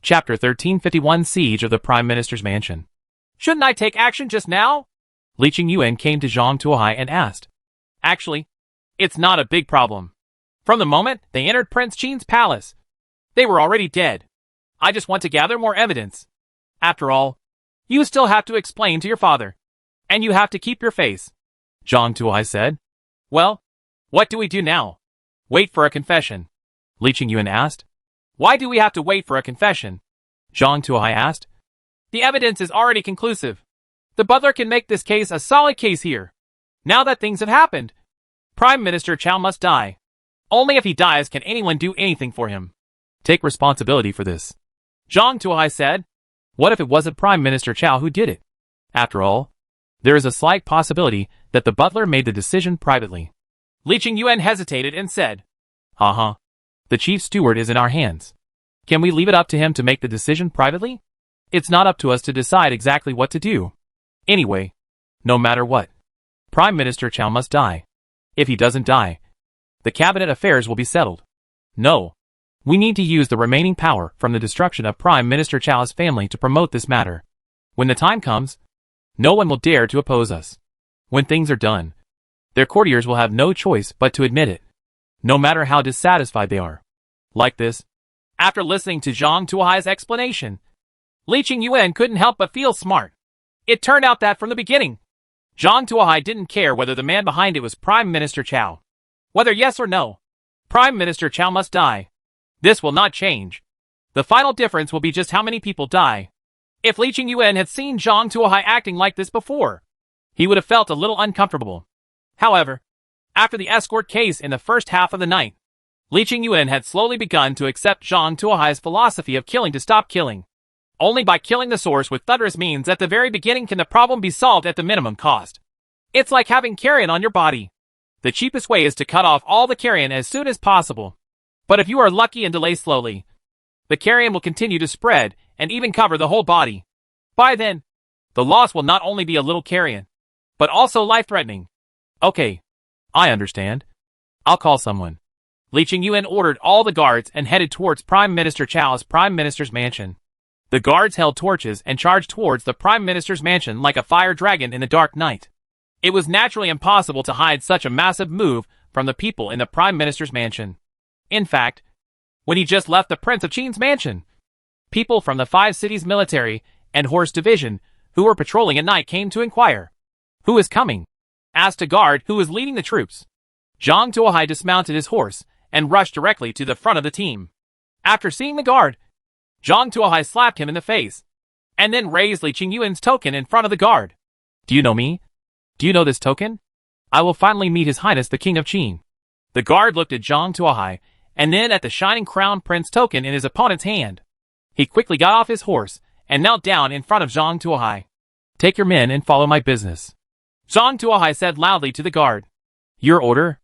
Chapter 1351 Siege of the Prime Minister's Mansion. Shouldn't I take action just now? Li Qingyuan came to Zhang Tuohai and asked. Actually, it's not a big problem. From the moment they entered Prince Qin's palace, they were already dead. I just want to gather more evidence. After all, you still have to explain to your father. And you have to keep your face. Zhang Tuohai said. Well, what do we do now? Wait for a confession. Li Qingyuan asked. Why do we have to wait for a confession? Zhang Tuohai asked. The evidence is already conclusive. The butler can make this case a solid case here. Now that things have happened, Prime Minister Chao must die. Only if he dies can anyone do anything for him. Take responsibility for this. Zhang Tuohai said. What if it wasn't Prime Minister Chao who did it? After all, there is a slight possibility that the butler made the decision privately. Li Qingyuan hesitated and said. The chief steward is in our hands. Can we leave it up to him to make the decision privately? It's not up to us to decide exactly what to do. Anyway, no matter what, Prime Minister Chao must die. If he doesn't die, the cabinet affairs will be settled. No. We need to use the remaining power from the destruction of Prime Minister Chao's family to promote this matter. When the time comes, no one will dare to oppose us. When things are done, their courtiers will have no choice but to admit it, no matter how dissatisfied they are. Like this. After listening to Zhang Tuohai's explanation, Li Qingyuan couldn't help but feel smart. It turned out that from the beginning, Zhang Tuohai didn't care whether the man behind it was Prime Minister Chao. Whether yes or no, Prime Minister Chao must die. This will not change. The final difference will be just how many people die. If Li Qingyuan had seen Zhang Tuohai acting like this before, he would have felt a little uncomfortable. However, after the escort case in the first half of the night, Li Qingyuan had slowly begun to accept Zhang Tuohai's philosophy of killing to stop killing. Only by killing the source with thunderous means at the very beginning can the problem be solved at the minimum cost. It's like having carrion on your body. The cheapest way is to cut off all the carrion as soon as possible. But if you are lucky and delay slowly, the carrion will continue to spread and even cover the whole body. By then, the loss will not only be a little carrion, but also life-threatening. Okay, I understand. I'll call someone. Li Qingyuan ordered all the guards and headed towards Prime Minister Chao's Prime Minister's mansion. The guards held torches and charged towards the Prime Minister's mansion like a fire dragon in the dark night. It was naturally impossible to hide such a massive move from the people in the Prime Minister's mansion. In fact, when he just left the Prince of Qin's mansion, people from the 5 cities military and horse division who were patrolling at night came to inquire. Who is coming? Asked a guard who was leading the troops. Zhang Tuohai dismounted his horse and rushed directly to the front of the team. After seeing the guard, Zhang Tuohai slapped him in the face, and then raised Li Qingyuan's token in front of the guard. Do you know me? Do you know this token? I will finally meet His Highness the King of Qin. The guard looked at Zhang Tuohai, and then at the shining crown prince token in his opponent's hand. He quickly got off his horse and knelt down in front of Zhang Tuohai. Take your men and follow my business, Zhang Tuohai said loudly to the guard. Your order?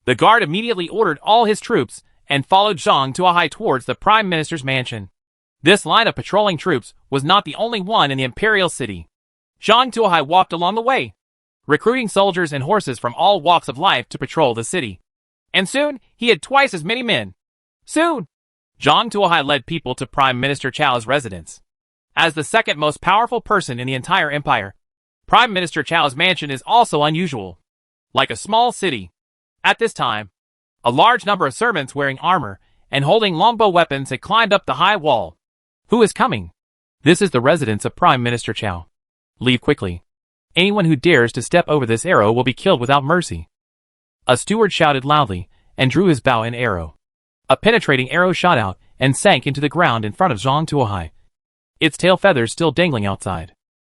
The guard immediately ordered all his troops and followed Zhang Tuohai towards the Prime Minister's mansion. This line of patrolling troops was not the only one in the imperial city. Zhang Tuohai walked along the way, recruiting soldiers and horses from all walks of life to patrol the city. And soon, he had twice as many men. Soon, Zhang Tuohai led people to Prime Minister Chao's residence. As the second most powerful person in the entire empire, Prime Minister Chao's mansion is also unusual. Like a small city. At this time, a large number of servants wearing armor and holding longbow weapons had climbed up the high wall. Who is coming? This is the residence of Prime Minister Chao. Leave quickly. Anyone who dares to step over this arrow will be killed without mercy. A steward shouted loudly and drew his bow and arrow. A penetrating arrow shot out and sank into the ground in front of Zhang Tuohai, its tail feathers still dangling outside.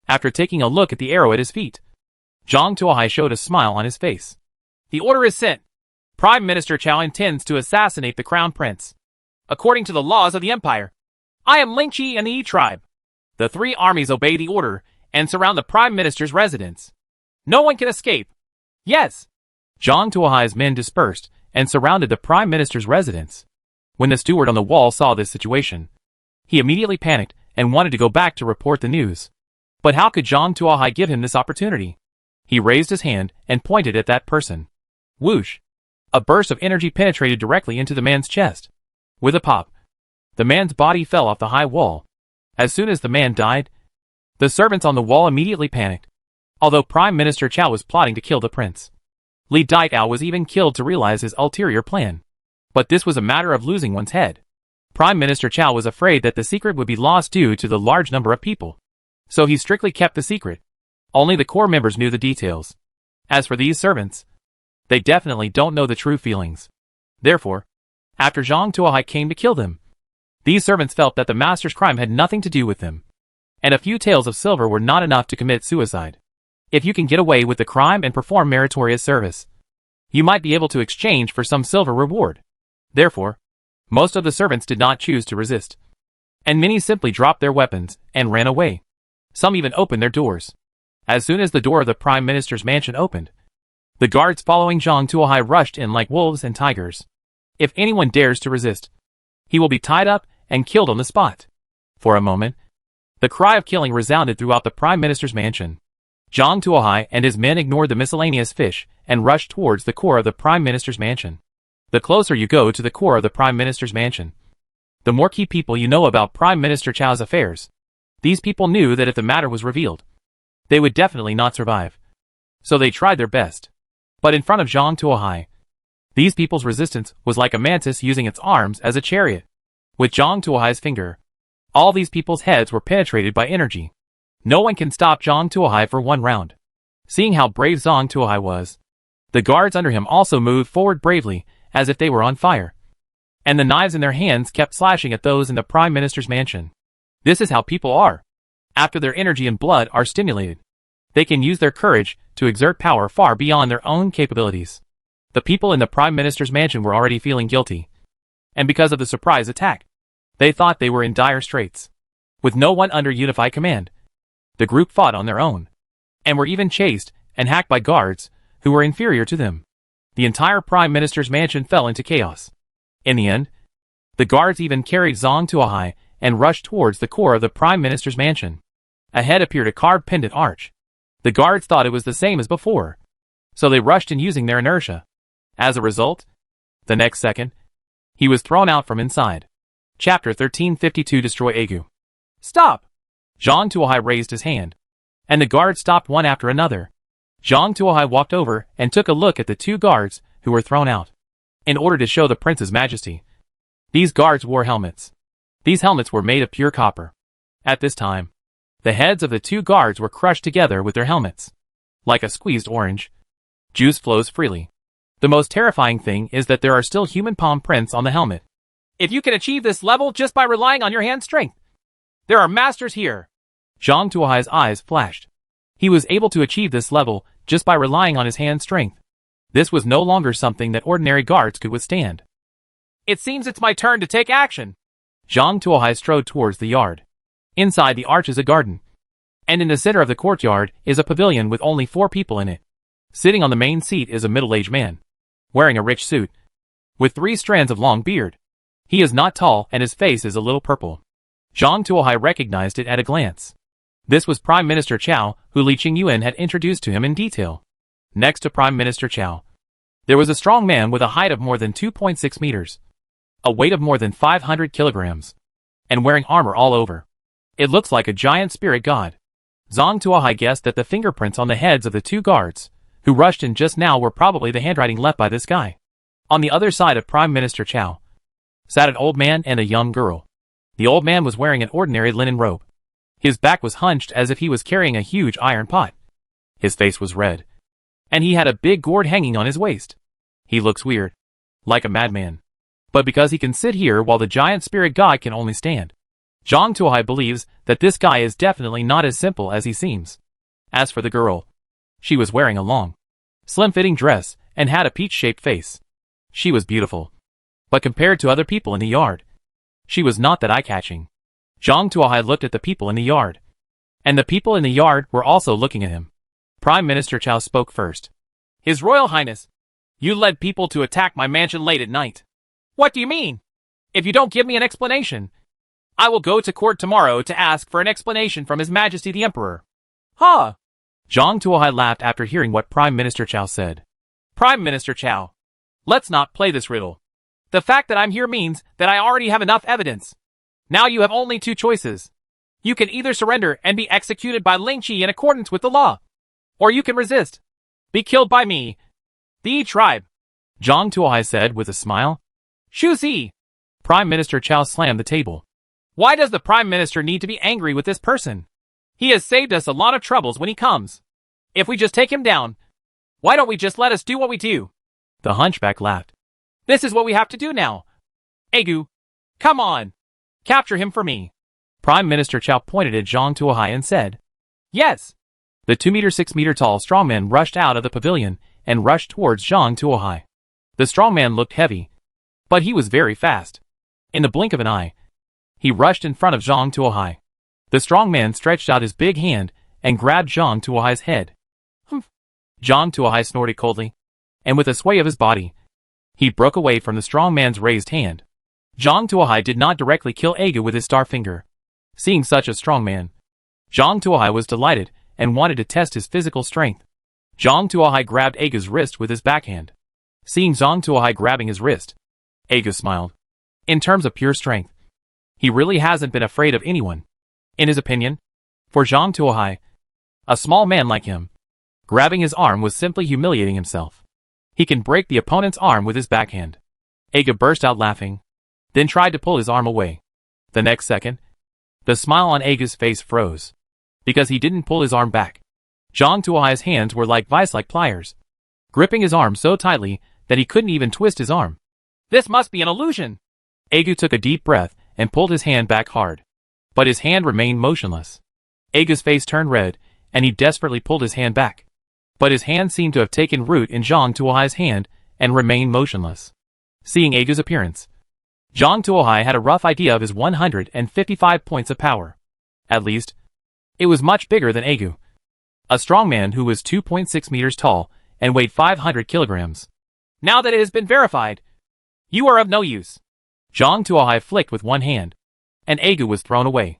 After taking a look at the arrow at his feet, Zhang Tuohai showed a smile on his face. The order is sent. Prime Minister Chao intends to assassinate the crown prince. According to the laws of the empire, I am Ling Qi and the Yi tribe. The 3 armies obey the order and surround the Prime Minister's residence. No one can escape. Yes. Zhang Tuohai's men dispersed and surrounded the Prime Minister's residence. When the steward on the wall saw this situation, he immediately panicked and wanted to go back to report the news. But how could Zhang Tuohai give him this opportunity? He raised his hand and pointed at that person. Whoosh! A burst of energy penetrated directly into the man's chest. With a pop, The man's body fell off the high wall. As soon as the man died, the servants on the wall immediately panicked. Although Prime Minister Chow was plotting to kill the prince, Li Daikao was even killed to realize his ulterior plan. But this was a matter of losing one's head. Prime Minister Chow was afraid that the secret would be lost due to the large number of people. So he strictly kept the secret. Only the core members knew the details. As for these servants, they definitely don't know the true feelings. Therefore, after Zhang Tuohai came to kill them, these servants felt that the master's crime had nothing to do with them. And a few taels of silver were not enough to commit suicide. If you can get away with the crime and perform meritorious service, you might be able to exchange for some silver reward. Therefore, most of the servants did not choose to resist. And many simply dropped their weapons and ran away. Some even opened their doors. As soon as the door of the Prime Minister's mansion opened, the guards following Zhang Tuohai rushed in like wolves and tigers. If anyone dares to resist, he will be tied up and killed on the spot. For a moment, the cry of killing resounded throughout the Prime Minister's mansion. Zhang Tuohai and his men ignored the miscellaneous fish and rushed towards the core of the Prime Minister's mansion. The closer you go to the core of the Prime Minister's mansion, the more key people you know about Prime Minister Chow's affairs. These people knew that if the matter was revealed, they would definitely not survive. So they tried their best. But in front of Zhang Tuohai, these people's resistance was like a mantis using its arms as a chariot. With Zhang Tuohai's finger, all these people's heads were penetrated by energy. No one can stop Zhang Tuohai for one round. Seeing how brave Zhang Tuohai was, the guards under him also moved forward bravely, as if they were on fire. And the knives in their hands kept slashing at those in the Prime Minister's mansion. This is how people are. After their energy and blood are stimulated, they can use their courage to exert power far beyond their own capabilities. The people in the Prime Minister's mansion were already feeling guilty. And because of the surprise attack, they thought they were in dire straits. With no one under unified command, the group fought on their own, and were even chased and hacked by guards who were inferior to them. The entire Prime Minister's mansion fell into chaos. In the end, the guards even carried Zhang Tuohai and rushed towards the core of the Prime Minister's mansion. Ahead appeared a carved pendant arch. The guards thought it was the same as before, so they rushed in using their inertia. As a result, the next second, he was thrown out from inside. Chapter 1352 Destroy Agu. Stop! Zhang Tuohai raised his hand, and the guards stopped one after another. Zhang Tuohai walked over and took a look at the two guards who were thrown out. In order to show the prince's majesty, these guards wore helmets. These helmets were made of pure copper. At this time, the heads of the two guards were crushed together with their helmets. Like a squeezed orange, juice flows freely. The most terrifying thing is that there are still human palm prints on the helmet. If you can achieve this level just by relying on your hand strength, there are masters here. Zhang Tuohai's eyes flashed. He was able to achieve this level just by relying on his hand strength. This was no longer something that ordinary guards could withstand. It seems it's my turn to take action. Zhang Tuohai strode towards the yard. Inside the arch is a garden, and in the center of the courtyard is a pavilion with only 4 people in it. Sitting on the main seat is a middle-aged man, wearing a rich suit, with 3 strands of long beard. He is not tall and his face is a little purple. Zhang Tuohai recognized it at a glance. This was Prime Minister Chow, who Li Qingyuan had introduced to him in detail. Next to Prime Minister Chow, there was a strong man with a height of more than 2.6 meters, a weight of more than 500 kilograms, and wearing armor all over. It looks like a giant spirit god. Zhang Tuohai guessed that the fingerprints on the heads of the 2 guards, who rushed in just now, were probably the handwriting left by this guy. On the other side of Prime Minister Chow sat an old man and a young girl. The old man was wearing an ordinary linen robe. His back was hunched as if he was carrying a huge iron pot. His face was red, and he had a big gourd hanging on his waist. He looks weird, like a madman. But because he can sit here while the giant spirit god can only stand, Zhang Tuohai believes that this guy is definitely not as simple as he seems. As for the girl, she was wearing a long, slim-fitting dress and had a peach-shaped face. She was beautiful, but compared to other people in the yard, she was not that eye-catching. Zhang Tuohai looked at the people in the yard, and the people in the yard were also looking at him. Prime Minister Chow spoke first. His Royal Highness, you led people to attack my mansion late at night. What do you mean? If you don't give me an explanation, I will go to court tomorrow to ask for an explanation from His Majesty the Emperor. Huh? Zhang Tuohai laughed after hearing what Prime Minister Chow said. Prime Minister Chow, let's not play this riddle. The fact that I'm here means that I already have enough evidence. Now you have only two choices. You can either surrender and be executed by Ling Qi in accordance with the law, or you can resist. Be killed by me. The Yi tribe, Zhang Tuohai said with a smile. Shu Zi. Prime Minister Chao slammed the table. Why does the Prime Minister need to be angry with this person? He has saved us a lot of troubles when he comes. If we just take him down, why don't we just let us do what we do? The hunchback laughed. This is what we have to do now. Egu, come on. Capture him for me. Prime Minister Chao pointed at Zhang Tuohai and said, Yes. The 2-6 tall strongman rushed out of the pavilion and rushed towards Zhang Tuohai. The strongman looked heavy, but he was very fast. In the blink of an eye, he rushed in front of Zhang Tuohai. The strongman stretched out his big hand and grabbed Zhang Tuohai's head. Humph. Zhang Tuohai snorted coldly, and with a sway of his body, he broke away from the strongman's raised hand. Zhang Tuohai did not directly kill Egu with his star finger. Seeing such a strong man, Zhang Tuohai was delighted and wanted to test his physical strength. Zhang Tuohai grabbed Egu's wrist with his backhand. Seeing Zhang Tuohai grabbing his wrist, Egu smiled. In terms of pure strength, he really hasn't been afraid of anyone. In his opinion, for Zhang Tuohai, a small man like him, grabbing his arm was simply humiliating himself. He can break the opponent's arm with his backhand. Egu burst out laughing, then tried to pull his arm away. The next second, the smile on Egu's face froze, because he didn't pull his arm back. Zhang Tuohai's hands were like vice-like pliers, gripping his arm so tightly that he couldn't even twist his arm. This must be an illusion. Egu took a deep breath and pulled his hand back hard, but his hand remained motionless. Egu's face turned red, and he desperately pulled his hand back, but his hand seemed to have taken root in Zhang Tuohai's hand and remained motionless. Seeing Egu's appearance, Zhang Tuohai had a rough idea of his 155 points of power. At least, it was much bigger than Egu, a strong man who was 2.6 meters tall and weighed 500 kilograms. Now that it has been verified, you are of no use. Zhang Tuohai flicked with one hand, and Egu was thrown away.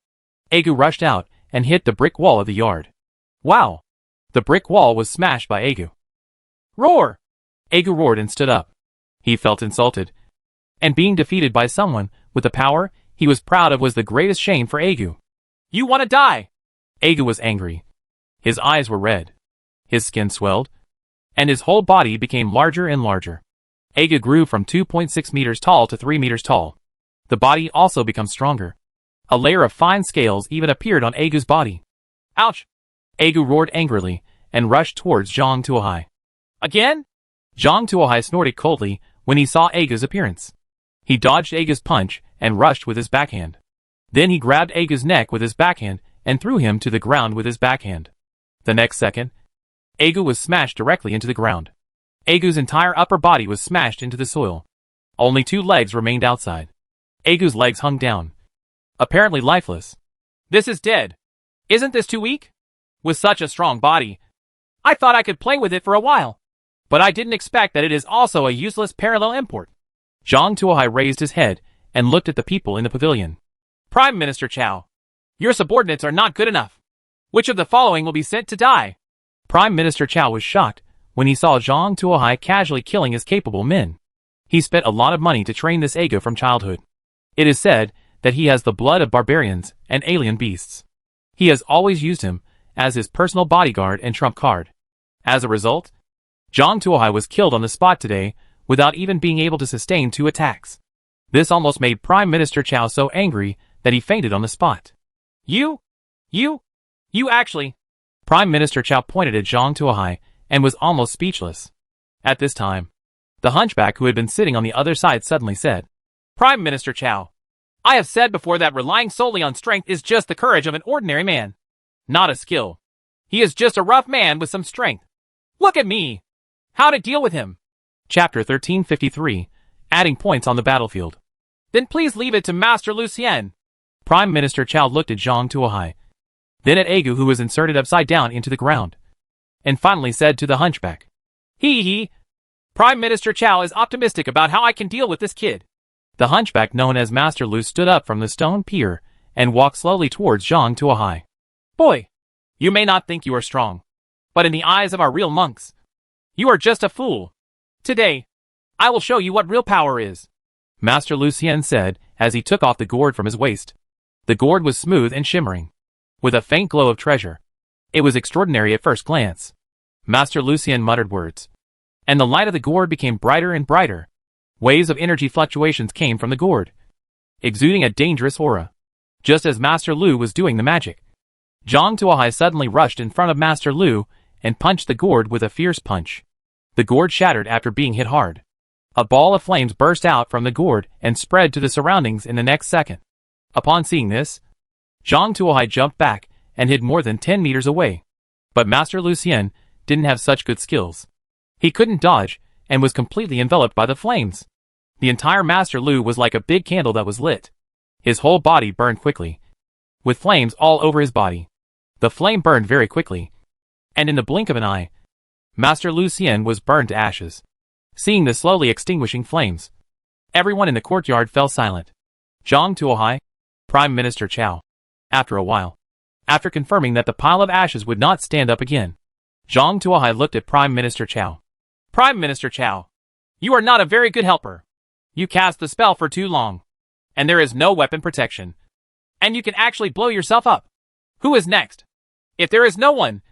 Egu rushed out and hit the brick wall of the yard. Wow! The brick wall was smashed by Egu. Roar! Egu roared and stood up. He felt insulted, and being defeated by someone with the power he was proud of was the greatest shame for Egu. You want to die! Egu was angry. His eyes were red. His skin swelled, and his whole body became larger and larger. Egu grew from 2.6 meters tall to 3 meters tall. The body also became stronger. A layer of fine scales even appeared on Egu's body. Ouch! Egu roared angrily and rushed towards Zhang Tuohai. Again? Zhang Tuohai snorted coldly when he saw Egu's appearance. He dodged Egu's punch and rushed with his backhand. Then he grabbed Egu's neck with his backhand and threw him to the ground with his backhand. The next second, Egu was smashed directly into the ground. Egu's entire upper body was smashed into the soil. Only 2 legs remained outside. Egu's legs hung down, apparently lifeless. This is dead. Isn't this too weak? With such a strong body, I thought I could play with it for a while. But I didn't expect that it is also a useless parallel import. Zhang Tuohai raised his head and looked at the people in the pavilion. Prime Minister Chao, your subordinates are not good enough. Which of the following will be sent to die? Prime Minister Chao was shocked when he saw Zhang Tuohai casually killing his capable men. He spent a lot of money to train this Egu from childhood. It is said that he has the blood of barbarians and alien beasts. He has always used him as his personal bodyguard and trump card. As a result, Zhang Tuohai was killed on the spot today without even being able to sustain 2 attacks. This almost made Prime Minister Chao so angry that he fainted on the spot. You actually... Prime Minister Chao pointed at Zhang Tuohai and was almost speechless. At this time, the hunchback who had been sitting on the other side suddenly said, Prime Minister Chao, I have said before that relying solely on strength is just the courage of an ordinary man, not a skill. He is just a rough man with some strength. Look at me! How to deal with him? Chapter 1353, Adding Points on the Battlefield. Then please leave it to Master Lucien. Prime Minister Chao looked at Zhang Tuohai, then at Egu who was inserted upside down into the ground, and finally said to the hunchback, He. Prime Minister Chao is optimistic about how I can deal with this kid. The hunchback known as Master Lu stood up from the stone pier and walked slowly towards Zhang Tuohai. Boy, you may not think you are strong, but in the eyes of our real monks, you are just a fool. Today, I will show you what real power is. Master Lucien said as he took off the gourd from his waist. The gourd was smooth and shimmering, with a faint glow of treasure. It was extraordinary at first glance. Master Lucien muttered words, and the light of the gourd became brighter and brighter. Waves of energy fluctuations came from the gourd, exuding a dangerous aura. Just as Master Lu was doing the magic, Zhang Tuohai suddenly rushed in front of Master Lu and punched the gourd with a fierce punch. The gourd shattered after being hit hard. A ball of flames burst out from the gourd and spread to the surroundings in the next second. Upon seeing this, Zhang Tuohai jumped back and hid more than 10 meters away. But Master Lucien didn't have such good skills. He couldn't dodge and was completely enveloped by the flames. The entire Master Lu was like a big candle that was lit. His whole body burned quickly, with flames all over his body. The flame burned very quickly, and in the blink of an eye, Master Lucien was burned to ashes. Seeing the slowly extinguishing flames, everyone in the courtyard fell silent. Zhang Tuohai, Prime Minister Chao. After a while, after confirming that the pile of ashes would not stand up again, Zhang Tuohai looked at Prime Minister Chao. Prime Minister Chao, you are not a very good helper. You cast the spell for too long, and there is no weapon protection. And you can actually blow yourself up. Who is next? If there is no one,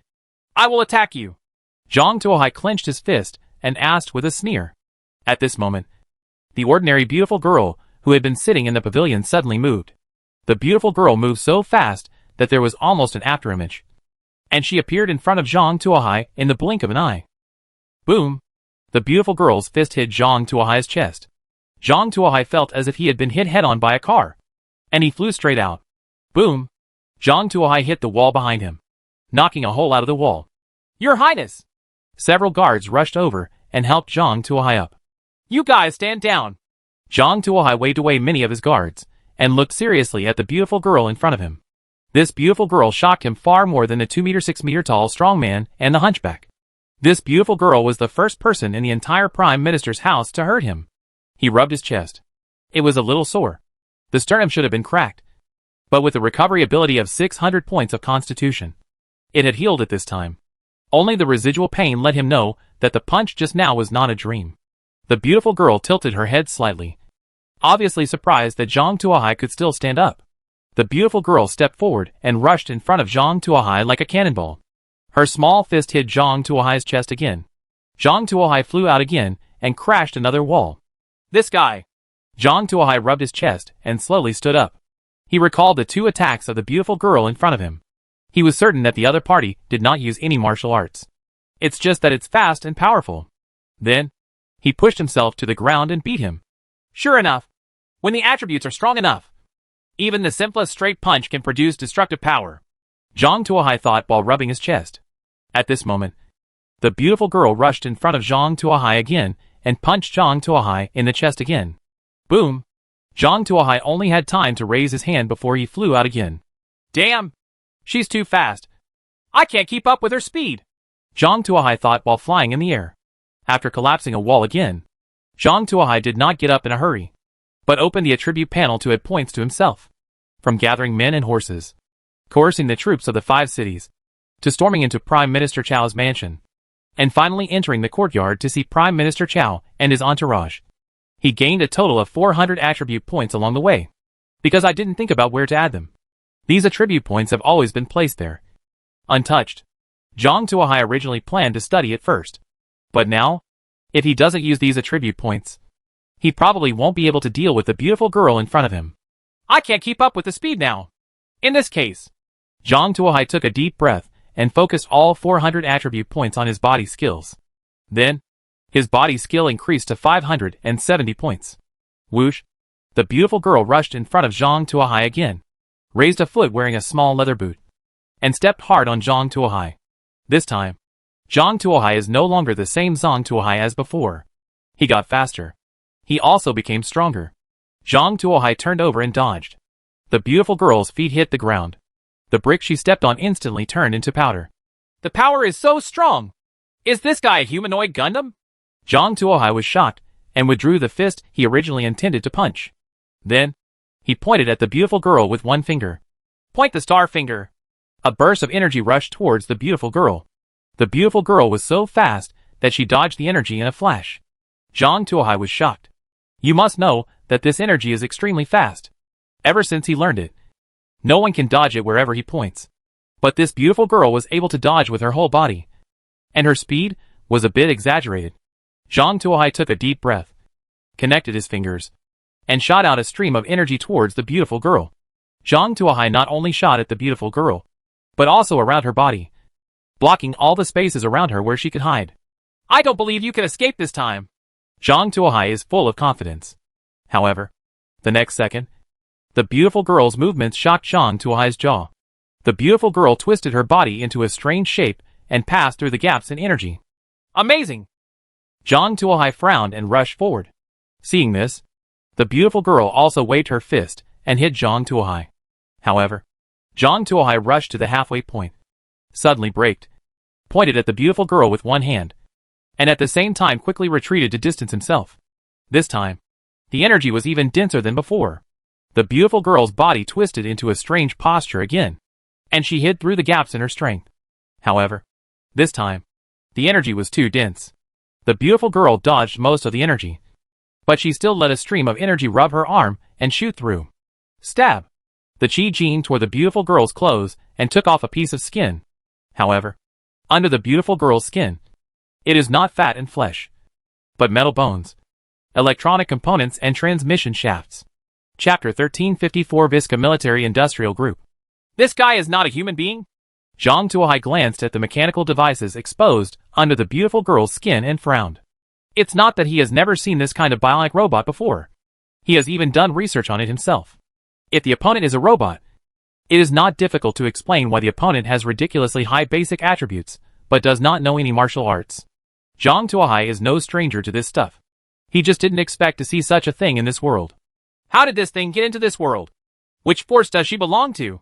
I will attack you. Zhang Tuohai clenched his fist and asked with a sneer. At this moment, the ordinary beautiful girl who had been sitting in the pavilion suddenly moved. The beautiful girl moved so fast that there was almost an afterimage, and she appeared in front of Zhang Tuohai in the blink of an eye. Boom! The beautiful girl's fist hit Zhang Tuohai's chest. Zhang Tuohai felt as if he had been hit head-on by a car, and he flew straight out. Boom! Zhang Tuohai hit the wall behind him, knocking a hole out of the wall. Your Highness! Several guards rushed over and helped Zhang Tuohai up. You guys stand down. Zhang Tuohai waved away many of his guards and looked seriously at the beautiful girl in front of him. This beautiful girl shocked him far more than the 2-meter-6-meter tall strong man and the hunchback. This beautiful girl was the first person in the entire Prime Minister's house to hurt him. He rubbed his chest. It was a little sore. The sternum should have been cracked, but with the recovery ability of 600 points of constitution, it had healed at this time. Only the residual pain let him know that the punch just now was not a dream. The beautiful girl tilted her head slightly, obviously surprised that Zhang Tuohai could still stand up. The beautiful girl stepped forward and rushed in front of Zhang Tuohai like a cannonball. Her small fist hit Zhang Tuohai's chest again. Zhang Tuohai flew out again and crashed another wall. This guy. Zhang Tuohai rubbed his chest and slowly stood up. He recalled the 2 attacks of the beautiful girl in front of him. He was certain that the other party did not use any martial arts. It's just that it's fast and powerful. Then, he pushed himself to the ground and beat him. Sure enough, when the attributes are strong enough, even the simplest straight punch can produce destructive power. Zhang Tuohai thought while rubbing his chest. At this moment, the beautiful girl rushed in front of Zhang Tuohai again and punched Zhang Tuohai in the chest again. Boom! Zhang Tuohai only had time to raise his hand before he flew out again. Damn! She's too fast. I can't keep up with her speed. Zhang Tuohai thought while flying in the air. After collapsing a wall again, Zhang Tuohai did not get up in a hurry, but opened the attribute panel to add points to himself. From gathering men and horses, coercing the troops of the 5 cities, to storming into Prime Minister Chao's mansion, and finally entering the courtyard to see Prime Minister Chao and his entourage. He gained a total of 400 attribute points along the way, because I didn't think about where to add them. These attribute points have always been placed there, untouched. Zhang Tuohai originally planned to study it first, but now, if he doesn't use these attribute points, he probably won't be able to deal with the beautiful girl in front of him. I can't keep up with the speed now. In this case, Zhang Tuohai took a deep breath and focused all 400 attribute points on his body skills. Then, his body skill increased to 570 points. Whoosh! The beautiful girl rushed in front of Zhang Tuohai again, raised a foot wearing a small leather boot, and stepped hard on Zhang Tuohai. This time, Zhang Tuohai is no longer the same Zhang Tuohai as before. He got faster. He also became stronger. Zhang Tuohai turned over and dodged. The beautiful girl's feet hit the ground. The brick she stepped on instantly turned into powder. The power is so strong. Is this guy a humanoid Gundam? Zhang Tuohai was shocked and withdrew the fist he originally intended to punch. Then, he pointed at the beautiful girl with one finger. Point the star finger. A burst of energy rushed towards the beautiful girl. The beautiful girl was so fast that she dodged the energy in a flash. Zhang Tuohai was shocked. You must know that this energy is extremely fast. Ever since he learned it, No one can dodge it wherever he points. But this beautiful girl was able to dodge with her whole body. And her speed was a bit exaggerated. Zhang Tuohai took a deep breath, connected his fingers, and shot out a stream of energy towards the beautiful girl. Zhang Tuohai not only shot at the beautiful girl, but also around her body, blocking all the spaces around her where she could hide. I don't believe you can escape this time. Zhang Tuohai is full of confidence. However, the next second, the beautiful girl's movements shocked Zhang Tuohai's jaw. The beautiful girl twisted her body into a strange shape and passed through the gaps in energy. Amazing! Zhang Tuohai frowned and rushed forward. Seeing this, the beautiful girl also waved her fist and hit Zhang Tuohai. However, Zhang Tuohai rushed to the halfway point, suddenly braked, pointed at the beautiful girl with one hand, and at the same time quickly retreated to distance himself. This time, the energy was even denser than before. The beautiful girl's body twisted into a strange posture again, and she hid through the gaps in her strength. However, this time, the energy was too dense. The beautiful girl dodged most of the energy, but she still let a stream of energy rub her arm and shoot through. Stab! The Qi Jin tore the beautiful girl's clothes and took off a piece of skin. However, under the beautiful girl's skin, it is not fat and flesh, but metal bones, electronic components and transmission shafts. Chapter 1354 Visca Military Industrial Group. This guy is not a human being? Zhang Tuohai glanced at the mechanical devices exposed under the beautiful girl's skin and frowned. It's not that he has never seen this kind of bionic robot before. He has even done research on it himself. If the opponent is a robot, it is not difficult to explain why the opponent has ridiculously high basic attributes, but does not know any martial arts. Zhang Tuohai is no stranger to this stuff. He just didn't expect to see such a thing in this world. How did this thing get into this world? Which force does she belong to?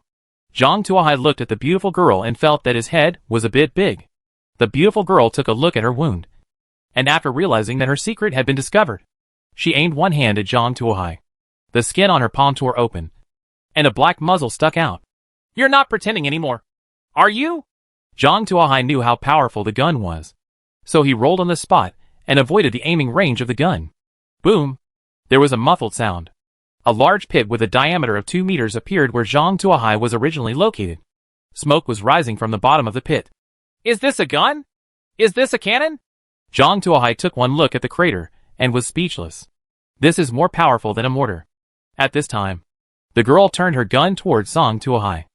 Zhang Tuohai looked at the beautiful girl and felt that his head was a bit big. The beautiful girl took a look at her wound, and after realizing that her secret had been discovered, she aimed one hand at Zhang Tuohai. The skin on her palm tore open, and a black muzzle stuck out. You're not pretending anymore, are you? Zhang Tuohai knew how powerful the gun was, so he rolled on the spot and avoided the aiming range of the gun. Boom! There was a muffled sound. A large pit with a diameter of 2 meters appeared where Zhang Tuohai was originally located. Smoke was rising from the bottom of the pit. Is this a gun? Is this a cannon? Zhang Tuohai took one look at the crater and was speechless. This is more powerful than a mortar. At this time, the girl turned her gun towards Zhang Tuohai.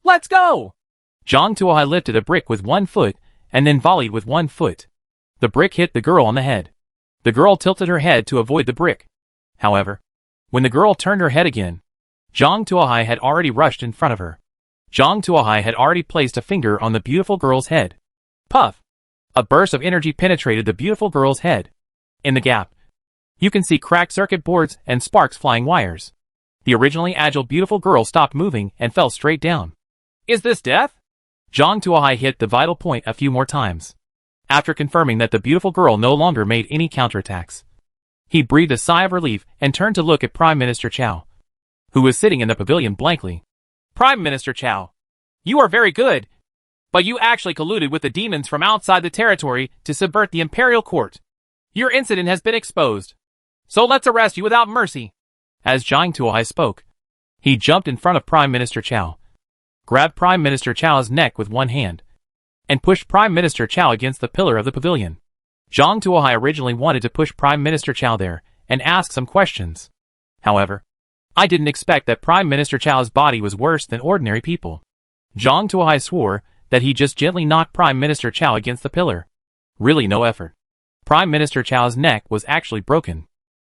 Let's go! Zhang Tuohai lifted a brick with 1 foot and then volleyed with 1 foot. The brick hit the girl on the head. The girl tilted her head to avoid the brick. However, when the girl turned her head again, Zhang Tuohai had already rushed in front of her. Zhang Tuohai had already placed a finger on the beautiful girl's head. Puff! A burst of energy penetrated the beautiful girl's head. In the gap, you can see cracked circuit boards and sparks flying wires. The originally agile beautiful girl stopped moving and fell straight down. Is this death? Zhang Tuohai hit the vital point a few more times. After confirming that the beautiful girl no longer made any counterattacks, he breathed a sigh of relief and turned to look at Prime Minister Chao, who was sitting in the pavilion blankly. Prime Minister Chao, you are very good, but you actually colluded with the demons from outside the territory to subvert the imperial court. Your incident has been exposed, so let's arrest you without mercy. As Zhang Tuohai spoke, he jumped in front of Prime Minister Chao, grabbed Prime Minister Chao's neck with one hand, and pushed Prime Minister Chao against the pillar of the pavilion. Zhang Tuohai originally wanted to push Prime Minister Chao there and ask some questions. However, I didn't expect that Prime Minister Chao's body was worse than ordinary people. Zhang Tuohai swore that he just gently knocked Prime Minister Chao against the pillar. Really no effort. Prime Minister Chao's neck was actually broken.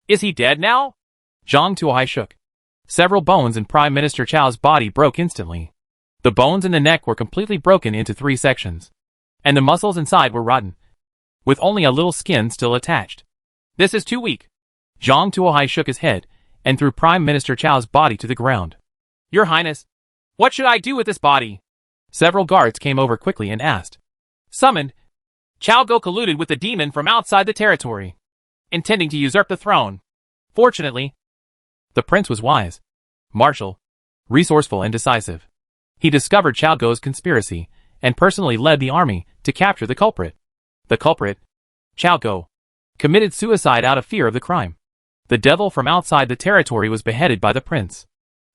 Is he dead now? Zhang Tuohai shook. Several bones in Prime Minister Chao's body broke instantly. The bones in the neck were completely broken into 3 sections, and the muscles inside were rotten, with only a little skin still attached. This is too weak. Zhang Tuohai shook his head and threw Prime Minister Chao's body to the ground. Your Highness, what should I do with this body? Several guards came over quickly and asked. Summoned, Chao Go colluded with the demon from outside the territory, intending to usurp the throne. Fortunately, the prince was wise, martial, resourceful and decisive. He discovered Chao Go's conspiracy and personally led the army to capture the culprit. The culprit, Chao Go, committed suicide out of fear of the crime. The devil from outside the territory was beheaded by the prince.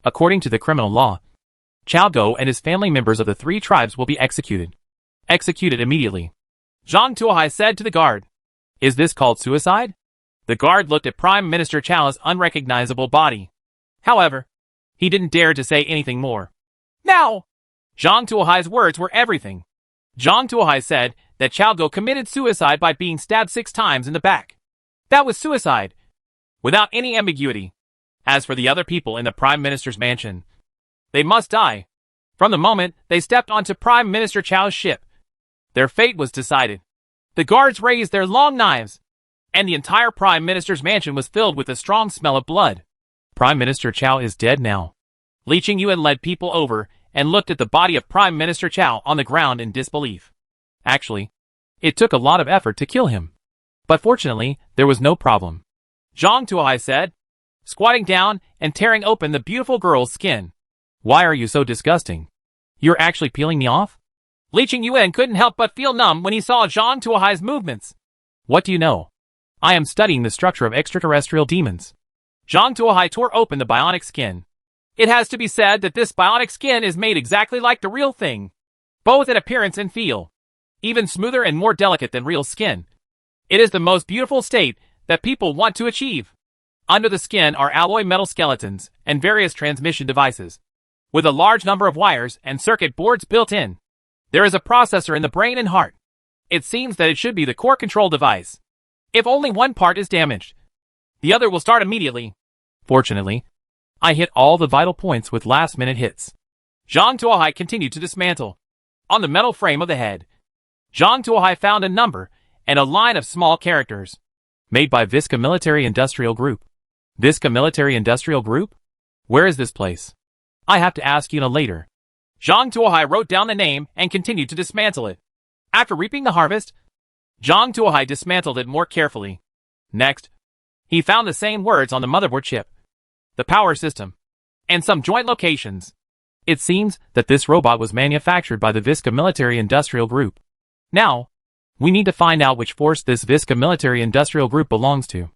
According to the criminal law, Chao Go and his family members of the 3 tribes will be executed. Executed immediately. Zhang Tuohai said to the guard. Is this called suicide? The guard looked at Prime Minister Chao's unrecognizable body. However, he didn't dare to say anything more. Now! Zhang Tuohai's words were everything. Zhang Tuohai said that Chao Go committed suicide by being stabbed 6 times in the back. That was suicide. Without any ambiguity. As for the other people in the Prime Minister's mansion, they must die. From the moment they stepped onto Prime Minister Chao's ship, their fate was decided. The guards raised their long knives, and the entire Prime Minister's mansion was filled with a strong smell of blood. Prime Minister Chao is dead now. Li Qingyuan led people over and looked at the body of Prime Minister Chao on the ground in disbelief. Actually, it took a lot of effort to kill him. But fortunately, there was no problem. Zhang Tuohai said, squatting down and tearing open the beautiful girl's skin. Why are you so disgusting? You're actually peeling me off? Li Qingyuan couldn't help but feel numb when he saw Zhang Tuohai's movements. What do you know? I am studying the structure of extraterrestrial demons. Zhang Tuohai tore open the bionic skin. It has to be said that this bionic skin is made exactly like the real thing, both in appearance and feel, even smoother and more delicate than real skin. It is the most beautiful state that people want to achieve. Under the skin are alloy metal skeletons and various transmission devices, with a large number of wires and circuit boards built in. There is a processor in the brain and heart. It seems that it should be the core control device. If only one part is damaged, the other will start immediately. Fortunately, I hit all the vital points with last-minute hits. Zhang Tuohai continued to dismantle. On the metal frame of the head, Zhang Tuohai found a number and a line of small characters. Made by Visca Military Industrial Group. Visca Military Industrial Group? Where is this place? I have to ask Yuna later. Zhang Tuohai wrote down the name and continued to dismantle it. After reaping the harvest, Zhang Tuohai dismantled it more carefully. Next, he found the same words on the motherboard chip, the power system, and some joint locations. It seems that this robot was manufactured by the Visca Military Industrial Group. Now, we need to find out which force this Visca Military Industrial Group belongs to.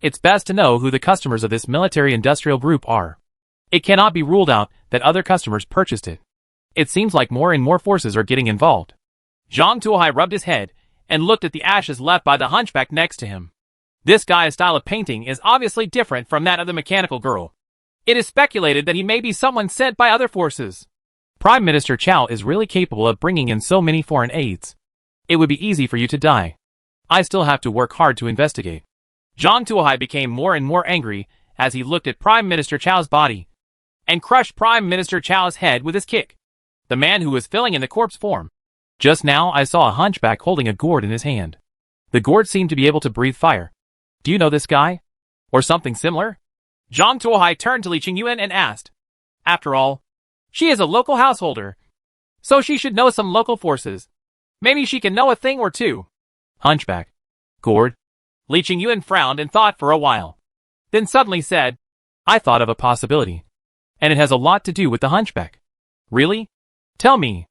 It's best to know who the customers of this military industrial group are. It cannot be ruled out that other customers purchased it. It seems like more and more forces are getting involved. Zhang Tuohai rubbed his head and looked at the ashes left by the hunchback next to him. This guy's style of painting is obviously different from that of the mechanical girl. It is speculated that he may be someone sent by other forces. Prime Minister Chao is really capable of bringing in so many foreign aides. It would be easy for you to die. I still have to work hard to investigate. Zhang Tuohai became more and more angry as he looked at Prime Minister Chao's body and crushed Prime Minister Chao's head with his kick. The man who was filling in the corpse form. Just now I saw a hunchback holding a gourd in his hand. The gourd seemed to be able to breathe fire. Do you know this guy? Or something similar? Zhang Tuohai turned to Li Qingyuan and asked. After all, she is a local householder, so she should know some local forces. Maybe she can know a thing or two. Hunchback. Gourd. Li Qingyuan frowned and thought for a while. Then suddenly said, I thought of a possibility. And it has a lot to do with the hunchback. Really? Tell me.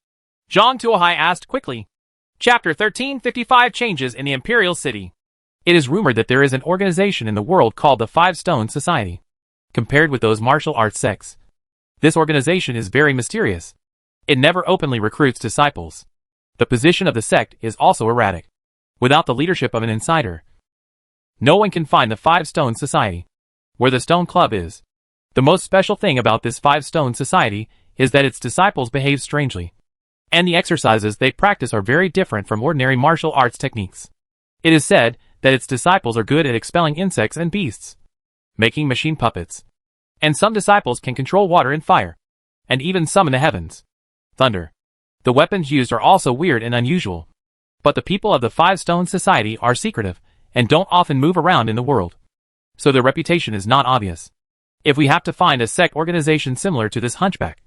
Zhang Tuohai asked quickly. Chapter 1355 Changes in the Imperial City. It is rumored that there is an organization in the world called the Five Stone Society. Compared with those martial arts sects, this organization is very mysterious. It never openly recruits disciples. The position of the sect is also erratic. Without the leadership of an insider, no one can find the Five Stone Society, where the Stone Club is. The most special thing about this Five Stone Society is that its disciples behave strangely, and the exercises they practice are very different from ordinary martial arts techniques. It is said that its disciples are good at expelling insects and beasts, making machine puppets, and some disciples can control water and fire, and even summon the heavens. Thunder. The weapons used are also weird and unusual. But the people of the Five Stone Society are secretive, and don't often move around in the world. So their reputation is not obvious. If we have to find a sect organization similar to this hunchback,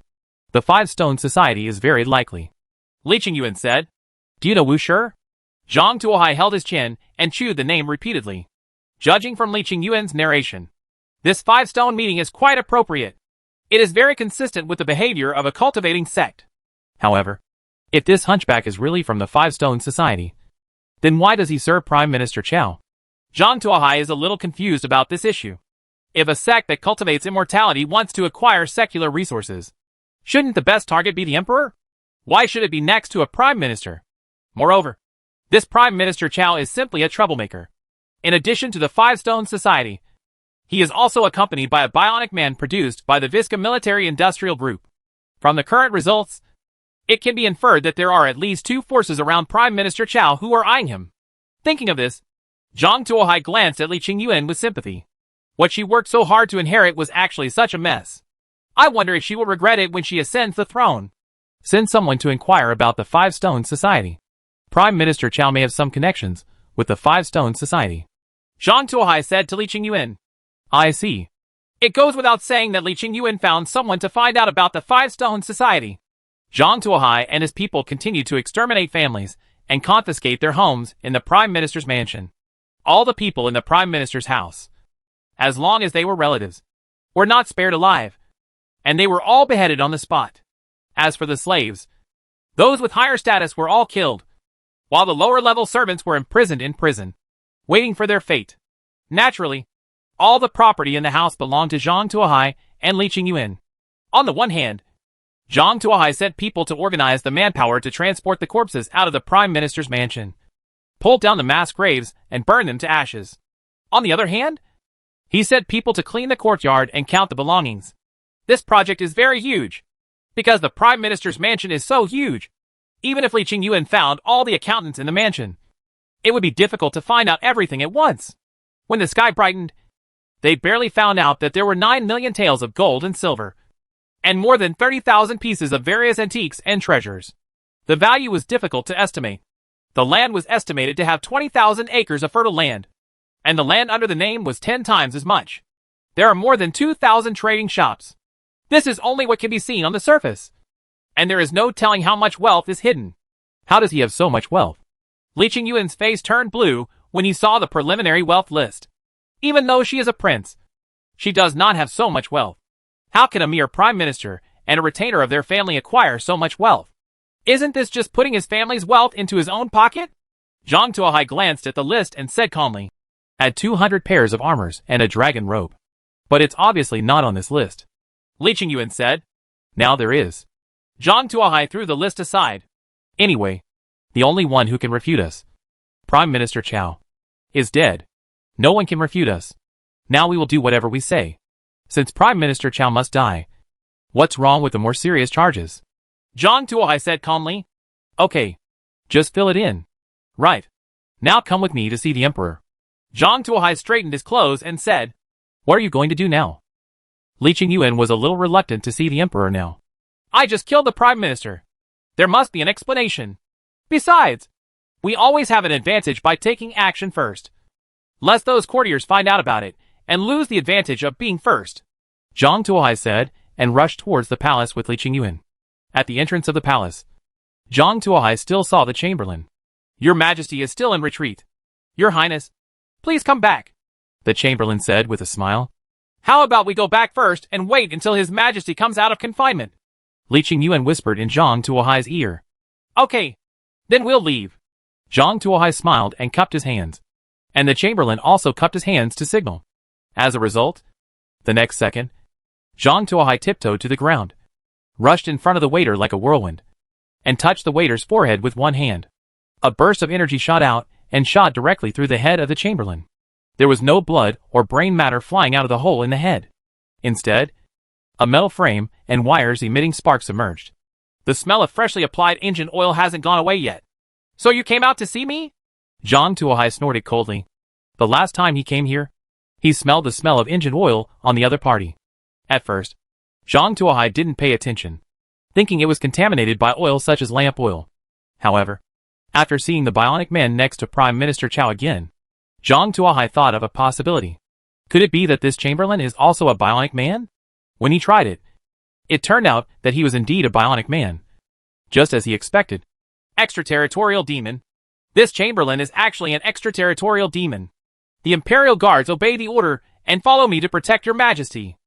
the Five Stone Society is very likely. Li Qingyuan said. Do you know Wu Shi? Zhang Tuohai held his chin and chewed the name repeatedly. Judging from Li Qingyuan's narration, this Five Stone meeting is quite appropriate. It is very consistent with the behavior of a cultivating sect. However, if this hunchback is really from the Five Stone Society, then why does he serve Prime Minister Chao? Zhang Tuohai is a little confused about this issue. If a sect that cultivates immortality wants to acquire secular resources, Shouldn't the best target be the emperor? Why should it be next to a prime minister? Moreover, this Prime Minister Chow is simply a troublemaker. In addition to the Five Stones Society, he is also accompanied by a bionic man produced by the Visca Military Industrial Group. From the current results, it can be inferred that there are at least two forces around Prime Minister Chow who are eyeing him. Thinking of this, Zhang Tuohai glanced at Li Qingyuan with sympathy. What she worked so hard to inherit was actually such a mess. I wonder if she will regret it when she ascends the throne. Send someone to inquire about the Five Stones Society. Prime Minister Chow may have some connections with the Five Stones Society. Zhang Tuohai said to Li Qingyuan. I see. It goes without saying that Li Qingyuan found someone to find out about the Five Stones Society. Zhang Tuohai and his people continued to exterminate families and confiscate their homes in the Prime Minister's mansion. All the people in the Prime Minister's house, as long as they were relatives, were not spared alive, and they were all beheaded on the spot. As for the slaves, those with higher status were all killed, while the lower-level servants were imprisoned in prison, waiting for their fate. Naturally, all the property in the house belonged to Zhang Tuohai and Li Qingyuan. On the one hand, Zhang Tuohai sent people to organize the manpower to transport the corpses out of the Prime Minister's mansion, pull down the mass graves, and burn them to ashes. On the other hand, he sent people to clean the courtyard and count the belongings. This project is very huge, because the Prime Minister's mansion is so huge. Even if Li Qingyuan found all the accountants in the mansion, it would be difficult to find out everything at once. When the sky brightened, they barely found out that there were 9 million taels of gold and silver, and more than 30,000 pieces of various antiques and treasures. The value was difficult to estimate. The land was estimated to have 20,000 acres of fertile land, and the land under the name was 10 times as much. There are more than 2,000 trading shops. This is only what can be seen on the surface, and there is no telling how much wealth is hidden. How does he have so much wealth? Li Qingyuan's face turned blue when he saw the preliminary wealth list. Even though she is a prince, she does not have so much wealth. How can a mere prime minister and a retainer of their family acquire so much wealth? Isn't this just putting his family's wealth into his own pocket? Zhang Tuohai glanced at the list and said calmly, "Had 200 pairs of armors and a dragon robe. But it's obviously not on this list." Li Qingyuan said. "Now there is." Zhang Tuohai threw the list aside. "Anyway, the only one who can refute us, Prime Minister Chow, is dead. No one can refute us. Now we will do whatever we say. Since Prime Minister Chow must die, what's wrong with the more serious charges?" Zhang Tuohai said calmly. "Okay, just fill it in. Right. Now come with me to see the Emperor." Zhang Tuohai straightened his clothes and said, "What are you going to do now?" Li Qingyuan was a little reluctant to see the Emperor now. "I just killed the Prime Minister. There must be an explanation. Besides, we always have an advantage by taking action first, lest those courtiers find out about it and lose the advantage of being first," Zhang Tuohai said, and rushed towards the palace with Li Qingyuan. At the entrance of the palace, Zhang Tuohai still saw the Chamberlain. "Your Majesty is still in retreat. Your Highness, please come back," the Chamberlain said with a smile. "How about we go back first and wait until His Majesty comes out of confinement?" Li Qingyuan whispered in Zhang Tuohai's ear. "Okay, then we'll leave." Zhang Tuohai smiled and cupped his hands, and the Chamberlain also cupped his hands to signal. As a result, the next second, Zhang Tuohai tiptoed to the ground, rushed in front of the waiter like a whirlwind, and touched the waiter's forehead with one hand. A burst of energy shot out and shot directly through the head of the Chamberlain. There was no blood or brain matter flying out of the hole in the head. Instead, a metal frame and wires emitting sparks emerged. "The smell of freshly applied engine oil hasn't gone away yet. So you came out to see me?" Zhang Tuohai snorted coldly. The last time he came here, he smelled the smell of engine oil on the other party. At first, Zhang Tuohai didn't pay attention, thinking it was contaminated by oil such as lamp oil. However, after seeing the bionic man next to Prime Minister Chow again, Zhang Tuohai thought of a possibility. Could it be that this Chamberlain is also a bionic man? When he tried it, it turned out that he was indeed a bionic man, just as he expected. Extraterritorial demon. This Chamberlain is actually an extraterritorial demon. The Imperial Guards obey the order and follow me to protect your Majesty.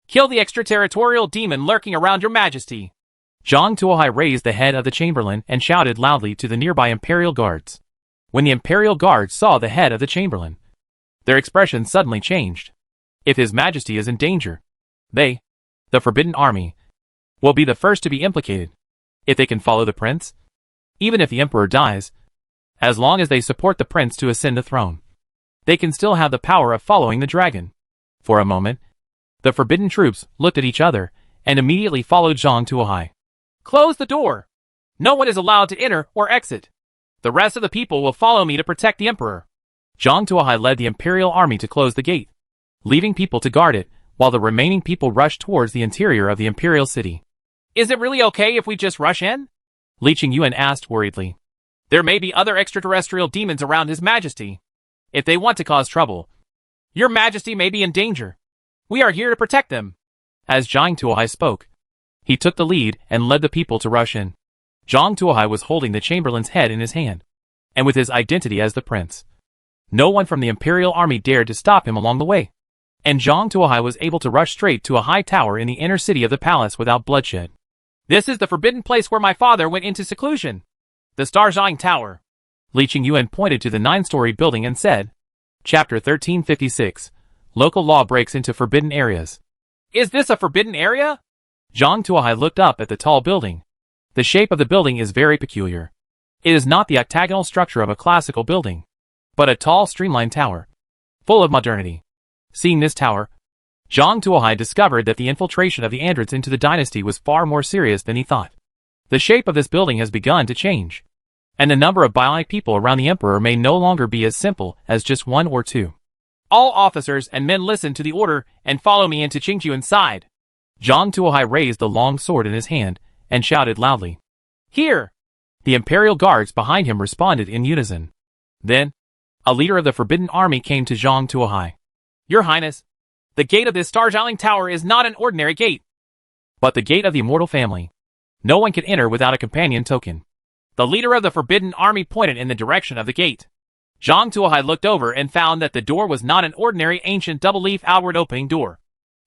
Kill the extraterritorial demon lurking around your Majesty." Zhang Tuohai raised the head of the Chamberlain and shouted loudly to the nearby Imperial Guards. When the Imperial Guards saw the head of the Chamberlain, their expression suddenly changed. If His Majesty is in danger, they, the Forbidden Army, will be the first to be implicated. If they can follow the prince, even if the emperor dies, as long as they support the prince to ascend the throne, they can still have the power of following the dragon. For a moment, the forbidden troops looked at each other and immediately followed Zhang Tuohai. Close the door. No one is allowed to enter or exit. The rest of the people will follow me to protect the emperor. Zhang Tuohai led the imperial army to close the gate, leaving people to guard it, while the remaining people rushed towards the interior of the imperial city. Is it really okay if we just rush in? Li Qingyuan asked worriedly. There may be other extraterrestrial demons around His Majesty. If they want to cause trouble, Your Majesty may be in danger. We are here to protect them. As Zhang Tuohai spoke, he took the lead and led the people to rush in. Zhang Tuohai was holding the chamberlain's head in his hand, and with his identity as the prince. No one from the imperial army dared to stop him along the way, and Zhang Tuohai was able to rush straight to a high tower in the inner city of the palace without bloodshed. This is the forbidden place where my father went into seclusion. The Starjiang Tower. Li Qingyuan pointed to the 9-story building and said, Chapter 1356, Local Law Breaks into Forbidden Areas. Is this a forbidden area? Zhang Tuohai looked up at the tall building. The shape of the building is very peculiar. It is not the octagonal structure of a classical building, but a tall streamlined tower, full of modernity. Seeing this tower, Zhang Tuohai discovered that the infiltration of the Andrids into the dynasty was far more serious than he thought. The shape of this building has begun to change, and the number of bionic people around the emperor may no longer be as simple as just 1 or 2. All officers and men listen to the order and follow me into Qingyuan's side. Zhang Tuohai raised the long sword in his hand and shouted loudly. Here! The imperial guards behind him responded in unison. Then, a leader of the forbidden army came to Zhang Tuohai. Your Highness, the gate of this Starjiang Tower is not an ordinary gate, but the gate of the immortal family. No one can enter without a companion token. The leader of the forbidden army pointed in the direction of the gate. Zhang Tuohai looked over and found that the door was not an ordinary ancient double-leaf outward opening door,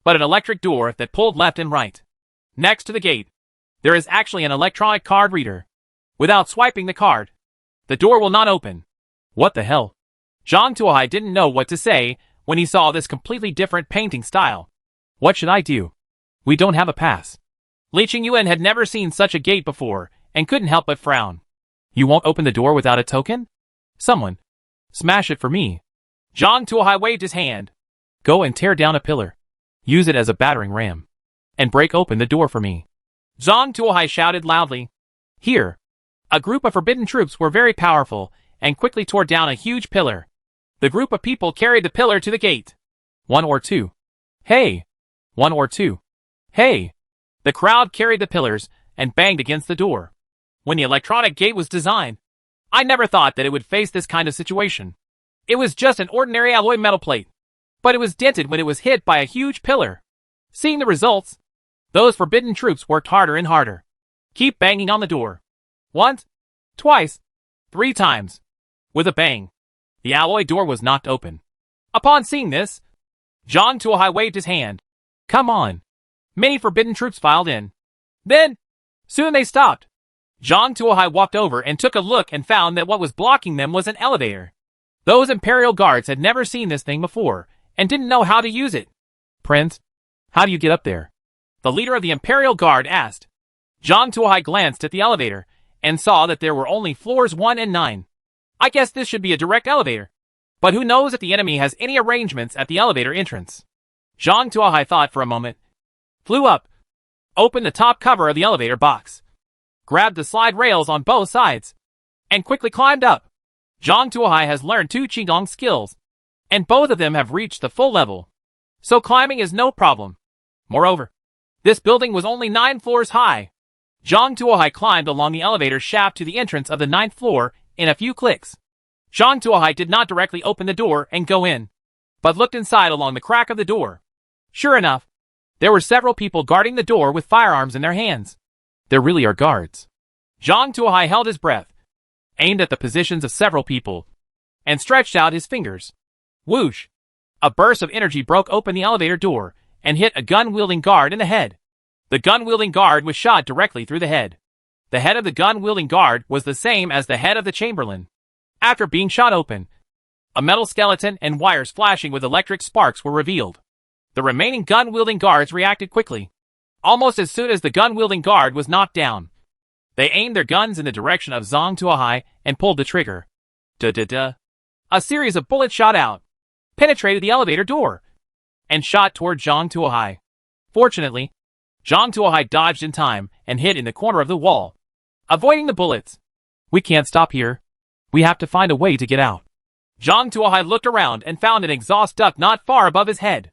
but an electric door that pulled left and right. Next to the gate, there is actually an electronic card reader. Without swiping the card, the door will not open. What the hell? Zhang Tuohai didn't know what to say when he saw this completely different painting style. What should I do? We don't have a pass. Li Qingyuan had never seen such a gate before and couldn't help but frown. You won't open the door without a token? Someone, smash it for me. Zhang Tuohai waved his hand. Go and tear down a pillar. Use it as a battering ram. And break open the door for me. Zhang Tuohai shouted loudly. Here. A group of forbidden troops were very powerful and quickly tore down a huge pillar. The group of people carried the pillar to the gate. 1 or 2. Hey! 1 or 2. Hey! The crowd carried the pillars and banged against the door. When the electronic gate was designed, I never thought that it would face this kind of situation. It was just an ordinary alloy metal plate, but it was dented when it was hit by a huge pillar. Seeing the results, those forbidden troops worked harder and harder. Keep banging on the door. 1, 2, 3 times. With a bang, the alloy door was knocked open. Upon seeing this, Zhang Tuohai waved his hand. Come on. Many forbidden troops filed in. Then, soon they stopped. Zhang Tuohai walked over and took a look and found that what was blocking them was an elevator. Those imperial guards had never seen this thing before and didn't know how to use it. Prince, how do you get up there? The leader of the imperial guard asked. Zhang Tuohai glanced at the elevator and saw that there were only floors 1 and 9. I guess this should be a direct elevator. But who knows if the enemy has any arrangements at the elevator entrance? Zhang Tuohai thought for a moment, flew up, opened the top cover of the elevator box, grabbed the slide rails on both sides, and quickly climbed up. Zhang Tuohai has learned 2 Qigong skills, and both of them have reached the full level. So climbing is no problem. Moreover, this building was only 9 floors high. Zhang Tuohai climbed along the elevator shaft to the entrance of the 9th floor in a few clicks. Zhang Tuohai did not directly open the door and go in, but looked inside along the crack of the door. Sure enough, there were several people guarding the door with firearms in their hands. There really are guards. Zhang Tuohai held his breath, aimed at the positions of several people, and stretched out his fingers. Whoosh! A burst of energy broke open the elevator door and hit a gun-wielding guard in the head. The gun-wielding guard was shot directly through the head. The head of the gun-wielding guard was the same as the head of the chamberlain. After being shot open, a metal skeleton and wires flashing with electric sparks were revealed. The remaining gun-wielding guards reacted quickly. Almost as soon as the gun-wielding guard was knocked down, they aimed their guns in the direction of Zhang Tuohai and pulled the trigger. Da-da-da. A series of bullets shot out, penetrated the elevator door, and shot toward Zhang Tuohai. Fortunately, Zhang Tuohai dodged in time and hid in the corner of the wall, avoiding the bullets. We can't stop here. We have to find a way to get out. Zhang Tuohai looked around and found an exhaust duct not far above his head.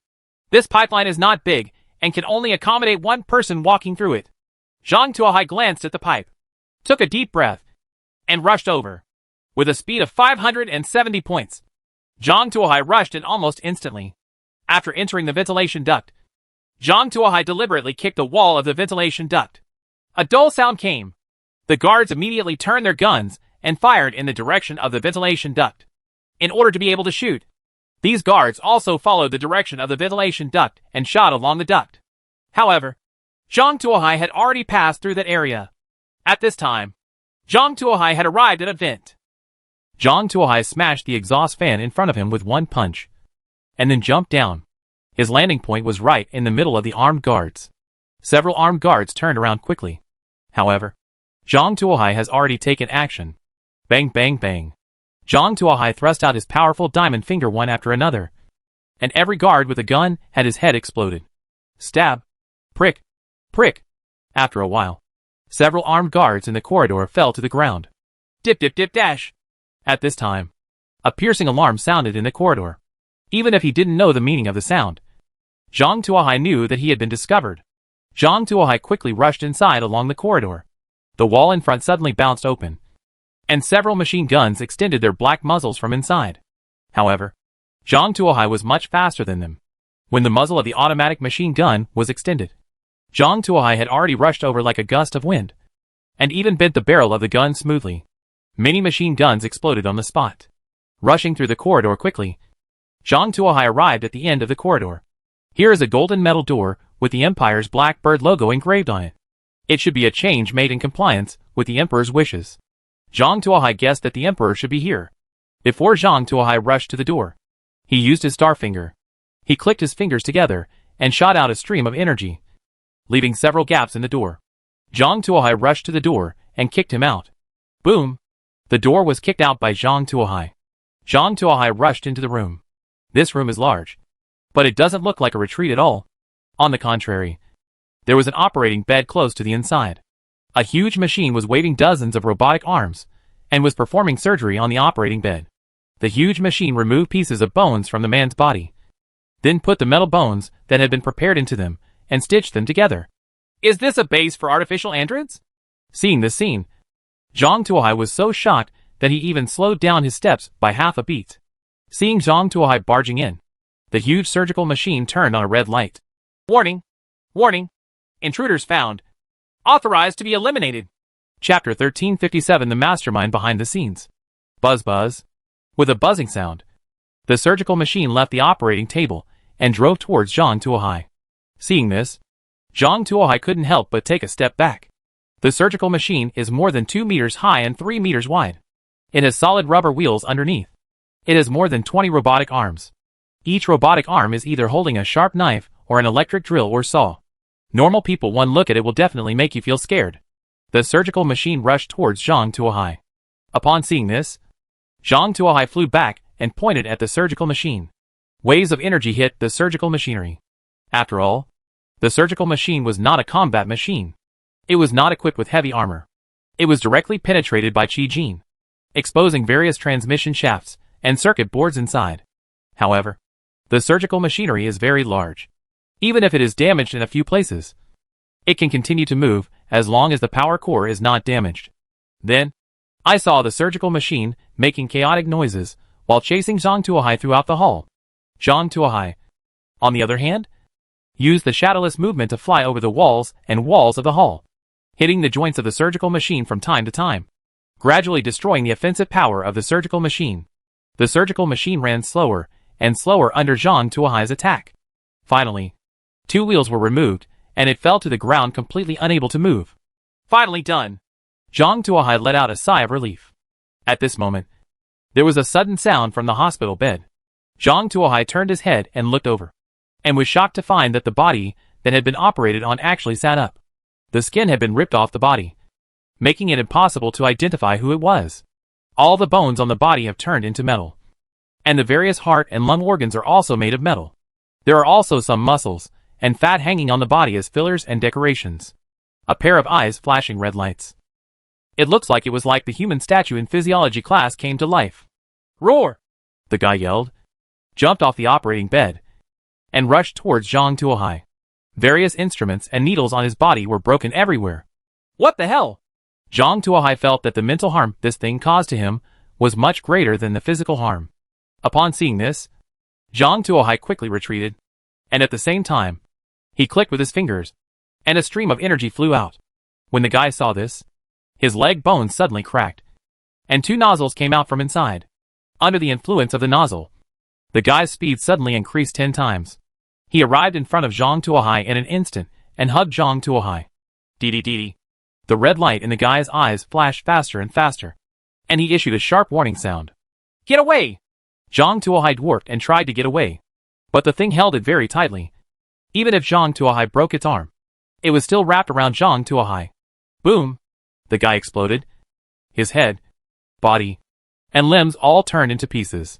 This pipeline is not big and can only accommodate one person walking through it. Zhang Tuohai glanced at the pipe, took a deep breath, and rushed over. With a speed of 570 points, Zhang Tuohai rushed in almost instantly. After entering the ventilation duct, Zhang Tuohai deliberately kicked the wall of the ventilation duct. A dull sound came. The guards immediately turned their guns and fired in the direction of the ventilation duct. In order to be able to shoot, these guards also followed the direction of the ventilation duct and shot along the duct. However, Zhang Tuohai had already passed through that area. At this time, Zhang Tuohai had arrived at a vent. Zhang Tuohai smashed the exhaust fan in front of him with one punch, and then jumped down. His landing point was right in the middle of the armed guards. Several armed guards turned around quickly. However, Zhang Tuohai has already taken action. Bang, bang, bang. Zhang Tuohai thrust out his powerful diamond finger one after another, and every guard with a gun had his head exploded. Stab. Prick. Prick. After a while, several armed guards in the corridor fell to the ground. Dip, dip, dip, dash. At this time, a piercing alarm sounded in the corridor. Even if he didn't know the meaning of the sound, Zhang Tuohai knew that he had been discovered. Zhang Tuohai quickly rushed inside along the corridor. The wall in front suddenly bounced open, and several machine guns extended their black muzzles from inside. However, Zhang Tuohai was much faster than them. When the muzzle of the automatic machine gun was extended, Zhang Tuohai had already rushed over like a gust of wind, and even bent the barrel of the gun smoothly. Many machine guns exploded on the spot. Rushing through the corridor quickly, Zhang Tuohai arrived at the end of the corridor. Here is a golden metal door with the Empire's Blackbird logo engraved on it. It should be a change made in compliance with the Emperor's wishes. Zhang Tuohai guessed that the Emperor should be here. Before Zhang Tuohai rushed to the door, he used his star finger. He clicked his fingers together and shot out a stream of energy, leaving several gaps in the door. Zhang Tuohai rushed to the door and kicked him out. Boom! The door was kicked out by Zhang Tuohai. Zhang Tuohai rushed into the room. This room is large, but it doesn't look like a retreat at all. On the contrary, there was an operating bed close to the inside. A huge machine was waving dozens of robotic arms and was performing surgery on the operating bed. The huge machine removed pieces of bones from the man's body, then put the metal bones that had been prepared into them and stitched them together. Is this a base for artificial androids? Seeing this scene, Zhang Tuohai was so shocked that he even slowed down his steps by half a beat. Seeing Zhang Tuohai barging in, the huge surgical machine turned on a red light. Warning! Warning! Intruders found. Authorized to be eliminated. Chapter 1357 The Mastermind Behind the Scenes. Buzz buzz. With a buzzing sound, the surgical machine left the operating table and drove towards Zhang Tuohai. Seeing this, Zhang Tuohai couldn't help but take a step back. The surgical machine is more than 2 meters high and 3 meters wide. It has solid rubber wheels underneath. It has more than 20 robotic arms. Each robotic arm is either holding a sharp knife or an electric drill or saw. Normal people, one look at it will definitely make you feel scared. The surgical machine rushed towards Zhang Tuohai. Upon seeing this, Zhang Tuohai flew back and pointed at the surgical machine. Waves of energy hit the surgical machinery. After all, the surgical machine was not a combat machine. It was not equipped with heavy armor. It was directly penetrated by Qi Jin, exposing various transmission shafts and circuit boards inside. However, the surgical machinery is very large. Even if it is damaged in a few places, it can continue to move as long as the power core is not damaged. Then, I saw the surgical machine making chaotic noises while chasing Zhang Tuohai throughout the hall. Zhang Tuohai, on the other hand, used the shadowless movement to fly over the walls and walls of the hall, hitting the joints of the surgical machine from time to time, gradually destroying the offensive power of the surgical machine. The surgical machine ran slower and slower under Zhang Tuohai's attack. Finally, 2 wheels were removed, and it fell to the ground completely unable to move. Finally done. Zhang Tuohai let out a sigh of relief. At this moment, there was a sudden sound from the hospital bed. Zhang Tuohai turned his head and looked over, and was shocked to find that the body that had been operated on actually sat up. The skin had been ripped off the body, making it impossible to identify who it was. All the bones on the body have turned into metal, and the various heart and lung organs are also made of metal. There are also some muscles and fat hanging on the body as fillers and decorations. A pair of eyes flashing red lights. It looks like it was like the human statue in physiology class came to life. Roar! The guy yelled, jumped off the operating bed, and rushed towards Zhang Tuohai. Various instruments and needles on his body were broken everywhere. What the hell? Zhang Tuohai felt that the mental harm this thing caused to him was much greater than the physical harm. Upon seeing this, Zhang Tuohai quickly retreated, and at the same time, he clicked with his fingers, and a stream of energy flew out. When the guy saw this, his leg bones suddenly cracked, and 2 nozzles came out from inside. Under the influence of the nozzle, the guy's speed suddenly increased 10 times. He arrived in front of Zhang Tuohai in an instant and hugged Zhang Tuohai. Dee. The red light in the guy's eyes flashed faster and faster, and he issued a sharp warning sound. Get away! Zhang Tuohai dwarfed and tried to get away, but the thing held it very tightly. Even if Zhang Tuohai broke its arm, it was still wrapped around Zhang Tuohai. Boom! The guy exploded. His head, body, and limbs all turned into pieces.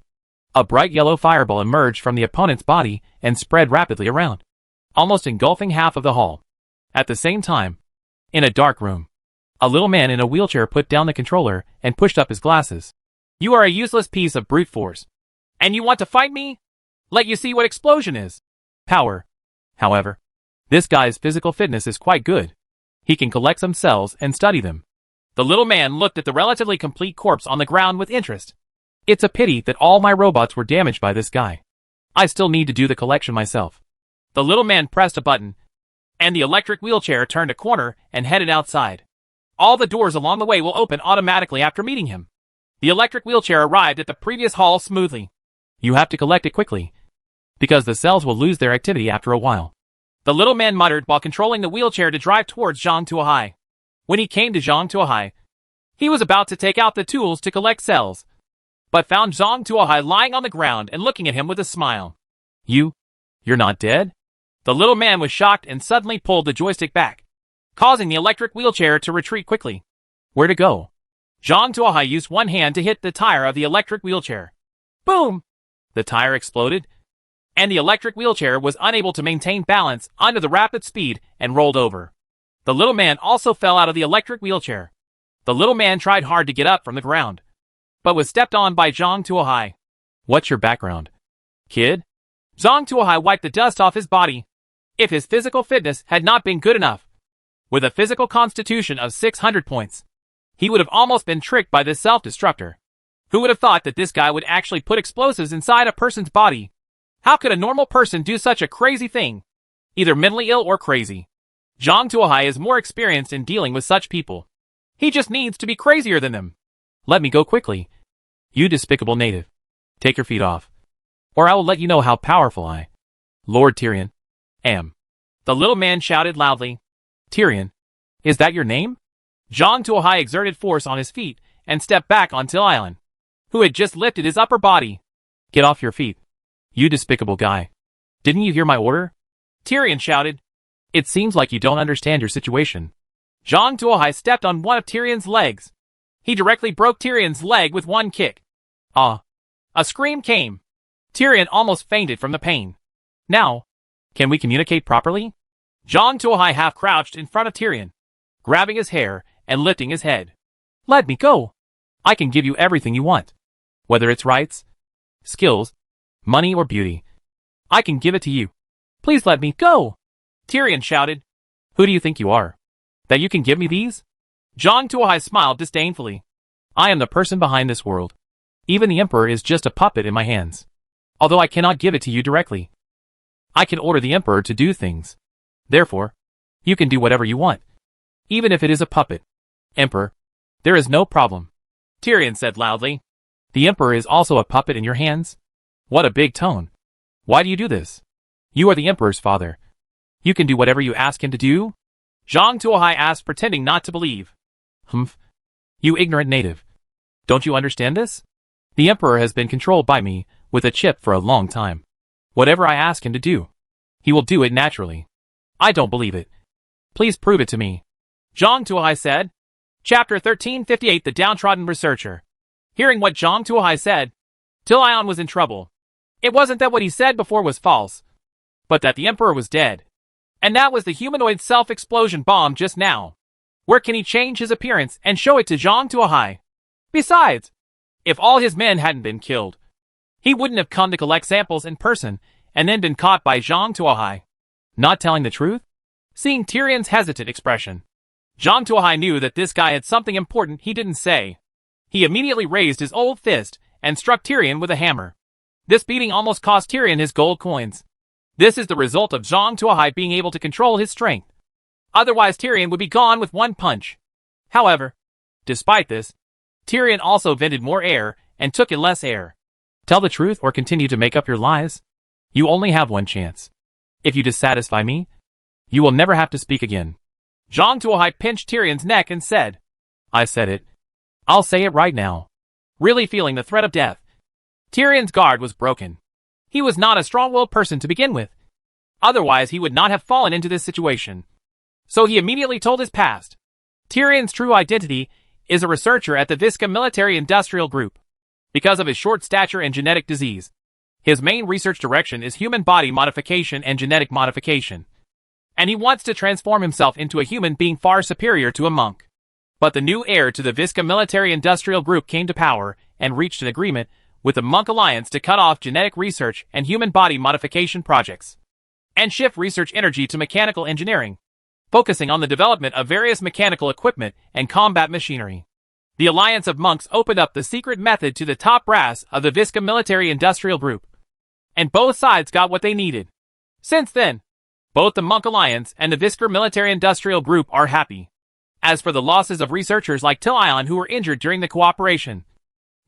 A bright yellow fireball emerged from the opponent's body and spread rapidly around, almost engulfing half of the hall. At the same time, in a dark room, a little man in a wheelchair put down the controller and pushed up his glasses. You are a useless piece of brute force. And you want to fight me? Let you see what explosion is. Power. However, this guy's physical fitness is quite good. He can collect some cells and study them. The little man looked at the relatively complete corpse on the ground with interest. It's a pity that all my robots were damaged by this guy. I still need to do the collection myself. The little man pressed a button, and the electric wheelchair turned a corner and headed outside. All the doors along the way will open automatically after meeting him. The electric wheelchair arrived at the previous hall smoothly. You have to collect it quickly, because the cells will lose their activity after a while. The little man muttered while controlling the wheelchair to drive towards Zhang Tuohai. When he came to Zhang Tuohai, he was about to take out the tools to collect cells, but found Zhang Tuohai lying on the ground and looking at him with a smile. You're not dead? The little man was shocked and suddenly pulled the joystick back, causing the electric wheelchair to retreat quickly. Where to go? Zhang Tuohai used one hand to hit the tire of the electric wheelchair. Boom! The tire exploded, and the electric wheelchair was unable to maintain balance under the rapid speed and rolled over. The little man also fell out of the electric wheelchair. The little man tried hard to get up from the ground, but was stepped on by Zhang Tuohai. What's your background, kid? Zhang Tuohai wiped the dust off his body. If his physical fitness had not been good enough, with a physical constitution of 600 points, he would have almost been tricked by this self-destructor. Who would have thought that this guy would actually put explosives inside a person's body? How could a normal person do such a crazy thing? Either mentally ill or crazy. Zhang Tuohai is more experienced in dealing with such people. He just needs to be crazier than them. Let me go quickly. You despicable native. Take your feet off, or I will let you know how powerful I, Lord Tyrion, am. The little man shouted loudly. Tyrion, is that your name? Zhang Tuohai exerted force on his feet and stepped back on Tyrion, who had just lifted his upper body. Get off your feet, you despicable guy. Didn't you hear my order? Tyrion shouted. It seems like you don't understand your situation. Zhang Tuohai stepped on one of Tyrion's legs. He directly broke Tyrion's leg with one kick. Ah! A scream came. Tyrion almost fainted from the pain. Now, can we communicate properly? Zhang Tuohai half crouched in front of Tyrion, grabbing his hair and lifting his head. Let me go. I can give you everything you want. Whether it's rights, skills, money or beauty, I can give it to you. Please let me go. Tyrion shouted. Who do you think you are, that you can give me these? Zhang Tuohai smiled disdainfully. I am the person behind this world. Even the Emperor is just a puppet in my hands. Although I cannot give it to you directly, I can order the Emperor to do things. Therefore, you can do whatever you want, even if it is a puppet. Emperor, there is no problem, Tyrion said loudly. The Emperor is also a puppet in your hands? What a big tone. Why do you do this? You are the Emperor's father. You can do whatever you ask him to do? Zhang Tuohai asked, pretending not to believe. Humph. You ignorant native. Don't you understand this? The Emperor has been controlled by me with a chip for a long time. Whatever I ask him to do, he will do it naturally. I don't believe it. Please prove it to me. Zhang Tuohai said. Chapter 1358 The Downtrodden Researcher. Hearing what Zhang Tuohai said, Tilion was in trouble. It wasn't that what he said before was false, but that the Emperor was dead. And that was the humanoid self-explosion bomb just now. Where can he change his appearance and show it to Zhang Tuohai? Besides, if all his men hadn't been killed, he wouldn't have come to collect samples in person and then been caught by Zhang Tuohai. Not telling the truth? Seeing Tyrion's hesitant expression, Zhang Tuohai knew that this guy had something important he didn't say. He immediately raised his old fist and struck Tyrion with a hammer. This beating almost cost Tyrion his gold coins. This is the result of Zhang Tuohai being able to control his strength. Otherwise Tyrion would be gone with one punch. However, despite this, Tyrion also vented more air and took in less air. Tell the truth or continue to make up your lies. You only have one chance. If you dissatisfy me, you will never have to speak again. Zhang Tuohai pinched Tyrion's neck and said, I said it. I'll say it right now. Really feeling the threat of death. Tyrion's guard was broken. He was not a strong-willed person to begin with. Otherwise he would not have fallen into this situation. So he immediately told his past. Tyrion's true identity is a researcher at the Visca Military Industrial Group. Because of his short stature and genetic disease, his main research direction is human body modification and genetic modification. And he wants to transform himself into a human being far superior to a monk. But the new heir to the Visca Military Industrial Group came to power and reached an agreement with the Monk Alliance to cut off genetic research and human body modification projects, and shift research energy to mechanical engineering, focusing on the development of various mechanical equipment and combat machinery. The Alliance of Monks opened up the secret method to the top brass of the Visca Military Industrial Group, and both sides got what they needed. Since then, both the Monk Alliance and the Visca Military Industrial Group are happy. As for the losses of researchers like Tilion who were injured during the cooperation,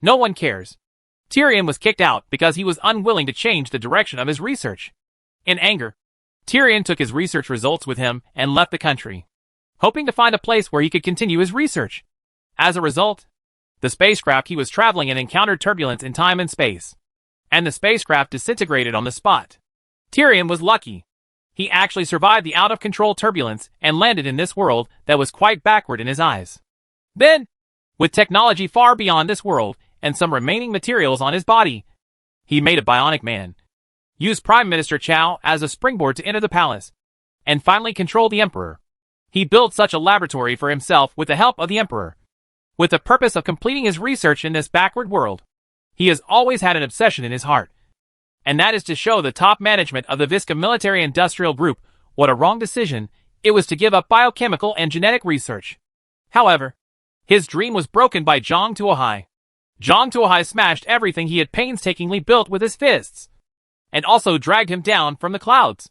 no one cares. Tyrion was kicked out because he was unwilling to change the direction of his research. In anger, Tyrion took his research results with him and left the country, hoping to find a place where he could continue his research. As a result, the spacecraft he was traveling in encountered turbulence in time and space, and the spacecraft disintegrated on the spot. Tyrion was lucky. He actually survived the out-of-control turbulence and landed in this world that was quite backward in his eyes. Then, with technology far beyond this world and some remaining materials on his body, he made a bionic man, used Prime Minister Chow as a springboard to enter the palace, and finally control the Emperor. He built such a laboratory for himself with the help of the Emperor, with the purpose of completing his research in this backward world. He has always had an obsession in his heart, and that is to show the top management of the Visca Military Industrial Group what a wrong decision it was to give up biochemical and genetic research. However, his dream was broken by Zhang Tuohai. Zhang Tuohai smashed everything he had painstakingly built with his fists, and also dragged him down from the clouds.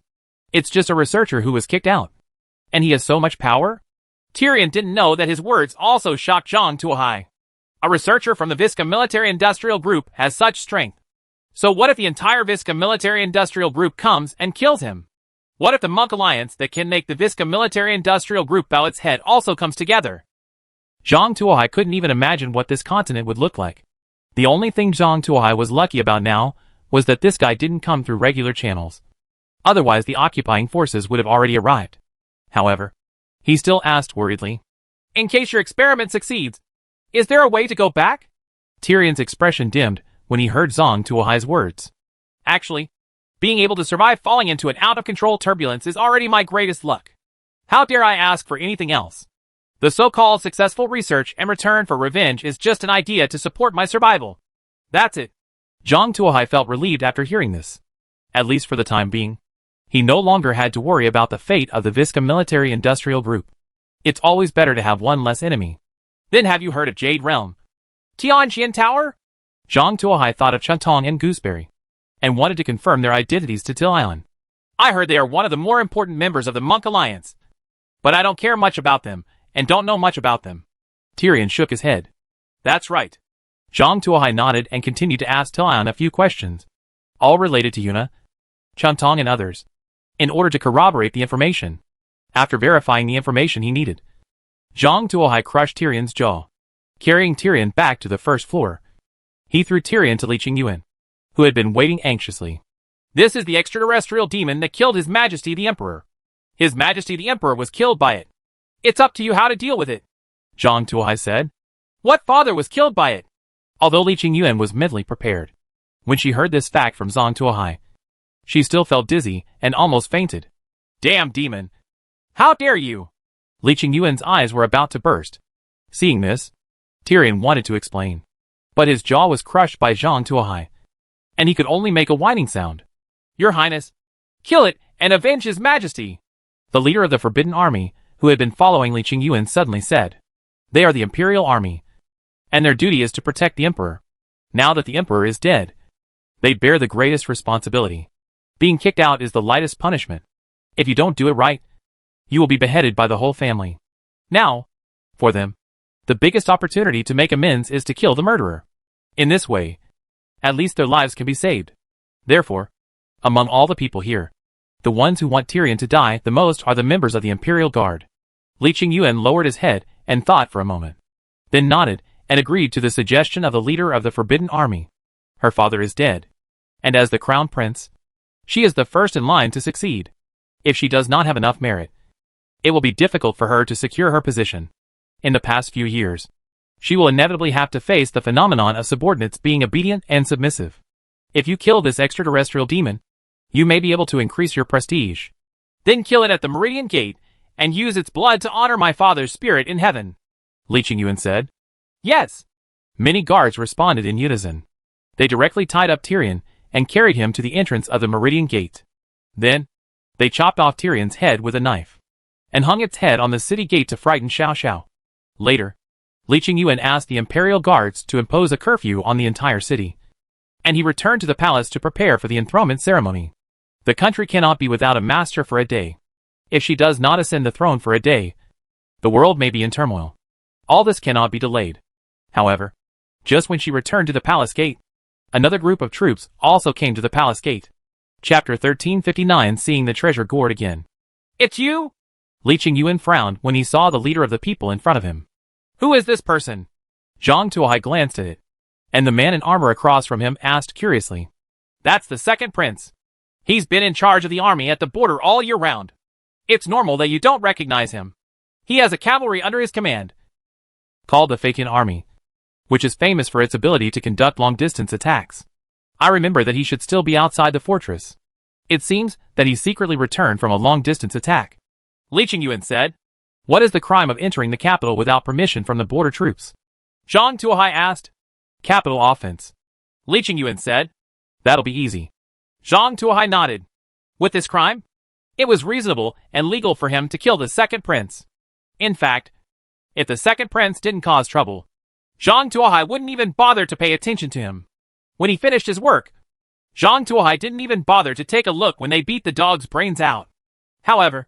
It's just a researcher who was kicked out, and he has so much power? Tyrion didn't know that his words also shocked Zhang Tuohai. A researcher from the Visca Military Industrial Group has such strength. So what if the entire Visca Military Industrial Group comes and kills him? What if the Monk Alliance that can make the Visca Military Industrial Group bow its head also comes together? Zhang Tuohai couldn't even imagine what this continent would look like. The only thing Zhang Tuohai was lucky about now was that this guy didn't come through regular channels. Otherwise the occupying forces would have already arrived. However, he still asked worriedly, in case your experiment succeeds, is there a way to go back? Tyrion's expression dimmed when he heard Zhang Tuohai's words. Actually, being able to survive falling into an out-of-control turbulence is already my greatest luck. How dare I ask for anything else? The so-called successful research and return for revenge is just an idea to support my survival. That's it. Zhang Tuohai felt relieved after hearing this. At least for the time being. He no longer had to worry about the fate of the Visca Military Industrial Group. It's always better to have one less enemy. Then have you heard of Jade Realm? Tianjin Tower? Zhang Tuohai thought of Chantong and Gooseberry, and wanted to confirm their identities to Tilion. I heard they are one of the more important members of the Monk Alliance, but I don't care much about them, and don't know much about them. Tyrion shook his head. That's right. Zhang Tuohai nodded and continued to ask Tilion a few questions, all related to Yuna, Chantong and others, in order to corroborate the information. After verifying the information he needed, Zhang Tuohai crushed Tyrion's jaw, carrying Tyrion back to the first floor. He threw Tyrion to Li Qingyuan, who had been waiting anxiously. This is the extraterrestrial demon that killed His Majesty the Emperor. His Majesty the Emperor was killed by it. It's up to you how to deal with it, Zhang Tuohai said. What father was killed by it? Although Li Qingyuan was mentally prepared, when she heard this fact from Zhang Tuohai, she still felt dizzy and almost fainted. Damn demon! How dare you! Li Qingyuan's eyes were about to burst. Seeing this, Tyrion wanted to explain, but his jaw was crushed by Zhang Tuohai, and he could only make a whining sound. Your Highness, kill it and avenge His Majesty! The leader of the Forbidden Army, who had been following Li Qingyuan, suddenly said, "They are the Imperial Army, and their duty is to protect the Emperor. Now that the Emperor is dead, they bear the greatest responsibility. Being kicked out is the lightest punishment. If you don't do it right, you will be beheaded by the whole family. Now, for them, the biggest opportunity to make amends is to kill the murderer. In this way, at least their lives can be saved. Therefore, among all the people here, the ones who want Tyrion to die the most are the members of the Imperial Guard." Li Qingyuan lowered his head and thought for a moment, then nodded and agreed to the suggestion of the leader of the Forbidden Army. Her father is dead, and as the Crown Prince, she is the first in line to succeed. If she does not have enough merit, it will be difficult for her to secure her position. In the past few years, she will inevitably have to face the phenomenon of subordinates being obedient and submissive. If you kill this extraterrestrial demon, you may be able to increase your prestige. Then kill it at the Meridian Gate, and use its blood to honor my father's spirit in heaven, Li Qingyuan said. Yes. Many guards responded in unison. They directly tied up Tyrion and carried him to the entrance of the Meridian Gate. Then, they chopped off Tyrion's head with a knife, and hung its head on the city gate to frighten Xiao Xiao. Later, Li Qingyuan asked the Imperial Guards to impose a curfew on the entire city, and he returned to the palace to prepare for the enthronement ceremony. The country cannot be without a master for a day. If she does not ascend the throne for a day, the world may be in turmoil. All this cannot be delayed. However, just when she returned to the palace gate, another group of troops also came to the palace gate. Chapter 1359. Seeing the treasure gourd again. It's you? Li Qingyuan frowned when he saw the leader of the people in front of him. Who is this person? Zhang Tuohai glanced at it, and the man in armor across from him asked curiously. That's the second prince. He's been in charge of the army at the border all year round. It's normal that you don't recognize him. He has a cavalry under his command, called the Fakian Army, which is famous for its ability to conduct long-distance attacks. I remember that he should still be outside the fortress. It seems that he secretly returned from a long-distance attack, Li Qingyuan said. What is the crime of entering the capital without permission from the border troops? Zhang Tuohai asked. Capital offense, Li Qingyuan said. That'll be easy. Zhang Tuohai nodded. With this crime, it was reasonable and legal for him to kill the second prince. In fact, if the second prince didn't cause trouble, Zhang Tuohai wouldn't even bother to pay attention to him. When he finished his work, Zhang Tuohai didn't even bother to take a look when they beat the dog's brains out. However,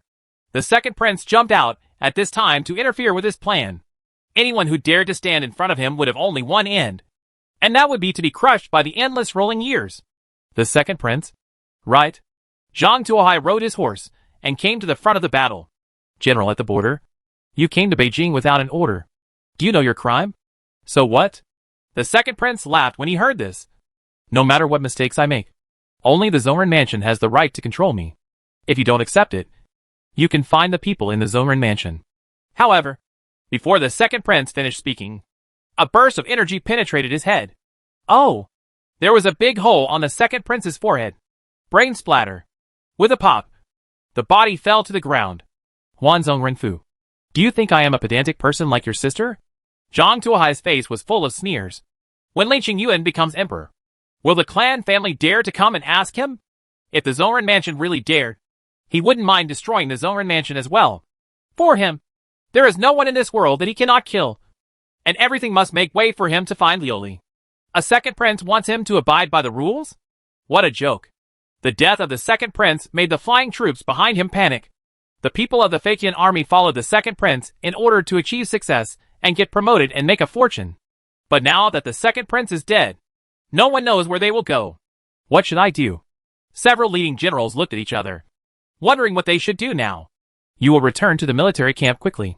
the second prince jumped out at this time to interfere with his plan. Anyone who dared to stand in front of him would have only one end, and that would be to be crushed by the endless rolling years. The second prince? Right. Zhang Tuohai rode his horse and came to the front of the battle. General at the border, you came to Beijing without an order. Do you know your crime? So what? The second prince laughed when he heard this. No matter what mistakes I make, only the Zhongren Mansion has the right to control me. If you don't accept it, you can find the people in the Zhongren Mansion. However, before the second prince finished speaking, a burst of energy penetrated his head. Oh! There was a big hole on the second prince's forehead. Brain splatter. With a pop, the body fell to the ground. Huan Zhongrenfu, do you think I am a pedantic person like your sister? Zhang Tuohai's face was full of sneers. When Li Qingyuan becomes emperor, will the clan family dare to come and ask him? If the Zhongren Mansion really dared, he wouldn't mind destroying the Zhongren Mansion as well. For him, there is no one in this world that he cannot kill, and everything must make way for him to find Lioli. A second prince wants him to abide by the rules? What a joke. The death of the second prince made the flying troops behind him panic. The people of the Fakian army followed the second prince in order to achieve success and get promoted and make a fortune. But now that the second prince is dead, no one knows where they will go. What should I do? Several leading generals looked at each other, wondering what they should do now. You will return to the military camp quickly.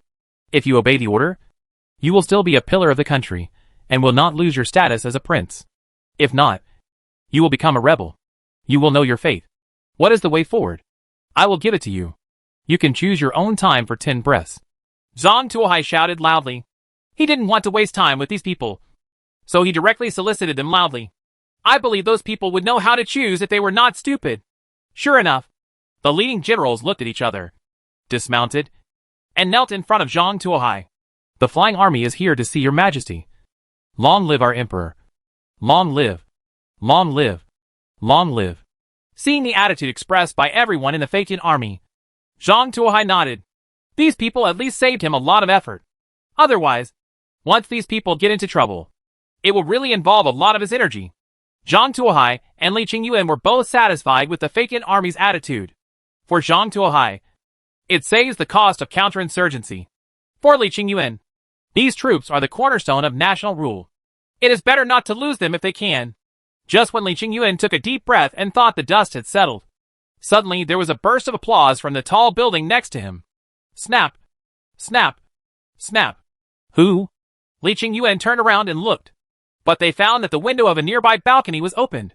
If you obey the order, you will still be a pillar of the country and will not lose your status as a prince. If not, you will become a rebel. You will know your fate. What is the way forward? I will give it to you. You can choose your own time for 10 breaths. Zhang Tuohai shouted loudly. He didn't want to waste time with these people, so he directly solicited them loudly. I believe those people would know how to choose if they were not stupid. Sure enough, the leading generals looked at each other, dismounted, and knelt in front of Zhang Tuohai. The flying army is here to see your majesty. Long live our emperor. Long live. Long live. Long live. Seeing the attitude expressed by everyone in the Feiqian army, Zhang Tuohai nodded. These people at least saved him a lot of effort. Otherwise, once these people get into trouble, it will really involve a lot of his energy. Zhang Tuohai and Li Qingyuan were both satisfied with the Feiqian army's attitude. For Zhang Tuohai, it saves the cost of counterinsurgency. For Li Qingyuan, these troops are the cornerstone of national rule. It is better not to lose them if they can. Just when Li Qingyuan took a deep breath and thought the dust had settled, suddenly there was a burst of applause from the tall building next to him. Snap! Snap! Snap! Who? Li Qingyuan turned around and looked, but they found that the window of a nearby balcony was opened,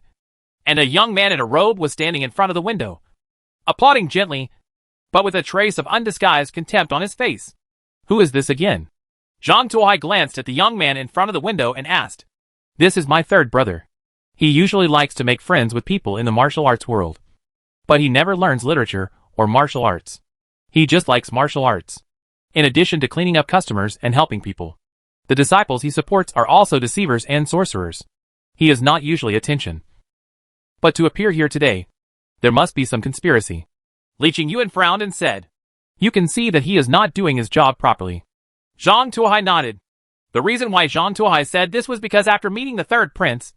and a young man in a robe was standing in front of the window, applauding gently, but with a trace of undisguised contempt on his face. Who is this again? Zhang Tuohai glanced at the young man in front of the window and asked. This is my third brother. He usually likes to make friends with people in the martial arts world, but he never learns literature or martial arts. He just likes martial arts. In addition to cleaning up customers and helping people, the disciples he supports are also deceivers and sorcerers. He is not usually attention. But to appear here today, there must be some conspiracy. Li Qingyuan frowned and said, You can see that he is not doing his job properly. Zhang Tuohai nodded. The reason why Zhang Tuohai said this was because after meeting the third prince,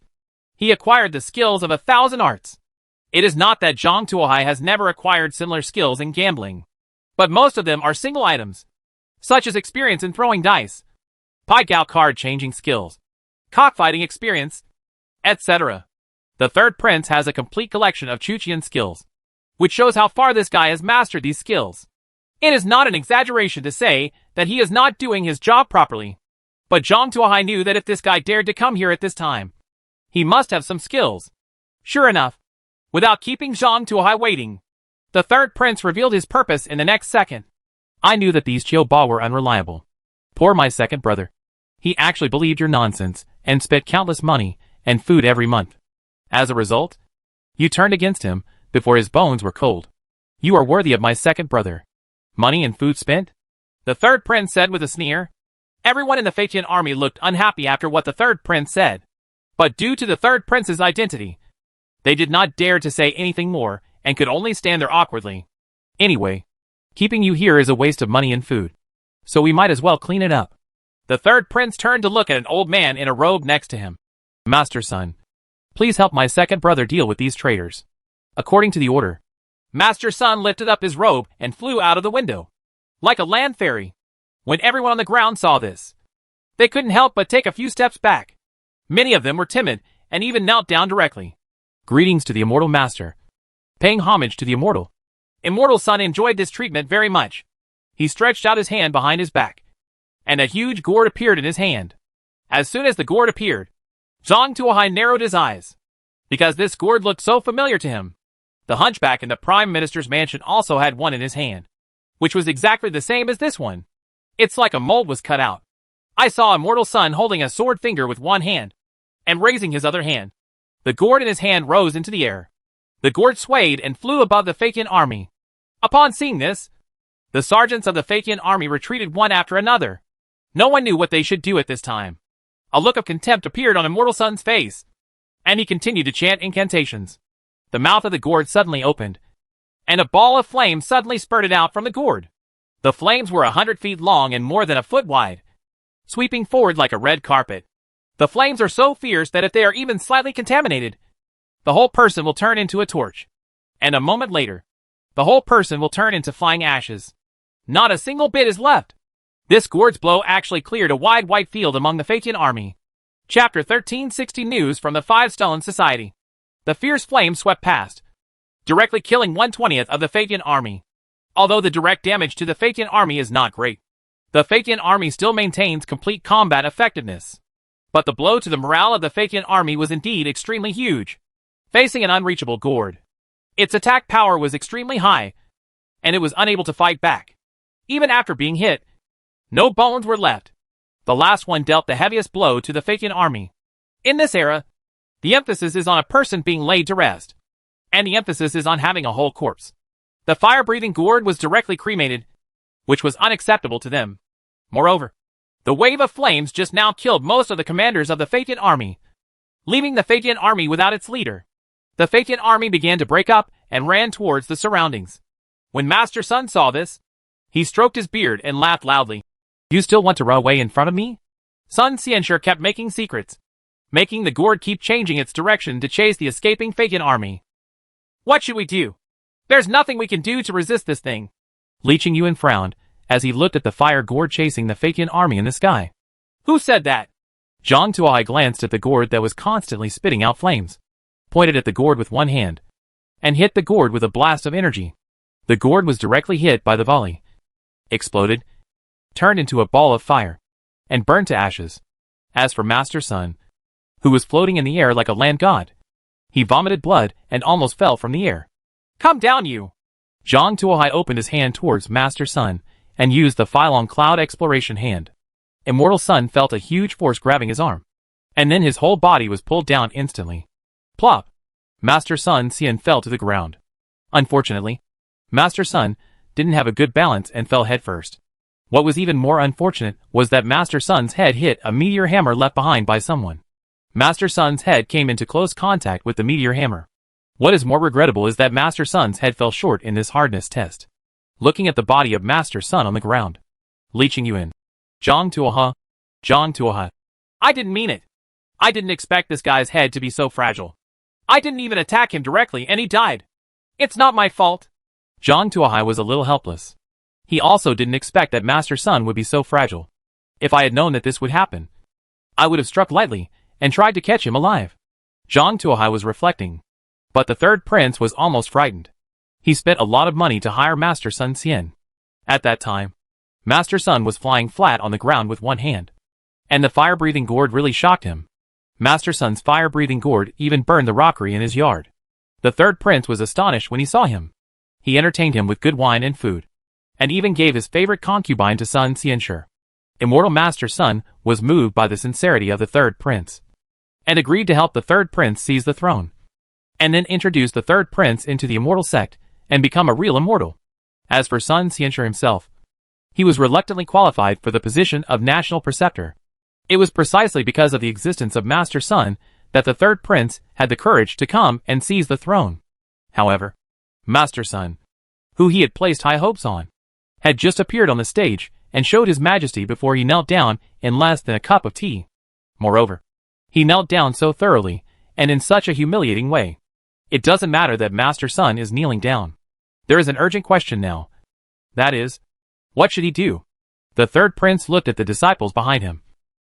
he acquired the skills of 1,000 arts. It is not that Zhang Tuohai has never acquired similar skills in gambling, but most of them are single items, such as experience in throwing dice, Pai Gao card changing skills, cockfighting experience, etc. The third prince has a complete collection of Chuqian skills, which shows how far this guy has mastered these skills. It is not an exaggeration to say that he is not doing his job properly. But Zhang Tuohai knew that if this guy dared to come here at this time, he must have some skills. Sure enough, without keeping Zhang Tuohai waiting, the third prince revealed his purpose in the next second. I knew that these Qiu Ba were unreliable. Poor my second brother. He actually believed your nonsense and spent countless money and food every month. As a result, you turned against him before his bones were cold. You are worthy of my second brother. Money and food spent? The third prince said with a sneer. Everyone in the Feiqian army looked unhappy after what the third prince said. But due to the third prince's identity, they did not dare to say anything more and could only stand there awkwardly. Anyway, keeping you here is a waste of money and food, so we might as well clean it up. The third prince turned to look at an old man in a robe next to him. Master Sun, please help my second brother deal with these traitors. According to the order. Master Sun lifted up his robe and flew out of the window, like a land fairy. When everyone on the ground saw this, they couldn't help but take a few steps back. Many of them were timid and even knelt down directly. Greetings to the immortal master. Paying homage to the immortal. Immortal Sun enjoyed this treatment very much. He stretched out his hand behind his back, and a huge gourd appeared in his hand. As soon as the gourd appeared, Zhang Tuohai narrowed his eyes, because this gourd looked so familiar to him. The hunchback in the Prime Minister's mansion also had one in his hand, which was exactly the same as this one. It's like a mold was cut out. I saw Immortal Sun holding a sword finger with one hand, and raising his other hand. The gourd in his hand rose into the air. The gourd swayed and flew above the Feiqian army. Upon seeing this, the sergeants of the Feiqian army retreated one after another. No one knew what they should do at this time. A look of contempt appeared on Immortal Sun's face, and he continued to chant incantations. The mouth of the gourd suddenly opened, and a ball of flame suddenly spurted out from the gourd. The flames were 100 feet long and more than a foot wide, sweeping forward like a red carpet. The flames are so fierce that if they are even slightly contaminated, the whole person will turn into a torch. And a moment later, the whole person will turn into flying ashes. Not a single bit is left. This gourd's blow actually cleared a wide white field among the Feiqian army. Chapter 1360 News from the Five Stone Society. The fierce flame swept past, directly killing 1/20th of the Feiqian army. Although the direct damage to the Feiqian army is not great, the Feiqian army still maintains complete combat effectiveness. But the blow to the morale of the Feiqian army was indeed extremely huge. Facing an unreachable gourd, its attack power was extremely high, and it was unable to fight back. Even after being hit, no bones were left. The last one dealt the heaviest blow to the Phaeton army. In this era, the emphasis is on a person being laid to rest, and the emphasis is on having a whole corpse. The fire-breathing gourd was directly cremated, which was unacceptable to them. Moreover, the wave of flames just now killed most of the commanders of the Phaeton army, leaving the Phaeton army without its leader. The Phaeton army began to break up and ran towards the surroundings. When Master Sun saw this, he stroked his beard and laughed loudly. You still want to run away in front of me? Sun Xianxue kept making secrets, making the gourd keep changing its direction to chase the escaping Phaeton army. What should we do? There's nothing we can do to resist this thing. Li Qingyuan frowned as he looked at the fire gourd chasing the Phaeton army in the sky. Who said that? Zhang Tuohai glanced at the gourd that was constantly spitting out flames, pointed at the gourd with one hand, and hit the gourd with a blast of energy. The gourd was directly hit by the volley, exploded, turned into a ball of fire, and burned to ashes. As for Master Sun, who was floating in the air like a land god, he vomited blood and almost fell from the air. Come down, you! Zhang Tuohai opened his hand towards Master Sun and used the Phylong Cloud Exploration hand. Immortal Sun felt a huge force grabbing his arm, and then his whole body was pulled down instantly. Plop! Master Sun Xian fell to the ground. Unfortunately, Master Sun didn't have a good balance and fell headfirst. What was even more unfortunate was that Master Sun's head hit a meteor hammer left behind by someone. Master Sun's head came into close contact with the meteor hammer. What is more regrettable is that Master Sun's head fell short in this hardness test. Looking at the body of Master Sun on the ground, Li Qingyuan, Zhang Tuohai. I didn't mean it. I didn't expect this guy's head to be so fragile. I didn't even attack him directly and he died. It's not my fault. Zhang Tuohai was a little helpless. He also didn't expect that Master Sun would be so fragile. If I had known that this would happen, I would have struck lightly and tried to catch him alive. Zhang Tuohai was reflecting. But the third prince was almost frightened. He spent a lot of money to hire Master Sun Xian. At that time, Master Sun was flying flat on the ground with one hand, and the fire-breathing gourd really shocked him. Master Sun's fire-breathing gourd even burned the rockery in his yard. The third prince was astonished when he saw him. He entertained him with good wine and food, and even gave his favorite concubine to Sun Xianxue. Immortal Master Sun was moved by the sincerity of the third prince, and agreed to help the third prince seize the throne, and then introduce the third prince into the immortal sect and become a real immortal. As for Sun Xianxue himself, he was reluctantly qualified for the position of national preceptor. It was precisely because of the existence of Master Sun that the third prince had the courage to come and seize the throne. However, Master Sun, who he had placed high hopes on, had just appeared on the stage and showed his majesty before he knelt down in less than a cup of tea. Moreover, he knelt down so thoroughly and in such a humiliating way. It doesn't matter that Master Sun is kneeling down. There is an urgent question now. That is, what should he do? The third prince looked at the disciples behind him,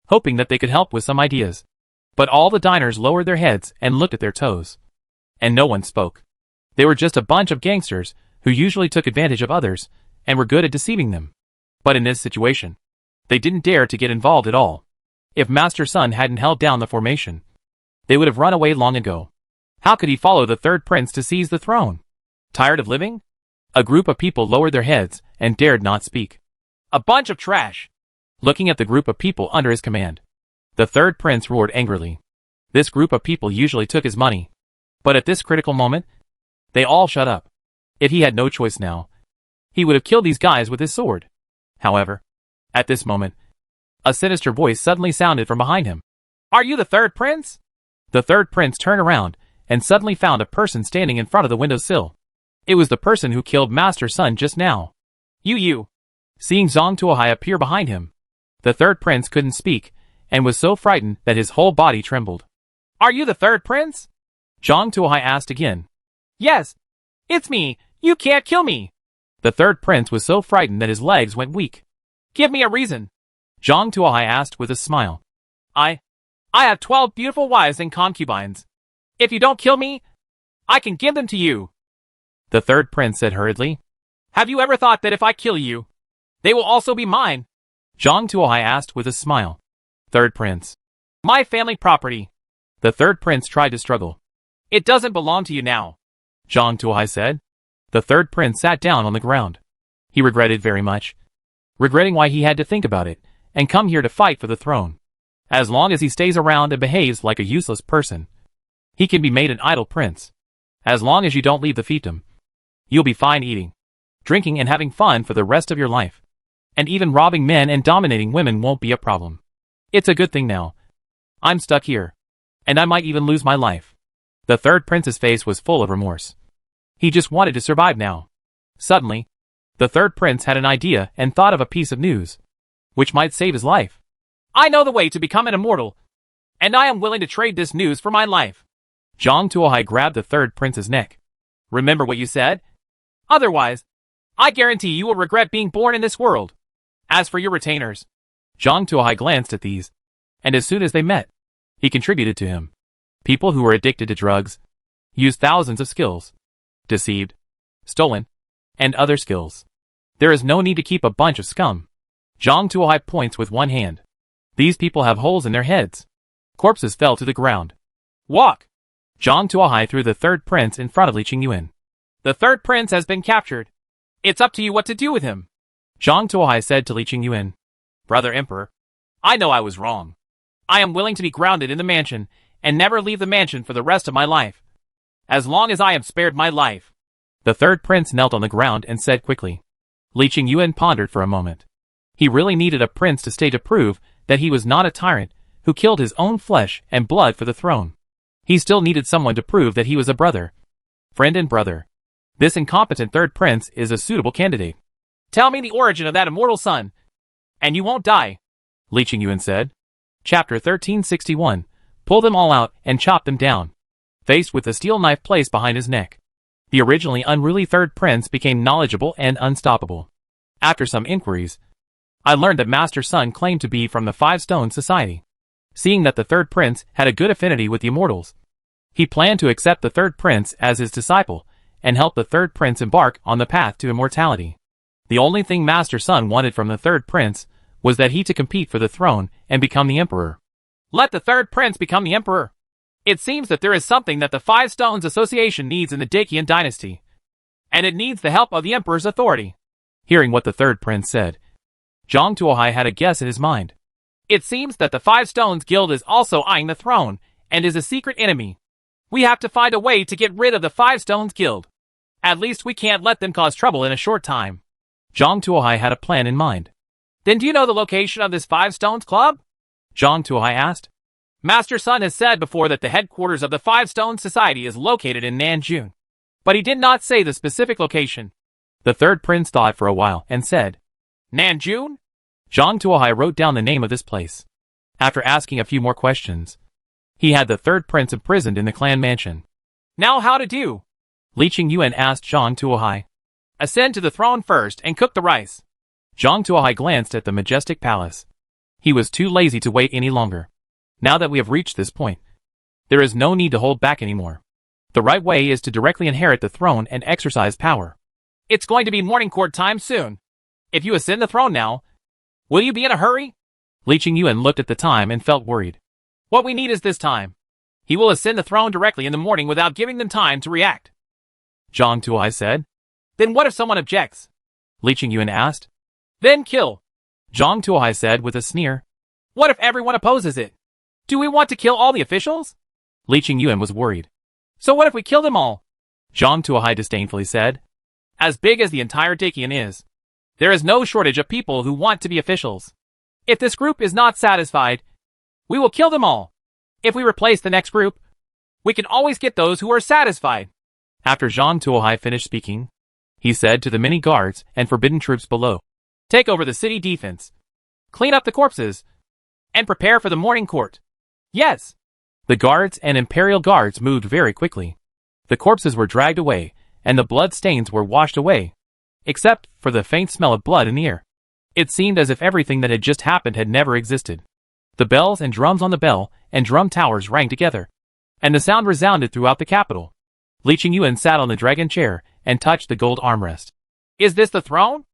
hoping that they could help with some ideas. But all the diners lowered their heads and looked at their toes. And no one spoke. They were just a bunch of gangsters who usually took advantage of others and were good at deceiving them. But in this situation, they didn't dare to get involved at all. If Master Sun hadn't held down the formation, they would have run away long ago. How could he follow the third prince to seize the throne? Tired of living? A group of people lowered their heads and dared not speak. A bunch of trash! Looking at the group of people under his command, the third prince roared angrily. This group of people usually took his money, but at this critical moment, they all shut up. If he had no choice now, he would have killed these guys with his sword. However, at this moment, a sinister voice suddenly sounded from behind him. Are you the third prince? The third prince turned around and suddenly found a person standing in front of the windowsill. It was the person who killed Master Sun just now. You. Seeing Zhang Tuohai appear behind him, the third prince couldn't speak and was so frightened that his whole body trembled. Are you the third prince? Zhang Tuohai asked again. Yes, it's me. You can't kill me. The third prince was so frightened that his legs went weak. Give me a reason. Zhang Tuohai asked with a smile. I have 12 beautiful wives and concubines. If you don't kill me, I can give them to you. The third prince said hurriedly. Have you ever thought that if I kill you, they will also be mine? Zhang Tuohai asked with a smile. Third prince. My family property. The third prince tried to struggle. It doesn't belong to you now, Zhang Tuohai said. The third prince sat down on the ground. He regretted very much. Regretting why he had to think about it, and come here to fight for the throne. As long as he stays around and behaves like a useless person, he can be made an idle prince. As long as you don't leave the fiefdom, you'll be fine eating, drinking and having fun for the rest of your life. And even robbing men and dominating women won't be a problem. It's a good thing now. I'm stuck here. And I might even lose my life. The third prince's face was full of remorse. He just wanted to survive now. Suddenly, the third prince had an idea and thought of a piece of news, which might save his life. I know the way to become an immortal, and I am willing to trade this news for my life. Zhang Tuohai grabbed the third prince's neck. Remember what you said? Otherwise, I guarantee you will regret being born in this world. As for your retainers, Zhang Tuohai glanced at these, and as soon as they met, he contributed to him. People who were addicted to drugs, used thousands of skills, deceived, stolen, and other skills. There is no need to keep a bunch of scum. Zhang Tuohai points with one hand. These people have holes in their heads. Corpses fell to the ground. Walk! Zhang Tuohai threw the third prince in front of Li Qingyuan. The third prince has been captured. It's up to you what to do with him. Zhang Tuohai said to Li Qingyuan. Brother Emperor, I know I was wrong. I am willing to be grounded in the mansion and never leave the mansion for the rest of my life. As long as I am spared my life. The third prince knelt on the ground and said quickly. Li Qingyuan pondered for a moment. He really needed a prince to stay to prove that he was not a tyrant who killed his own flesh and blood for the throne. He still needed someone to prove that he was a brother. Friend and brother. This incompetent third prince is a suitable candidate. Tell me the origin of that immortal son, and you won't die, Li Qingyuan said. Chapter 1361. Pull them all out and chop them down. Faced with a steel knife placed behind his neck, the originally unruly third prince became knowledgeable and unstoppable. After some inquiries, I learned that Master Sun claimed to be from the Five Stone Society. Seeing that the third prince had a good affinity with the immortals, he planned to accept the third prince as his disciple and help the third prince embark on the path to immortality. The only thing Master Sun wanted from the third prince was that he to compete for the throne and become the emperor. Let the third prince become the emperor. It seems that there is something that the Five Stones Association needs in the Dacian dynasty, and it needs the help of the emperor's authority. Hearing what the third prince said, Zhang Tuohai had a guess in his mind. It seems that the Five Stones Guild is also eyeing the throne and is a secret enemy. We have to find a way to get rid of the Five Stones Guild. At least we can't let them cause trouble in a short time. Zhang Tuohai had a plan in mind. Then do you know the location of this Five Stones Club? Zhang Tuohai asked. Master Sun has said before that the headquarters of the Five Stones Society is located in Nanjun, but he did not say the specific location. The third prince thought for a while and said, Nanjun? Zhang Tuohai wrote down the name of this place. After asking a few more questions, he had the third prince imprisoned in the clan mansion. Now how to do? Li Qingyuan asked Zhang Tuohai. Ascend to the throne first and cook the rice. Zhang Tuohai glanced at the majestic palace. He was too lazy to wait any longer. Now that we have reached this point, there is no need to hold back anymore. The right way is to directly inherit the throne and exercise power. It's going to be morning court time soon. If you ascend the throne now, will you be in a hurry? Li Qingyuan looked at the time and felt worried. What we need is this time. He will ascend the throne directly in the morning without giving them time to react. Zhang Tuohai said. Then what if someone objects? Li Qingyuan asked. Then kill. Zhang Tuohai said with a sneer. What if everyone opposes it? Do we want to kill all the officials? Li Qingyuan was worried. So what if we kill them all? Zhang Tuohai disdainfully said. As big as the entire Dacian is, there is no shortage of people who want to be officials. If this group is not satisfied, we will kill them all. If we replace the next group, we can always get those who are satisfied. After Zhang Tuohai finished speaking, he said to the many guards and forbidden troops below, Take over the city defense, clean up the corpses, and prepare for the morning court. Yes. The guards and imperial guards moved very quickly. The corpses were dragged away, and the blood stains were washed away, except for the faint smell of blood in the air. It seemed as if everything that had just happened had never existed. The bells and drums on the bell and drum towers rang together, and the sound resounded throughout the capital. Li Qingyuan sat on the dragon chair and touched the gold armrest. Is this the throne?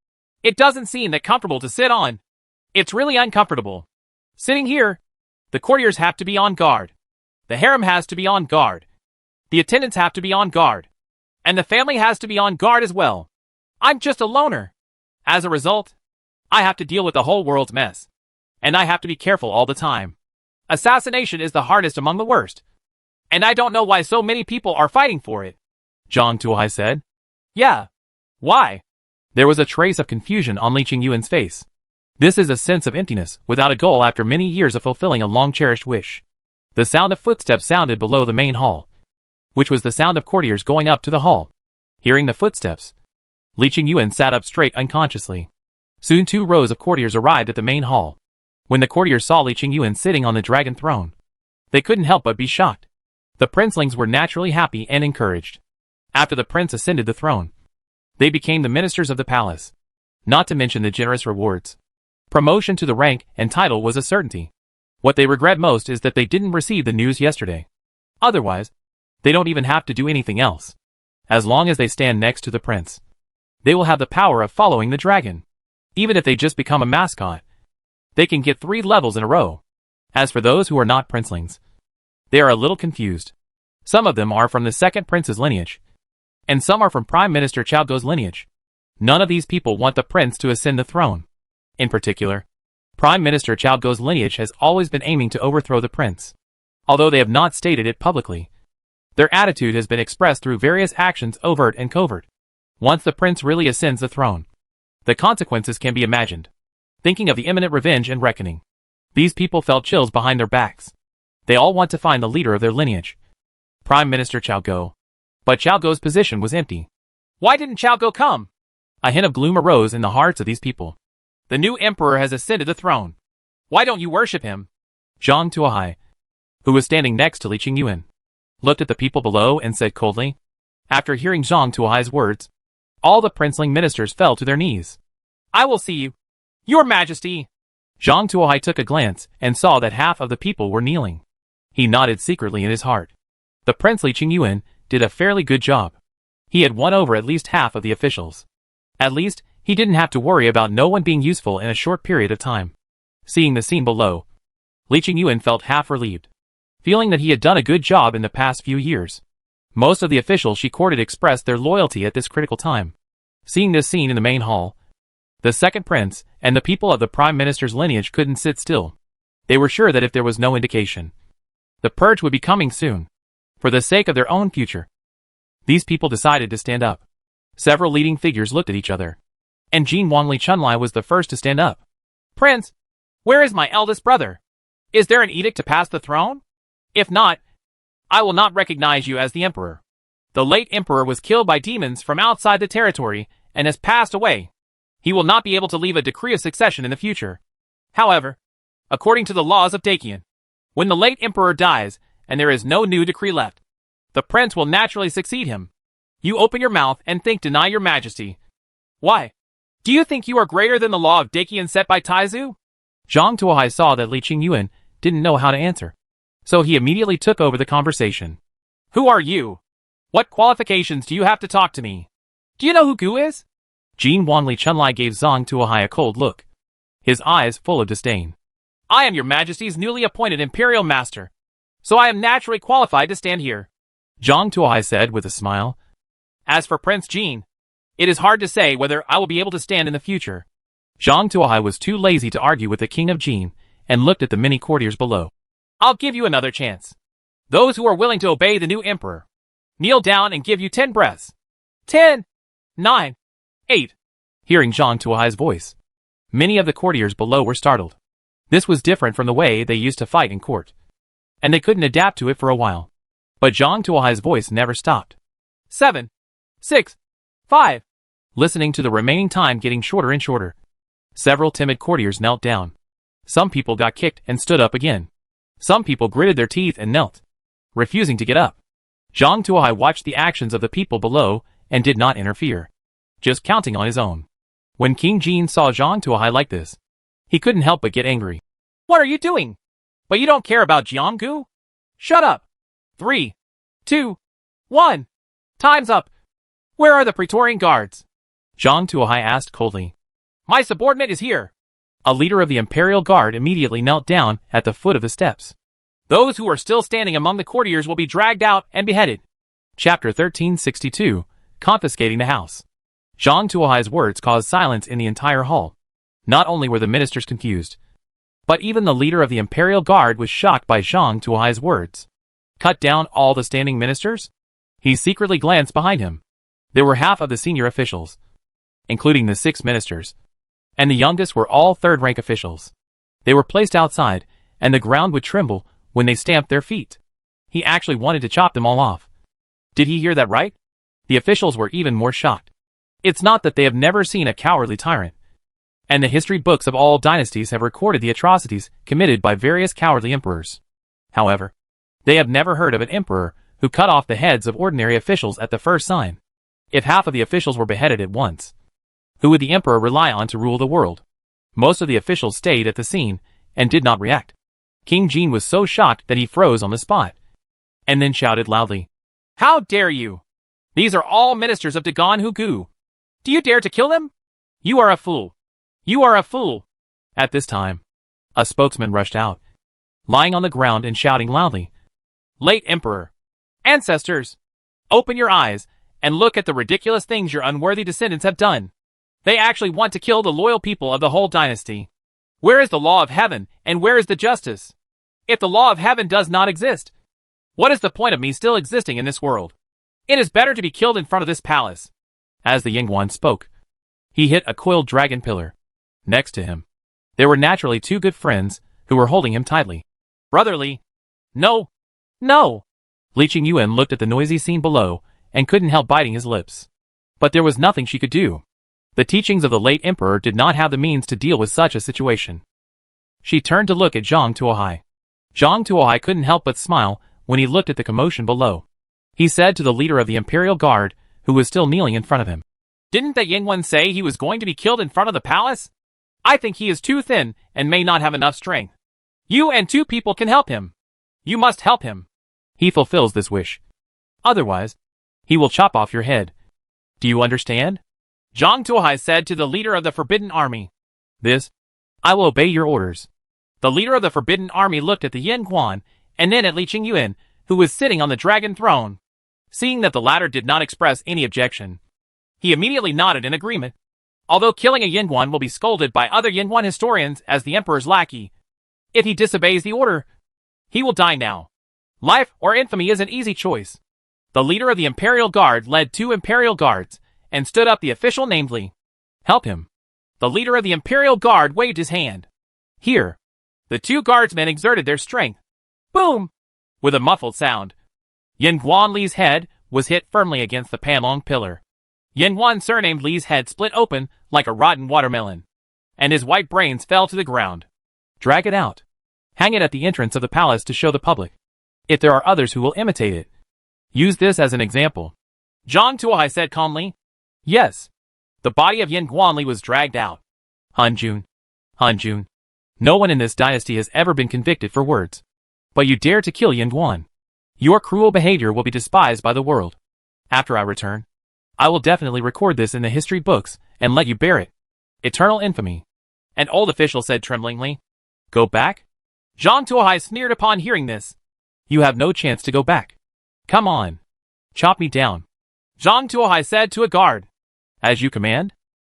It doesn't seem that comfortable to sit on. It's really uncomfortable. Sitting here, the courtiers have to be on guard. The harem has to be on guard. The attendants have to be on guard. And the family has to be on guard as well. I'm just a loner. As a result, I have to deal with the whole world's mess. And I have to be careful all the time. Assassination is the hardest among the worst. And I don't know why so many people are fighting for it. Zhang Tuohai said. Yeah. Why? There was a trace of confusion on Li Qingyuan's face. This is a sense of emptiness, without a goal after many years of fulfilling a long-cherished wish. The sound of footsteps sounded below the main hall, which was the sound of courtiers going up to the hall. Hearing the footsteps, Li Qingyuan sat up straight unconsciously. Soon 2 rows of courtiers arrived at the main hall. When the courtiers saw Li Qingyuan sitting on the dragon throne, they couldn't help but be shocked. The princelings were naturally happy and encouraged. After the prince ascended the throne, they became the ministers of the palace, not to mention the generous rewards. Promotion to the rank and title was a certainty. What they regret most is that they didn't receive the news yesterday. Otherwise, they don't even have to do anything else. As long as they stand next to the prince, they will have the power of following the dragon. Even if they just become a mascot, they can get 3 levels in a row. As for those who are not princelings, they are a little confused. Some of them are from the second prince's lineage, and some are from Prime Minister Chao Guo's lineage. None of these people want the prince to ascend the throne. In particular, Prime Minister Chao Guo's lineage has always been aiming to overthrow the prince. Although they have not stated it publicly, their attitude has been expressed through various actions, overt and covert. Once the prince really ascends the throne, the consequences can be imagined. Thinking of the imminent revenge and reckoning, these people felt chills behind their backs. They all want to find the leader of their lineage, Prime Minister Chao Guo. But Chao Guo's position was empty. Why didn't Chao Guo come? A hint of gloom arose in the hearts of these people. The new emperor has ascended the throne. Why don't you worship him? Zhang Tuohai, who was standing next to Li Qingyuan, looked at the people below and said coldly. After hearing Zhang Tuohai's words, all the princeling ministers fell to their knees. I will see you, Your Majesty. Zhang Tuohai took a glance and saw that half of the people were kneeling. He nodded secretly in his heart. The Prince Li Qingyuan did a fairly good job. He had won over at least half of the officials. At least, he didn't have to worry about no one being useful in a short period of time. Seeing the scene below, Li Qingyuan felt half relieved, feeling that he had done a good job in the past few years. Most of the officials she courted expressed their loyalty at this critical time. Seeing this scene in the main hall, the second prince and the people of the prime minister's lineage couldn't sit still. They were sure that if there was no indication, the purge would be coming soon. For the sake of their own future, these people decided to stand up. Several leading figures looked at each other, and Jin Wangli Chunlai was the first to stand up. Prince, where is my eldest brother? Is there an edict to pass the throne? If not, I will not recognize you as the emperor. The late emperor was killed by demons from outside the territory and has passed away. He will not be able to leave a decree of succession in the future. However, according to the laws of Dakian, when the late emperor dies and there is no new decree left, the prince will naturally succeed him. You open your mouth and think deny your majesty. Why? Do you think you are greater than the law of Dakian set by Taizu? Zhang Tuohai saw that Li Qingyuan didn't know how to answer, so he immediately took over the conversation. Who are you? What qualifications do you have to talk to me? Do you know who Gu is? Jin Wangli Chunlai gave Zhang Tuohai a cold look, his eyes full of disdain. I am your majesty's newly appointed imperial master, so I am naturally qualified to stand here, Zhang Tuohai said with a smile. As for Prince Jin, it is hard to say whether I will be able to stand in the future. Zhang Tuohai was too lazy to argue with the king of Jin and looked at the many courtiers below. I'll give you another chance. Those who are willing to obey the new emperor, kneel down and give you 10 breaths. 10, 9, 8. Hearing Zhang Tuohai's voice, many of the courtiers below were startled. This was different from the way they used to fight in court, and they couldn't adapt to it for a while. But Zhang Tuohai's voice never stopped. 7, 6, 5. Listening to the remaining time getting shorter and shorter, several timid courtiers knelt down. Some people got kicked and stood up again. Some people gritted their teeth and knelt, refusing to get up. Zhang Tuohai watched the actions of the people below and did not interfere, just counting on his own. When King Jin saw Zhang Tuohai like this, he couldn't help but get angry. What are you doing? But you don't care about Jianggu? Shut up. 3, 2, 1. Time's up. Where are the Praetorian guards? Zhang Tuohai asked coldly. My subordinate is here. A leader of the Imperial Guard immediately knelt down at the foot of the steps. Those who are still standing among the courtiers will be dragged out and beheaded. Chapter 1362, confiscating the house. Zhang Tuohai's words caused silence in the entire hall. Not only were the ministers confused, but even the leader of the Imperial Guard was shocked by Zhang Tuohai's words. Cut down all the standing ministers? He secretly glanced behind him. There were half of the senior officials, including the 6 ministers, and the youngest were all third-rank officials. They were placed outside, and the ground would tremble when they stamped their feet. He actually wanted to chop them all off. Did he hear that right? The officials were even more shocked. It's not that they have never seen a cowardly tyrant, and the history books of all dynasties have recorded the atrocities committed by various cowardly emperors. However, they have never heard of an emperor who cut off the heads of ordinary officials at the first sign. If half of the officials were beheaded at once, who would the emperor rely on to rule the world? Most of the officials stayed at the scene and did not react. King Jin was so shocked that he froze on the spot, and then shouted loudly, "How dare you! These are all ministers of Dagon Hugu. Do you dare to kill them? You are a fool! You are a fool!" At this time, a spokesman rushed out, lying on the ground and shouting loudly, "Late Emperor! Ancestors! Open your eyes and look at the ridiculous things your unworthy descendants have done. They actually want to kill the loyal people of the whole dynasty. Where is the law of heaven, and where is the justice? If the law of heaven does not exist, what is the point of me still existing in this world? It is better to be killed in front of this palace." As the Yingguan spoke, he hit a coiled dragon pillar. Next to him, there were naturally 2 good friends who were holding him tightly. "Brotherly! No! No!" Li Qingyuan looked at the noisy scene below and couldn't help biting his lips. But there was nothing she could do. The teachings of the late emperor did not have the means to deal with such a situation. She turned to look at Zhang Tuohai. Zhang Tuohai couldn't help but smile when he looked at the commotion below. He said to the leader of the Imperial Guard, who was still kneeling in front of him, "Didn't the Yingguan say he was going to be killed in front of the palace? I think he is too thin and may not have enough strength. You and 2 people can help him. You must help him. He fulfills this wish. Otherwise, he will chop off your head. Do you understand?" Zhang Tuohai said to the leader of the Forbidden Army. "This, I will obey your orders." The leader of the Forbidden Army looked at the Yingguan and then at Li Qingyuan, who was sitting on the dragon throne. Seeing that the latter did not express any objection, he immediately nodded in agreement. Although killing a Yingguan will be scolded by other Yingguan historians as the emperor's lackey, if he disobeys the order, he will die now. Life or infamy is an easy choice. The leader of the Imperial Guard led 2 Imperial Guards and stood up the official namely. "Help him." The leader of the Imperial Guard waved his hand. "Here." The 2 guardsmen exerted their strength. Boom! With a muffled sound, Yingguan Li's head was hit firmly against the Panlong pillar. Yingguan surnamed Li's head split open like a rotten watermelon, and his white brains fell to the ground. "Drag it out. Hang it at the entrance of the palace to show the public. If there are others who will imitate it, use this as an example." Zhang Tuohai said calmly. "Yes." The body of Yingguan Li was dragged out. Han Jun. No one in this dynasty has ever been convicted for words. But you dare to kill Yingguan. Your cruel behavior will be despised by the world. After I return, I will definitely record this in the history books and let you bear it. Eternal infamy. An old official said tremblingly. "Go back?" Zhang Tuohai sneered upon hearing this. "You have no chance to go back. Come on. Chop me down." Zhang Tuohai said to a guard. "As you command."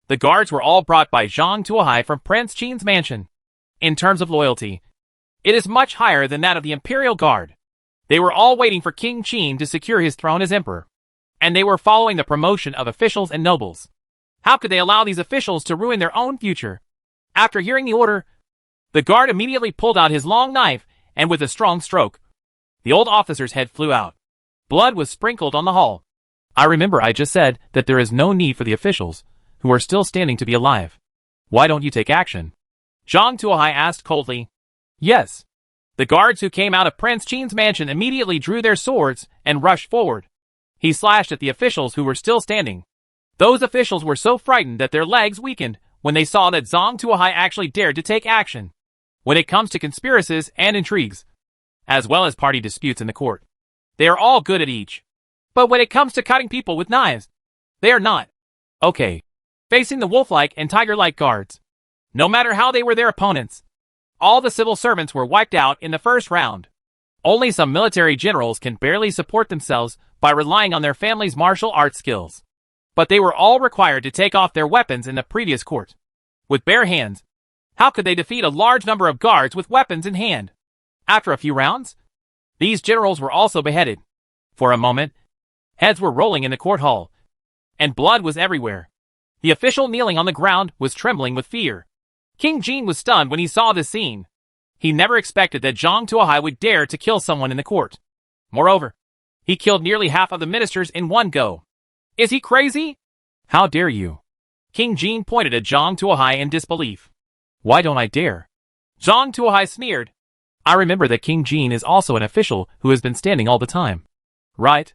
The guards were all brought by Zhang Tuohai from Prince Qin's mansion. In terms of loyalty, it is much higher than that of the Imperial Guard. They were all waiting for King Qin to secure his throne as emperor, and they were following the promotion of officials and nobles. How could they allow these officials to ruin their own future? After hearing the order, the guard immediately pulled out his long knife, and with a strong stroke, the old officer's head flew out. Blood was sprinkled on the hall. I remember I just said that there is no need for the officials, who are still standing, to be alive. Why don't you take action? Zhang Tuohai asked coldly. Yes. The guards who came out of Prince Qin's mansion immediately drew their swords and rushed forward. He slashed at the officials who were still standing. Those officials were so frightened that their legs weakened when they saw that Zhang Tuohai actually dared to take action. When it comes to conspiracies and intrigues, as well as party disputes in the court, they are all good at each. But when it comes to cutting people with knives, they are not. Okay. Facing the wolf-like and tiger-like guards, no matter how they were their opponents, all the civil servants were wiped out in the first round. Only some military generals can barely support themselves by relying on their family's martial arts skills. but they were all required to take off their weapons in the previous court. With bare hands, how could they defeat a large number of guards with weapons in hand? After a few rounds, these generals were also beheaded. For a moment, heads were rolling in the court hall, and blood was everywhere. The official kneeling on the ground was trembling with fear. King Jin was stunned when he saw this scene. He never expected that Zhang Tuohai would dare to kill someone in the court. Moreover, he killed nearly half of the ministers in one go. Is he crazy? How dare you? King Jin pointed at Zhang Tuohai in disbelief. Why don't I dare? Zhang Tuohai sneered. I remember that King Jin is also an official who has been standing all the time. Right?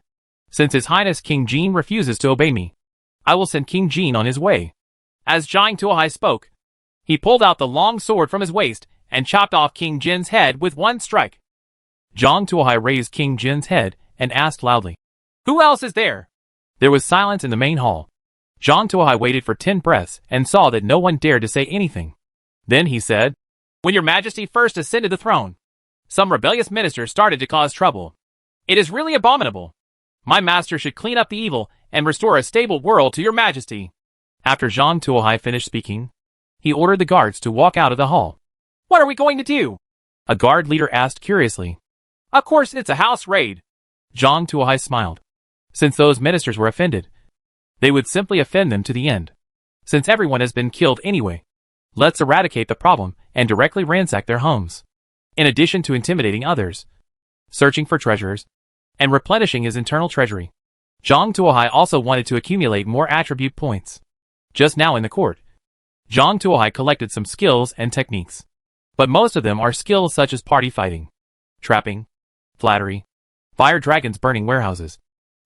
Since His Highness King Jin refuses to obey me, I will send King Jin on his way. As Zhang Tuohai spoke, he pulled out the long sword from his waist and chopped off King Jin's head with one strike. Zhang Tuohai raised King Jin's head and asked loudly, "Who else is there?" There was silence in the main hall. Zhang Tuohai waited for 10 breaths and saw that no one dared to say anything. Then he said, "When your majesty first ascended the throne, some rebellious ministers started to cause trouble. It is really abominable. My master should clean up the evil and restore a stable world to your majesty." After Zhang Tuohai finished speaking, he ordered the guards to walk out of the hall. "What are we going to do?" A guard leader asked curiously. "Of course it's a house raid." Zhang Tuohai smiled. Since those ministers were offended, they would simply offend them to the end. Since everyone has been killed anyway, let's eradicate the problem and directly ransack their homes. In addition to intimidating others, searching for treasures, and replenishing his internal treasury, Zhang Tuohai also wanted to accumulate more attribute points. Just now in the court, Zhang Tuohai collected some skills and techniques. But most of them are skills such as party fighting, trapping, flattery, fire dragons burning warehouses,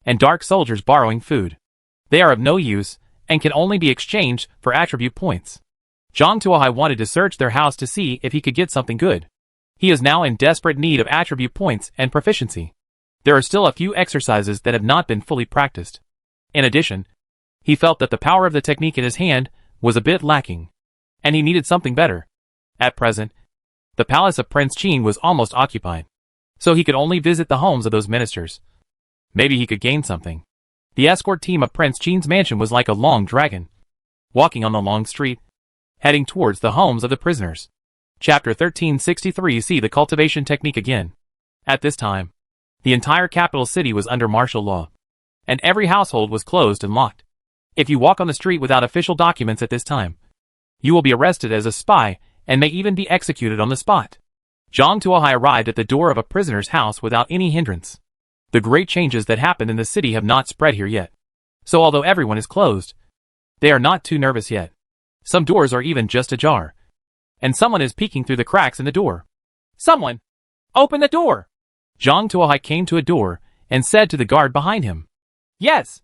and dark soldiers borrowing food. They are of no use and can only be exchanged for attribute points. Zhang Tuohai wanted to search their house to see if he could get something good. He is now in desperate need of attribute points and proficiency. There are still a few exercises that have not been fully practiced. In addition, he felt that the power of the technique in his hand was a bit lacking, and he needed something better. At present, the palace of Prince Qin was almost occupied, so he could only visit the homes of those ministers. Maybe he could gain something. The escort team of Prince Qin's mansion was like a long dragon, walking on the long street, heading towards the homes of the prisoners. Chapter 1363. See the cultivation technique again. At this time, the entire capital city was under martial law, and every household was closed and locked. If you walk on the street without official documents at this time, you will be arrested as a spy and may even be executed on the spot. Zhang Tuohai arrived at the door of a prisoner's house without any hindrance. The great changes that happened in the city have not spread here yet. So although everyone is closed, they are not too nervous yet. Some doors are even just ajar, and someone is peeking through the cracks in the door. "Someone! Open the door!" Zhang Tuohai came to a door and said to the guard behind him. "Yes."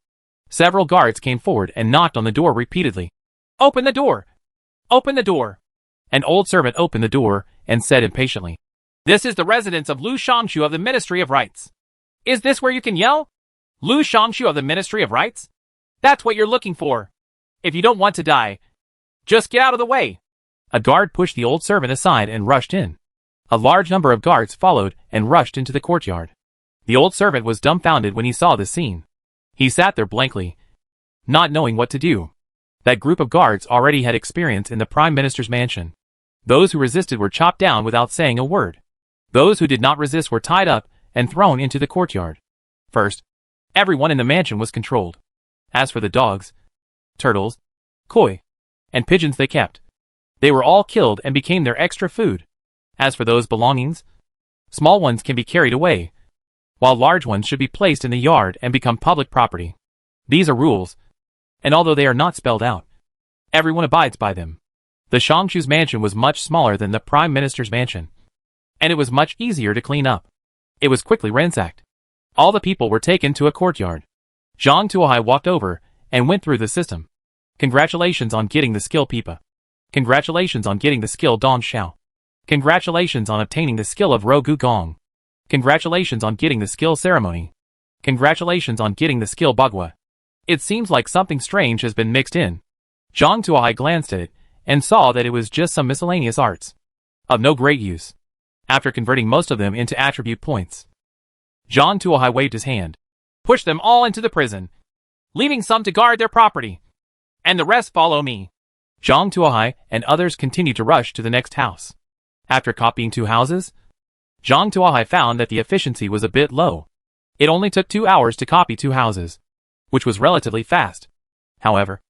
Several guards came forward and knocked on the door repeatedly. "Open the door! Open the door!" An old servant opened the door and said impatiently, "This is the residence of Lu Shangshu of the Ministry of Rights. Is this where you can yell? Lu Shangshu of the Ministry of Rights? That's what you're looking for. If you don't want to die, just get out of the way." A guard pushed the old servant aside and rushed in. A large number of guards followed and rushed into the courtyard. The old servant was dumbfounded when he saw this scene. He sat there blankly, not knowing what to do. That group of guards already had experience in the Prime Minister's mansion. Those who resisted were chopped down without saying a word. Those who did not resist were tied up and thrown into the courtyard. First, everyone in the mansion was controlled. As for the dogs, turtles, koi, and pigeons they kept, they were all killed and became their extra food. As for those belongings, small ones can be carried away, while large ones should be placed in the yard and become public property. These are rules, and although they are not spelled out, everyone abides by them. The Shangshu's mansion was much smaller than the Prime Minister's mansion, and it was much easier to clean up. It was quickly ransacked. All the people were taken to a courtyard. Zhang Tuohai walked over and went through the system. Congratulations on getting the skill Pipa. Congratulations on getting the skill Dong Xiao. Congratulations on obtaining the skill of Ro Gu Gong. Congratulations on getting the skill Ceremony. Congratulations on getting the skill Bagua. It seems like something strange has been mixed in. Zhang Tuohai glanced at it and saw that it was just some miscellaneous arts, of no great use. After converting most of them into attribute points, Zhang Tuohai waved his hand. "Push them all into the prison. leaving some to guard their property. And the rest follow me. Zhang Tuohai and others continued to rush to the next house. After copying 2 houses, Zhang Tuohai found that the efficiency was a bit low. It only took 2 hours to copy 2 houses, which was relatively fast. However,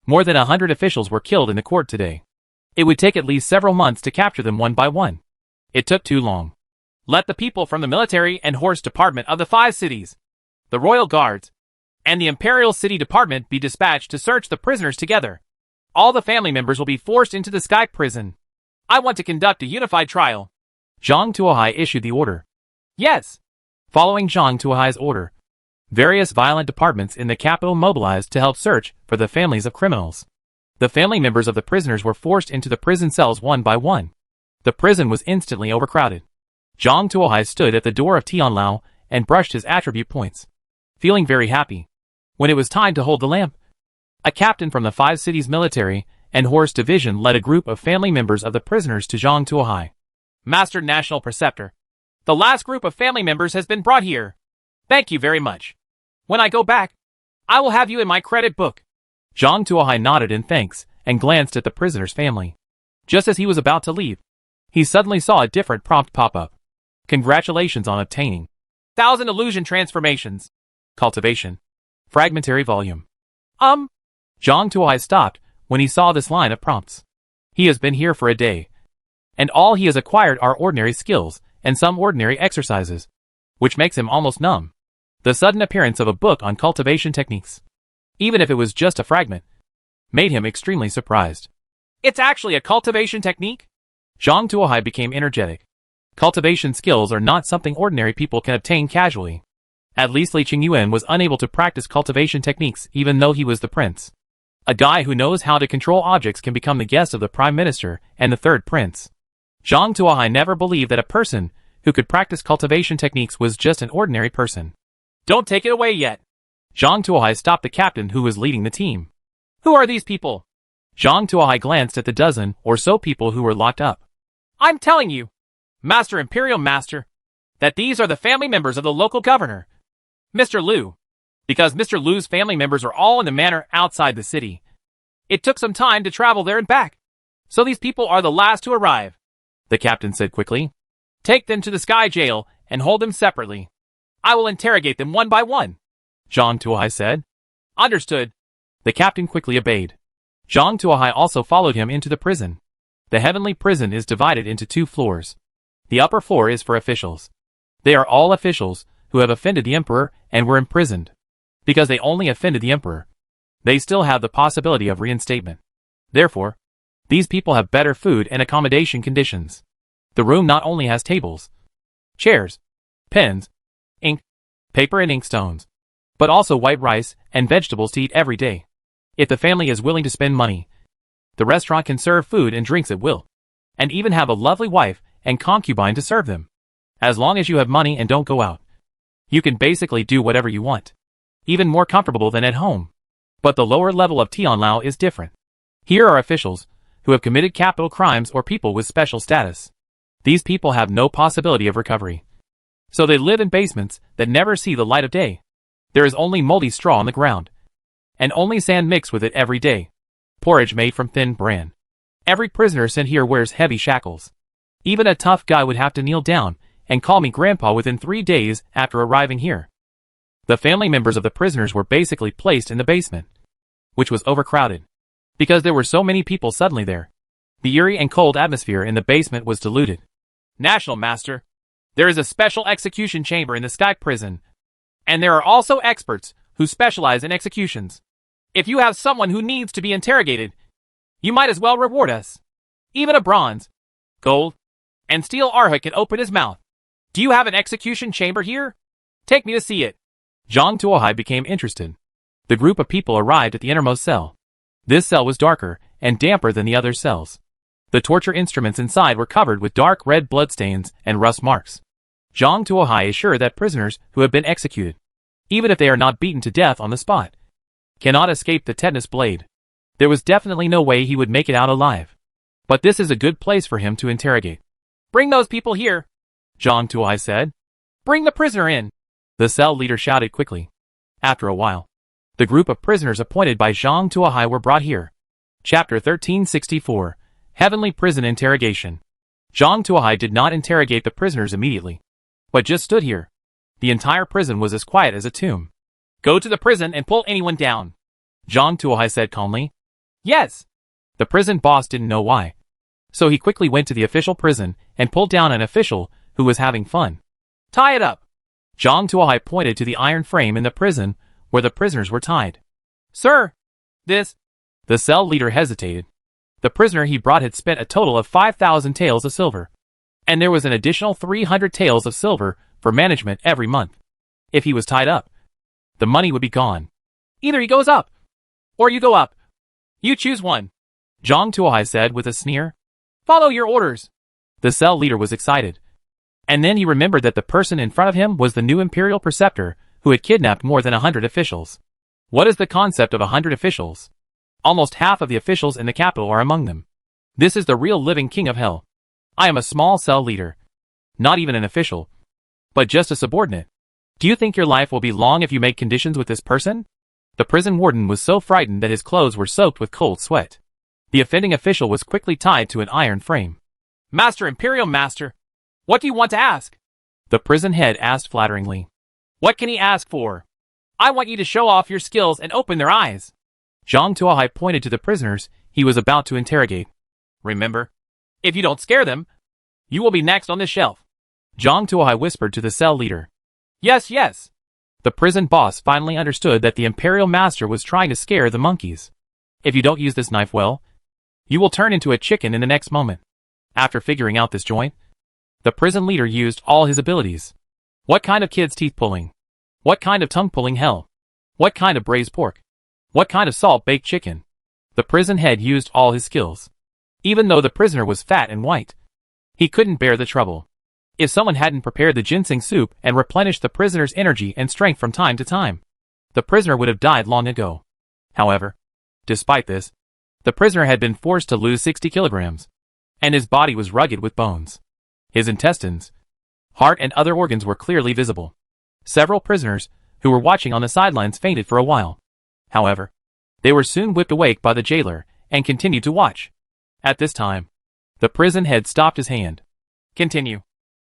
more than 100 officials were killed in the court today. It would take at least several months to capture them one by one. It took too long. Let the people from the military and horse department of the 5 cities, the royal guards, and the imperial city department be dispatched to search the prisoners together. All the family members will be forced into the sky prison. I want to conduct a unified trial. Zhang Tuohai issued the order. Yes. Following Zhang Tuohai's order, various violent departments in the capital mobilized to help search for the families of criminals. The family members of the prisoners were forced into the prison cells one by one. The prison was instantly overcrowded. Zhang Tuohai stood at the door of Tianlao and brushed his attribute points, feeling very happy. When it was time to hold the lamp, a captain from the 5 cities military and horse division led a group of family members of the prisoners to Zhang Tuohai. Master National Preceptor, the last group of family members has been brought here. Thank you very much. When I go back, I will have you in my credit book. Zhang Tuohai nodded in thanks and glanced at the prisoner's family. Just as he was about to leave, he suddenly saw a different prompt pop up. Congratulations on obtaining 1,000 illusion transformations. Cultivation. Fragmentary volume. Zhang Tuohai stopped when he saw this line of prompts. He has been here for a day, and all he has acquired are ordinary skills and some ordinary exercises, which makes him almost numb. The sudden appearance of a book on cultivation techniques, even if it was just a fragment, made him extremely surprised. It's actually a cultivation technique? Zhang Tuohai became energetic. Cultivation skills are not something ordinary people can obtain casually. At least Li Qingyuan was unable to practice cultivation techniques even though he was the prince. A guy who knows how to control objects can become the guest of the prime minister and the third prince. Zhang Tuohai never believed that a person who could practice cultivation techniques was just an ordinary person. Don't take it away yet. Zhang Tuohai stopped the captain who was leading the team. Who are these people? Zhang Tuohai glanced at the dozen or so people who were locked up. I'm telling you, Master Imperial Master, that these are the family members of the local governor, Mr. Liu. Because Mr. Liu's family members are all in the manor outside the city. It took some time to travel there and back. So these people are the last to arrive. The captain said quickly. Take them to the sky jail and hold them separately. I will interrogate them one by one. Zhang Tuohai said. Understood. The captain quickly obeyed. Zhang Tuohai also followed him into the prison. The heavenly prison is divided into 2 floors. The upper floor is for officials. They are all officials who have offended the emperor and were imprisoned. Because they only offended the emperor, they still have the possibility of reinstatement. Therefore, these people have better food and accommodation conditions. The room not only has tables, chairs, pens, ink, paper and inkstones, but also white rice and vegetables to eat every day. If the family is willing to spend money, the restaurant can serve food and drinks at will, and even have a lovely wife and concubine to serve them. As long as you have money and don't go out, you can basically do whatever you want. Even more comfortable than at home. But the lower level of Tianlao is different. Here are officials who have committed capital crimes or people with special status. These people have no possibility of recovery. So they live in basements that never see the light of day. There is only moldy straw on the ground, and only sand mixed with it every day. Porridge made from thin bran. Every prisoner sent here wears heavy shackles. Even a tough guy would have to kneel down and call me grandpa within 3 days after arriving here. The family members of the prisoners were basically placed in the basement, which was overcrowded. Because there were so many people suddenly there, the eerie and cold atmosphere in the basement was diluted. National Master, there is a special execution chamber in the sky prison, and there are also experts who specialize in executions. If you have someone who needs to be interrogated, you might as well reward us. Even a bronze, gold, and steel arhat can open his mouth. Do you have an execution chamber here? Take me to see it. Zhang Tuohai became interested. The group of people arrived at the innermost cell. This cell was darker and damper than the other cells. The torture instruments inside were covered with dark red bloodstains and rust marks. Zhang Tuohai is sure that prisoners who have been executed, even if they are not beaten to death on the spot, cannot escape the tetanus blade. There was definitely no way he would make it out alive. But this is a good place for him to interrogate. Bring those people here, Zhang Tuohai said. Bring the prisoner in. The cell leader shouted quickly. After a while, The group of prisoners appointed by Zhang Tuohai were brought here. Chapter 1364. Heavenly Prison Interrogation. Zhang Tuohai did not interrogate the prisoners immediately, but just stood here. The entire prison was as quiet as a tomb. Go to the prison and pull anyone down, Zhang Tuohai said calmly. Yes. The prison boss didn't know why, so he quickly went to the official prison and pulled down an official who was having fun. Tie it up. Zhang Tuohai pointed to the iron frame in the prison where the prisoners were tied. Sir, this... The cell leader hesitated. The prisoner he brought had spent a total of 5,000 taels of silver, and there was an additional 300 taels of silver for management every month. If he was tied up, the money would be gone. Either he goes up, or you go up. You choose one, Zhang Tuohai said with a sneer. Follow your orders. The cell leader was excited. And then he remembered that the person in front of him was the new imperial preceptor who had kidnapped more than 100 officials. What is the concept of 100 officials? Almost half of the officials in the capital are among them. This is the real living king of hell. I am a small cell leader. Not even an official, but just a subordinate. Do you think your life will be long if you make conditions with this person? The prison warden was so frightened that his clothes were soaked with cold sweat. The offending official was quickly tied to an iron frame. Master Imperial Master, what do you want to ask? The prison head asked flatteringly. What can he ask for? I want you to show off your skills and open their eyes. Zhang Tuohai pointed to the prisoners he was about to interrogate. Remember, if you don't scare them, you will be next on the shelf. Zhang Tuohai whispered to the cell leader. Yes, yes. The prison boss finally understood that the Imperial Master was trying to scare the monkeys. If you don't use this knife well, you will turn into a chicken in the next moment. After figuring out this joint, the prison leader used all his abilities. What kind of kid's teeth pulling? What kind of tongue pulling hell? What kind of braised pork? What kind of salt-baked chicken? The prison head used all his skills. Even though the prisoner was fat and white, he couldn't bear the trouble. If someone hadn't prepared the ginseng soup and replenished the prisoner's energy and strength from time to time, the prisoner would have died long ago. However, despite this, the prisoner had been forced to lose 60 kilograms, and his body was rugged with bones. His intestines, heart and other organs were clearly visible. Several prisoners, who were watching on the sidelines, fainted for a while. However, they were soon whipped awake by the jailer and continued to watch. At this time, the prison head stopped his hand. Continue,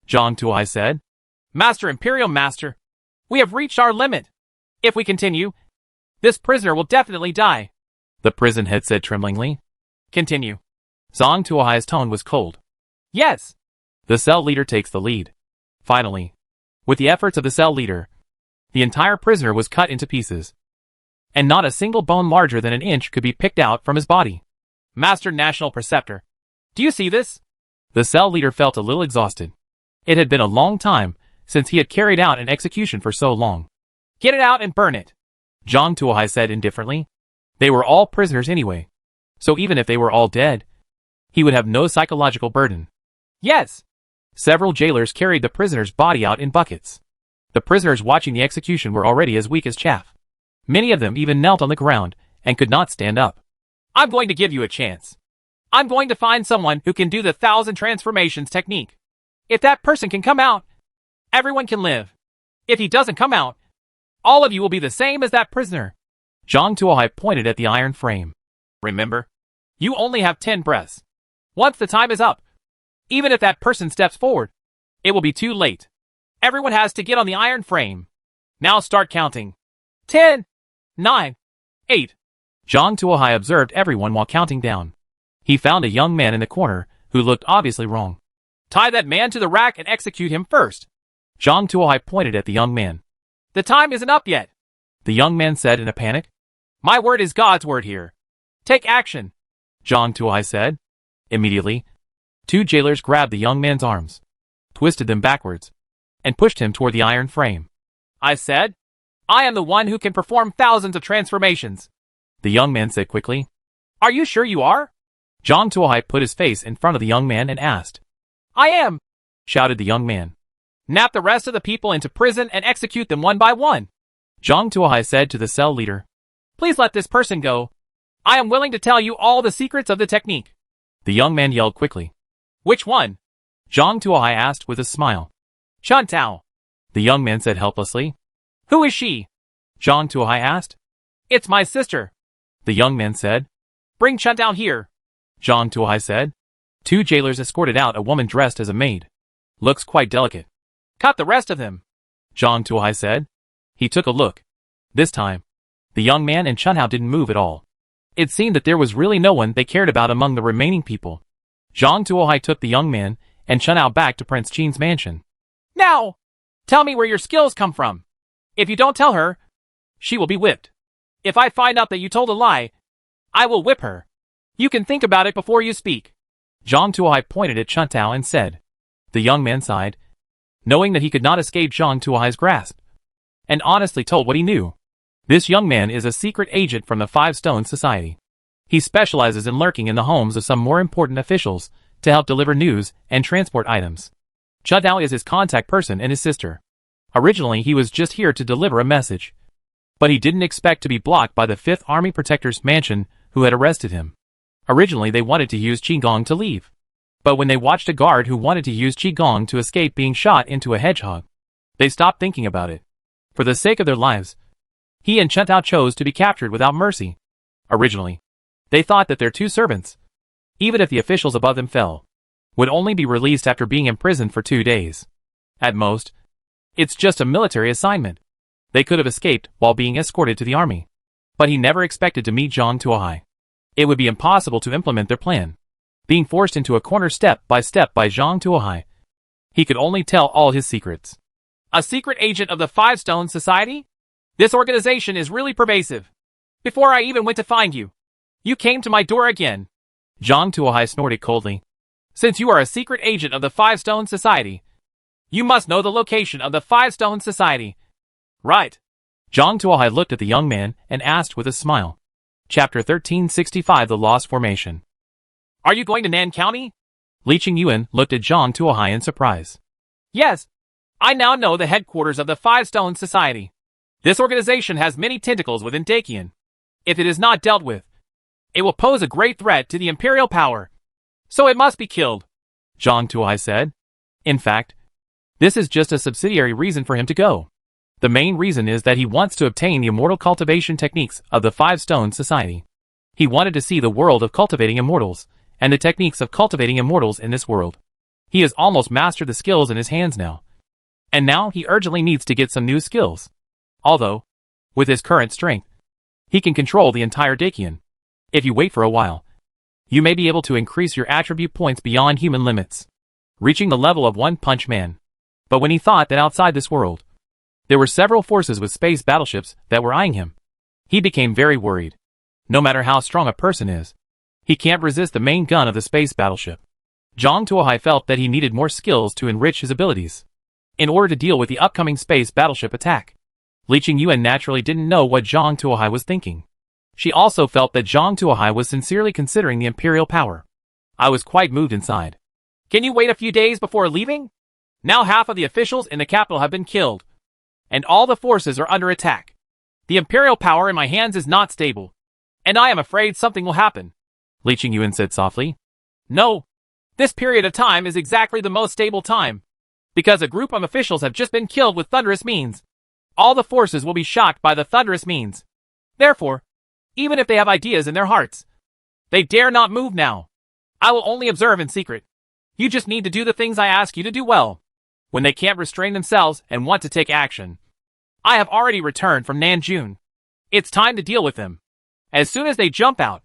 Zhang Tuohai said. Master Imperial Master, we have reached our limit. If we continue, this prisoner will definitely die. The prison head said tremblingly. Continue. Zhang Tuohai's tone was cold. Yes. The cell leader takes the lead. Finally, with the efforts of the cell leader, the entire prisoner was cut into pieces, and not a single bone larger than an inch could be picked out from his body. Master National Preceptor, do you see this? The cell leader felt a little exhausted. It had been a long time since he had carried out an execution for so long. Get it out and burn it, Zhang Tuohai said indifferently. They were all prisoners anyway, so even if they were all dead, he would have no psychological burden. Yes. Several jailers carried the prisoner's body out in buckets. The prisoners watching the execution were already as weak as chaff. Many of them even knelt on the ground and could not stand up. I'm going to give you a chance. I'm going to find someone who can do the 1,000 transformations technique. If that person can come out, everyone can live. If he doesn't come out, all of you will be the same as that prisoner. Zhang Tuohai pointed at the iron frame. Remember, you only have 10 breaths. Once the time is up, even if that person steps forward, it will be too late. Everyone has to get on the iron frame. Now start counting. 10, 9, 8. Zhang Tuohai observed everyone while counting down. He found a young man in the corner who looked obviously wrong. Tie that man to the rack and execute him first. Zhang Tuohai pointed at the young man. The time isn't up yet, the young man said in a panic. My word is God's word here. Take action, Zhang Tuohai said. Immediately, two jailers grabbed the young man's arms, twisted them backwards, and pushed him toward the iron frame. I said, I am the one who can perform thousands of transformations, the young man said quickly. Are you sure you are? Zhang Tuohai put his face in front of the young man and asked. I am, shouted the young man. Nap the rest of the people into prison and execute them one by one, Zhang Tuohai said to the cell leader. Please let this person go. I am willing to tell you all the secrets of the technique. The young man yelled quickly. Which one? Zhang Tuohai asked with a smile. Chun Tao, the young man said helplessly. Who is she? Zhang Tuohai asked. It's my sister, the young man said. Bring Chun down here, Zhang Tuohai said. Two jailers escorted out a woman dressed as a maid. Looks quite delicate. Cut the rest of them, Zhang Tuohai said. He took a look. This time, the young man and Chun Hao didn't move at all. It seemed that there was really no one they cared about among the remaining people. Zhang Tuohai took the young man and Chun Hao back to Prince Qin's mansion. Now, tell me where your skills come from. If you don't tell her, she will be whipped. If I find out that you told a lie, I will whip her. You can think about it before you speak. Zhang Tuohai pointed at Chun Hao and said. The young man sighed, knowing that he could not escape Zhang Tuohai's grasp, and honestly told what he knew. This young man is a secret agent from the Five Stone Society. He specializes in lurking in the homes of some more important officials to help deliver news and transport items. Chun Hao is his contact person and his sister. Originally he was just here to deliver a message, but he didn't expect to be blocked by the 5th Army Protector's mansion who had arrested him. Originally they wanted to use Qigong to leave, but when they watched a guard who wanted to use Qigong to escape being shot into a hedgehog, they stopped thinking about it. For the sake of their lives, he and Chun Hao chose to be captured without mercy. Originally, they thought that their two servants, even if the officials above them fell, would only be released after being imprisoned for 2 days. At most, it's just a military assignment. They could have escaped while being escorted to the army. But he never expected to meet Zhang Tuohai. It would be impossible to implement their plan. Being forced into a corner step by Zhang Tuohai, he could only tell all his secrets. A secret agent of the Five Stone Society? This organization is really pervasive. Before I even went to find you, you came to my door again. Zhang Tuohai snorted coldly. Since you are a secret agent of the Five Stone Society, you must know the location of the Five Stone Society. Right. Zhang Tuohai looked at the young man and asked with a smile. Chapter 1365 The Lost Formation. Are you going to Nan County? Li Qingyuan looked at Zhang Tuohai in surprise. Yes. I now know the headquarters of the Five Stone Society. This organization has many tentacles within Dakian. If it is not dealt with, it will pose a great threat to the imperial power. So it must be killed, Zhang Tuohai said. In fact, this is just a subsidiary reason for him to go. The main reason is that he wants to obtain the immortal cultivation techniques of the Five Stone Society. He wanted to see the world of cultivating immortals, and the techniques of cultivating immortals in this world. He has almost mastered the skills in his hands now. And now he urgently needs to get some new skills. Although, with his current strength, he can control the entire Dakian. If you wait for a while, you may be able to increase your attribute points beyond human limits, reaching the level of One Punch Man. But when he thought that outside this world, there were several forces with space battleships that were eyeing him, he became very worried. No matter how strong a person is, he can't resist the main gun of the space battleship. Zhang Tuohai felt that he needed more skills to enrich his abilities in order to deal with the upcoming space battleship attack. Li Qingyuan naturally didn't know what Zhang Tuohai was thinking. She also felt that Zhang Tuohai was sincerely considering the imperial power. I was quite moved inside. Can you wait a few days before leaving? Now half of the officials in the capital have been killed, and all the forces are under attack. The imperial power in my hands is not stable, and I am afraid something will happen, Li Qingyuan said softly. No, this period of time is exactly the most stable time, because a group of officials have just been killed with thunderous means. All the forces will be shocked by the thunderous means. Therefore, even if they have ideas in their hearts, they dare not move now. I will only observe in secret. You just need to do the things I ask you to do well. When they can't restrain themselves and want to take action. I have already returned from Nanjun. It's time to deal with them. As soon as they jump out,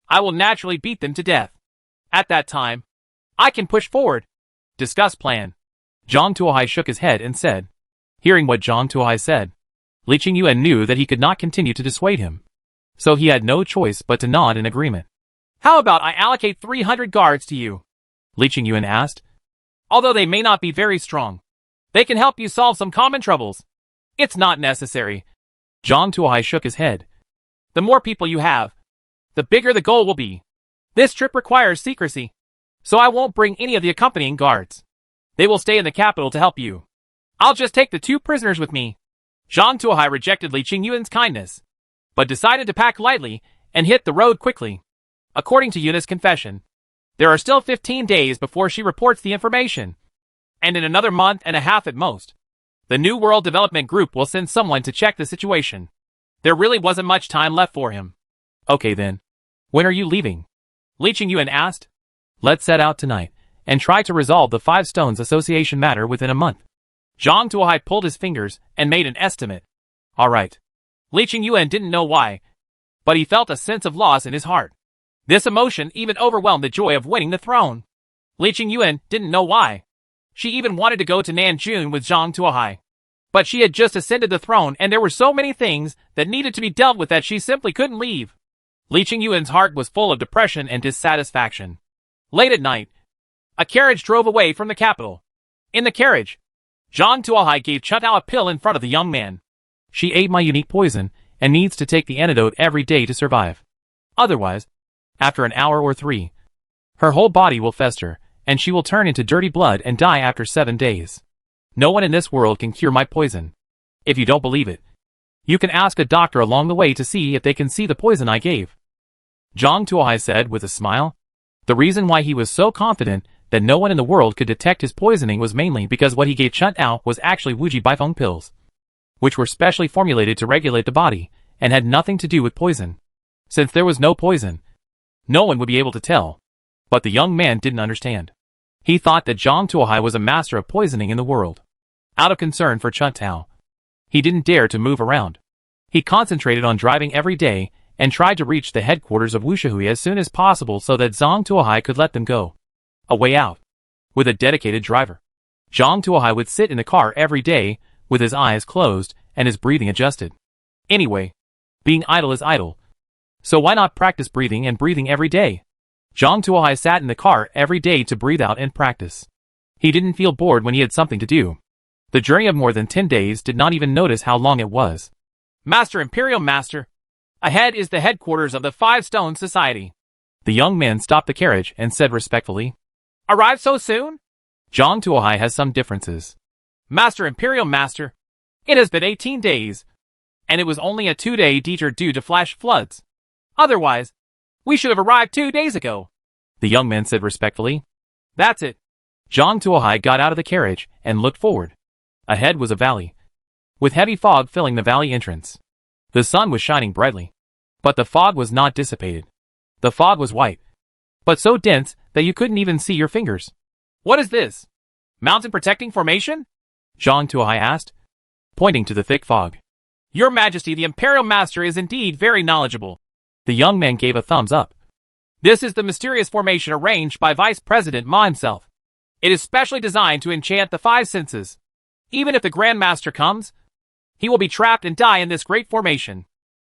I will naturally beat them to death. At that time, I can push forward. Discuss plan. Zhang Tuohai shook his head and said. Hearing what Zhang Tuohai said, Li Qingyuan knew that he could not continue to dissuade him. So he had no choice but to nod in agreement. How about I allocate 300 guards to you? Li Qingyuan asked. Although they may not be very strong, they can help you solve some common troubles. It's not necessary. Zhang Tuohai shook his head. The more people you have, the bigger the goal will be. This trip requires secrecy, so I won't bring any of the accompanying guards. They will stay in the capital to help you. I'll just take the 2 prisoners with me. Zhang Tuohai rejected Li Qingyuan's kindness, but decided to pack lightly and hit the road quickly. According to Yuna's confession, there are still 15 days before she reports the information, and in another month and a half at most, the New World Development Group will send someone to check the situation. There really wasn't much time left for him. Okay then. When are you leaving? Li Qingyuan asked. Let's set out tonight, and try to resolve the Five Stones Association matter within a month. Zhang Tuohai pulled his fingers and made an estimate. All right. Li Qingyuan didn't know why, but he felt a sense of loss in his heart. This emotion even overwhelmed the joy of winning the throne. Li Qingyuan didn't know why. She even wanted to go to Nanjun with Zhang Tuohai. But she had just ascended the throne and there were so many things that needed to be dealt with that she simply couldn't leave. Li Qingyuan's heart was full of depression and dissatisfaction. Late at night, a carriage drove away from the capital. In the carriage, Zhang Tuohai gave Chuntao a pill in front of the young man. She ate my unique poison and needs to take the antidote every day to survive. Otherwise, after an hour or 3, her whole body will fester, and she will turn into dirty blood and die after 7 days. No one in this world can cure my poison. If you don't believe it, you can ask a doctor along the way to see if they can see the poison I gave. Zhang Tuohai said with a smile. The reason why he was so confident that no one in the world could detect his poisoning was mainly because what he gave Chuntao was actually Wuji Baifeng pills, which were specially formulated to regulate the body, and had nothing to do with poison. Since there was no poison, no one would be able to tell. But the young man didn't understand. He thought that Zhang Tuohai was a master of poisoning in the world. Out of concern for Chuntao, he didn't dare to move around. He concentrated on driving every day and tried to reach the headquarters of Wushihui as soon as possible so that Zhang Tuohai could let them go. A way out. With a dedicated driver, Zhang Tuohai would sit in the car every day with his eyes closed and his breathing adjusted. Anyway, being idle is idle. So why not practice breathing and breathing every day? Zhang Tuohai sat in the car every day to breathe out and practice. He didn't feel bored when he had something to do. The journey of more than 10 days did not even notice how long it was. Master Imperial Master, ahead is the headquarters of the Five Stones Society. The young man stopped the carriage and said respectfully. Arrived so soon? Zhang Tuohai has some differences. Master Imperial Master, it has been 18 days, and it was only a 2-day detour due to flash floods. Otherwise, we should have arrived 2 days ago. The young man said respectfully. That's it. Zhang Tuohai got out of the carriage and looked forward. Ahead was a valley, with heavy fog filling the valley entrance. The sun was shining brightly, but the fog was not dissipated. The fog was white, but so dense that you couldn't even see your fingers. What is this? Mountain protecting formation? Zhang Tuohai asked, pointing to the thick fog. Your Majesty, the Imperial Master is indeed very knowledgeable. The young man gave a thumbs up. This is the mysterious formation arranged by Vice President Ma himself. It is specially designed to enchant the 5 senses. Even if the Grand Master comes, he will be trapped and die in this great formation.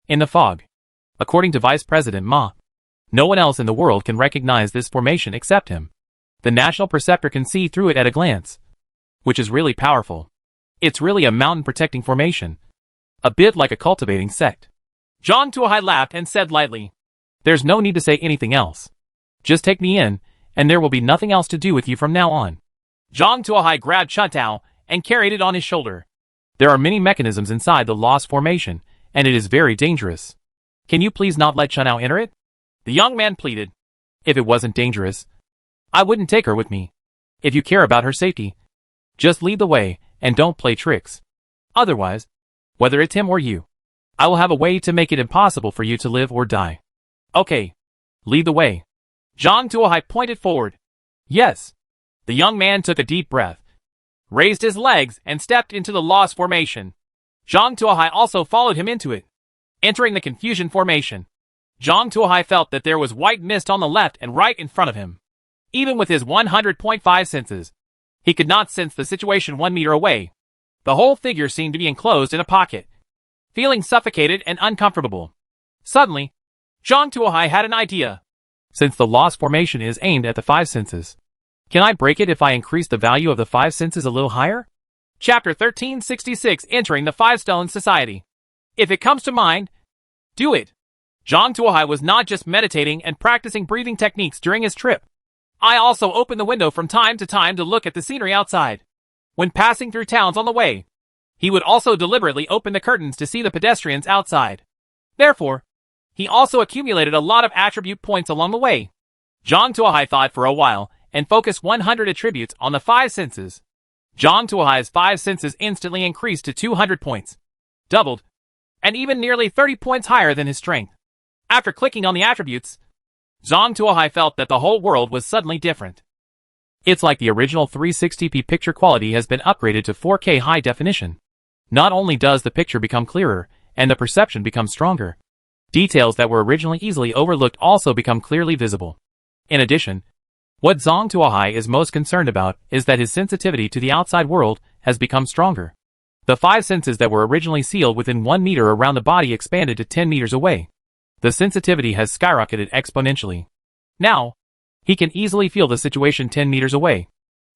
In the fog. According to Vice President Ma, no one else in the world can recognize this formation except him. The National Preceptor can see through it at a glance, which is really powerful. It's really a mountain protecting formation. A bit like a cultivating sect. Zhang Tuohai laughed and said lightly, There's no need to say anything else. Just take me in, and there will be nothing else to do with you from now on. Zhang Tuohai grabbed Chuntao and carried it on his shoulder. There are many mechanisms inside the Lost Formation, and it is very dangerous. Can you please not let Chuntao enter it? The young man pleaded. If it wasn't dangerous, I wouldn't take her with me. If you care about her safety, just lead the way and don't play tricks. Otherwise, whether it's him or you, I will have a way to make it impossible for you to live or die. Okay, lead the way. Zhang Tuohai pointed forward. Yes. The young man took a deep breath, raised his legs, and stepped into the Lost Formation. Zhang Tuohai also followed him into it. Entering the Confusion Formation, Zhang Tuohai felt that there was white mist on the left and right in front of him. Even with his 100.5 senses, he could not sense the situation 1 meter away. The whole figure seemed to be enclosed in a pocket, feeling suffocated and uncomfortable. Suddenly, Zhang Tuohai had an idea. Since the Lost Formation is aimed at the 5 senses, can I break it if I increase the value of the 5 senses a little higher? Chapter 1366, Entering the Five Stones Society. If it comes to mind, do it. Zhang Tuohai was not just meditating and practicing breathing techniques during his trip. I also opened the window from time to time to look at the scenery outside. When passing through towns on the way, he would also deliberately open the curtains to see the pedestrians outside. Therefore, he also accumulated a lot of attribute points along the way. Zhang Tuohai thought for a while and focused 100 attributes on the 5 senses. Zhang Tuohai's 5 senses instantly increased to 200 points. Doubled. and even nearly 30 points higher than his strength. After clicking on the attributes, Zhang Tuohai felt that the whole world was suddenly different. It's like the original 360p picture quality has been upgraded to 4K high definition. Not only does the picture become clearer, and the perception becomes stronger, details that were originally easily overlooked also become clearly visible. In addition, what Zhang Tuohai is most concerned about is that his sensitivity to the outside world has become stronger. The 5 senses that were originally sealed within 1 meter around the body expanded to 10 meters away. The sensitivity has skyrocketed exponentially. Now, he can easily feel the situation 10 meters away.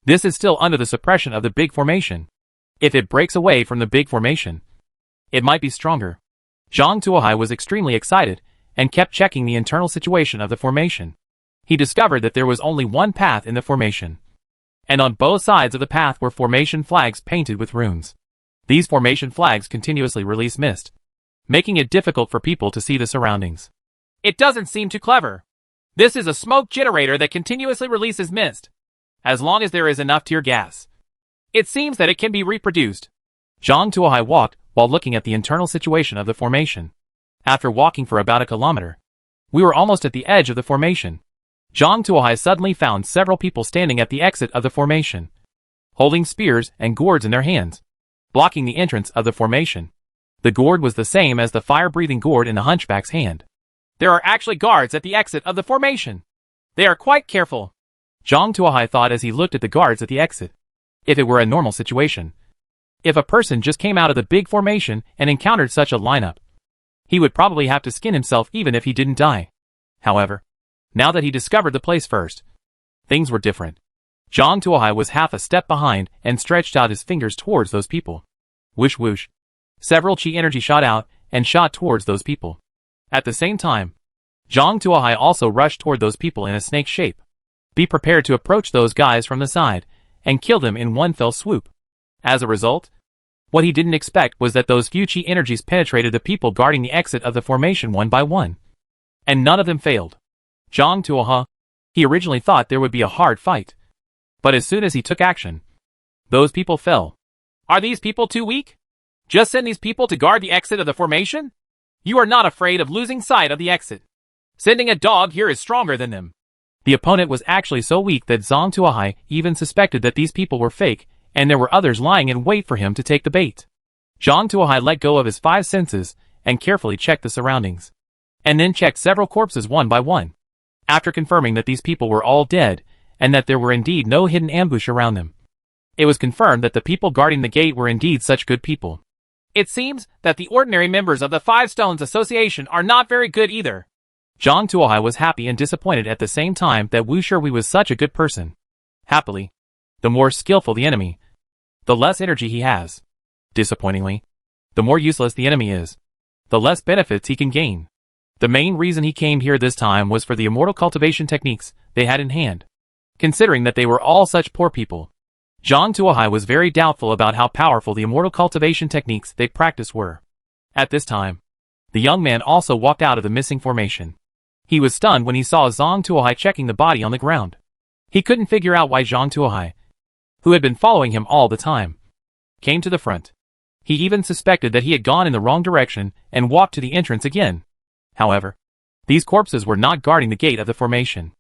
This is still under the suppression of the big formation. If it breaks away from the big formation, it might be stronger. Zhang Tuohai was extremely excited and kept checking the internal situation of the formation. He discovered that there was only one path in the formation, and on both sides of the path were formation flags painted with runes. These formation flags continuously release mist, making it difficult for people to see the surroundings. It doesn't seem too clever. This is a smoke generator that continuously releases mist, as long as there is enough tear gas. It seems that it can be reproduced. Zhang Tuohai walked while looking at the internal situation of the formation. After walking for about a kilometer, we were almost at the edge of the formation. Zhang Tuohai suddenly found several people standing at the exit of the formation, holding spears and gourds in their hands, blocking the entrance of the formation. The gourd was the same as the fire-breathing gourd in the hunchback's hand. There are actually guards at the exit of the formation. They are quite careful. Zhang Tuohai thought as he looked at the guards at the exit. If it were a normal situation, if a person just came out of the big formation and encountered such a lineup, he would probably have to skin himself even if he didn't die. However, now that he discovered the place first, things were different. Zhang Tuohai was half a step behind and stretched out his fingers towards those people. Whoosh whoosh. Several chi energy shot out and shot towards those people. At the same time, Zhang Tuohai also rushed toward those people in a snake shape. Be prepared to approach those guys from the side and kill them in one fell swoop. As a result, what he didn't expect was that those few chi energies penetrated the people guarding the exit of the formation one by one. And none of them failed. Zhang Tuohai, he originally thought there would be a hard fight. But as soon as he took action, those people fell. Are these people too weak? Just send these people to guard the exit of the formation? You are not afraid of losing sight of the exit. Sending a dog here is stronger than them. The opponent was actually so weak that Zhang Tuohai even suspected that these people were fake, and there were others lying in wait for him to take the bait. Zhang Tuohai let go of his 5 senses and carefully checked the surroundings, and then checked several corpses one by one. After confirming that these people were all dead, and that there were indeed no hidden ambush around them, it was confirmed that the people guarding the gate were indeed such good people. It seems that the ordinary members of the Five Stones Association are not very good either. Zhang Tuohai was happy and disappointed at the same time that Wu Shui was such a good person. Happily, the more skillful the enemy, the less energy he has. Disappointingly, the more useless the enemy is, the less benefits he can gain. The main reason he came here this time was for the immortal cultivation techniques they had in hand. Considering that they were all such poor people, Zhang Tuohai was very doubtful about how powerful the immortal cultivation techniques they practiced were. At this time, the young man also walked out of the missing formation. He was stunned when he saw Zhang Tuohai checking the body on the ground. He couldn't figure out why Zhang Tuohai, who had been following him all the time, came to the front. He even suspected that he had gone in the wrong direction and walked to the entrance again. However, these corpses were not guarding the gate of the formation.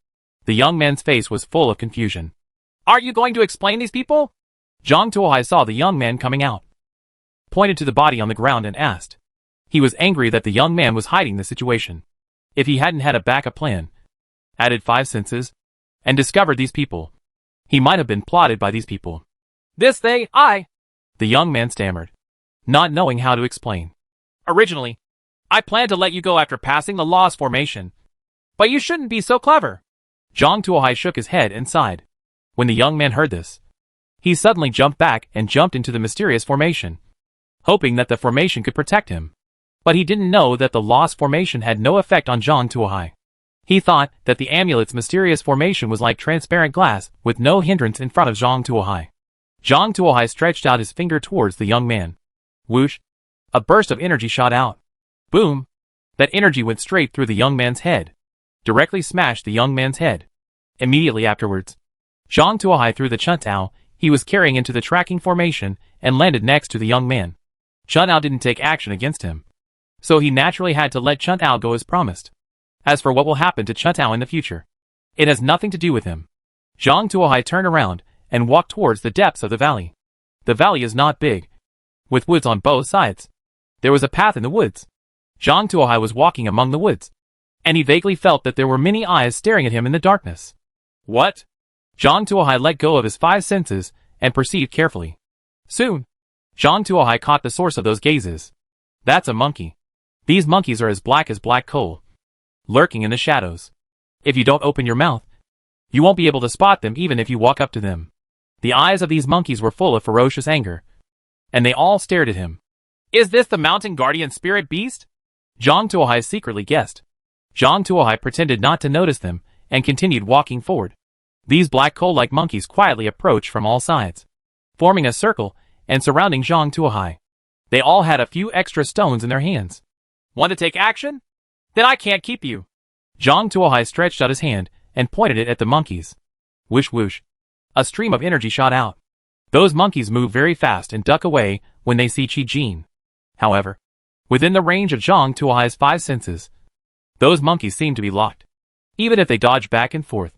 The young man's face was full of confusion. Are you going to explain these people? Zhang Tuohai saw the young man coming out, pointed to the body on the ground and asked. He was angry that the young man was hiding the situation. If he hadn't had a backup plan, added 5 senses, and discovered these people, he might have been plotted by these people. The young man stammered, not knowing how to explain. Originally, I planned to let you go after passing the Lost Formation. But you shouldn't be so clever. Zhang Tuohai shook his head and sighed. When the young man heard this, he suddenly jumped back and jumped into the mysterious formation, hoping that the formation could protect him. But he didn't know that the Lost Formation had no effect on Zhang Tuohai. He thought that the amulet's mysterious formation was like transparent glass with no hindrance in front of Zhang Tuohai. Zhang Tuohai stretched out his finger towards the young man. Whoosh! A burst of energy shot out. Boom! That energy went straight through the young man's head, directly smashed the young man's head. Immediately afterwards, Zhang Tuohai threw the Chuntao he was carrying into the tracking formation and landed next to the young man. Chuntao didn't take action against him. So he naturally had to let Chuntao go as promised. As for what will happen to Chuntao in the future, it has nothing to do with him. Zhang Tuohai turned around and walked towards the depths of the valley. The valley is not big, with woods on both sides. There was a path in the woods. Zhang Tuohai was walking among the woods, and he vaguely felt that there were many eyes staring at him in the darkness. What? Zhang Tuohai let go of his 5 senses and perceived carefully. Soon, Zhang Tuohai caught the source of those gazes. That's a monkey. These monkeys are as black coal, lurking in the shadows. If you don't open your mouth, you won't be able to spot them even if you walk up to them. The eyes of these monkeys were full of ferocious anger, and they all stared at him. Is this the mountain guardian spirit beast? Zhang Tuohai secretly guessed. Zhang Tuohai pretended not to notice them and continued walking forward. These black coal-like monkeys quietly approached from all sides, forming a circle and surrounding Zhang Tuohai. They all had a few extra stones in their hands. Want to take action? Then I can't keep you. Zhang Tuohai stretched out his hand and pointed it at the monkeys. Whoosh whoosh. A stream of energy shot out. Those monkeys move very fast and duck away when they see Qi Jin. However, within the range of Zhang Tuohai's 5 senses, those monkeys seem to be locked. Even if they dodge back and forth,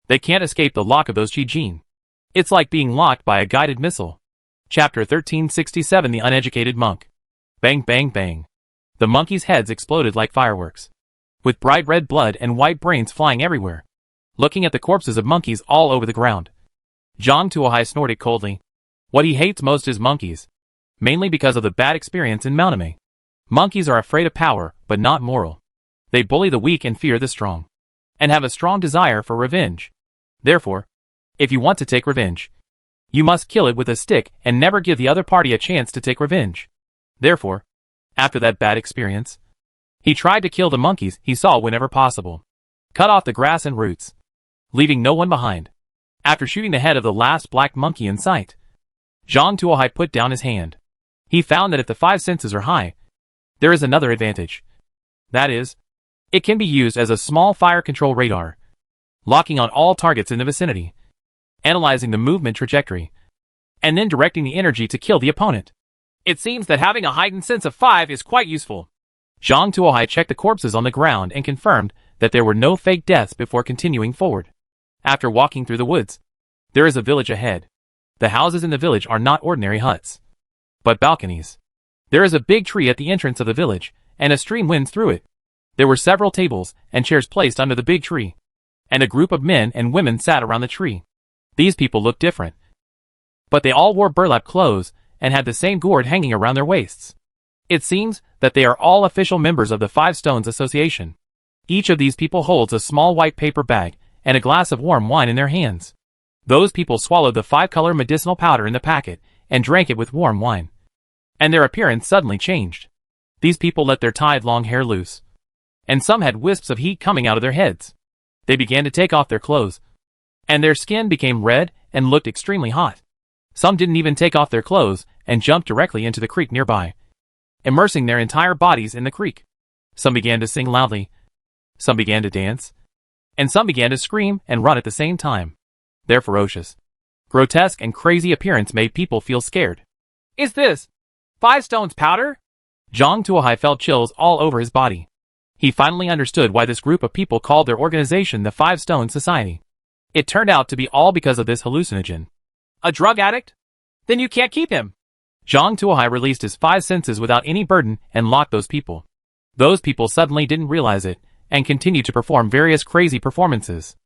they can't escape the lock of those Qi Jin. It's like being locked by a guided missile. Chapter 1367 The Uneducated Monk. Bang bang bang. The monkeys' heads exploded like fireworks, with bright red blood and white brains flying everywhere. Looking at the corpses of monkeys all over the ground, Zhang Tuohai snorted coldly. What he hates most is monkeys, mainly because of the bad experience in Mouname. Monkeys are afraid of power, but not moral. They bully the weak and fear the strong, and have a strong desire for revenge. Therefore, if you want to take revenge, you must kill it with a stick and never give the other party a chance to take revenge. Therefore, after that bad experience, he tried to kill the monkeys he saw whenever possible. Cut off the grass and roots, leaving no one behind. After shooting the head of the last black monkey in sight, Zhang Tuohai put down his hand. He found that if the 5 senses are high, there is another advantage. That is, it can be used as a small fire control radar, locking on all targets in the vicinity, analyzing the movement trajectory, and then directing the energy to kill the opponent. It seems that having a heightened sense of 5 is quite useful. Zhang Tuohai checked the corpses on the ground and confirmed that there were no fake deaths before continuing forward. After walking through the woods, there is a village ahead. The houses in the village are not ordinary huts, but balconies. There is a big tree at the entrance of the village, and a stream winds through it. There were several tables and chairs placed under the big tree, and a group of men and women sat around the tree. These people looked different, but they all wore burlap clothes and had the same gourd hanging around their waists. It seems that they are all official members of the 5 Stones Association. Each of these people holds a small white paper bag and a glass of warm wine in their hands. Those people swallowed the 5-color medicinal powder in the packet and drank it with warm wine, and their appearance suddenly changed. These people let their tied long hair loose, and some had wisps of heat coming out of their heads. They began to take off their clothes, and their skin became red and looked extremely hot. Some didn't even take off their clothes and jumped directly into the creek nearby, immersing their entire bodies in the creek. Some began to sing loudly, some began to dance, and some began to scream and run at the same time. Their ferocious, grotesque and crazy appearance made people feel scared. Is this 5 stones powder? Zhang Tuohai felt chills all over his body. He finally understood why this group of people called their organization the 5 Stone Society. It turned out to be all because of this hallucinogen. A drug addict? Then you can't keep him. Zhang Tuohai released his 5 senses without any burden and locked those people. Those people suddenly didn't realize it and continued to perform various crazy performances.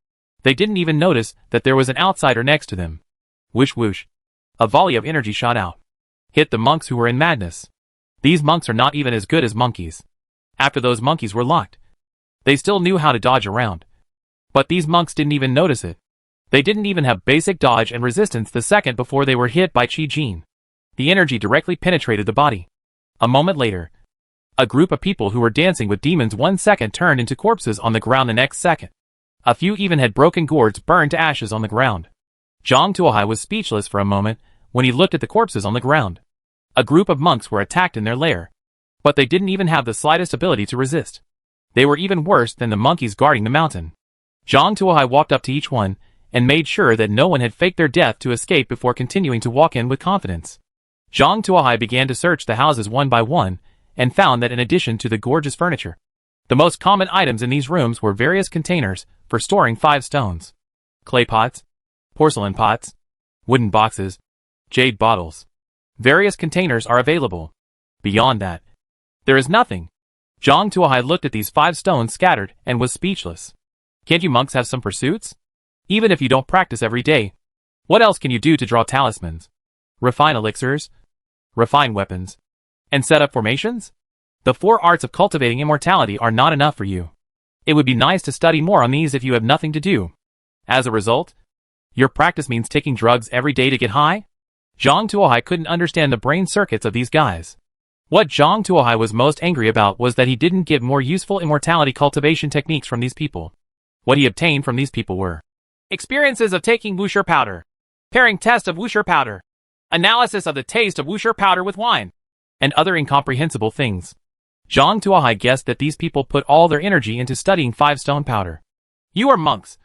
They didn't even notice that there was an outsider next to them. Whoosh whoosh. A volley of energy shot out, hit the monks who were in madness. These monks are not even as good as monkeys. After those monkeys were locked, they still knew how to dodge around. But these monks didn't even notice it. They didn't even have basic dodge and resistance the second before they were hit by Qi Jin. The energy directly penetrated the body. A moment later, a group of people who were dancing with demons 1 second turned into corpses on the ground the next second. A few even had broken gourds burned to ashes on the ground. Zhang Tuohai was speechless for a moment when he looked at the corpses on the ground. A group of monks were attacked in their lair, but they didn't even have the slightest ability to resist. They were even worse than the monkeys guarding the mountain. Zhang Tuohai walked up to each one and made sure that no one had faked their death to escape before continuing to walk in with confidence. Zhang Tuohai began to search the houses one by one and found that in addition to the gorgeous furniture, the most common items in these rooms were various containers for storing 5 stones. Clay pots, porcelain pots, wooden boxes, jade bottles. Various containers are available. Beyond that, there is nothing. Zhang Tuohai looked at these 5 stones scattered and was speechless. Can't you monks have some pursuits? Even if you don't practice every day, what else can you do to draw talismans, refine elixirs, refine weapons, and set up formations? The 4 arts of cultivating immortality are not enough for you. It would be nice to study more on these if you have nothing to do. As a result, your practice means taking drugs every day to get high? Zhang Tuohai couldn't understand the brain circuits of these guys. What Zhang Tuohai was most angry about was that he didn't get more useful immortality cultivation techniques from these people. What he obtained from these people were experiences of taking wuxia powder, pairing test of wuxia powder, analysis of the taste of wuxia powder with wine, and other incomprehensible things. Zhang Tuohai guessed that these people put all their energy into studying 5-stone powder. You are monks,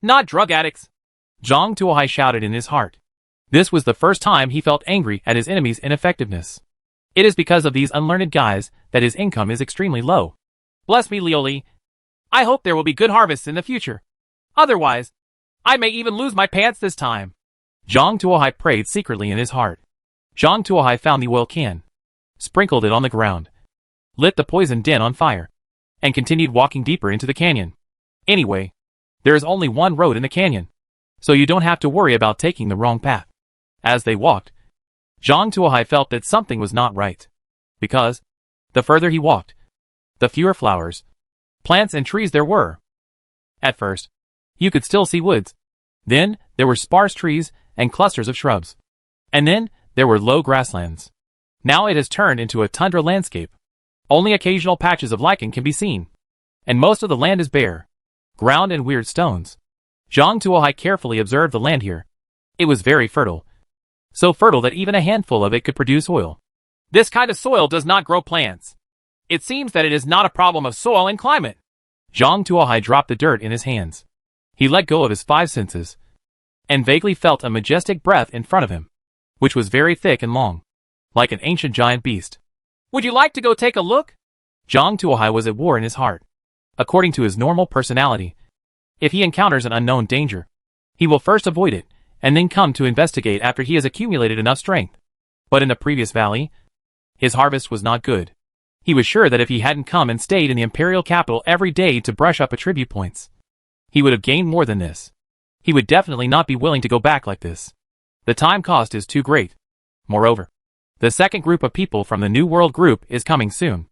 not drug addicts, Zhang Tuohai shouted in his heart. This was the first time he felt angry at his enemy's ineffectiveness. It is because of these unlearned guys that his income is extremely low. Bless me, Lioli. I hope there will be good harvests in the future. Otherwise, I may even lose my pants this time. Zhang Tuohai prayed secretly in his heart. Zhang Tuohai found the oil can, sprinkled it on the ground, lit the poison den on fire, and continued walking deeper into the canyon. Anyway, there is only one road in the canyon, so you don't have to worry about taking the wrong path. As they walked, Zhang Tuohai felt that something was not right. Because, the further he walked, the fewer flowers, plants and trees there were. At first, you could still see woods. Then, there were sparse trees and clusters of shrubs. And then, there were low grasslands. Now it has turned into a tundra landscape. Only occasional patches of lichen can be seen. And most of the land is bare, ground and weird stones. Zhang Tuohai carefully observed the land here. It was very fertile. So fertile that even a handful of it could produce oil. This kind of soil does not grow plants. It seems that it is not a problem of soil and climate. Zhang Tuohai dropped the dirt in his hands. He let go of his 5 senses, and vaguely felt a majestic breath in front of him, which was very thick and long, like an ancient giant beast. Would you like to go take a look? Zhang Tuohai was at war in his heart. According to his normal personality, if he encounters an unknown danger, he will first avoid it, and then come to investigate after he has accumulated enough strength. But in the previous valley, his harvest was not good. He was sure that if he hadn't come and stayed in the imperial capital every day to brush up attribute points, he would have gained more than this. He would definitely not be willing to go back like this. The time cost is too great. Moreover, the second group of people from the New World group is coming soon.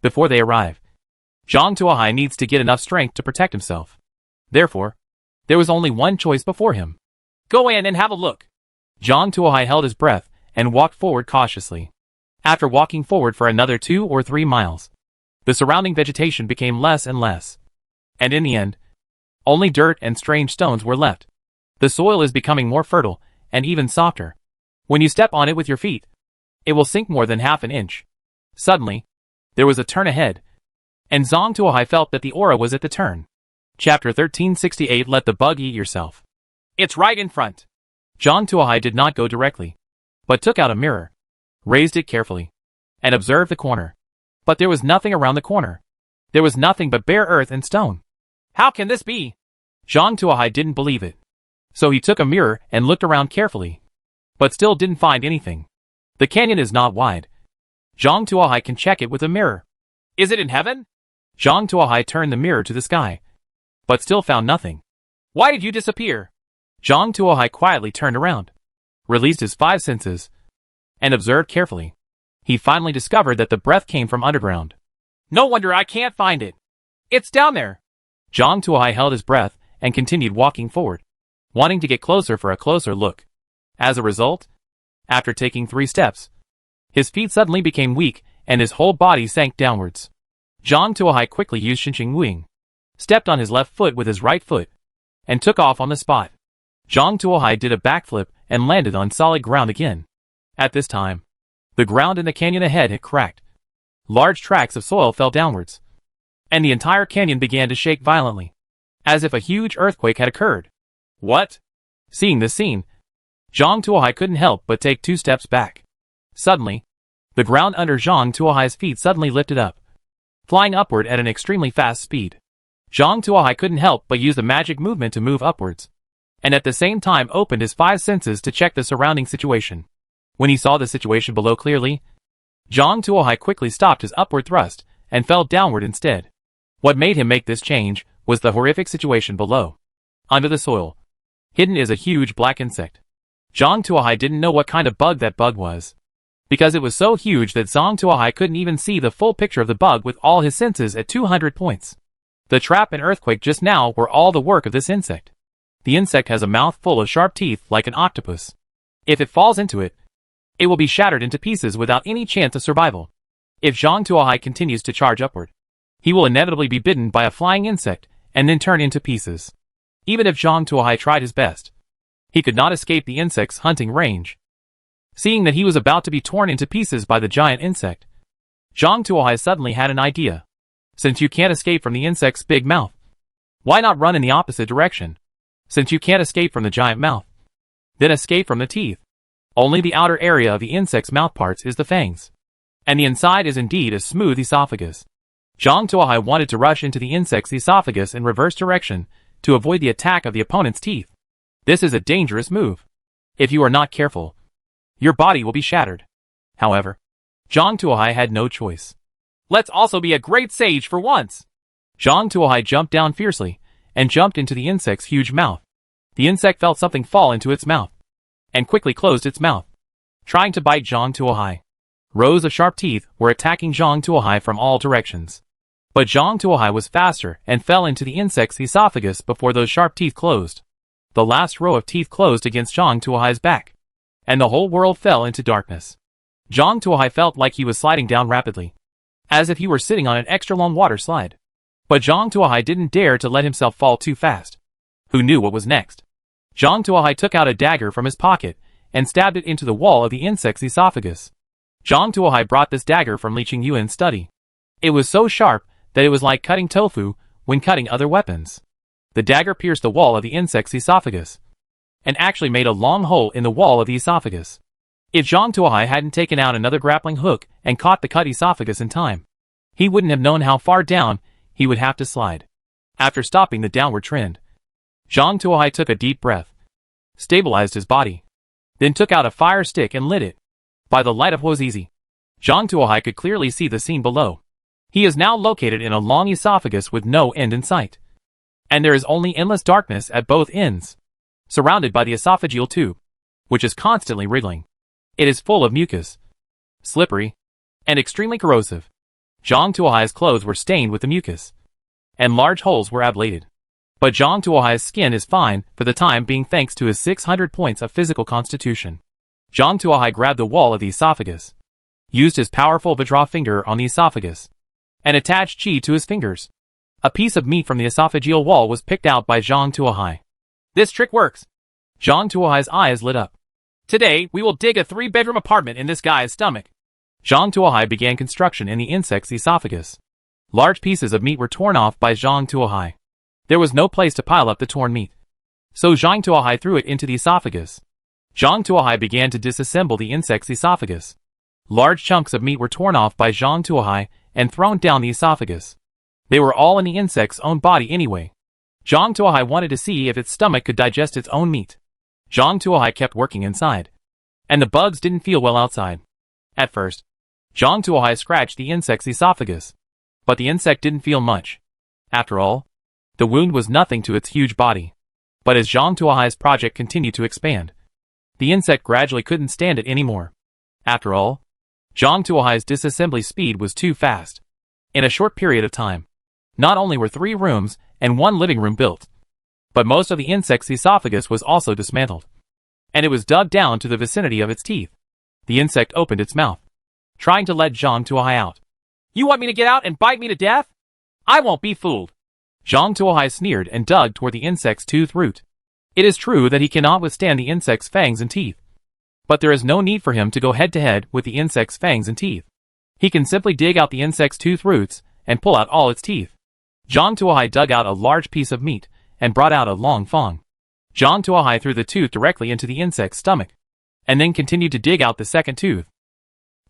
Before they arrive, Zhang Tuohai needs to get enough strength to protect himself. Therefore, there was only one choice before him. Go in and have a look. Zhang Tuohai held his breath and walked forward cautiously. After walking forward for another 2 or 3 miles, the surrounding vegetation became less and less. And in the end, only dirt and strange stones were left. The soil is becoming more fertile and even softer. When you step on it with your feet, it will sink more than half an inch. Suddenly, there was a turn ahead, and Zhang Tuohai felt that the aura was at the turn. Chapter 1368 Let the Bug Eat Yourself. It's right in front. Zhang Tuohai did not go directly, but took out a mirror, raised it carefully, and observed the corner. But there was nothing around the corner. There was nothing but bare earth and stone. How can this be? Zhang Tuohai didn't believe it. So he took a mirror and looked around carefully, but still didn't find anything. The canyon is not wide. Zhang Tuohai can check it with a mirror. Is it in heaven? Zhang Tuohai turned the mirror to the sky, but still found nothing. Why did you disappear? Zhang Tuohai quietly turned around, released his 5 senses, and observed carefully. He finally discovered that the breath came from underground. No wonder I can't find it. It's down there. Zhang Tuohai held his breath and continued walking forward, wanting to get closer for a closer look. As a result, after taking 3 steps, his feet suddenly became weak and his whole body sank downwards. Zhang Tuohai quickly used Xinqing Wing, stepped on his left foot with his right foot, and took off on the spot. Zhang Tuohai did a backflip and landed on solid ground again. At this time, the ground in the canyon ahead had cracked. Large tracts of soil fell downwards, and the entire canyon began to shake violently, as if a huge earthquake had occurred. What? Seeing this scene, Zhang Tuohai couldn't help but take 2 steps back. Suddenly, The ground under Zhang Tuohai's feet suddenly lifted up, flying upward at an extremely fast speed. Zhang Tuohai couldn't help but use the magic movement to move upwards, and at the same time opened his 5 senses to check the surrounding situation. When he saw the situation below clearly, Zhang Tuohai quickly stopped his upward thrust and fell downward instead. What made him make this change was the horrific situation below. Under the soil, hidden is a huge black insect. Zhang Tuohai didn't know what kind of bug that bug was, because it was so huge that Zhang Tuohai couldn't even see the full picture of the bug with all his senses at 200 points. The trap and earthquake just now were all the work of this insect. The insect has a mouth full of sharp teeth like an octopus. If it falls into it, it will be shattered into pieces without any chance of survival. If Zhang Tuohai continues to charge upward, he will inevitably be bitten by a flying insect and then turn into pieces. Even if Zhang Tuohai tried his best, he could not escape the insect's hunting range. Seeing that he was about to be torn into pieces by the giant insect, Zhang Tuohai suddenly had an idea. Since you can't escape from the insect's big mouth, why not run in the opposite direction? Since you can't escape from the giant mouth, then escape from the teeth. Only the outer area of the insect's mouthparts is the fangs, and the inside is indeed a smooth esophagus. Zhang Tuohai wanted to rush into the insect's esophagus in reverse direction to avoid the attack of the opponent's teeth. This is a dangerous move. If you are not careful, your body will be shattered. However, Zhang Tuohai had no choice. Let's also be a great sage for once. Zhang Tuohai jumped down fiercely and jumped into the insect's huge mouth. The insect felt something fall into its mouth and quickly closed its mouth, trying to bite Zhang Tuohai. Rows of sharp teeth were attacking Zhang Tuohai from all directions. But Zhang Tuohai was faster and fell into the insect's esophagus before those sharp teeth closed. The last row of teeth closed against Zhang Tuohai's back, and the whole world fell into darkness. Zhang Tuohai felt like he was sliding down rapidly, as if he were sitting on an extra-long water slide. But Zhang Tuohai didn't dare to let himself fall too fast. Who knew what was next? Zhang Tuohai took out a dagger from his pocket and stabbed it into the wall of the insect's esophagus. Zhang Tuohai brought this dagger from Li Qingyuan's study. It was so sharp that it was like cutting tofu when cutting other weapons. The dagger pierced the wall of the insect's esophagus, and actually made a long hole in the wall of the esophagus. If Zhang Tuohai hadn't taken out another grappling hook and caught the cut esophagus in time, he wouldn't have known how far down he would have to slide. After stopping the downward trend, Zhang Tuohai took a deep breath, stabilized his body, then took out a fire stick and lit it. By the light of Huozizi, Zhang Tuohai could clearly see the scene below. He is now located in a long esophagus with no end in sight, and there is only endless darkness at both ends, surrounded by the esophageal tube, which is constantly wriggling. It is full of mucus, slippery, and extremely corrosive. Zhang Tuohai's clothes were stained with the mucus, and large holes were ablated. But Zhang Tuohai's skin is fine for the time being thanks to his 600 points of physical constitution. Zhang Tuohai grabbed the wall of the esophagus, used his powerful Vajra finger on the esophagus, and attached Qi to his fingers. A piece of meat from the esophageal wall was picked out by Zhang Tuohai. This trick works. Zhang Tuohai's eyes lit up. Today, we will dig a 3-bedroom apartment in this guy's stomach. Zhang Tuohai began construction in the insect's esophagus. Large pieces of meat were torn off by Zhang Tuohai. There was no place to pile up the torn meat, so Zhang Tuohai threw it into the esophagus. Zhang Tuohai began to disassemble the insect's esophagus. Large chunks of meat were torn off by Zhang Tuohai and thrown down the esophagus. They were all in the insect's own body anyway. Zhang Tuohai wanted to see if its stomach could digest its own meat. Zhang Tuohai kept working inside, and the bugs didn't feel well outside. At first, Zhang Tuohai scratched the insect's esophagus, but the insect didn't feel much. After all, the wound was nothing to its huge body. But as Zhang Tuohai's project continued to expand, the insect gradually couldn't stand it anymore. After all, Zhang Tuohai's disassembly speed was too fast. In a short period of time, not only were 3 rooms and 1 living room built, but most of the insect's esophagus was also dismantled, and it was dug down to the vicinity of its teeth. The insect opened its mouth, trying to let Zhang Tuohai out. You want me to get out and bite me to death? I won't be fooled. Zhang Tuohai sneered and dug toward the insect's tooth root. It is true that he cannot withstand the insect's fangs and teeth, but there is no need for him to go head-to-head with the insect's fangs and teeth. He can simply dig out the insect's tooth roots and pull out all its teeth. Zhang Tuohai dug out a large piece of meat and brought out a long fang. Zhang Tuohai threw the tooth directly into the insect's stomach, and then continued to dig out the second tooth.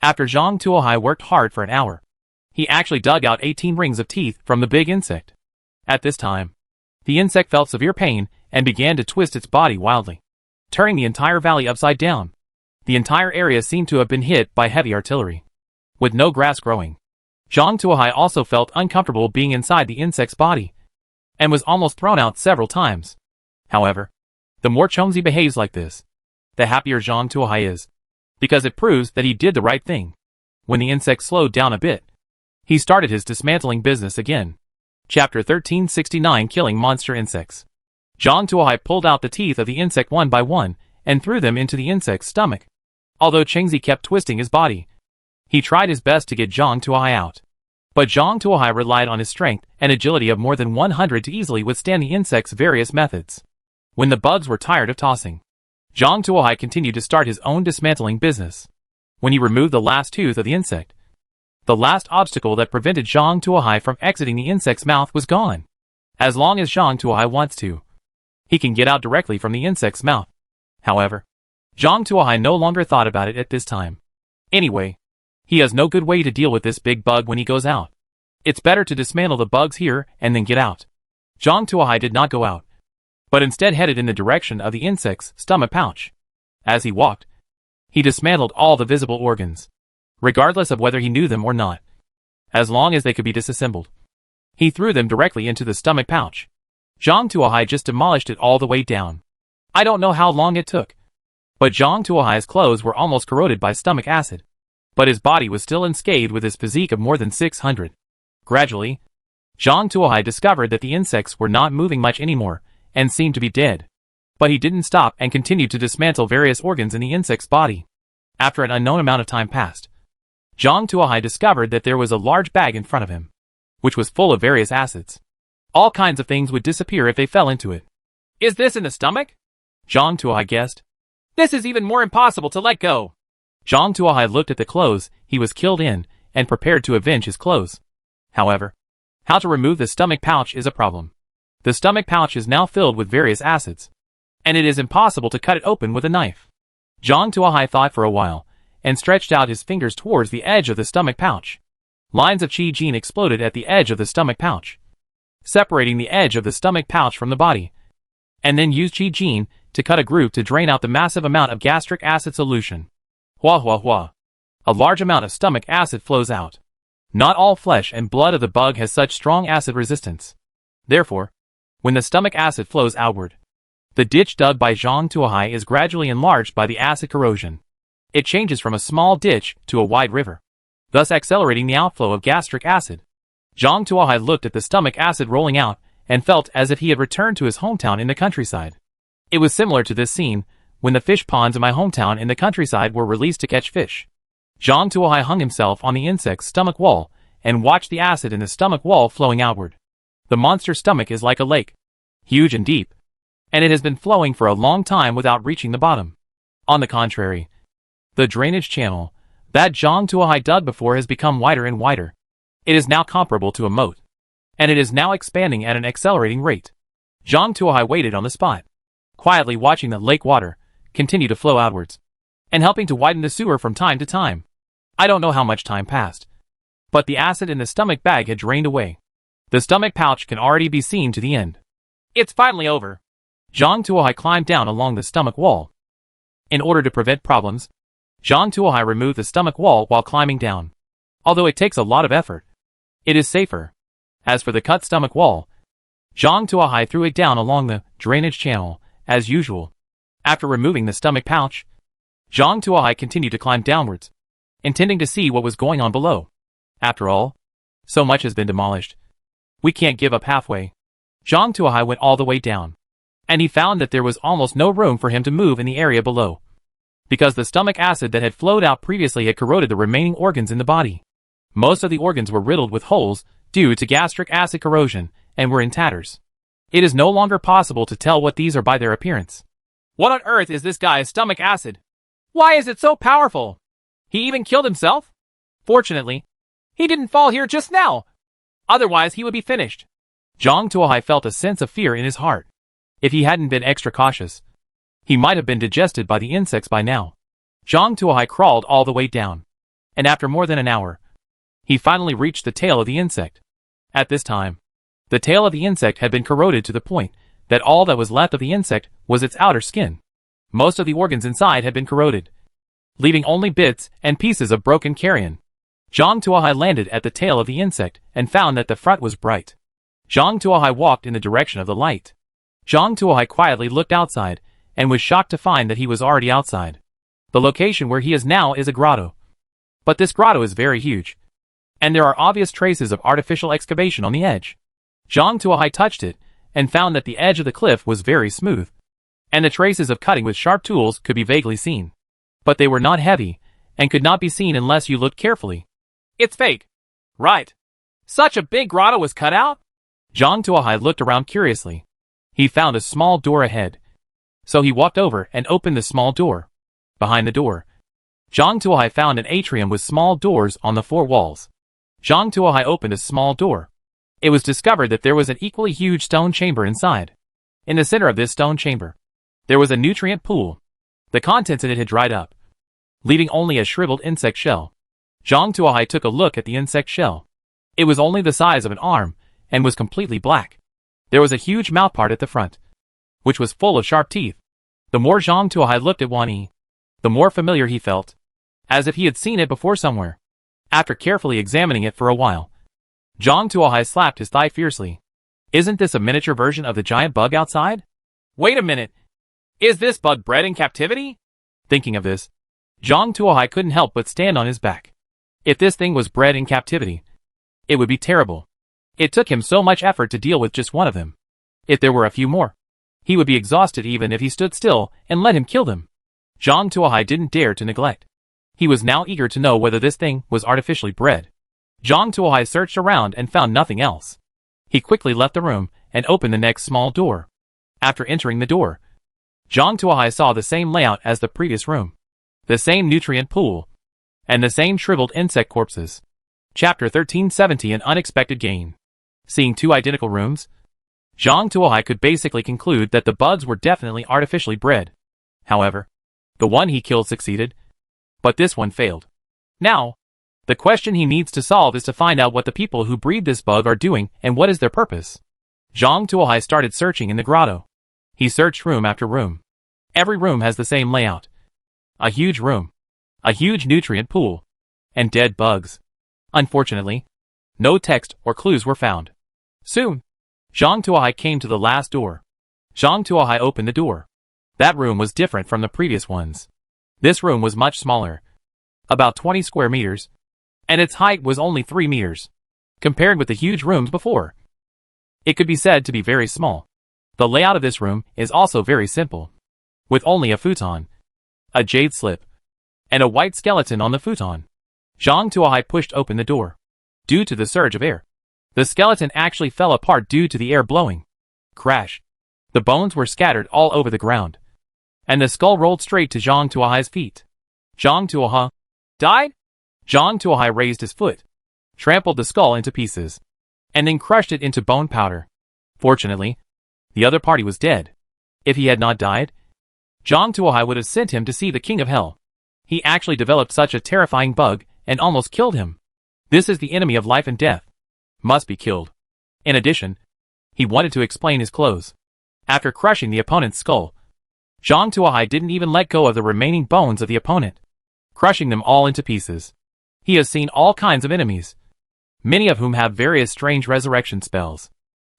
After Zhang Tuohai worked hard for an hour, he actually dug out 18 rings of teeth from the big insect. At this time, the insect felt severe pain and began to twist its body wildly, turning the entire valley upside down. The entire area seemed to have been hit by heavy artillery. With no grass growing, Zhang Tuohai also felt uncomfortable being inside the insect's body, and was almost thrown out several times. However, the more Chongzi behaves like this, the happier Zhang Tuohai is, because it proves that he did the right thing. When the insect slowed down a bit, he started his dismantling business again. Chapter 1369 Killing Monster Insects. Zhang Tuohai pulled out the teeth of the insect one by one and threw them into the insect's stomach. Although Chengzi kept twisting his body, he tried his best to get Zhang Tuohai out. But Zhang Tuohai relied on his strength and agility of more than 100 to easily withstand the insect's various methods. When the bugs were tired of tossing, Zhang Tuohai continued to start his own dismantling business. When he removed the last tooth of the insect, the last obstacle that prevented Zhang Tuohai from exiting the insect's mouth was gone. As long as Zhang Tuohai wants to, he can get out directly from the insect's mouth. However, Zhang Tuohai no longer thought about it at this time. Anyway, he has no good way to deal with this big bug when he goes out. It's better to dismantle the bugs here and then get out. Zhang Tuohai did not go out, but instead headed in the direction of the insect's stomach pouch. As he walked, he dismantled all the visible organs, regardless of whether he knew them or not. As long as they could be disassembled, he threw them directly into the stomach pouch. Zhang Tuohai just demolished it all the way down. I don't know how long it took, but Zhang Tuohai's clothes were almost corroded by stomach acid, but his body was still unscathed with his physique of more than 600. Gradually, Zhang Tuohai discovered that the insects were not moving much anymore and seemed to be dead. But he didn't stop and continued to dismantle various organs in the insect's body. After an unknown amount of time passed, Zhang Tuohai discovered that there was a large bag in front of him, which was full of various acids. All kinds of things would disappear if they fell into it. Is this in the stomach? Zhang Tuohai guessed. This is even more impossible to let go. Zhang Tuohai looked at the clothes he was killed in and prepared to avenge his clothes. However, how to remove the stomach pouch is a problem. The stomach pouch is now filled with various acids, and it is impossible to cut it open with a knife. Zhang Tuohai thought for a while and stretched out his fingers towards the edge of the stomach pouch. Lines of Qi Jin exploded at the edge of the stomach pouch, separating the edge of the stomach pouch from the body, and then used Qi Jin to cut a groove to drain out the massive amount of gastric acid solution. Hua hua hua. A large amount of stomach acid flows out. Not all flesh and blood of the bug has such strong acid resistance. Therefore, when the stomach acid flows outward, the ditch dug by Zhang Tuohai is gradually enlarged by the acid corrosion. It changes from a small ditch to a wide river, thus accelerating the outflow of gastric acid. Zhang Tuohai looked at the stomach acid rolling out and felt as if he had returned to his hometown in the countryside. It was similar to this scene when the fish ponds in my hometown in the countryside were released to catch fish. Zhang Tuohai hung himself on the insect's stomach wall and watched the acid in the stomach wall flowing outward. The monster's stomach is like a lake, huge and deep, and it has been flowing for a long time without reaching the bottom. On the contrary, the drainage channel that Zhang Tuohai dug before has become wider and wider. It is now comparable to a moat, and it is now expanding at an accelerating rate. Zhang Tuohai waited on the spot, quietly watching the lake water continue to flow outwards, and helping to widen the sewer from time to time. I don't know how much time passed, but the acid in the stomach bag had drained away. The stomach pouch can already be seen to the end. It's finally over. Zhang Tuohai climbed down along the stomach wall. In order to prevent problems, Zhang Tuohai removed the stomach wall while climbing down. Although it takes a lot of effort, it is safer. As for the cut stomach wall, Zhang Tuohai threw it down along the drainage channel, as usual. After removing the stomach pouch, Zhang Tuohai continued to climb downwards, intending to see what was going on below. After all, so much has been demolished. We can't give up halfway. Zhang Tuohai went all the way down, and he found that there was almost no room for him to move in the area below, because the stomach acid that had flowed out previously had corroded the remaining organs in the body. Most of the organs were riddled with holes due to gastric acid corrosion and were in tatters. It is no longer possible to tell what these are by their appearance. What on earth is this guy's stomach acid? Why is it so powerful? He even killed himself? Fortunately, he didn't fall here just now. Otherwise, he would be finished. Zhang Tuohai felt a sense of fear in his heart. If he hadn't been extra cautious, he might have been digested by the insects by now. Zhang Tuohai crawled all the way down, and after more than an hour, he finally reached the tail of the insect. At this time, the tail of the insect had been corroded to the point that all that was left of the insect was its outer skin. Most of the organs inside had been corroded, leaving only bits and pieces of broken carrion. Zhang Tuohai landed at the tail of the insect and found that the front was bright. Zhang Tuohai walked in the direction of the light. Zhang Tuohai quietly looked outside and was shocked to find that he was already outside. The location where he is now is a grotto. But this grotto is very huge, and there are obvious traces of artificial excavation on the edge. Zhang Tuohai touched it and found that the edge of the cliff was very smooth, and the traces of cutting with sharp tools could be vaguely seen. But they were not heavy, and could not be seen unless you looked carefully. It's fake. Right. Such a big grotto was cut out? Zhang Tuohai looked around curiously. He found a small door ahead. So he walked over and opened the small door. Behind the door, Zhang Tuohai found an atrium with small doors on the four walls. Zhang Tuohai opened a small door. It was discovered that there was an equally huge stone chamber inside. In the center of this stone chamber, there was a nutrient pool. The contents in it had dried up, leaving only a shriveled insect shell. Zhang Tuohai took a look at the insect shell. It was only the size of an arm, and was completely black. There was a huge mouthpart at the front, which was full of sharp teeth. The more Zhang Tuohai looked at Wan Yi, the more familiar he felt, as if he had seen it before somewhere. After carefully examining it for a while, Zhang Tuohai slapped his thigh fiercely. Isn't this a miniature version of the giant bug outside? Wait a minute. Is this bug bred in captivity? Thinking of this, Zhang Tuohai couldn't help but stand on his back. If this thing was bred in captivity, it would be terrible. It took him so much effort to deal with just one of them. If there were a few more, he would be exhausted even if he stood still and let him kill them. Zhang Tuohai didn't dare to neglect. He was now eager to know whether this thing was artificially bred. Zhang Tuohai searched around and found nothing else. He quickly left the room and opened the next small door. After entering the door, Zhang Tuohai saw the same layout as the previous room, the same nutrient pool, and the same shriveled insect corpses. Chapter 1370 An Unexpected Gain. Seeing two identical rooms, Zhang Tuohai could basically conclude that the bugs were definitely artificially bred. However, the one he killed succeeded, but this one failed. Now, the question he needs to solve is to find out what the people who breed this bug are doing and what is their purpose. Zhang Tuohai started searching in the grotto. He searched room after room. Every room has the same layout. A huge room, a huge nutrient pool, and dead bugs. Unfortunately, no text or clues were found. Soon, Zhang Tuohai came to the last door. Zhang Tuohai opened the door. That room was different from the previous ones. This room was much smaller, about 20 square meters, and its height was only 3 meters, compared with the huge rooms before. It could be said to be very small. The layout of this room is also very simple, with only a futon, a jade slip, and a white skeleton on the futon. Zhang Tuohai pushed open the door. Due to the surge of air, the skeleton actually fell apart due to the air blowing. Crash. The bones were scattered all over the ground, and the skull rolled straight to Zhang Tuohai's feet. Zhang Tuohai died? Zhang Tuohai raised his foot, trampled the skull into pieces, and then crushed it into bone powder. Fortunately, the other party was dead. If he had not died, Zhang Tuohai would have sent him to see the King of Hell. He actually developed such a terrifying bug and almost killed him. This is the enemy of life and death. Must be killed. In addition, he wanted to explain his clothes. After crushing the opponent's skull, Zhang Tuohai didn't even let go of the remaining bones of the opponent, crushing them all into pieces. He has seen all kinds of enemies, many of whom have various strange resurrection spells.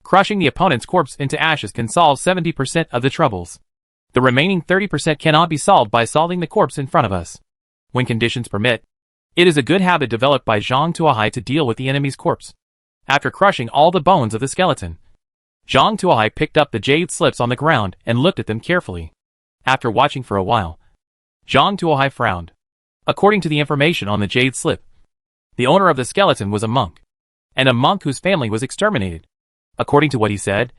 Crushing the opponent's corpse into ashes can solve 70% of the troubles. The remaining 30% cannot be solved by solving the corpse in front of us. When conditions permit, it is a good habit developed by Zhang Tuohai to deal with the enemy's corpse. After crushing all the bones of the skeleton, Zhang Tuohai picked up the jade slips on the ground and looked at them carefully. After watching for a while, Zhang Tuohai frowned. According to the information on the jade slip, the owner of the skeleton was a monk, and a monk whose family was exterminated. According to what he said,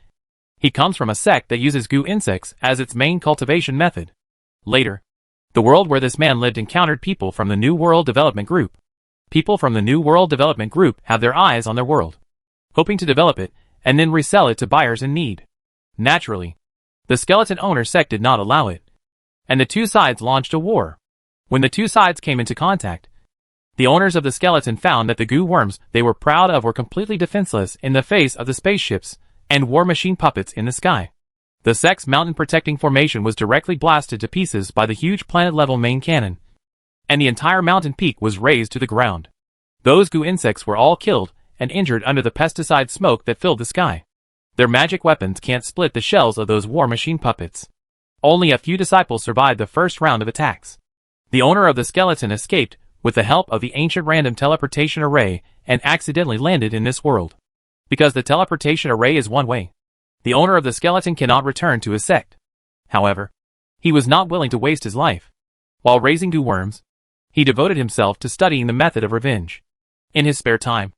he comes from a sect that uses goo insects as its main cultivation method. Later, the world where this man lived encountered people from the New World Development Group. People from the New World Development Group have their eyes on their world, hoping to develop it and then resell it to buyers in need. Naturally, the skeleton owner sect did not allow it, and the two sides launched a war. When the two sides came into contact, The owners of the skeleton found that the goo worms they were proud of were completely defenseless in the face of the spaceships and war machine puppets in the sky. The Sex Mountain protecting formation was directly blasted to pieces by the huge planet-level main cannon, and the entire mountain peak was razed to the ground. Those goo insects were all killed and injured under the pesticide smoke that filled the sky. Their magic weapons can't split the shells of those war machine puppets. Only a few disciples survived the first round of attacks. The owner of the skeleton escaped with the help of the ancient random teleportation array and accidentally landed in this world. Because the teleportation array is one way, the owner of the skeleton cannot return to his sect. However, he was not willing to waste his life. While raising goo worms, he devoted himself to studying the method of revenge. In his spare time,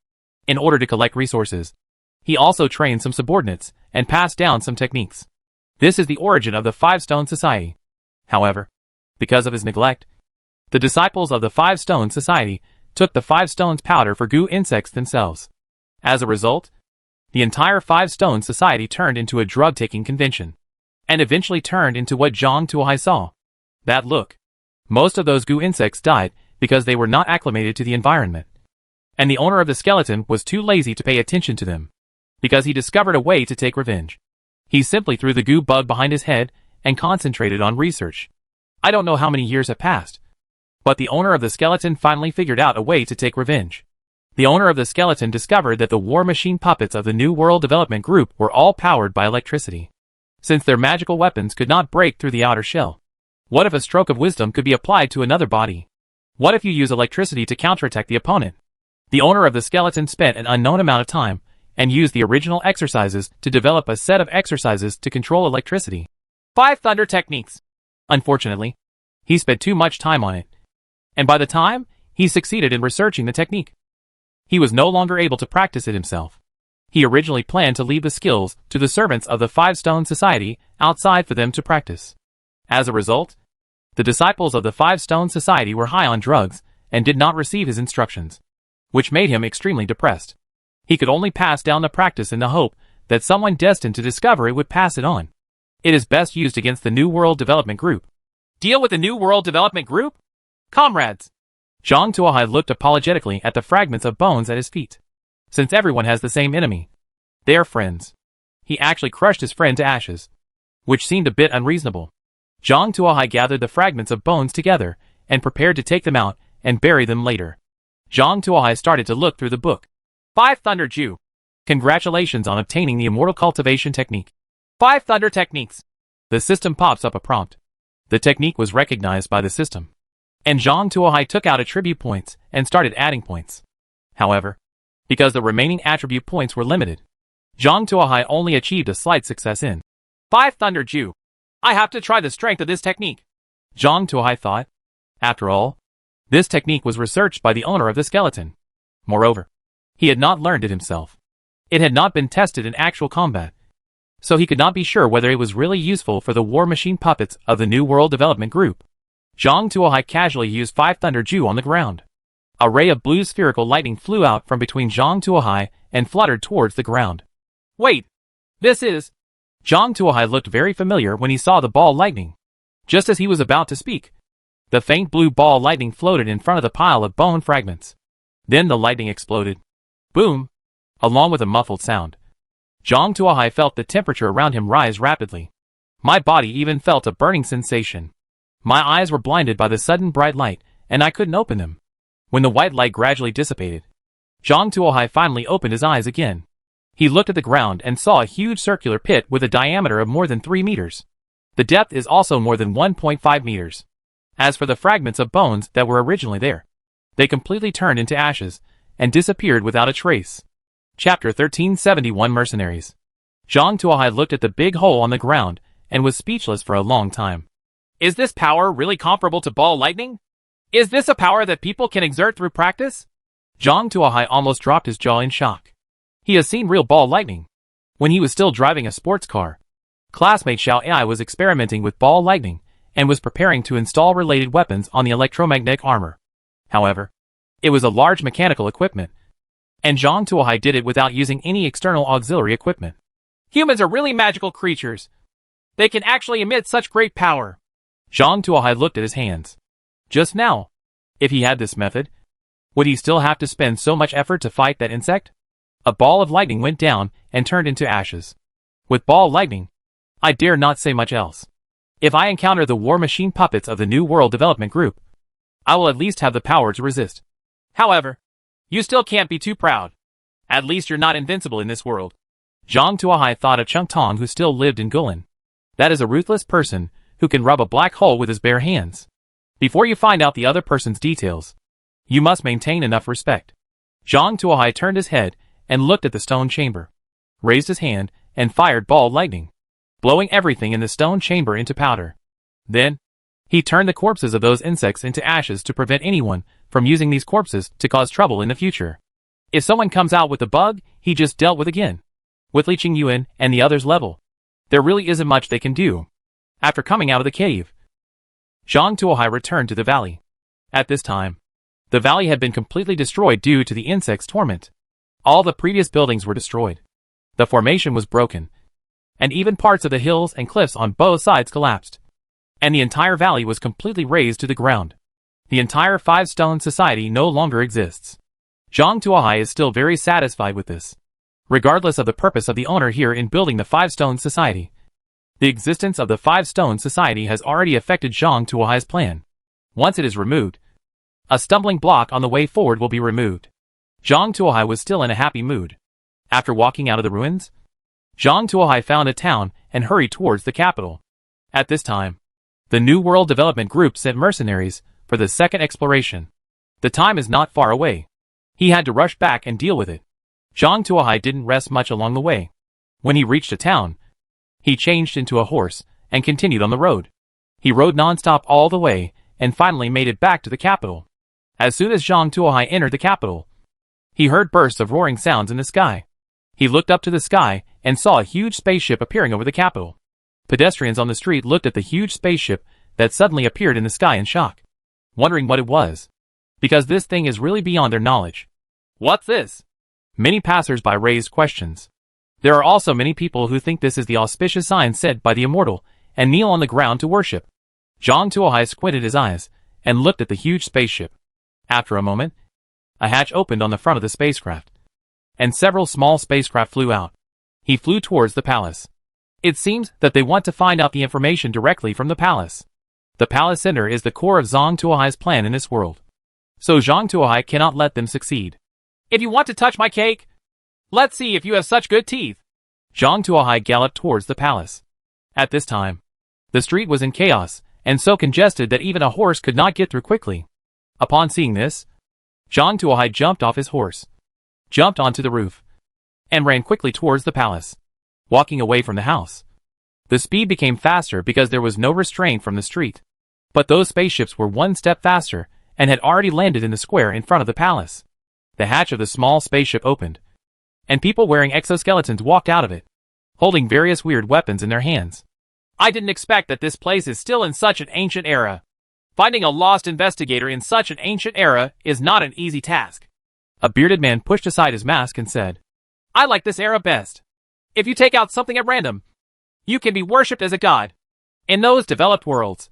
in order to collect resources, he also trained some subordinates and passed down some techniques. This is the origin of the Five Stone Society. However, because of his neglect, the disciples of the Five Stone Society took the Five Stones powder for goo insects themselves. As a result, the entire Five Stone Society turned into a drug-taking convention, and eventually turned into what Zhang Tuohai saw. That look. Most of those goo insects died because they were not acclimated to the environment, and the owner of the skeleton was too lazy to pay attention to them, because he discovered a way to take revenge. He simply threw the goo bug behind his head and concentrated on research. I don't know how many years have passed, but the owner of the skeleton finally figured out a way to take revenge. The owner of the skeleton discovered that the war machine puppets of the New World Development Group were all powered by electricity, since their magical weapons could not break through the outer shell. What if a stroke of wisdom could be applied to another body? What if you use electricity to counterattack the opponent? The owner of the skeleton spent an unknown amount of time and used the original exercises to develop a set of exercises to control electricity. 5 Thunder Techniques. Unfortunately, he spent too much time on it, and by the time he succeeded in researching the technique, he was no longer able to practice it himself. He originally planned to leave the skills to the servants of the Five Stone Society outside for them to practice. As a result, the disciples of the Five Stone Society were high on drugs and did not receive his instructions, which made him extremely depressed. He could only pass down the practice in the hope that someone destined to discover it would pass it on. It is best used against the New World Development Group. Deal with the New World Development Group? Comrades. Zhang Tuohai looked apologetically at the fragments of bones at his feet. Since everyone has the same enemy, they are friends. He actually crushed his friend to ashes, which seemed a bit unreasonable. Zhang Tuohai gathered the fragments of bones together and prepared to take them out and bury them later. Zhang Tuohai started to look through the book. 5 Thunder Ju. Congratulations on obtaining the Immortal Cultivation Technique. 5 Thunder Techniques. The system pops up a prompt. The technique was recognized by the system, and Zhang Tuohai took out attribute points and started adding points. However, because the remaining attribute points were limited, Zhang Tuohai only achieved a slight success in 5 Thunder Ju. I have to try the strength of this technique, Zhang Tuohai thought. After all, this technique was researched by the owner of the skeleton. Moreover, he had not learned it himself. It had not been tested in actual combat, so he could not be sure whether it was really useful for the war machine puppets of the New World Development Group. Zhang Tuohai casually used 5 Thunder Ju on the ground. A ray of blue spherical lightning flew out from between Zhang Tuohai and fluttered towards the ground. Wait, this is... Zhang Tuohai looked very familiar when he saw the ball lightning. Just as he was about to speak, the faint blue ball lightning floated in front of the pile of bone fragments. Then the lightning exploded. Boom! Along with a muffled sound. Zhang Tuohai felt the temperature around him rise rapidly. My body even felt a burning sensation. My eyes were blinded by the sudden bright light, and I couldn't open them. When the white light gradually dissipated, Zhang Tuohai finally opened his eyes again. He looked at the ground and saw a huge circular pit with a diameter of more than 3 meters. The depth is also more than 1.5 meters. As for the fragments of bones that were originally there, they completely turned into ashes and disappeared without a trace. Chapter 1371 Mercenaries. Zhang Tuohai looked at the big hole on the ground and was speechless for a long time. Is this power really comparable to ball lightning? Is this a power that people can exert through practice? Zhang Tuohai almost dropped his jaw in shock. He has seen real ball lightning. When he was still driving a sports car, classmate Xiao Ai was experimenting with ball lightning and was preparing to install related weapons on the electromagnetic armor. However, it was a large mechanical equipment, and Zhang Tuohai did it without using any external auxiliary equipment. Humans are really magical creatures. They can actually emit such great power. Zhang Tuohai looked at his hands. Just now, if he had this method, Would he still have to spend so much effort to fight that insect? A ball of lightning went down and turned into ashes. With ball lightning, I dare not say much else. If I encounter the war machine puppets of the New World Development Group, I will at least have the power to resist. However, you still can't be too proud. At least you're not invincible in this world. Zhang Tuohai thought of Chung Tong, who still lived in Guilin. That is a ruthless person who can rub a black hole with his bare hands. Before you find out the other person's details, you must maintain enough respect. Zhang Tuohai turned his head and looked at the stone chamber, raised his hand, and fired ball lightning, blowing everything in the stone chamber into powder. Then, he turned the corpses of those insects into ashes to prevent anyone from using these corpses to cause trouble in the future. If someone comes out with the bug he just dealt with again, with Li Qingyuan and the others level, there really isn't much they can do. After coming out of the cave, Zhang Tuohai returned to the valley. At this time, the valley had been completely destroyed due to the insect's torment. All the previous buildings were destroyed. The formation was broken, and even parts of the hills and cliffs on both sides collapsed, and the entire valley was completely razed to the ground. The entire Five Stone Society no longer exists. Zhang Tuohai is still very satisfied with this. Regardless of the purpose of the owner here in building the Five Stone Society, the existence of the Five Stone Society has already affected Zhang Tuohai's plan. Once it is removed, a stumbling block on the way forward will be removed. Zhang Tuohai was still in a happy mood. After walking out of the ruins, Zhang Tuohai found a town and hurried towards the capital. At this time, the New World Development Group sent mercenaries for the second exploration. The time is not far away. He had to rush back and deal with it. Zhang Tuohai didn't rest much along the way. When he reached a town, he changed into a horse and continued on the road. He rode non-stop all the way and finally made it back to the capital. As soon as Zhang Tuohai entered the capital, he heard bursts of roaring sounds in the sky. He looked up to the sky and saw a huge spaceship appearing over the capital. Pedestrians on the street looked at the huge spaceship that suddenly appeared in the sky in shock, wondering what it was, because this thing is really beyond their knowledge. What's this? Many passers-by raised questions. There are also many people who think this is the auspicious sign said by the immortal and kneel on the ground to worship. Zhang Tuohai squinted his eyes and looked at the huge spaceship. After a moment, a hatch opened on the front of the spacecraft, and several small spacecraft flew out. He flew towards the palace. It seems that they want to find out the information directly from the palace. The palace center is the core of Zhang Tuohai's plan in this world, so Zhang Tuohai cannot let them succeed. If you want to touch my cake, let's see if you have such good teeth. Zhang Tuohai galloped towards the palace. At this time, the street was in chaos and so congested that even a horse could not get through quickly. Upon seeing this, Zhang Tuohai jumped off his horse, jumped onto the roof, and ran quickly towards the palace, walking away from the house. The speed became faster because there was no restraint from the street. But those spaceships were one step faster and had already landed in the square in front of the palace. The hatch of the small spaceship opened, and people wearing exoskeletons walked out of it, holding various weird weapons in their hands. I didn't expect that this place is still in such an ancient era. Finding a lost investigator in such an ancient era is not an easy task. A bearded man pushed aside his mask and said, I like this era best. If you take out something at random, you can be worshipped as a god. In those developed worlds,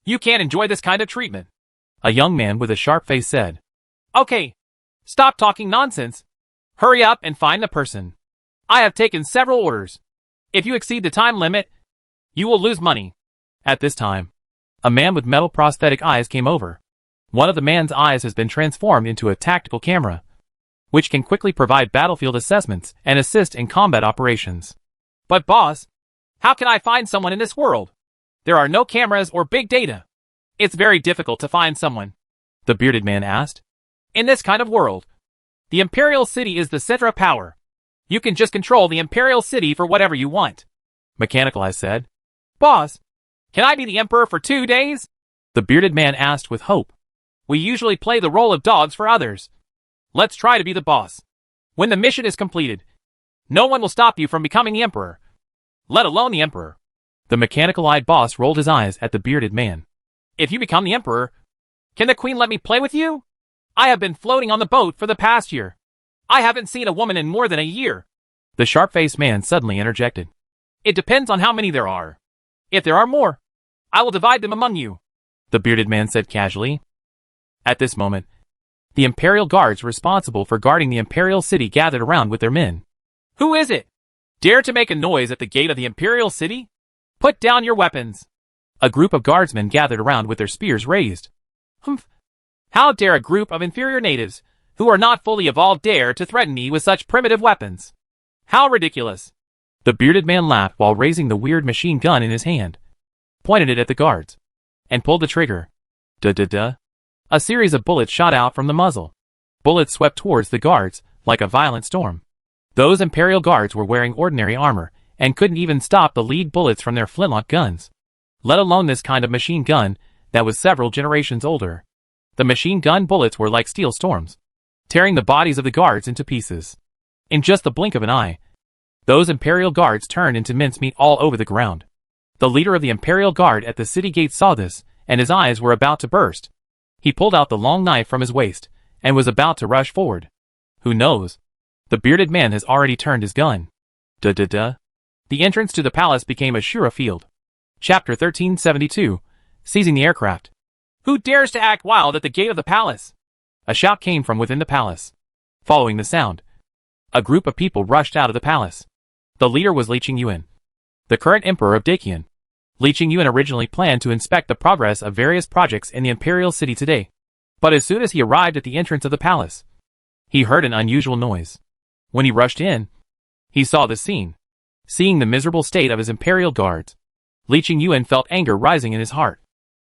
you can't enjoy this kind of treatment. A young man with a sharp face said, Okay, stop talking nonsense. Hurry up and find the person. I have taken several orders. If you exceed the time limit, you will lose money. At this time, a man with metal prosthetic eyes came over. One of the man's eyes has been transformed into a tactical camera, which can quickly provide battlefield assessments and assist in combat operations. But boss, how can I find someone in this world? There are no cameras or big data. It's very difficult to find someone. The bearded man asked. In this kind of world, the Imperial City is the center of power. You can just control the Imperial City for whatever you want. Mechanical Eye said. Boss, can I be the Emperor for 2 days? The bearded man asked with hope. We usually play the role of dogs for others. Let's try to be the boss. When the mission is completed, no one will stop you from becoming the Emperor, let alone the Emperor. The mechanical-eyed boss rolled his eyes at the bearded man. If you become the Emperor, can the Queen let me play with you? I have been floating on the boat for the past year. I haven't seen a woman in more than a year. The sharp-faced man suddenly interjected. It depends on how many there are. If there are more, I will divide them among you. The bearded man said casually. At this moment, The Imperial Guards responsible for guarding the Imperial City gathered around with their men. Who is it? Dare to make a noise at the gate of the Imperial City? Put down your weapons. A group of guardsmen gathered around with their spears raised. Humph. How dare a group of inferior natives, who are not fully evolved, dare to threaten me with such primitive weapons? How ridiculous. The bearded man laughed while raising the weird machine gun in his hand, pointed it at the guards, and pulled the trigger. Duh. A series of bullets shot out from the muzzle. Bullets swept towards the guards like a violent storm. Those Imperial Guards were wearing ordinary armor and couldn't even stop the lead bullets from their flintlock guns, let alone this kind of machine gun that was several generations older. The machine gun bullets were like steel storms, tearing the bodies of the guards into pieces. In just the blink of an eye, those Imperial Guards turned into mincemeat all over the ground. The leader of the Imperial Guard at the city gate saw this, and his eyes were about to burst. He pulled out the long knife from his waist and was about to rush forward. Who knows? The bearded man has already turned his gun. Duh. The entrance to the palace became a Shura field. Chapter 1372, Seizing the Aircraft. Who dares to act wild at the gate of the palace? A shout came from within the palace. Following the sound, a group of people rushed out of the palace. The leader was Li Qingyuan, the current emperor of Daqian. Li Qingyuan originally planned to inspect the progress of various projects in the Imperial City today. But as soon as he arrived at the entrance of the palace, he heard an unusual noise. When he rushed in, he saw the scene. Seeing the miserable state of his Imperial Guards, Li Qingyuan felt anger rising in his heart.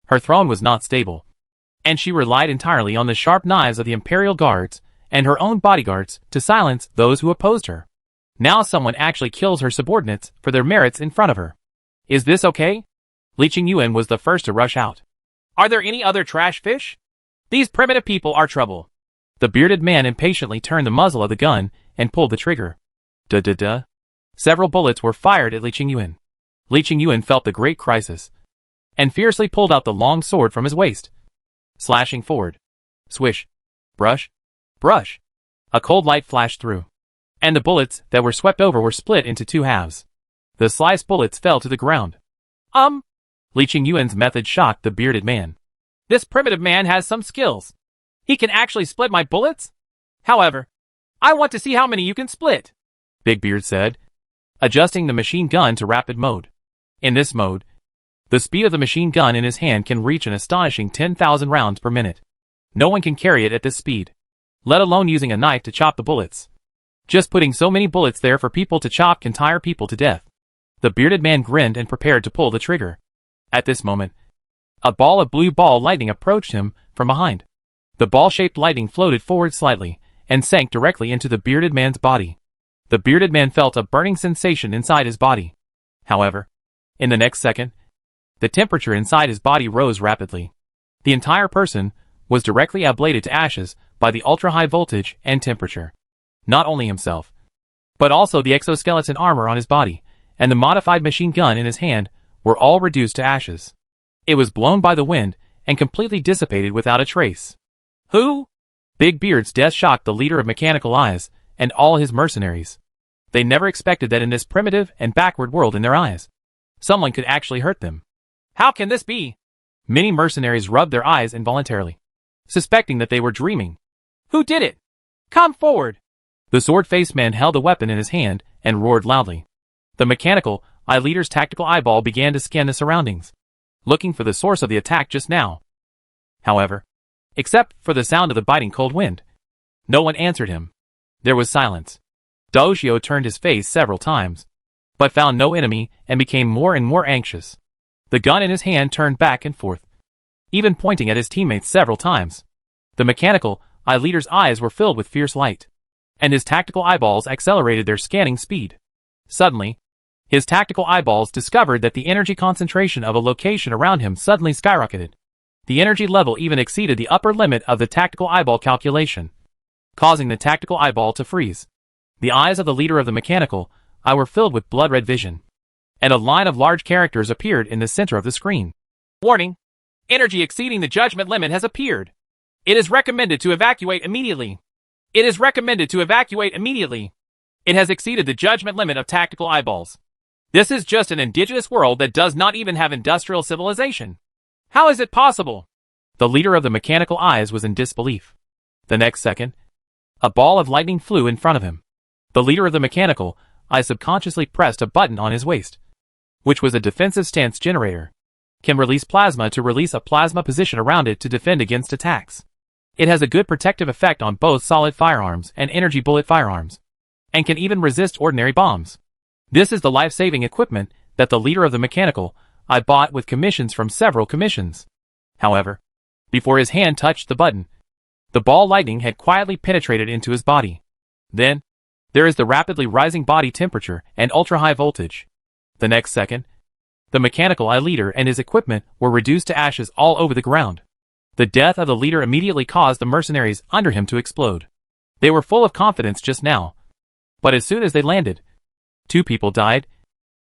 Her throne was not stable, and she relied entirely on the sharp knives of the Imperial Guards and her own bodyguards to silence those who opposed her. Now someone actually kills her subordinates for their merits in front of her. Is this okay? Li Qingyuan was the first to rush out. Are there any other trash fish? These primitive people are trouble. The bearded man impatiently turned the muzzle of the gun and pulled the trigger. Duh. Several bullets were fired at Li Qingyuan. Li Qingyuan felt the great crisis, and fiercely pulled out the long sword from his waist, slashing forward. Swish. Brush. A cold light flashed through, and the bullets that were swept over were split into two halves. The sliced bullets fell to the ground. Li Qingyuan's method shocked the bearded man. This primitive man has some skills. He can actually split my bullets? However, I want to see how many you can split, Big Beard said, adjusting the machine gun to rapid mode. In this mode, the speed of the machine gun in his hand can reach an astonishing 10,000 rounds per minute. No one can carry it at this speed, let alone using a knife to chop the bullets. Just putting so many bullets there for people to chop can tire people to death. The bearded man grinned and prepared to pull the trigger. At this moment, a ball of blue ball lightning approached him from behind. The ball-shaped lightning floated forward slightly and sank directly into the bearded man's body. The bearded man felt a burning sensation inside his body. However, in the next second, the temperature inside his body rose rapidly. The entire person was directly ablated to ashes by the ultra-high voltage and temperature. Not only himself, but also the exoskeleton armor on his body and the modified machine gun in his hand were all reduced to ashes. It was blown by the wind and completely dissipated without a trace. Who? Big Beard's death shocked the leader of Mechanical Eyes and all his mercenaries. They never expected that in this primitive and backward world in their eyes, someone could actually hurt them. How can this be? Many mercenaries rubbed their eyes involuntarily, suspecting that they were dreaming. Who did it? Come forward. The sword-faced man held a weapon in his hand and roared loudly. The Mechanical Eye leader's tactical eyeball began to scan the surroundings, looking for the source of the attack just now. However, except for the sound of the biting cold wind, no one answered him. There was silence. Daoshio turned his face several times, but found no enemy and became more and more anxious. The gun in his hand turned back and forth, even pointing at his teammates several times. The Mechanical Eye leader's eyes were filled with fierce light, and his tactical eyeballs accelerated their scanning speed. Suddenly, his tactical eyeballs discovered that the energy concentration of a location around him suddenly skyrocketed. The energy level even exceeded the upper limit of the tactical eyeball calculation, causing the tactical eyeball to freeze. The eyes of the leader of the Mechanical Eye were filled with blood-red vision, and a line of large characters appeared in the center of the screen. Warning! Energy exceeding the judgment limit has appeared. It is recommended to evacuate immediately. It is recommended to evacuate immediately. It has exceeded the judgment limit of tactical eyeballs. This is just an indigenous world that does not even have industrial civilization. How is it possible? The leader of the Mechanical Eyes was in disbelief. The next second, a ball of lightning flew in front of him. The leader of the mechanical eye subconsciously pressed a button on his waist, which was a defensive stance generator. Can release plasma to release a plasma position around it to defend against attacks. It has a good protective effect on both solid firearms and energy bullet firearms, and can even resist ordinary bombs. This is the life-saving equipment that the leader of the mechanical eye bought with commissions from several commissions. However, before his hand touched the button, the ball lightning had quietly penetrated into his body. Then, there is the rapidly rising body temperature and ultra-high voltage. The next second, the mechanical eye leader and his equipment were reduced to ashes all over the ground. The death of the leader immediately caused the mercenaries under him to explode. They were full of confidence just now, but as soon as they landed, 2 people died,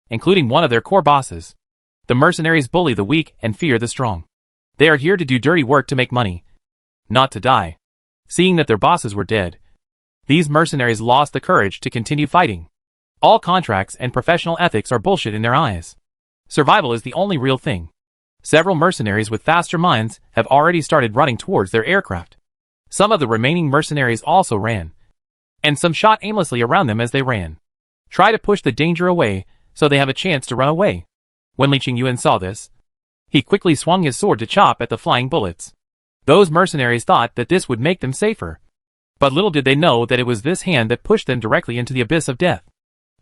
including one of their core bosses. The mercenaries bully the weak and fear the strong. They are here to do dirty work to make money, not to die. Seeing that their bosses were dead, these mercenaries lost the courage to continue fighting. All contracts and professional ethics are bullshit in their eyes. Survival is the only real thing. Several mercenaries with faster minds have already started running towards their aircraft. Some of the remaining mercenaries also ran, and some shot aimlessly around them as they ran. Try to push the danger away so they have a chance to run away. When Li Qingyuan saw this, he quickly swung his sword to chop at the flying bullets. Those mercenaries thought that this would make them safer, but little did they know that it was this hand that pushed them directly into the abyss of death.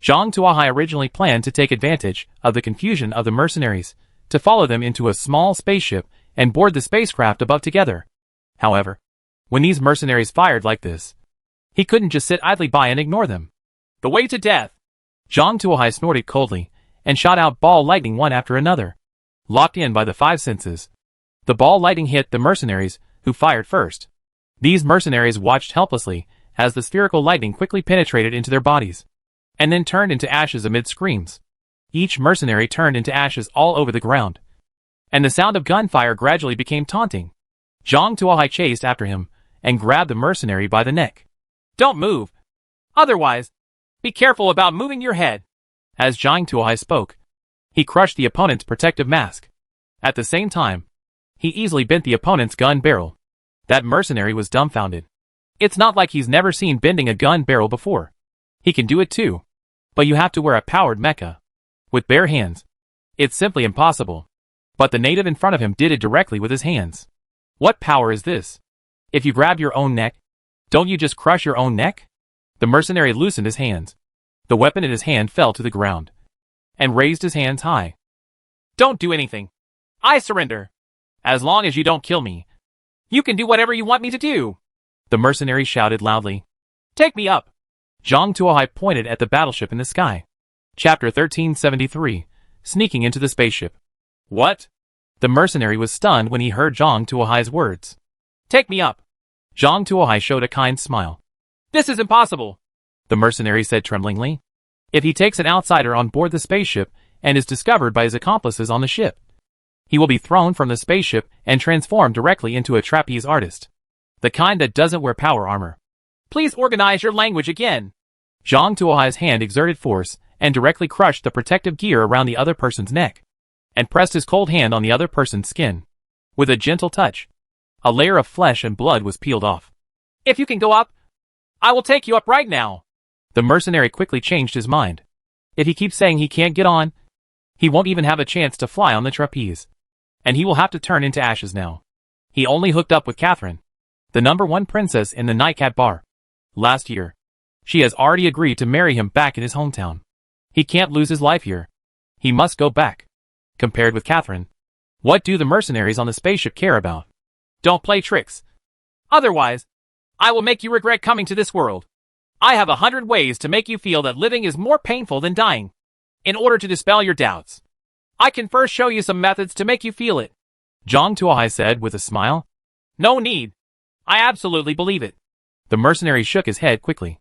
Zhang Tuohai originally planned to take advantage of the confusion of the mercenaries, to follow them into a small spaceship and board the spacecraft above together. However, when these mercenaries fired like this, he couldn't just sit idly by and ignore them. The way to death! Zhang Tuohai snorted coldly, and shot out ball lightning one after another. Locked in by the 5 senses, the ball lightning hit the mercenaries, who fired first. These mercenaries watched helplessly as the spherical lightning quickly penetrated into their bodies, and then turned into ashes amid screams. Each mercenary turned into ashes all over the ground, and the sound of gunfire gradually became taunting. Zhang Tuohai chased after him, and grabbed the mercenary by the neck. Don't move! Otherwise, be careful about moving your head. As Zhang Tuohai spoke, he crushed the opponent's protective mask. At the same time, he easily bent the opponent's gun barrel. That mercenary was dumbfounded. It's not like he's never seen bending a gun barrel before. He can do it too, but you have to wear a powered mecha. With bare hands, it's simply impossible. But the native in front of him did it directly with his hands. What power is this? If you grab your own neck, don't you just crush your own neck? The mercenary loosened his hands. The weapon in his hand fell to the ground, and raised his hands high. Don't do anything. I surrender. As long as you don't kill me, you can do whatever you want me to do. The mercenary shouted loudly. Take me up. Zhang Tuohai pointed at the battleship in the sky. Chapter 1373, Sneaking into the Spaceship. What? The mercenary was stunned when he heard Zhang Tuohai's words. Take me up. Zhang Tuohai showed a kind smile. This is impossible, the mercenary said tremblingly. If he takes an outsider on board the spaceship and is discovered by his accomplices on the ship, he will be thrown from the spaceship and transformed directly into a trapeze artist. The kind that doesn't wear power armor. Please organize your language again. Zhang Tuohai's hand exerted force and directly crushed the protective gear around the other person's neck, and pressed his cold hand on the other person's skin. With a gentle touch, a layer of flesh and blood was peeled off. If you can go up, I will take you up right now. The mercenary quickly changed his mind. If he keeps saying he can't get on, he won't even have a chance to fly on the trapeze, and he will have to turn into ashes now. He only hooked up with Catherine, the #1 princess in the Nightcat Bar, last year. She has already agreed to marry him back in his hometown. He can't lose his life here. He must go back. Compared with Catherine, what do the mercenaries on the spaceship care about? Don't play tricks. Otherwise, I will make you regret coming to this world. I have 100 ways to make you feel that living is more painful than dying. In order to dispel your doubts, I can first show you some methods to make you feel it. Zhang Tuohai said with a smile. No need. I absolutely believe it. The mercenary shook his head quickly.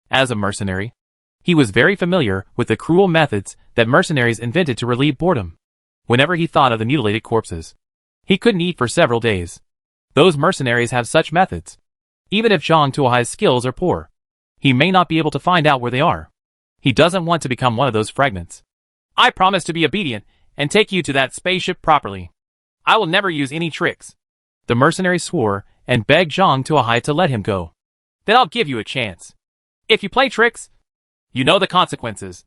As a mercenary, he was very familiar with the cruel methods that mercenaries invented to relieve boredom. Whenever he thought of the mutilated corpses, he couldn't eat for several days. Those mercenaries have such methods. Even if Zhang Tuohai's skills are poor, he may not be able to find out where they are. He doesn't want to become one of those fragments. I promise to be obedient and take you to that spaceship properly. I will never use any tricks. The mercenary swore and begged Zhang Tuohai to let him go. Then I'll give you a chance. If you play tricks, you know the consequences,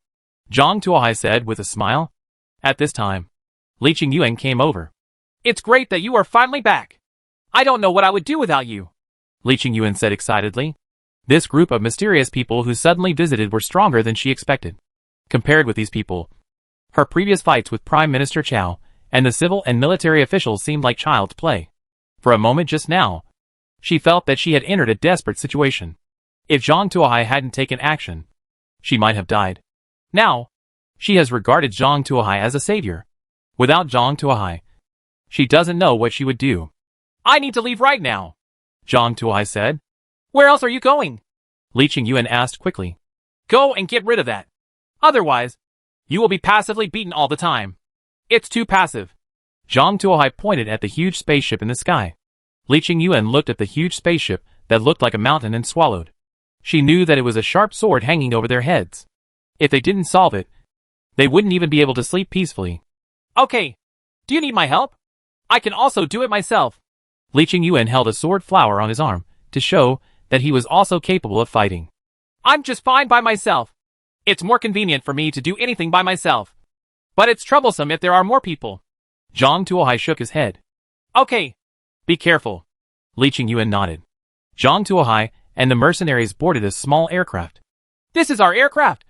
Zhang Tuohai said with a smile. At this time, Li Qingyuan came over. It's great that you are finally back. I don't know what I would do without you, Li Qingyuan said excitedly. This group of mysterious people who suddenly visited were stronger than she expected. Compared with these people, her previous fights with Prime Minister Chao and the civil and military officials seemed like child's play. For a moment just now, she felt that she had entered a desperate situation. If Zhang Tuohai hadn't taken action, she might have died. Now, she has regarded Zhang Tuohai as a savior. Without Zhang Tuohai, she doesn't know what she would do. I need to leave right now, Zhang Tuohai said. Where else are you going? Li Qingyuan asked quickly. Go and get rid of that. Otherwise, you will be passively beaten all the time. It's too passive. Zhang Tuohai pointed at the huge spaceship in the sky. Li Qingyuan looked at the huge spaceship that looked like a mountain and swallowed. She knew that it was a sharp sword hanging over their heads. If they didn't solve it, they wouldn't even be able to sleep peacefully. Okay. Do you need my help? I can also do it myself. Li Qingyuan held a sword flower on his arm to show that he was also capable of fighting. I'm just fine by myself. It's more convenient for me to do anything by myself. But it's troublesome if there are more people. Zhang Tuohai shook his head. Okay. Be careful. Li Qingyuan nodded. Zhang Tuohai and the mercenaries boarded a small aircraft. This is our aircraft.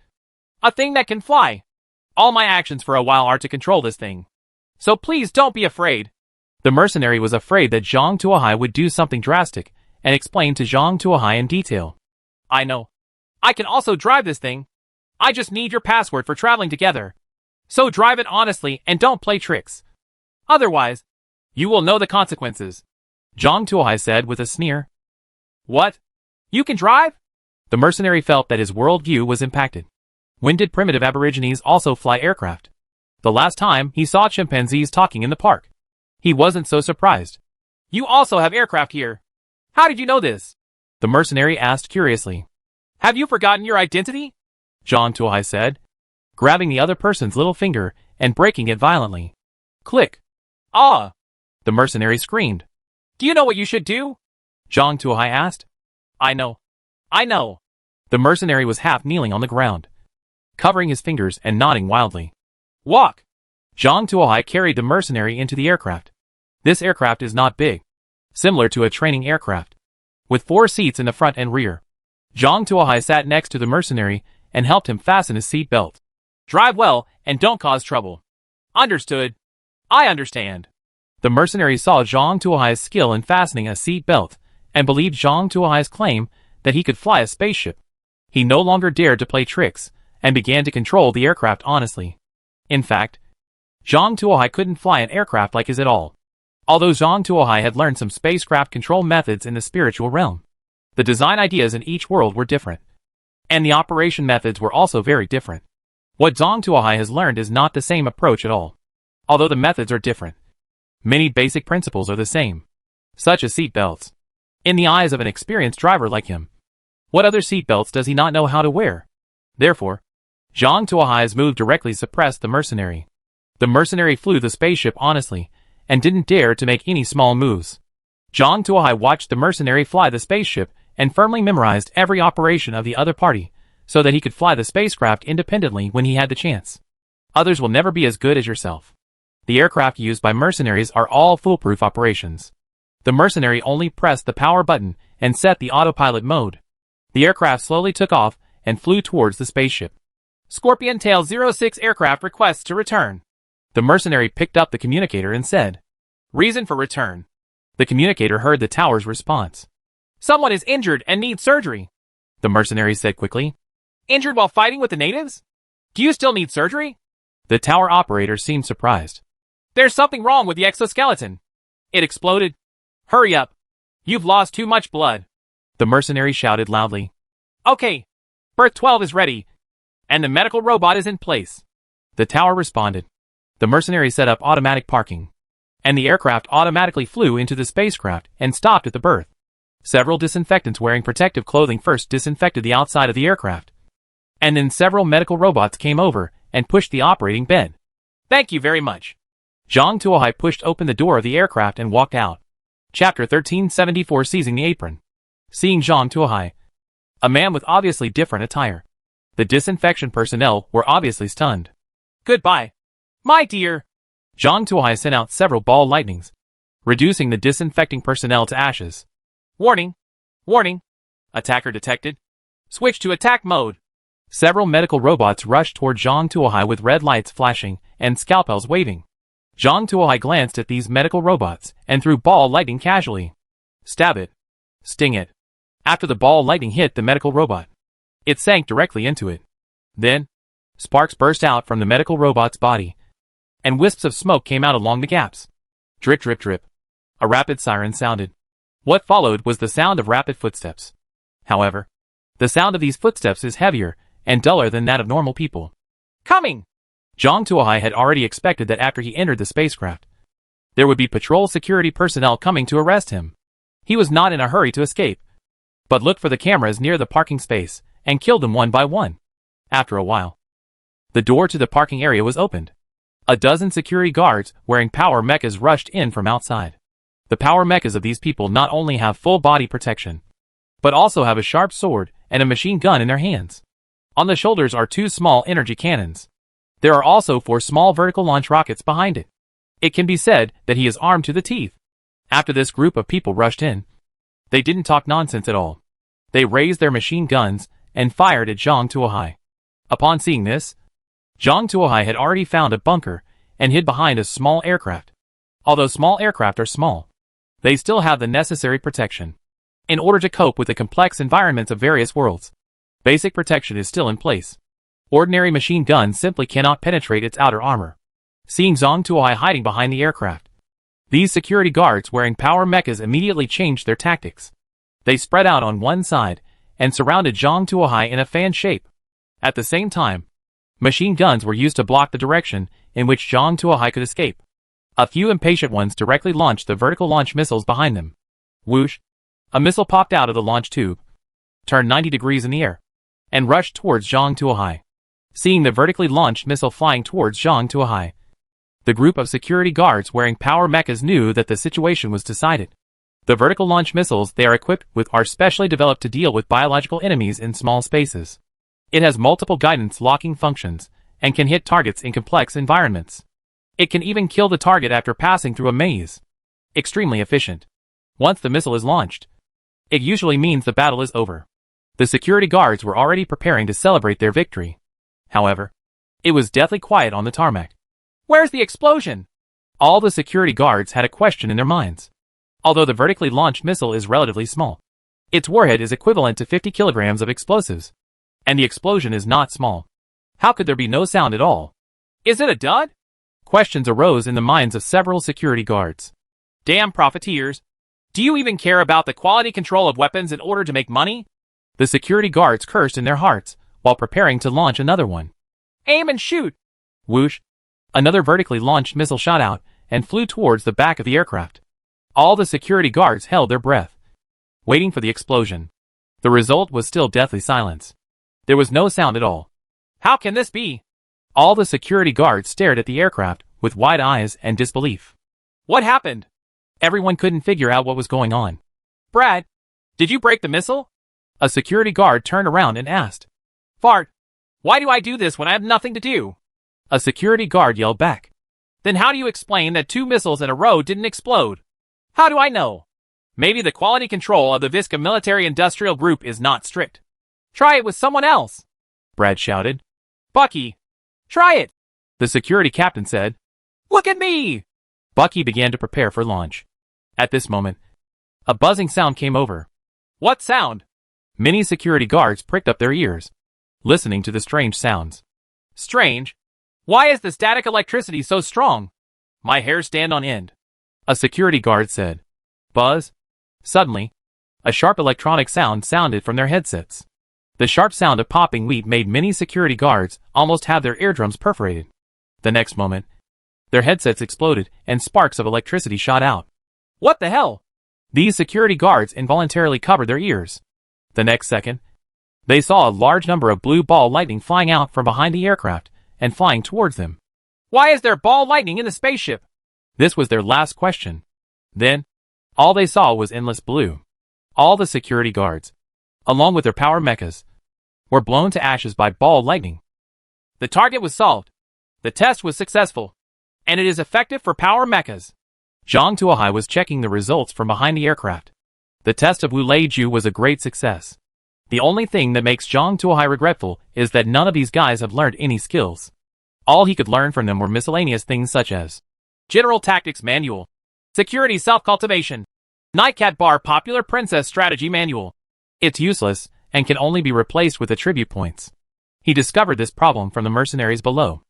A thing that can fly. All my actions for a while are to control this thing. So please don't be afraid. The mercenary was afraid that Zhang Tuohai would do something drastic and explained to Zhang Tuohai in detail. I know. I can also drive this thing. I just need your password for traveling together. So drive it honestly and don't play tricks. Otherwise, you will know the consequences, Zhang Tuohai said with a sneer. What? You can drive? The mercenary felt that his worldview was impacted. When did primitive aborigines also fly aircraft? The last time he saw chimpanzees talking in the park. He wasn't so surprised. You also have aircraft here. How did you know this? The mercenary asked curiously. Have you forgotten your identity? Zhang Tuohai said, grabbing the other person's little finger and breaking it violently. Click. Ah! The mercenary screamed. Do you know what you should do? Zhang Tuohai asked. I know. I know. The mercenary was half kneeling on the ground, covering his fingers and nodding wildly. Walk. Zhang Tuohai carried the mercenary into the aircraft. This aircraft is not big, similar to a training aircraft, with 4 seats in the front and rear. Zhang Tuohai sat next to the mercenary and helped him fasten his seat belt. Drive well and don't cause trouble. Understood. I understand. The mercenary saw Zhang Tuohai's skill in fastening a seat belt and believed Zhang Tuohai's claim that he could fly a spaceship. He no longer dared to play tricks and began to control the aircraft honestly. In fact, Zhang Tuohai couldn't fly an aircraft like his at all. Although Zhang Tuohai had learned some spacecraft control methods in the spiritual realm, the design ideas in each world were different, and the operation methods were also very different. What Zhang Tuohai has learned is not the same approach at all. Although the methods are different, many basic principles are the same, such as seat belts. In the eyes of an experienced driver like him, what other seat belts does he not know how to wear? Therefore, Zhang Tuohai's move directly suppressed the mercenary. The mercenary flew the spaceship honestly, and didn't dare to make any small moves. Zhang Tuohai watched the mercenary fly the spaceship and firmly memorized every operation of the other party, so that he could fly the spacecraft independently when he had the chance. Others will never be as good as yourself. The aircraft used by mercenaries are all foolproof operations. The mercenary only pressed the power button and set the autopilot mode. The aircraft slowly took off and flew towards the spaceship. Scorpion Tail 06 aircraft requests to return. The mercenary picked up the communicator and said, Reason for return. The communicator heard the tower's response. Someone is injured and needs surgery. The mercenary said quickly. Injured while fighting with the natives? Do you still need surgery? The tower operator seemed surprised. There's something wrong with the exoskeleton. It exploded. Hurry up. You've lost too much blood. The mercenary shouted loudly. Okay. Berth 12 is ready, and the medical robot is in place. The tower responded. The mercenary set up automatic parking, and the aircraft automatically flew into the spacecraft and stopped at the berth. Several disinfectants wearing protective clothing first disinfected the outside of the aircraft, and then several medical robots came over and pushed the operating bed. Thank you very much. Zhang Tuohai pushed open the door of the aircraft and walked out. Chapter 1374 Seizing the Apron. Seeing Zhang Tuohai, a man with obviously different attire. The disinfection personnel were obviously stunned. Goodbye, my dear. Zhang Tuohai sent out several ball lightnings, reducing the disinfecting personnel to ashes. Warning. Warning. Attacker detected. Switch to attack mode. Several medical robots rushed toward Zhang Tuohai with red lights flashing and scalpels waving. Zhang Tuohai glanced at these medical robots and threw ball lightning casually. Stab it. Sting it. After the ball lightning hit the medical robot, it sank directly into it. Then, sparks burst out from the medical robot's body, and wisps of smoke came out along the gaps. Drip drip drip. A rapid siren sounded. What followed was the sound of rapid footsteps. However, the sound of these footsteps is heavier and duller than that of normal people. Coming! Zhang Tuohai had already expected that after he entered the spacecraft, there would be patrol security personnel coming to arrest him. He was not in a hurry to escape, but looked for the cameras near the parking space and killed them one by one. After a while, the door to the parking area was opened. A dozen security guards wearing power mechas rushed in from outside. The power mechas of these people not only have full body protection, but also have a sharp sword and a machine gun in their hands. On the shoulders are 2 small energy cannons. There are also 4 small vertical launch rockets behind it. It can be said that he is armed to the teeth. After this group of people rushed in, they didn't talk nonsense at all. They raised their machine guns and fired at Zhang Tuohai. Upon seeing this, Zhang Tuohai had already found a bunker and hid behind a small aircraft. Although small aircraft are small, they still have the necessary protection. In order to cope with the complex environments of various worlds, basic protection is still in place. Ordinary machine guns simply cannot penetrate its outer armor. Seeing Zhang Tuohai hiding behind the aircraft, these security guards wearing power mechas immediately changed their tactics. They spread out on one side and surrounded Zhang Tuohai in a fan shape. At the same time, machine guns were used to block the direction in which Zhang Tuohai could escape. A few impatient ones directly launched the vertical launch missiles behind them. Whoosh! A missile popped out of the launch tube, turned 90 degrees in the air, and rushed towards Zhang Tuohai. Seeing the vertically launched missile flying towards Zhang Tuohai, the group of security guards wearing power mechas knew that the situation was decided. The vertical launch missiles they are equipped with are specially developed to deal with biological enemies in small spaces. It has multiple guidance locking functions and can hit targets in complex environments. It can even kill the target after passing through a maze. Extremely efficient. Once the missile is launched, it usually means the battle is over. The security guards were already preparing to celebrate their victory. However, it was deathly quiet on the tarmac. Where's the explosion? All the security guards had a question in their minds. Although the vertically launched missile is relatively small, its warhead is equivalent to 50 kilograms of explosives. And the explosion is not small. How could there be no sound at all? Is it a dud? Questions arose in the minds of several security guards. Damn profiteers. Do you even care about the quality control of weapons in order to make money? The security guards cursed in their hearts while preparing to launch another one. Aim and shoot! Whoosh! Another vertically launched missile shot out and flew towards the back of the aircraft. All the security guards held their breath, waiting for the explosion. The result was still deathly silence. There was no sound at all. How can this be? All the security guards stared at the aircraft with wide eyes and disbelief. What happened? Everyone couldn't figure out what was going on. Brad, did you break the missile? A security guard turned around and asked. Fart, why do I do this when I have nothing to do? A security guard yelled back. Then how do you explain that 2 missiles in a row didn't explode? How do I know? Maybe the quality control of the Visca Military Industrial Group is not strict. Try it with someone else. Brad shouted. Bucky, try it. The security captain said. Look at me! Bucky began to prepare for launch. At this moment, a buzzing sound came over. What sound? Many security guards pricked up their ears, listening to the strange sounds. Strange? Why is the static electricity so strong? My hairs stand on end. A security guard said. Buzz. Suddenly, a sharp electronic sound sounded from their headsets. The sharp sound of popping wheat made many security guards almost have their eardrums perforated. The next moment, their headsets exploded and sparks of electricity shot out. What the hell? These security guards involuntarily covered their ears. The next second, they saw a large number of blue ball lightning flying out from behind the aircraft and flying towards them. Why is there ball lightning in the spaceship? This was their last question. Then, All they saw was endless blue. All the security guards, along with their power mechas, were blown to ashes by ball lightning. The target was solved. The test was successful. And it is effective for power mechas. Zhang Tuohai was checking the results from behind the aircraft. The test of Wu Leiju was a great success. The only thing that makes Zhang Tuohai regretful is that none of these guys have learned any skills. All he could learn from them were miscellaneous things such as General Tactics Manual, Security Self-Cultivation, Nightcat Bar Popular Princess Strategy Manual. It's useless and can only be replaced with attribute points. He discovered this problem from the mercenaries below.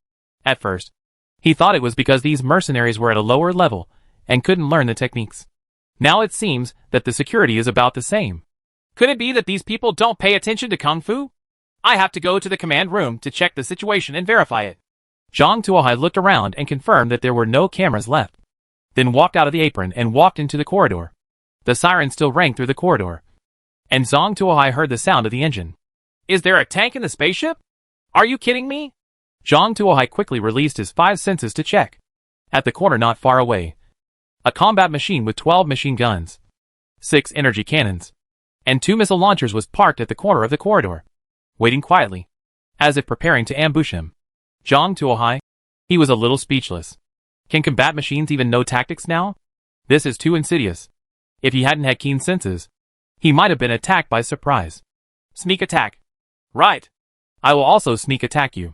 At first, he thought it was because these mercenaries were at a lower level and couldn't learn the techniques. Now it seems that the security is about the same. Could it be that these people don't pay attention to Kung Fu? I have to go to the command room to check the situation and verify it. Zhang Tuohai looked around and confirmed that there were no cameras left, then walked out of the apron and walked into the corridor. The siren still rang through the corridor, and Zhang Tuohai heard the sound of the engine. Is there a tank in the spaceship? Are you kidding me? Zhang Tuohai quickly released his 5 senses to check. At the corner not far away, a combat machine with 12 machine guns, 6 energy cannons, and 2 missile launchers was parked at the corner of the corridor, waiting quietly, as if preparing to ambush him. Zhang Tuohai? He was a little speechless. Can combat machines even know tactics now? This is too insidious. If he hadn't had keen senses, he might have been attacked by surprise. Sneak attack. Right. I will also sneak attack you.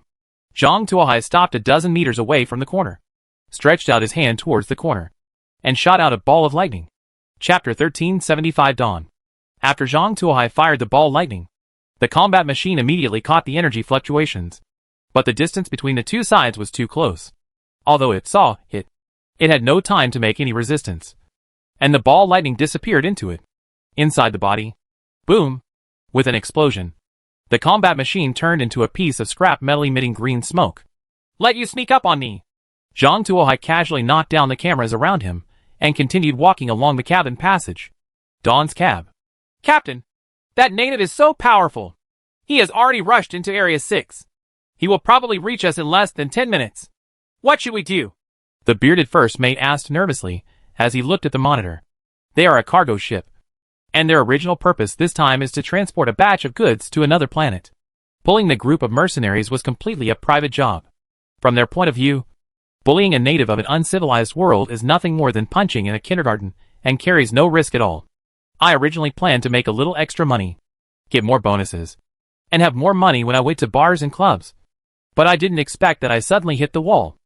Zhang Tuohai stopped a dozen meters away from the corner, stretched out his hand towards the corner, and shot out a ball of lightning. Chapter 1375 Dawn. After Zhang Tuohai fired the ball lightning, the combat machine immediately caught the energy fluctuations. But the distance between the two sides was too close. Although it saw it had no time to make any resistance. And the ball lightning disappeared into it. Inside the body, boom, with an explosion, the combat machine turned into a piece of scrap metal emitting green smoke. Let you sneak up on me. Zhang Tuohai casually knocked down the cameras around him and continued walking along the cabin passage. Dawn's cab. Captain, that native is so powerful. He has already rushed into Area 6. He will probably reach us in less than 10 minutes. What should we do? The bearded first mate asked nervously as he looked at the monitor. They are a cargo ship, and their original purpose this time is to transport a batch of goods to another planet. Pulling the group of mercenaries was completely a private job. From their point of view, bullying a native of an uncivilized world is nothing more than punching in a kindergarten and carries no risk at all. I originally planned to make a little extra money, get more bonuses, and have more money when I went to bars and clubs. But I didn't expect that I suddenly hit the wall.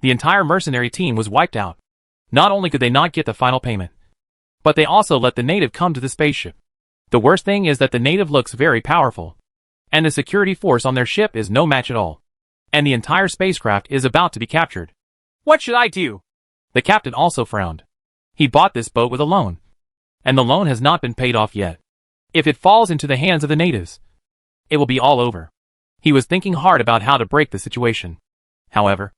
The entire mercenary team was wiped out. Not only could they not get the final payment, but they also let the native come to the spaceship. The worst thing is that the native looks very powerful, and the security force on their ship is no match at all. And the entire spacecraft is about to be captured. What should I do? The captain also frowned. He bought this boat with a loan, and the loan has not been paid off yet. If it falls into the hands of the natives, it will be all over. He was thinking hard about how to break the situation. However,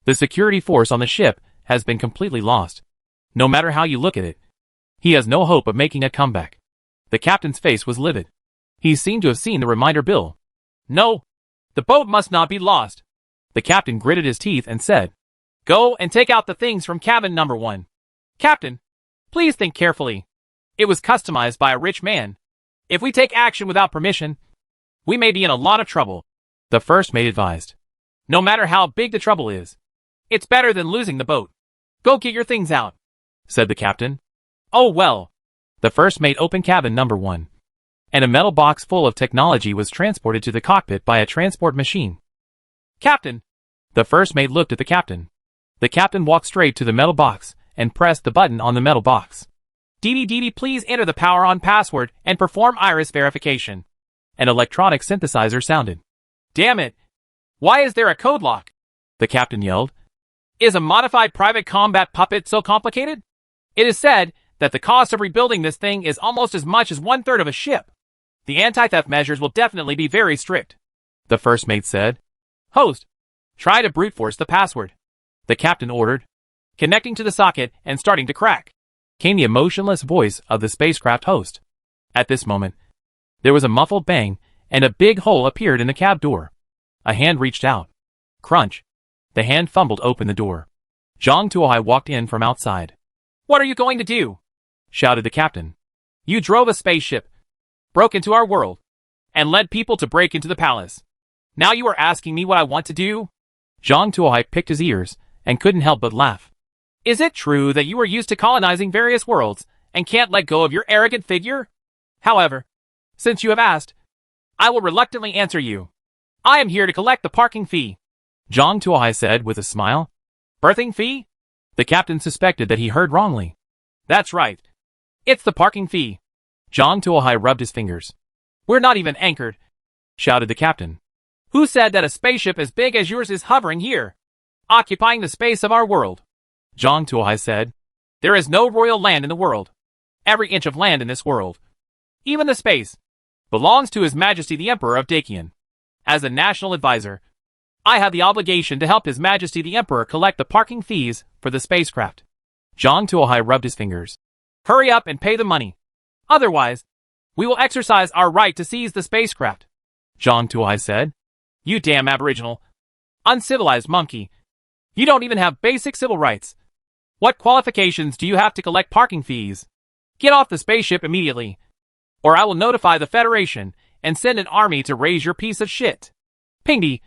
the security force on the ship has been completely lost. No matter how you look at it, he has no hope of making a comeback. The captain's face was livid. He seemed to have seen the reminder bill. No, the boat must not be lost. The captain gritted his teeth and said, Go and take out the things from cabin number 1. Captain, please think carefully. It was customized by a rich man. If we take action without permission, we may be in a lot of trouble. The first mate advised. No matter how big the trouble is, it's better than losing the boat. Go get your things out, said the captain. Oh well. The first mate opened cabin number 1, and a metal box full of technology was transported to the cockpit by a transport machine. Captain. The first mate looked at the captain. The captain walked straight to the metal box and pressed the button on the metal box. DD, please enter the power on password and perform iris verification. An electronic synthesizer sounded. Damn it. Why is there a code lock? The captain yelled. Is a modified private combat puppet so complicated? It is said that the cost of rebuilding this thing is almost as much as 1/3 of a ship. The anti-theft measures will definitely be very strict. The first mate said. Host, try to brute force the password. The captain ordered. Connecting to the socket and starting to crack. Came the emotionless voice of the spacecraft host. At this moment, there was a muffled bang, and a big hole appeared in the cab door. A hand reached out. Crunch. The hand fumbled open the door. Zhang Tuohai walked in from outside. What are you going to do? shouted the captain. You drove a spaceship, broke into our world, and led people to break into the palace. Now you are asking me what I want to do? Zhang Tuohai picked his ears and couldn't help but laugh. Is it true that you are used to colonizing various worlds and can't let go of your arrogant figure? However, since you have asked, I will reluctantly answer you. I am here to collect the parking fee, Zhang Tuohai said with a smile. Birthing fee? The captain suspected that he heard wrongly. That's right. It's the parking fee. Zhang Tuohai rubbed his fingers. We're not even anchored, shouted the captain. Who said that a spaceship as big as yours is hovering here, occupying the space of our world? Zhang Tuohai said. There is no royal land in the world. Every inch of land in this world, even the space, belongs to His Majesty the Emperor of Dakian. As the national advisor, I have the obligation to help His Majesty the Emperor collect the parking fees for the spacecraft. Zhang Tuohai rubbed his fingers. Hurry up and pay the money. Otherwise, we will exercise our right to seize the spacecraft, Zhang Tuohai said. You damn aboriginal, uncivilized monkey. You don't even have basic civil rights. What qualifications do you have to collect parking fees? Get off the spaceship immediately, or I will notify the Federation and send an army to raise your piece of shit. Pingdi,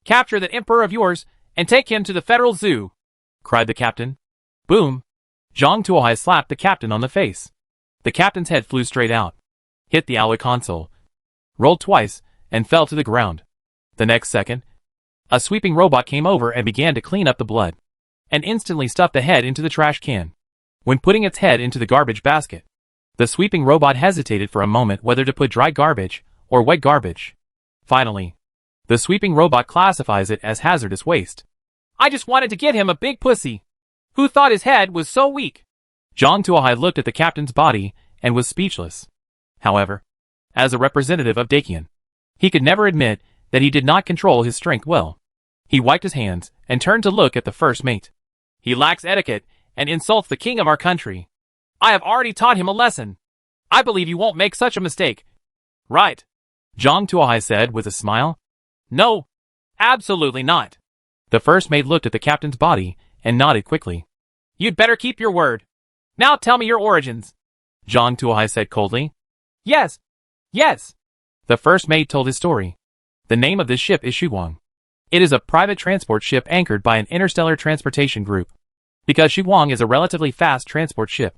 capture that emperor of yours and take him to the Federal Zoo, cried the captain. Boom! Zhang Tuohai slapped the captain on the face. The captain's head flew straight out, hit the alloy console, rolled twice, and fell to the ground. The next second, a sweeping robot came over and began to clean up the blood, and instantly stuffed the head into the trash can. When putting its head into the garbage basket, the sweeping robot hesitated for a moment whether to put dry garbage or wet garbage. Finally, the sweeping robot classifies it as hazardous waste. I just wanted to get him a big pussy. Who thought his head was so weak? Zhang Tuohai looked at the captain's body and was speechless. However, as a representative of Dakian, he could never admit that he did not control his strength well. He wiped his hands and turned to look at the first mate. He lacks etiquette and insults the king of our country. I have already taught him a lesson. I believe you won't make such a mistake. Right, Zhang Tuohai said with a smile. No, absolutely not. The first mate looked at the captain's body and nodded quickly. You'd better keep your word. Now tell me your origins, Zhang Tuohai said coldly. Yes. The first mate told his story. The name of this ship is Shuguang. It is a private transport ship anchored by an interstellar transportation group. Because Shuguang is a relatively fast transport ship,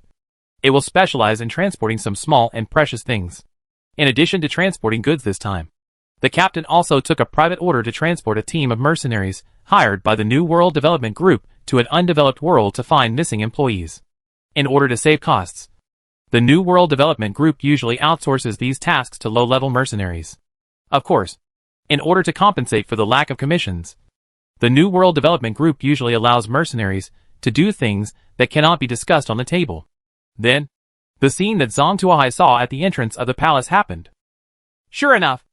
it will specialize in transporting some small and precious things. In addition to transporting goods this time, the captain also took a private order to transport a team of mercenaries hired by the New World Development Group to an undeveloped world to find missing employees. In order to save costs, the New World Development Group usually outsources these tasks to low-level mercenaries. Of course, in order to compensate for the lack of commissions, the New World Development Group usually allows mercenaries to do things that cannot be discussed on the table. Then, the scene that Zhang Tuohai saw at the entrance of the palace happened. Sure enough,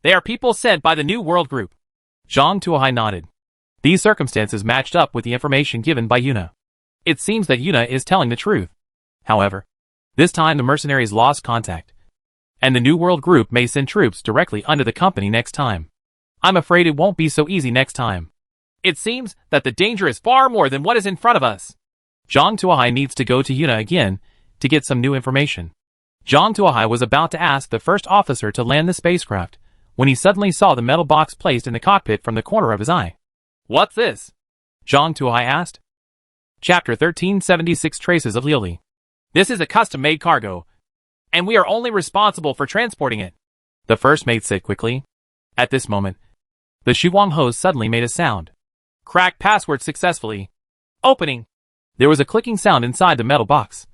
they are people sent by the New World Group. Zhang Tuohai nodded. These circumstances matched up with the information given by Yuna. It seems that Yuna is telling the truth. However, this time the mercenaries lost contact, and the New World Group may send troops directly under the company next time. I'm afraid it won't be so easy next time. It seems that the danger is far more than what is in front of us. Zhang Tuohai needs to go to Yuna again to get some new information. Zhang Tuohai was about to ask the first officer to land the spacecraft when he suddenly saw the metal box placed in the cockpit from the corner of his eye. What's this? Zhang Tuohai asked. Chapter 1376 Traces of Liuli. This is a custom-made cargo, and we are only responsible for transporting it, the first mate said quickly. At this moment, the Shuguang hose suddenly made a sound. Crack password successfully. Opening. There was a clicking sound inside the metal box,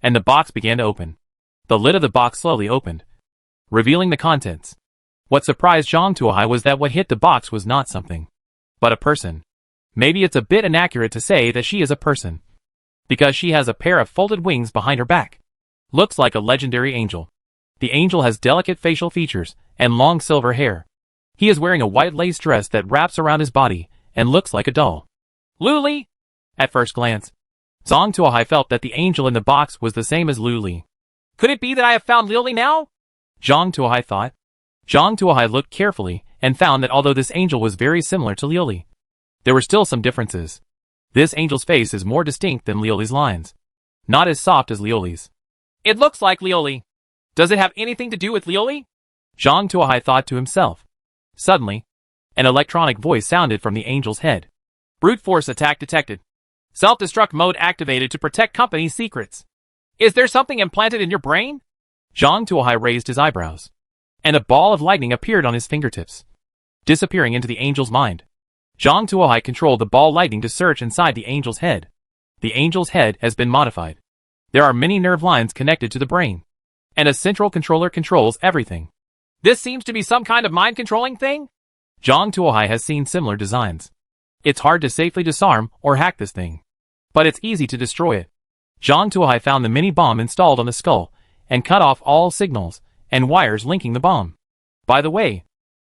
and the box began to open. The lid of the box slowly opened, revealing the contents. What surprised Zhang Tuohai was that what hit the box was not something, but a person. Maybe it's a bit inaccurate to say that she is a person, because she has a pair of folded wings behind her back. Looks like a legendary angel. The angel has delicate facial features and long silver hair. He is wearing a white lace dress that wraps around his body and looks like a doll. Liuli? At first glance, Zhang Tuohai felt that the angel in the box was the same as Liuli. Could it be that I have found Liuli now? Zhang Tuohai thought. Zhang Tuohai looked carefully and found that although this angel was very similar to Liuli, there were still some differences. This angel's face is more distinct than Liuli's lines, not as soft as Liuli's. It looks like Lioli. Does it have anything to do with Lioli? Zhang Tuohai thought to himself. Suddenly, an electronic voice sounded from the angel's head. Brute force attack detected. Self-destruct mode activated to protect company secrets. Is there something implanted in your brain? Zhang Tuohai raised his eyebrows, and a ball of lightning appeared on his fingertips, disappearing into the angel's mind. Zhang Tuohai controlled the ball lightning to search inside the angel's head. The angel's head has been modified. There are many nerve lines connected to the brain, and a central controller controls everything. This seems to be some kind of mind-controlling thing? Zhang Tuohai has seen similar designs. It's hard to safely disarm or hack this thing, but it's easy to destroy it. Zhang Tuohai found the mini bomb installed on the skull and cut off all signals and wires linking the bomb. By the way,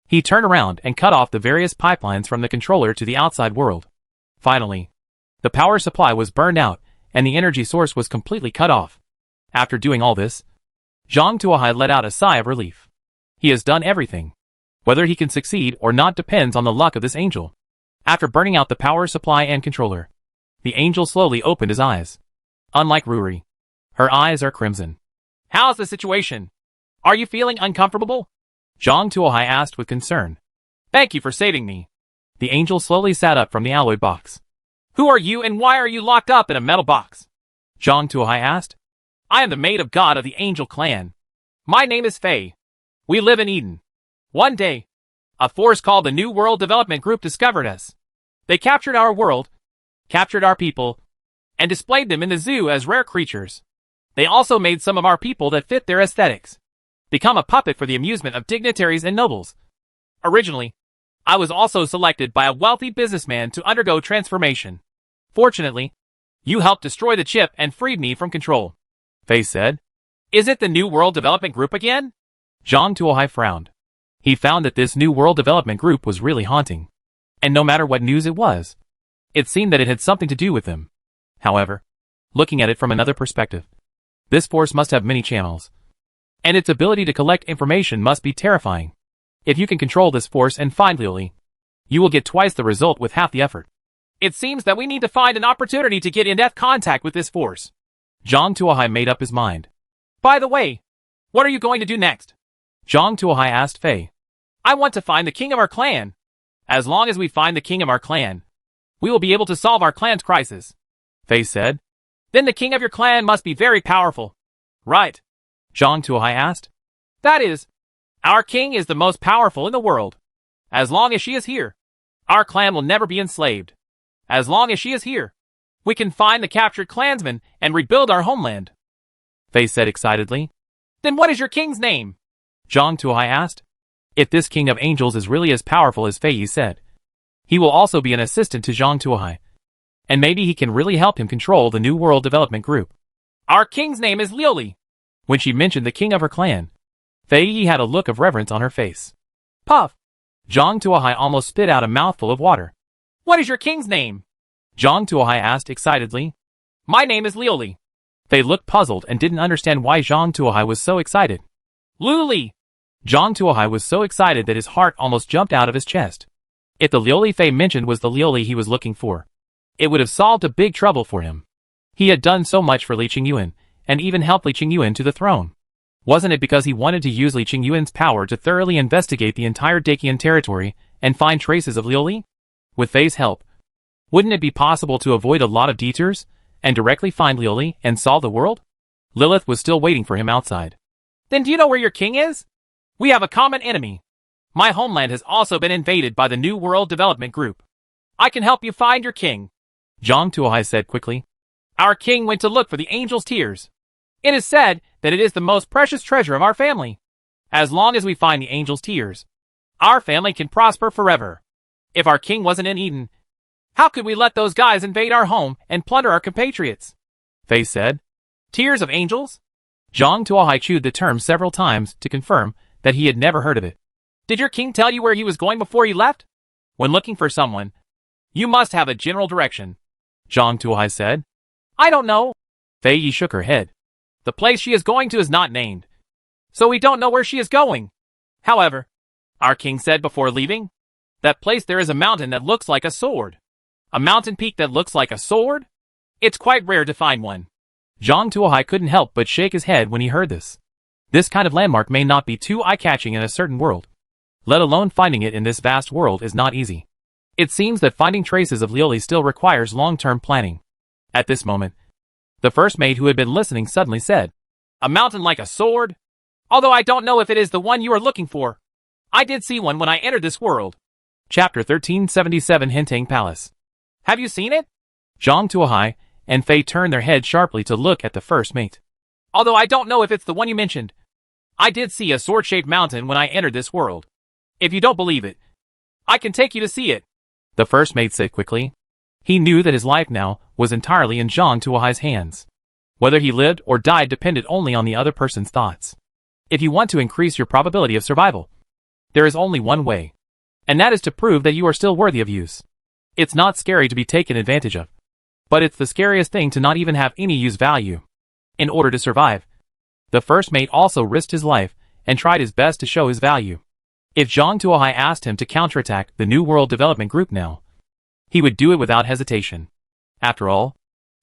he turned around and cut off the various pipelines from the controller to the outside world. Finally, the power supply was burned out and the energy source was completely cut off. After doing all this, Zhang Tuohai let out a sigh of relief. He has done everything. Whether he can succeed or not depends on the luck of this angel. After burning out the power supply and controller, the angel slowly opened his eyes. Unlike Ruri, her eyes are crimson. How's the situation? Are you feeling uncomfortable? Zhang Tuohai asked with concern. Thank you for saving me. The angel slowly sat up from the alloy box. Who are you and why are you locked up in a metal box? Zhang Tuohai asked. I am the maid of God of the angel clan. My name is Faye. We live in Eden. One day, a force called the New World Development Group discovered us. They captured our world, captured our people, and displayed them in the zoo as rare creatures. They also made some of our people that fit their aesthetics become a puppet for the amusement of dignitaries and nobles. Originally, I was also selected by a wealthy businessman to undergo transformation. Fortunately, you helped destroy the chip and freed me from control. Faye said. Is it the New World Development Group again? Zhang Tuohai frowned. He found that this New World Development Group was really haunting. And no matter what news it was, it seemed that it had something to do with them. However, looking at it from another perspective, this force must have many channels. And its ability to collect information must be terrifying. If you can control this force and find Lioli, you will get twice the result with half the effort. It seems that we need to find an opportunity to get in-depth contact with this force. Zhang Tuohai made up his mind. By the way, what are you going to do next? Zhang Tuohai asked Faye. I want to find the king of our clan. As long as we find the king of our clan, we will be able to solve our clan's crisis. Faye said. Then the king of your clan must be very powerful. Right? Zhang Tuohai asked. That is, our king is the most powerful in the world. As long as she is here, our clan will never be enslaved. As long as she is here, we can find the captured clansmen and rebuild our homeland. Faye said excitedly. Then what is your king's name? Zhang Tuohai asked. If this king of angels is really as powerful as Faye said, he will also be an assistant to Zhang Tuohai. And maybe he can really help him control the New World Development Group. Our king's name is Lioli. When she mentioned the king of her clan, Faye had a look of reverence on her face. Puff! Zhang Tuohai almost spit out a mouthful of water. What is your king's name? Zhang Tuohai asked excitedly. My name is Lioli. Faye looked puzzled and didn't understand why Zhang Tuohai was so excited. Luli! Zhang Tuohai was so excited that his heart almost jumped out of his chest. If the Lioli Faye mentioned was the Lioli he was looking for, it would have solved a big trouble for him. He had done so much for Li Qingyuan, and even helped Li Qingyuan to the throne. Wasn't it because he wanted to use Li Qingyuan's power to thoroughly investigate the entire Dacian territory and find traces of Lioli? With Faye's help, wouldn't it be possible to avoid a lot of detours and directly find Lioli and solve the world? Lilith was still waiting for him outside. Then do you know where your king is? We have a common enemy. My homeland has also been invaded by the New World Development Group. I can help you find your king. Zhang Tuohai said quickly. Our king went to look for the angel's tears. It is said that it is the most precious treasure of our family. As long as we find the angel's tears, our family can prosper forever. If our king wasn't in Eden, how could we let those guys invade our home and plunder our compatriots? Faye said. Tears of angels? Zhang Tuohai chewed the term several times to confirm that he had never heard of it. Did your king tell you where he was going before he left? When looking for someone, you must have a general direction. Zhang Tuohai said. I don't know. Faye shook her head. The place she is going to is not named, so we don't know where she is going. However, our king said before leaving, that place there is a mountain that looks like a sword. A mountain peak that looks like a sword? It's quite rare to find one. Zhang Tuohai couldn't help but shake his head when he heard this. This kind of landmark may not be too eye-catching in a certain world. Let alone finding it in this vast world is not easy. It seems that finding traces of Liuli still requires long-term planning. At this moment, the first mate who had been listening suddenly said, "A mountain like a sword? Although I don't know if it is the one you are looking for. I did see one when I entered this world." Chapter 1377 Hintang Palace. Have you seen it? Zhang Tuohai and Fei turned their heads sharply to look at the first mate. Although I don't know if it's the one you mentioned. I did see a sword-shaped mountain when I entered this world. If you don't believe it, I can take you to see it. The first mate said quickly. He knew that his life now was entirely in Zhang Tuohai's hands. Whether he lived or died depended only on the other person's thoughts. If you want to increase your probability of survival, there is only one way. And that is to prove that you are still worthy of use. It's not scary to be taken advantage of. But it's the scariest thing to not even have any use value. In order to survive, the first mate also risked his life and tried his best to show his value. If Zhang Tuohai asked him to counterattack the New World Development Group now, he would do it without hesitation. After all,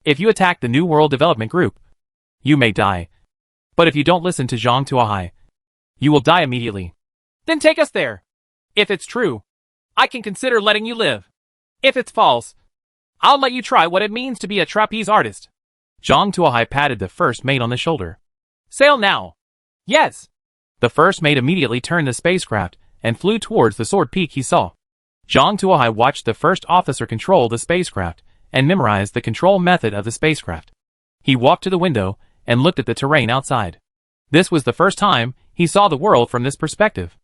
if you attack the New World Development Group, you may die. But if you don't listen to Zhang Tuohai, you will die immediately. Then take us there. If it's true, I can consider letting you live. If it's false, I'll let you try what it means to be a trapeze artist. Zhang Tuohai patted the first mate on the shoulder. Sail now. Yes. The first mate immediately turned the spacecraft and flew towards the sword peak he saw. Zhang Tuohai watched the first officer control the spacecraft and memorized the control method of the spacecraft. He walked to the window and looked at the terrain outside. This was the first time he saw the world from this perspective.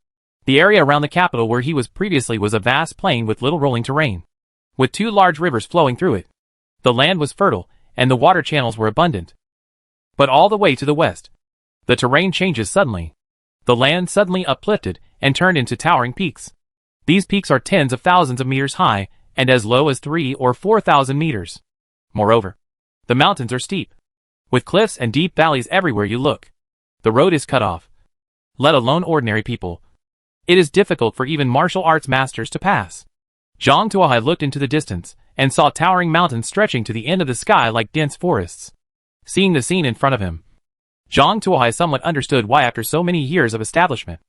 The area around the capital where he was previously was a vast plain with little rolling terrain, with two large rivers flowing through it. The land was fertile and the water channels were abundant. But all the way to the west, the terrain changes suddenly. The land suddenly uplifted and turned into towering peaks. These peaks are tens of thousands of meters high and as low as 3,000 or 4,000 meters. Moreover, the mountains are steep, with cliffs and deep valleys everywhere you look. The road is cut off. Let alone ordinary people. It is difficult for even martial arts masters to pass. Zhang Tuohai looked into the distance and saw towering mountains stretching to the end of the sky like dense forests. Seeing the scene in front of him, Zhang Tuohai somewhat understood why after so many years of establishment,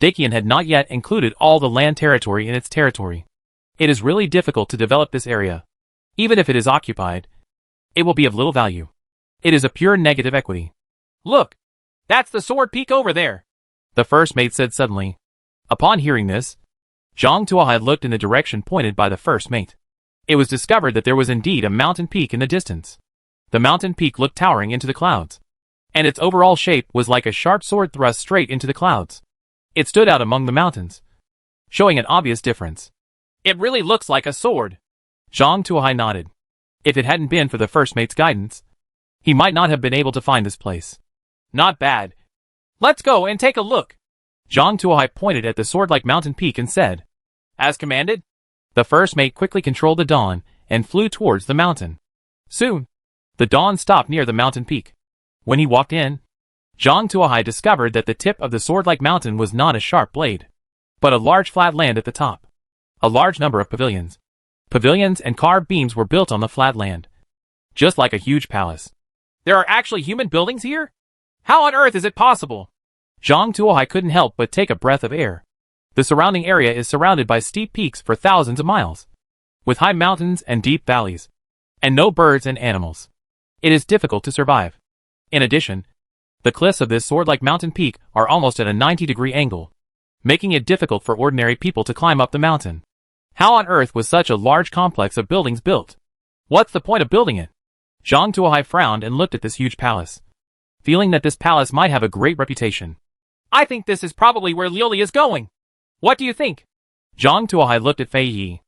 Dakian had not yet included all the land territory in its territory. It is really difficult to develop this area. Even if it is occupied, it will be of little value. It is a pure negative equity. Look, that's the sword peak over there, the first mate said suddenly. Upon hearing this, Zhang Tuohai looked in the direction pointed by the first mate. It was discovered that there was indeed a mountain peak in the distance. The mountain peak looked towering into the clouds, and its overall shape was like a sharp sword thrust straight into the clouds. It stood out among the mountains, showing an obvious difference. It really looks like a sword. Zhang Tuohai nodded. If it hadn't been for the first mate's guidance, he might not have been able to find this place. Not bad. Let's go and take a look. Zhang Tuohai pointed at the sword-like mountain peak and said, "As commanded." The first mate quickly controlled the dawn and flew towards the mountain. Soon, the dawn stopped near the mountain peak. When he walked in, Zhang Tuohai discovered that the tip of the sword-like mountain was not a sharp blade, but a large flat land at the top. A large number of pavilions. Pavilions and carved beams were built on the flat land, just like a huge palace. There are actually human buildings here? How on earth is it possible? Zhang Tuohai couldn't help but take a breath of air. The surrounding area is surrounded by steep peaks for thousands of miles, with high mountains and deep valleys, and no birds and animals. It is difficult to survive. In addition, the cliffs of this sword-like mountain peak are almost at a 90-degree angle, making it difficult for ordinary people to climb up the mountain. How on earth was such a large complex of buildings built? What's the point of building it? Zhang Tuohai frowned and looked at this huge palace, feeling that this palace might have a great reputation. I think this is probably where Liuli is going. What do you think? Zhang Tuohai looked at Fei Yi.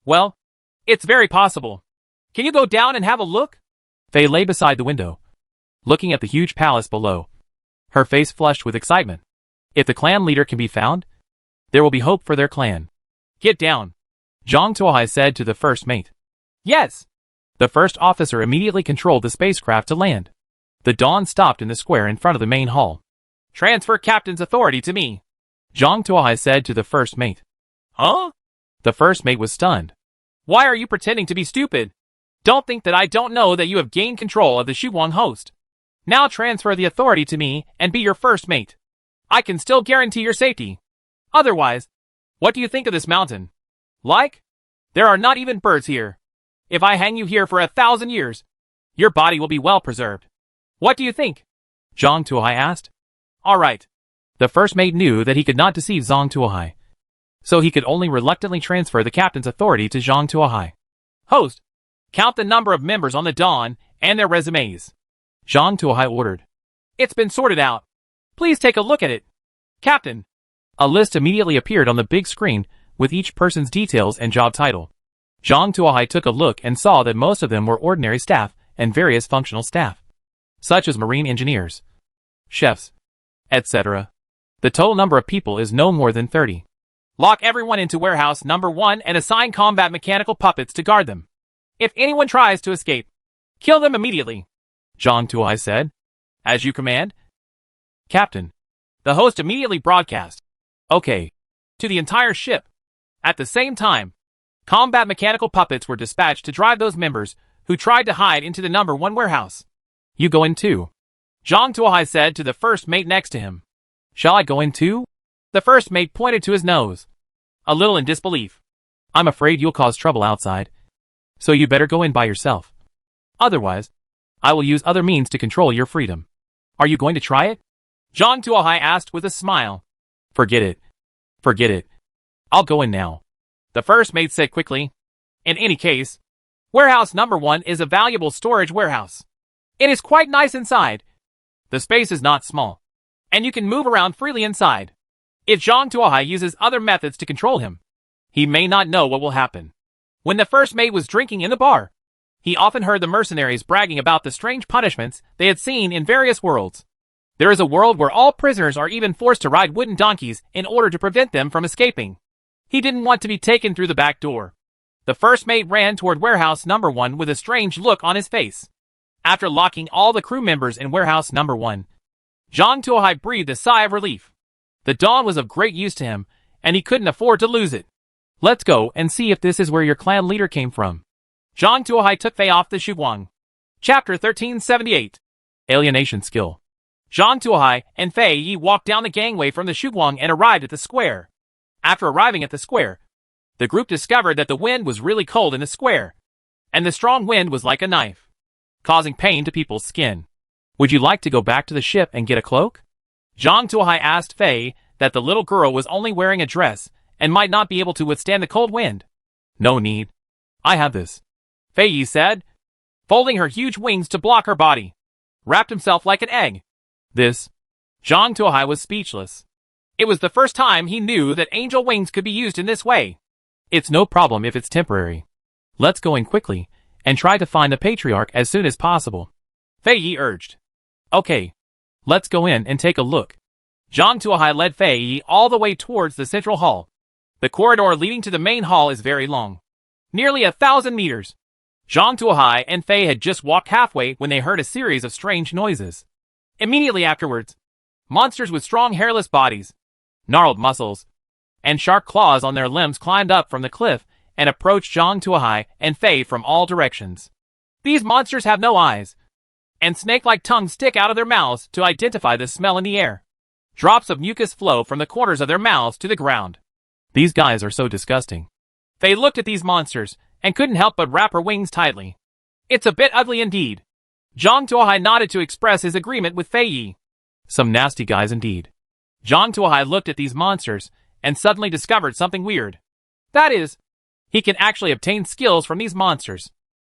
Well, it's very possible. Can you go down and have a look? Fei lay beside the window, looking at the huge palace below. Her face flushed with excitement. If the clan leader can be found, there will be hope for their clan. Get down, Zhang Tuohai said to the first mate. Yes. The first officer immediately controlled the spacecraft to land. The dawn stopped in the square in front of the main hall. Transfer captain's authority to me, Zhang Tuohai said to the first mate. Huh? The first mate was stunned. Why are you pretending to be stupid? Don't think that I don't know that you have gained control of the Shuwang host. Now transfer the authority to me and be your first mate. I can still guarantee your safety. Otherwise, what do you think of this mountain? Like? There are not even birds here. If I hang you here for 1,000 years, your body will be well preserved. What do you think? Zhang Tuohai asked. All right. The first mate knew that he could not deceive Zhang Tuohai, so he could only reluctantly transfer the captain's authority to Zhang Tuohai. Host, count the number of members on the Dawn and their resumes. Zhang Tuohai ordered. It's been sorted out. Please take a look at it. Captain. A list immediately appeared on the big screen with each person's details and job title. Zhang Tuohai took a look and saw that most of them were ordinary staff and various functional staff, such as marine engineers, chefs, etc. The total number of people is no more than 30. Lock everyone into warehouse number 1 and assign combat mechanical puppets to guard them. If anyone tries to escape, kill them immediately. Zhang Tuohai said. As you command. Captain. The host immediately broadcast. Okay. To the entire ship. At the same time, combat mechanical puppets were dispatched to drive those members who tried to hide into the number 1 warehouse. You go in too. Zhang Tuohai said to the first mate next to him. Shall I go in too? The first mate pointed to his nose, a little in disbelief. I'm afraid you'll cause trouble outside, so you better go in by yourself. Otherwise, I will use other means to control your freedom. Are you going to try it? Zhang Tuohai asked with a smile. Forget it. Forget it. I'll go in now. The first mate said quickly. In any case, warehouse number 1 is a valuable storage warehouse. It is quite nice inside. The space is not small, and you can move around freely inside. If Zhang Tuohai uses other methods to control him, he may not know what will happen. When the first mate was drinking in the bar, he often heard the mercenaries bragging about the strange punishments they had seen in various worlds. There is a world where all prisoners are even forced to ride wooden donkeys in order to prevent them from escaping. He didn't want to be taken through the back door. The first mate ran toward warehouse number 1 with a strange look on his face. After locking all the crew members in warehouse number 1, Zhang Tuohai breathed a sigh of relief. The Dawn was of great use to him, and he couldn't afford to lose it. Let's go and see if this is where your clan leader came from. Zhang Tuohai took Fei off the Shuguang. Chapter 1378. Alienation Skill. Zhang Tuohai and Fei Yi walked down the gangway from the Shuguang and arrived at the square. After arriving at the square, the group discovered that the wind was really cold in the square, and the strong wind was like a knife, causing pain to people's skin. Would you like to go back to the ship and get a cloak? Zhang Tuohai asked Fei that the little girl was only wearing a dress and might not be able to withstand the cold wind. No need. I have this, Fei Yi said, folding her huge wings to block her body. Wrapped himself like an egg. This. Zhang Tuohai was speechless. It was the first time he knew that angel wings could be used in this way. It's no problem if it's temporary. Let's go in quickly and try to find the patriarch as soon as possible, Fei Yi urged. Okay. Let's go in and take a look. Zhang Tuohai led Fei Yi all the way towards the central hall. The corridor leading to the main hall is very long, nearly 1,000 meters. Zhang Tuohai and Fei had just walked halfway when they heard a series of strange noises. Immediately afterwards, monsters with strong hairless bodies, gnarled muscles, and sharp claws on their limbs climbed up from the cliff and approached Zhang Tuohai and Fei from all directions. These monsters have no eyes, and snake-like tongues stick out of their mouths to identify the smell in the air. Drops of mucus flow from the corners of their mouths to the ground. These guys are so disgusting. Fei looked at these monsters and couldn't help but wrap her wings tightly. It's a bit ugly indeed. Zhang Tuohai nodded to express his agreement with Fei Yi. Some nasty guys indeed. Zhang Tuohai looked at these monsters and suddenly discovered something weird. That is, he can actually obtain skills from these monsters.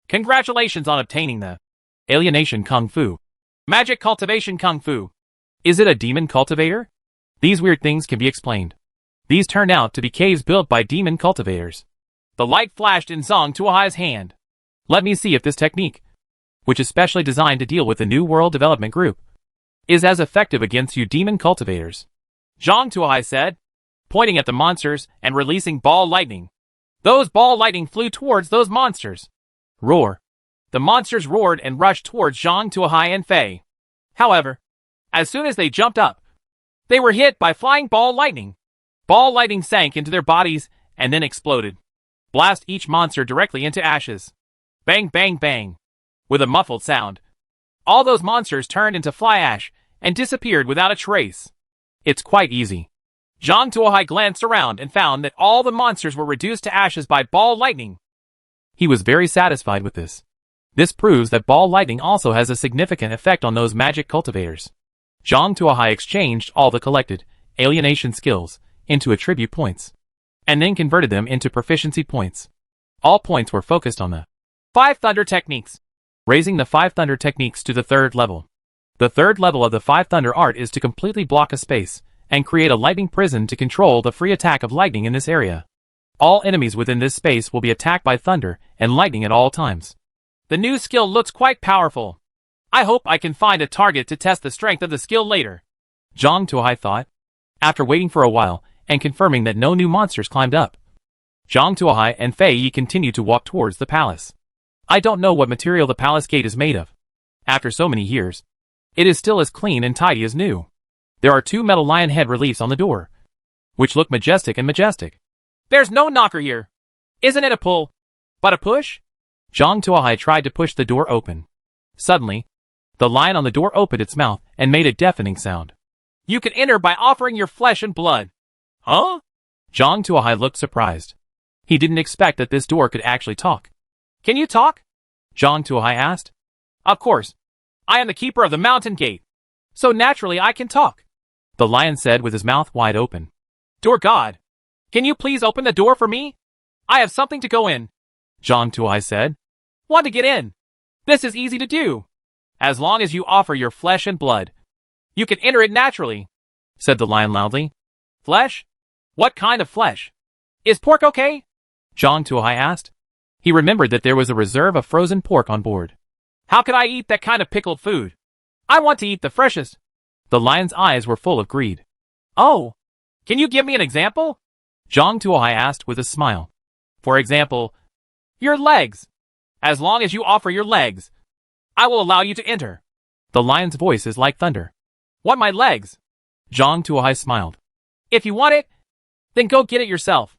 Congratulations on obtaining the Alienation Kung Fu. Magic Cultivation Kung Fu. Is it a demon cultivator? These weird things can be explained. These turned out to be caves built by demon cultivators. The light flashed in Zhang Tuohai's hand. Let me see if this technique, which is specially designed to deal with the New World Development Group, is as effective against you demon cultivators, Zhang Tuohai said, pointing at the monsters and releasing ball lightning. Those ball lightning flew towards those monsters. Roar. The monsters roared and rushed towards Zhang Tuohai and Fei. However, as soon as they jumped up, they were hit by flying ball lightning. Ball lightning sank into their bodies and then exploded. Blast each monster directly into ashes. Bang, bang, bang. With a muffled sound, All those monsters turned into fly ash and disappeared without a trace. It's quite easy. Zhang Tuohai glanced around and found that all the monsters were reduced to ashes by ball lightning. He was very satisfied with this. This proves that ball lightning also has a significant effect on those magic cultivators. Zhang Tuohai exchanged all the collected alienation skills into attribute points, and then converted them into proficiency points. All points were focused on the 5 Thunder Techniques, raising the 5 Thunder Techniques to the 3rd level. The 3rd level of the 5 Thunder art is to completely block a space and create a lightning prison to control the free attack of lightning in this area. All enemies within this space will be attacked by thunder and lightning at all times. The new skill looks quite powerful. I hope I can find a target to test the strength of the skill later, Zhang Tuohai thought. After waiting for a while and confirming that no new monsters climbed up, Zhang Tuohai and Fei Yi continued to walk towards the palace. I don't know what material the palace gate is made of. After so many years, it is still as clean and tidy as new. There are 2 metal lion head reliefs on the door, which look majestic and majestic. There's no knocker here. Isn't it a pull, but a push? Zhang Tuohai tried to push the door open. Suddenly, the lion on the door opened its mouth and made a deafening sound. You can enter by offering your flesh and blood. Huh? Zhang Tuohai looked surprised. He didn't expect that this door could actually talk. Can you talk? Zhang Tuohai asked. Of course. I am the keeper of the mountain gate, so naturally I can talk, the lion said with his mouth wide open. Door God, can you please open the door for me? I have something to go in, Zhang Tuohai said. Want to get in? This is easy to do. As long as you offer your flesh and blood, you can enter it naturally, said the lion loudly. Flesh? What kind of flesh? Is pork okay? Zhang Tuohai asked. He remembered that there was a reserve of frozen pork on board. How could I eat that kind of pickled food? I want to eat the freshest. The lion's eyes were full of greed. Oh, can you give me an example? Zhang Tuohai asked with a smile. For example, your legs. As long as you offer your legs, I will allow you to enter. The lion's voice is like thunder. Want my legs? Zhang Tuohai smiled. If you want it, then go get it yourself,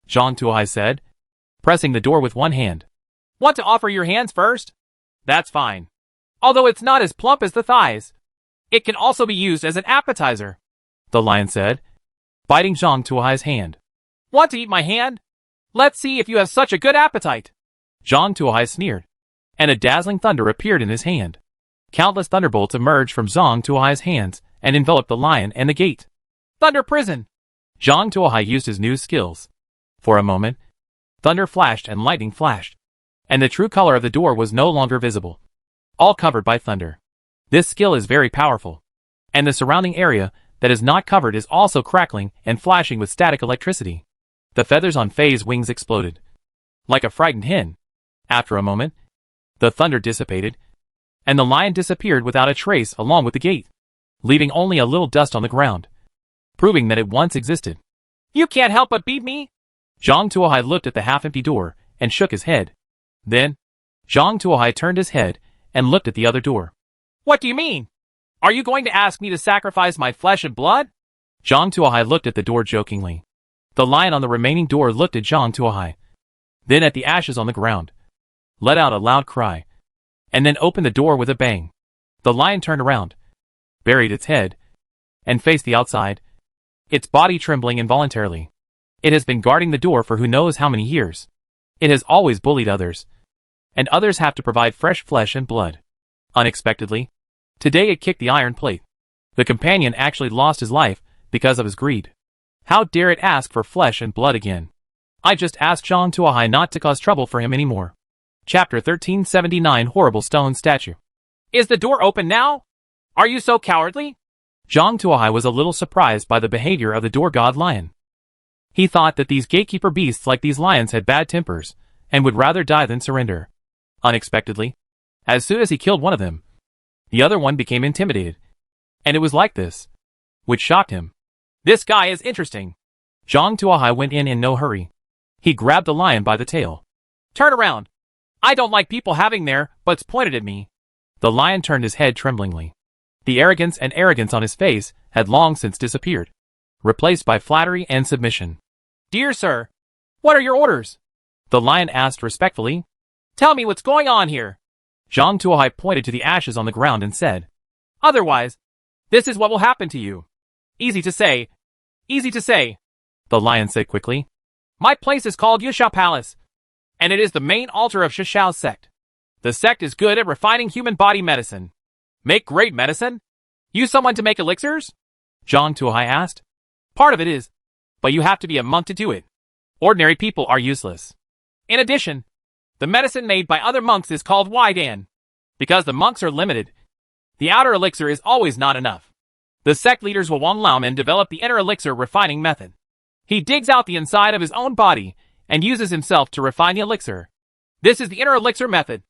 Zhang Tuohai said, pressing the door with one hand. Want to offer your hands first? That's fine. Although it's not as plump as the thighs, it can also be used as an appetizer, the lion said, biting Zhang Tuohai's hand. Want to eat my hand? Let's see if you have such a good appetite. Zhang Tuohai sneered, and a dazzling thunder appeared in his hand. Countless thunderbolts emerged from Zhang Tuohai's hands and enveloped the lion and the gate. Thunder prison! Zhang Tuohai used his new skills. For a moment, thunder flashed and lightning flashed, and the true color of the door was no longer visible, all covered by thunder. This skill is very powerful, and the surrounding area that is not covered is also crackling and flashing with static electricity. The feathers on Fei's wings exploded, like a frightened hen. After a moment, the thunder dissipated, and the lion disappeared without a trace along with the gate, leaving only a little dust on the ground, proving that it once existed. You can't help but beat me? Zhang Tuohai looked at the half-empty door and shook his head. Then, Zhang Tuohai turned his head and looked at the other door. What do you mean? Are you going to ask me to sacrifice my flesh and blood? Zhang Tuohai looked at the door jokingly. The lion on the remaining door looked at Zhang Tuohai, then at the ashes on the ground, let out a loud cry, and then opened the door with a bang. The lion turned around, buried its head, and faced the outside, its body trembling involuntarily. It has been guarding the door for who knows how many years. It has always bullied others, and others have to provide fresh flesh and blood. Unexpectedly, today it kicked the iron plate. The companion actually lost his life because of his greed. How dare it ask for flesh and blood again? I just asked Zhang Tuohai not to cause trouble for him anymore. Chapter 1379 Horrible Stone Statue. Is the door open now? Are you so cowardly? Zhang Tuohai was a little surprised by the behavior of the door god lion. He thought that these gatekeeper beasts like these lions had bad tempers, and would rather die than surrender. Unexpectedly, as soon as he killed one of them, the other one became intimidated. And it was like this, which shocked him. This guy is interesting. Zhang Tuohai went in no hurry. He grabbed the lion by the tail. Turn around. I don't like people having their butts pointed at me. The lion turned his head tremblingly. The arrogance on his face had long since disappeared, replaced by flattery and submission. Dear sir, what are your orders? The lion asked respectfully. Tell me what's going on here. Zhang Tuohai pointed to the ashes on the ground and said, "Otherwise, this is what will happen to you." Easy to say. Easy to say, the lion said quickly. My place is called Yushao Palace, and it is the main altar of Shishao's sect. The sect is good at refining human body medicine. Make great medicine? Use someone to make elixirs? Zhang Tuohai asked. Part of it is, but you have to be a monk to do it. Ordinary people are useless. In addition, the medicine made by other monks is called Waidan. Because the monks are limited, the outer elixir is always not enough. The sect leaders will Wang Laoman develop the inner elixir refining method. He digs out the inside of his own body and uses himself to refine the elixir. This is the inner elixir method.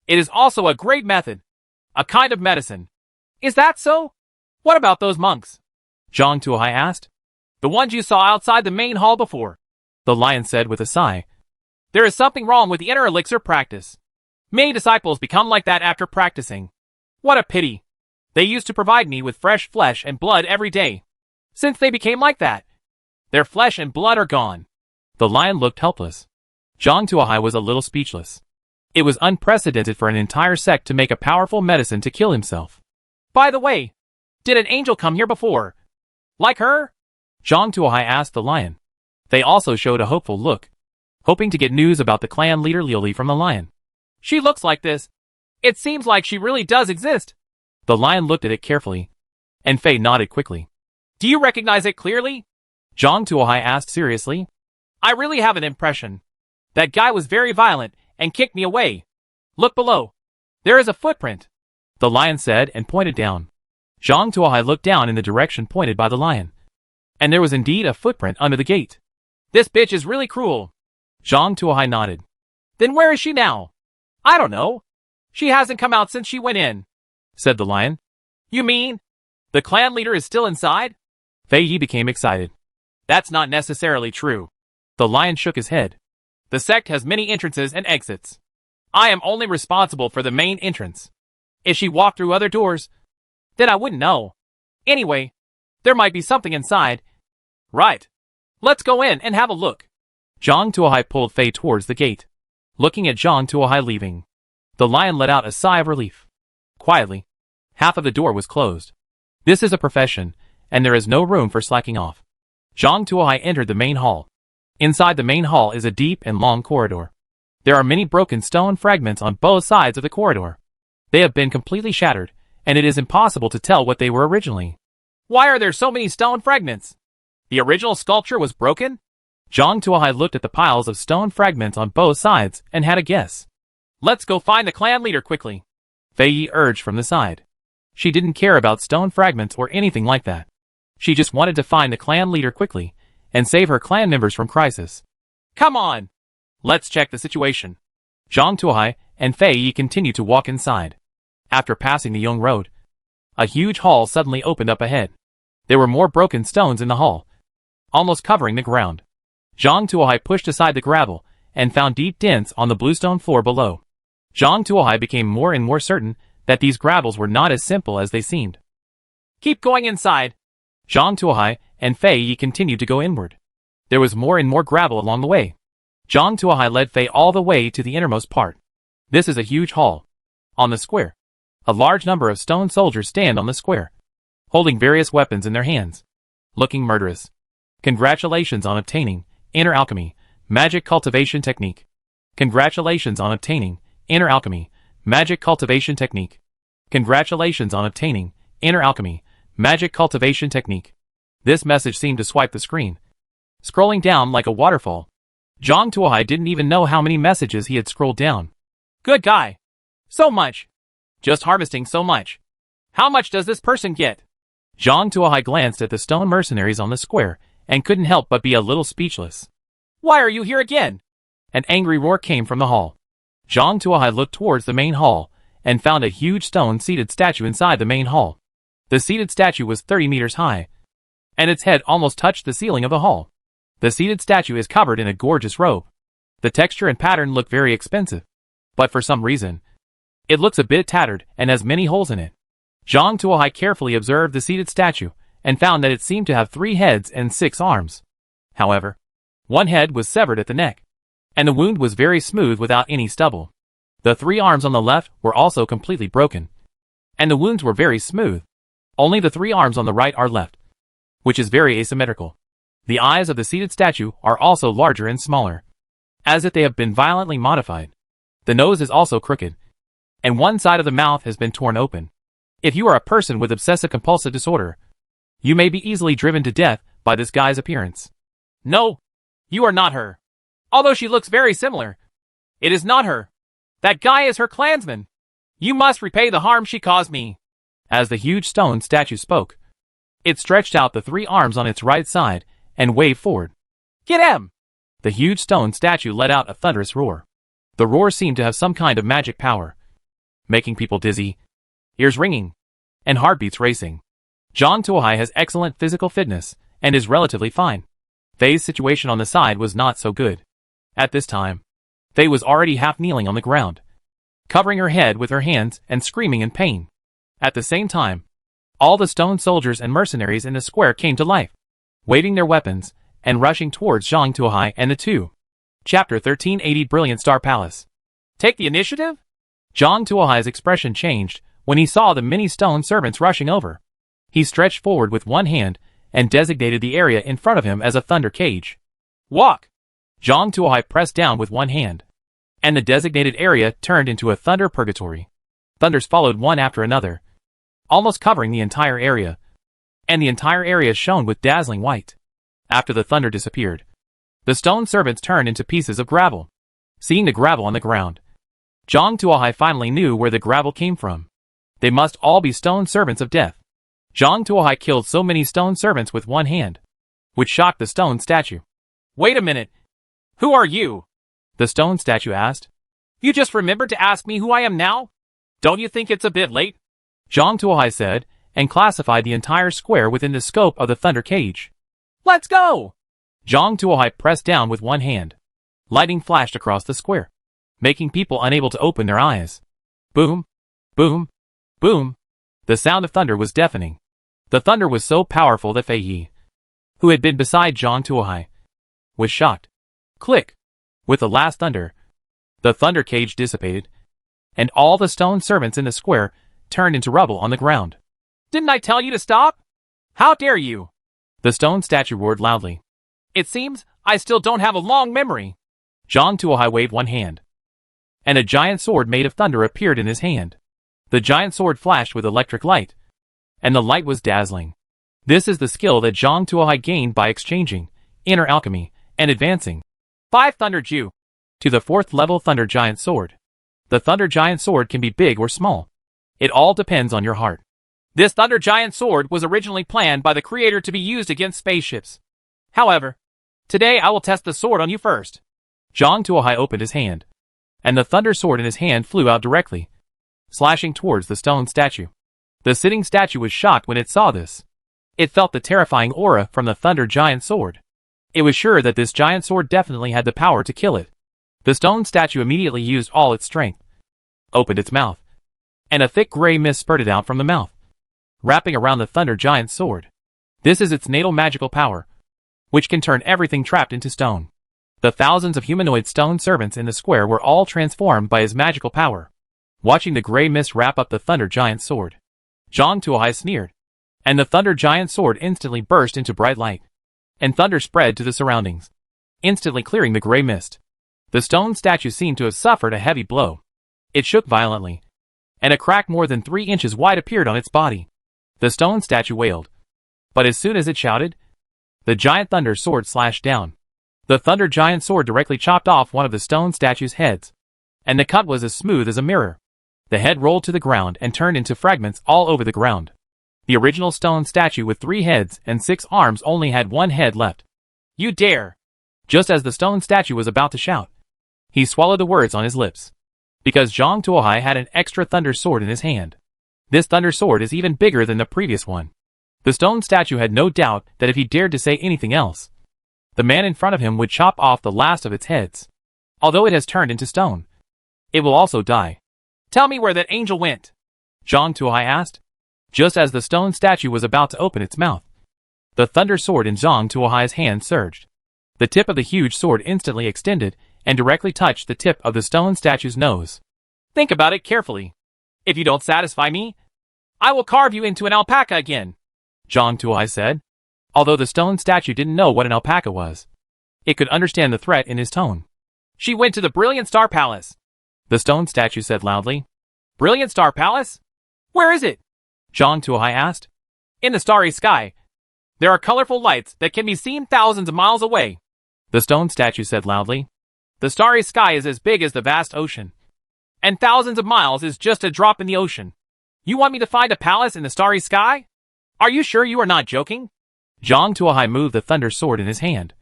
It is also a great method. A kind of medicine. Is that so? What about those monks? Zhang Tuohai asked. The ones you saw outside the main hall before, the lion said with a sigh. There is something wrong with the inner elixir practice. Many disciples become like that after practicing. What a pity. They used to provide me with fresh flesh and blood every day. Since they became like that, their flesh and blood are gone. The lion looked helpless. Zhang Tuohai was a little speechless. It was unprecedented for an entire sect to make a powerful medicine to kill himself. By the way, did an angel come here before? Like her? Zhang Tuohai asked the lion. They also showed a hopeful look, hoping to get news about the clan leader Liuli from the lion. She looks like this. It seems like she really does exist. The lion looked at it carefully, and Fei nodded quickly. Do you recognize it clearly? Zhang Tuohai asked seriously. I really have an impression. That guy was very violent and kicked me away. Look below. There is a footprint, the lion said and pointed down. Zhang Tuohai looked down in the direction pointed by the lion. And there was indeed a footprint under the gate. This bitch is really cruel. Zhang Tuohai nodded. Then where is she now? I don't know. She hasn't come out since she went in, said the lion. You mean the clan leader is still inside? Fei Yi became excited. That's not necessarily true. The lion shook his head. The sect has many entrances and exits. I am only responsible for the main entrance. If she walked through other doors, then I wouldn't know. Anyway, there might be something inside. Right. Let's go in and have a look. Zhang Tuohai pulled Fei towards the gate. Looking at Zhang Tuohai leaving, the lion let out a sigh of relief. Quietly, half of the door was closed. This is a profession, and there is no room for slacking off. Zhang Tuohai entered the main hall. Inside the main hall is a deep and long corridor. There are many broken stone fragments on both sides of the corridor. They have been completely shattered, and it is impossible to tell what they were originally. Why are there so many stone fragments? The original sculpture was broken? Zhang Tuohai looked at the piles of stone fragments on both sides and had a guess. Let's go find the clan leader quickly, Fei Yi urged from the side. She didn't care about stone fragments or anything like that. She just wanted to find the clan leader quickly and save her clan members from crisis. Come on! Let's check the situation. Zhang Tuohai and Fei Yi continued to walk inside. After passing the Yong Road, a huge hall suddenly opened up ahead. There were more broken stones in the hall, almost covering the ground. Zhang Tuohai pushed aside the gravel and found deep dents on the bluestone floor below. Zhang Tuohai became more and more certain that these gravels were not as simple as they seemed. Keep going inside. Zhang Tuohai and Fei Yi continued to go inward. There was more and more gravel along the way. Zhang Tuohai led Fei all the way to the innermost part. This is a huge hall. On the square, a large number of stone soldiers stand on the square, holding various weapons in their hands, looking murderous. Congratulations on obtaining Inner Alchemy, Magic Cultivation Technique. Congratulations on obtaining Inner Alchemy, Magic Cultivation Technique. Congratulations on obtaining Inner Alchemy, Magic Cultivation Technique. This message seemed to swipe the screen, scrolling down like a waterfall. Zhang Tuohai didn't even know how many messages he had scrolled down. Good guy. So much. Just harvesting so much. How much does this person get? Zhang Tuohai glanced at the stone mercenaries on the square and couldn't help but be a little speechless. Why are you here again? An angry roar came from the hall. Zhang Tuohai looked towards the main hall and found a huge stone-seated statue inside the main hall. The seated statue was 30 meters high, and its head almost touched the ceiling of the hall. The seated statue is covered in a gorgeous robe. The texture and pattern look very expensive, but for some reason, it looks a bit tattered and has many holes in it. Zhang Tuohai carefully observed the seated statue and found that it seemed to have 3 heads and 6 arms. However, one head was severed at the neck, and the wound was very smooth without any stubble. The 3 arms on the left were also completely broken, and the wounds were very smooth. Only the 3 arms on the right are left, which is very asymmetrical. The eyes of the seated statue are also larger and smaller, as if they have been violently modified. The nose is also crooked, and one side of the mouth has been torn open. If you are a person with obsessive-compulsive disorder, you may be easily driven to death by this guy's appearance. No, you are not her. Although she looks very similar, it is not her. That guy is her clansman. You must repay the harm she caused me. As the huge stone statue spoke, it stretched out the 3 arms on its right side and waved forward. Get him! The huge stone statue let out a thunderous roar. The roar seemed to have some kind of magic power, making people dizzy, ears ringing, and heartbeats racing. Zhang Tuohai has excellent physical fitness and is relatively fine. Fei's situation on the side was not so good. At this time, Fei was already half kneeling on the ground, covering her head with her hands and screaming in pain. At the same time, all the stone soldiers and mercenaries in the square came to life, waving their weapons and rushing towards Zhang Tuohai and the two. Chapter 1380 Brilliant Star Palace. Take the initiative? Zhang Tuohai's expression changed when he saw the many stone servants rushing over. He stretched forward with one hand and designated the area in front of him as a thunder cage. Walk! Zhang Tuohai pressed down with one hand, and the designated area turned into a thunder purgatory. Thunders followed one after another, almost covering the entire area, and the entire area shone with dazzling white. After the thunder disappeared, the stone servants turned into pieces of gravel. Seeing the gravel on the ground, Zhang Tuohai finally knew where the gravel came from. They must all be stone servants of death. Zhang Tuohai killed so many stone servants with one hand, which shocked the stone statue. Wait a minute. Who are you? The stone statue asked. You just remembered to ask me who I am now? Don't you think it's a bit late? Zhang Tuohai said, and classified the entire square within the scope of the thunder cage. Let's go! Zhang Tuohai pressed down with one hand. Lightning flashed across the square, making people unable to open their eyes. Boom, boom, boom. The sound of thunder was deafening. The thunder was so powerful that Fei Yi, who had been beside Zhang Tuohai, was shocked. Click! With the last thunder, the thunder cage dissipated, and all the stone servants in the square turned into rubble on the ground. Didn't I tell you to stop? How dare you? The stone statue roared loudly. It seems I still don't have a long memory. Zhang Tuohai waved one hand, and a giant sword made of thunder appeared in his hand. The giant sword flashed with electric light, and the light was dazzling. This is the skill that Zhang Tuohai gained by exchanging inner alchemy and advancing 5 Thunder Ju to the 4th level Thunder Giant Sword. The Thunder Giant Sword can be big or small. It all depends on your heart. This Thunder Giant Sword was originally planned by the creator to be used against spaceships. However, today I will test the sword on you first. Zhang Tuohai opened his hand, and the thunder sword in his hand flew out directly, slashing towards the stone statue. The sitting statue was shocked when it saw this. It felt the terrifying aura from the Thunder Giant Sword. It was sure that this giant sword definitely had the power to kill it. The stone statue immediately used all its strength, opened its mouth, and a thick gray mist spurted out from the mouth, wrapping around the Thunder Giant Sword. This is its natal magical power, which can turn everything trapped into stone. The thousands of humanoid stone servants in the square were all transformed by his magical power, watching the gray mist wrap up the Thunder Giant Sword. Zhang Tuohai sneered, and the Thunder Giant Sword instantly burst into bright light, and thunder spread to the surroundings, instantly clearing the gray mist. The stone statue seemed to have suffered a heavy blow. It shook violently, and a crack more than 3 inches wide appeared on its body. The stone statue wailed, but as soon as it shouted, the giant thunder sword slashed down. The Thunder Giant Sword directly chopped off one of the stone statue's heads, and the cut was as smooth as a mirror. The head rolled to the ground and turned into fragments all over the ground. The original stone statue with 3 heads and 6 arms only had 1 head left. You dare! Just as the stone statue was about to shout, he swallowed the words on his lips, because Zhang Tuohai had an extra thunder sword in his hand. This thunder sword is even bigger than the previous one. The stone statue had no doubt that if he dared to say anything else, the man in front of him would chop off the last of its heads. Although it has turned into stone, it will also die. Tell me where that angel went, Zhang Tuohai asked. Just as the stone statue was about to open its mouth, the thunder sword in Zhang Tuohai's hand surged. The tip of the huge sword instantly extended and directly touched the tip of the stone statue's nose. Think about it carefully. If you don't satisfy me, I will carve you into an alpaca again, Zhang Tuohai said. Although the stone statue didn't know what an alpaca was, it could understand the threat in his tone. She went to the Brilliant Star Palace, the stone statue said loudly. Brilliant Star Palace? Where is it? Zhang Tuohai asked. In the starry sky. There are colorful lights that can be seen thousands of miles away, the stone statue said loudly. The starry sky is as big as the vast ocean, and thousands of miles is just a drop in the ocean. You want me to find a palace in the starry sky? Are you sure you are not joking? Zhang Tuohai moved the thunder sword in his hand,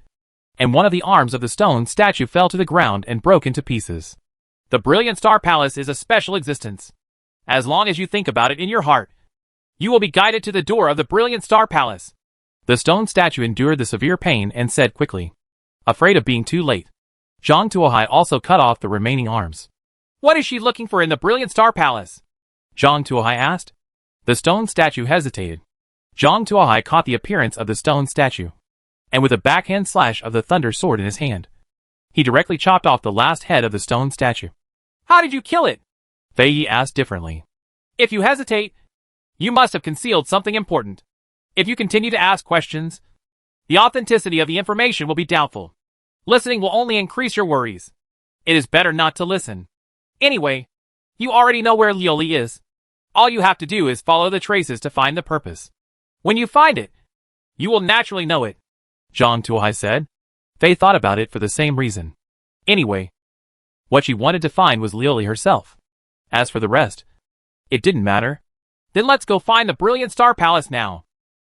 and one of the arms of the stone statue fell to the ground and broke into pieces. The Brilliant Star Palace is a special existence. As long as you think about it in your heart, you will be guided to the door of the Brilliant Star Palace. The stone statue endured the severe pain and said quickly, afraid of being too late. Zhang Tuohai also cut off the remaining arms. What is she looking for in the Brilliant Star Palace? Zhang Tuohai asked. The stone statue hesitated. Zhang Tuohai caught the appearance of the stone statue, and with a backhand slash of the thunder sword in his hand, he directly chopped off the last head of the stone statue. How did you kill it? Fei Yi asked differently. If you hesitate, you must have concealed something important. If you continue to ask questions, the authenticity of the information will be doubtful. Listening will only increase your worries. It is better not to listen. Anyway, you already know where Lioli is. All you have to do is follow the traces to find the purpose. When you find it, you will naturally know it, Zhang Tuohai said. Fei thought about it for the same reason. Anyway, what she wanted to find was Lioli herself. As for the rest, it didn't matter. Then let's go find the Brilliant Star Palace now,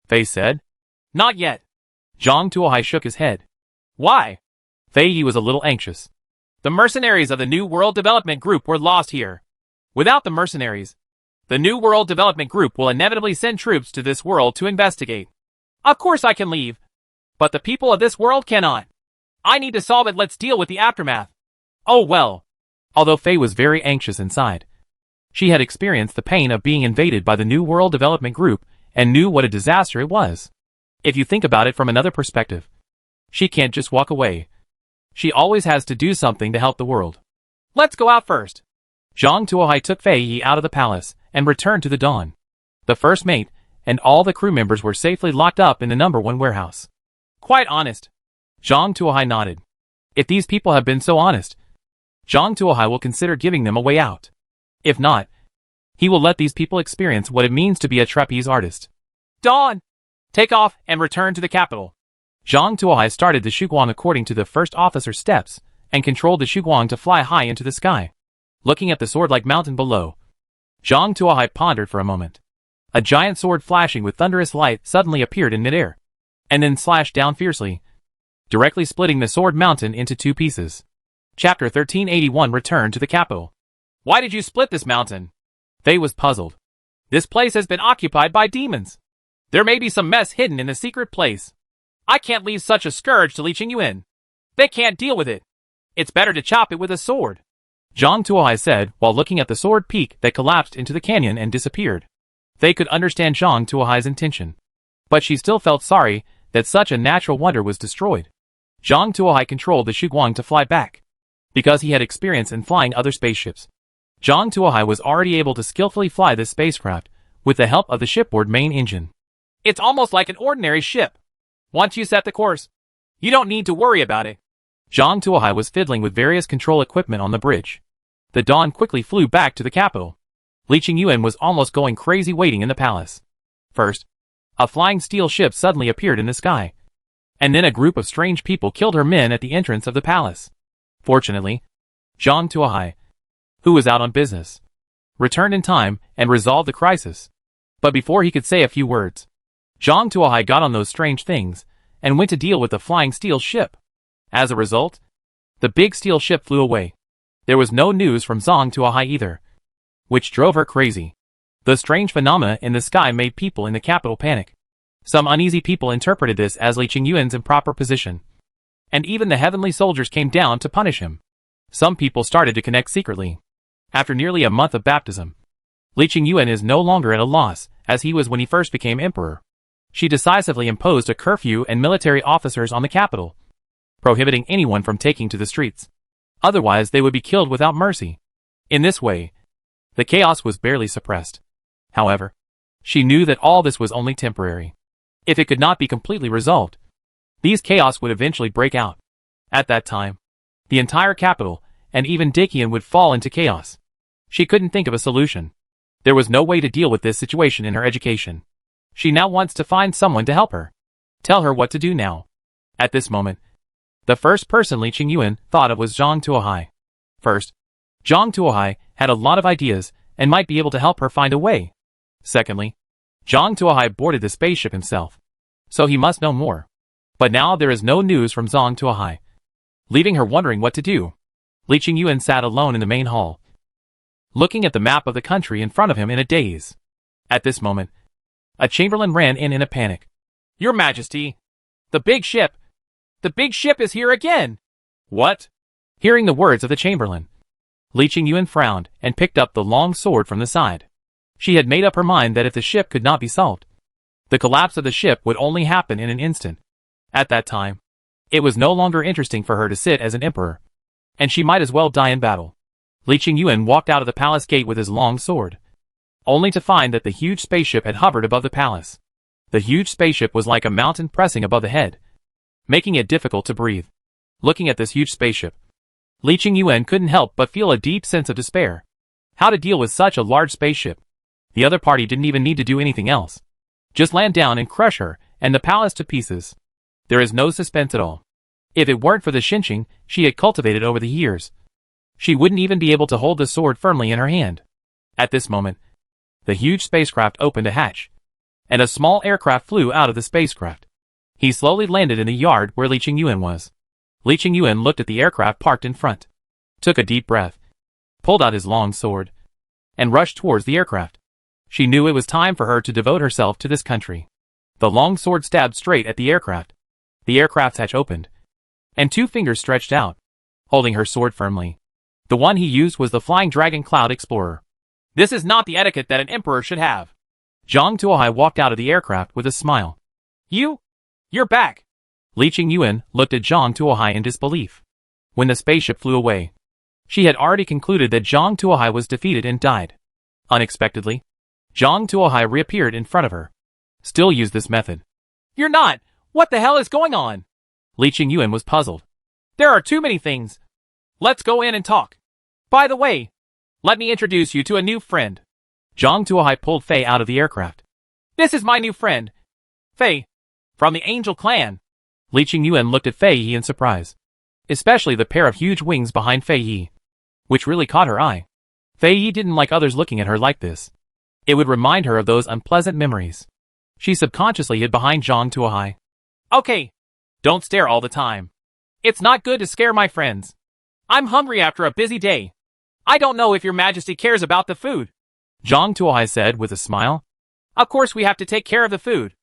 Fei said. Not yet. Zhang Tuohai shook his head. Why? Fei Yi was a little anxious. The mercenaries of the New World Development Group were lost here. Without the mercenaries, the New World Development Group will inevitably send troops to this world to investigate. Of course I can leave, but the people of this world cannot. I need to solve it. Let's deal with the aftermath. Oh well. Although Fei was very anxious inside, she had experienced the pain of being invaded by the New World Development Group and knew what a disaster it was. If you think about it from another perspective, she can't just walk away. She always has to do something to help the world. Let's go out first. Zhang Tuohai took Fei Yi out of the palace and returned to the Dawn. The first mate and all the crew members were safely locked up in the number 1 warehouse. Quite honest. Zhang Tuohai nodded. If these people have been so honest, Zhang Tuohai will consider giving them a way out. If not, he will let these people experience what it means to be a trapeze artist. Dawn! Take off and return to the capital. Zhang Tuohai started the Shuguang according to the first officer's steps and controlled the Shuguang to fly high into the sky. Looking at the sword-like mountain below, Zhang Tuohai pondered for a moment. A giant sword flashing with thunderous light suddenly appeared in midair, and then slashed down fiercely, directly splitting the sword mountain into 2 pieces. Chapter 1381 Return to the capital. Why did you split this mountain? Fei was puzzled. This place has been occupied by demons. There may be some mess hidden in the secret place. I can't leave such a scourge to Li Qingyuan. They can't deal with it. It's better to chop it with a sword, Zhang Tuohai said while looking at the sword peak that collapsed into the canyon and disappeared. Fei could understand Zhang Tuohai's intention, but she still felt sorry that such a natural wonder was destroyed. Zhang Tuohai controlled the Shuguang to fly back, because he had experience in flying other spaceships. Zhang Tuohai was already able to skillfully fly this spacecraft with the help of the shipboard main engine. It's almost like an ordinary ship. Once you set the course, you don't need to worry about it. Zhang Tuohai was fiddling with various control equipment on the bridge. The Dawn quickly flew back to the capital. Li Qingyuan was almost going crazy waiting in the palace. First, a flying steel ship suddenly appeared in the sky, and then a group of strange people killed her men at the entrance of the palace. Fortunately, Zhang Tuohai, who was out on business, returned in time and resolved the crisis. But before he could say a few words, Zhang Tuohai got on those strange things and went to deal with the flying steel ship. As a result, the big steel ship flew away. There was no news from Zhang Tuohai either, which drove her crazy. The strange phenomena in the sky made people in the capital panic. Some uneasy people interpreted this as Li Qingyuan's improper position, and even the heavenly soldiers came down to punish him. Some people started to connect secretly. After nearly a month of baptism, Li Qingyuan is no longer at a loss, as he was when he first became emperor. She decisively imposed a curfew and military officers on the capital, prohibiting anyone from taking to the streets. Otherwise they would be killed without mercy. In this way, The chaos was barely suppressed. However, she knew that all this was only temporary. If it could not be completely resolved, these chaos would eventually break out. At that time, the entire capital, and even Dakian would fall into chaos. She couldn't think of a solution. There was no way to deal with this situation in her education. She now wants to find someone to help her. Tell her what to do now. At this moment, the first person Li Qingyuan thought of was Zhang Tuohai. First, Zhang Tuohai had a lot of ideas and might be able to help her find a way. Secondly, Zhang Tuohai boarded the spaceship himself, so he must know more. But now there is no news from Zhang Tuohai, leaving her wondering what to do. Li Qingyuan sat alone in the main hall, looking at the map of the country in front of him in a daze. At this moment, a chamberlain ran in a panic. Your Majesty, the big ship is here again! What? Hearing the words of the chamberlain, Li Qingyuan frowned and picked up the long sword from the side. She had made up her mind that if the ship could not be solved, the collapse of the ship would only happen in an instant. At that time, it was no longer interesting for her to sit as an emperor, and she might as well die in battle. Li Qingyuan walked out of the palace gate with his long sword, only to find that the huge spaceship had hovered above the palace. The huge spaceship was like a mountain pressing above the head, making it difficult to breathe. Looking at this huge spaceship, Li Qingyuan couldn't help but feel a deep sense of despair. How to deal with such a large spaceship? The other party didn't even need to do anything else. Just land down and crush her, and the palace to pieces. There is no suspense at all. If it weren't for the Xinqing she had cultivated over the years, she wouldn't even be able to hold the sword firmly in her hand. At this moment, the huge spacecraft opened a hatch, and a small aircraft flew out of the spacecraft. He slowly landed in the yard where Li Qingyuan was. Li Qingyuan looked at the aircraft parked in front, took a deep breath, pulled out his long sword, and rushed towards the aircraft. She knew it was time for her to devote herself to this country. The long sword stabbed straight at the aircraft. The aircraft's hatch opened, and 2 fingers stretched out, holding her sword firmly. The one he used was the Flying Dragon Cloud Explorer. This is not the etiquette that an emperor should have. Zhang Tuohai walked out of the aircraft with a smile. You're back. Li Qingyuan looked at Zhang Tuohai in disbelief. When the spaceship flew away, she had already concluded that Zhang Tuohai was defeated and died. Unexpectedly, Zhang Tuohai reappeared in front of her. Still used this method. You're not! What the hell is going on? Li Qingyuan was puzzled. There are too many things. Let's go in and talk. By the way, let me introduce you to a new friend. Zhang Tuohai pulled Fei out of the aircraft. This is my new friend, Fei, from the Angel Clan. Li Qingyuan looked at Fei Yi in surprise, especially the pair of huge wings behind Fei Yi, which really caught her eye. Fei Yi didn't like others looking at her like this. It would remind her of those unpleasant memories. She subconsciously hid behind Zhang Tuohai. Okay, don't stare all the time. It's not good to scare my friends. I'm hungry after a busy day. I don't know if your Majesty cares about the food. Zhang Tuohai said with a smile. Of course we have to take care of the food.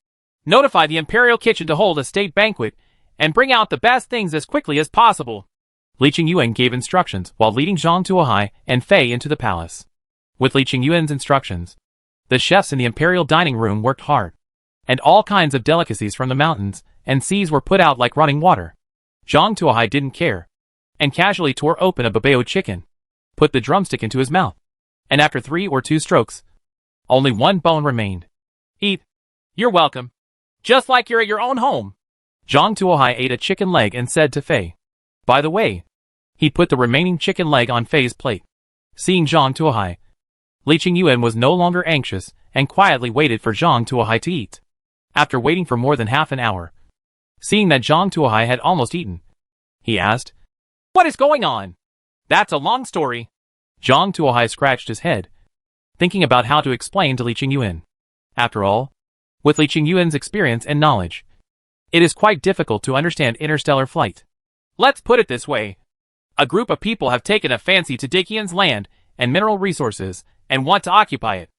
Notify the Imperial Kitchen to hold a state banquet, and bring out the best things as quickly as possible. Li Qingyuan gave instructions while leading Zhang Tuohai and Fei into the palace. With Li Qingyuan's instructions, the chefs in the Imperial dining room worked hard, and all kinds of delicacies from the mountains and seas were put out like running water. Zhang Tuohai didn't care, and casually tore open a babao chicken, put the drumstick into his mouth, and after 3 or 2 strokes, only 1 bone remained. Eat. You're welcome. Just like you're at your own home. Zhang Tuohai ate a chicken leg and said to Fei. By the way, he put the remaining chicken leg on Fei's plate. Seeing Zhang Tuohai, Li Qingyuan was no longer anxious and quietly waited for Zhang Tuohai to eat. After waiting for more than half an hour, seeing that Zhang Tuohai had almost eaten, he asked, What is going on? That's a long story. Zhang Tuohai scratched his head, thinking about how to explain to Li Qingyuan. After all, with Li Qingyuan's experience and knowledge, it is quite difficult to understand interstellar flight. Let's put it this way. A group of people have taken a fancy to Dakian's land and mineral resources and want to occupy it.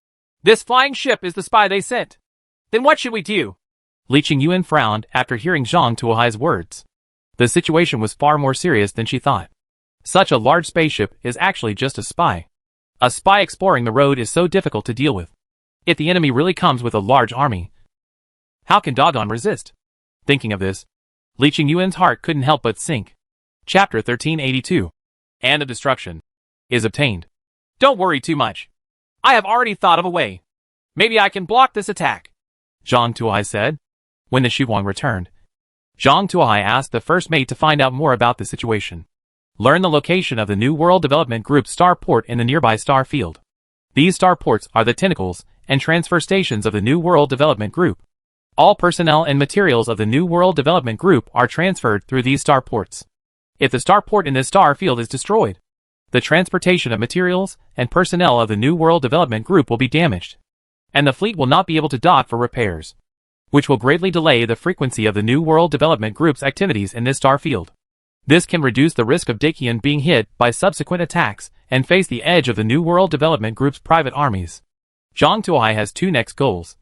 This flying ship is the spy they sent. Then what should we do? Li Qingyuan frowned after hearing Zhang Tuohai's words. The situation was far more serious than she thought. Such a large spaceship is actually just a spy. A spy exploring the road is so difficult to deal with. If the enemy really comes with a large army, how can Dagon resist? Thinking of this, Li Qingyuan's heart couldn't help but sink. Chapter 1382. And the destruction is obtained. Don't worry too much. I have already thought of a way. Maybe I can block this attack, Zhang Tuohai said. When the Shiguang returned, Zhang Tuohai asked the first mate to find out more about the situation. Learn the location of the New World Development Group's starport in the nearby star field. These starports are the tentacles and transfer stations of the New World Development Group. All personnel and materials of the New World Development Group are transferred through these starports. If the starport in this star field is destroyed, the transportation of materials and personnel of the New World Development Group will be damaged, and the fleet will not be able to dock for repairs, which will greatly delay the frequency of the New World Development Group's activities in this star field. This can reduce the risk of Dakian being hit by subsequent attacks and face the edge of the New World Development Group's private armies. Zhang Tuohai has two next goals.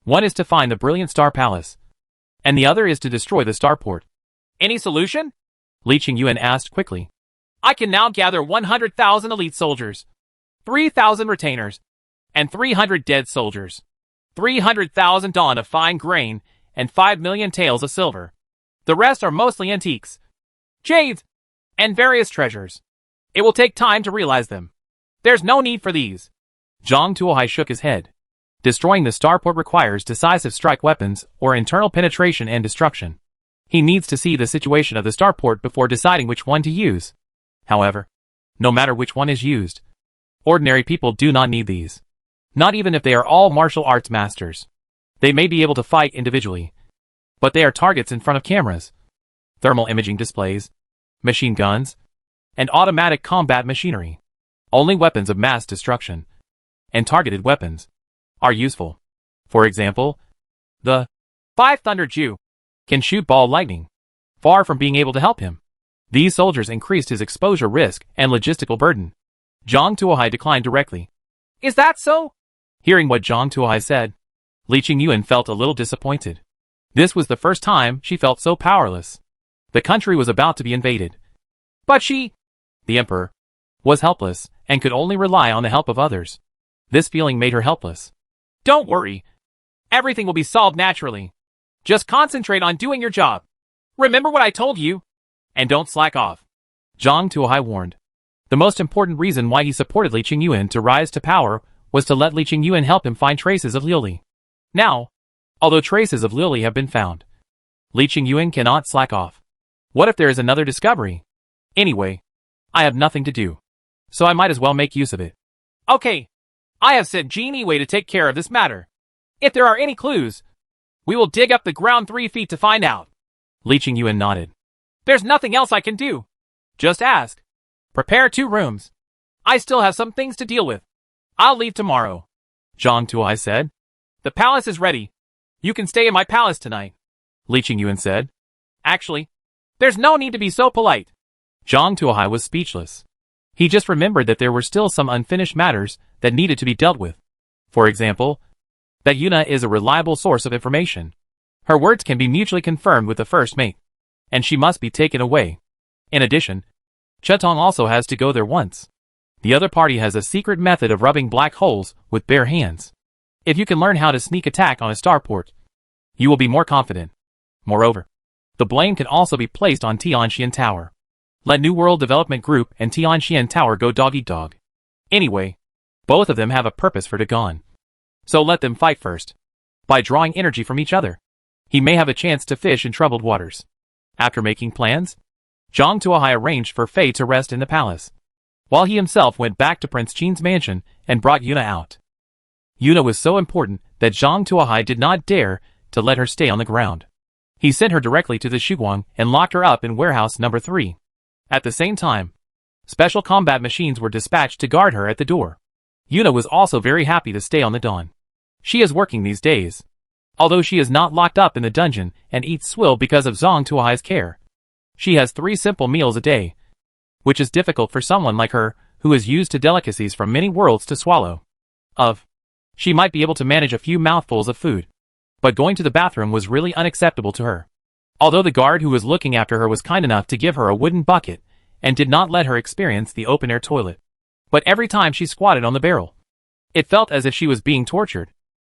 One is to find the Brilliant Star Palace, and the other is to destroy the starport. Any solution? Li Qingyuan asked quickly. I can now gather 100,000 elite soldiers, 3,000 retainers, and 300 dead soldiers, 300,000 dawn of fine grain, and 5 million taels of silver. The rest are mostly antiques, jades, and various treasures. It will take time to realize them. There's no need for these. Zhang Tuohai shook his head. Destroying the starport requires decisive strike weapons or internal penetration and destruction. He needs to see the situation of the starport before deciding which one to use. However, no matter which one is used, ordinary people do not need these. Not even if they are all martial arts masters. They may be able to fight individually, but they are targets in front of cameras, thermal imaging displays, machine guns, and automatic combat machinery. Only weapons of mass destruction and targeted weapons are useful. For example, the 5 Thunder Jew can shoot ball lightning, far from being able to help him. These soldiers increased his exposure risk and logistical burden. Zhang Tuohai declined directly. Is that so? Hearing what Zhang Tuohai said, Li Qingyuan felt a little disappointed. This was the first time she felt so powerless. The country was about to be invaded. But she, the emperor, was helpless and could only rely on the help of others. This feeling made her helpless. Don't worry. Everything will be solved naturally. Just concentrate on doing your job. Remember what I told you, and don't slack off. Zhang Tuohai warned. The most important reason why he supported Li Qingyuan to rise to power was to let Li Qingyuan help him find traces of Liuli. Now, although traces of Liuli have been found, Li Qingyuan cannot slack off. What if there is another discovery? Anyway, I have nothing to do, so I might as well make use of it. Okay, I have sent Jin Yiwei to take care of this matter. If there are any clues, we will dig up the ground 3 feet to find out. Li Qingyuan nodded. There's nothing else I can do. Just ask. Prepare 2 rooms. I still have some things to deal with. I'll leave tomorrow. Zhang Tuohai said. The palace is ready. You can stay in my palace tonight. Li Qingyuan said. Actually, there's no need to be so polite. Zhang Tuohai was speechless. He just remembered that there were still some unfinished matters that needed to be dealt with. For example, that Yuna is a reliable source of information. Her words can be mutually confirmed with the first mate, and she must be taken away. In addition, Chetong also has to go there once. The other party has a secret method of rubbing black holes with bare hands. If you can learn how to sneak attack on a starport, you will be more confident. Moreover, the blame can also be placed on Tianxian Tower. Let New World Development Group and Tianxian Tower go dog-eat-dog. Anyway, both of them have a purpose for Dagon. So let them fight first. By drawing energy from each other, he may have a chance to fish in troubled waters. After making plans, Zhang Tuohai arranged for Fei to rest in the palace, while he himself went back to Prince Qin's mansion and brought Yuna out. Yuna was so important that Zhang Tuohai did not dare to let her stay on the ground. He sent her directly to the Shiguang and locked her up in warehouse number 3. At the same time, special combat machines were dispatched to guard her at the door. Yuna was also very happy to stay on the Dawn. She is working these days, although she is not locked up in the dungeon and eats swill because of Zhang Tuohai's care. She has 3 simple meals a day, which is difficult for someone like her who is used to delicacies from many worlds to swallow. She might be able to manage a few mouthfuls of food, but going to the bathroom was really unacceptable to her. Although the guard who was looking after her was kind enough to give her a wooden bucket and did not let her experience the open-air toilet. But every time she squatted on the barrel, it felt as if she was being tortured.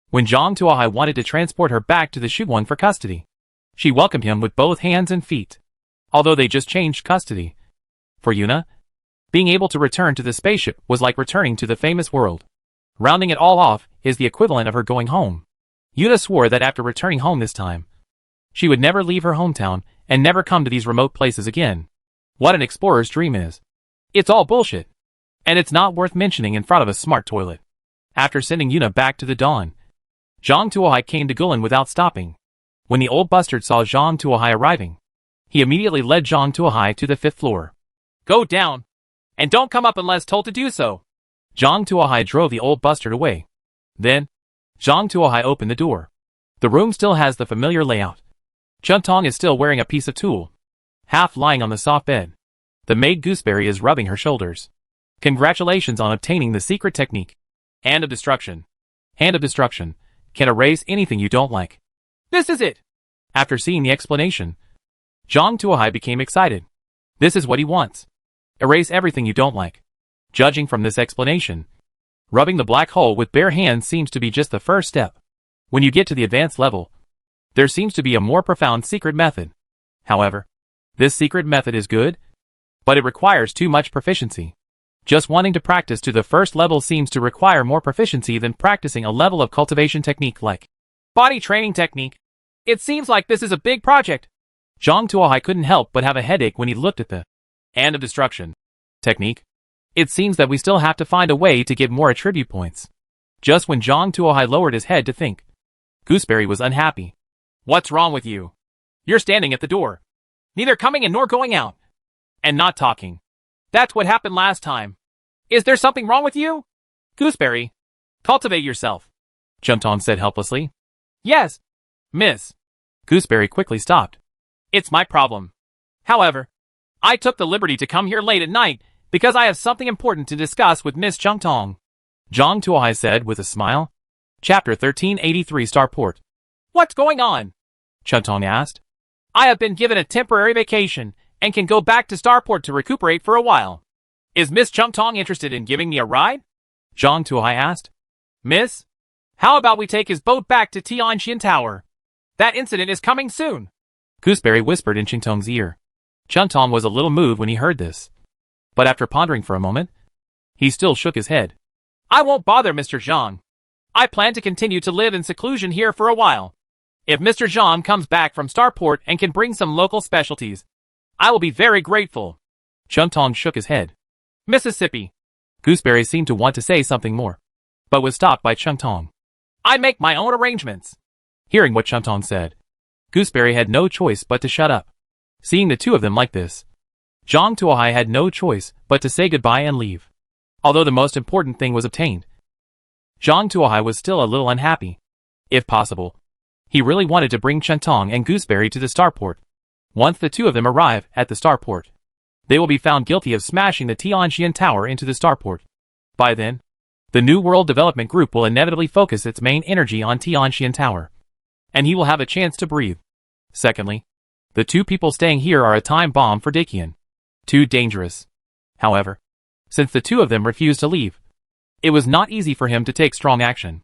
When Zhang Tuohai wanted to transport her back to the Shiguang for custody, she welcomed him with both hands and feet. Although they just changed custody. For Yuna, being able to return to the spaceship was like returning to the famous world. Rounding it all off is the equivalent of her going home. Yuna swore that after returning home this time, she would never leave her hometown and never come to these remote places again. What an explorer's dream is. It's all bullshit. And it's not worth mentioning in front of a smart toilet. After sending Yuna back to the dawn, Zhang Tuohai came to Guilin without stopping. When the old bastard saw Zhang Tuohai arriving, he immediately led Zhang Tuohai to the 5th floor. Go down, and don't come up unless told to do so. Zhang Tuohai drove the old bastard away. Then, Zhang Tuohai opened the door. The room still has the familiar layout. Chuntong is still wearing a piece of tulle, half lying on the soft bed. The maid Gooseberry is rubbing her shoulders. Congratulations on obtaining the secret technique. Hand of Destruction. Hand of Destruction can erase anything you don't like. This is it. After seeing the explanation, Zhang Tuohai became excited. This is what he wants. Erase everything you don't like. Judging from this explanation, rubbing the black hole with bare hands seems to be just the first step. When you get to the advanced level, there seems to be a more profound secret method. However, this secret method is good, but it requires too much proficiency. Just wanting to practice to the first level seems to require more proficiency than practicing a level of cultivation technique like body training technique. It seems like this is a big project. Zhang Tuohai couldn't help but have a headache when he looked at the Hand of Destruction technique. It seems that we still have to find a way to get more attribute points. Just when Zhang Tuohai lowered his head to think, Gooseberry was unhappy. What's wrong with you? You're standing at the door, neither coming in nor going out, and not talking. That's what happened last time. Is there something wrong with you? Gooseberry, cultivate yourself, Chuntong said helplessly. Yes, miss. Gooseberry quickly stopped. It's my problem. However, I took the liberty to come here late at night because I have something important to discuss with Miss Chuntong, Zhang Tuohai said with a smile. Chapter 1383 Starport. What's going on? Chuntong asked. I have been given a temporary vacation and can go back to Starport to recuperate for a while. Is Miss Chuntong interested in giving me a ride? Zhang Tuohai asked. Miss, how about we take his boat back to Tianxian Tower? That incident is coming soon. Gooseberry whispered in Chuntong's ear. Chuntong was a little moved when he heard this. But after pondering for a moment, he still shook his head. I won't bother Mr. Zhang. I plan to continue to live in seclusion here for a while. If Mr. Zhang comes back from Starport and can bring some local specialties, I will be very grateful. Chuntong shook his head. Mississippi. Gooseberry seemed to want to say something more, but was stopped by Chuntong. I make my own arrangements. Hearing what Chuntong said, Gooseberry had no choice but to shut up. Seeing the two of them like this, Zhang Tuohai had no choice but to say goodbye and leave. Although the most important thing was obtained, Zhang Tuohai was still a little unhappy. If possible, he really wanted to bring Chuntong and Gooseberry to the Starport. Once the two of them arrive at the Starport, they will be found guilty of smashing the Tianxian Tower into the Starport. By then, the New World Development Group will inevitably focus its main energy on Tianxian Tower, and he will have a chance to breathe. Secondly, the two people staying here are a time bomb for Dakian. Too dangerous. However, since the two of them refused to leave, it was not easy for him to take strong action.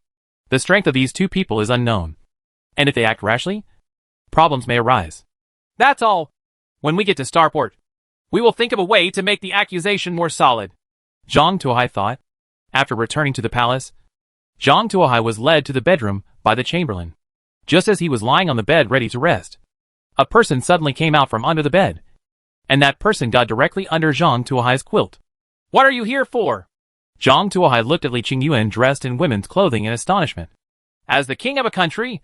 The strength of these two people is unknown, and if they act rashly, problems may arise. That's all. When we get to Starport, we will think of a way to make the accusation more solid. Zhang Tuohai thought. After returning to the palace, Zhang Tuohai was led to the bedroom by the chamberlain. Just as he was lying on the bed ready to rest, a person suddenly came out from under the bed, and that person got directly under Zhang Tuohai's quilt. What are you here for? Zhang Tuohai looked at Li Qingyuan dressed in women's clothing in astonishment. As the king of a country,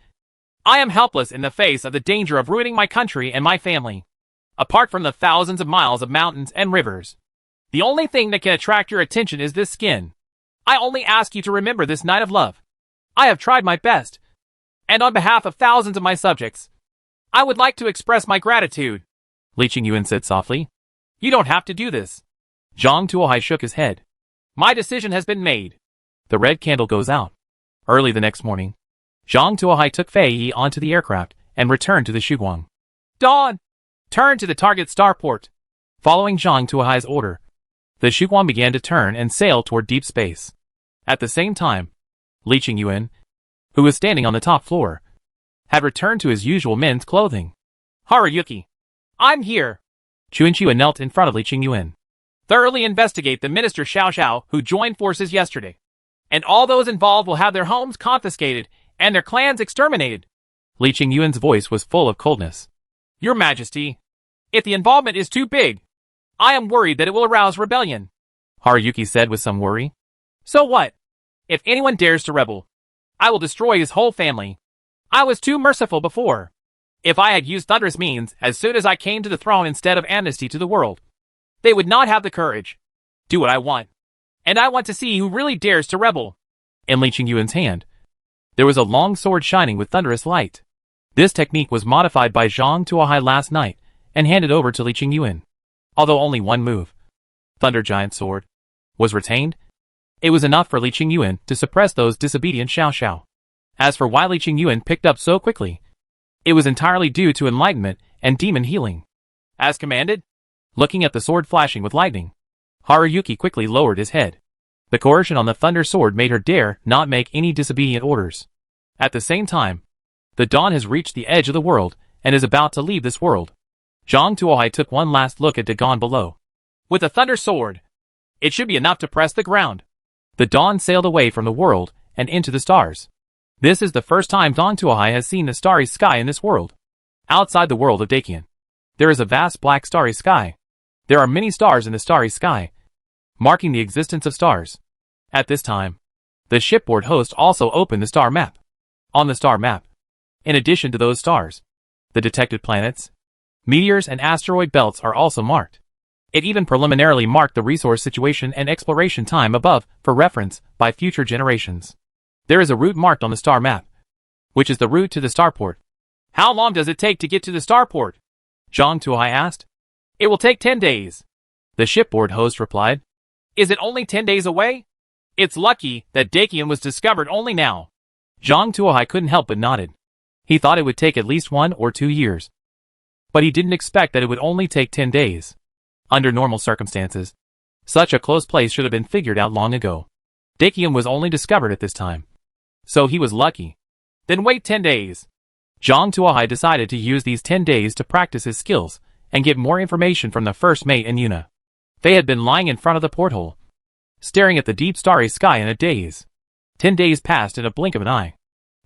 I am helpless in the face of the danger of ruining my country and my family. Apart from the thousands of miles of mountains and rivers, the only thing that can attract your attention is this skin. I only ask you to remember this night of love. I have tried my best, and on behalf of thousands of my subjects, I would like to express my gratitude. Li Qingyuan said softly. You don't have to do this. Zhang Tuohai shook his head. My decision has been made. The red candle goes out. Early the next morning, Zhang Tuohai took Fei Yi onto the aircraft and returned to the Shuguang. Dawn! Turn to the target starport. Following Zhang Tuohai's order, the Shuguang began to turn and sail toward deep space. At the same time, Li Qingyuan, who was standing on the top floor, had returned to his usual men's clothing. Haruyuki, I'm here. Chuanqua knelt in front of Li Qingyuan. Thoroughly investigate the Minister Xiao Xiao who joined forces yesterday. And all those involved will have their homes confiscated and their clans exterminated. Li Qingyuan's voice was full of coldness. Your Majesty, if the involvement is too big, I am worried that it will arouse rebellion, Haruyuki said with some worry. So what? If anyone dares to rebel, I will destroy his whole family. I was too merciful before. If I had used thunderous means as soon as I came to the throne instead of amnesty to the world, they would not have the courage. Do what I want. And I want to see who really dares to rebel. In Li Qingyuan's hand, there was a long sword shining with thunderous light. This technique was modified by Zhang Tuohai last night and handed over to Li Qingyuan. Although only one move, Thunder Giant Sword, was retained, it was enough for Li Qingyuan to suppress those disobedient Xiao Xiao. As for why Li Qingyuan picked up so quickly, it was entirely due to enlightenment and demon healing. As commanded? Looking at the sword flashing with lightning, Haruyuki quickly lowered his head. The coercion on the Thunder Sword made her dare not make any disobedient orders. At the same time, the dawn has reached the edge of the world and is about to leave this world. Zhang Tuohai took one last look at Dagon below. With a Thunder Sword, it should be enough to press the ground. The dawn sailed away from the world and into the stars. This is the first time Zhang Tuohai has seen the starry sky in this world. Outside the world of Dakian, there is a vast black starry sky. There are many stars in the starry sky, marking the existence of stars. At this time, the shipboard host also opened the star map. On the star map, in addition to those stars, the detected planets, meteors and asteroid belts are also marked. It even preliminarily marked the resource situation and exploration time above for reference by future generations. There is a route marked on the star map, which is the route to the starport. How long does it take to get to the starport? Zhang Tuohai asked. It will take 10 days. The shipboard host replied. Is it only 10 days away? It's lucky that Dakian was discovered only now. Zhang Tuohai couldn't help but nodded. He thought it would take at least 1 or 2 years. But he didn't expect that it would only take 10 days. Under normal circumstances, such a close place should have been figured out long ago. Dakian was only discovered at this time. So he was lucky. Then wait 10 days. Zhang Tuohai decided to use these 10 days to practice his skills and get more information from the first mate and Yuna. They had been lying in front of the porthole, staring at the deep starry sky in a daze. 10 days passed in a blink of an eye.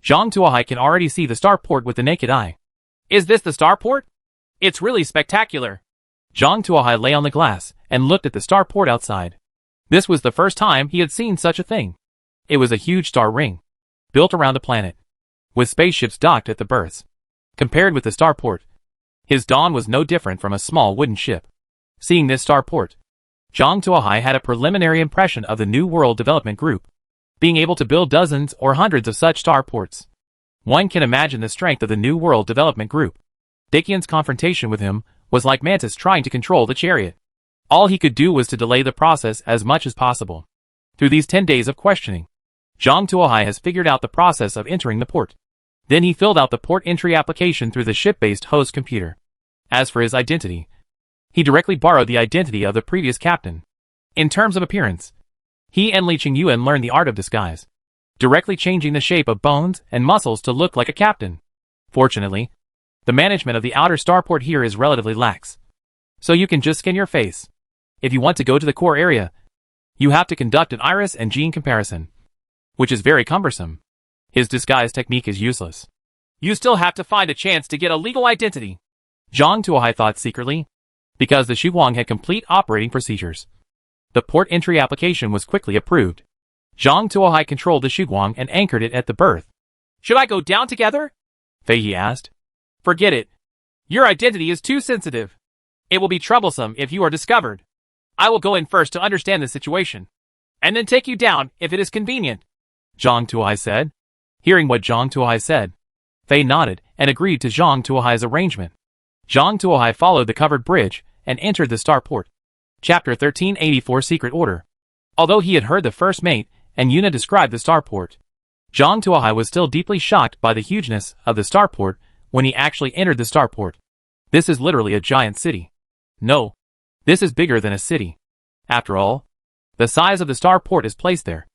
Zhang Tuohai can already see the starport with the naked eye. Is this the starport? It's really spectacular. Zhang Tuohai lay on the glass and looked at the starport outside. This was the first time he had seen such a thing. It was a huge star ring, built around the planet, with spaceships docked at the berths. Compared with the starport, his dawn was no different from a small wooden ship. Seeing this starport, Zhang Tuohai had a preliminary impression of the New World Development Group, being able to build dozens or hundreds of such starports. One can imagine the strength of the New World Development Group. Dakian's confrontation with him was like Mantis trying to control the chariot. All he could do was to delay the process as much as possible. Through these 10 days of questioning, Zhang Tuohai has figured out the process of entering the port. Then he filled out the port entry application through the ship-based host computer. As for his identity, he directly borrowed the identity of the previous captain. In terms of appearance, he and Li Qingyuan learned the art of disguise, directly changing the shape of bones and muscles to look like a captain. Fortunately, the management of the outer starport here is relatively lax, so you can just scan your face. If you want to go to the core area, you have to conduct an iris and gene comparison, which is very cumbersome. His disguise technique is useless. You still have to find a chance to get a legal identity. Zhang Tuohai thought secretly, because the Shuguang had complete operating procedures. The port entry application was quickly approved. Zhang Tuohai controlled the Shuguang and anchored it at the berth. Should I go down together? Fei Yi asked. Forget it. Your identity is too sensitive. It will be troublesome if you are discovered. I will go in first to understand the situation, and then take you down if it is convenient, Zhang Tuohai said. Hearing what Zhang Tuohai said, Fei nodded and agreed to Zhang Tuohai's arrangement. Zhang Tuohai followed the covered bridge and entered the starport. Chapter 1384 Secret Order. Although he had heard the first mate and Yuna describe the starport, Zhang Tuohai was still deeply shocked by the hugeness of the starport when he actually entered the starport. This is literally a giant city. No, this is bigger than a city. After all, the size of the starport is placed there.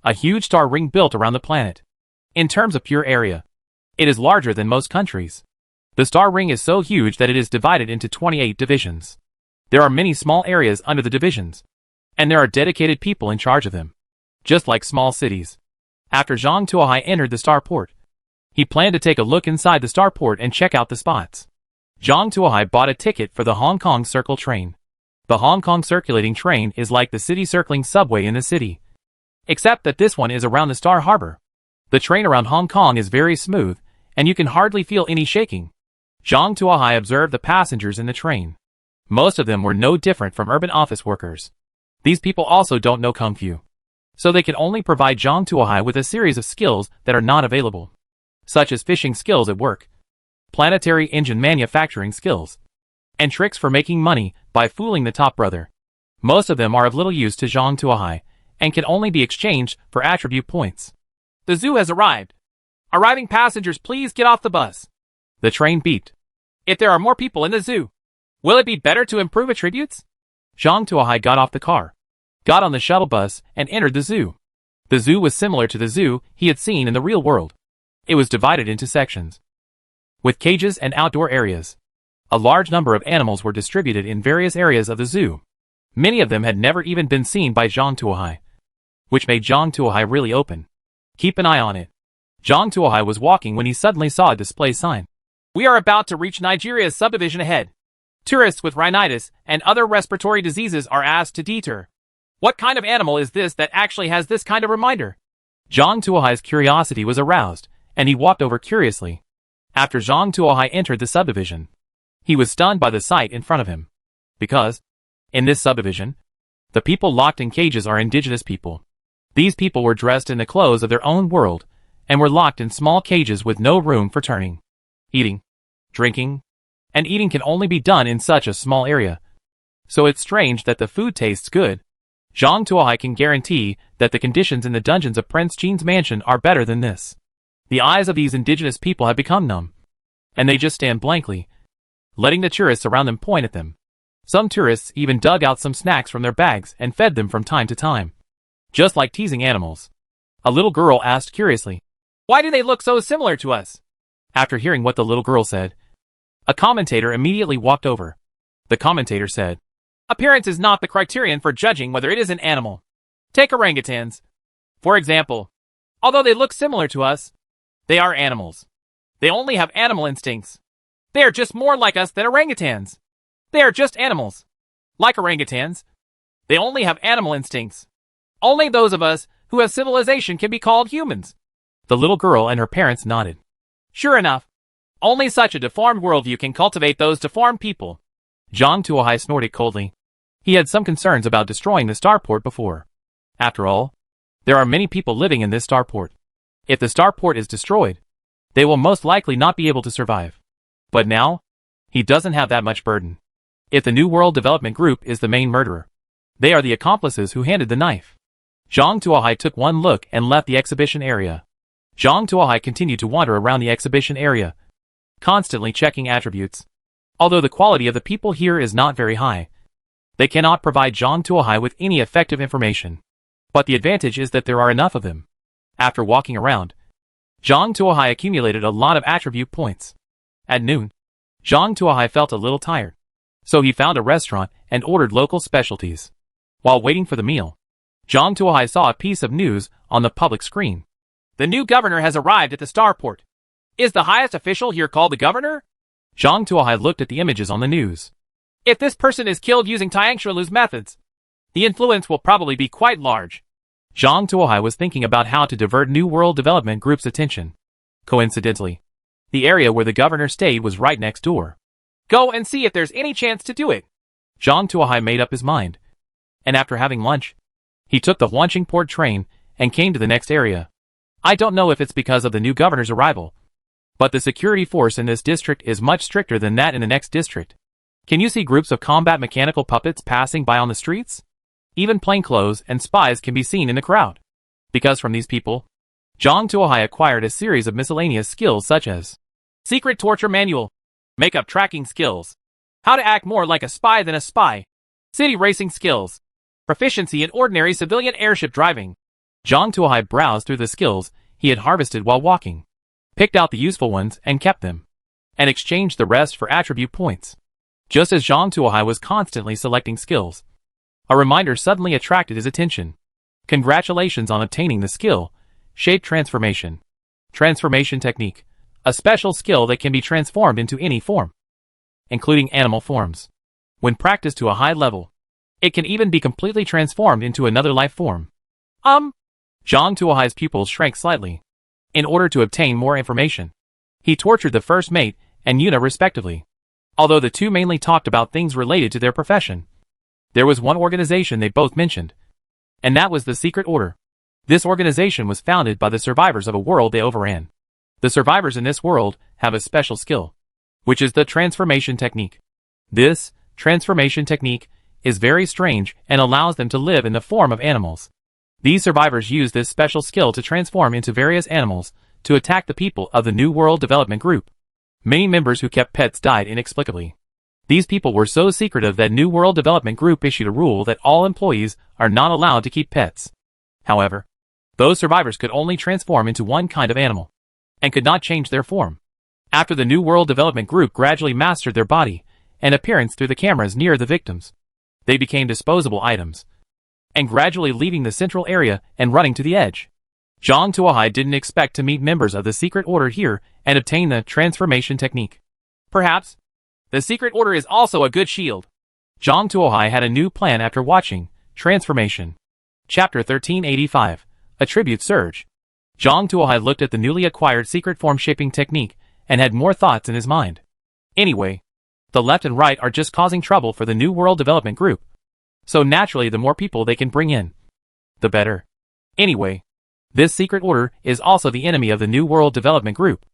A huge star ring built around the planet. In terms of pure area, it is larger than most countries. The star ring is so huge that it is divided into 28 divisions. There are many small areas under the divisions, and there are dedicated people in charge of them. just like small cities. After Zhang Tuohai entered the starport, he planned to take a look inside the starport and check out the spots. Zhang Tuohai bought a ticket for the Hong Kong Circle train. The Hong Kong circulating train is like the city circling subway in the city, except that this one is around the Star Harbor. The train around Hong Kong is very smooth, and you can hardly feel any shaking. Zhang Tuohai observed the passengers in the train. Most of them were no different from urban office workers. These people also don't know Kung Fu, so they can only provide Zhang Tuohai with a series of skills that are not available, such as fishing skills at work, planetary engine manufacturing skills, and tricks for making money by fooling the top brother. Most of them are of little use to Zhang Tuohai and can only be exchanged for attribute points. The zoo has arrived. Arriving passengers, please get off the bus. The train beeped. If there are more people in the zoo, will it be better to improve attributes? Zhang Tuohai got off the car, got on the shuttle bus, and entered the zoo. The zoo was similar to the zoo he had seen in the real world. It was divided into sections, with cages and outdoor areas. A large number of animals were distributed in various areas of the zoo. Many of them had never even been seen by Zhang Tuohai, which made Zhang Tuohai really open. Keep an eye on it. Zhang Tuohai was walking when he suddenly saw a display sign. We are about to reach Nigeria's subdivision ahead. Tourists with rhinitis and other respiratory diseases are asked to detour. What kind of animal is this that actually has this kind of reminder? Zhang Tuohai's curiosity was aroused, and he walked over curiously. After Zhang Tuohai entered the subdivision, he was stunned by the sight in front of him. Because, in this subdivision, the people locked in cages are indigenous people. These people were dressed in the clothes of their own world, and were locked in small cages with no room for turning. Eating, drinking, and eating can only be done in such a small area. So it's strange that the food tastes good. Zhang Tuohai can guarantee that the conditions in the dungeons of Prince Qin's mansion are better than this. The eyes of these indigenous people have become numb, and they just stand blankly, letting the tourists around them point at them. Some tourists even dug out some snacks from their bags and fed them from time to time, just like teasing animals. A little girl asked curiously, "Why do they look so similar to us?" After hearing what the little girl said, a commentator immediately walked over. The commentator said, "Appearance is not the criterion for judging whether it is an animal. Take orangutans, for example. Although they look similar to us, they are animals. They only have animal instincts. They are just more like us than orangutans. They are just animals. Like orangutans, they only have animal instincts. Only those of us who have civilization can be called humans." The little girl and her parents nodded. Sure enough, only such a deformed worldview can cultivate those deformed people. Zhang Tuohai snorted coldly. He had some concerns about destroying the starport before. After all, there are many people living in this starport. If the starport is destroyed, they will most likely not be able to survive. But now, he doesn't have that much burden. If the New World Development Group is the main murderer, they are the accomplices who handed the knife. Zhang Tuohai took one look and left the exhibition area. Zhang Tuohai continued to wander around the exhibition area, constantly checking attributes. Although the quality of the people here is not very high, they cannot provide Zhang Tuohai with any effective information. But the advantage is that there are enough of them. After walking around, Zhang Tuohai accumulated a lot of attribute points. At noon, Zhang Tuohai felt a little tired, so he found a restaurant and ordered local specialties. While waiting for the meal, Zhang Tuohai saw a piece of news on the public screen. The new governor has arrived at the starport. Is the highest official here called the governor? Zhang Tuohai looked at the images on the news. If this person is killed using Tiang Shualu's methods, the influence will probably be quite large. Zhang Tuohai was thinking about how to divert New World Development Group's attention. Coincidentally, the area where the governor stayed was right next door. Go and see if there's any chance to do it. Zhang Tuohai made up his mind, and after having lunch, he took the Huanqing Port train and came to the next area. I don't know if it's because of the new governor's arrival, but the security force in this district is much stricter than that in the next district. Can you see groups of combat mechanical puppets passing by on the streets? Even plainclothes and spies can be seen in the crowd. Because from these people, Zhang Tuohai acquired a series of miscellaneous skills such as secret torture manual, makeup tracking skills, how to act more like a spy than a spy, city racing skills, proficiency in ordinary civilian airship driving. Zhang Tuohai browsed through the skills he had harvested while walking, picked out the useful ones and kept them, and exchanged the rest for attribute points. Just as Zhang Tuohai was constantly selecting skills, a reminder suddenly attracted his attention. Congratulations on obtaining the skill, Shape Transformation. Transformation Technique. A special skill that can be transformed into any form, including animal forms. When practiced to a high level, it can even be completely transformed into another life form. Zhang Tuohai's pupils shrank slightly. In order to obtain more information, he tortured the first mate and Yuna respectively. Although the two mainly talked about things related to their profession, there was one organization they both mentioned, and that was the Secret Order. This organization was founded by the survivors of a world they overran. The survivors in this world have a special skill, which is the transformation technique. This transformation technique is very strange and allows them to live in the form of animals. These survivors use this special skill to transform into various animals to attack the people of the New World Development Group. Many members who kept pets died inexplicably. These people were so secretive that New World Development Group issued a rule that all employees are not allowed to keep pets. However, those survivors could only transform into one kind of animal, and could not change their form. After the New World Development Group gradually mastered their body and appearance through the cameras near the victims, they became disposable items, and gradually leaving the central area and running to the edge. Zhang Tuohai didn't expect to meet members of the Secret Order here and obtain the transformation technique. Perhaps the Secret Order is also a good shield. Zhang Tuohai had a new plan after watching Transformation. Chapter 1385, Attribute Surge. Zhang Tuohai looked at the newly acquired secret form shaping technique and had more thoughts in his mind. Anyway, the left and right are just causing trouble for the New World Development Group. So naturally the more people they can bring in, the better. Anyway, this Secret Order is also the enemy of the New World Development Group.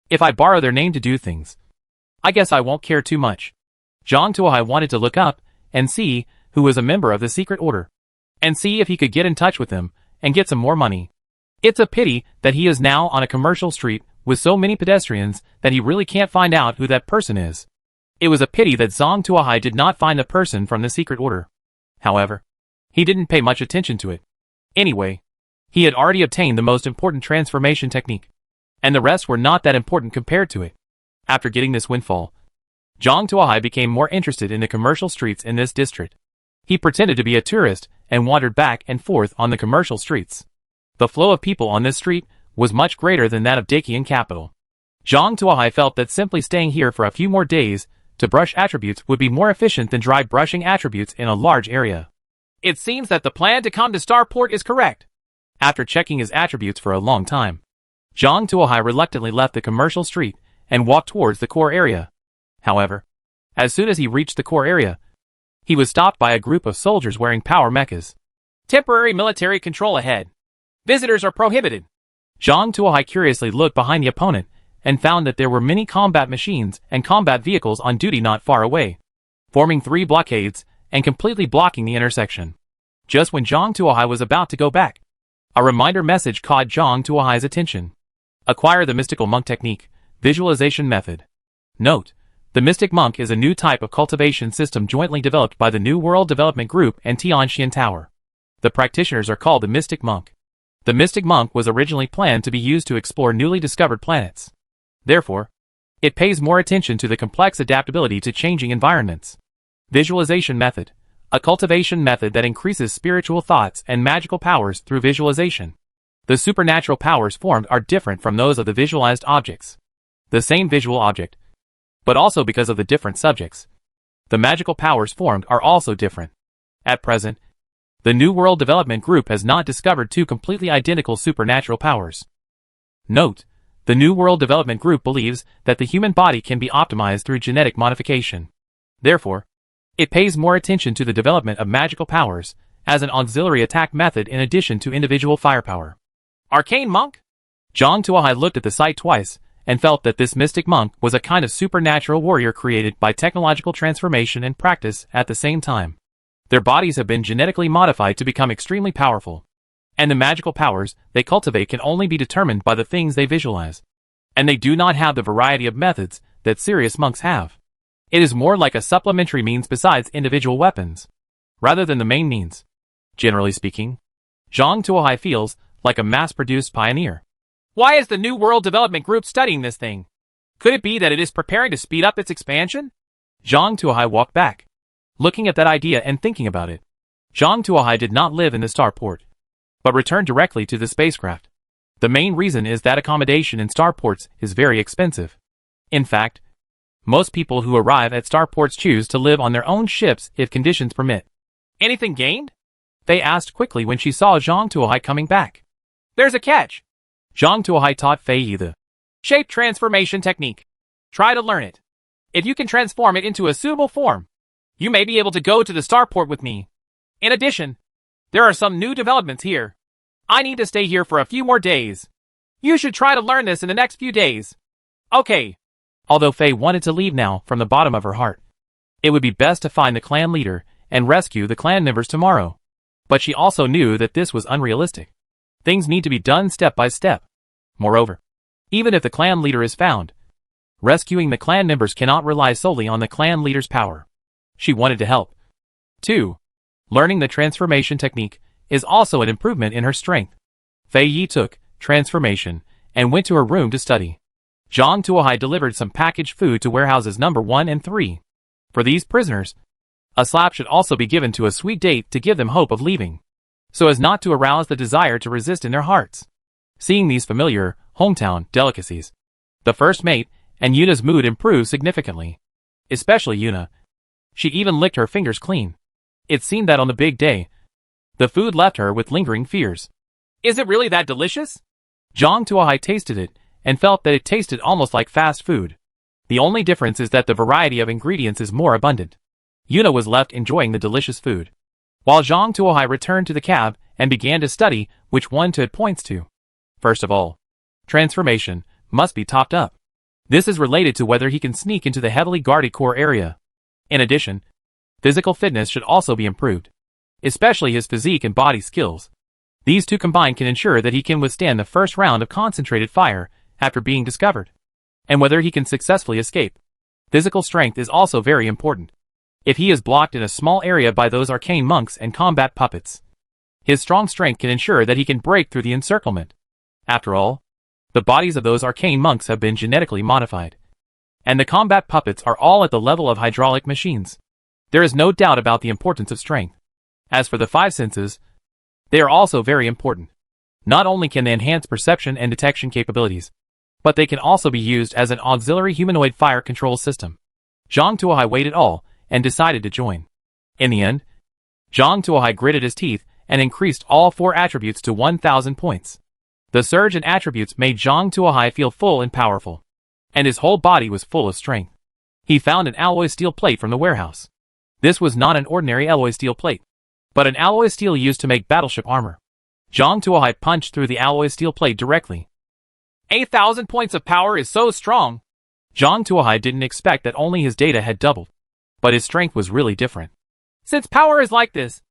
If I borrow their name to do things, I guess I won't care too much. Zhang Tuohai wanted to look up and see who was a member of the Secret Order, and see if he could get in touch with them and get some more money. It's a pity that he is now on a commercial street with so many pedestrians that he really can't find out who that person is. It was a pity that Zhang Tuohai did not find the person from the Secret Order. However, he didn't pay much attention to it. Anyway, he had already obtained the most important transformation technique, and the rest were not that important compared to it. After getting this windfall, Zhang Tuohai became more interested in the commercial streets in this district. He pretended to be a tourist and wandered back and forth on the commercial streets. The flow of people on this street was much greater than that of Dakian capital. Zhang Tuohai felt that simply staying here for a few more days to brush attributes would be more efficient than dry brushing attributes in a large area. It seems that the plan to come to Starport is correct. After checking his attributes for a long time, Zhang Tuohai reluctantly left the commercial street and walked towards the core area. However, as soon as he reached the core area, he was stopped by a group of soldiers wearing power mechas. Temporary military control ahead. Visitors are prohibited. Zhang Tuohai curiously looked behind the opponent and found that there were many combat machines and combat vehicles on duty not far away, forming 3 blockades and completely blocking the intersection. Just when Zhang Tuohai was about to go back, a reminder message caught Zhang Tuohai's attention. Acquire the Mystical Monk Technique, Visualization Method. Note: the Mystic Monk is a new type of cultivation system jointly developed by the New World Development Group and Tianxian Tower. The practitioners are called the Mystic Monk. The Mystic Monk was originally planned to be used to explore newly discovered planets. Therefore, it pays more attention to the complex adaptability to changing environments. Visualization Method. A cultivation method that increases spiritual thoughts and magical powers through visualization. The supernatural powers formed are different from those of the visualized objects. The same visual object, but also because of the different subjects, the magical powers formed are also different. At present, the New World Development Group has not discovered 2 completely identical supernatural powers. Note: the New World Development Group believes that the human body can be optimized through genetic modification. Therefore, it pays more attention to the development of magical powers as an auxiliary attack method in addition to individual firepower. Arcane Monk? Zhang Tuohai looked at the site twice and felt that this mystic monk was a kind of supernatural warrior created by technological transformation and practice at the same time. Their bodies have been genetically modified to become extremely powerful, and the magical powers they cultivate can only be determined by the things they visualize. And they do not have the variety of methods that serious monks have. It is more like a supplementary means besides individual weapons, rather than the main means. Generally speaking, Zhang Tuohai feels like a mass-produced pioneer. Why is the New World Development Group studying this thing? Could it be that it is preparing to speed up its expansion? Zhang Tuohai walked back, looking at that idea and thinking about it. Zhang Tuohai did not live in the Starport. but return directly to the spacecraft. The main reason is that accommodation in starports is very expensive. In fact, most people who arrive at starports choose to live on their own ships if conditions permit. Anything gained? They asked quickly when she saw Zhang Tuohai coming back. There's a catch. Zhang Tuohai taught Fei Yi the shape transformation technique. Try to learn it. If you can transform it into a suitable form, you may be able to go to the starport with me. In addition, there are some new developments here. I need to stay here for a few more days. You should try to learn this in the next few days. Okay. Although Fei wanted to leave now from the bottom of her heart, it would be best to find the clan leader and rescue the clan members tomorrow. But she also knew that this was unrealistic. Things need to be done step by step. Moreover, even if the clan leader is found, rescuing the clan members cannot rely solely on the clan leader's power. She wanted to help. 2. Learning the transformation technique is also an improvement in her strength. Fei Yi took transformation and went to her room to study. Zhang Tuohai delivered some packaged food to warehouses number 1 and 3. For these prisoners, a slap should also be given to a sweet date to give them hope of leaving, so as not to arouse the desire to resist in their hearts. Seeing these familiar, hometown delicacies, the first mate and Yuna's mood improved significantly. Especially Yuna. She even licked her fingers clean. It seemed that on the big day, the food left her with lingering fears. Is it really that delicious? Zhang Tuohai tasted it and felt that it tasted almost like fast food. The only difference is that the variety of ingredients is more abundant. Yuna was left enjoying the delicious food, while Zhang Tuohai returned to the cab and began to study which one to add points to. First of all, transformation must be topped up. This is related to whether he can sneak into the heavily guarded core area. In addition, physical fitness should also be improved, especially his physique and body skills. These two combined can ensure that he can withstand the first round of concentrated fire after being discovered, and whether he can successfully escape. Physical strength is also very important. If he is blocked in a small area by those arcane monks and combat puppets, his strong strength can ensure that he can break through the encirclement. After all, the bodies of those arcane monks have been genetically modified, and the combat puppets are all at the level of hydraulic machines. There is no doubt about the importance of strength. As for the 5 senses, they are also very important. Not only can they enhance perception and detection capabilities, but they can also be used as an auxiliary humanoid fire control system. Zhang Tuohai weighed it all and decided to join. In the end, Zhang Tuohai gritted his teeth and increased all 4 attributes to 1,000 points. The surge in attributes made Zhang Tuohai feel full and powerful, and his whole body was full of strength. He found an alloy steel plate from the warehouse. This was not an ordinary alloy steel plate, but an alloy steel used to make battleship armor. Zhang Tuohai punched through the alloy steel plate directly. 8,000 points of power is so strong. Zhang Tuohai didn't expect that only his data had doubled, but his strength was really different. Since power is like this,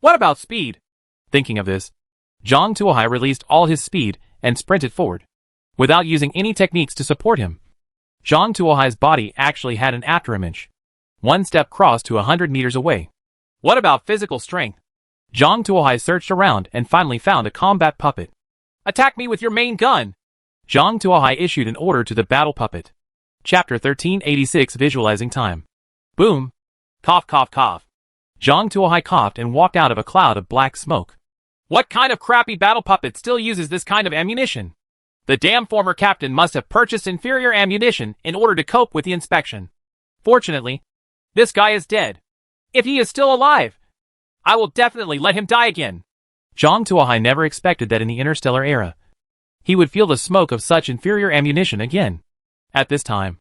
what about speed? Thinking of this, Zhang Tuohai released all his speed and sprinted forward, without using any techniques to support him. Zhang Tuohai's body actually had an afterimage. One step crossed to 100 meters away. What about physical strength? Zhang Tuohai searched around and finally found a combat puppet. Attack me with your main gun! Zhang Tuohai issued an order to the battle puppet. Chapter 1386 Visualizing Time. Boom! Cough cough cough. Zhang Tuohai coughed and walked out of a cloud of black smoke. What kind of crappy battle puppet still uses this kind of ammunition? The damn former captain must have purchased inferior ammunition in order to cope with the inspection. Fortunately, this guy is dead. If he is still alive, I will definitely let him die again. Zhang Tuohai never expected that in the interstellar era, he would feel the smoke of such inferior ammunition again. At this time,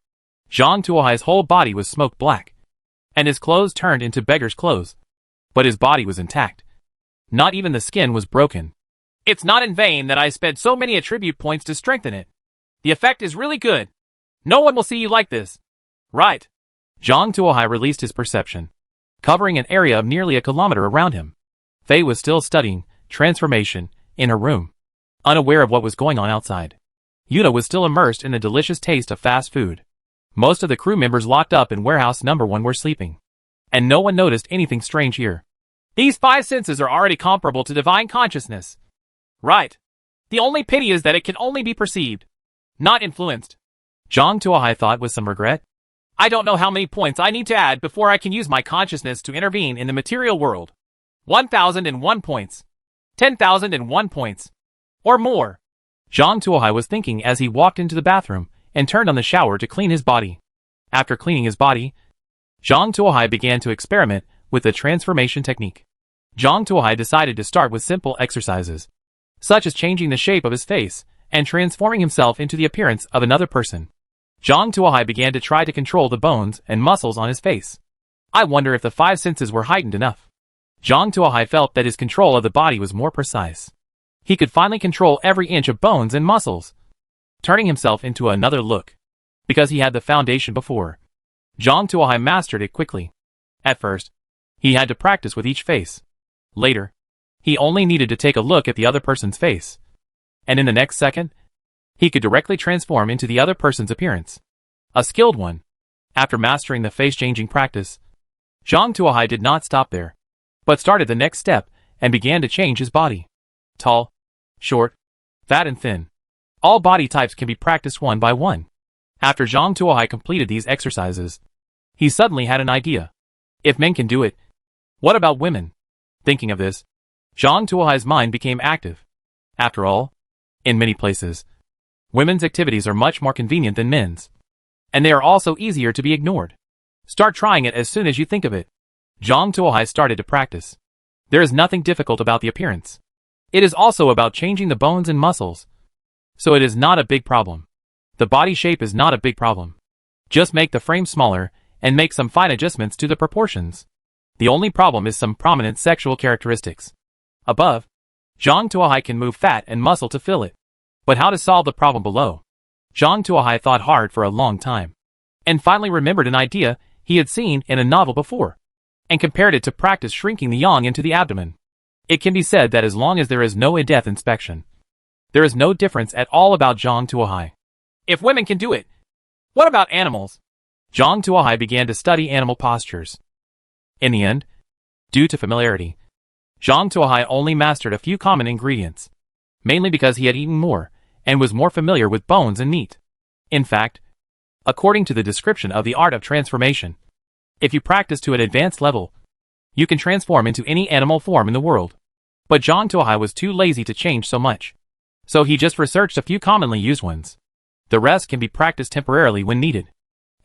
Zhang Tuohai's whole body was smoke black, and his clothes turned into beggar's clothes. But his body was intact. Not even the skin was broken. It's not in vain that I spent so many attribute points to strengthen it. The effect is really good. No one will see you like this. Right. Zhang Tuohai released his perception, covering an area of nearly a kilometer around him. Fei was still studying transformation in her room, unaware of what was going on outside. Yuna was still immersed in the delicious taste of fast food. Most of the crew members locked up in warehouse number 1 were sleeping, and no one noticed anything strange here. These 5 senses are already comparable to divine consciousness. Right. The only pity is that it can only be perceived, not influenced. Zhang Tuohai thought with some regret. I don't know how many points I need to add before I can use my consciousness to intervene in the material world. 1,001 points. 10,001 points. Or more. Zhang Tuohai was thinking as he walked into the bathroom and turned on the shower to clean his body. After cleaning his body, Zhang Tuohai began to experiment with the transformation technique. Zhang Tuohai decided to start with simple exercises, such as changing the shape of his face and transforming himself into the appearance of another person. Zhang Tuohai began to try to control the bones and muscles on his face. I wonder if the five senses were heightened enough. Zhang Tuohai felt that his control of the body was more precise. He could finally control every inch of bones and muscles, turning himself into another look. Because he had the foundation before, Zhang Tuohai mastered it quickly. At first, he had to practice with each face. Later, he only needed to take a look at the other person's face. And in the next second, he could directly transform into the other person's appearance. A skilled one. After mastering the face-changing practice, Zhang Tuohai did not stop there, but started the next step and began to change his body. Tall, short, fat and thin. All body types can be practiced one by one. After Zhang Tuohai completed these exercises, he suddenly had an idea. If men can do it, what about women? Thinking of this, Zhang Tuohai's mind became active. After all, in many places, women's activities are much more convenient than men's. And they are also easier to be ignored. Start trying it as soon as you think of it. Zhang Tuohai started to practice. There is nothing difficult about the appearance. It is also about changing the bones and muscles. So it is not a big problem. The body shape is not a big problem. Just make the frame smaller and make some fine adjustments to the proportions. The only problem is some prominent sexual characteristics. Above, Zhang Tuohai can move fat and muscle to fill it. But how to solve the problem below? Zhang Tuohai thought hard for a long time, and finally remembered an idea he had seen in a novel before, and compared it to practice shrinking the yang into the abdomen. It can be said that as long as there is no in-depth inspection, there is no difference at all about Zhang Tuohai. If women can do it, what about animals? Zhang Tuohai began to study animal postures. In the end, due to familiarity, Zhang Tuohai only mastered a few common ingredients, mainly because he had eaten more and was more familiar with bones and meat. In fact, according to the description of the art of transformation, if you practice to an advanced level, you can transform into any animal form in the world. But Zhang Tuohai was too lazy to change so much, so he just researched a few commonly used ones. The rest can be practiced temporarily when needed.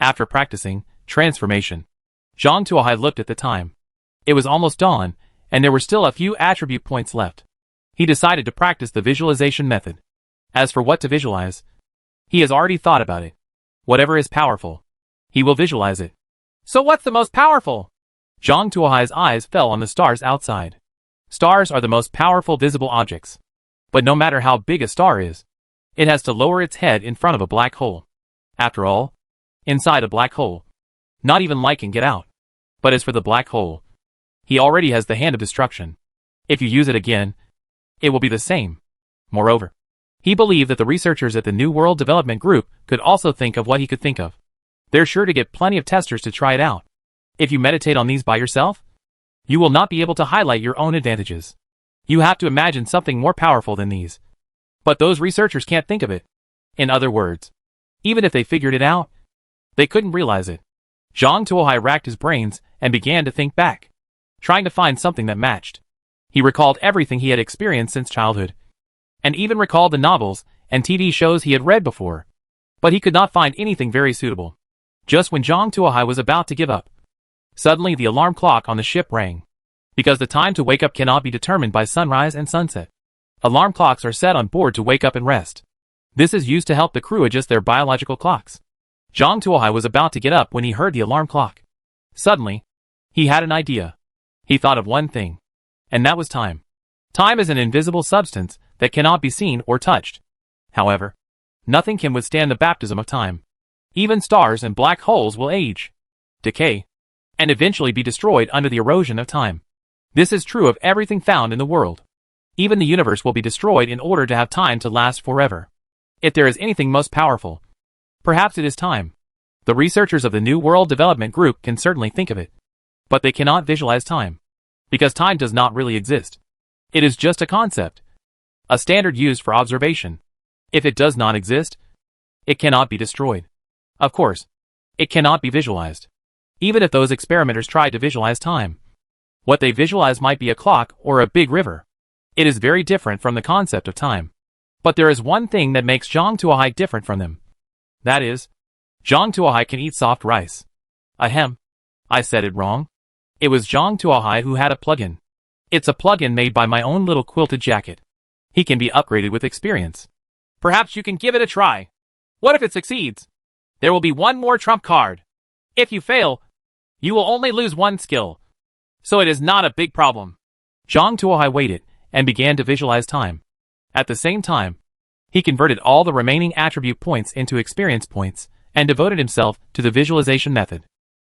After practicing transformation, Zhang Tuohai looked at the time. It was almost dawn, and there were still a few attribute points left. He decided to practice the visualization method. As for what to visualize, he has already thought about it. Whatever is powerful, he will visualize it. So what's the most powerful? Zhang Tuohai's eyes fell on the stars outside. Stars are the most powerful visible objects. But no matter how big a star is, it has to lower its head in front of a black hole. After all, inside a black hole, not even light can get out. But as for the black hole, he already has the hand of destruction. If you use it again, it will be the same. Moreover, he believed that the researchers at the New World Development Group could also think of what he could think of. They're sure to get plenty of testers to try it out. If you meditate on these by yourself, you will not be able to highlight your own advantages. You have to imagine something more powerful than these. But those researchers can't think of it. In other words, even if they figured it out, they couldn't realize it. Zhang Tuohai racked his brains and began to think back, trying to find something that matched. He recalled everything he had experienced since childhood, and even recalled the novels and TV shows he had read before. But he could not find anything very suitable. Just when Zhang Tuohai was about to give up, suddenly the alarm clock on the ship rang. Because the time to wake up cannot be determined by sunrise and sunset. Alarm clocks are set on board to wake up and rest. This is used to help the crew adjust their biological clocks. Zhang Tuohai was about to get up when he heard the alarm clock. Suddenly, he had an idea. He thought of one thing, and that was time. Time is an invisible substance that cannot be seen or touched. However, nothing can withstand the baptism of time. Even stars and black holes will age, decay, and eventually be destroyed under the erosion of time. This is true of everything found in the world. Even the universe will be destroyed in order to have time to last forever. If there is anything most powerful, perhaps it is time. The researchers of the New World Development Group can certainly think of it. But they cannot visualize time, because time does not really exist. It is just a concept, a standard used for observation. If it does not exist, it cannot be destroyed. Of course, it cannot be visualized. Even if those experimenters tried to visualize time, what they visualize might be a clock or a big river. It is very different from the concept of time. But there is one thing that makes Zhang Tuohai different from them. That is, Zhang Tuohai can eat soft rice. Ahem. I said it wrong. It was Zhang Tuohai who had a plugin. It's a plugin made by my own little quilted jacket. He can be upgraded with experience. Perhaps you can give it a try. What if it succeeds? There will be one more trump card. If you fail, you will only lose one skill. So it is not a big problem. Zhang Tuohai waited and began to visualize time. At the same time, he converted all the remaining attribute points into experience points and devoted himself to the visualization method.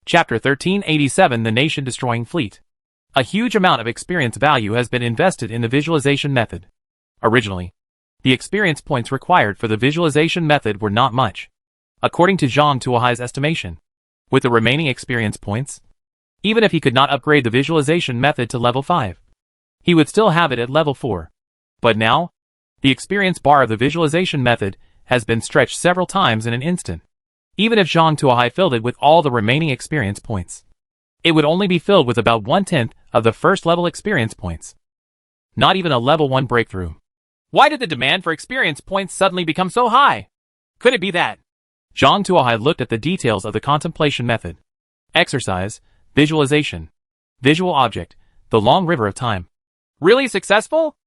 Chapter 1387 The Nation-Destroying Fleet. A huge amount of experience value has been invested in the visualization method. Originally, the experience points required for the visualization method were not much. According to Zhang Tuohai's estimation, with the remaining experience points, even if he could not upgrade the visualization method to level 5, he would still have it at level 4. But now, the experience bar of the visualization method has been stretched several times in an instant. Even if Zhang Tuohai filled it with all the remaining experience points, it would only be filled with about 1/10 of the first level experience points. Not even a level 1 breakthrough. Why did the demand for experience points suddenly become so high? Could it be that? Zhang Tuohai looked at the details of the contemplation method. Exercise, visualization, visual object, the long river of time. Really successful?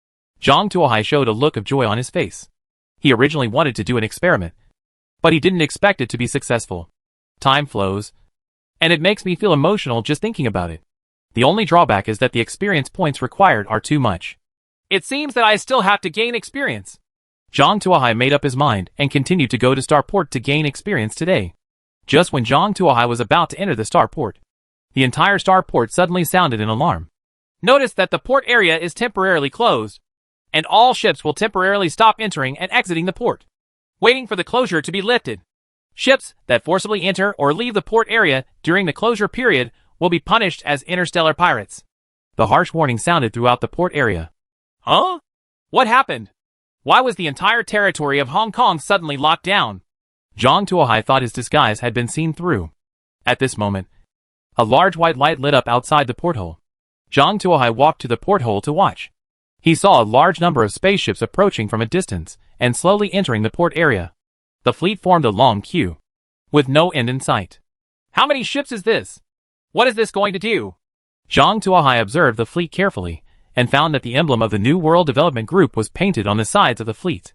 Zhang Tuohai showed a look of joy on his face. He originally wanted to do an experiment, but he didn't expect it to be successful. Time flows, and it makes me feel emotional just thinking about it. The only drawback is that the experience points required are too much. It seems that I still have to gain experience. Zhang Tuohai made up his mind and continued to go to Starport to gain experience today. Just when Zhang Tuohai was about to enter the Starport, the entire Starport suddenly sounded an alarm. Notice that the port area is temporarily closed, and all ships will temporarily stop entering and exiting the port, waiting for the closure to be lifted. Ships that forcibly enter or leave the port area during the closure period will be punished as interstellar pirates. The harsh warning sounded throughout the port area. Huh? What happened? Why was the entire territory of Hong Kong suddenly locked down? Zhang Tuohai thought his disguise had been seen through. At this moment, a large white light lit up outside the porthole. Zhang Tuohai walked to the porthole to watch. He saw a large number of spaceships approaching from a distance and slowly entering the port area. The fleet formed a long queue, with no end in sight. How many ships is this? What is this going to do? Zhang Tuohai observed the fleet carefully and found that the emblem of the New World Development Group was painted on the sides of the fleet.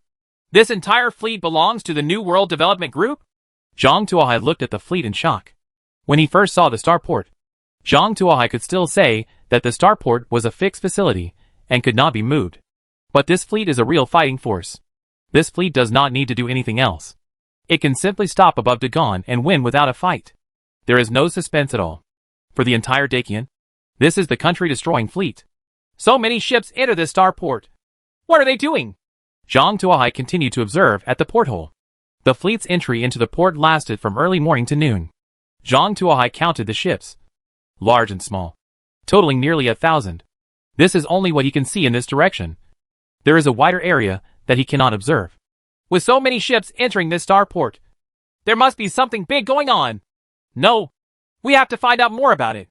This entire fleet belongs to the New World Development Group? Zhang Tuohai looked at the fleet in shock. When he first saw the starport, Zhang Tuohai could still say that the starport was a fixed facility and could not be moved. But this fleet is a real fighting force. This fleet does not need to do anything else. It can simply stop above Dagon and win without a fight. There is no suspense at all. For the entire Dakian, this is the country-destroying fleet. So many ships enter this starport. What are they doing? Zhang Tuohai continued to observe at the porthole. The fleet's entry into the port lasted from early morning to noon. Zhang Tuohai counted the ships, large and small, totaling nearly 1,000. This is only what he can see in this direction. There is a wider area that he cannot observe. With so many ships entering this starport, there must be something big going on. No, we have to find out more about it.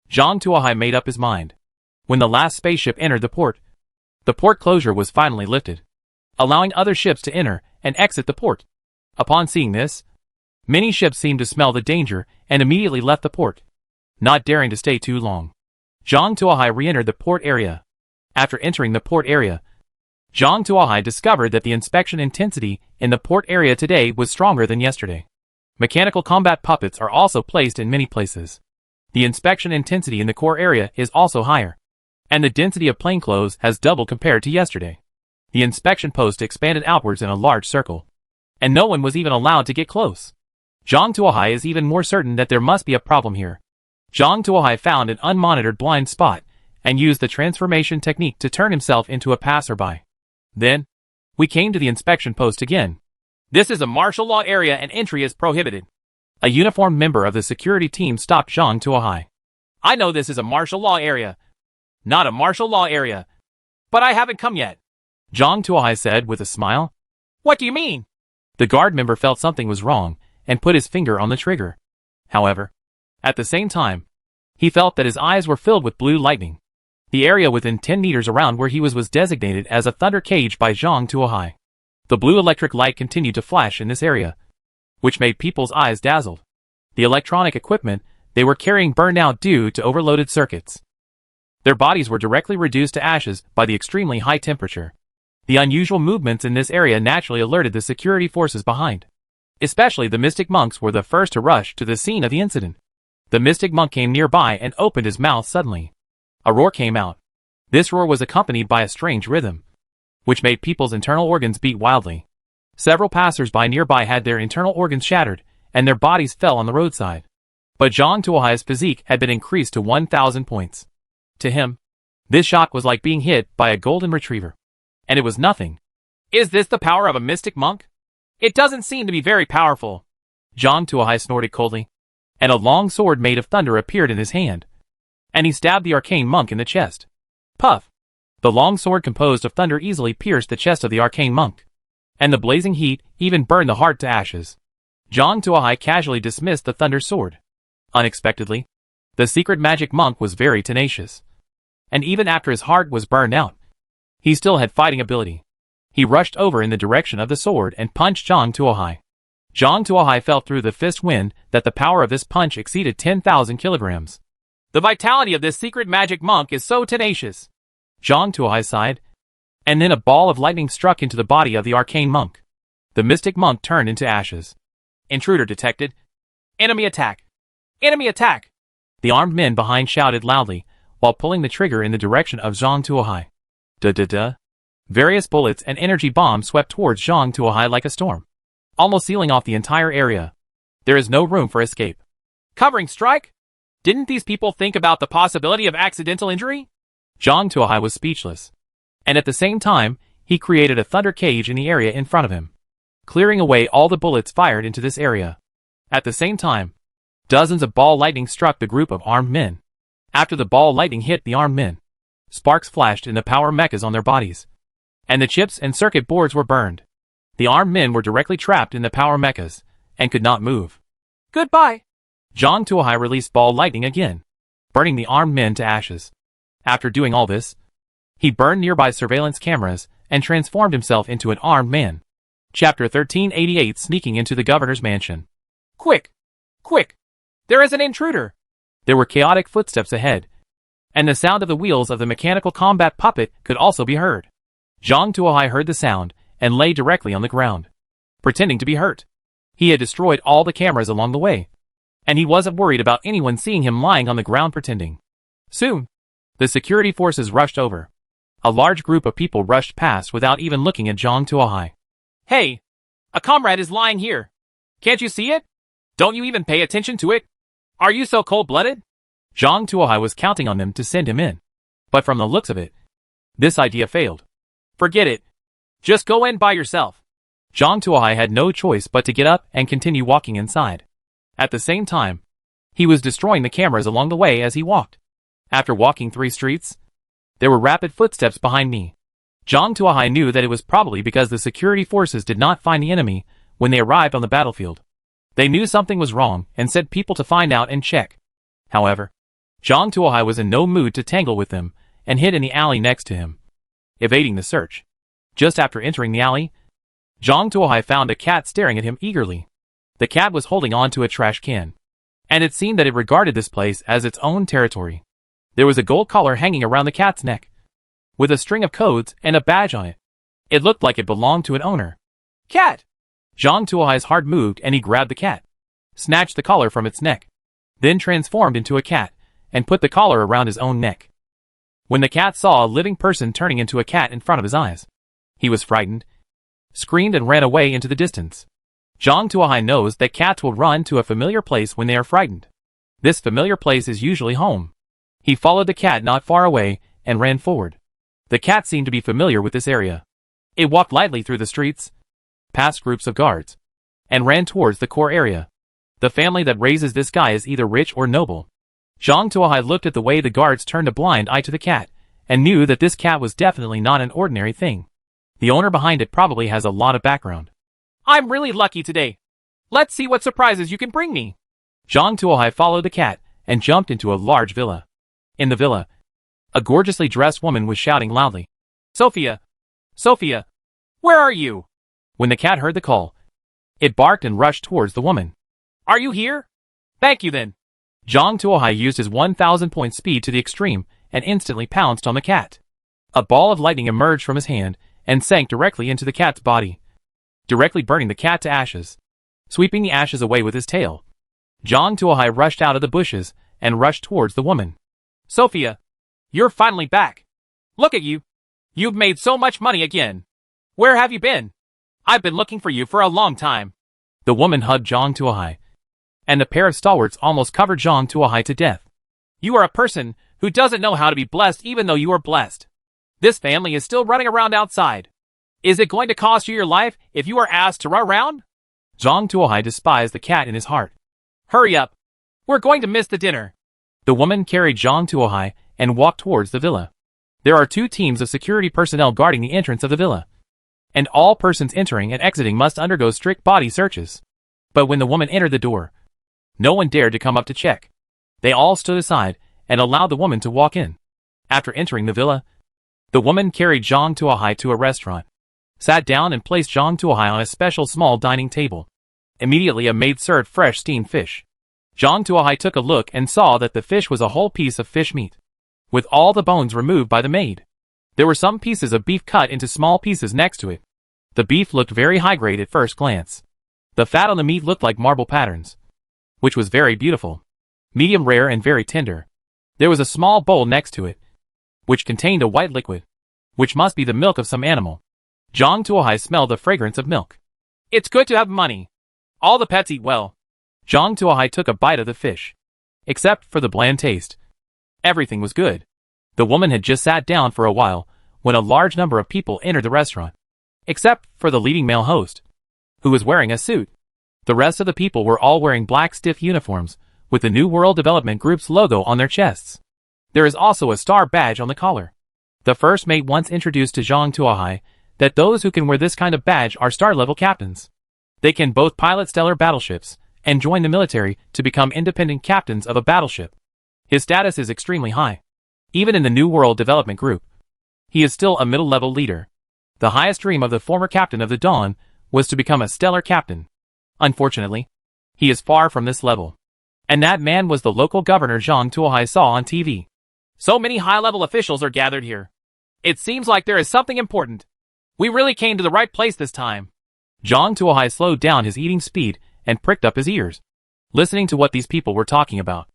Zhang Tuohai made up his mind. When the last spaceship entered the port closure was finally lifted, allowing other ships to enter and exit the port. Upon seeing this, many ships seemed to smell the danger and immediately left the port, not daring to stay too long. Zhang Tuohai re-entered the port area. After entering the port area, Zhang Tuohai discovered that the inspection intensity in the port area today was stronger than yesterday. Mechanical combat puppets are also placed in many places. The inspection intensity in the core area is also higher, and the density of plainclothes has doubled compared to yesterday. The inspection post expanded outwards in a large circle, and no one was even allowed to get close. Zhang Tuohai is even more certain that there must be a problem here. Zhang Tuohai found an unmonitored blind spot and used the transformation technique to turn himself into a passerby. Then, we came to the inspection post again. This is a martial law area and entry is prohibited. A uniformed member of the security team stopped Zhang Tuohai. I know this is a martial law area. Not a martial law area. But I haven't come yet. Zhang Tuohai said with a smile. What do you mean? The guard member felt something was wrong and put his finger on the trigger. However, at the same time, he felt that his eyes were filled with blue lightning. The area within 10 meters around where he was designated as a thunder cage by Zhang Tuohai. The blue electric light continued to flash in this area, which made people's eyes dazzled. The electronic equipment they were carrying burned out due to overloaded circuits. Their bodies were directly reduced to ashes by the extremely high temperature. The unusual movements in this area naturally alerted the security forces behind. Especially the mystic monks were the first to rush to the scene of the incident. The mystic monk came nearby and opened his mouth suddenly. A roar came out. This roar was accompanied by a strange rhythm, which made people's internal organs beat wildly. Several passers-by nearby had their internal organs shattered, and their bodies fell on the roadside. But Zhang Tuohai's physique had been increased to 1,000 points. To him, this shock was like being hit by a golden retriever. And it was nothing. Is this the power of a mystic monk? It doesn't seem to be very powerful. Zhang Tuohai snorted coldly, and a long sword made of thunder appeared in his hand. And he stabbed the arcane monk in the chest. Puff! The long sword composed of thunder easily pierced the chest of the arcane monk. And the blazing heat even burned the heart to ashes. Zhang Tuohai casually dismissed the thunder sword. Unexpectedly, the secret magic monk was very tenacious. And even after his heart was burned out, he still had fighting ability. He rushed over in the direction of the sword and punched Zhang Tuohai. Zhang Tuohai felt through the fist wind that the power of this punch exceeded 10,000 kilograms. The vitality of this secret magic monk is so tenacious. Zhang Tuohai sighed. And then a ball of lightning struck into the body of the arcane monk. The mystic monk turned into ashes. Intruder detected. Enemy attack. Enemy attack. The armed men behind shouted loudly, while pulling the trigger in the direction of Zhang Tuohai. Da-da-da. Various bullets and energy bombs swept towards Zhang Tuohai like a storm, almost sealing off the entire area. There is no room for escape. Covering strike? Didn't these people think about the possibility of accidental injury? Zhang Tuohai was speechless. And at the same time, he created a thunder cage in the area in front of him, clearing away all the bullets fired into this area. At the same time, dozens of ball lightning struck the group of armed men. After the ball lightning hit the armed men, sparks flashed in the power mechas on their bodies, and the chips and circuit boards were burned. The armed men were directly trapped in the power mechas, and could not move. Goodbye! Zhang Tuohai released ball lightning again, burning the armed men to ashes. After doing all this, he burned nearby surveillance cameras and transformed himself into an armed man. Chapter 1388 Sneaking into the Governor's Mansion. Quick! Quick! There is an intruder! There were chaotic footsteps ahead, and the sound of the wheels of the mechanical combat puppet could also be heard. Zhang Tuohai heard the sound and lay directly on the ground, pretending to be hurt. He had destroyed all the cameras along the way, and he wasn't worried about anyone seeing him lying on the ground pretending. Soon, the security forces rushed over. A large group of people rushed past without even looking at Zhang Tuohai. Hey! A comrade is lying here. Can't you see it? Don't you even pay attention to it? Are you so cold-blooded? Zhang Tuohai was counting on them to send him in. But from the looks of it, this idea failed. Forget it. Just go in by yourself. Zhang Tuohai had no choice but to get up and continue walking inside. At the same time, he was destroying the cameras along the way as he walked. After walking 3 streets, there were rapid footsteps behind me. Zhang Tuohai knew that it was probably because the security forces did not find the enemy when they arrived on the battlefield. They knew something was wrong and sent people to find out and check. However, Zhang Tuohai was in no mood to tangle with them and hid in the alley next to him, evading the search. Just after entering the alley, Zhang Tuohai found a cat staring at him eagerly. The cat was holding on to a trash can, and it seemed that it regarded this place as its own territory. There was a gold collar hanging around the cat's neck, with a string of codes and a badge on it. It looked like it belonged to an owner. Cat! Zhang Tuohai's heart moved and he grabbed the cat, snatched the collar from its neck, then transformed into a cat, and put the collar around his own neck. When the cat saw a living person turning into a cat in front of his eyes, he was frightened, screamed and ran away into the distance. Zhang Tuohai knows that cats will run to a familiar place when they are frightened. This familiar place is usually home. He followed the cat not far away and ran forward. The cat seemed to be familiar with this area. It walked lightly through the streets, past groups of guards, and ran towards the core area. The family that raises this guy is either rich or noble. Zhang Tuohai looked at the way the guards turned a blind eye to the cat, and knew that this cat was definitely not an ordinary thing. The owner behind it probably has a lot of background. I'm really lucky today. Let's see what surprises you can bring me. Zhang Tuohai followed the cat and jumped into a large villa. In the villa, A gorgeously dressed woman was shouting loudly. Sophia! Sophia! Where are you? When the cat heard the call, it barked and rushed towards the woman. Are you here? Thank you then. Zhang Tuohai used his 1,000-point speed to the extreme and instantly pounced on the cat. A ball of lightning emerged from his hand and sank directly into the cat's body, directly burning the cat to ashes, sweeping the ashes away with his tail. Zhang Tuohai rushed out of the bushes and rushed towards the woman. Sophia! You're finally back. Look at you. You've made so much money again. Where have you been? I've been looking for you for a long time. The woman hugged Zhang Tuohai, and the pair of stalwarts almost covered Zhang Tuohai to death. You are a person who doesn't know how to be blessed even though you are blessed. This family is still running around outside. Is it going to cost you your life if you are asked to run around? Zhang Tuohai despised the cat in his heart. Hurry up. We're going to miss the dinner. The woman carried Zhang Tuohai and walked towards the villa. There are 2 teams of security personnel guarding the entrance of the villa, and all persons entering and exiting must undergo strict body searches. But when the woman entered the door, no one dared to come up to check. They all stood aside and allowed the woman to walk in. After entering the villa, the woman carried Zhang Tuohai to a restaurant, sat down and placed Zhang Tuohai on a special small dining table. Immediately a maid served fresh steamed fish. Zhang Tuohai took a look and saw that the fish was a whole piece of fish meat, with all the bones removed by the maid. There were some pieces of beef cut into small pieces next to it. The beef looked very high grade at first glance. The fat on the meat looked like marble patterns, which was very beautiful, medium rare and very tender. There was a small bowl next to it, which contained a white liquid, which must be the milk of some animal. Zhang Tuohai smelled the fragrance of milk. It's good to have money. All the pets eat well. Zhang Tuohai took a bite of the fish. Except for the bland taste, everything was good. The woman had just sat down for a while when a large number of people entered the restaurant, except for the leading male host, who was wearing a suit. The rest of the people were all wearing black stiff uniforms with the New World Development Group's logo on their chests. There is also a star badge on the collar. The first mate once introduced to Zhang Tuohai that those who can wear this kind of badge are star-level captains. They can both pilot stellar battleships and join the military to become independent captains of a battleship. His status is extremely high. Even in the New World Development Group, he is still a middle-level leader. The highest dream of the former captain of the Dawn was to become a stellar captain. Unfortunately, he is far from this level. And that man was the local governor Zhang Tuohai saw on TV. So many high-level officials are gathered here. It seems like there is something important. We really came to the right place this time. Zhang Tuohai slowed down his eating speed and pricked up his ears, listening to what these people were talking about.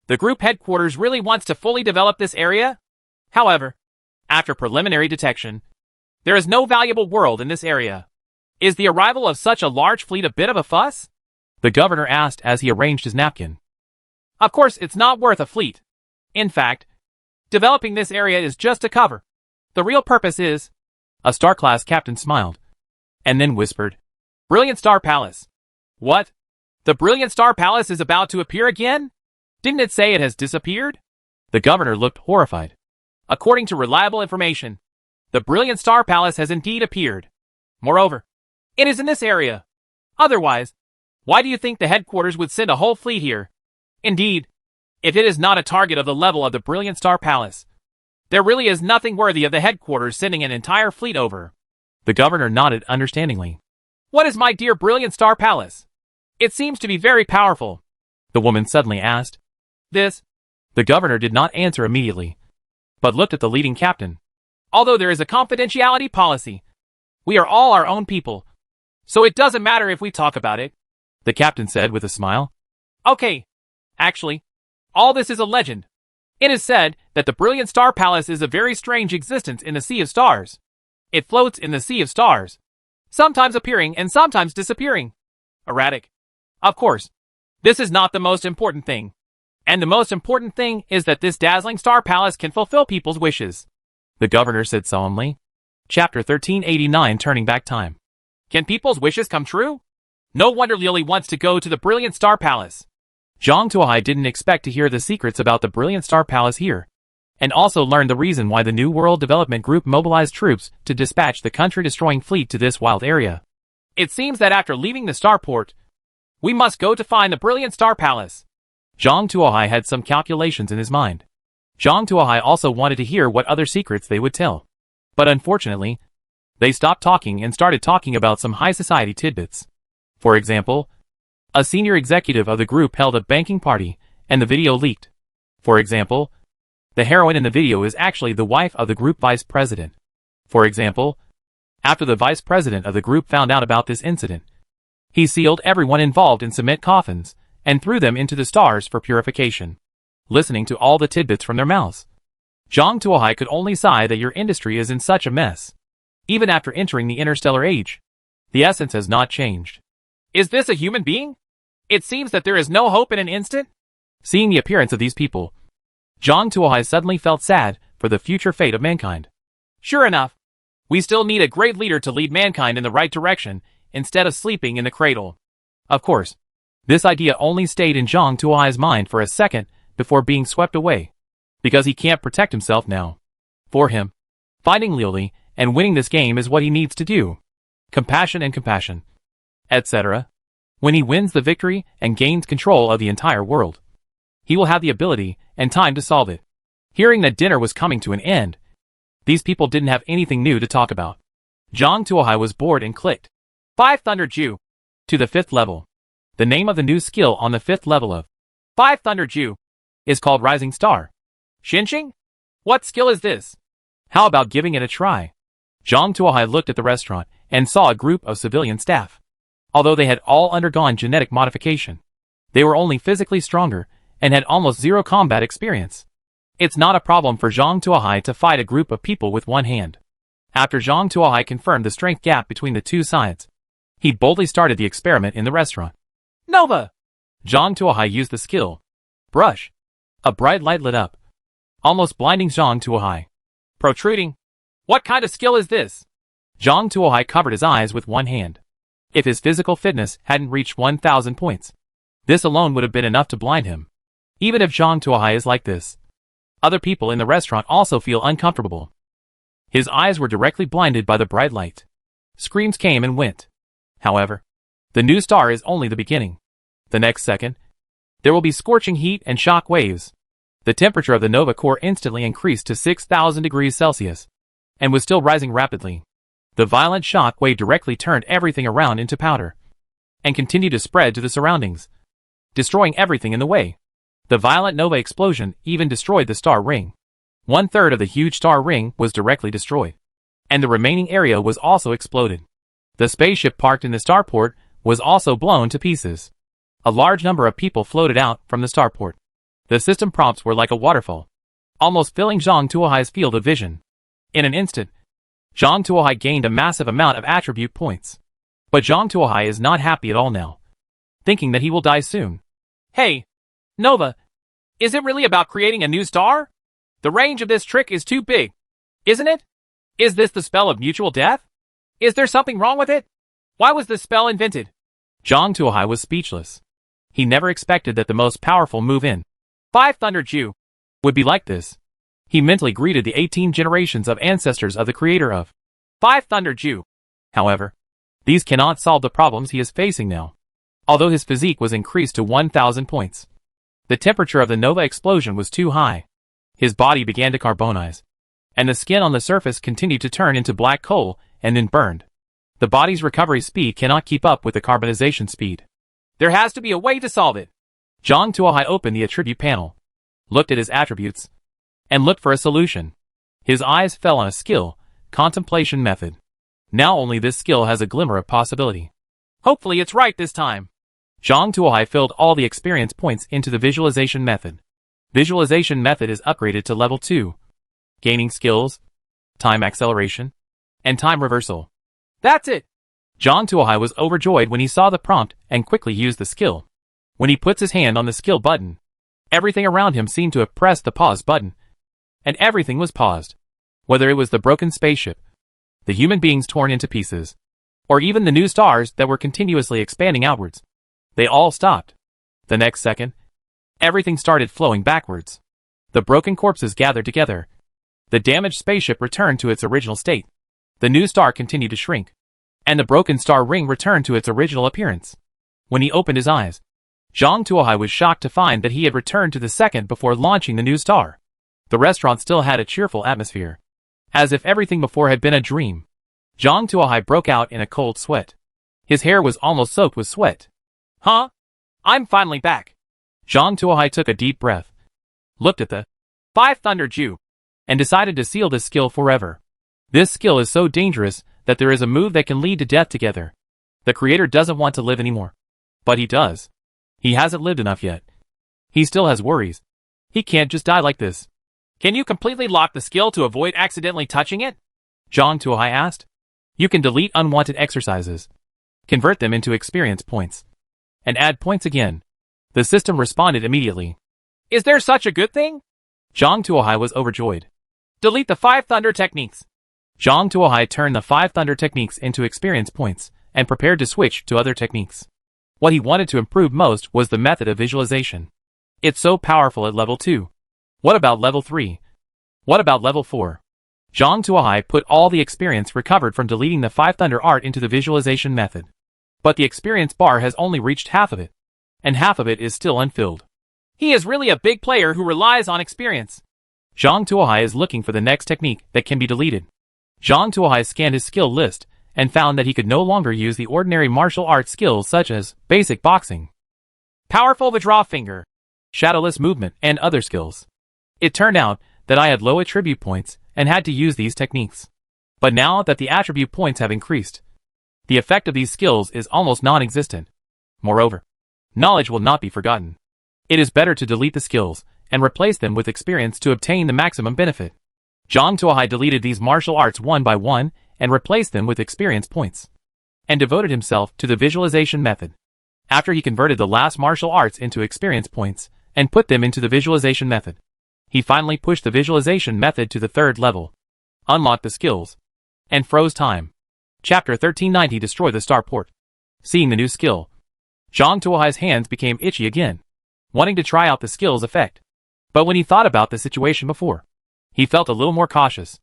The group headquarters really wants to fully develop this area. However, after preliminary detection, there is no valuable world in this area. Is the arrival of such a large fleet a bit of a fuss? The governor asked as he arranged his napkin. Of course, it's not worth a fleet. In fact, developing this area is just a cover. The real purpose is... A star-class captain smiled, and then whispered, Brilliant Star Palace. What? The Brilliant Star Palace is about to appear again? Didn't it say it has disappeared? The governor looked horrified. According to reliable information, the Brilliant Star Palace has indeed appeared. Moreover, it is in this area. Otherwise, why do you think the headquarters would send a whole fleet here? Indeed, if it is not a target of the level of the Brilliant Star Palace, there really is nothing worthy of the headquarters sending an entire fleet over. The governor nodded understandingly. What is my dear Brilliant Star Palace? It seems to be very powerful. The woman suddenly asked. This? The governor did not answer immediately, but looked at the leading captain. Although there is a confidentiality policy, we are all our own people, so it doesn't matter if we talk about it, the captain said with a smile. Okay. Actually, all this is a legend. It is said that the Brilliant Star Palace is a very strange existence in the Sea of Stars. It floats in the Sea of Stars, sometimes appearing and sometimes disappearing. Erratic. Of course, this is not the most important thing. And the most important thing is that this dazzling star palace can fulfill people's wishes, the governor said solemnly. Chapter 1389, Turning Back Time. Can people's wishes come true? No wonder Lily wants to go to the Brilliant Star Palace. Zhang Tuohai didn't expect to hear the secrets about the Brilliant Star Palace here, and also learned the reason why the New World Development Group mobilized troops to dispatch the country-destroying fleet to this wild area. It seems that after leaving the starport, we must go to find the Brilliant Star Palace. Zhang Tuohai had some calculations in his mind. Zhang Tuohai also wanted to hear what other secrets they would tell. But unfortunately, they stopped talking and started talking about some high society tidbits. For example, a senior executive of the group held a banking party, and the video leaked. For example, the heroine in the video is actually the wife of the group vice president. For example, after the vice president of the group found out about this incident, he sealed everyone involved in cement coffins and threw them into the stars for purification. Listening to all the tidbits from their mouths, Zhang Tuohai could only sigh that your industry is in such a mess. Even after entering the interstellar age, the essence has not changed. Is this a human being? It seems that there is no hope in an instant. Seeing the appearance of these people, Zhang Tuohai suddenly felt sad for the future fate of mankind. Sure enough, we still need a great leader to lead mankind in the right direction instead of sleeping in the cradle. Of course, this idea only stayed in Zhang Tuohai's mind for a second before being swept away, because he can't protect himself now. For him, finding Liu Li and winning this game is what he needs to do. Compassion, etc. When he wins the victory and gains control of the entire world, he will have the ability and time to solve it. Hearing that dinner was coming to an end, these people didn't have anything new to talk about. Zhang Tuohai was bored and clicked 5 Thunder Ju to the 5th level. The name of the new skill on the 5th level of 5 Thunder Ju is called Rising Star. Xinqing? What skill is this? How about giving it a try? Zhang Tuohai looked at the restaurant and saw a group of civilian staff. Although they had all undergone genetic modification, they were only physically stronger and had almost zero combat experience. It's not a problem for Zhang Tuohai to fight a group of people with one hand. After Zhang Tuohai confirmed the strength gap between the two sides, he boldly started the experiment in the restaurant. Nova! Zhang Tuohai used the skill Brush. A bright light lit up, almost blinding Zhang Tuohai. Protruding? What kind of skill is this? Zhang Tuohai covered his eyes with one hand. If his physical fitness hadn't reached 1,000 points, this alone would have been enough to blind him. Even if Zhang Tuohai is like this, other people in the restaurant also feel uncomfortable. His eyes were directly blinded by the bright light. Screams came and went. However, the new star is only the beginning. The next second, there will be scorching heat and shock waves. The temperature of the Nova core instantly increased to 6,000 degrees Celsius, and was still rising rapidly. The violent shock wave directly turned everything around into powder, and continued to spread to the surroundings, destroying everything in the way. The violent Nova explosion even destroyed the star ring. 1/3 of the huge star ring was directly destroyed, and the remaining area was also exploded. The spaceship parked in the starport was also blown to pieces. A large number of people floated out from the starport. The system prompts were like a waterfall, almost filling Zhang Tuohai's field of vision. In an instant, Zhang Tuohai gained a massive amount of attribute points. But Zhang Tuohai is not happy at all now, thinking that he will die soon. Hey, Nova, is it really about creating a new star? The range of this trick is too big, isn't it? Is this the spell of mutual death? Is there something wrong with it? Why was this spell invented? Zhang Tuohai was speechless. He never expected that the most powerful move in 5 Thunder Ju would be like this. He mentally greeted the 18 generations of ancestors of the creator of 5 Thunder Ju. However, these cannot solve the problems he is facing now. Although his physique was increased to 1,000 points, the temperature of the Nova explosion was too high. His body began to carbonize, and the skin on the surface continued to turn into black coal and then burned. The body's recovery speed cannot keep up with the carbonization speed. There has to be a way to solve it. Zhang Tuohai opened the attribute panel, looked at his attributes, and looked for a solution. His eyes fell on a skill, Contemplation Method. Now only this skill has a glimmer of possibility. Hopefully it's right this time. Zhang Tuohai filled all the experience points into the Visualization Method. Visualization Method is upgraded to level 2, gaining skills, time acceleration, and time reversal. That's it! Zhang Tuohai was overjoyed when he saw the prompt and quickly used the skill. When he puts his hand on the skill button, everything around him seemed to have pressed the pause button, and everything was paused. Whether it was the broken spaceship, the human beings torn into pieces, or even the new stars that were continuously expanding outwards, they all stopped. The next second, everything started flowing backwards. The broken corpses gathered together. The damaged spaceship returned to its original state. The new star continued to shrink, and the broken star ring returned to its original appearance. When he opened his eyes, Zhang Tuohai was shocked to find that he had returned to the second before launching the new star. The restaurant still had a cheerful atmosphere, as if everything before had been a dream. Zhang Tuohai broke out in a cold sweat. His hair was almost soaked with sweat. Huh? I'm finally back. Zhang Tuohai took a deep breath, looked at the 5 Thunder Ju, and decided to seal this skill forever. This skill is so dangerous that there is a move that can lead to death together. The creator doesn't want to live anymore. But he does. He hasn't lived enough yet. He still has worries. He can't just die like this. Can you completely lock the skill to avoid accidentally touching it? Zhang Tuohai asked. You can delete unwanted exercises, convert them into experience points, and add points again. The system responded immediately. Is there such a good thing? Zhang Tuohai was overjoyed. Delete the 5 Thunder techniques. Zhang Tuohai turned the 5 Thunder techniques into experience points and prepared to switch to other techniques. What he wanted to improve most was the method of visualization. It's so powerful at level 2. What about level 3? What about level 4? Zhang Tuohai put all the experience recovered from deleting the 5 Thunder art into the visualization method. But the experience bar has only reached half of it, and half of it is still unfilled. He is really a big player who relies on experience. Zhang Tuohai is looking for the next technique that can be deleted. Zhang Tuohai scanned his skill list and found that he could no longer use the ordinary martial arts skills such as basic boxing, powerful withdraw finger, shadowless movement, and other skills. It turned out that I had low attribute points and had to use these techniques. But now that the attribute points have increased, the effect of these skills is almost non-existent. Moreover, knowledge will not be forgotten. It is better to delete the skills and replace them with experience to obtain the maximum benefit. Zhang Tuohai deleted these martial arts one by one and replaced them with experience points, and devoted himself to the visualization method. After he converted the last martial arts into experience points and put them into the visualization method, he finally pushed the visualization method to the 3rd level, unlocked the skills, and froze time. Chapter 1390 Destroy the Starport. Seeing the new skill, Zhang Tuohai's hands became itchy again, wanting to try out the skill's effect. But when he thought about the situation before, he felt a little more cautious.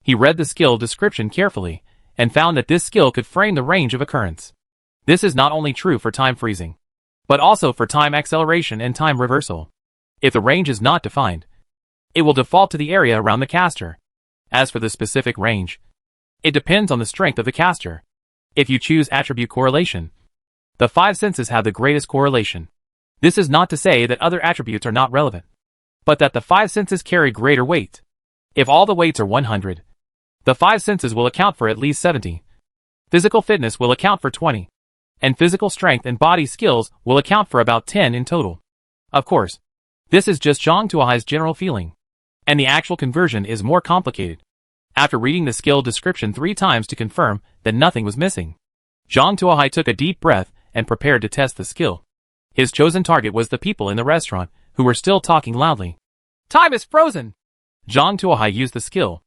He read the skill description carefully and found that this skill could frame the range of occurrence. This is not only true for time freezing, but also for time acceleration and time reversal. If the range is not defined, it will default to the area around the caster. As for the specific range, it depends on the strength of the caster. If you choose attribute correlation, the 5 senses have the greatest correlation. This is not to say that other attributes are not relevant, but that the 5 senses carry greater weight. If all the weights are 100, the 5 senses will account for at least 70. Physical fitness will account for 20, and physical strength and body skills will account for about 10 in total. Of course, this is just Zhang Tuohai's general feeling, and the actual conversion is more complicated. After reading the skill description 3 times to confirm that nothing was missing, Zhang Tuohai took a deep breath and prepared to test the skill. His chosen target was the people in the restaurant, who were still talking loudly. Time is frozen! Zhang Tuohai used the skill.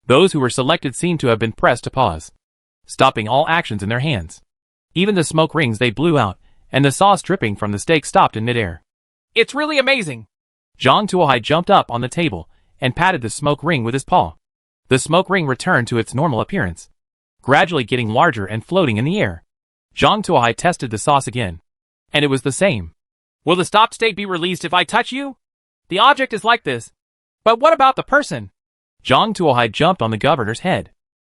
Those who were selected seemed to have been pressed to pause, stopping all actions in their hands. Even the smoke rings they blew out, and the sauce dripping from the steak stopped in midair. It's really amazing! Zhang Tuohai jumped up on the table and patted the smoke ring with his paw. The smoke ring returned to its normal appearance, gradually getting larger and floating in the air. Zhang Tuohai tested the sauce again, and it was the same. Will the stopped state be released if I touch you? The object is like this. But what about the person? Zhang Tuohai jumped on the governor's head.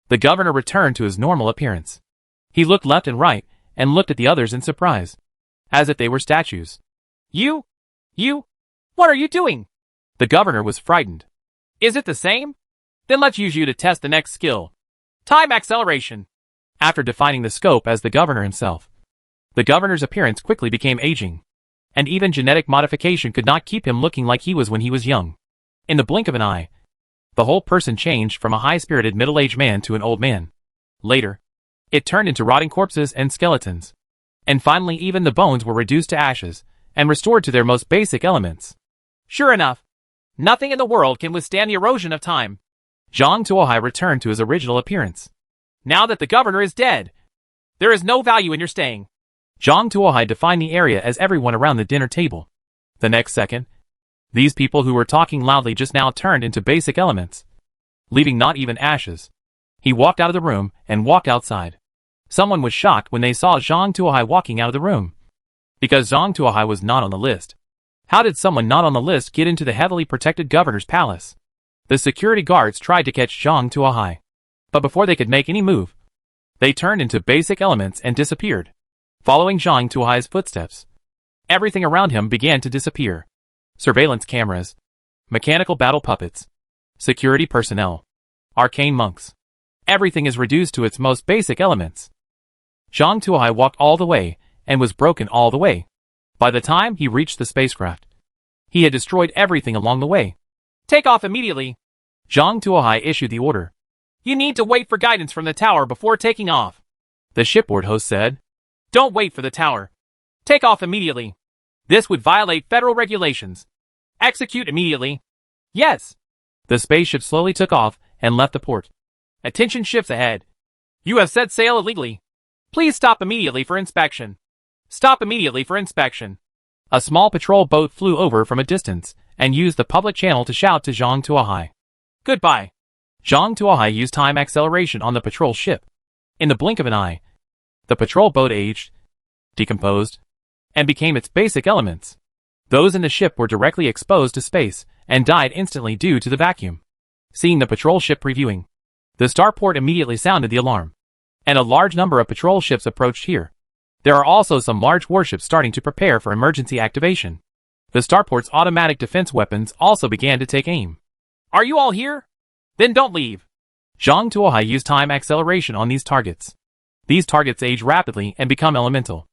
The governor returned to his normal appearance. He looked left and right, and looked at the others in surprise, as if they were statues. You? What are you doing? The governor was frightened. Is it the same? Then let's use you to test the next skill. Time acceleration. After defining the scope as the governor himself, the governor's appearance quickly became aging, and even genetic modification could not keep him looking like he was when he was young. In the blink of an eye, the whole person changed from a high-spirited middle-aged man to an old man. Later, it turned into rotting corpses and skeletons. And finally even the bones were reduced to ashes, and restored to their most basic elements. Sure enough, nothing in the world can withstand the erosion of time. Zhang Tuohai returned to his original appearance. Now that the governor is dead, there is no value in your staying. Zhang Tuohai defined the area as everyone around the dinner table. The next second, these people who were talking loudly just now turned into basic elements, leaving not even ashes. He walked out of the room and walked outside. Someone was shocked when they saw Zhang Tuohai walking out of the room, because Zhang Tuohai was not on the list. How did someone not on the list get into the heavily protected governor's palace? The security guards tried to catch Zhang Tuohai, but before they could make any move, they turned into basic elements and disappeared. Following Zhang Tuohai's footsteps, everything around him began to disappear. Surveillance cameras, mechanical battle puppets, security personnel, arcane monks. Everything is reduced to its most basic elements. Zhang Tuohai walked all the way and was broken all the way. By the time he reached the spacecraft, he had destroyed everything along the way. Take off immediately. Zhang Tuohai issued the order. You need to wait for guidance from the tower before taking off. The shipboard host said. Don't wait for the tower. Take off immediately. This would violate federal regulations. Execute immediately. Yes. The spaceship slowly took off and left the port. Attention ships ahead. You have set sail illegally. Please stop immediately for inspection. Stop immediately for inspection. A small patrol boat flew over from a distance and used the public channel to shout to Zhang Tuohai. Goodbye. Zhang Tuohai used time acceleration on the patrol ship. In the blink of an eye, the patrol boat aged, decomposed, and became its basic elements. Those in the ship were directly exposed to space and died instantly due to the vacuum. Seeing the patrol ship previewing, the starport immediately sounded the alarm, and a large number of patrol ships approached here. There are also some large warships starting to prepare for emergency activation. The starport's automatic defense weapons also began to take aim. Are you all here? Then don't leave. Zhang Tuohai used time acceleration on these targets. These targets age rapidly and become elemental.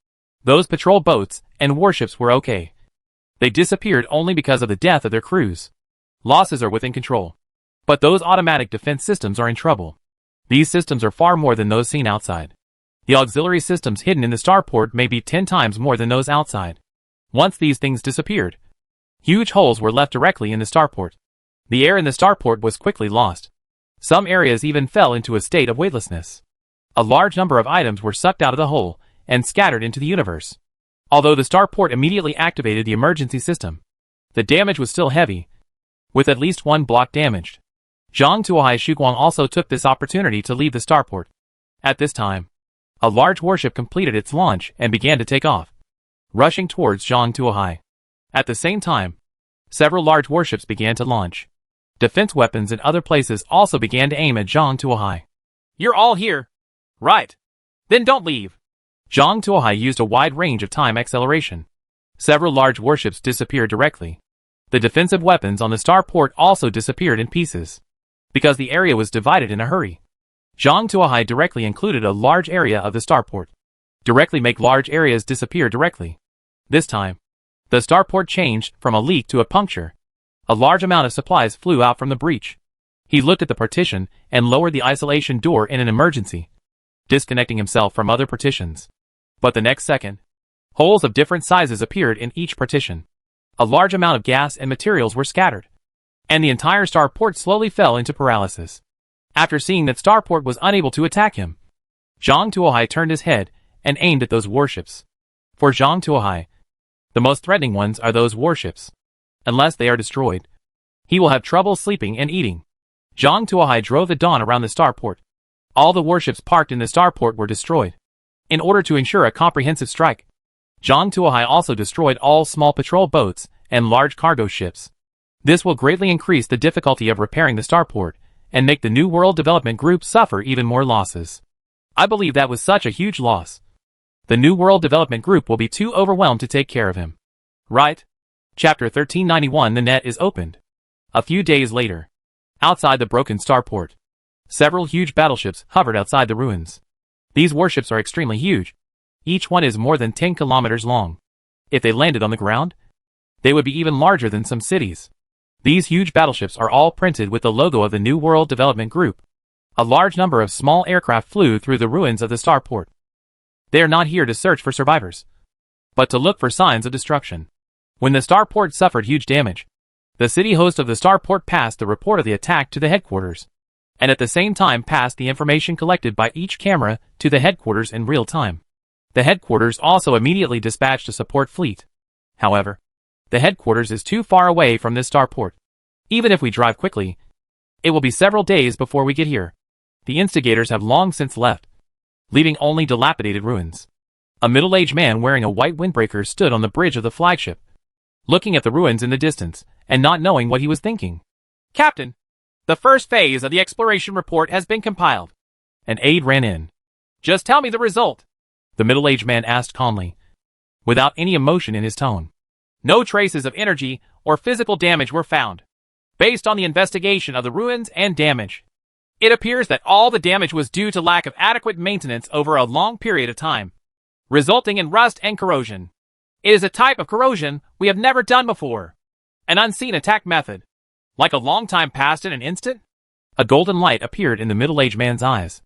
Those patrol boats and warships were okay. They disappeared only because of the death of their crews. Losses are within control. But those automatic defense systems are in trouble. These systems are far more than those seen outside. The auxiliary systems hidden in the starport may be 10 times more than those outside. Once these things disappeared, huge holes were left directly in the starport. The air in the starport was quickly lost. Some areas even fell into a state of weightlessness. A large number of items were sucked out of the hole and scattered into the universe. Although the starport immediately activated the emergency system, the damage was still heavy, with at least one block damaged. Zhang Tuohai Shuguang also took this opportunity to leave the starport. At this time, a large warship completed its launch and began to take off, rushing towards Zhang Tuohai. At the same time, several large warships began to launch. Defense weapons in other places also began to aim at Zhang Tuohai. You're all here. Right. Then don't leave. Zhang Tuohai used a wide range of time acceleration. Several large warships disappeared directly. The defensive weapons on the starport also disappeared in pieces, because the area was divided in a hurry. Zhang Tuohai directly included a large area of the starport. Directly make large areas disappear directly. This time, the starport changed from a leak to a puncture. A large amount of supplies flew out from the breach. He looked at the partition and lowered the isolation door in an emergency, disconnecting himself from other partitions. But the next second, holes of different sizes appeared in each partition. A large amount of gas and materials were scattered, and the entire starport slowly fell into paralysis. After seeing that starport was unable to attack him, Zhang Tuohai turned his head and aimed at those warships. For Zhang Tuohai, the most threatening ones are those warships. Unless they are destroyed, he will have trouble sleeping and eating. Zhang Tuohai drove the dawn around the starport. All the warships parked in the starport were destroyed. In order to ensure a comprehensive strike, Zhang Tuohai also destroyed all small patrol boats and large cargo ships. This will greatly increase the difficulty of repairing the starport and make the New World Development Group suffer even more losses. I believe that was such a huge loss. The New World Development Group will be too overwhelmed to take care of him. Right? Chapter 1391. The net is opened. A few days later, outside the broken starport, several huge battleships hovered outside the ruins. These warships are extremely huge. Each one is more than 10 kilometers long. If they landed on the ground, they would be even larger than some cities. These huge battleships are all printed with the logo of the New World Development Group. A large number of small aircraft flew through the ruins of the starport. They are not here to search for survivors, but to look for signs of destruction. When the starport suffered huge damage, the city host of the starport passed the report of the attack to the headquarters, and at the same time passed the information collected by each camera to the headquarters in real time. The headquarters also immediately dispatched a support fleet. However, the headquarters is too far away from this starport. Even if we drive quickly, it will be several days before we get here. The instigators have long since left, leaving only dilapidated ruins. A middle-aged man wearing a white windbreaker stood on the bridge of the flagship, looking at the ruins in the distance and not knowing what he was thinking. Captain, The first phase of the exploration report has been compiled. An aide ran in. Just tell me the result, The middle-aged man asked calmly, without any emotion in his tone. No traces of energy or physical damage were found. Based on the investigation of the ruins and damage, it appears that all the damage was due to lack of adequate maintenance over a long period of time, resulting in rust and corrosion. It is a type of corrosion we have never done before. An unseen attack method. Like a long time passed in an instant? A golden light appeared in the middle-aged man's eyes.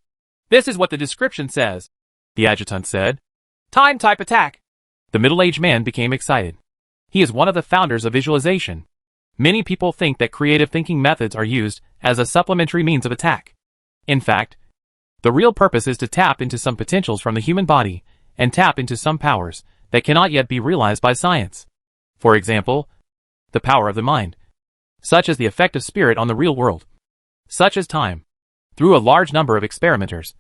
This is what the description says, The adjutant said. Time type attack. The middle-aged man became excited. He is one of the founders of visualization. Many people think that creative thinking methods are used as a supplementary means of attack. In fact, the real purpose is to tap into some potentials from the human body and tap into some powers that cannot yet be realized by science. For example, the power of the mind, such as the effect of spirit on the real world, such as time. Through a large number of experimenters,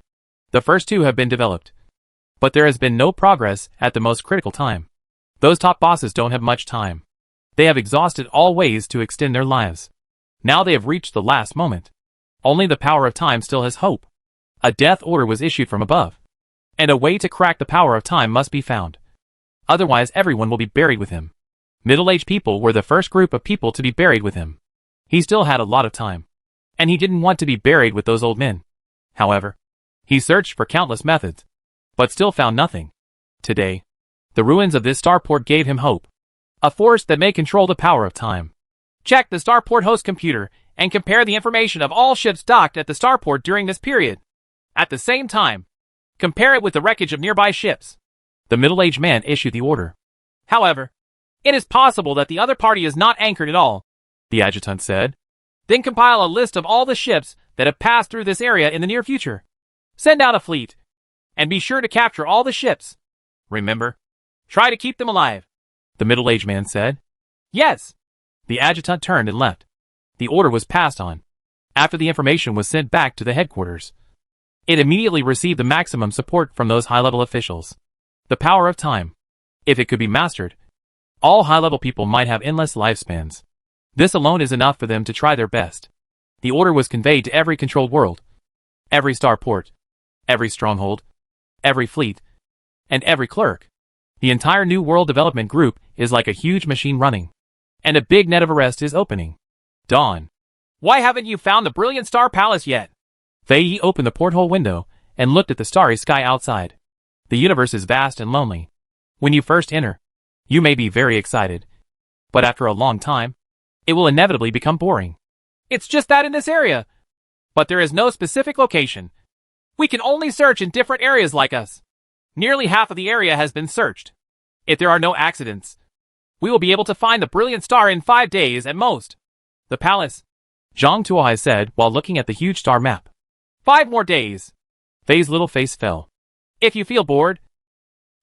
the first two have been developed. But there has been no progress at the most critical time. Those top bosses don't have much time. They have exhausted all ways to extend their lives. Now they have reached the last moment. Only the power of time still has hope. A death order was issued from above. And a way to crack the power of time must be found. Otherwise everyone will be buried with him. Middle-aged people were the first group of people to be buried with him. He still had a lot of time. And he didn't want to be buried with those old men. However, he searched for countless methods, but still found nothing. Today, the ruins of this starport gave him hope. A force that may control the power of time. Check the starport host computer and compare the information of all ships docked at the starport during this period. At the same time, compare it with the wreckage of nearby ships. The middle-aged man issued the order. However, it is possible that the other party is not anchored at all, the adjutant said. Then compile a list of all the ships that have passed through this area in the near future. Send out a fleet. And be sure to capture all the ships. Remember, try to keep them alive, the middle-aged man said. Yes. The adjutant turned and left. The order was passed on. After the information was sent back to the headquarters, it immediately received the maximum support from those high-level officials. The power of time. If it could be mastered, all high-level people might have endless lifespans. This alone is enough for them to try their best. The order was conveyed to every controlled world, every starport, every stronghold, every fleet, and every clerk. The entire New World Development Group is like a huge machine running, and a big net of arrest is opening. Dawn. Why haven't you found the brilliant star palace yet? Fei Yi opened the porthole window and looked at the starry sky outside. The universe is vast and lonely. When you first enter, you may be very excited, but after a long time, it will inevitably become boring. It's just that in this area. But there is no specific location. We can only search in different areas like us. Nearly half of the area has been searched. If there are no accidents, we will be able to find the brilliant star in 5 days at most. The palace, Zhang Tuohai said while looking at the huge star map. 5 more days. Fei's little face fell. If you feel bored,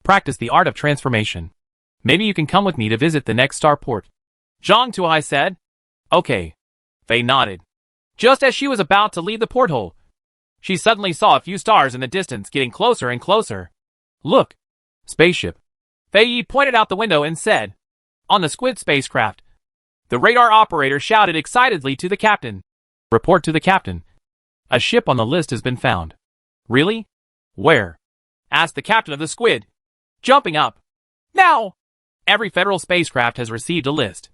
practice the art of transformation. Maybe you can come with me to visit the next starport. Zhang Tuohai said. Okay. Fei nodded. Just as she was about to leave the porthole, she suddenly saw a few stars in the distance getting closer and closer. Look! Spaceship. Fei Yi pointed out the window and said, On the Squid spacecraft. The radar operator shouted excitedly to the captain. Report to the captain. A ship on the list has been found. Really? Where? Asked the captain of the Squid, jumping up. Now! Every federal spacecraft has received a list,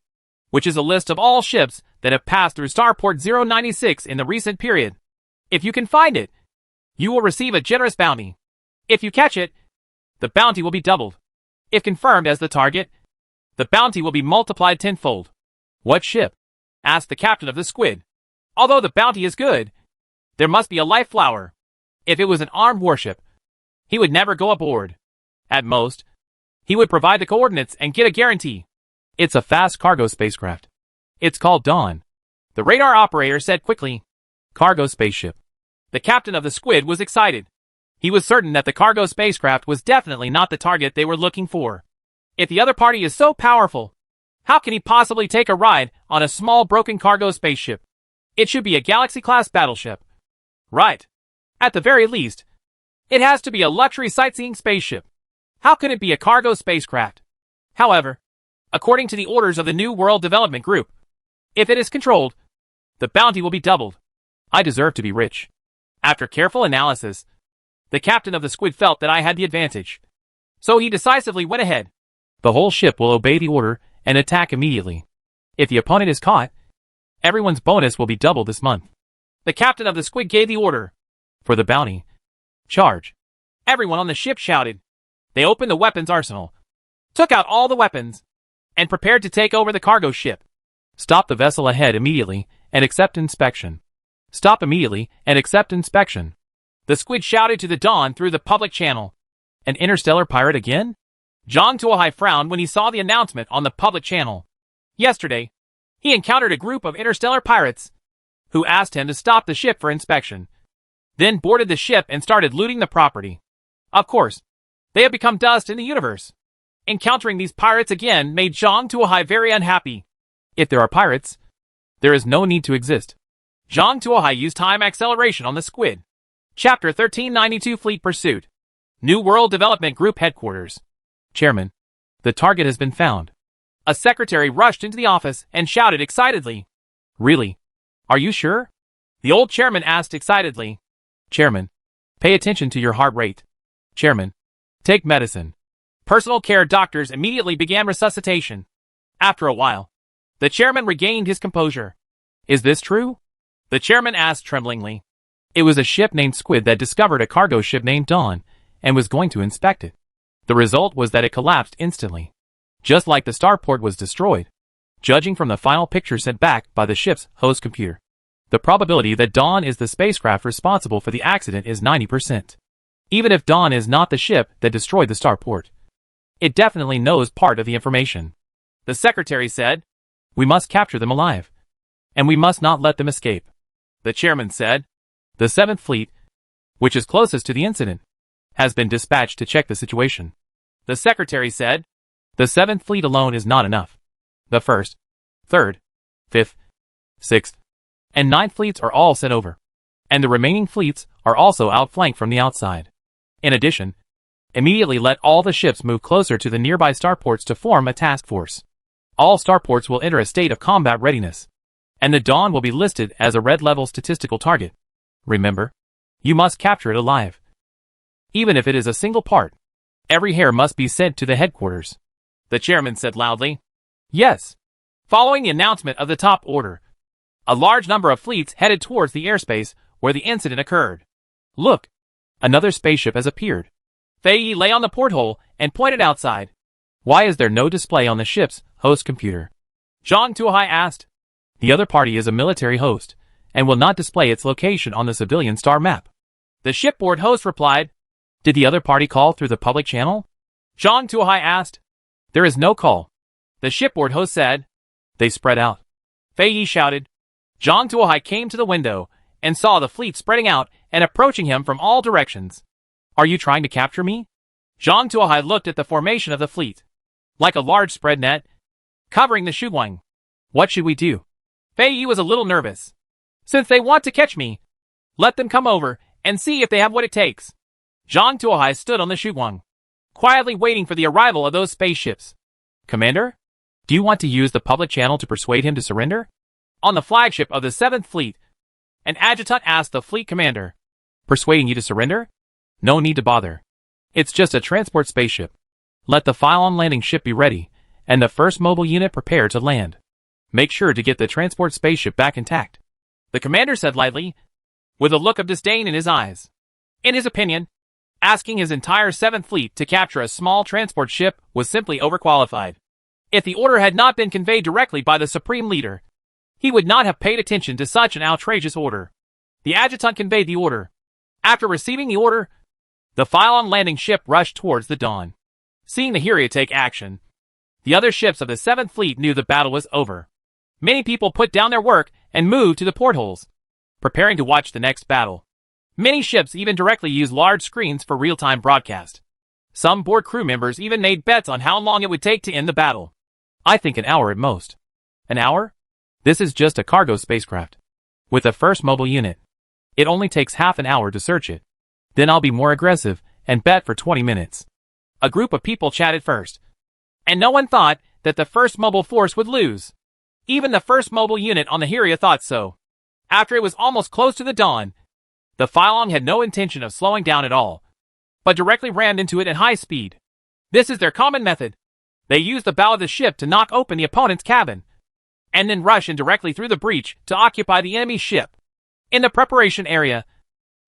which is a list of all ships that have passed through Starport 096 in the recent period. If you can find it, you will receive a generous bounty. If you catch it, the bounty will be doubled. If confirmed as the target, the bounty will be multiplied tenfold. What ship? Asked the captain of the Squid. Although the bounty is good, there must be a life flower. If it was an armed warship, he would never go aboard. At most, he would provide the coordinates and get a guarantee. It's a fast cargo spacecraft. It's called Dawn. The radar operator said quickly. Cargo spaceship. The captain of the Squid was excited. He was certain that the cargo spacecraft was definitely not the target they were looking for. If the other party is so powerful, how can he possibly take a ride on a small broken cargo spaceship? It should be a Galaxy-class battleship. Right. At the very least, it has to be a luxury sightseeing spaceship. How can it be a cargo spacecraft? However, according to the orders of the New World Development Group, if it is controlled, The bounty will be doubled. I deserve to be rich. After careful analysis, the captain of the Squid felt that I had the advantage. So he decisively went ahead. The whole ship will obey the order and attack immediately. If the opponent is caught, everyone's bonus will be doubled this month. The captain of the Squid gave the order. For the bounty. Charge. Everyone on the ship shouted. They opened the weapons arsenal, took out all the weapons, and prepared to take over the cargo ship. Stop the vessel ahead immediately and accept inspection. Stop immediately and accept inspection. The Squid shouted to the Dawn through the public channel. An interstellar pirate again? Zhang Tuohai frowned when he saw the announcement on the public channel. Yesterday, he encountered a group of interstellar pirates who asked him to stop the ship for inspection, then boarded the ship and started looting the property. Of course, they have become dust in the universe. Encountering these pirates again made Zhang Tuohai very unhappy. If there are pirates, there is no need to exist. Zhang Tuohai used time acceleration on the Squid. Chapter 1392 Fleet Pursuit. New World Development Group Headquarters. Chairman, the target has been found. A secretary rushed into the office and shouted excitedly. Really? Are you sure? The old chairman asked excitedly. Chairman, pay attention to your heart rate. Chairman, take medicine. Personal care doctors immediately began resuscitation. After a while, the chairman regained his composure. Is this true? The chairman asked tremblingly. It was a ship named Squid that discovered a cargo ship named Dawn and was going to inspect it. The result was that it collapsed instantly, just like the starport was destroyed. Judging from the final picture sent back by the ship's host computer, the probability that Dawn is the spacecraft responsible for the accident is 90%. Even if Dawn is not the ship that destroyed the starport, it definitely knows part of the information. The secretary said, we must capture them alive, and we must not let them escape. The chairman said, the 7th Fleet, which is closest to the incident, has been dispatched to check the situation. The secretary said, the 7th Fleet alone is not enough. The 1st, 3rd, 5th, 6th, and 9th fleets are all sent over, and the remaining fleets are also outflanked from the outside. In addition, immediately let all the ships move closer to the nearby starports to form a task force. All starports will enter a state of combat readiness, and the Dawn will be listed as a red-level statistical target. Remember, you must capture it alive. Even if it is a single part, every hair must be sent to the headquarters. The chairman said loudly. Yes. Following the announcement of the top order, a large number of fleets headed towards the airspace where the incident occurred. Look, another spaceship has appeared. Fei Yi lay on the porthole and pointed outside. Why is there no display on the ship's host computer? Zhang Tuohai asked. The other party is a military host and will not display its location on the civilian star map. The shipboard host replied. Did the other party call through the public channel? Zhang Tuohai asked. There is no call. The shipboard host said. They spread out. Fei Yi shouted. Zhang Tuohai came to the window and saw the fleet spreading out and approaching him from all directions. Are you trying to capture me? Zhang Tuohai looked at the formation of the fleet, like a large spread net, covering the Shuguang. What should we do? Fei Yi was a little nervous. Since they want to catch me, let them come over and see if they have what it takes. Zhang Tuohai stood on the Shuguang, quietly waiting for the arrival of those spaceships. Commander? Do you want to use the public channel to persuade him to surrender? On the flagship of the 7th Fleet, an adjutant asked the fleet commander. Persuading you to surrender? No need to bother. It's just a transport spaceship. Let the Phylon landing ship be ready, and the first mobile unit prepare to land. Make sure to get the transport spaceship back intact. The commander said lightly, with a look of disdain in his eyes. In his opinion, asking his entire 7th Fleet to capture a small transport ship was simply overqualified. If the order had not been conveyed directly by the Supreme Leader, he would not have paid attention to such an outrageous order. The adjutant conveyed the order. After receiving the order, the Phylon landing ship rushed towards the Dawn. Seeing the Hyria take action, the other ships of the 7th Fleet knew the battle was over. Many people put down their work and moved to the portholes, preparing to watch the next battle. Many ships even directly used large screens for real-time broadcast. Some board crew members even made bets on how long it would take to end the battle. I think an hour at most. An hour? This is just a cargo spacecraft. With the first mobile unit, it only takes half an hour to search it. Then I'll be more aggressive and bet for 20 minutes. A group of people chatted first, and no one thought that the first mobile force would lose. Even the first mobile unit on the Hyria thought so. After it was almost close to the dawn, the Phylong had no intention of slowing down at all, but directly rammed into it at high speed. This is their common method. They use the bow of the ship to knock open the opponent's cabin, and then rush in directly through the breach to occupy the enemy ship. In the preparation area,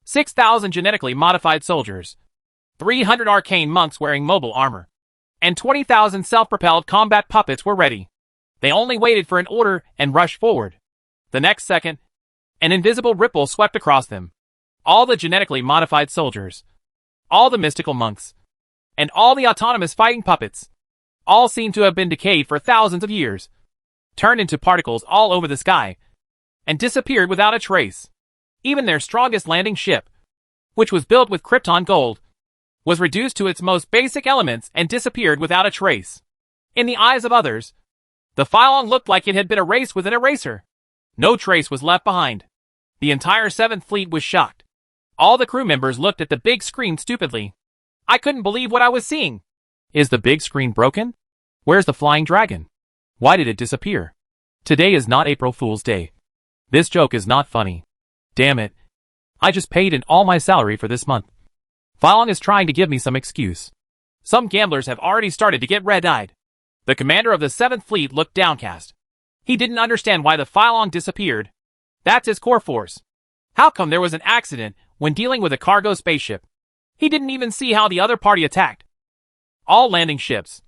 6,000 genetically modified soldiers, 300 arcane monks wearing mobile armor, and 20,000 self-propelled combat puppets were ready. They only waited for an order and rushed forward. The next second, an invisible ripple swept across them. All the genetically modified soldiers, all the mystical monks, and all the autonomous fighting puppets, all seemed to have been decayed for thousands of years, turned into particles all over the sky, and disappeared without a trace. Even their strongest landing ship, which was built with Krypton gold, was reduced to its most basic elements and disappeared without a trace. In the eyes of others, the Phylong looked like it had been a race with an eraser. No trace was left behind. The entire 7th Fleet was shocked. All the crew members looked at the big screen stupidly. I couldn't believe what I was seeing. Is the big screen broken? Where's the flying dragon? Why did it disappear? Today is not April Fool's Day. This joke is not funny. Damn it. I just paid in all my salary for this month. Phylong is trying to give me some excuse. Some gamblers have already started to get red-eyed. The commander of the 7th Fleet looked downcast. He didn't understand why the Phylong disappeared. That's his core force. How come there was an accident when dealing with a cargo spaceship? He didn't even see how the other party attacked. All landing ships,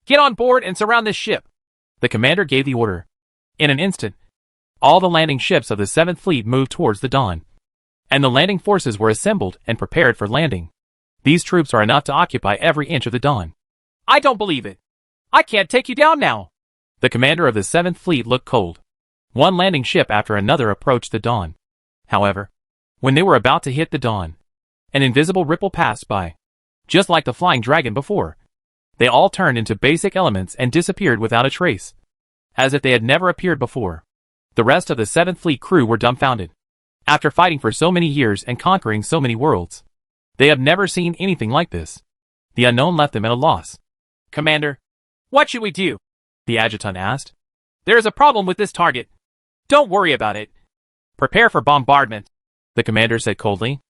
get on board and surround this ship. The commander gave the order. In an instant, all the landing ships of the 7th Fleet moved towards the dawn, and the landing forces were assembled and prepared for landing. These troops are enough to occupy every inch of the dawn. I don't believe it. I can't take you down now. The commander of the 7th Fleet looked cold. One landing ship after another approached the dawn. However, when they were about to hit the dawn, an invisible ripple passed by. Just like the flying dragon before, they all turned into basic elements and disappeared without a trace, as if they had never appeared before. The rest of the 7th Fleet crew were dumbfounded. After fighting for so many years and conquering so many worlds, they have never seen anything like this. The unknown left them at a loss. Commander, what should we do? The adjutant asked. There is a problem with this target. Don't worry about it. Prepare for bombardment, the commander said coldly.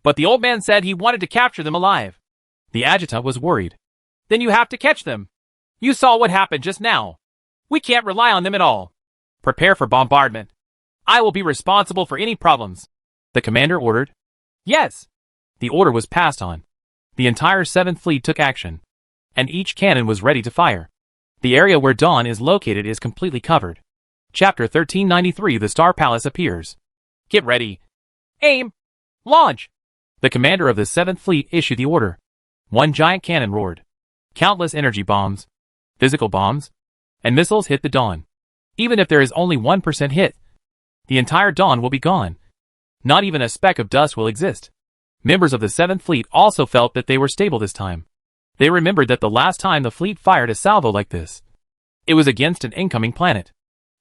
But the old man said he wanted to capture them alive. The adjutant was worried. Then you have to catch them. You saw what happened just now. We can't rely on them at all. Prepare for bombardment. I will be responsible for any problems, the commander ordered. Yes. The order was passed on. The entire 7th Fleet took action, and each cannon was ready to fire. The area where Dawn is located is completely covered. Chapter 1393 The Star Palace appears. Get ready. Aim. Launch. The commander of the 7th Fleet issued the order. One giant cannon roared. Countless energy bombs, physical bombs, and missiles hit the Dawn. Even if there is only 1% hit, the entire Dawn will be gone. Not even a speck of dust will exist. Members of the 7th Fleet also felt that they were stable this time. They remembered that the last time the fleet fired a salvo like this, it was against an incoming planet.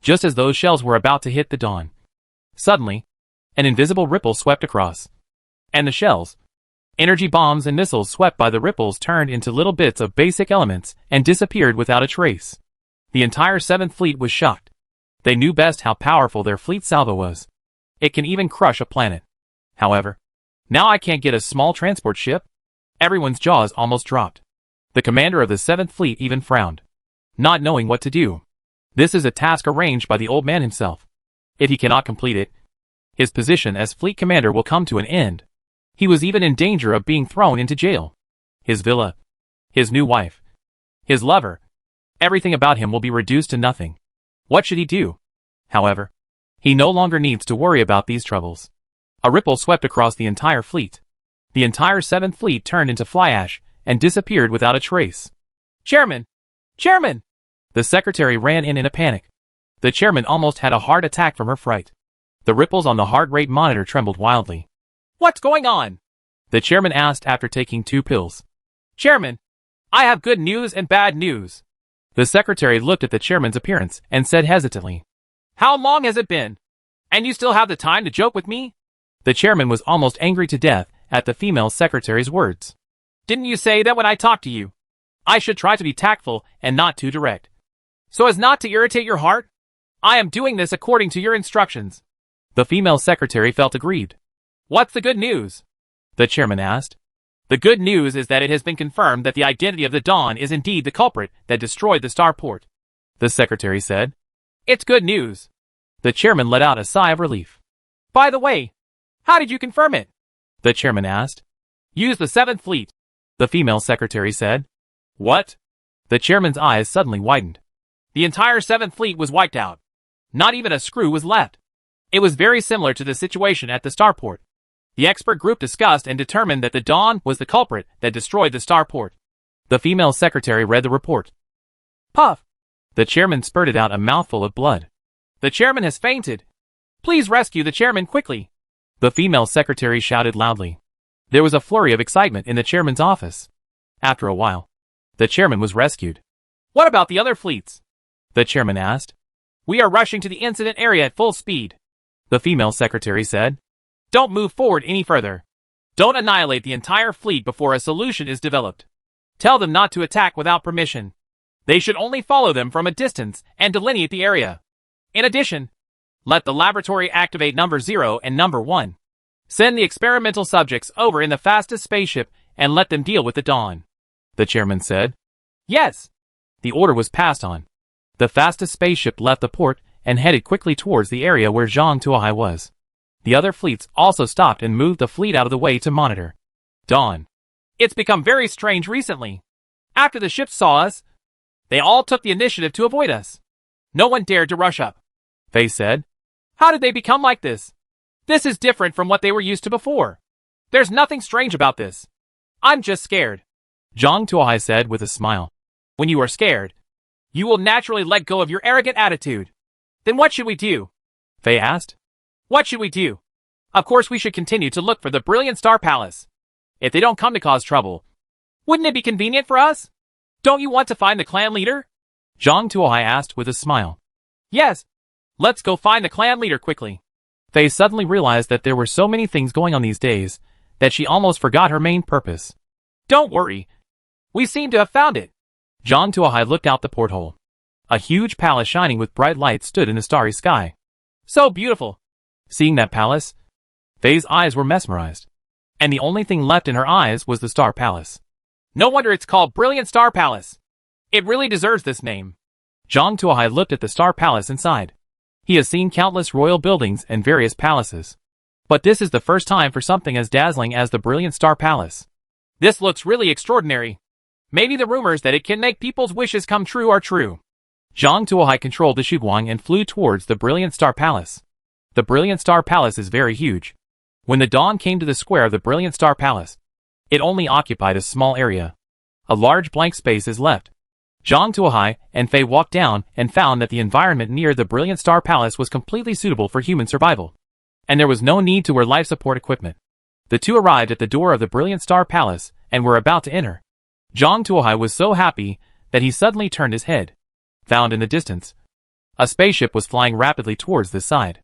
Just as those shells were about to hit the Dawn, suddenly, an invisible ripple swept across. And the shells, energy bombs and missiles swept by the ripples turned into little bits of basic elements and disappeared without a trace. The entire 7th Fleet was shocked. They knew best how powerful their fleet salvo was. It can even crush a planet. However, now I can't get a small transport ship? Everyone's jaws almost dropped. The commander of the 7th Fleet even frowned, not knowing what to do. This is a task arranged by the old man himself. If he cannot complete it, his position as fleet commander will come to an end. He was even in danger of being thrown into jail. His villa, his new wife, his lover, everything about him will be reduced to nothing. What should he do? However, he no longer needs to worry about these troubles. A ripple swept across the entire fleet. The entire 7th Fleet turned into fly ash and disappeared without a trace. Chairman! Chairman! The secretary ran in a panic. The chairman almost had a heart attack from her fright. The ripples on the heart rate monitor trembled wildly. What's going on? The chairman asked after taking 2 pills. Chairman, I have good news and bad news. The secretary looked at the chairman's appearance and said hesitantly, How long has it been? And you still have the time to joke with me? The chairman was almost angry to death at the female secretary's words. Didn't you say that when I talk to you, I should try to be tactful and not too direct, so as not to irritate your heart? I am doing this according to your instructions. The female secretary felt aggrieved. What's the good news? The chairman asked. The good news is that it has been confirmed that the identity of the Dawn is indeed the culprit that destroyed the starport, the secretary said. It's good news. The chairman let out a sigh of relief. By the way, how did you confirm it? The chairman asked. Use the 7th Fleet, the female secretary said. What? The chairman's eyes suddenly widened. The entire 7th Fleet was wiped out. Not even a screw was left. It was very similar to the situation at the starport. The expert group discussed and determined that the Dawn was the culprit that destroyed the starport. The female secretary read the report. Puff! The chairman spurted out a mouthful of blood. The chairman has fainted. Please rescue the chairman quickly. The female secretary shouted loudly. There was a flurry of excitement in the chairman's office. After a while, the chairman was rescued. What about the other fleets? The chairman asked. We are rushing to the incident area at full speed, the female secretary said. Don't move forward any further. Don't annihilate the entire fleet before a solution is developed. Tell them not to attack without permission. They should only follow them from a distance and delineate the area. In addition, let the laboratory activate number 0 and number 1. Send the experimental subjects over in the fastest spaceship and let them deal with the Dawn, the chairman said. Yes. The order was passed on. The fastest spaceship left the port and headed quickly towards the area where Zhang Tuohai was. The other fleets also stopped and moved the fleet out of the way to monitor. Dawn. It's become very strange recently. After the ships saw us, they all took the initiative to avoid us. No one dared to rush up, Faye said. How did they become like this? This is different from what they were used to before. There's nothing strange about this. I'm just scared, Zhang Tuohai said with a smile. When you are scared, you will naturally let go of your arrogant attitude. Then what should we do? Faye asked. What should we do? Of course we should continue to look for the Brilliant Star Palace. If they don't come to cause trouble, wouldn't it be convenient for us? Don't you want to find the clan leader? Zhang Tuohai asked with a smile. Yes. Let's go find the clan leader quickly. Faye suddenly realized that there were so many things going on these days that she almost forgot her main purpose. Don't worry. We seem to have found it. Zhang Tuohai looked out the porthole. A huge palace shining with bright lights stood in the starry sky. So beautiful. Seeing that palace, Faye's eyes were mesmerized. And the only thing left in her eyes was the Star Palace. No wonder it's called Brilliant Star Palace. It really deserves this name. Zhang Tuohai looked at the Star Palace inside. He has seen countless royal buildings and various palaces. But this is the first time for something as dazzling as the Brilliant Star Palace. This looks really extraordinary. Maybe the rumors that it can make people's wishes come true are true. Zhang Tuohai controlled the Shuguang and flew towards the Brilliant Star Palace. The Brilliant Star Palace is very huge. When the Dawn came to the square of the Brilliant Star Palace, it only occupied a small area. A large blank space is left. Zhang Tuohai and Faye walked down and found that the environment near the Brilliant Star Palace was completely suitable for human survival. And there was no need to wear life support equipment. The two arrived at the door of the Brilliant Star Palace and were about to enter. Zhang Tuohai was so happy that he suddenly turned his head. Found in the distance, a spaceship was flying rapidly towards this side.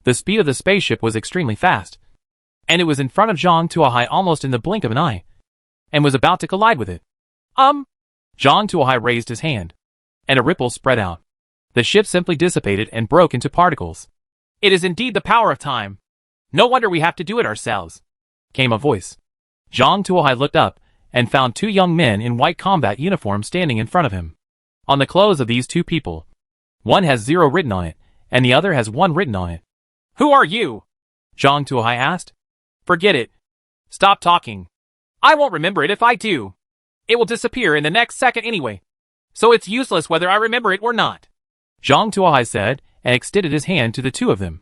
The speed of the spaceship was extremely fast, and it was in front of Zhang Tuohai almost in the blink of an eye, and was about to collide with it. Zhang Tuohai raised his hand, and a ripple spread out. The ship simply dissipated and broke into particles. It is indeed the power of time. No wonder we have to do it ourselves, came a voice. Zhang Tuohai looked up and found two young men in white combat uniforms standing in front of him. On the clothes of these two people, one has 0 written on it, and the other has 1 written on it. Who are you? Zhang Tuohai asked. Forget it. Stop talking. I won't remember it if I do. It will disappear in the next second anyway. So it's useless whether I remember it or not, Zhang Tuohai said, and extended his hand to the two of them.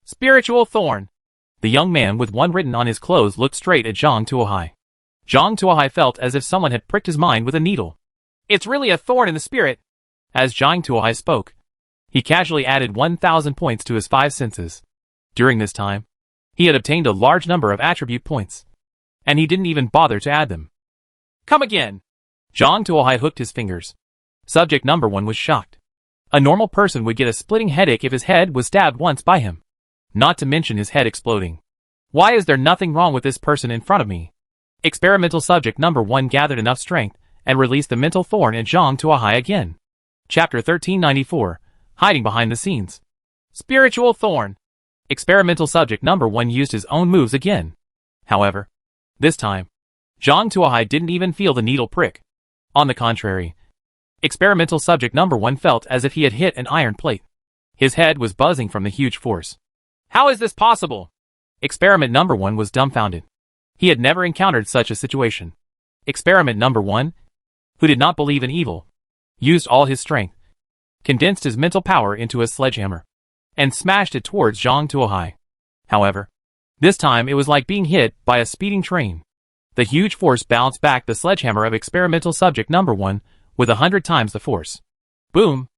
Spiritual Thorn. The young man with 1 written on his clothes looked straight at Zhang Tuohai. Zhang Tuohai felt as if someone had pricked his mind with a needle. It's really a thorn in the spirit. As Zhang Tuohai spoke, he casually added 1,000 points to his 5 senses. During this time, he had obtained a large number of attribute points, and he didn't even bother to add them. Come again. Zhang Tuohai hooked his fingers. Subject number 1 was shocked. A normal person would get a splitting headache if his head was stabbed once by him, not to mention his head exploding. Why is there nothing wrong with this person in front of me? Experimental subject number 1 gathered enough strength and released the mental thorn in Zhang Tuohai again. Chapter 1394, Hiding Behind the Scenes. Spiritual Thorn. Experimental subject number 1 used his own moves again. However, this time, Zhang Tuohai didn't even feel the needle prick. On the contrary, experimental subject number 1 felt as if he had hit an iron plate. His head was buzzing from the huge force. How is this possible? Experiment number 1 was dumbfounded. He had never encountered such a situation. Experiment number 1, who did not believe in evil, used all his strength, condensed his mental power into a sledgehammer, and smashed it towards Zhang Tuohai. However, this time it was like being hit by a speeding train. The huge force bounced back the sledgehammer of experimental subject number 1 with 100 times the force. Boom!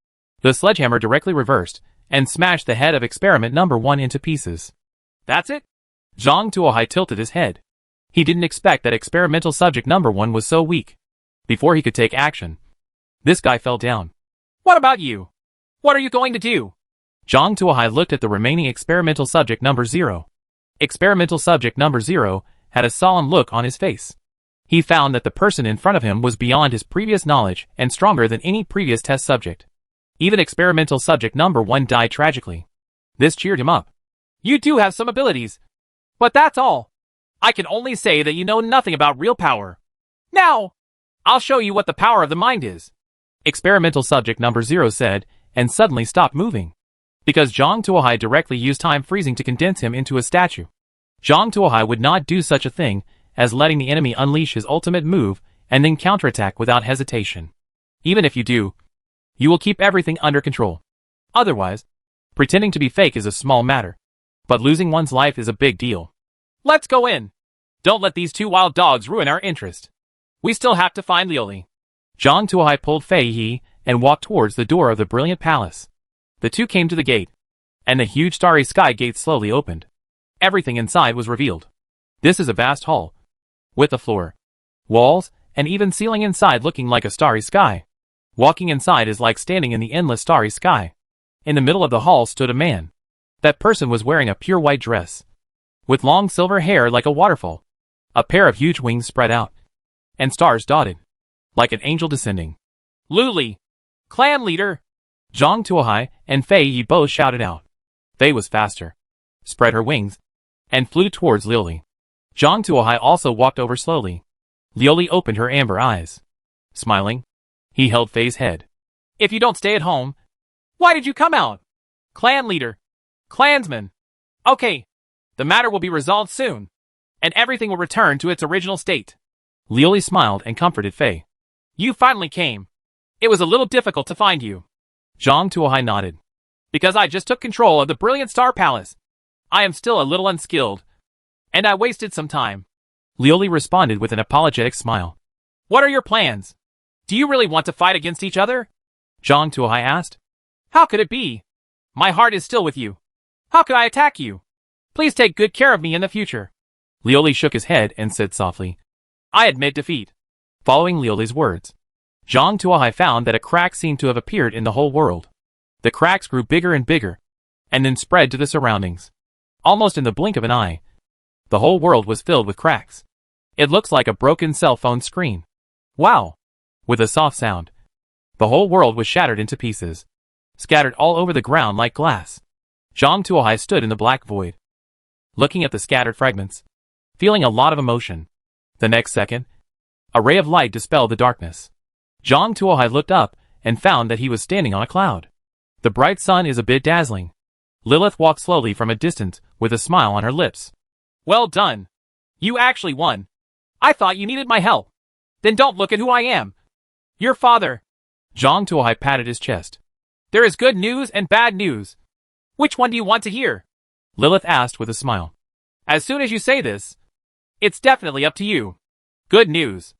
The sledgehammer directly reversed and smashed the head of experiment number 1 into pieces. That's it? Zhang Tuohai tilted his head. He didn't expect that experimental subject number 1 was so weak. Before he could take action, this guy fell down. What about you? What are you going to do? Zhang Tuohai looked at the remaining experimental subject number 0. Experimental subject number 0 had a solemn look on his face. He found that the person in front of him was beyond his previous knowledge and stronger than any previous test subject. Even experimental subject number 1 died tragically. This cheered him up. You do have some abilities, but that's all. I can only say that you know nothing about real power. Now, I'll show you what the power of the mind is. Experimental subject number 0 said, and suddenly stopped moving. Because Zhang Tuohai directly used time freezing to condense him into a statue. Zhang Tuohai would not do such a thing as letting the enemy unleash his ultimate move and then counterattack without hesitation. Even if you do, you will keep everything under control. Otherwise, pretending to be fake is a small matter. But losing one's life is a big deal. Let's go in. Don't let these 2 wild dogs ruin our interest. We still have to find Lioli. Zhang Tuohai pulled Fei Yi and walked towards the door of the brilliant palace. The two came to the gate, and the huge starry sky gate slowly opened. Everything inside was revealed. This is a vast hall, with a floor, walls, and even ceiling inside looking like a starry sky. Walking inside is like standing in the endless starry sky. In the middle of the hall stood a man. That person was wearing a pure white dress, with long silver hair like a waterfall, a pair of huge wings spread out, and stars dotted, like an angel descending. Lioli, clan leader! Zhang Tuohai and Fei Yi both shouted out. Fei was faster, spread her wings, and flew towards Lioli. Zhang Tuohai also walked over slowly. Lioli opened her amber eyes. Smiling, he held Fei's head. If you don't stay at home, why did you come out? Clan leader, clansman. Okay, the matter will be resolved soon, and everything will return to its original state. Lioli smiled and comforted Fei. You finally came. It was a little difficult to find you. Zhang Tuohai nodded. Because I just took control of the brilliant Star Palace. I am still a little unskilled, and I wasted some time. Lioli responded with an apologetic smile. What are your plans? Do you really want to fight against each other? Zhang Tuohai asked. How could it be? My heart is still with you. How could I attack you? Please take good care of me in the future. Lioli shook his head and said softly, I admit defeat. Following Lioli's words, Zhang Tuohai found that a crack seemed to have appeared in the whole world. The cracks grew bigger and bigger, and then spread to the surroundings. Almost in the blink of an eye, the whole world was filled with cracks. It looks like a broken cell phone screen. Wow! With a soft sound, the whole world was shattered into pieces, scattered all over the ground like glass. Zhang Tuohai stood in the black void, looking at the scattered fragments, feeling a lot of emotion. The next second, a ray of light dispelled the darkness. Zhang Tuohai looked up and found that he was standing on a cloud. The bright sun is a bit dazzling. Lilith walked slowly from a distance with a smile on her lips. Well done. You actually won. I thought you needed my help. Then don't look at who I am. Your father. Zhang Tuohai patted his chest. There is good news and bad news. Which one do you want to hear? Lilith asked with a smile. As soon as you say this, it's definitely up to you. Good news.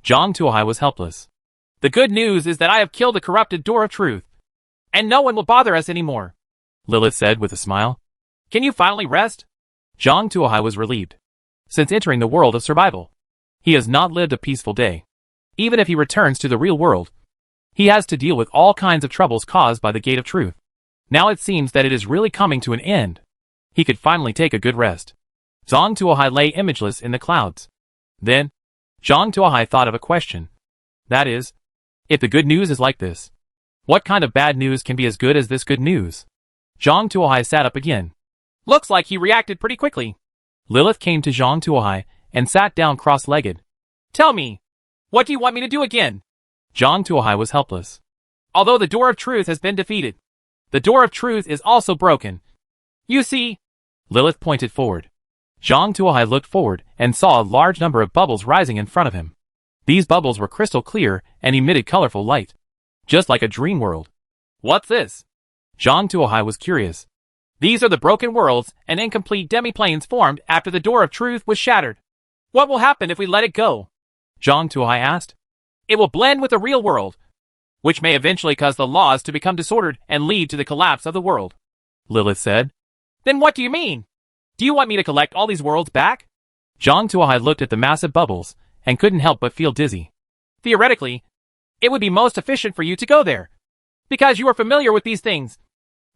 Zhang Tuohai was helpless. The good news is that I have killed the corrupted Door of Truth, and no one will bother us anymore. Lilith said with a smile. Can you finally rest? Zhang Tuohai was relieved. Since entering the world of survival, he has not lived a peaceful day. Even if he returns to the real world, he has to deal with all kinds of troubles caused by the Gate of Truth. Now it seems that it is really coming to an end. He could finally take a good rest. Zhang Tuohai lay imageless in the clouds. Then, Zhang Tuohai thought of a question. That is, if the good news is like this, what kind of bad news can be as good as this good news? Zhang Tuohai sat up again. Looks like he reacted pretty quickly. Lilith came to Zhang Tuohai and sat down cross-legged. Tell me, what do you want me to do again? Zhang Tuohai was helpless. Although the Door of Truth has been defeated, the Door of Truth is also broken. You see, Lilith pointed forward. Zhang Tuohai looked forward and saw a large number of bubbles rising in front of him. These bubbles were crystal clear and emitted colorful light. Just like a dream world. What's this? Zhang Tuohai was curious. These are the broken worlds and incomplete demi-planes formed after the Door of Truth was shattered. What will happen if we let it go? Zhang Tuohai asked. It will blend with the real world, which may eventually cause the laws to become disordered and lead to the collapse of the world. Lilith said. Then what do you mean? Do you want me to collect all these worlds back? Zhang Tuohai looked at the massive bubbles and couldn't help but feel dizzy. Theoretically, it would be most efficient for you to go there, because you are familiar with these things.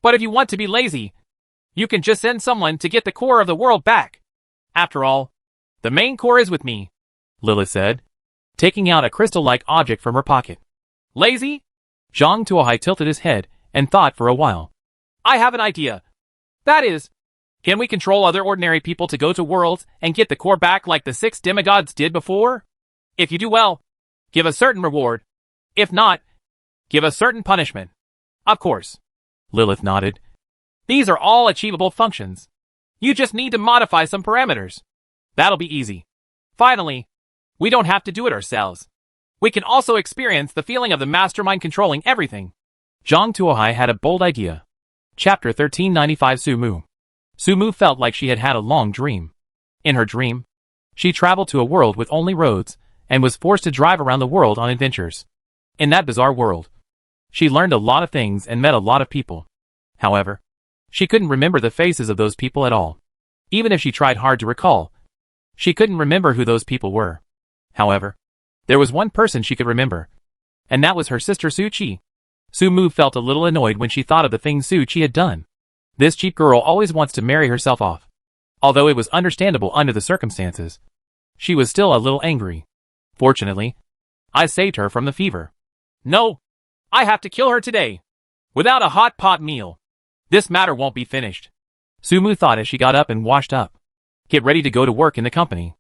But if you want to be lazy, you can just send someone to get the core of the world back. After all, the main core is with me, Lilith said, taking out a crystal-like object from her pocket. Lazy? Zhang Tuohai tilted his head and thought for a while. I have an idea. That is, can we control other ordinary people to go to worlds and get the core back like the 6 demigods did before? If you do well, give a certain reward. If not, give a certain punishment. Of course. Lilith nodded. These are all achievable functions. You just need to modify some parameters. That'll be easy. Finally, we don't have to do it ourselves. We can also experience the feeling of the mastermind controlling everything. Zhang Tuohai had a bold idea. Chapter 1395 Su Mu. Su Mu felt like she had had a long dream. In her dream, she traveled to a world with only roads and was forced to drive around the world on adventures. In that bizarre world, she learned a lot of things and met a lot of people. However, she couldn't remember the faces of those people at all. Even if she tried hard to recall, she couldn't remember who those people were. However, there was one person she could remember, and that was her sister Su Qi. Su Mu felt a little annoyed when she thought of the things Su Qi had done. This cheap girl always wants to marry herself off. Although it was understandable under the circumstances, she was still a little angry. Fortunately, I saved her from the fever. No, I have to kill her today. Without a hot pot meal, this matter won't be finished. Su Mu thought as she got up and washed up. Get ready to go to work in the company.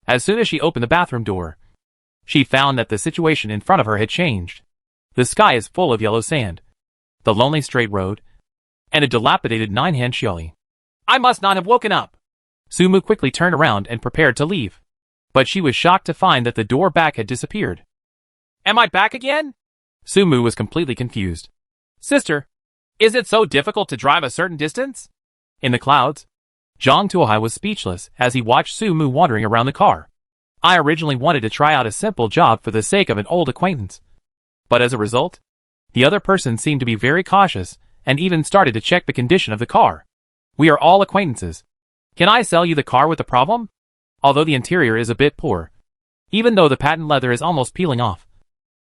As soon as she opened the bathroom door, she found that the situation in front of her had changed. The sky is full of yellow sand, the lonely straight road, and a dilapidated 9-hand shioli. I must not have woken up. Su Mu quickly turned around and prepared to leave. But she was shocked to find that the door back had disappeared. Am I back again? Su Mu was completely confused. Sister, is it so difficult to drive a certain distance? In the clouds, Zhang Tuohai was speechless as he watched Su Mu wandering around the car. I originally wanted to try out a simple job for the sake of an old acquaintance. But as a result, the other person seemed to be very cautious and even started to check the condition of the car. We are all acquaintances. Can I sell you the car with the problem? Although the interior is a bit poor. Even though the patent leather is almost peeling off.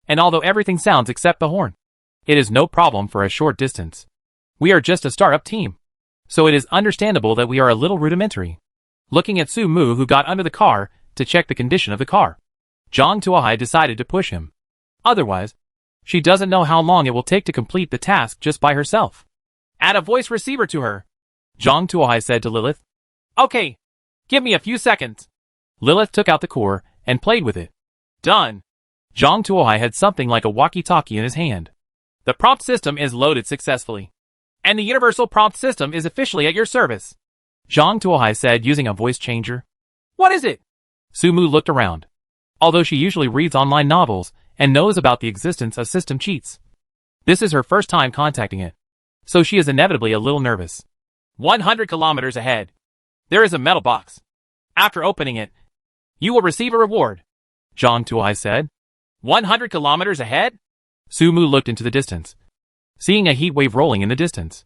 And although everything sounds except the horn. It is no problem for a short distance. We are just a startup team. So it is understandable that we are a little rudimentary. Looking at Su Mu, who got under the car to check the condition of the car, Zhang Tuohai decided to push him. Otherwise, she doesn't know how long it will take to complete the task just by herself. Add a voice receiver to her, Zhang Tuohai said to Lilith. Okay, give me a few seconds. Lilith took out the core and played with it. Done. Zhang Tuohai had something like a walkie-talkie in his hand. The prompt system is loaded successfully, and the universal prompt system is officially at your service, Zhang Tuohai said using a voice changer. What is it? Su Mu looked around. Although she usually reads online novels and knows about the existence of system cheats, this is her first time contacting it, so she is inevitably a little nervous. 100 kilometers ahead, there is a metal box. After opening it, you will receive a reward, Zhang Tuohai said. 100 kilometers ahead? Su Mu looked into the distance, seeing a heat wave rolling in the distance.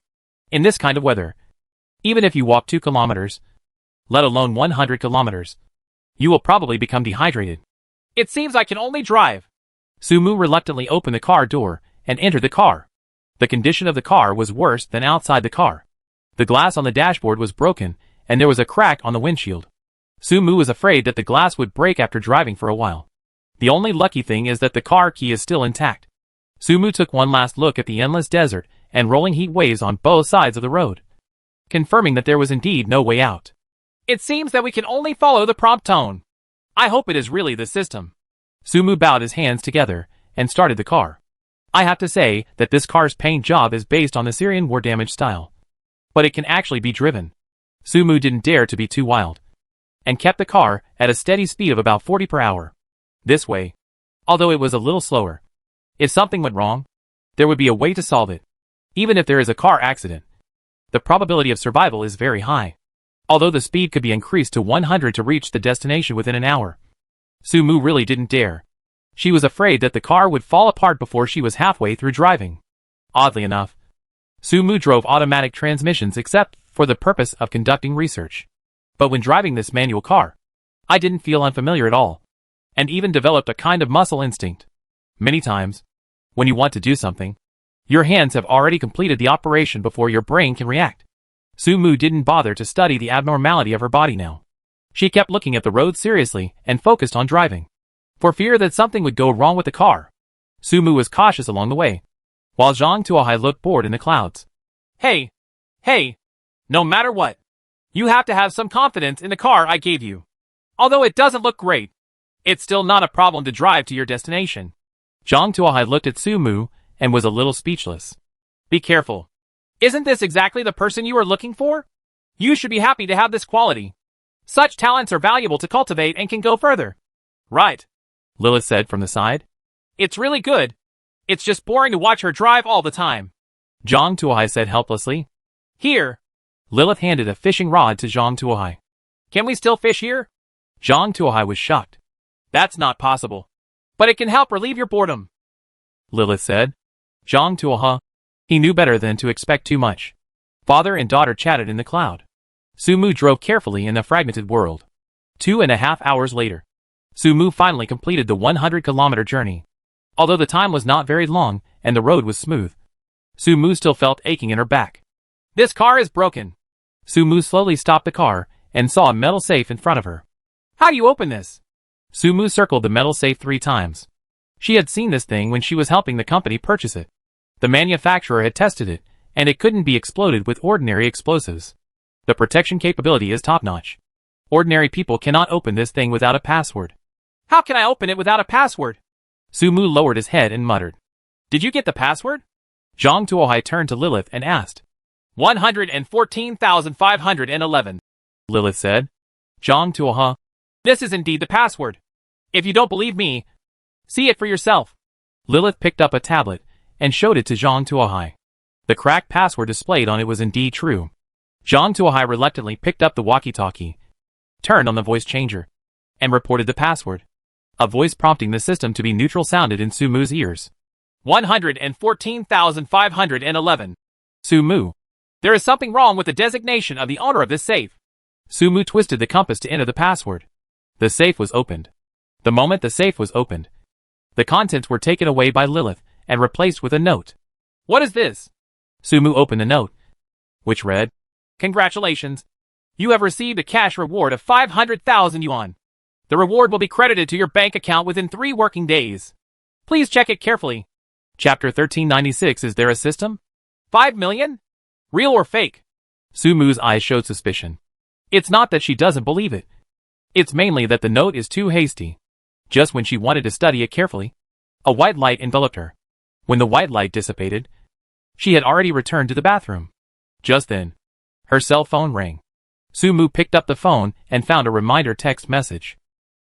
In this kind of weather, even if you walk 2 kilometers, let alone 100 kilometers, you will probably become dehydrated. It seems I can only drive. Su Mu reluctantly opened the car door and entered the car. The condition of the car was worse than outside the car. The glass on the dashboard was broken, and there was a crack on the windshield. Su Mu was afraid that the glass would break after driving for a while. The only lucky thing is that the car key is still intact. Su Mu took one last look at the endless desert and rolling heat waves on both sides of the road. confirming that there was indeed no way out. It seems that we can only follow the prompt tone. I hope it is really the system. Sumu bowed his hands together and started the car. I have to say that this car's paint job is based on the Syrian war damage style. But it can actually be driven. Sumu didn't dare to be too wild, and kept the car at a steady speed of about 40 per hour. This way, although it was a little slower, if something went wrong, there would be a way to solve it. Even if there is a car accident, the probability of survival is very high. Although the speed could be increased to 100 to reach the destination within an hour. Sumu really didn't dare. She was afraid that the car would fall apart before she was halfway through driving. Oddly enough, Sumu drove automatic transmissions except for the purpose of conducting research. But when driving this manual car, I didn't feel unfamiliar at all, and even developed a kind of muscle instinct. Many times, when you want to do something, your hands have already completed the operation before your brain can react. Sumu didn't bother to study the abnormality of her body now. She kept looking at the road seriously and focused on driving. For fear that something would go wrong with the car, Sumu was cautious along the way, while Zhang Tuohai looked bored in the clouds. Hey! No matter what, you have to have some confidence in the car I gave you. Although it doesn't look great, it's still not a problem to drive to your destination. Zhang Tuohai looked at Sumu and was a little speechless. Be careful. Isn't this exactly the person you are looking for? You should be happy to have this quality. Such talents are valuable to cultivate and can go further. Right, Lilith said from the side. It's really good. It's just boring to watch her drive all the time. Zhang Tuohai said helplessly. Here. Lilith handed a fishing rod to Zhang Tuohai. Can we still fish here? Zhang Tuohai was shocked. That's not possible. But it can help relieve your boredom, Lilith said. Zhang Tuohai. He knew better than to expect too much. Father and daughter chatted in the cloud. Sumu drove carefully in the fragmented world. 2.5 hours later, Sumu finally completed the 100-kilometer journey. Although the time was not very long and the road was smooth, Sumu still felt aching in her back. This car is broken. Sumu slowly stopped the car and saw a metal safe in front of her. How do you open this? Sumu circled the metal safe 3 times. She had seen this thing when she was helping the company purchase it. The manufacturer had tested it, and it couldn't be exploded with ordinary explosives. The protection capability is top-notch. Ordinary people cannot open this thing without a password. How can I open it without a password? Sumu lowered his head and muttered. Did you get the password? Zhang Tuohai turned to Lilith and asked. 114,511. Lilith said. Zhang Tuohai. This is indeed the password. If you don't believe me, see it for yourself. Lilith picked up a tablet and showed it to Zhang Tuohai. The cracked password displayed on it was indeed true. Zhang Tuohai reluctantly picked up the walkie-talkie, turned on the voice changer, and reported the password. A voice prompting the system to be neutral sounded in Sumu's ears. 114,511. Sumu. There is something wrong with the designation of the owner of this safe. Sumu twisted the compass to enter the password. The safe was opened. The moment the safe was opened, the contents were taken away by Lilith and replaced with a note. What is this? Sumu opened the note, which read, Congratulations. You have received a cash reward of 500,000 yuan. The reward will be credited to your bank account within 3 working days. Please check it carefully. Chapter 1396. Is there a system? 5 million? Real or fake? Sumu's eyes showed suspicion. It's not that she doesn't believe it. It's mainly that the note is too hasty. Just when she wanted to study it carefully, a white light enveloped her. When the white light dissipated, she had already returned to the bathroom. Just then, her cell phone rang. Sumu picked up the phone and found a reminder text message.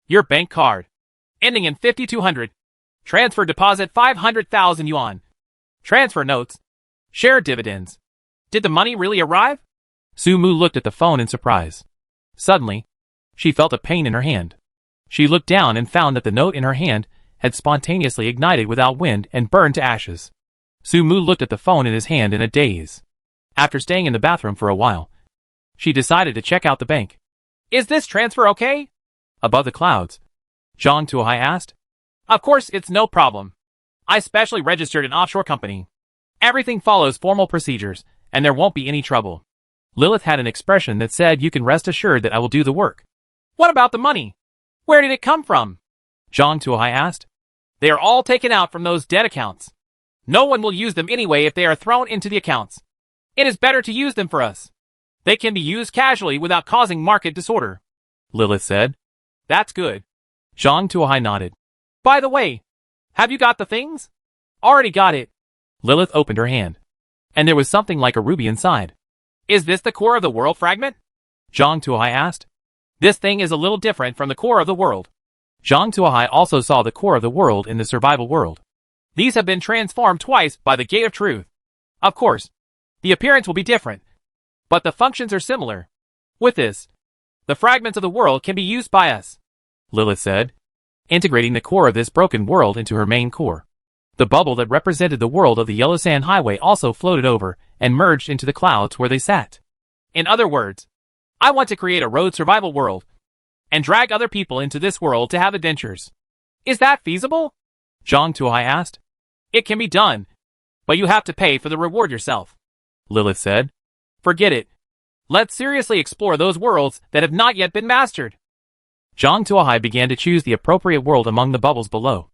Your bank card. Ending in 5200. Transfer deposit 500,000 yuan. Transfer notes. Share dividends. Did the money really arrive? Sumu looked at the phone in surprise. Suddenly, she felt a pain in her hand. She looked down and found that the note in her hand had spontaneously ignited without wind and burned to ashes. Sumu looked at the phone in his hand in a daze. After staying in the bathroom for a while, she decided to check out the bank. Is this transfer okay? Above the clouds, Zhang Tuohai asked. Of course it's no problem. I specially registered an offshore company. Everything follows formal procedures, and there won't be any trouble. Lilith had an expression that said, you can rest assured that I will do the work. What about the money? Where did it come from? Zhang Tuohai asked. They are all taken out from those dead accounts. No one will use them anyway if they are thrown into the accounts. It is better to use them for us. They can be used casually without causing market disorder, Lilith said. That's good. Zhang Tuohai nodded. By the way, have you got the things? Already got it. Lilith opened her hand. And there was something like a ruby inside. Is this the core of the world fragment? Zhang Tuohai asked. This thing is a little different from the core of the world. Zhang Tuohai also saw the core of the world in the survival world. These have been transformed twice by the Gate of Truth. Of course, the appearance will be different, but the functions are similar. With this, the fragments of the world can be used by us, Lilith said, integrating the core of this broken world into her main core. The bubble that represented the world of the Yellow Sand Highway also floated over and merged into the clouds where they sat. In other words, I want to create a road survival world and drag other people into this world to have adventures. Is that feasible? Zhang Tuohai asked. It can be done, but you have to pay for the reward yourself, Lilith said. Forget it. Let's seriously explore those worlds that have not yet been mastered. Zhang Tuohai began to choose the appropriate world among the bubbles below.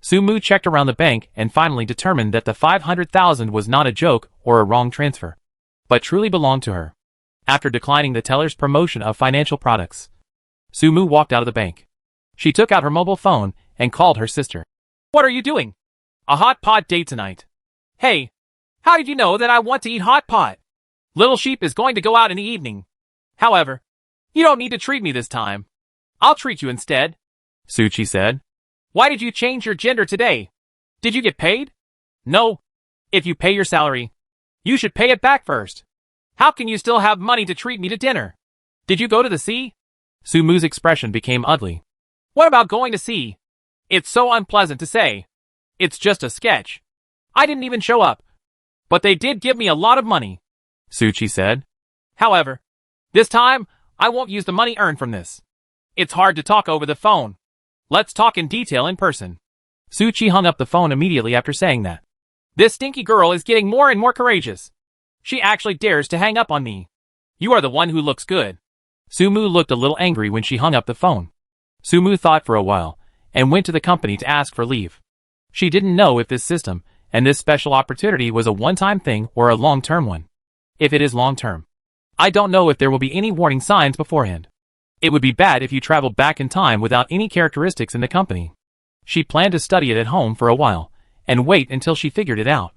Su Mu checked around the bank and finally determined that the 500,000 was not a joke or a wrong transfer, but truly belonged to her. After declining the teller's promotion of financial products, Su Mu walked out of the bank. She took out her mobile phone and called her sister. What are you doing? A hot pot date tonight. Hey, how did you know that I want to eat hot pot? Little Sheep is going to go out in the evening. However, you don't need to treat me this time. I'll treat you instead, Su Chi said. Why did you change your gender today? Did you get paid? No. If you pay your salary, you should pay it back first. How can you still have money to treat me to dinner? Did you go to the sea? Su Mu's expression became ugly. What about going to sea? It's so unpleasant to say. It's just a sketch. I didn't even show up. But they did give me a lot of money, Su Chi said. However, this time, I won't use the money earned from this. It's hard to talk over the phone. Let's talk in detail in person. Su Chi hung up the phone immediately after saying that. This stinky girl is getting more and more courageous. She actually dares to hang up on me. You are the one who looks good. Su Mu looked a little angry when she hung up the phone. Su Mu thought for a while, and went to the company to ask for leave. She didn't know if this system and this special opportunity was a one-time thing or a long-term one. If it is long-term, I don't know if there will be any warning signs beforehand. It would be bad if you traveled back in time without any characteristics in the company. She planned to study it at home for a while, and wait until she figured it out.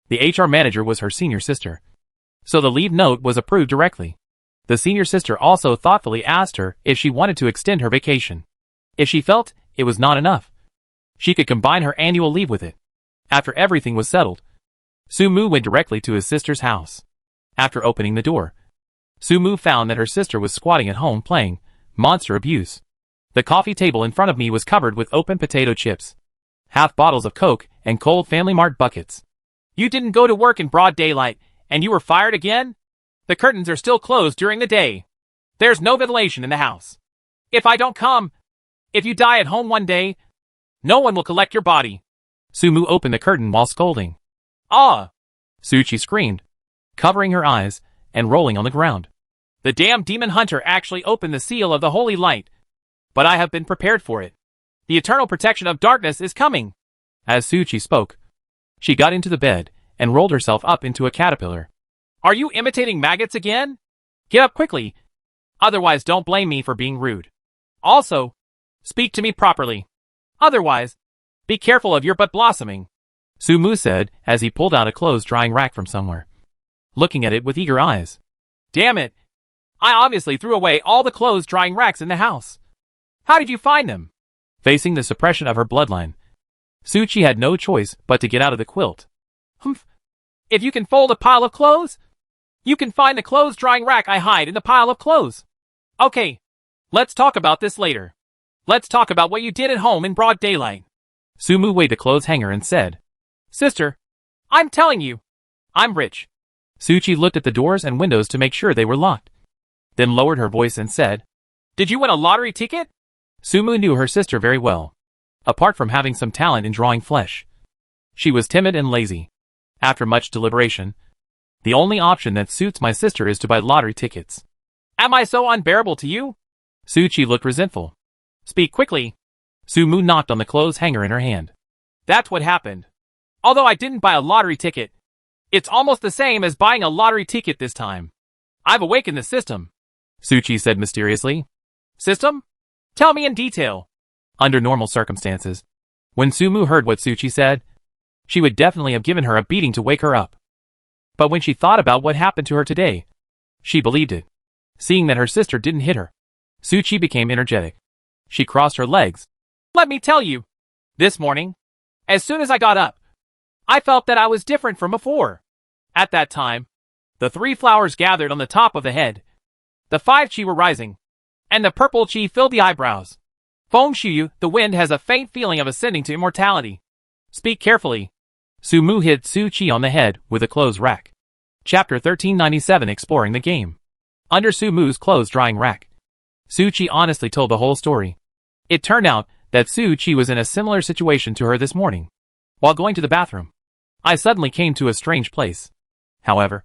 The HR manager was her senior sister, so the leave note was approved directly. The senior sister also thoughtfully asked her if she wanted to extend her vacation. If she felt it was not enough, she could combine her annual leave with it. After everything was settled, Su Mu went directly to his sister's house. After opening the door, Su Mu found that her sister was squatting at home playing Monster Abuse. The coffee table in front of me was covered with open potato chips, half bottles of Coke, and cold Family Mart buckets. You didn't go to work in broad daylight, and you were fired again? The curtains are still closed during the day. There's no ventilation in the house. If I don't come, if you die at home one day, no one will collect your body. Su Mu opened the curtain while scolding. Ah! Su Chi screamed, covering her eyes and rolling on the ground. The damn demon hunter actually opened the seal of the holy light. But I have been prepared for it. The eternal protection of darkness is coming. As Su Chi spoke, she got into the bed and rolled herself up into a caterpillar. Are you imitating maggots again? Get up quickly. Otherwise, don't blame me for being rude. Also, speak to me properly. Otherwise, be careful of your butt blossoming, Su Mu said as he pulled out a clothes drying rack from somewhere, looking at it with eager eyes. Damn it. I obviously threw away all the clothes drying racks in the house. How did you find them? Facing the suppression of her bloodline, Su Chi had no choice but to get out of the quilt. Humph. If you can fold a pile of clothes, you can find the clothes drying rack I hide in the pile of clothes. Okay, let's talk about this later. Let's talk about what you did at home in broad daylight. Su Mu weighed the clothes hanger and said, Sister, I'm telling you, I'm rich. Su Chi looked at the doors and windows to make sure they were locked, then lowered her voice and said, Did you win a lottery ticket? Su Mu knew her sister very well. Apart from having some talent in drawing flesh, she was timid and lazy. After much deliberation, the only option that suits my sister is to buy lottery tickets. Am I so unbearable to you? Su Chi looked resentful. Speak quickly. Su Mu knocked on the clothes hanger in her hand. That's what happened. Although I didn't buy a lottery ticket, it's almost the same as buying a lottery ticket this time. I've awakened the system, Suchi said mysteriously. System? Tell me in detail. Under normal circumstances, when Sumu heard what Suchi said, she would definitely have given her a beating to wake her up. But when she thought about what happened to her today, she believed it. Seeing that her sister didn't hit her, Suchi became energetic. She crossed her legs. Let me tell you. This morning, as soon as I got up, I felt that I was different from before. At that time, the 3 flowers gathered on the top of the head. The 5 chi were rising, and the purple chi filled the eyebrows. Feng Shuyu, the wind has a faint feeling of ascending to immortality. Speak carefully. Sumu hit Su Chi on the head with a clothes rack. Chapter 1397 Exploring the Game. Under Sumu's clothes drying rack, Su Chi honestly told the whole story. It turned out that Su Chi was in a similar situation to her this morning. While going to the bathroom, I suddenly came to a strange place. However,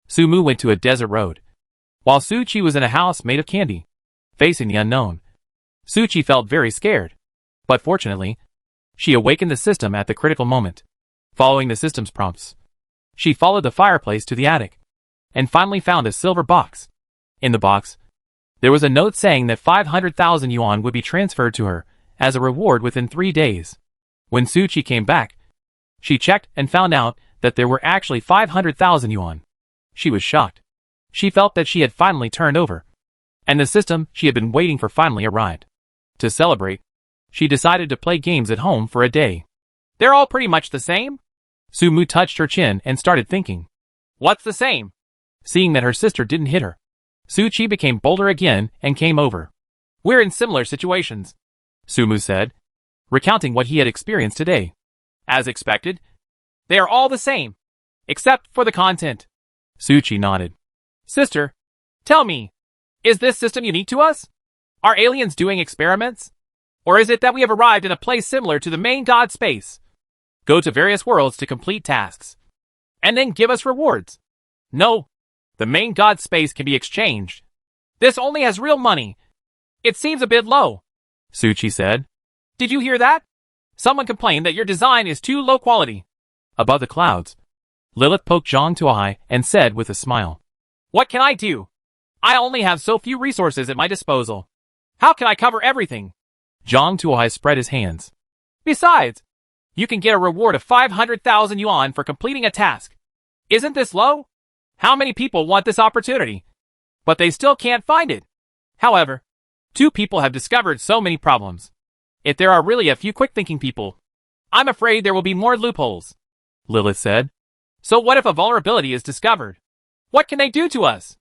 Sumu went to a desert road, while Su Chi was in a house made of candy, facing the unknown. Su Chi felt very scared, but fortunately, she awakened the system at the critical moment. Following the system's prompts, she followed the fireplace to the attic, and finally found a silver box. In the box, there was a note saying that 500,000 yuan would be transferred to her as a reward within 3 days. When Su Chi came back, she checked and found out that there were actually 500,000 yuan. She was shocked. She felt that she had finally turned over, and the system she had been waiting for finally arrived. To celebrate, she decided to play games at home for a day. They're all pretty much the same? Sumu touched her chin and started thinking. What's the same? Seeing that her sister didn't hit her, Su Chi became bolder again and came over. We're in similar situations, Sumu said, recounting what he had experienced today. As expected, they are all the same, except for the content. Su Chi nodded. Sister, tell me, is this system unique to us? Are aliens doing experiments? Or is it that we have arrived in a place similar to the main god space? Go to various worlds to complete tasks, and then give us rewards. No, the main god space can be exchanged. This only has real money. It seems a bit low, Su Chi said. Did you hear that? Someone complained that your design is too low quality. Above the clouds, Lilith poked Zhang Tuohai and said with a smile. What can I do? I only have so few resources at my disposal. How can I cover everything? Zhang Tuohai spread his hands. Besides, you can get a reward of 500,000 yuan for completing a task. Isn't this low? How many people want this opportunity? But they still can't find it. However, 2 people have discovered so many problems. If there are really a few quick-thinking people, I'm afraid there will be more loopholes, Lilith said. So what if a vulnerability is discovered? What can they do to us?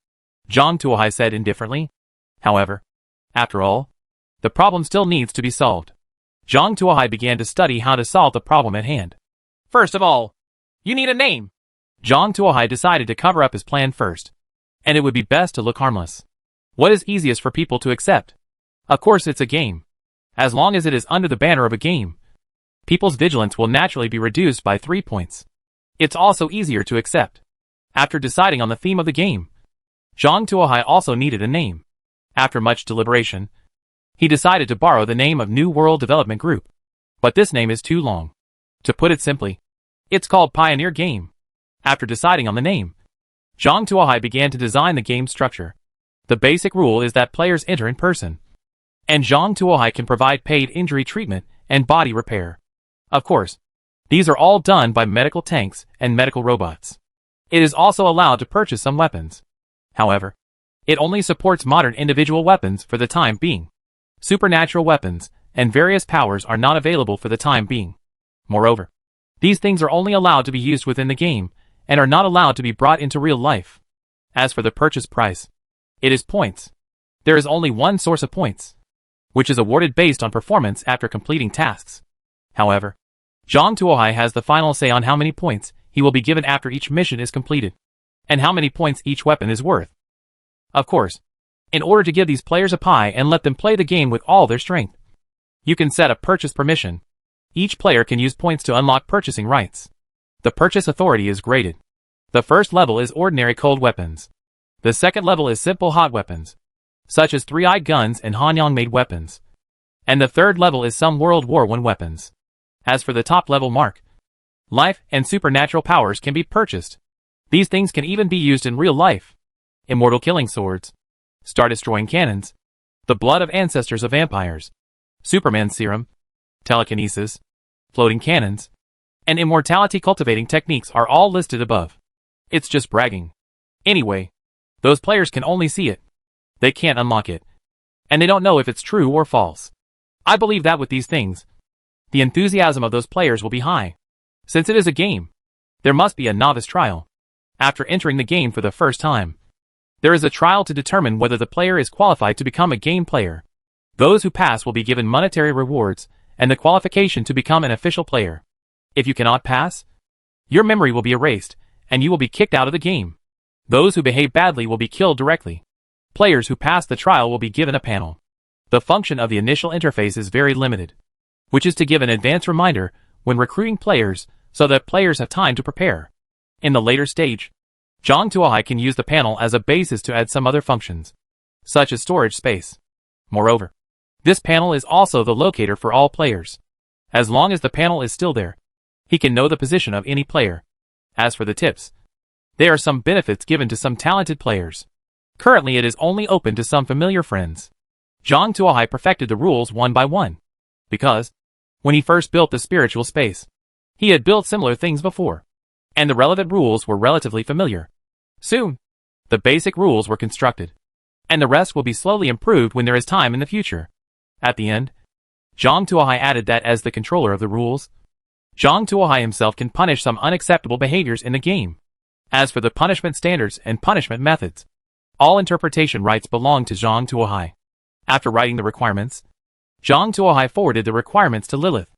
Zhang Tuohai said indifferently. However, after all, the problem still needs to be solved. Zhang Tuohai began to study how to solve the problem at hand. First of all, you need a name. Zhang Tuohai decided to cover up his plan first, and it would be best to look harmless. What is easiest for people to accept? Of course it's a game. As long as it is under the banner of a game, people's vigilance will naturally be reduced by 3 points. It's also easier to accept. After deciding on the theme of the game, Zhang Tuohai also needed a name. After much deliberation, he decided to borrow the name of New World Development Group. But this name is too long. To put it simply, it's called Pioneer Game. After deciding on the name, Zhang Tuohai began to design the game structure. The basic rule is that players enter in person, and Zhang Tuohai can provide paid injury treatment and body repair. Of course, these are all done by medical tanks and medical robots. It is also allowed to purchase some weapons. However, it only supports modern individual weapons for the time being. Supernatural weapons and various powers are not available for the time being. Moreover, these things are only allowed to be used within the game and are not allowed to be brought into real life. As for the purchase price, it is points. There is only one source of points, which is awarded based on performance after completing tasks. However, Zhang Tuohai has the final say on how many points he will be given after each mission is completed, and how many points each weapon is worth. Of course, in order to give these players a pie and let them play the game with all their strength, you can set a purchase permission. Each player can use points to unlock purchasing rights. The purchase authority is graded. The first level is ordinary cold weapons. The second level is simple hot weapons, such as three-eyed guns and Hanyang-made weapons. And the third level is some World War I weapons. As for the top level mark, life and supernatural powers can be purchased. These things can even be used in real life. immortal killing swords, star-destroying cannons, the blood of ancestors of vampires, Superman serum, telekinesis, floating cannons, and immortality-cultivating techniques are all listed above. It's just bragging. Anyway, those players can only see it. They can't unlock it. And they don't know if it's true or false. I believe that with these things, the enthusiasm of those players will be high. Since it is a game, there must be a novice trial. After entering the game for the first time, there is a trial to determine whether the player is qualified to become a game player. Those who pass will be given monetary rewards and the qualification to become an official player. If you cannot pass, your memory will be erased and you will be kicked out of the game. Those who behave badly will be killed directly. Players who pass the trial will be given a panel. The function of the initial interface is very limited, which is to give an advance reminder when recruiting players so that players have time to prepare. In the later stage, Zhang Tuohai can use the panel as a basis to add some other functions, such as storage space. Moreover, this panel is also the locator for all players. As long as the panel is still there, he can know the position of any player. As for the tips, there are some benefits given to some talented players. Currently it is only open to some familiar friends. Zhang Tuohai perfected the rules one by one, because, when he first built the spiritual space, he had built similar things before, and the relevant rules were relatively familiar. Soon, the basic rules were constructed, and the rest will be slowly improved when there is time in the future. At the end, Zhang Tuohai added that as the controller of the rules, Zhang Tuohai himself can punish some unacceptable behaviors in the game. As for the punishment standards and punishment methods, all interpretation rights belong to Zhang Tuohai. After writing the requirements, Zhang Tuohai forwarded the requirements to Lilith.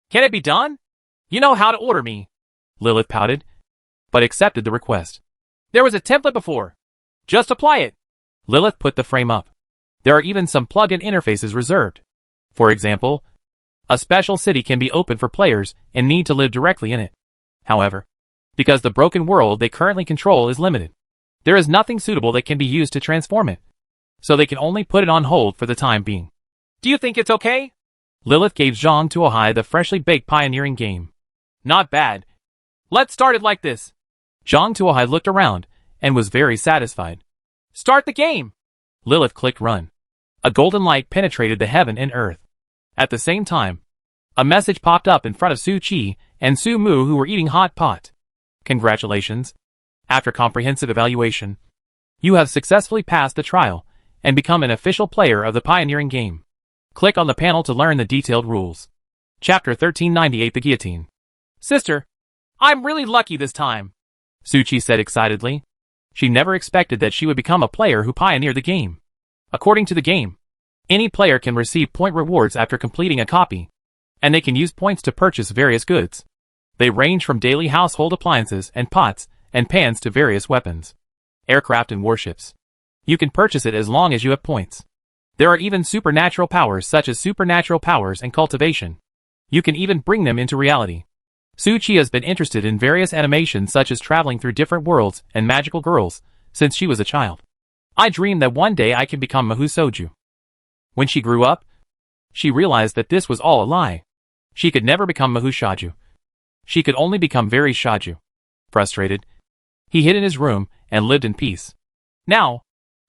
Can it be done? You know how to order me. Lilith pouted, but accepted the request. There was a template before. Just apply it. Lilith put the frame up. There are even some plug-in interfaces reserved. For example, a special city can be open for players and need to live directly in it. However, because the broken world they currently control is limited, there is nothing suitable that can be used to transform it. So they can only put it on hold for the time being. Do you think it's okay? Lilith gave Zhang Tuohai the freshly baked pioneering game. Not bad. Let's start it like this. Zhang Tuohai looked around and was very satisfied. Start the game. Lilith clicked run. A golden light penetrated the heaven and earth. At the same time, a message popped up in front of Su Qi and Su Mu, who were eating hot pot. Congratulations. After comprehensive evaluation, you have successfully passed the trial and become an official player of the pioneering game. Click on the panel to learn the detailed rules. Chapter 1398, The Guillotine. Sister, I'm really lucky this time, Su Qi said excitedly. She never expected that she would become a player who pioneered the game. According to the game, any player can receive point rewards after completing a copy, and they can use points to purchase various goods. They range from daily household appliances and pots and pans to various weapons, aircraft and warships. You can purchase it as long as you have points. There are even supernatural powers such as supernatural powers and cultivation. You can even bring them into reality. Su Qi has been interested in various animations such as traveling through different worlds and magical girls since she was a child. I dreamed that one day I can become Mahu Soju. When she grew up, she realized that this was all a lie. She could never become Mahu Shaju. She could only become very Shaju. Frustrated, he hid in his room and lived in peace. Now,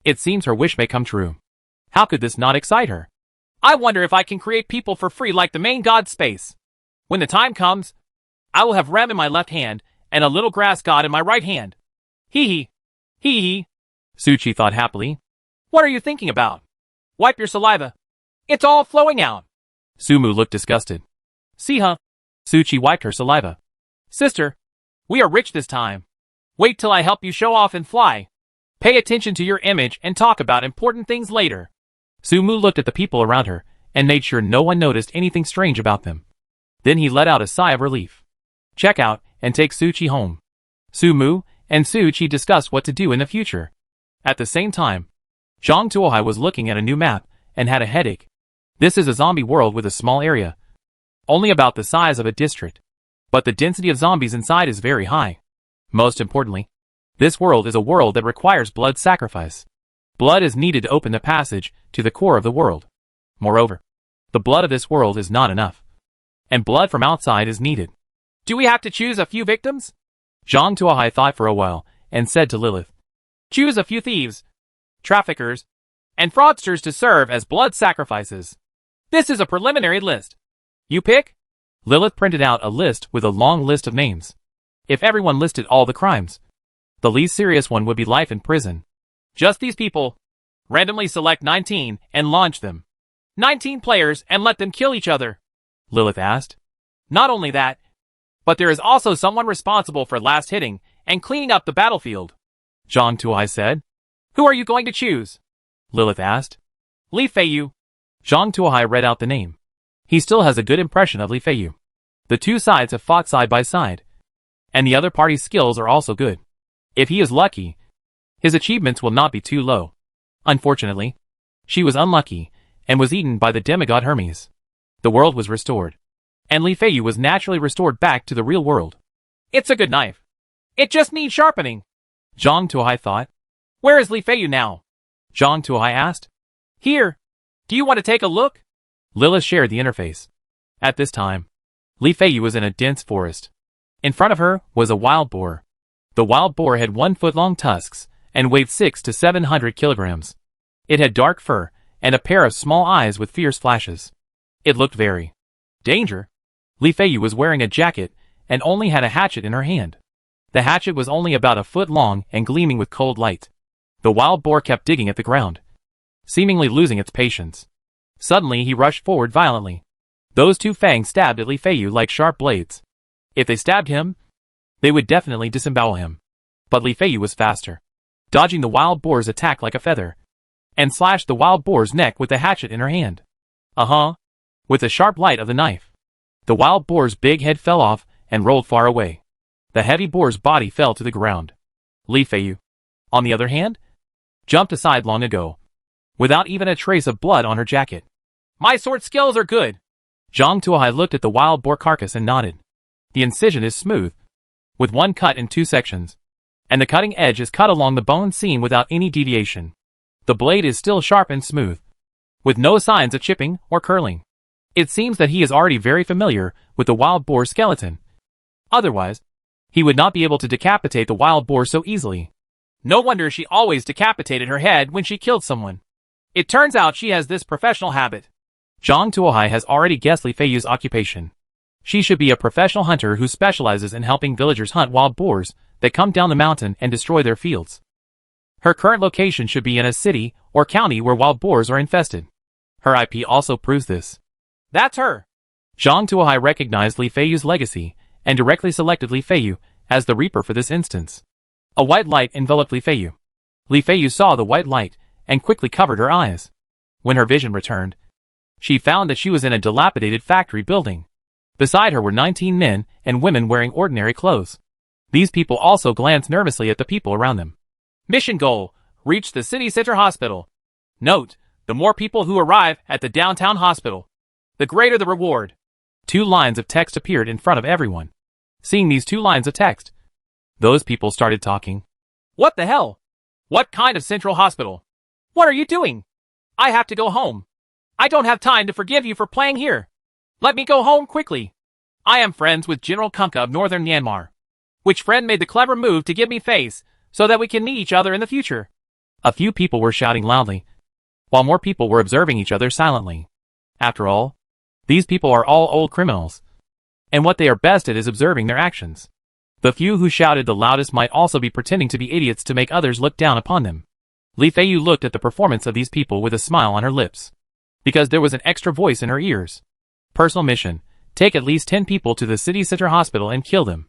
it seems her wish may come true. How could this not excite her? I wonder if I can create people for free like the main god space. When the time comes, I will have Rem in my left hand and a little grass god in my right hand. Hee hee. Hee hee. Su Qi thought happily. What are you thinking about? Wipe your saliva. It's all flowing out. Su Mu looked disgusted. See huh? Su Qi wiped her saliva. Sister, we are rich this time. Wait till I help you show off and fly. Pay attention to your image and talk about important things later. Su Mu looked at the people around her and made sure no one noticed anything strange about them. Then he let out a sigh of relief. Check out and take Su Qi home. Su Mu and Su Qi discussed what to do in the future. At the same time, Zhang Tuohai was looking at a new map and had a headache. This is a zombie world with a small area, only about the size of a district. But the density of zombies inside is very high. Most importantly, this world is a world that requires blood sacrifice. Blood is needed to open the passage to the core of the world. Moreover, the blood of this world is not enough, and blood from outside is needed. Do we have to choose a few victims? Zhang Tuohai thought for a while and said to Lilith. Choose a few thieves, traffickers, and fraudsters to serve as blood sacrifices. This is a preliminary list. You pick? Lilith printed out a list with a long list of names. If everyone listed all the crimes, the least serious one would be life in prison. Just these people. Randomly select 19 and launch them. 19 players and let them kill each other, Lilith asked. Not only that, but there is also someone responsible for last hitting and cleaning up the battlefield, Zhang Tuohai said. Who are you going to choose? Lilith asked. Li Feiyu. Zhang Tuohai read out the name. He still has a good impression of Li Feiyu. The two sides have fought side by side, and the other party's skills are also good. If he is lucky, his achievements will not be too low. Unfortunately, she was unlucky and was eaten by the demigod Hermes. The world was restored, and Li Feiyu was naturally restored back to the real world. It's a good knife. It just needs sharpening, Zhang Tuohai thought. Where is Li Feiyu now? Zhang Tuohai asked. Here. Do you want to take a look? Lilith shared the interface. At this time, Li Feiyu was in a dense forest. In front of her was a wild boar. The wild boar had 1-foot-long tusks and weighed 600 to 700 kilograms. It had dark fur and a pair of small eyes with fierce flashes. It looked very danger. Li Feiyu was wearing a jacket and only had a hatchet in her hand. The hatchet was only about a foot long and gleaming with cold light. The wild boar kept digging at the ground, seemingly losing its patience. Suddenly he rushed forward violently. Those two fangs stabbed at Li Feiyu like sharp blades. If they stabbed him, they would definitely disembowel him. But Li Feiyu was faster, dodging the wild boar's attack like a feather, and slashed the wild boar's neck with the hatchet in her hand. With the sharp light of the knife, the wild boar's big head fell off and rolled far away. The heavy boar's body fell to the ground. Li Feiyu, on the other hand, jumped aside long ago, without even a trace of blood on her jacket. My sword skills are good. Zhang Tuohai looked at the wild boar carcass and nodded. The incision is smooth, with one cut in 2 sections, and the cutting edge is cut along the bone seam without any deviation. The blade is still sharp and smooth, with no signs of chipping or curling. It seems that he is already very familiar with the wild boar skeleton. Otherwise, he would not be able to decapitate the wild boar so easily. No wonder she always decapitated her head when she killed someone. It turns out she has this professional habit. Zhang Tuohai has already guessed Li Feiyu's occupation. She should be a professional hunter who specializes in helping villagers hunt wild boars that come down the mountain and destroy their fields. Her current location should be in a city or county where wild boars are infested. Her IP also proves this. That's her. Zhang Tuohai recognized Li Feiyu's legacy and directly selected Li Feiyu as the Reaper for this instance. A white light enveloped Li Feiyu. Li Feiyu saw the white light and quickly covered her eyes. When her vision returned, she found that she was in a dilapidated factory building. Beside her were 19 men and women wearing ordinary clothes. These people also glanced nervously at the people around them. Mission goal: reach the city center hospital. Note: the more people who arrive at the downtown hospital, the greater the reward. 2 lines of text appeared in front of everyone. Seeing these 2 lines of text, those people started talking. What the hell? What kind of central hospital? What are you doing? I have to go home. I don't have time to forgive you for playing here. Let me go home quickly. I am friends with General Kunkka of Northern Myanmar. Which friend made the clever move to give me face, so that we can meet each other in the future? A few people were shouting loudly, while more people were observing each other silently. After all, these people are all old criminals, and what they are best at is observing their actions. The few who shouted the loudest might also be pretending to be idiots to make others look down upon them. Li Feiyu looked at the performance of these people with a smile on her lips, because there was an extra voice in her ears. Personal mission: take at least 10 people to the city center hospital and kill them.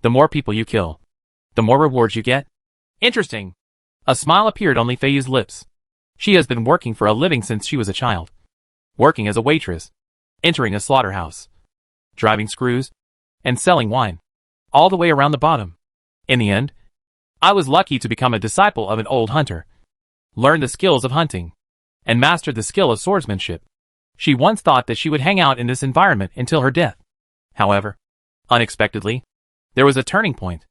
The more people you kill, the more rewards you get. Interesting. A smile appeared on Li Feiyu's lips. She has been working for a living since she was a child. Working as a waitress, entering a slaughterhouse, driving screws, and selling wine, all the way around the bottom. In the end, I was lucky to become a disciple of an old hunter, learned the skills of hunting, and mastered the skill of swordsmanship. She once thought that she would hang out in this environment until her death. However, unexpectedly, there was a turning point.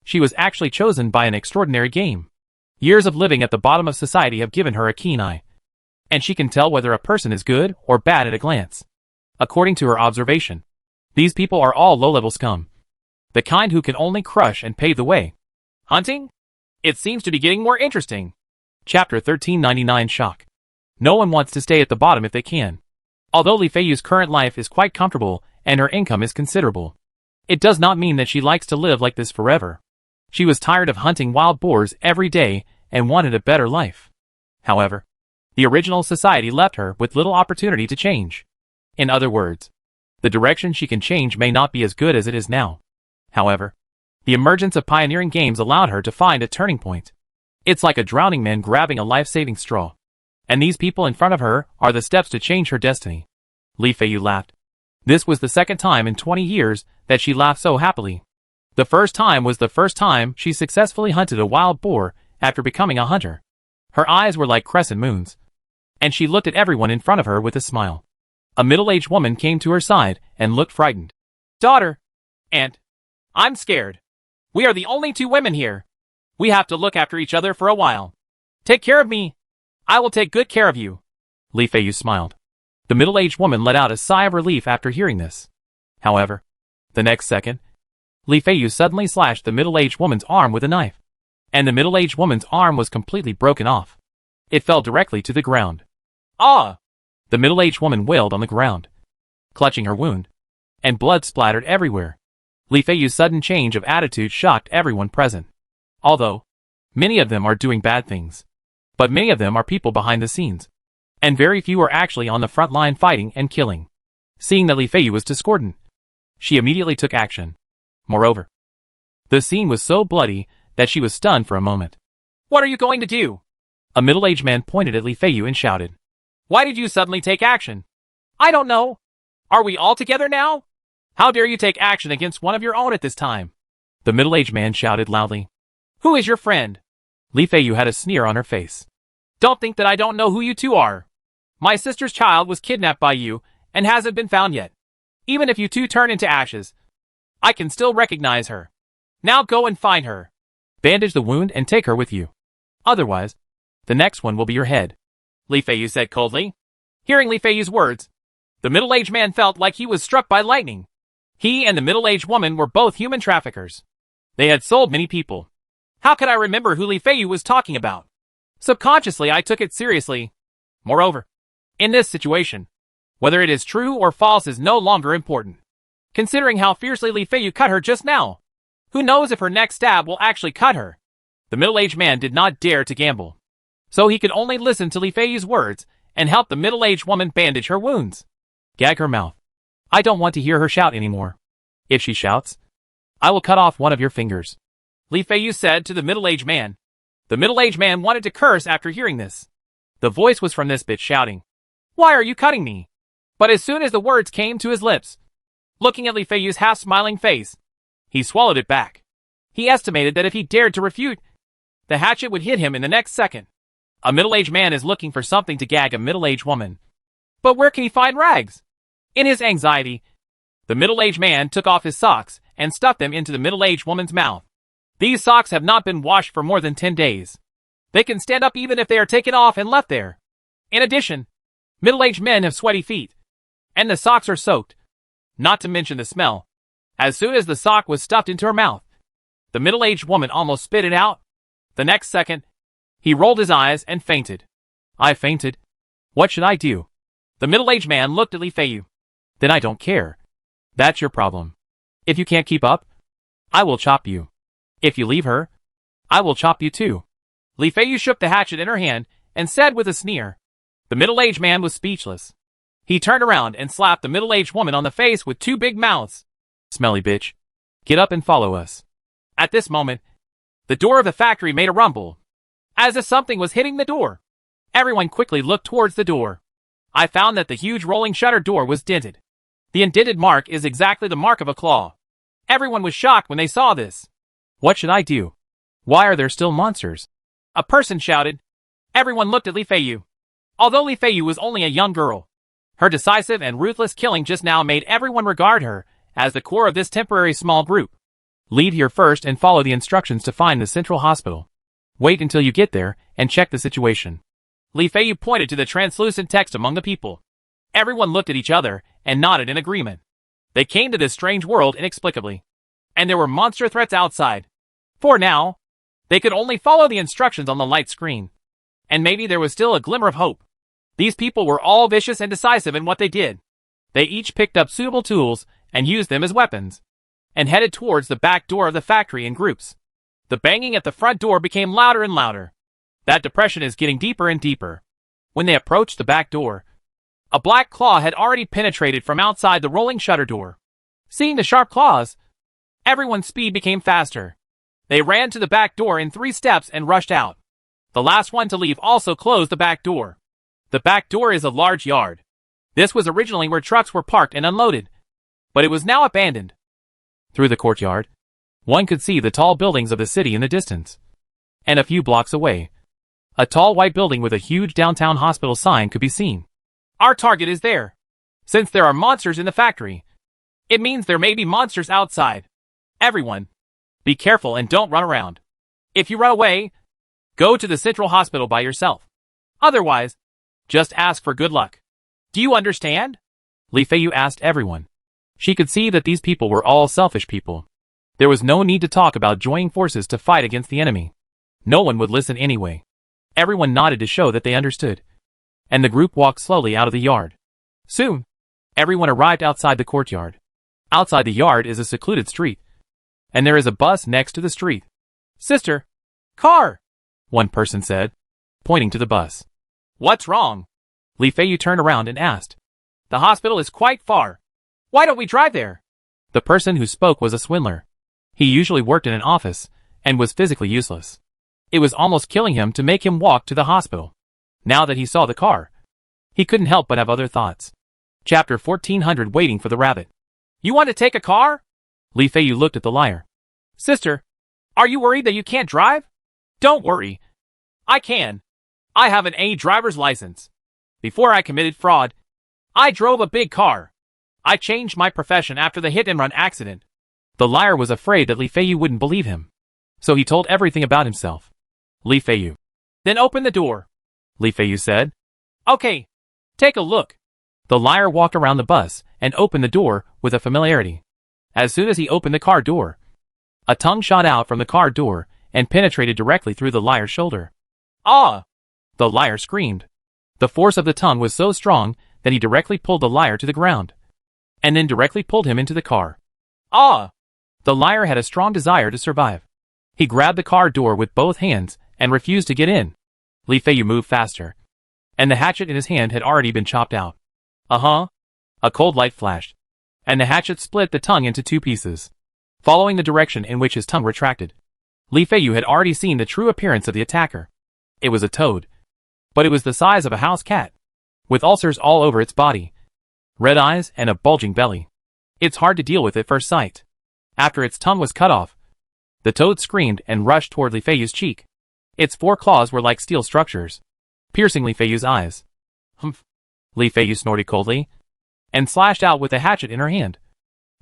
She was actually chosen by an extraordinary game. Years of living at the bottom of society have given her a keen eye, and she can tell whether a person is good or bad at a glance. According to her observation, these people are all low-level scum, the kind who can only crush and pave the way. Hunting? It seems to be getting more interesting. Chapter 1399 Shock. No one wants to stay at the bottom if they can. Although Li Feiyu's current life is quite comfortable and her income is considerable, it does not mean that she likes to live like this forever. She was tired of hunting wild boars every day and wanted a better life. However, the original society left her with little opportunity to change. In other words, the direction she can change may not be as good as it is now. However, the emergence of pioneering games allowed her to find a turning point. It's like a drowning man grabbing a life-saving straw. And these people in front of her are the steps to change her destiny. Li Feiyu laughed. This was the second time in 20 years that she laughed so happily. The first time was the first time she successfully hunted a wild boar after becoming a hunter. Her eyes were like crescent moons, and she looked at everyone in front of her with a smile. A middle-aged woman came to her side and looked frightened. Daughter, Aunt, I'm scared. We are the only two women here. We have to look after each other for a while. Take care of me. I will take good care of you. Li Feiyu smiled. The middle-aged woman let out a sigh of relief after hearing this. However, the next second, Li Feiyu suddenly slashed the middle-aged woman's arm with a knife, and the middle-aged woman's arm was completely broken off. It fell directly to the ground. Ah! The middle-aged woman wailed on the ground, clutching her wound, and blood splattered everywhere. Li Feiyu's sudden change of attitude shocked everyone present. Although, many of them are doing bad things, but many of them are people behind the scenes, and very few are actually on the front line fighting and killing. Seeing that Li Feiyu was discordant, she immediately took action. Moreover, the scene was so bloody that she was stunned for a moment. What are you going to do? A middle-aged man pointed at Li Feiyu and shouted. Why did you suddenly take action? I don't know. Are we all together now? How dare you take action against one of your own at this time? The middle-aged man shouted loudly. Who is your friend? Li Feiyu had a sneer on her face. Don't think that I don't know who you two are. My sister's child was kidnapped by you and hasn't been found yet. Even if you two turn into ashes, I can still recognize her. Now go and find her. Bandage the wound and take her with you. Otherwise, the next one will be your head, Li Feiyu said coldly. Hearing Li Feiyu's words, the middle-aged man felt like he was struck by lightning. He and the middle-aged woman were both human traffickers. They had sold many people. How could I remember who Li Feiyu was talking about? Subconsciously, I took it seriously. Moreover, in this situation, whether it is true or false is no longer important. Considering how fiercely Li Feiyu cut her just now, who knows if her next stab will actually cut her? The middle-aged man did not dare to gamble, so he could only listen to Li Feiyu's words and help the middle-aged woman bandage her wounds. Gag her mouth. I don't want to hear her shout anymore. If she shouts, I will cut off one of your fingers, Li Feiyu said to the middle-aged man. The middle-aged man wanted to curse after hearing this. The voice was from this bitch shouting, Why are you cutting me? But as soon as the words came to his lips, looking at Li Feiyu's half-smiling face, he swallowed it back. He estimated that if he dared to refute, the hatchet would hit him in the next second. A middle-aged man is looking for something to gag a middle-aged woman. But where can he find rags? In his anxiety, the middle-aged man took off his socks and stuffed them into the middle-aged woman's mouth. These socks have not been washed for more than 10 days. They can stand up even if they are taken off and left there. In addition, middle-aged men have sweaty feet, and the socks are soaked, not to mention the smell. As soon as the sock was stuffed into her mouth, the middle-aged woman almost spit it out. The next second, he rolled his eyes and fainted. I fainted. What should I do? The middle-aged man looked at Li Feiyu. Then I don't care. That's your problem. If you can't keep up, I will chop you. If you leave her, I will chop you too. Li Feiyu shook the hatchet in her hand and said with a sneer. The middle-aged man was speechless. He turned around and slapped the middle-aged woman on the face with two big mouths. Smelly bitch. Get up and follow us. At this moment, the door of the factory made a rumble, as if something was hitting the door. Everyone quickly looked towards the door. I found that the huge rolling shutter door was dented. The indented mark is exactly the mark of a claw. Everyone was shocked when they saw this. What should I do? Why are there still monsters? A person shouted. Everyone looked at Li Feiyu. Although Li Feiyu was only a young girl, her decisive and ruthless killing just now made everyone regard her as the core of this temporary small group. Lead here first and follow the instructions to find the central hospital. Wait until you get there and check the situation. Li Feiyu pointed to the translucent text among the people. Everyone looked at each other and nodded in agreement. They came to this strange world inexplicably, and there were monster threats outside. For now, They could only follow the instructions on the light screen. And maybe there was still a glimmer of hope. These people were all vicious and decisive in what they did. They each picked up suitable tools and used them as weapons, and headed towards the back door of the factory in groups. The banging at the front door became louder and louder. That depression is getting deeper and deeper. When they approached the back door, a black claw had already penetrated from outside the rolling shutter door. Seeing the sharp claws, everyone's speed became faster. They ran to the back door in 3 steps and rushed out. The last one to leave also closed the back door. The back door is a large yard. This was originally where trucks were parked and unloaded, but it was now abandoned. Through the courtyard, one could see the tall buildings of the city in the distance. And a few blocks away, a tall white building with a huge downtown hospital sign could be seen. Our target is there. Since there are monsters in the factory, it means there may be monsters outside. Everyone, be careful and don't run around. If you run away, go to the central hospital by yourself. Otherwise, just ask for good luck. Do you understand? Li Feiyu asked everyone. She could see that these people were all selfish people. There was no need to talk about joining forces to fight against the enemy. No one would listen anyway. Everyone nodded to show that they understood. And the group walked slowly out of the yard. Soon, everyone arrived outside the courtyard. Outside the yard is a secluded street. And there is a bus next to the street. Sister, car, one person said, pointing to the bus. What's wrong? Li Feiyu turned around and asked. The hospital is quite far. Why don't we drive there? The person who spoke was a swindler. He usually worked in an office and was physically useless. It was almost killing him to make him walk to the hospital. Now that he saw the car, he couldn't help but have other thoughts. Chapter 1400 Waiting for the Rabbit. You want to take a car? Li Feiyu looked at the liar. Sister, are you worried that you can't drive? Don't worry. I can. I have an A driver's license. Before I committed fraud, I drove a big car. I changed my profession after the hit-and-run accident. The liar was afraid that Li Feiyu wouldn't believe him, so he told everything about himself. Li Feiyu. Then open the door, Li Feiyu said. Okay, take a look. The liar walked around the bus and opened the door with a familiarity. As soon as he opened the car door, a tongue shot out from the car door and penetrated directly through the liar's shoulder. Ah! The liar screamed. The force of the tongue was so strong that he directly pulled the liar to the ground, and then directly pulled him into the car. Ah! The liar had a strong desire to survive. He grabbed the car door with both hands and refused to get in. Li Feiyu moved faster, and the hatchet in his hand had already been chopped out. Uh-huh. A cold light flashed, and the hatchet split the tongue into 2 pieces. Following the direction in which his tongue retracted, Li Feiyu had already seen the true appearance of the attacker. It was a toad, but it was the size of a house cat, with ulcers all over its body, red eyes and a bulging belly. It's hard to deal with at first sight. After its tongue was cut off, the toad screamed and rushed toward Li Feiyu's cheek. Its 4 claws were like steel structures, piercing Li Feiyu's eyes. Humph! Li Feiyu snorted coldly, and slashed out with the hatchet in her hand,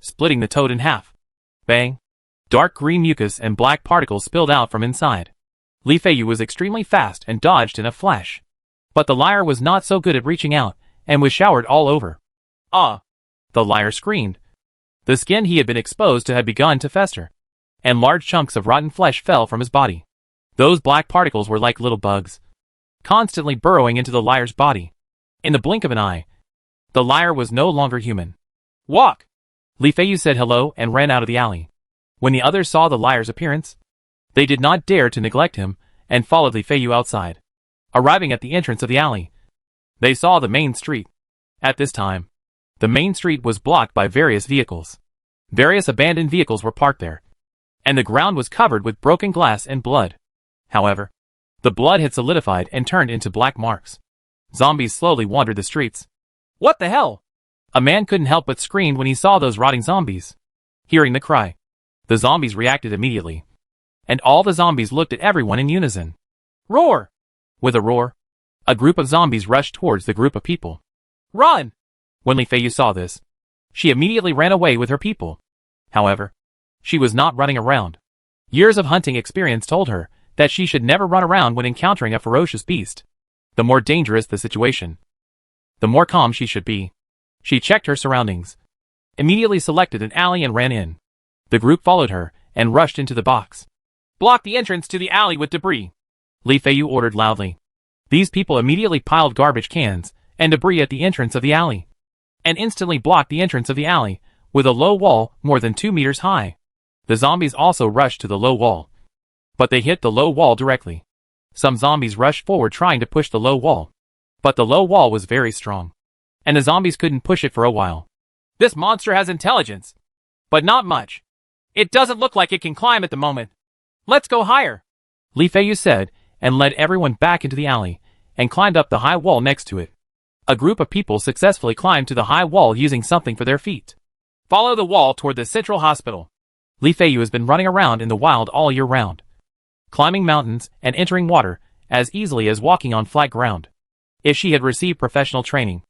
splitting the toad in half. Bang! Dark green mucus and black particles spilled out from inside. Li Feiyu was extremely fast and dodged in a flash. But the liar was not so good at reaching out, and was showered all over. Ah! The liar screamed. The skin he had been exposed to had begun to fester, and large chunks of rotten flesh fell from his body. Those black particles were like little bugs, constantly burrowing into the liar's body. In the blink of an eye, the liar was no longer human. Walk! Li Feiyu said hello and ran out of the alley. When the others saw the liar's appearance, they did not dare to neglect him and followed Li Feiyu outside. Arriving at the entrance of the alley, they saw the main street. At this time, the main street was blocked by various vehicles. Various abandoned vehicles were parked there, and the ground was covered with broken glass and blood. However, the blood had solidified and turned into black marks. Zombies slowly wandered the streets. What the hell? A man couldn't help but scream when he saw those rotting zombies. Hearing the cry, the zombies reacted immediately, and all the zombies looked at everyone in unison. Roar! With a roar, a group of zombies rushed towards the group of people. Run! When Li Feiyu saw this, she immediately ran away with her people. However, she was not running around. Years of hunting experience told her that she should never run around when encountering a ferocious beast. The more dangerous the situation, the more calm she should be. She checked her surroundings, immediately selected an alley and ran in. The group followed her and rushed into the box. Block the entrance to the alley with debris. Li Feiyu ordered loudly. These people immediately piled garbage cans and debris at the entrance of the alley, and instantly blocked the entrance of the alley with a low wall more than 2 meters high. The zombies also rushed to the low wall, but they hit the low wall directly. Some zombies rushed forward trying to push the low wall, but the low wall was very strong, and the zombies couldn't push it for a while. This monster has intelligence, but not much. It doesn't look like it can climb at the moment. Let's go higher, Li Feiyu said, and led everyone back into the alley, and climbed up the high wall next to it. A group of people successfully climbed to the high wall using something for their feet. Follow the wall toward the central hospital. Li Feiyu has been running around in the wild all year round, climbing mountains and entering water as easily as walking on flat ground. If she had received professional training,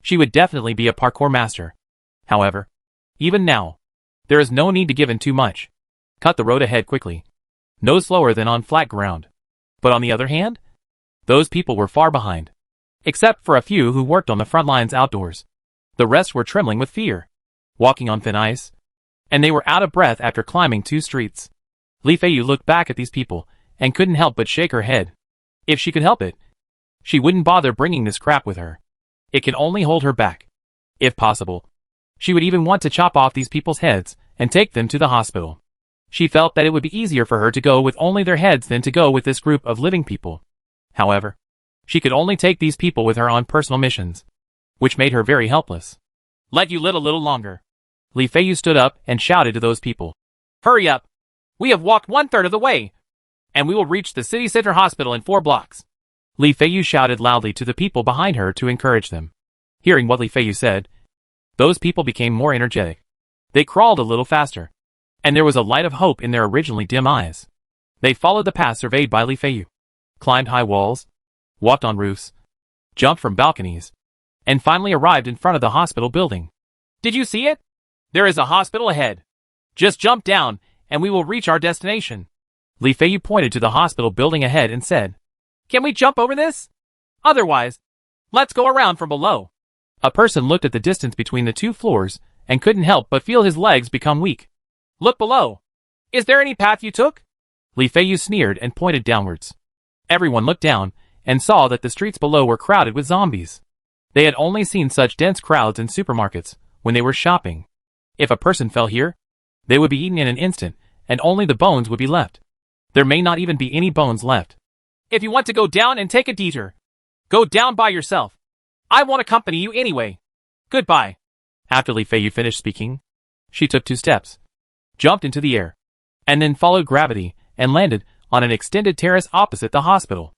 she would definitely be a parkour master. However, even now, there is no need to give in too much. Cut the road ahead quickly. No slower than on flat ground. But on the other hand, those people were far behind, except for a few who worked on the front lines outdoors. The rest were trembling with fear, walking on thin ice, and they were out of breath after climbing 2 streets. Li Feiyu looked back at these people and couldn't help but shake her head. If she could help it, she wouldn't bother bringing this crap with her. It can only hold her back. If possible, she would even want to chop off these people's heads and take them to the hospital. She felt that it would be easier for her to go with only their heads than to go with this group of living people. However, she could only take these people with her on personal missions, which made her very helpless. Let you live a little longer. Li Feiyu stood up and shouted to those people. Hurry up. We have walked 1/3 of the way, and we will reach the city center hospital in 4 blocks. Li Feiyu shouted loudly to the people behind her to encourage them. Hearing what Li Feiyu said, those people became more energetic. They crawled a little faster, and there was a light of hope in their originally dim eyes. They followed the path surveyed by Li Feiyu, climbed high walls, walked on roofs, jumped from balconies, and finally arrived in front of the hospital building. Did you see it? There is a hospital ahead. Just jump down, and we will reach our destination. Li Feiyu pointed to the hospital building ahead and said, Can we jump over this? Otherwise, let's go around from below. A person looked at the distance between the 2 floors and couldn't help but feel his legs become weak. Look below. Is there any path you took? Li Feiyu sneered and pointed downwards. Everyone looked down and saw that the streets below were crowded with zombies. They had only seen such dense crowds in supermarkets when they were shopping. If a person fell here, they would be eaten in an instant, and only the bones would be left. There may not even be any bones left. If you want to go down and take a detour, go down by yourself. I won't accompany you anyway. Goodbye. After Li Feiyu finished speaking, she took 2 steps, jumped into the air, and then followed gravity and landed on an extended terrace opposite the hospital.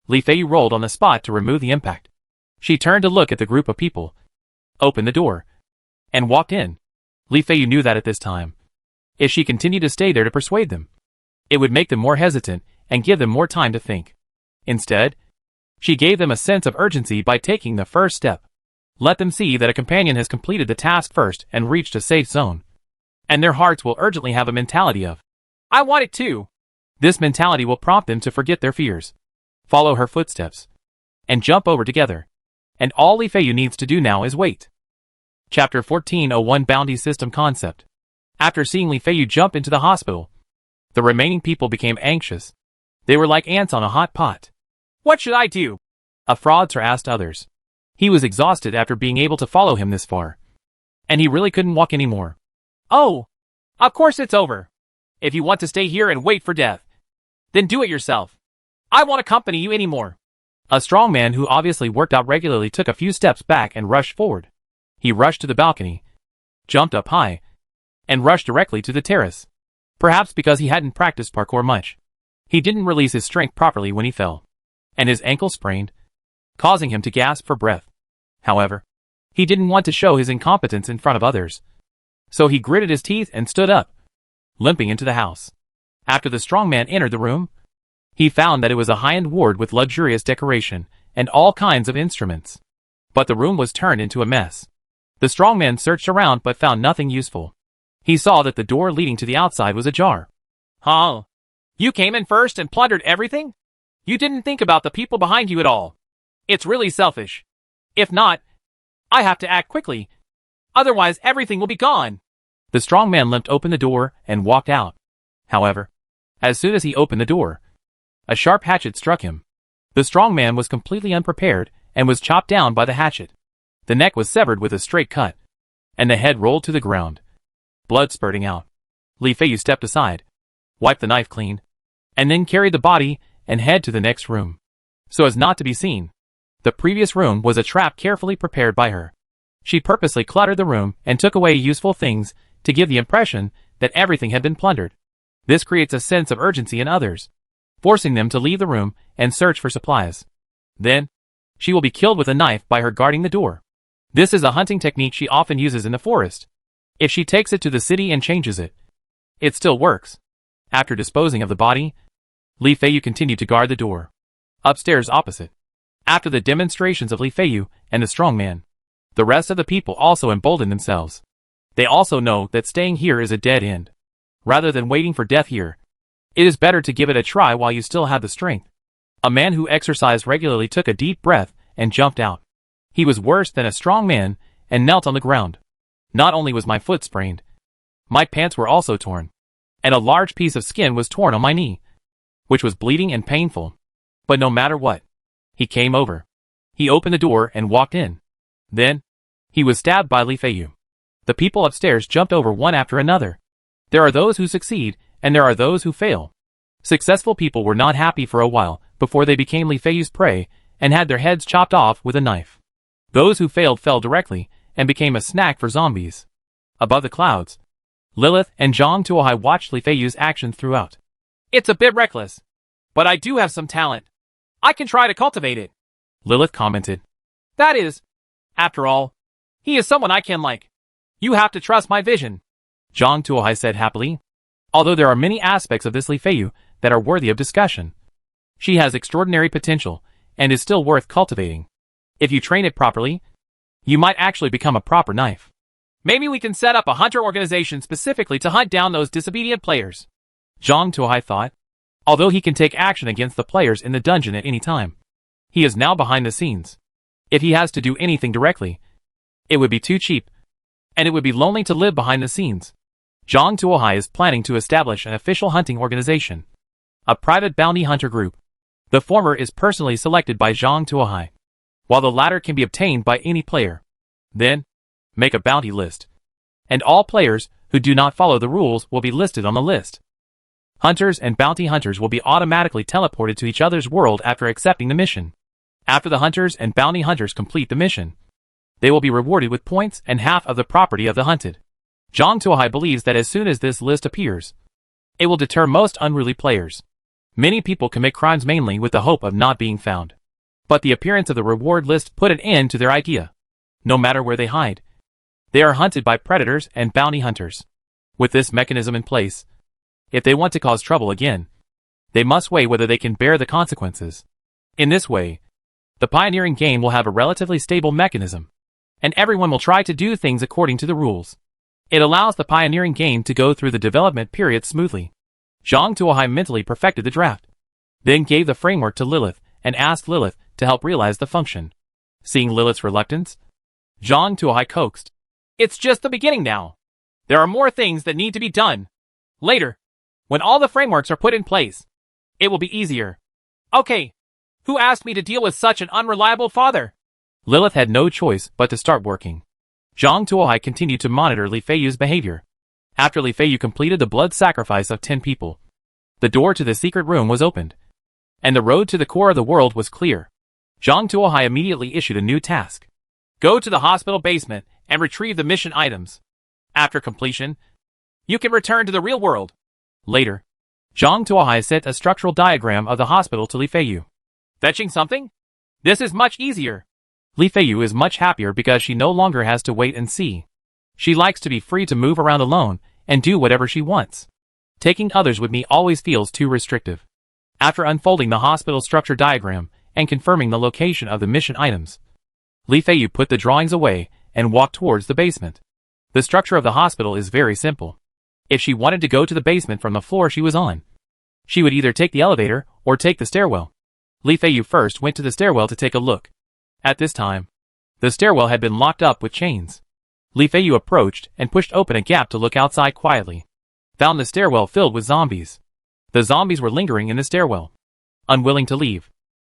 Li Feiyu rolled on the spot to remove the impact. She turned to look at the group of people, opened the door, and walked in. Li Feiyu knew that at this time, if she continued to stay there to persuade them, it would make them more hesitant and give them more time to think. Instead, she gave them a sense of urgency by taking the first step. Let them see that a companion has completed the task first and reached a safe zone. And their hearts will urgently have a mentality of, I want it too. This mentality will prompt them to forget their fears, follow her footsteps, and jump over together. And all Li Feiyu needs to do now is wait. Chapter 14:01 Bounty System Concept. After seeing Li Feiyu jump into the hospital, the remaining people became anxious. They were like ants on a hot pot. What should I do? A fraudster asked others. He was exhausted after being able to follow him this far, and he really couldn't walk anymore. Oh, of course it's over. If you want to stay here and wait for death, then do it yourself. I won't accompany you anymore. A strong man who obviously worked out regularly took a few steps back and rushed forward. He rushed to the balcony, jumped up high, and rushed directly to the terrace. Perhaps because he hadn't practiced parkour much, he didn't release his strength properly when he fell, and his ankle sprained, causing him to gasp for breath. However, he didn't want to show his incompetence in front of others, so he gritted his teeth and stood up, limping into the house. After the strong man entered the room, he found that it was a high-end ward with luxurious decoration and all kinds of instruments. But the room was turned into a mess. The strong man searched around but found nothing useful. He saw that the door leading to the outside was ajar. Huh? You came in first and plundered everything? You didn't think about the people behind you at all. It's really selfish. If not, I have to act quickly. Otherwise everything will be gone. The strong man limped open the door and walked out. However, As soon as he opened the door, a sharp hatchet struck him. The strong man was completely unprepared and was chopped down by the hatchet. The neck was severed with a straight cut, and the head rolled to the ground, blood spurting out. Li Feiyu stepped aside, wiped the knife clean, and then carried the body and head to the next room, so as not to be seen. The previous room was a trap carefully prepared by her. She purposely cluttered the room and took away useful things to give the impression that everything had been plundered. This creates a sense of urgency in others, forcing them to leave the room and search for supplies. Then, she will be killed with a knife by her guarding the door. This is a hunting technique she often uses in the forest. If she takes it to the city and changes it, it still works. After disposing of the body, Li Feiyu continued to guard the door. Upstairs opposite, after the demonstrations of Li Feiyu and the strong man, the rest of the people also emboldened themselves. They also know that staying here is a dead end. Rather than waiting for death here, it is better to give it a try while you still have the strength. A man who exercised regularly took a deep breath and jumped out. He was worse than a strong man and knelt on the ground. Not only was my foot sprained, my pants were also torn, and a large piece of skin was torn on my knee, which was bleeding and painful. But no matter what, he came over. He opened the door and walked in. Then, he was stabbed by Li Feiyu. The people upstairs jumped over one after another. There are those who succeed, and there are those who fail. Successful people were not happy for a while before they became Li Feiyu's prey and had their heads chopped off with a knife. Those who failed fell directly and became a snack for zombies. Above the clouds, Lilith and Zhang Tuohai watched Li Feiyu's actions throughout. It's a bit reckless, but I do have some talent. I can try to cultivate it, Lilith commented. That is, after all, he is someone I can like. You have to trust my vision, Zhang Tuohai said happily. Although there are many aspects of this Li Feiyu that are worthy of discussion, she has extraordinary potential and is still worth cultivating. If you train it properly, you might actually become a proper knife. Maybe we can set up a hunter organization specifically to hunt down those disobedient players, Zhang Tuohai thought. Although he can take action against the players in the dungeon at any time, he is now behind the scenes. If he has to do anything directly, it would be too cheap, and it would be lonely to live behind the scenes. Zhang Tuohai is planning to establish an official hunting organization, a private bounty hunter group. The former is personally selected by Zhang Tuohai, while the latter can be obtained by any player. Then, make a bounty list, and all players who do not follow the rules will be listed on the list. Hunters and bounty hunters will be automatically teleported to each other's world after accepting the mission. After the hunters and bounty hunters complete the mission, they will be rewarded with points and half of the property of the hunted. Zhang Tuohai believes that as soon as this list appears, it will deter most unruly players. Many people commit crimes mainly with the hope of not being found. But the appearance of the reward list put an end to their idea. No matter where they hide, they are hunted by predators and bounty hunters. With this mechanism in place, if they want to cause trouble again, they must weigh whether they can bear the consequences. In this way, the pioneering game will have a relatively stable mechanism, and everyone will try to do things according to the rules. It allows the pioneering game to go through the development period smoothly. Zhang Tuohai mentally perfected the draft, then gave the framework to Lilith and asked Lilith to help realize the function. Seeing Lilith's reluctance, Zhang Tuohai coaxed. It's just the beginning now. There are more things that need to be done. Later, when all the frameworks are put in place, it will be easier. Okay, who asked me to deal with such an unreliable father? Lilith had no choice but to start working. Zhang Tuohai continued to monitor Li Feiyu's behavior. After Li Feiyu completed the blood sacrifice of 10 people, the door to the secret room was opened, and the road to the core of the world was clear. Zhang Tuohai immediately issued a new task. Go to the hospital basement and retrieve the mission items. After completion, you can return to the real world. Later, Zhang Tuohai sent a structural diagram of the hospital to Li Feiyu. Fetching something? This is much easier. Li Feiyu is much happier because she no longer has to wait and see. She likes to be free to move around alone and do whatever she wants. Taking others with me always feels too restrictive. After unfolding the hospital structure diagram and confirming the location of the mission items, Li Feiyu put the drawings away and walked towards the basement. The structure of the hospital is very simple. If she wanted to go to the basement from the floor she was on, she would either take the elevator or take the stairwell. Li Feiyu first went to the stairwell to take a look. At this time, the stairwell had been locked up with chains. Li Feiyu approached and pushed open a gap to look outside quietly. Found the stairwell filled with zombies. The zombies were lingering in the stairwell, unwilling to leave.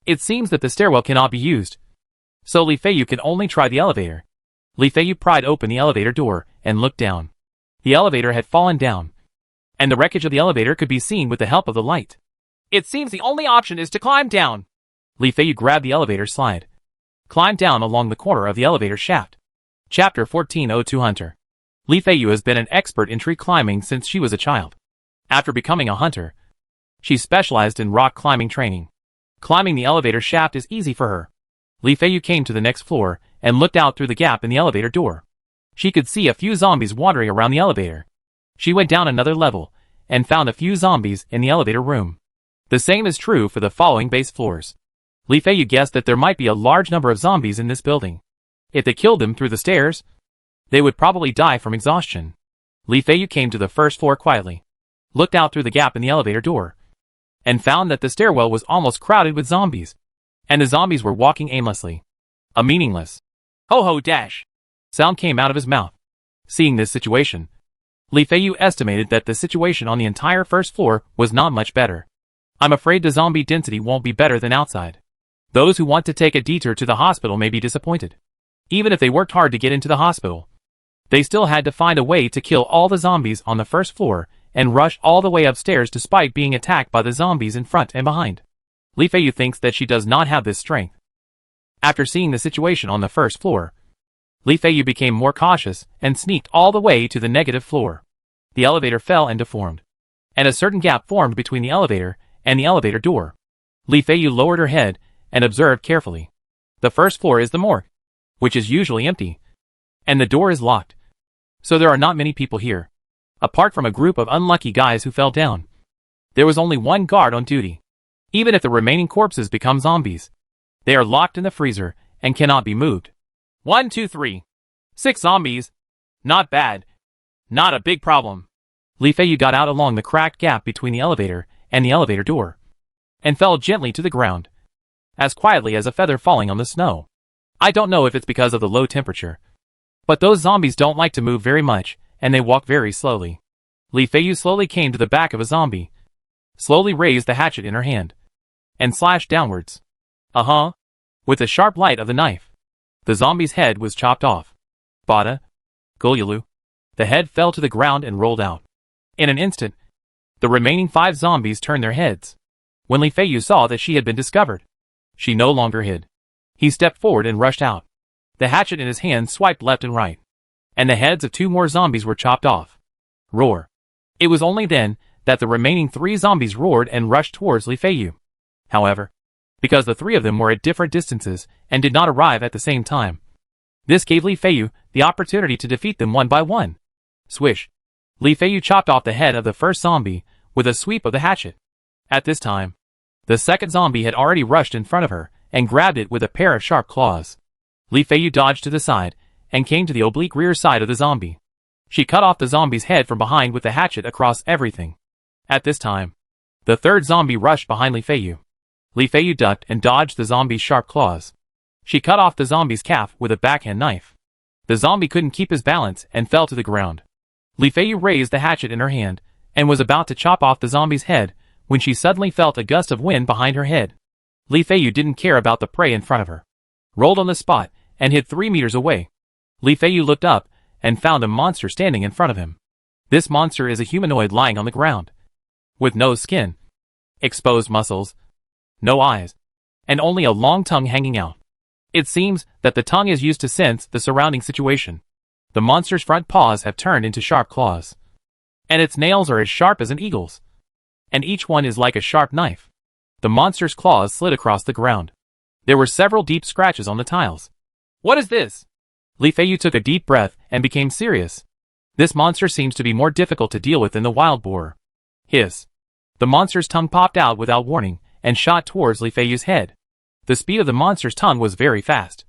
It seems that the stairwell cannot be used, so Li Feiyu can only try the elevator. Li Feiyu pried open the elevator door and looked down. The elevator had fallen down, and the wreckage of the elevator could be seen with the help of the light. It seems the only option is to climb down. Li Feiyu grabbed the elevator slide, climbed down along the corner of the elevator shaft. Chapter 14:02 Hunter. Li Feiyu has been an expert in tree climbing since she was a child. After becoming a hunter, she specialized in rock climbing training. Climbing the elevator shaft is easy for her. Li Feiyu came to the next floor and looked out through the gap in the elevator door. She could see a few zombies wandering around the elevator. She went down another level and found a few zombies in the elevator room. The same is true for the following base floors. Li Feiyu guessed that there might be a large number of zombies in this building. If they killed them through the stairs, they would probably die from exhaustion. Li Feiyu came to the first floor quietly, looked out through the gap in the elevator door, and found that the stairwell was almost crowded with zombies, and the zombies were walking aimlessly. A meaningless ho-ho dash sound came out of his mouth. Seeing this situation, Li Feiyu estimated that the situation on the entire first floor was not much better. I'm afraid the zombie density won't be better than outside. Those who want to take a detour to the hospital may be disappointed. Even if they worked hard to get into the hospital, they still had to find a way to kill all the zombies on the first floor and rush all the way upstairs despite being attacked by the zombies in front and behind. Li Feiyu thinks that she does not have this strength. After seeing the situation on the first floor, Li Feiyu became more cautious and sneaked all the way to the negative floor. The elevator fell and deformed, and a certain gap formed between the elevator and the elevator door. Li Feiyu lowered her head and observed carefully. The first floor is the morgue, which is usually empty, and the door is locked, so there are not many people here. Apart from a group of unlucky guys who fell down, there was only one guard on duty. Even if the remaining corpses become zombies, they are locked in the freezer and cannot be moved. 1, 2, 3. 6 zombies. Not bad. Not a big problem. Li Feiyu got out along the cracked gap between the elevator and the elevator door, and fell gently to the ground, as quietly as a feather falling on the snow. I don't know if it's because of the low temperature, but those zombies don't like to move very much, and they walk very slowly. Li Feiyu slowly came to the back of a zombie, slowly raised the hatchet in her hand, and slashed downwards. With the sharp light of the knife, the zombie's head was chopped off. Bada, Gulyalu. The head fell to the ground and rolled out. In an instant, the remaining 5 zombies turned their heads. When Li Feiyu saw that she had been discovered, she no longer hid. He stepped forward and rushed out. The hatchet in his hand swiped left and right, and the heads of 2 more zombies were chopped off. Roar. It was only then that the remaining 3 zombies roared and rushed towards Li Feiyu. However, because the 3 of them were at different distances and did not arrive at the same time, this gave Li Feiyu the opportunity to defeat them one by one. Swish. Li Feiyu chopped off the head of the first zombie with a sweep of the hatchet. At this time, the second zombie had already rushed in front of her and grabbed it with a pair of sharp claws. Li Feiyu dodged to the side and came to the oblique rear side of the zombie. She cut off the zombie's head from behind with the hatchet across everything. At this time, the third zombie rushed behind Li Feiyu. Li Feiyu ducked and dodged the zombie's sharp claws. She cut off the zombie's calf with a backhand knife. The zombie couldn't keep his balance and fell to the ground. Li Feiyu raised the hatchet in her hand and was about to chop off the zombie's head when she suddenly felt a gust of wind behind her head. Li Feiyu didn't care about the prey in front of her, rolled on the spot, and hid 3 meters away. Li Feiyu looked up and found a monster standing in front of him. This monster is a humanoid lying on the ground, with no skin, exposed muscles, no eyes, and only a long tongue hanging out. It seems that the tongue is used to sense the surrounding situation. The monster's front paws have turned into sharp claws, and its nails are as sharp as an eagle's, and each one is like a sharp knife. The monster's claws slid across the ground. There were several deep scratches on the tiles. What is this? Li Feiyu took a deep breath and became serious. This monster seems to be more difficult to deal with than the wild boar. Hiss. The monster's tongue popped out without warning and shot towards Li Feiyu's head. The speed of the monster's tongue was very fast,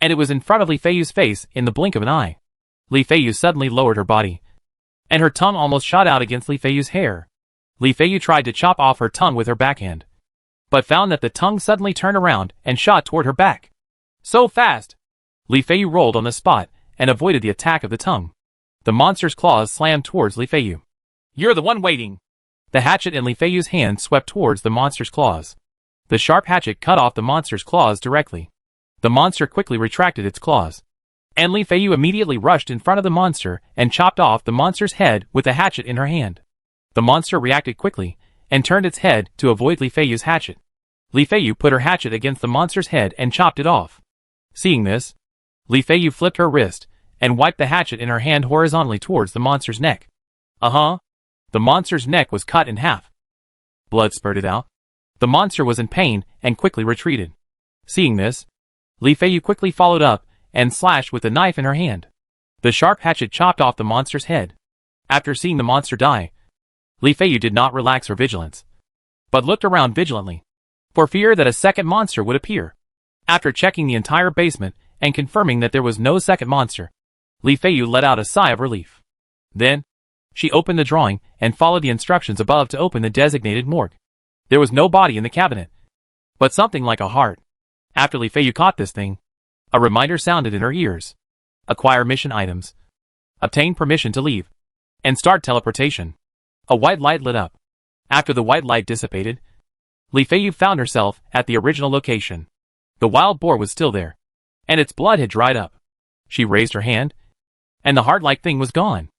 and it was in front of Li Feiyu's face in the blink of an eye. Li Feiyu suddenly lowered her body, and her tongue almost shot out against Li Feiyu's hair. Li Feiyu tried to chop off her tongue with her backhand, but found that the tongue suddenly turned around and shot toward her back. So fast! Li Feiyu rolled on the spot and avoided the attack of the tongue. The monster's claws slammed towards Li Feiyu. You're the one waiting. The hatchet in Li Feiyu's hand swept towards the monster's claws. The sharp hatchet cut off the monster's claws directly. The monster quickly retracted its claws. And Li Feiyu immediately rushed in front of the monster and chopped off the monster's head with the hatchet in her hand. The monster reacted quickly and turned its head to avoid Li Feiyu's hatchet. Li Feiyu put her hatchet against the monster's head and chopped it off. Seeing this, Li Feiyu flipped her wrist and wiped the hatchet in her hand horizontally towards the monster's neck. The monster's neck was cut in half. Blood spurted out. The monster was in pain and quickly retreated. Seeing this, Li Feiyu quickly followed up and slashed with the knife in her hand. The sharp hatchet chopped off the monster's head. After seeing the monster die, Li Feiyu did not relax her vigilance, but looked around vigilantly, for fear that a second monster would appear. After checking the entire basement and confirming that there was no second monster, Li Feiyu let out a sigh of relief. Then, she opened the drawing and followed the instructions above to open the designated morgue. There was no body in the cabinet, but something like a heart. After Li Feiyu caught this thing, a reminder sounded in her ears. Acquire mission items. Obtain permission to leave. And start teleportation. A white light lit up. After the white light dissipated, Li Feiyu found herself at the original location. The wild boar was still there, and its blood had dried up. She raised her hand, and the heart-like thing was gone.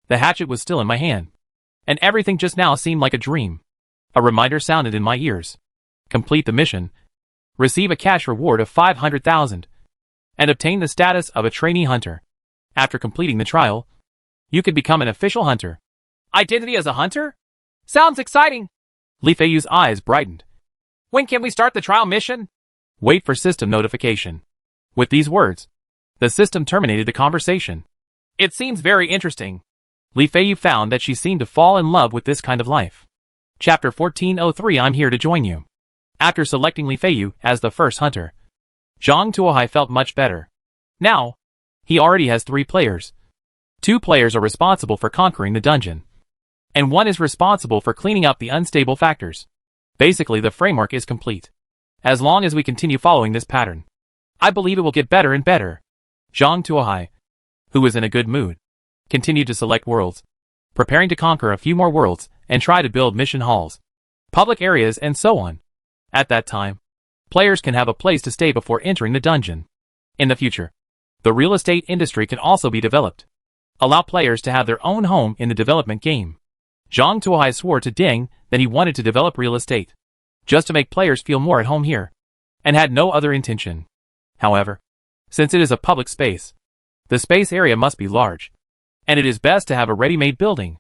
The hatchet was still in my hand, and everything just now seemed like a dream. A reminder sounded in my ears. Complete the mission. Receive a cash reward of 500,000. And obtain the status of a trainee hunter. After completing the trial, you could become an official hunter. Identity as a hunter? Sounds exciting. Li Feiyu's eyes brightened. When can we start the trial mission? Wait for system notification. With these words, the system terminated the conversation. It seems very interesting. Li Feiyu found that she seemed to fall in love with this kind of life. Chapter 1403 I'm here to join you. After selecting Li Feiyu as the first hunter, Zhang Tuohai felt much better. Now, he already has 3 players. 2 players are responsible for conquering the dungeon, and 1 is responsible for cleaning up the unstable factors. Basically, the framework is complete. As long as we continue following this pattern, I believe it will get better and better. Zhang Tuohai, who was in a good mood, continued to select worlds, preparing to conquer a few more worlds and try to build mission halls, public areas and so on. At that time, players can have a place to stay before entering the dungeon. In the future, the real estate industry can also be developed. Allow players to have their own home in the development game. Zhang Tuohai swore to Ding that he wanted to develop real estate, just to make players feel more at home here, and had no other intention. However, since it is a public space, the space area must be large, and it is best to have a ready-made building.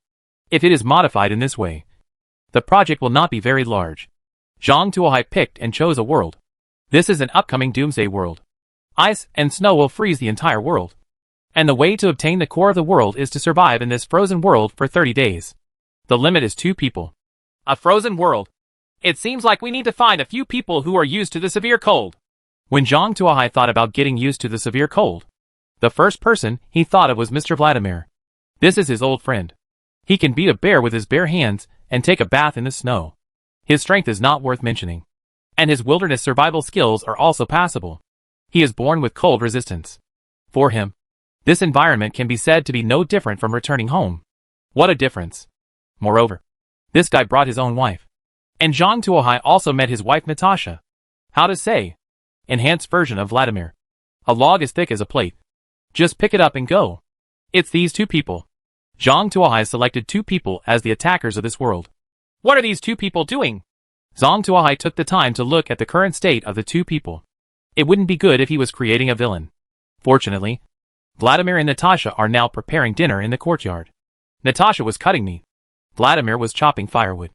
If it is modified in this way, the project will not be very large. Zhang Tuohai picked and chose a world. This is an upcoming doomsday world. Ice and snow will freeze the entire world. And the way to obtain the core of the world is to survive in this frozen world for 30 days. The limit is 2 people. A frozen world. It seems like we need to find a few people who are used to the severe cold. When Zhang Tuohai thought about getting used to the severe cold, the first person he thought of was Mr. Vladimir. This is his old friend. He can beat a bear with his bare hands and take a bath in the snow. His strength is not worth mentioning, and his wilderness survival skills are also passable. He is born with cold resistance. For him, this environment can be said to be no different from returning home. What a difference. Moreover, this guy brought his own wife. And Zhang Tuohai also met his wife Natasha. How to say? Enhanced version of Vladimir. A log as thick as a plate. Just pick it up and go. It's these 2 people. Zhang Tuohai selected 2 people as the attackers of this world. What are these 2 people doing? Zhang Tuohai took the time to look at the current state of the 2 people. It wouldn't be good if he was creating a villain. Fortunately, Vladimir and Natasha are now preparing dinner in the courtyard. Natasha was cutting meat. Vladimir was chopping firewood.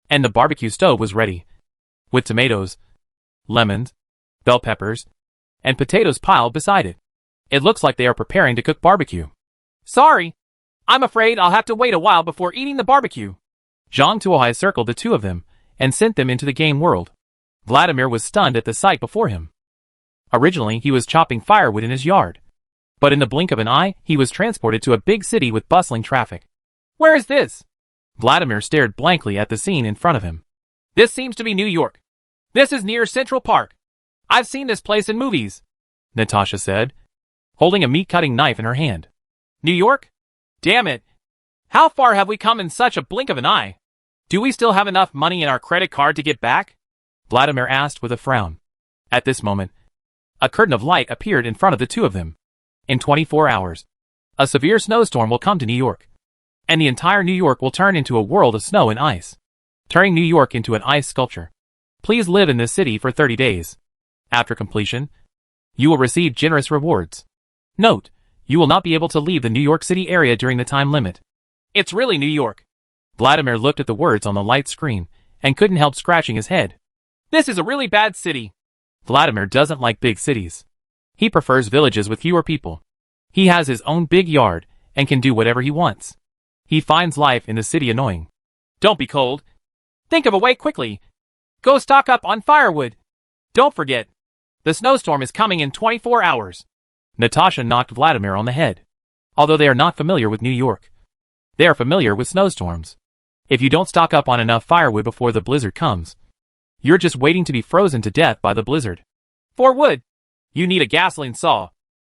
And the barbecue stove was ready, with tomatoes, lemons, bell peppers, and potatoes piled beside it. It looks like they are preparing to cook barbecue. Sorry, I'm afraid I'll have to wait a while before eating the barbecue. Zhang Tuohai circled the 2 of them and sent them into the game world. Vladimir was stunned at the sight before him. Originally, he was chopping firewood in his yard, but in the blink of an eye, he was transported to a big city with bustling traffic. Where is this? Vladimir stared blankly at the scene in front of him. This seems to be New York. This is near Central Park. I've seen this place in movies, Natasha said, holding a meat-cutting knife in her hand. New York? Damn it. How far have we come in such a blink of an eye? Do we still have enough money in our credit card to get back? Vladimir asked with a frown. At this moment, a curtain of light appeared in front of the two of them. In 24 hours, a severe snowstorm will come to New York, and the entire New York will turn into a world of snow and ice, turning New York into an ice sculpture. Please live in this city for 30 days. After completion, you will receive generous rewards. Note, you will not be able to leave the New York City area during the time limit. It's really New York. Vladimir looked at the words on the light screen and couldn't help scratching his head. This is a really bad city. Vladimir doesn't like big cities. He prefers villages with fewer people. He has his own big yard and can do whatever he wants. He finds life in the city annoying. Don't be cold. Think of a way quickly. Go stock up on firewood. Don't forget, the snowstorm is coming in 24 hours. Natasha knocked Vladimir on the head. Although they are not familiar with New York, they are familiar with snowstorms. If you don't stock up on enough firewood before the blizzard comes, you're just waiting to be frozen to death by the blizzard. For wood, you need a gasoline saw.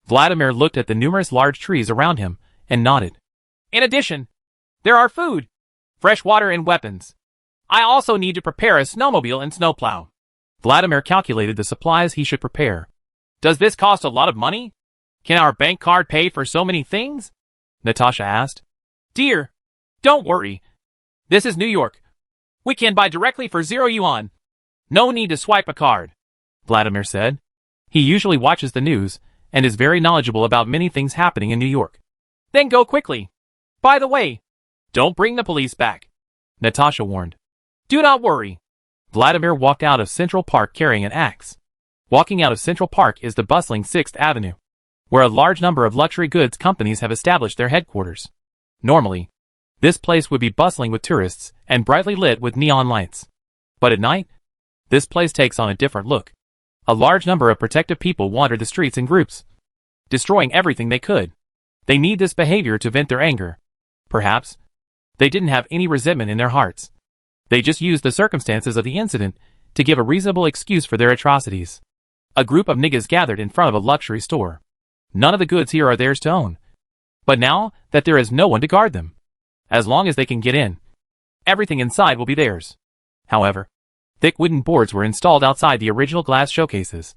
Vladimir looked at the numerous large trees around him and nodded. In addition, there are food, fresh water, and weapons. I also need to prepare a snowmobile and snowplow. Vladimir calculated the supplies he should prepare. Does this cost a lot of money? Can our bank card pay for so many things? Natasha asked. Dear, don't worry. This is New York. We can buy directly for 0 yuan. No need to swipe a card, Vladimir said. He usually watches the news and is very knowledgeable about many things happening in New York. Then go quickly. By the way, don't bring the police back, Natasha warned. Do not worry. Vladimir walked out of Central Park carrying an axe. Walking out of Central Park is the bustling 6th Avenue, where a large number of luxury goods companies have established their headquarters. Normally, this place would be bustling with tourists and brightly lit with neon lights. But at night, this place takes on a different look. A large number of protective people wander the streets in groups, destroying everything they could. They need this behavior to vent their anger. Perhaps, they didn't have any resentment in their hearts. They just used the circumstances of the incident to give a reasonable excuse for their atrocities. A group of niggas gathered in front of a luxury store. None of the goods here are theirs to own. But now that there is no one to guard them, as long as they can get in, everything inside will be theirs. However, thick wooden boards were installed outside the original glass showcases.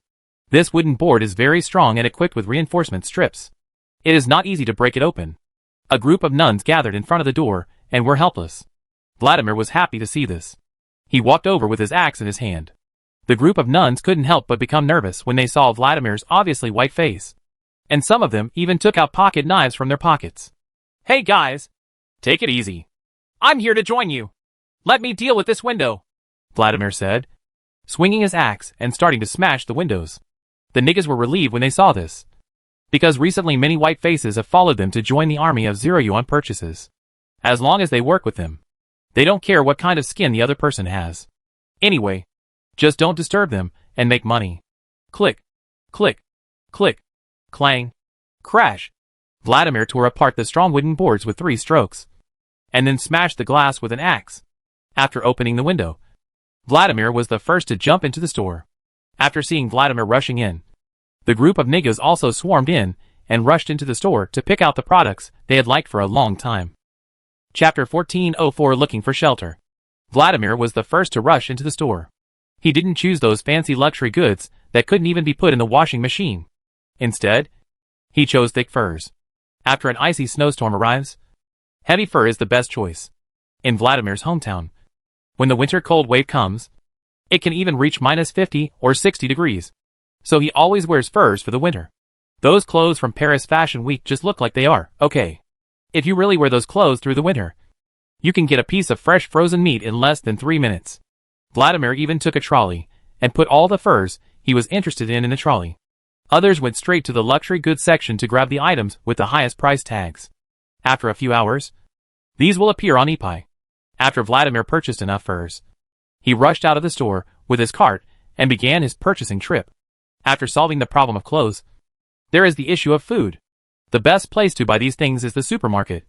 This wooden board is very strong and equipped with reinforcement strips. It is not easy to break it open. A group of nuns gathered in front of the door and were helpless. Vladimir was happy to see this. He walked over with his axe in his hand. The group of nuns couldn't help but become nervous when they saw Vladimir's obviously white face. And some of them even took out pocket knives from their pockets. Hey guys, take it easy. I'm here to join you. Let me deal with this window, Vladimir said, swinging his axe and starting to smash the windows. The niggas were relieved when they saw this, because recently many white faces have followed them to join the army of 0 yuan purchases. As long as they work with them, they don't care what kind of skin the other person has. Anyway, just don't disturb them and make money. Click, click, click, clang, crash. Vladimir tore apart the strong wooden boards with 3 strokes, and then smashed the glass with an axe. After opening the window, Vladimir was the first to jump into the store. After seeing Vladimir rushing in, the group of niggas also swarmed in and rushed into the store to pick out the products they had liked for a long time. Chapter 1404 Looking for Shelter. Vladimir was the first to rush into the store. He didn't choose those fancy luxury goods that couldn't even be put in the washing machine. Instead, he chose thick furs. After an icy snowstorm arrives, heavy fur is the best choice. In Vladimir's hometown, when the winter cold wave comes, it can even reach -50 or 60 degrees. So he always wears furs for the winter. Those clothes from Paris Fashion Week just look like they are okay. If you really wear those clothes through the winter, you can get a piece of fresh frozen meat in less than 3 minutes. Vladimir even took a trolley and put all the furs he was interested in the trolley. Others went straight to the luxury goods section to grab the items with the highest price tags. After a few hours, these will appear on eBay. After Vladimir purchased enough furs, he rushed out of the store with his cart and began his purchasing trip. After solving the problem of clothes, there is the issue of food. The best place to buy these things is the supermarket,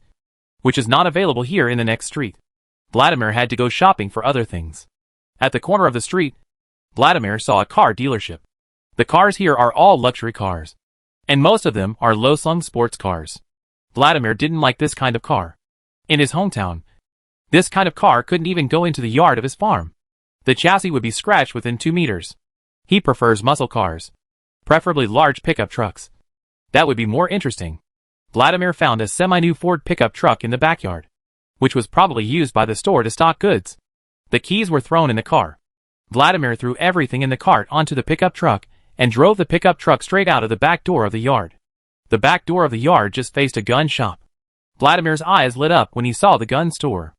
which is not available here in the next street. Vladimir had to go shopping for other things. At the corner of the street, Vladimir saw a car dealership. The cars here are all luxury cars, and most of them are low-slung sports cars. Vladimir didn't like this kind of car. In his hometown, This kind of car couldn't even go into the yard of his farm. The chassis would be scratched within 2 meters. He prefers muscle cars, preferably large pickup trucks. That would be more interesting. Vladimir found a semi-new Ford pickup truck in the backyard, which was probably used by the store to stock goods. The keys were thrown in the car. Vladimir threw everything in the cart onto the pickup truck and drove the pickup truck straight out of the back door of the yard. The back door of the yard just faced a gun shop. Vladimir's eyes lit up when he saw the gun store.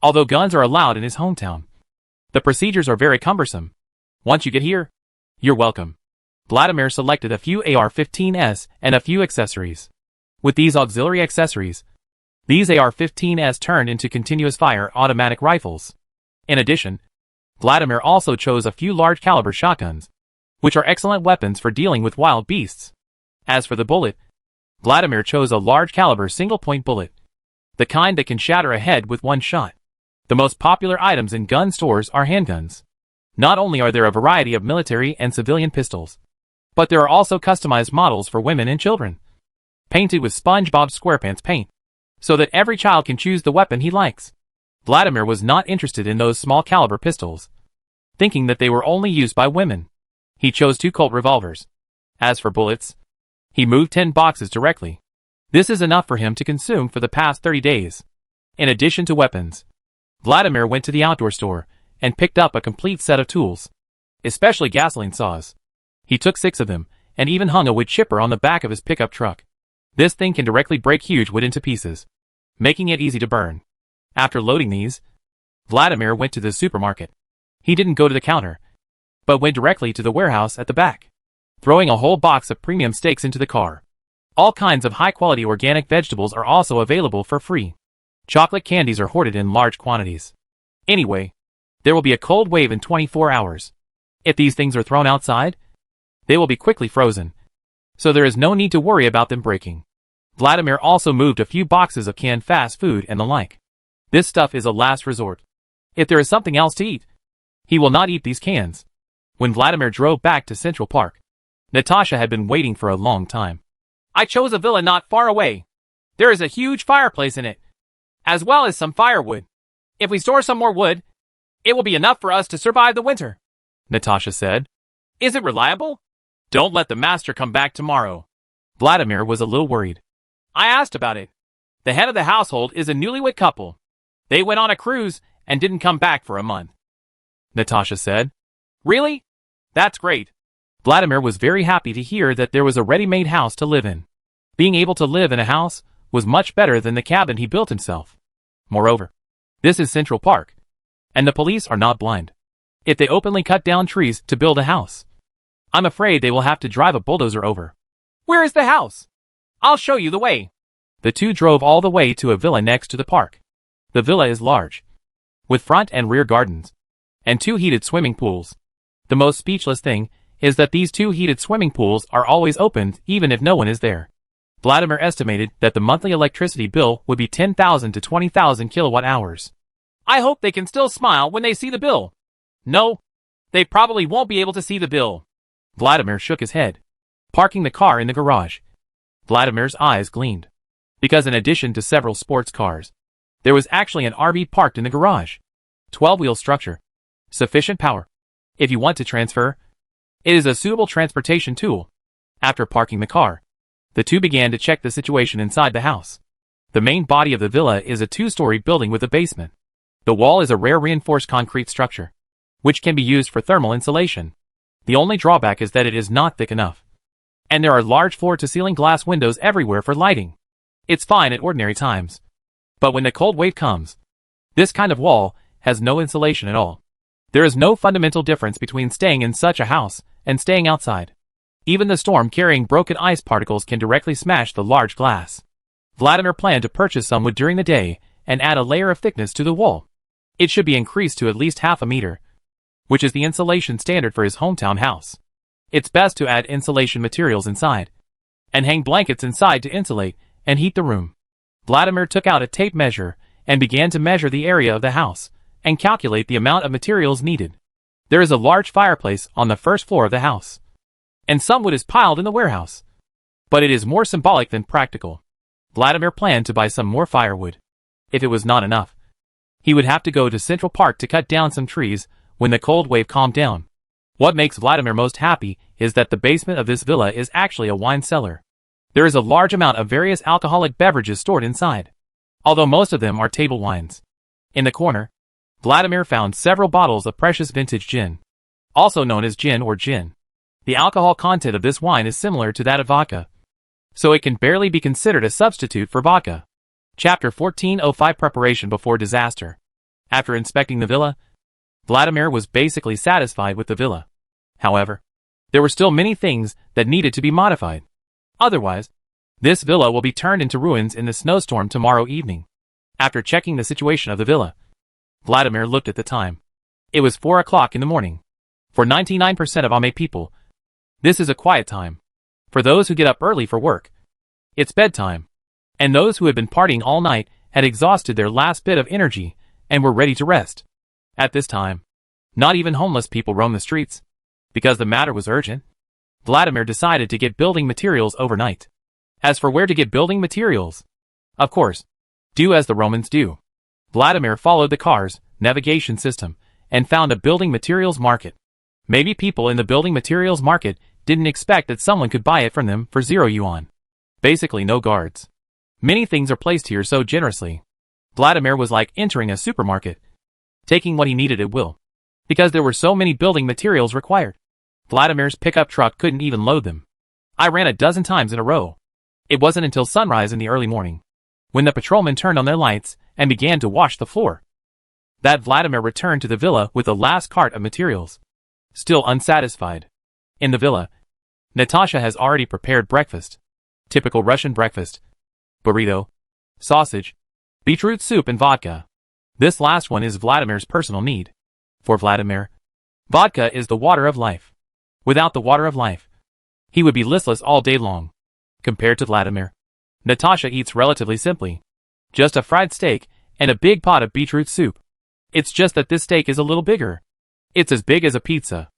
Although guns are allowed in his hometown, the procedures are very cumbersome. Once you get here, you're welcome. Vladimir selected a few AR-15s and a few accessories. With these auxiliary accessories, these AR-15s turned into continuous fire automatic rifles. In addition, Vladimir also chose a few large caliber shotguns, which are excellent weapons for dealing with wild beasts. As for the bullet, Vladimir chose a large caliber single point bullet, the kind that can shatter a head with one shot. The most popular items in gun stores are handguns. Not only are there a variety of military and civilian pistols, but there are also customized models for women and children, painted with SpongeBob SquarePants paint, so that every child can choose the weapon he likes. Vladimir was not interested in those small caliber pistols, thinking that they were only used by women. He chose 2 Colt revolvers. As for bullets, he moved 10 boxes directly. This is enough for him to consume for the past 30 days. In addition to weapons, Vladimir went to the outdoor store and picked up a complete set of tools, especially gasoline saws. He took 6 of them and even hung a wood chipper on the back of his pickup truck. This thing can directly break huge wood into pieces, making it easy to burn. After loading these, Vladimir went to the supermarket. He didn't go to the counter, but went directly to the warehouse at the back, throwing a whole box of premium steaks into the car. All kinds of high-quality organic vegetables are also available for free. Chocolate candies are hoarded in large quantities. Anyway, there will be a cold wave in 24 hours. If these things are thrown outside, they will be quickly frozen, so there is no need to worry about them breaking. Vladimir also moved a few boxes of canned fast food and the like. This stuff is a last resort. If there is something else to eat, he will not eat these cans. When Vladimir drove back to Central Park, Natasha had been waiting for a long time. I chose a villa not far away. There is a huge fireplace in it, as well as some firewood. If we store some more wood, it will be enough for us to survive the winter, Natasha said. Is it reliable? Don't let the master come back tomorrow. Vladimir was a little worried. I asked about it. The head of the household is a newlywed couple. They went on a cruise and didn't come back for a month, Natasha said. Really? That's great. Vladimir was very happy to hear that there was a ready-made house to live in. Being able to live in a house was much better than the cabin he built himself. Moreover, this is Central Park, and the police are not blind. If they openly cut down trees to build a house, I'm afraid they will have to drive a bulldozer over. Where is the house? I'll show you the way. The two drove all the way to a villa next to the park. The villa is large, with front and rear gardens, and 2 heated swimming pools. The most speechless thing is that these 2 heated swimming pools are always opened even if no one is there. Vladimir estimated that the monthly electricity bill would be 10,000 to 20,000 kilowatt hours. I hope they can still smile when they see the bill. No, they probably won't be able to see the bill. Vladimir shook his head. Parking the car in the garage, Vladimir's eyes gleamed, because in addition to several sports cars, there was actually an RV parked in the garage. 12-wheel structure. Sufficient power. If you want to transfer, it is a suitable transportation tool. After parking the car, the two began to check the situation inside the house. The main body of the villa is a 2-story building with a basement. The wall is a rare reinforced concrete structure, which can be used for thermal insulation. The only drawback is that it is not thick enough, and there are large floor-to-ceiling glass windows everywhere for lighting. It's fine at ordinary times, but when the cold wave comes, this kind of wall has no insulation at all. There is no fundamental difference between staying in such a house and staying outside. Even the storm carrying broken ice particles can directly smash the large glass. Vladimir planned to purchase some wood during the day and add a layer of thickness to the wall. It should be increased to at least half a meter, which is the insulation standard for his hometown house. It's best to add insulation materials inside, and hang blankets inside to insulate and heat the room. Vladimir took out a tape measure and began to measure the area of the house and calculate the amount of materials needed. There is a large fireplace on the first floor of the house, and some wood is piled in the warehouse, but it is more symbolic than practical. Vladimir planned to buy some more firewood. If it was not enough, He would have to go to Central Park to cut down some trees when the cold wave calmed down. What makes Vladimir most happy is that the basement of this villa is actually a wine cellar. There is a large amount of various alcoholic beverages stored inside, although most of them are table wines. In the corner, Vladimir found several bottles of precious vintage gin, also known as gin or gin. The alcohol content of this wine is similar to that of vodka, so it can barely be considered a substitute for vodka. Chapter 14:05 Preparation before disaster. After inspecting the villa, Vladimir was basically satisfied with the villa. However, there were still many things that needed to be modified. Otherwise, this villa will be turned into ruins in the snowstorm tomorrow evening. After checking the situation of the villa, Vladimir looked at the time. It was 4 o'clock in the morning. For 99% of Ame people, this is a quiet time. For those who get up early for work, it's bedtime. And those who had been partying all night had exhausted their last bit of energy and were ready to rest. At this time, not even homeless people roam the streets. Because the matter was urgent, Vladimir decided to get building materials overnight. As for where to get building materials, of course, do as the Romans do. Vladimir followed the car's navigation system and found a building materials market. Maybe people in the building materials market didn't expect that someone could buy it from them for 0 yuan. Basically no guards. Many things are placed here so generously. Vladimir was like entering a supermarket, taking what he needed at will, because there were so many building materials required. Vladimir's pickup truck couldn't even load them. I ran a dozen times in a row. It wasn't until sunrise in the early morning, when the patrolmen turned on their lights and began to wash the floor, that Vladimir returned to the villa with the last cart of materials. Still unsatisfied. In the villa, Natasha has already prepared breakfast. Typical Russian breakfast. Burrito, sausage, beetroot soup and vodka. This last one is Vladimir's personal need. For Vladimir, vodka is the water of life. Without the water of life, he would be listless all day long. Compared to Vladimir, Natasha eats relatively simply. Just a fried steak and a big pot of beetroot soup. It's just that this steak is a little bigger. It's as big as a pizza.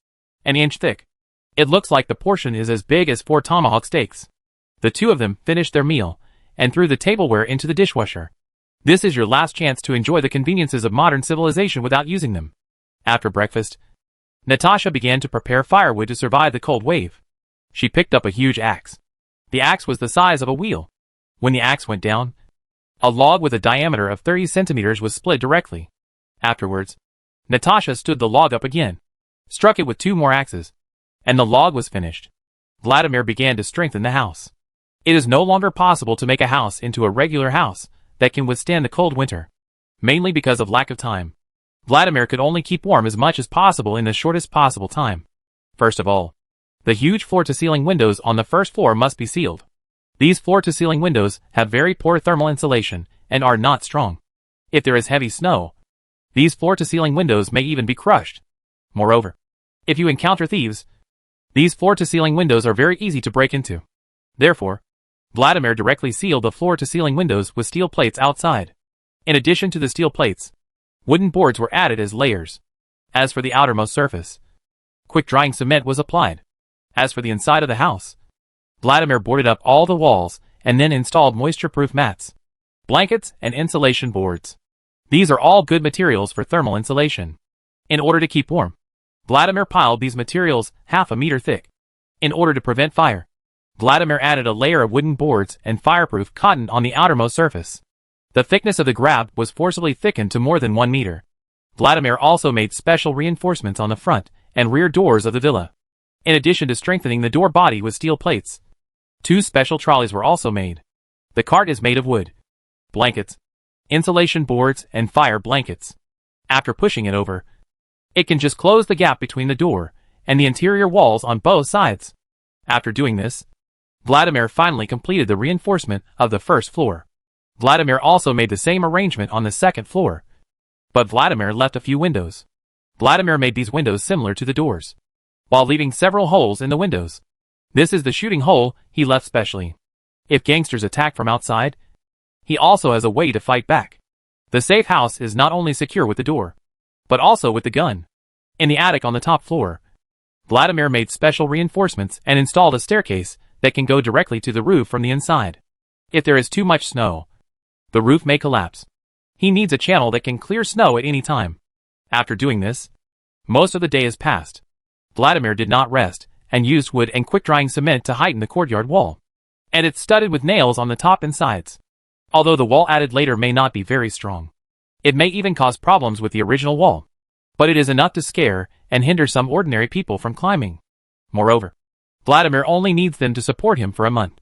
An inch thick. It looks like the portion is as big as 4 tomahawk steaks. The two of them finished their meal and threw the tableware into the dishwasher. This is your last chance to enjoy the conveniences of modern civilization without using them. After breakfast, Natasha began to prepare firewood to survive the cold wave. She picked up a huge axe. The axe was the size of a wheel. When the axe went down, a log with a diameter of 30 centimeters was split directly. Afterwards, Natasha stood the log up again, struck it with 2 more axes, and the log was finished. Vladimir began to strengthen the house. It is no longer possible to make a house into a regular house that can withstand the cold winter, mainly because of lack of time. Vladimir could only keep warm as much as possible in the shortest possible time. First of all, the huge floor-to-ceiling windows on the first floor must be sealed. These floor-to-ceiling windows have very poor thermal insulation and are not strong. If there is heavy snow, these floor-to-ceiling windows may even be crushed. Moreover, if you encounter thieves, these floor-to-ceiling windows are very easy to break into. Therefore, Vladimir directly sealed the floor-to-ceiling windows with steel plates outside. In addition to the steel plates, wooden boards were added as layers. As for the outermost surface, quick-drying cement was applied. As for the inside of the house, Vladimir boarded up all the walls and then installed moisture-proof mats, blankets, and insulation boards. These are all good materials for thermal insulation. In order to keep warm, Vladimir piled these materials half a meter thick. In order to prevent fire, Vladimir added a layer of wooden boards and fireproof cotton on the outermost surface. The thickness of the grab was forcibly thickened to more than 1 meter. Vladimir also made special reinforcements on the front and rear doors of the villa. In addition to strengthening the door body with steel plates, 2 special trolleys were also made. The cart is made of wood, blankets, insulation boards, and fire blankets. After pushing it over, it can just close the gap between the door and the interior walls on both sides. After doing this, Vladimir finally completed the reinforcement of the first floor. Vladimir also made the same arrangement on the second floor, but Vladimir left a few windows. Vladimir made these windows similar to the doors, while leaving several holes in the windows. This is the shooting hole he left specially. If gangsters attack from outside, he also has a way to fight back. The safe house is not only secure with the door, but also with the gun. In the attic on the top floor, Vladimir made special reinforcements and installed a staircase that can go directly to the roof from the inside. If there is too much snow, the roof may collapse. He needs a channel that can clear snow at any time. After doing this, most of the day has passed. Vladimir did not rest, and used wood and quick-drying cement to heighten the courtyard wall. And it's studded with nails on the top and sides. Although the wall added later may not be very strong. It may even cause problems with the original wall. But it is enough to scare and hinder some ordinary people from climbing. Moreover, Vladimir only needs them to support him for a month.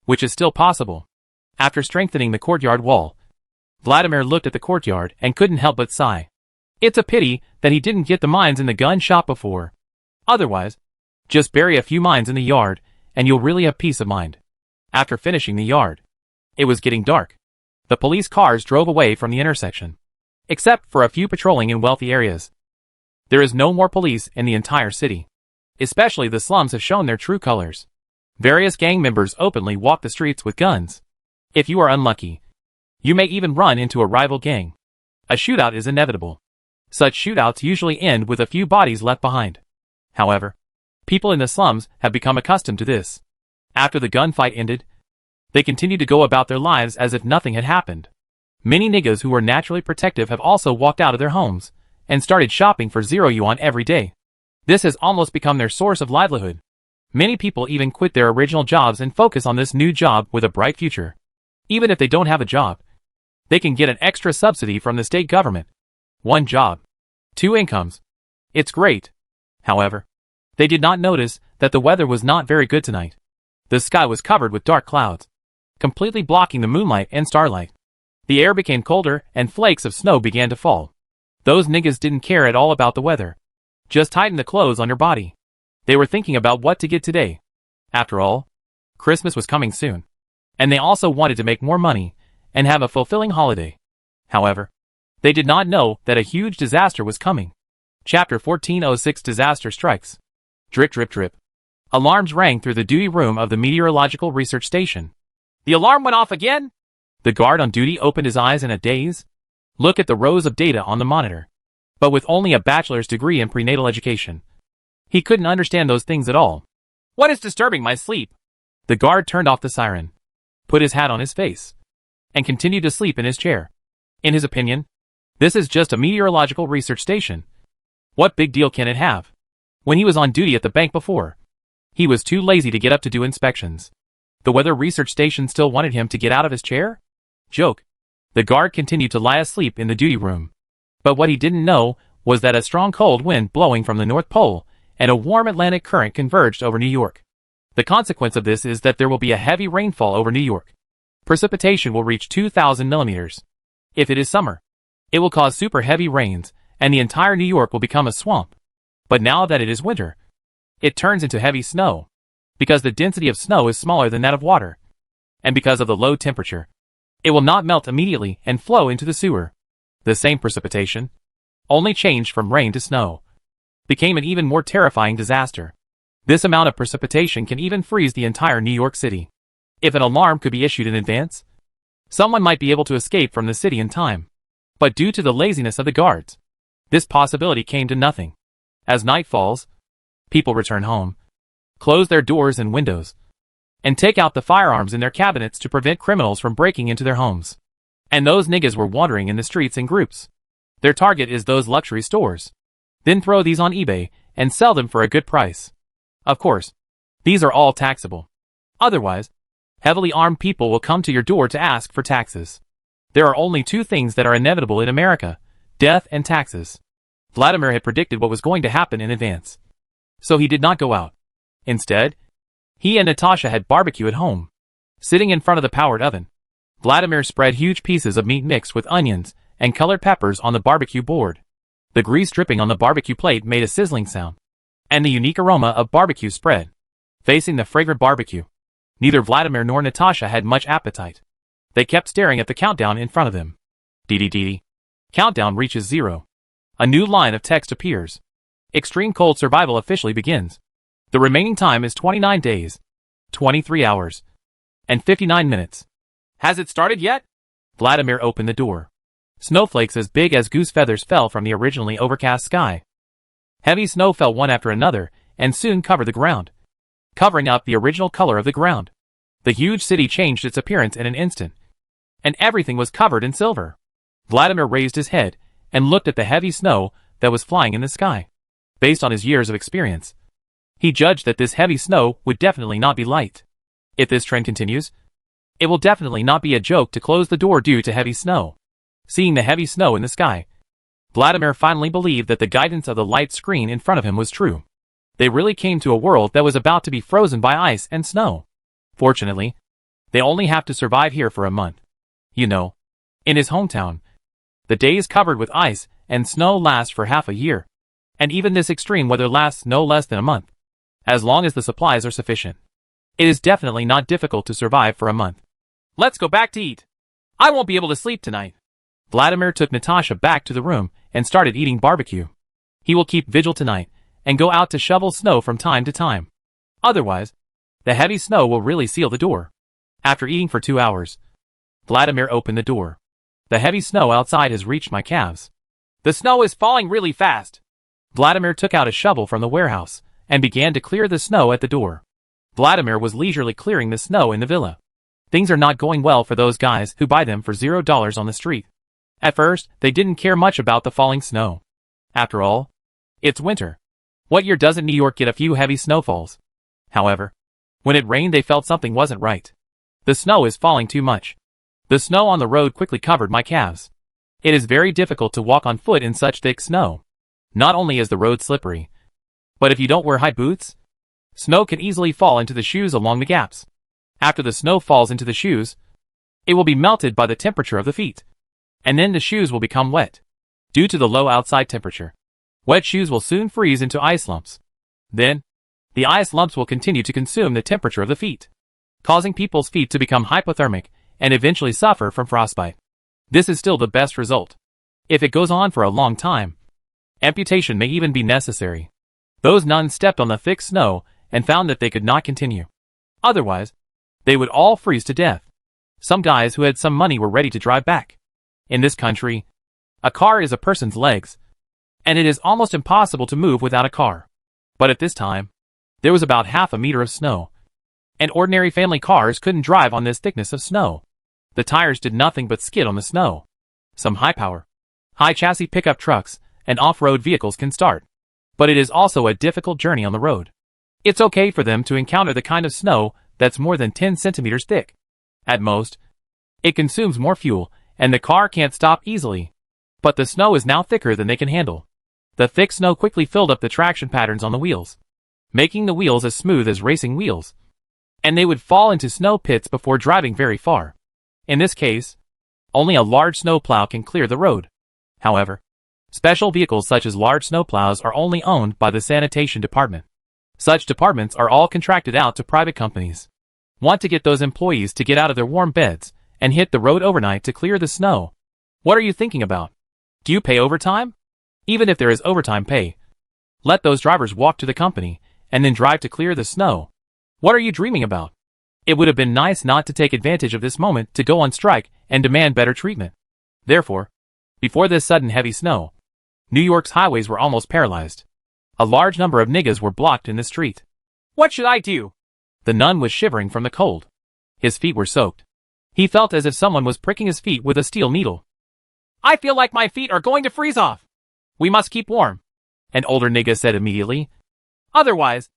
Which is still possible. After strengthening the courtyard wall, Vladimir looked at the courtyard and couldn't help but sigh. It's a pity that he didn't get the mines in the gun shop before. Otherwise, just bury a few mines in the yard, and you'll really have peace of mind. After finishing the yard, it was getting dark. The police cars drove away from the intersection. Except for a few patrolling in wealthy areas. There is no more police in the entire city. Especially the slums have shown their true colors. Various gang members openly walk the streets with guns. If you are unlucky, you may even run into a rival gang. A shootout is inevitable. Such shootouts usually end with a few bodies left behind. However, people in the slums have become accustomed to this. After the gunfight ended, they continued to go about their lives as if nothing had happened. Many niggas who were naturally protective have also walked out of their homes and started shopping for 0 yuan every day. This has almost become their source of livelihood. Many people even quit their original jobs and focus on this new job with a bright future. Even if they don't have a job, they can get an extra subsidy from the state government. 1 job, 2 incomes. It's great. However, they did not notice that the weather was not very good tonight. The sky was covered with dark clouds, completely blocking the moonlight and starlight. The air became colder and flakes of snow began to fall. Those niggas didn't care at all about the weather. Just tighten the clothes on your body. They were thinking about what to get today. After all, Christmas was coming soon. And they also wanted to make more money and have a fulfilling holiday. However, they did not know that a huge disaster was coming. Chapter 1406 Disaster Strikes. Drip drip drip. Alarms rang through the duty room of the Meteorological Research Station. The alarm went off again? The guard on duty opened his eyes in a daze. Look at the rows of data on the monitor. But with only a bachelor's degree in prenatal education, he couldn't understand those things at all. What is disturbing my sleep? The guard turned off the siren, put his hat on his face, and continued to sleep in his chair. In his opinion, this is just a meteorological research station. What big deal can it have? When he was on duty at the bank before, he was too lazy to get up to do inspections. The weather research station still wanted him to get out of his chair? Joke. The guard continued to lie asleep in the duty room. But what he didn't know was that a strong cold wind blowing from the North Pole and a warm Atlantic current converged over New York. The consequence of this is that there will be a heavy rainfall over New York. Precipitation will reach 2,000 millimeters. If it is summer, it will cause super heavy rains, and the entire New York will become a swamp. But now that it is winter, it turns into heavy snow, because the density of snow is smaller than that of water. And because of the low temperature, it will not melt immediately and flow into the sewer. The same precipitation, only changed from rain to snow, became an even more terrifying disaster. This amount of precipitation can even freeze the entire New York City. If an alarm could be issued in advance, someone might be able to escape from the city in time. But due to the laziness of the guards, this possibility came to nothing. As night falls, people return home, close their doors and windows, and take out the firearms in their cabinets to prevent criminals from breaking into their homes. And those niggas were wandering in the streets in groups. Their target is those luxury stores. Then throw these on eBay and sell them for a good price. Of course, these are all taxable. Otherwise, heavily armed people will come to your door to ask for taxes. There are only 2 things that are inevitable in America: death and taxes. Vladimir had predicted what was going to happen in advance. So he did not go out. Instead, he and Natasha had barbecue at home. Sitting in front of the powered oven, Vladimir spread huge pieces of meat mixed with onions and colored peppers on the barbecue board. The grease dripping on the barbecue plate made a sizzling sound, and the unique aroma of barbecue spread. Facing the fragrant barbecue, neither Vladimir nor Natasha had much appetite. They kept staring at the countdown in front of them. DDD. Countdown reaches 0. A new line of text appears. Extreme cold survival officially begins. The remaining time is 29 days, 23 hours, and 59 minutes. Has it started yet? Vladimir opened the door. Snowflakes as big as goose feathers fell from the originally overcast sky. Heavy snow fell one after another and soon covered the ground, covering up the original color of the ground. The huge city changed its appearance in an instant, and everything was covered in silver. Vladimir raised his head and looked at the heavy snow that was flying in the sky. Based on his years of experience, he judged that this heavy snow would definitely not be light. If this trend continues, it will definitely not be a joke to close the door due to heavy snow. Seeing the heavy snow in the sky, Vladimir finally believed that the guidance of the light screen in front of him was true. They really came to a world that was about to be frozen by ice and snow. Fortunately, they only have to survive here for a month. You know, in his hometown, the days covered with ice and snow last for half a year. And even this extreme weather lasts no less than a month. As long as the supplies are sufficient, it is definitely not difficult to survive for a month. Let's go back to eat. I won't be able to sleep tonight. Vladimir took Natasha back to the room and started eating barbecue. He will keep vigil tonight and go out to shovel snow from time to time. Otherwise, the heavy snow will really seal the door. After eating for 2 hours, Vladimir opened the door. The heavy snow outside has reached my calves. The snow is falling really fast. Vladimir took out a shovel from the warehouse and began to clear the snow at the door. Vladimir was leisurely clearing the snow in the villa. Things are not going well for those guys who buy them for $0 on the street. At first, they didn't care much about the falling snow. After all, it's winter. What year doesn't New York get a few heavy snowfalls? However, when it rained they felt something wasn't right. The snow is falling too much. The snow on the road quickly covered my calves. It is very difficult to walk on foot in such thick snow. Not only is the road slippery, but if you don't wear high boots, snow can easily fall into the shoes along the gaps. After the snow falls into the shoes, it will be melted by the temperature of the feet. And then the shoes will become wet. Due to the low outside temperature, wet shoes will soon freeze into ice lumps. Then, the ice lumps will continue to consume the temperature of the feet, causing people's feet to become hypothermic and eventually suffer from frostbite. This is still the best result. If it goes on for a long time, amputation may even be necessary. Those nuns stepped on the thick snow and found that they could not continue. Otherwise, they would all freeze to death. Some guys who had some money were ready to drive back. In this country, a car is a person's legs, and it is almost impossible to move without a car. But at this time, there was about half a meter of snow, and ordinary family cars couldn't drive on this thickness of snow. The tires did nothing but skid on the snow. Some high-power, high-chassis pickup trucks and off-road vehicles can start, but it is also a difficult journey on the road. It's okay for them to encounter the kind of snow that's more than 10 centimeters thick. At most, it consumes more fuel, and the car can't stop easily. But the snow is now thicker than they can handle. The thick snow quickly filled up the traction patterns on the wheels, making the wheels as smooth as racing wheels. And they would fall into snow pits before driving very far. In this case, only a large snowplow can clear the road. However, special vehicles such as large snowplows are only owned by the sanitation department. Such departments are all contracted out to private companies. Want to get those employees to get out of their warm beds and hit the road overnight to clear the snow. What are you thinking about? Do you pay overtime? Even if there is overtime pay, let those drivers walk to the company and then drive to clear the snow. What are you dreaming about? It would have been nice not to take advantage of this moment to go on strike and demand better treatment. Therefore, before this sudden heavy snow, New York's highways were almost paralyzed. A large number of niggas were blocked in the street. What should I do? The nun was shivering from the cold. His feet were soaked. He felt as if someone was pricking his feet with a steel needle. I feel like my feet are going to freeze off. We must keep warm, an older nigga said immediately. Otherwise,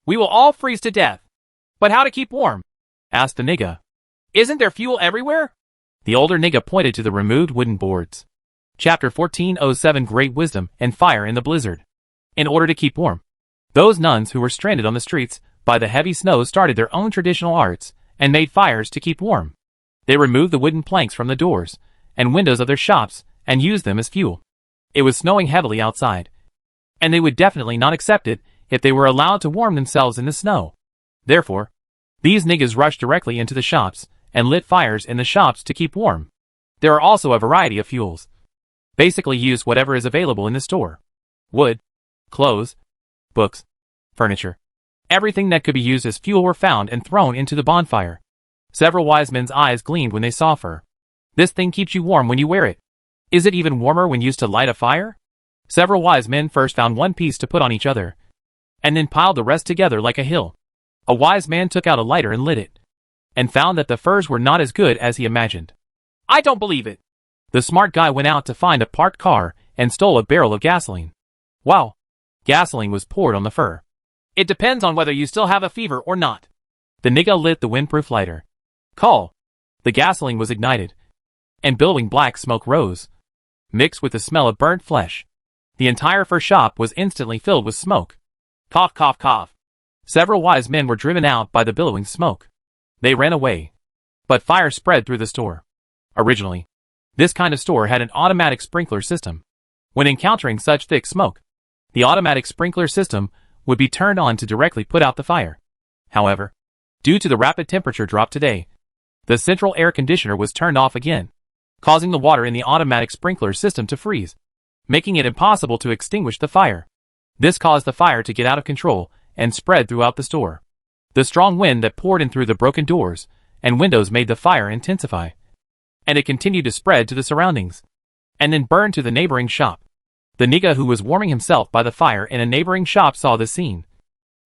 we will all freeze to death. But how to keep warm? Asked the nigga. Isn't there fuel everywhere? The older nigga pointed to the removed wooden boards. Chapter 1407 Great Wisdom and Fire in the Blizzard. In order to keep warm, those nuns who were stranded on the streets by the heavy snow started their own traditional arts and made fires to keep warm. They removed the wooden planks from the doors and windows of their shops and used them as fuel. It was snowing heavily outside, and they would definitely not accept it if they were allowed to warm themselves in the snow. Therefore, these niggas rushed directly into the shops and lit fires in the shops to keep warm. There are also a variety of fuels. Basically use whatever is available in the store. Wood, clothes, books, furniture. Everything that could be used as fuel were found and thrown into the bonfire. Several wise men's eyes gleamed when they saw fur. This thing keeps you warm when you wear it. Is it even warmer when used to light a fire? Several wise men first found one piece to put on each other, and then piled the rest together like a hill. A wise man took out a lighter and lit it, and found that the furs were not as good as he imagined. I don't believe it. The smart guy went out to find a parked car and stole a barrel of gasoline. Wow! Gasoline was poured on the fur. It depends on whether you still have a fever or not. The nigga lit the windproof lighter. Call! The gasoline was ignited, and billowing black smoke rose, mixed with the smell of burnt flesh. The entire fur shop was instantly filled with smoke. Cough, cough, cough. Several wise men were driven out by the billowing smoke. They ran away. But fire spread through the store. Originally, this kind of store had an automatic sprinkler system. When encountering such thick smoke, the automatic sprinkler system would be turned on to directly put out the fire. However, due to the rapid temperature drop today, the central air conditioner was turned off again, causing the water in the automatic sprinkler system to freeze, making it impossible to extinguish the fire. This caused the fire to get out of control and spread throughout the store. The strong wind that poured in through the broken doors and windows made the fire intensify, and it continued to spread to the surroundings, and then burn to the neighboring shop. The nigga who was warming himself by the fire in a neighboring shop saw the scene,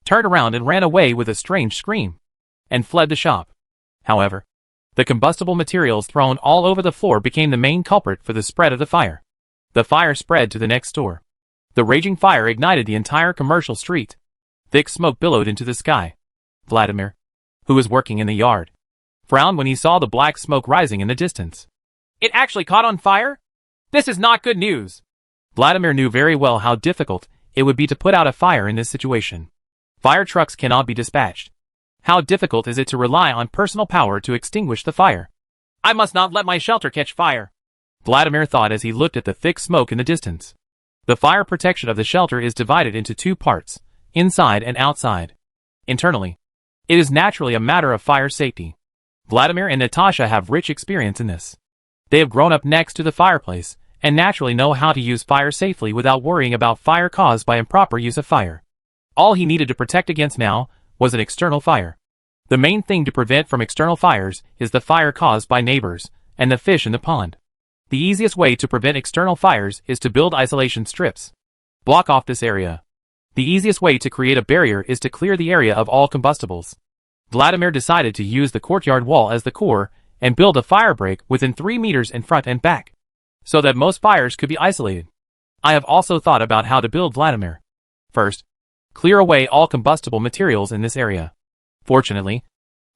turned around and ran away with a strange scream, and fled the shop. However, the combustible materials thrown all over the floor became the main culprit for the spread of the fire. The fire spread to the next store. The raging fire ignited the entire commercial street. Thick smoke billowed into the sky. Vladimir, who was working in the yard, frowned when he saw the black smoke rising in the distance. It actually caught on fire? This is not good news. Vladimir knew very well how difficult it would be to put out a fire in this situation. Fire trucks cannot be dispatched. How difficult is it to rely on personal power to extinguish the fire? I must not let my shelter catch fire, Vladimir thought as he looked at the thick smoke in the distance. The fire protection of the shelter is divided into two parts, inside and outside. Internally, it is naturally a matter of fire safety. Vladimir and Natasha have rich experience in this. They have grown up next to the fireplace and naturally know how to use fire safely without worrying about fire caused by improper use of fire. All he needed to protect against now was an external fire. The main thing to prevent from external fires is the fire caused by neighbors and the fish in the pond. The easiest way to prevent external fires is to build isolation strips. Block off this area. The easiest way to create a barrier is to clear the area of all combustibles. Vladimir decided to use the courtyard wall as the core and build a fire break within 3 meters in front and back, so that most fires could be isolated. I have also thought about how to build Vladimir. First, clear away all combustible materials in this area. Fortunately,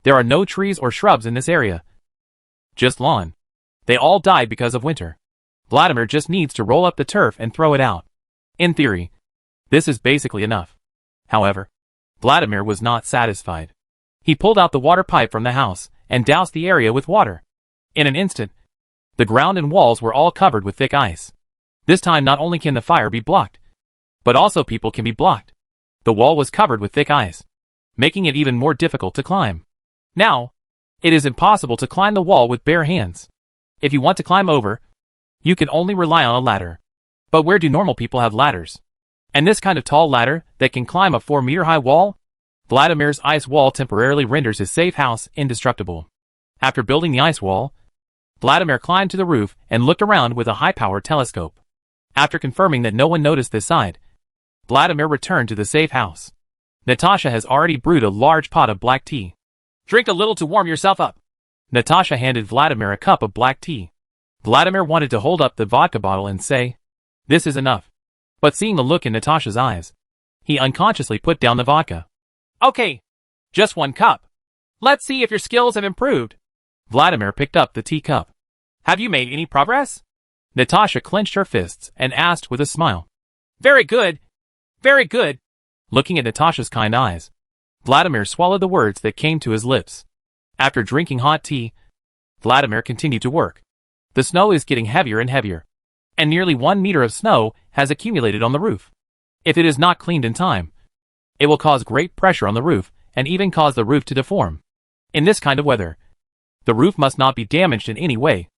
there are no trees or shrubs in this area. Just lawn. They all died because of winter. Vladimir just needs to roll up the turf and throw it out. In theory, this is basically enough. However, Vladimir was not satisfied. He pulled out the water pipe from the house and doused the area with water. In an instant, the ground and walls were all covered with thick ice. This time not only can the fire be blocked, but also people can be blocked. The wall was covered with thick ice, making it even more difficult to climb. Now, it is impossible to climb the wall with bare hands. If you want to climb over, you can only rely on a ladder. But where do normal people have ladders? And this kind of tall ladder that can climb a 4-meter-high wall? Vladimir's ice wall temporarily renders his safe house indestructible. After building the ice wall, Vladimir climbed to the roof and looked around with a high-powered telescope. After confirming that no one noticed this side, Vladimir returned to the safe house. Natasha has already brewed a large pot of black tea. Drink a little to warm yourself up. Natasha handed Vladimir a cup of black tea. Vladimir wanted to hold up the vodka bottle and say, "This is enough." But seeing the look in Natasha's eyes, he unconsciously put down the vodka. Okay, just 1 cup. Let's see if your skills have improved. Vladimir picked up the teacup. Have you made any progress? Natasha clenched her fists and asked with a smile. Very good. Very good. Looking at Natasha's kind eyes, Vladimir swallowed the words that came to his lips. After drinking hot tea, Vladimir continued to work. The snow is getting heavier and heavier, and nearly 1 meter of snow has accumulated on the roof. If it is not cleaned in time, it will cause great pressure on the roof and even cause the roof to deform. In this kind of weather, the roof must not be damaged in any way.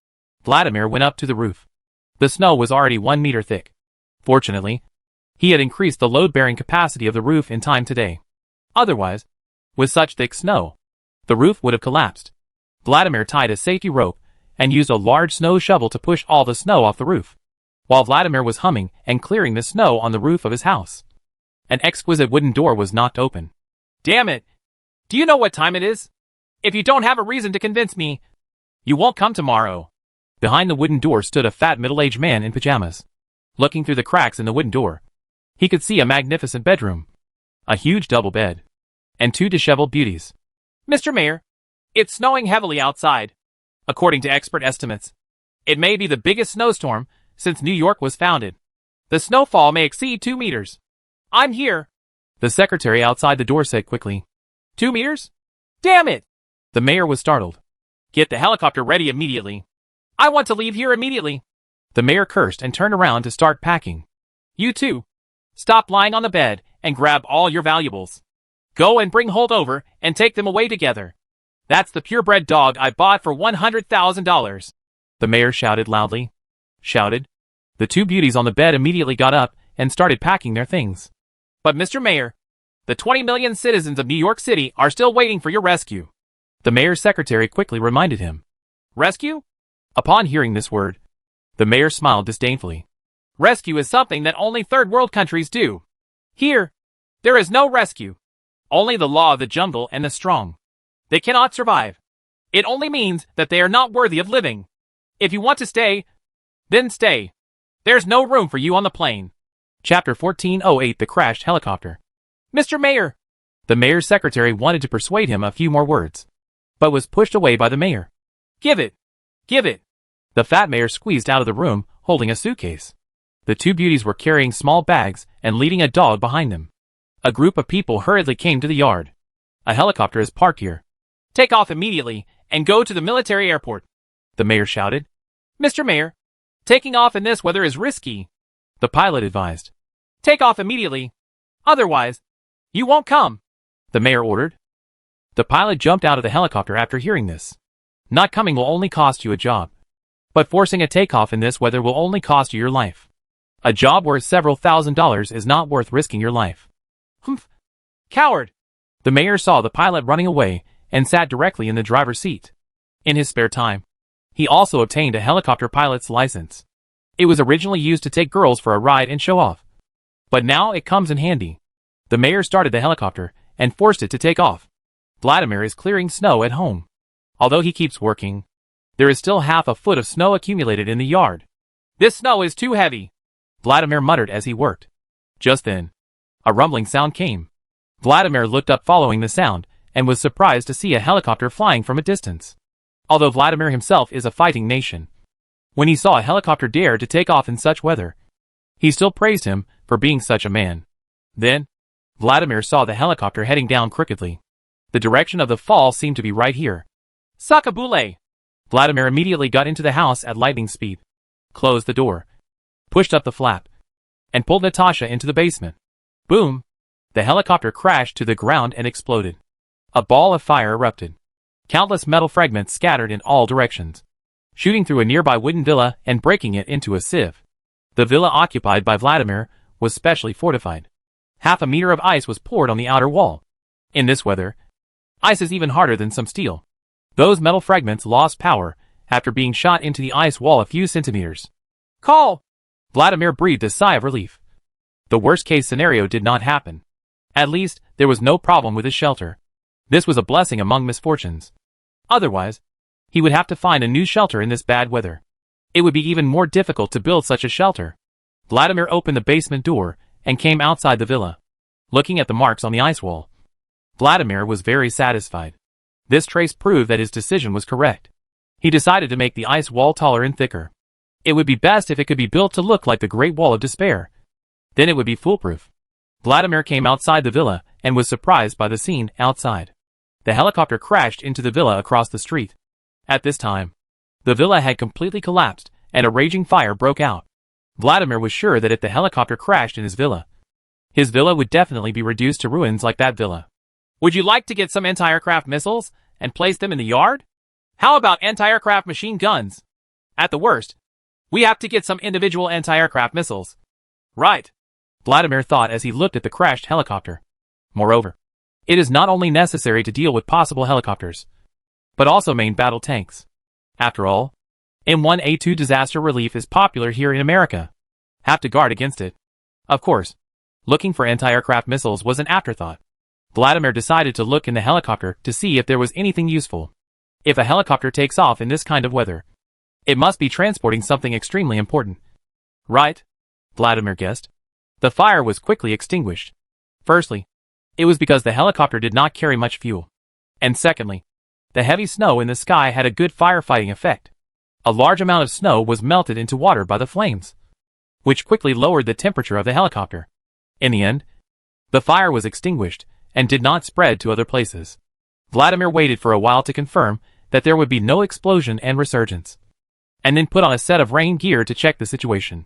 Vladimir went up to the roof. The snow was already 1 meter thick. Fortunately, he had increased the load-bearing capacity of the roof in time today. Otherwise, with such thick snow, the roof would have collapsed. Vladimir tied a safety rope and used a large snow shovel to push all the snow off the roof, while Vladimir was humming and clearing the snow on the roof of his house. An exquisite wooden door was knocked open. Damn it! Do you know what time it is? If you don't have a reason to convince me, you won't come tomorrow. Behind the wooden door stood a fat middle-aged man in pajamas. Looking through the cracks in the wooden door, he could see a magnificent bedroom, a huge double bed, and two disheveled beauties. Mr. Mayor, it's snowing heavily outside. According to expert estimates, it may be the biggest snowstorm since New York was founded. The snowfall may exceed 2 meters. I'm here, The secretary outside the door said quickly. 2 meters? Damn it! The mayor was startled. Get the helicopter ready immediately. I want to leave here immediately. The mayor cursed and turned around to start packing. You too. Stop lying on the bed and grab all your valuables. Go and bring Holt over and take them away together. That's the purebred dog I bought for $100,000. The mayor shouted loudly. Shouted. The two beauties on the bed immediately got up and started packing their things. But Mr. Mayor, the 20 million citizens of New York City are still waiting for your rescue. The mayor's secretary quickly reminded him. Rescue? Upon hearing this word, the mayor smiled disdainfully. Rescue is something that only third world countries do. Here, there is no rescue. Only the law of the jungle and the strong. They cannot survive. It only means that they are not worthy of living. If you want to stay, then stay. There's no room for you on the plane. Chapter 1408 The Crashed Helicopter. Mr. Mayor! The mayor's secretary wanted to persuade him a few more words, but was pushed away by the mayor. Give it! Give it! The fat mayor squeezed out of the room, holding a suitcase. The two beauties were carrying small bags and leading a dog behind them. A group of people hurriedly came to the yard. A helicopter is parked here. Take off immediately and go to the military airport, the mayor shouted. Mr. Mayor, taking off in this weather is risky, the pilot advised. Take off immediately. Otherwise, you won't come, the mayor ordered. The pilot jumped out of the helicopter after hearing this. Not coming will only cost you a job. But forcing a takeoff in this weather will only cost you your life. A job worth several $1,000s is not worth risking your life. Humph. Coward. The mayor saw the pilot running away and sat directly in the driver's seat. In his spare time, he also obtained a helicopter pilot's license. It was originally used to take girls for a ride and show off. But now it comes in handy. The mayor started the helicopter and forced it to take off. Vladimir is clearing snow at home. Although he keeps working, there is still half a foot of snow accumulated in the yard. This snow is too heavy, Vladimir muttered as he worked. Just then, a rumbling sound came. Vladimir looked up following the sound and was surprised to see a helicopter flying from a distance. Although Vladimir himself is a fighting nation, when he saw a helicopter dare to take off in such weather, he still praised him for being such a man. Then, Vladimir saw the helicopter heading down crookedly. The direction of the fall seemed to be right here. Sakabule! Vladimir immediately got into the house at lightning speed, closed the door, pushed up the flap, and pulled Natasha into the basement. Boom! The helicopter crashed to the ground and exploded. A ball of fire erupted. Countless metal fragments scattered in all directions, shooting through a nearby wooden villa and breaking it into a sieve. The villa occupied by Vladimir was specially fortified. Half a meter of ice was poured on the outer wall. In this weather, ice is even harder than some steel. Those metal fragments lost power after being shot into the ice wall a few centimeters. Call! Vladimir breathed a sigh of relief. The worst-case scenario did not happen. At least, there was no problem with his shelter. This was a blessing among misfortunes. Otherwise, he would have to find a new shelter in this bad weather. It would be even more difficult to build such a shelter. Vladimir opened the basement door and came outside the villa. Looking at the marks on the ice wall, Vladimir was very satisfied. This trace proved that his decision was correct. He decided to make the ice wall taller and thicker. It would be best if it could be built to look like the Great Wall of Despair. Then it would be foolproof. Vladimir came outside the villa and was surprised by the scene outside. The helicopter crashed into the villa across the street. At this time, the villa had completely collapsed and a raging fire broke out. Vladimir was sure that if the helicopter crashed in his villa would definitely be reduced to ruins like that villa. Would you like to get some anti-aircraft missiles and place them in the yard? How about anti-aircraft machine guns? At the worst, we have to get some individual anti-aircraft missiles. Right, Vladimir thought as he looked at the crashed helicopter. Moreover, it is not only necessary to deal with possible helicopters, but also main battle tanks. After all, M1A2 disaster relief is popular here in America. Have to guard against it. Of course, looking for anti-aircraft missiles was an afterthought. Vladimir decided to look in the helicopter to see if there was anything useful. If a helicopter takes off in this kind of weather, It must be transporting something extremely important. Right? Vladimir guessed. The fire was quickly extinguished. Firstly, it was because the helicopter did not carry much fuel. And secondly, the heavy snow in the sky had a good firefighting effect. A large amount of snow was melted into water by the flames, which quickly lowered the temperature of the helicopter. In the end, the fire was extinguished and did not spread to other places. Vladimir waited for a while to confirm that there would be no explosion and resurgence, and then put on a set of rain gear to check the situation.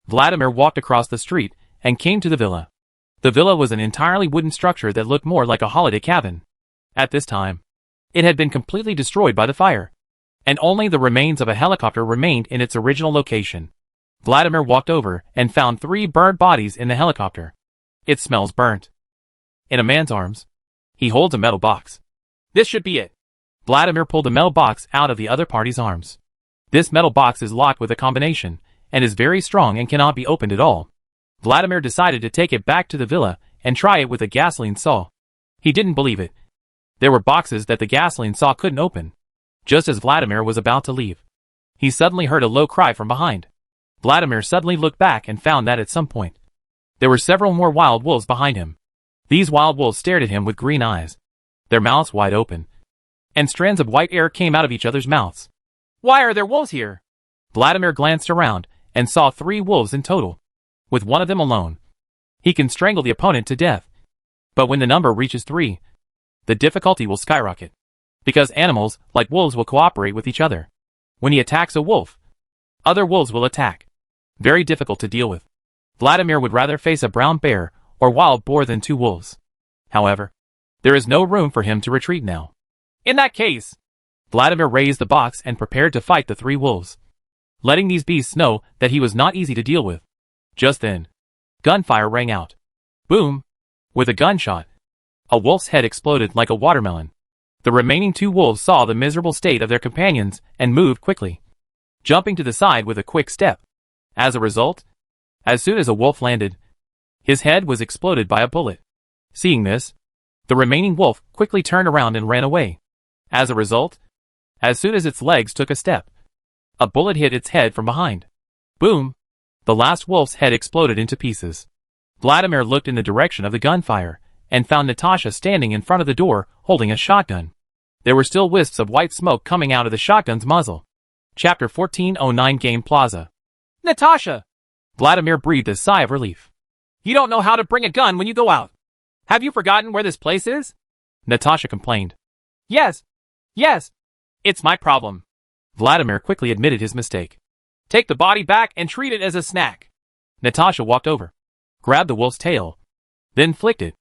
Vladimir walked across the street and came to the villa. The villa was an entirely wooden structure that looked more like a holiday cabin. At this time, it had been completely destroyed by the fire, and only the remains of a helicopter remained in its original location. Vladimir walked over and found 3 burnt bodies in the helicopter. It smells burnt. In a man's arms, he holds a metal box. This should be it. Vladimir pulled the metal box out of the other party's arms. This metal box is locked with a combination, and is very strong and cannot be opened at all. Vladimir decided to take it back to the villa and try it with a gasoline saw. He didn't believe it. There were boxes that the gasoline saw couldn't open. Just as Vladimir was about to leave, he suddenly heard a low cry from behind. Vladimir suddenly looked back and found that at some point, there were several more wild wolves behind him. These wild wolves stared at him with green eyes, their mouths wide open, and strands of white air came out of each other's mouths. Why are there wolves here? Vladimir glanced around and saw 3 wolves in total. With one of them alone, he can strangle the opponent to death. But when the number reaches 3, the difficulty will skyrocket, because animals, like wolves, will cooperate with each other. When he attacks a wolf, other wolves will attack. Very difficult to deal with. Vladimir would rather face a brown bear or wild boar than 2 wolves. However, there is no room for him to retreat now. In that case, Vladimir raised the box and prepared to fight the 3 wolves, letting these beasts know that he was not easy to deal with. Just then, gunfire rang out. Boom! With a gunshot, a wolf's head exploded like a watermelon. The remaining 2 wolves saw the miserable state of their companions and moved quickly, jumping to the side with a quick step. As a result, as soon as a wolf landed, his head was exploded by a bullet. Seeing this, the remaining wolf quickly turned around and ran away. As a result, as soon as its legs took a step, a bullet hit its head from behind. Boom! The last wolf's head exploded into pieces. Vladimir looked in the direction of the gunfire and found Natasha standing in front of the door holding a shotgun. There were still wisps of white smoke coming out of the shotgun's muzzle. Chapter 1409 Game Plaza. Natasha! Vladimir breathed a sigh of relief. You don't know how to bring a gun when you go out. Have you forgotten where this place is? Natasha complained. Yes. It's my problem. Vladimir quickly admitted his mistake. Take the body back and treat it as a snack. Natasha walked over, grabbed the wolf's tail, then flicked it,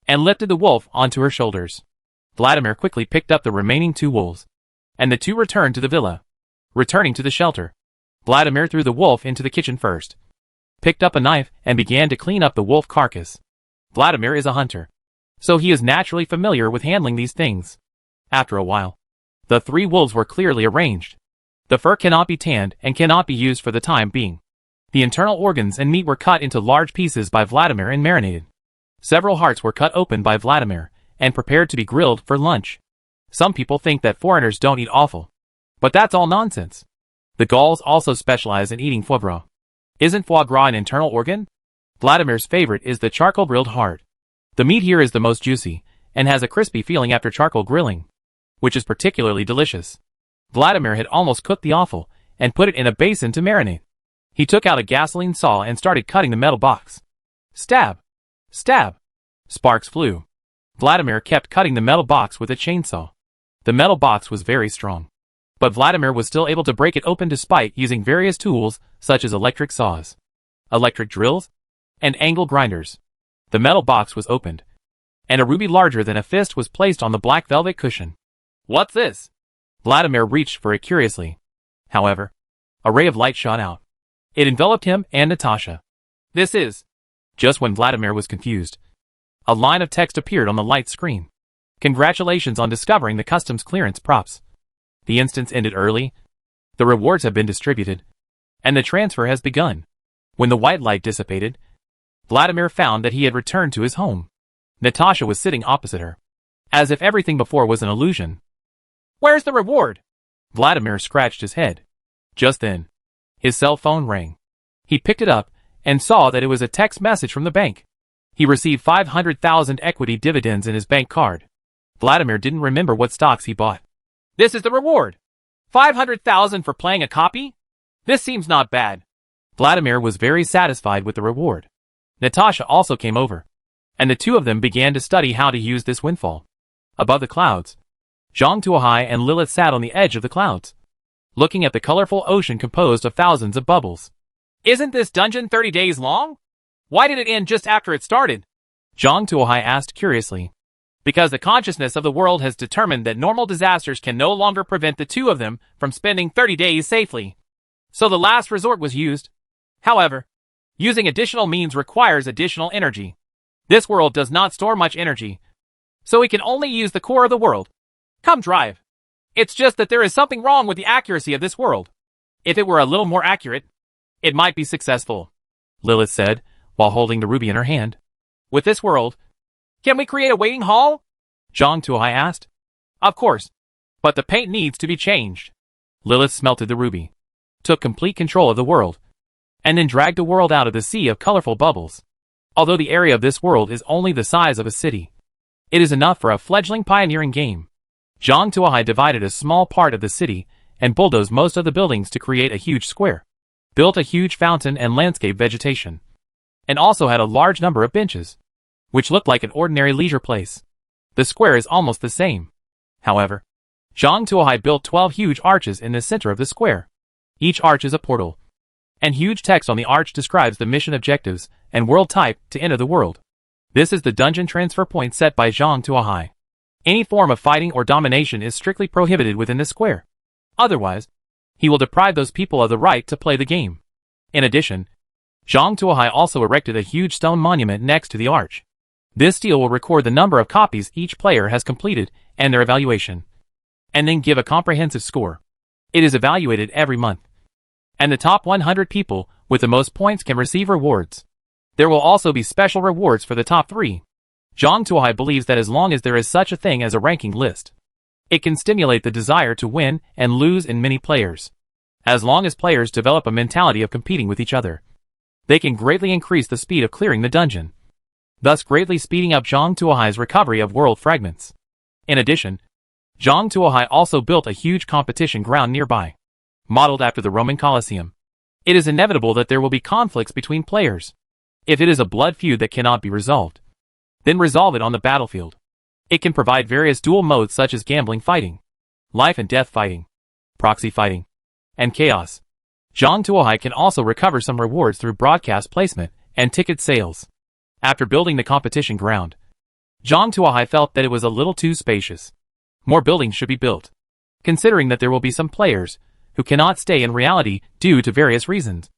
and lifted the wolf onto her shoulders. Vladimir quickly picked up the remaining 2 wolves, and the 2 returned to the villa. Returning to the shelter, Vladimir threw the wolf into the kitchen first, picked up a knife and began to clean up the wolf carcass. Vladimir is a hunter, so he is naturally familiar with handling these things. After a while, the 3 wolves were clearly arranged. The fur cannot be tanned and cannot be used for the time being. The internal organs and meat were cut into large pieces by Vladimir and marinated. Several hearts were cut open by Vladimir and prepared to be grilled for lunch. Some people think that foreigners don't eat offal, but that's all nonsense. The Gauls also specialize in eating foie gras. Isn't foie gras an internal organ? Vladimir's favorite is the charcoal grilled heart. The meat here is the most juicy and has a crispy feeling after charcoal grilling, which is particularly delicious. Vladimir had almost cooked the offal and put it in a basin to marinate. He took out a gasoline saw and started cutting the metal box. Stab! Stab! Sparks flew. Vladimir kept cutting the metal box with a chainsaw. The metal box was very strong, but Vladimir was still able to break it open despite using various tools such as electric saws, electric drills, and angle grinders. The metal box was opened, and a ruby larger than a fist was placed on the black velvet cushion. What's this? Vladimir reached for it curiously. However, a ray of light shot out. It enveloped him and Natasha. This is... Just when Vladimir was confused, a line of text appeared on the light screen. Congratulations on discovering the customs clearance props. The instance ended early. The rewards have been distributed, and the transfer has begun. When the white light dissipated, Vladimir found that he had returned to his home. Natasha was sitting opposite her, as if everything before was an illusion. Where's the reward? Vladimir scratched his head. Just then, his cell phone rang. He picked it up and saw that it was a text message from the bank. He received 500,000 equity dividends in his bank card. Vladimir didn't remember what stocks he bought. This is the reward. 500,000 for playing a copy? This seems not bad. Vladimir was very satisfied with the reward. Natasha also came over, and the two of them began to study how to use this windfall. Above the clouds, Zhang Tuohai and Lilith sat on the edge of the clouds, looking at the colorful ocean composed of thousands of bubbles. Isn't this dungeon 30 days long? Why did it end just after it started? Zhang Tuohai asked curiously. Because the consciousness of the world has determined that normal disasters can no longer prevent the two of them from spending 30 days safely. So the last resort was used. However, using additional means requires additional energy. This world does not store much energy, so we can only use the core of the world. Come drive. It's just that there is something wrong with the accuracy of this world. If it were a little more accurate, it might be successful, Lilith said, while holding the ruby in her hand. With this world, can we create a waiting hall? Zhang Tuohai asked. Of course, but the paint needs to be changed. Lilith smelted the ruby, took complete control of the world, and then dragged the world out of the sea of colorful bubbles. Although the area of this world is only the size of a city, it is enough for a fledgling pioneering game. Zhang Tuohai divided a small part of the city and bulldozed most of the buildings to create a huge square, built a huge fountain and landscape vegetation, and also had a large number of benches, which looked like an ordinary leisure place. The square is almost the same. However, Zhang Tuohai built 12 huge arches in the center of the square. Each arch is a portal, and huge text on the arch describes the mission objectives and world type to enter the world. This is the dungeon transfer point set by Zhang Tuohai. Any form of fighting or domination is strictly prohibited within the square. Otherwise, he will deprive those people of the right to play the game. In addition, Zhang Tuohai also erected a huge stone monument next to the arch. This stele will record the number of copies each player has completed and their evaluation, and then give a comprehensive score. It is evaluated every month, and the top 100 people with the most points can receive rewards. There will also be special rewards for the top 3. Zhang Tuohai believes that as long as there is such a thing as a ranking list, it can stimulate the desire to win and lose in many players. As long as players develop a mentality of competing with each other, they can greatly increase the speed of clearing the dungeon, thus greatly speeding up Zhang Tuohai's recovery of world fragments. In addition, Zhang Tuohai also built a huge competition ground nearby, modeled after the Roman Colosseum. It is inevitable that there will be conflicts between players. If it is a blood feud that cannot be resolved, then resolve it on the battlefield. It can provide various dual modes such as gambling fighting, life and death fighting, proxy fighting, and chaos. Zhang Tuohai can also recover some rewards through broadcast placement and ticket sales. After building the competition ground, Zhang Tuohai felt that it was a little too spacious. More buildings should be built, considering that there will be some players who cannot stay in reality due to various reasons.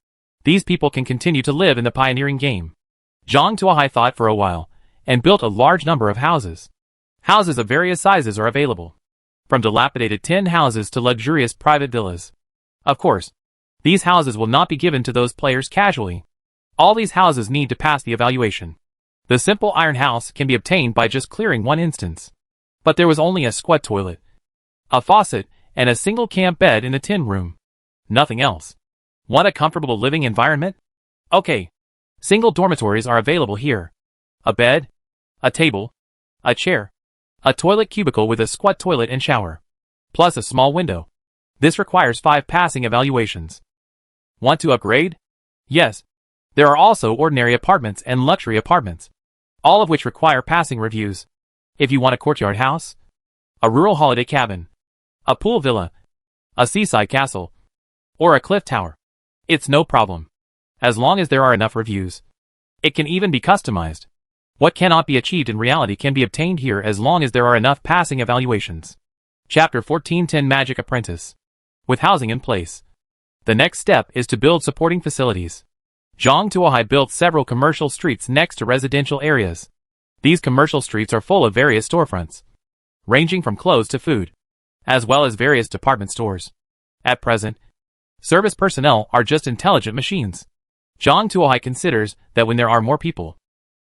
These people can continue to live in the pioneering game. Zhang Tuohai thought for a while and built a large number of houses. Houses of various sizes are available, from dilapidated tin houses to luxurious private villas. Of course, these houses will not be given to those players casually. All these houses need to pass the evaluation. The simple iron house can be obtained by just clearing one instance. But there was only a squat toilet, a faucet, and a single camp bed in the tin room. Nothing else. Want a comfortable living environment? Okay. Single dormitories are available here. A bed, a table, a chair, a toilet cubicle with a squat toilet and shower, plus a small window. This requires 5 passing evaluations. Want to upgrade? Yes. There are also ordinary apartments and luxury apartments, all of which require passing reviews. If you want a courtyard house, a rural holiday cabin, a pool villa, a seaside castle, or a cliff tower, it's no problem, as long as there are enough reviews. It can even be customized. What cannot be achieved in reality can be obtained here as long as there are enough passing evaluations. Chapter 14:10 Magic Apprentice. With housing in place, the next step is to build supporting facilities. Zhang Tuohai built several commercial streets next to residential areas. These commercial streets are full of various storefronts, ranging from clothes to food, as well as various department stores. At present, service personnel are just intelligent machines. Zhang Tuohai considers that when there are more people,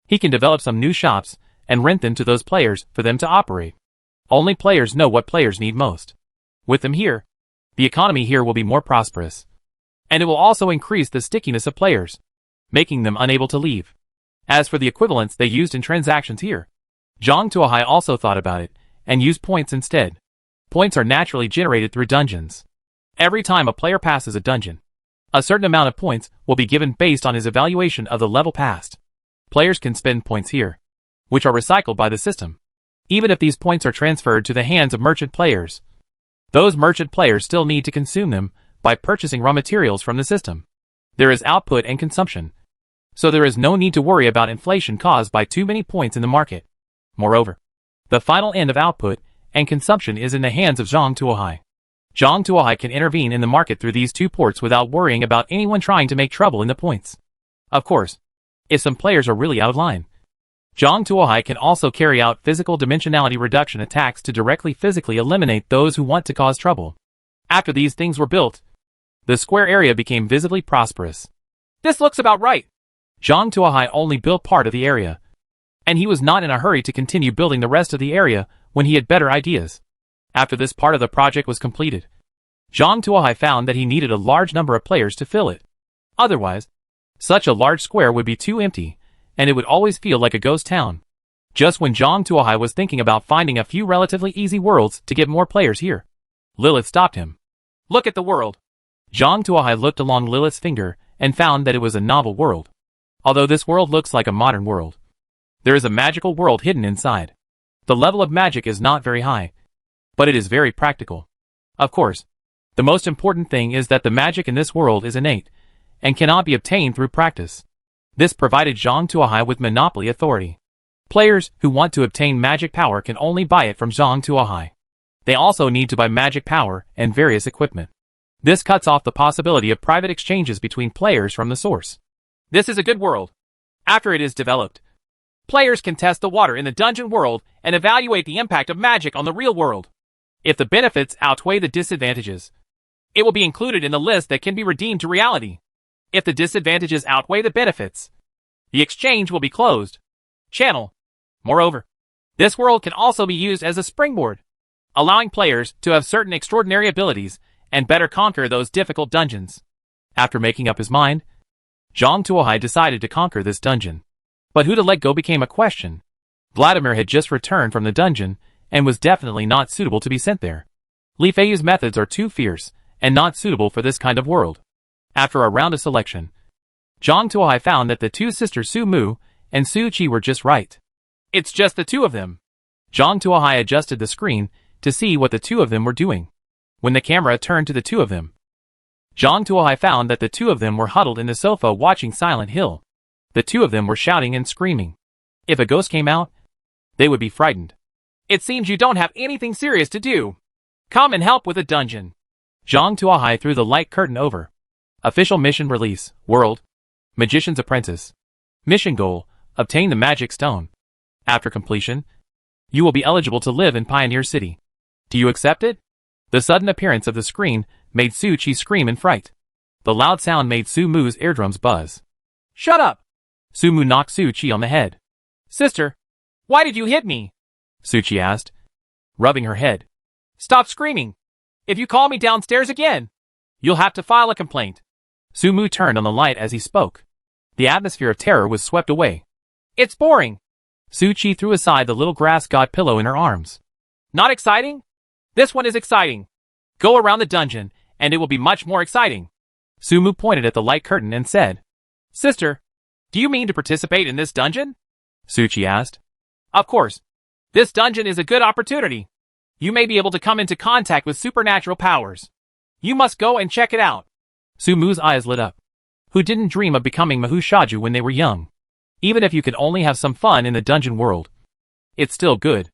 he can develop some new shops and rent them to those players for them to operate. Only players know what players need most. With them here, the economy here will be more prosperous. And it will also increase the stickiness of players, making them unable to leave. As for the equivalents they used in transactions here, Zhang Tuohai also thought about it, and used points instead. Points are naturally generated through dungeons. Every time a player passes a dungeon, a certain amount of points will be given based on his evaluation of the level passed. Players can spend points here, which are recycled by the system. Even if these points are transferred to the hands of merchant players, those merchant players still need to consume them by purchasing raw materials from the system. There is output and consumption, so there is no need to worry about inflation caused by too many points in the market. Moreover, the final end of output and consumption is in the hands of Zhang Tuohai. Zhang Tuohai can intervene in the market through these two ports without worrying about anyone trying to make trouble in the points. Of course, if some players are really out of line, Zhang Tuohai can also carry out physical dimensionality reduction attacks to directly physically eliminate those who want to cause trouble. After these things were built, the square area became visibly prosperous. This looks about right. Zhang Tuohai only built part of the area, and he was not in a hurry to continue building the rest of the area when he had better ideas. After this part of the project was completed, Zhang Tuohai found that he needed a large number of players to fill it. Otherwise, such a large square would be too empty, and it would always feel like a ghost town. Just when Zhang Tuohai was thinking about finding a few relatively easy worlds to get more players here, Lilith stopped him. Look at the world. Zhang Tuohai looked along Lilith's finger and found that it was a novel world. Although this world looks like a modern world, there is a magical world hidden inside. The level of magic is not very high, but it is very practical. Of course, the most important thing is that the magic in this world is innate and cannot be obtained through practice. This provided Zhang Tuohai with monopoly authority. Players who want to obtain magic power can only buy it from Zhang Tuohai. They also need to buy magic power and various equipment. This cuts off the possibility of private exchanges between players from the source. This is a good world. After it is developed, players can test the water in the dungeon world and evaluate the impact of magic on the real world. If the benefits outweigh the disadvantages, it will be included in the list that can be redeemed to reality. If the disadvantages outweigh the benefits, the exchange will be closed. Channel. Moreover, this world can also be used as a springboard, allowing players to have certain extraordinary abilities and better conquer those difficult dungeons. After making up his mind, Zhang Tuohai decided to conquer this dungeon. But who to let go became a question. Vladimir had just returned from the dungeon and was definitely not suitable to be sent there. Li Feiyu's methods are too fierce and not suitable for this kind of world. After a round of selection, Zhang Tuohai found that the two sisters Su Mu and Su Qi were just right. It's just the two of them. Zhang Tuohai adjusted the screen to see what the two of them were doing. When the camera turned to the two of them, Zhang Tuohai found that the two of them were huddled in the sofa watching Silent Hill. The two of them were shouting and screaming. If a ghost came out, they would be frightened. It seems you don't have anything serious to do. Come and help with a dungeon. Zhang Tuohai threw the light curtain over. Official mission release, world, Magician's Apprentice. Mission goal, obtain the magic stone. After completion, you will be eligible to live in Pioneer City. Do you accept it? The sudden appearance of the screen made Su Qi scream in fright. The loud sound made Su Mu's eardrums buzz. Shut up! Su Mu knocked Su Qi on the head. Sister, why did you hit me? Su Qi asked, rubbing her head. Stop screaming. If you call me downstairs again, you'll have to file a complaint. Su Mu turned on the light as he spoke. The atmosphere of terror was swept away. It's boring. Su Qi threw aside the little grass god pillow in her arms. Not exciting? This one is exciting. Go around the dungeon, and it will be much more exciting. Su Mu pointed at the light curtain and said, Sister, do you mean to participate in this dungeon? Su Qi asked. Of course. This dungeon is a good opportunity. You may be able to come into contact with supernatural powers. You must go and check it out. Su Mu's eyes lit up. Who didn't dream of becoming Mahushaju when they were young? Even if you could only have some fun in the dungeon world, it's still good.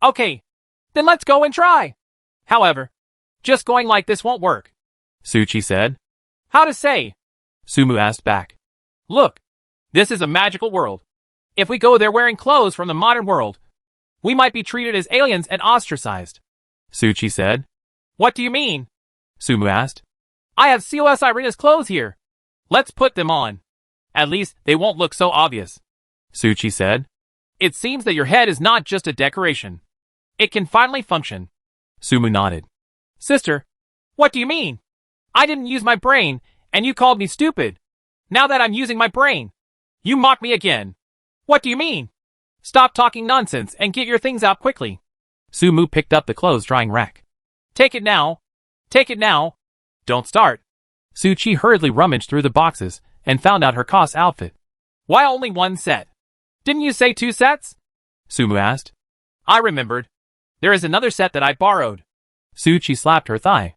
Okay, then let's go and try. However, just going like this won't work, Su Qi said. How to say? Su Mu asked back. Look, this is a magical world. If we go there wearing clothes from the modern world, we might be treated as aliens and ostracized, Su Qi said. What do you mean? Su Mu asked. I have COS Irina's clothes here. Let's put them on. At least they won't look so obvious, Su Qi said. It seems that your head is not just a decoration. It can finally function. Su Mu nodded. Sister, what do you mean? I didn't use my brain, And you called me stupid. Now that I'm using my brain, you mock me again. What do you mean? Stop talking nonsense and get your things out quickly. Su-mu picked up the clothes drying rack. Take it now. Take it now. Don't start. Su-chi hurriedly rummaged through the boxes and found out her COS outfit. Why only one set? Didn't you say 2 sets? Su-mu asked. I remembered. There is another set that I borrowed. Su-chi slapped her thigh.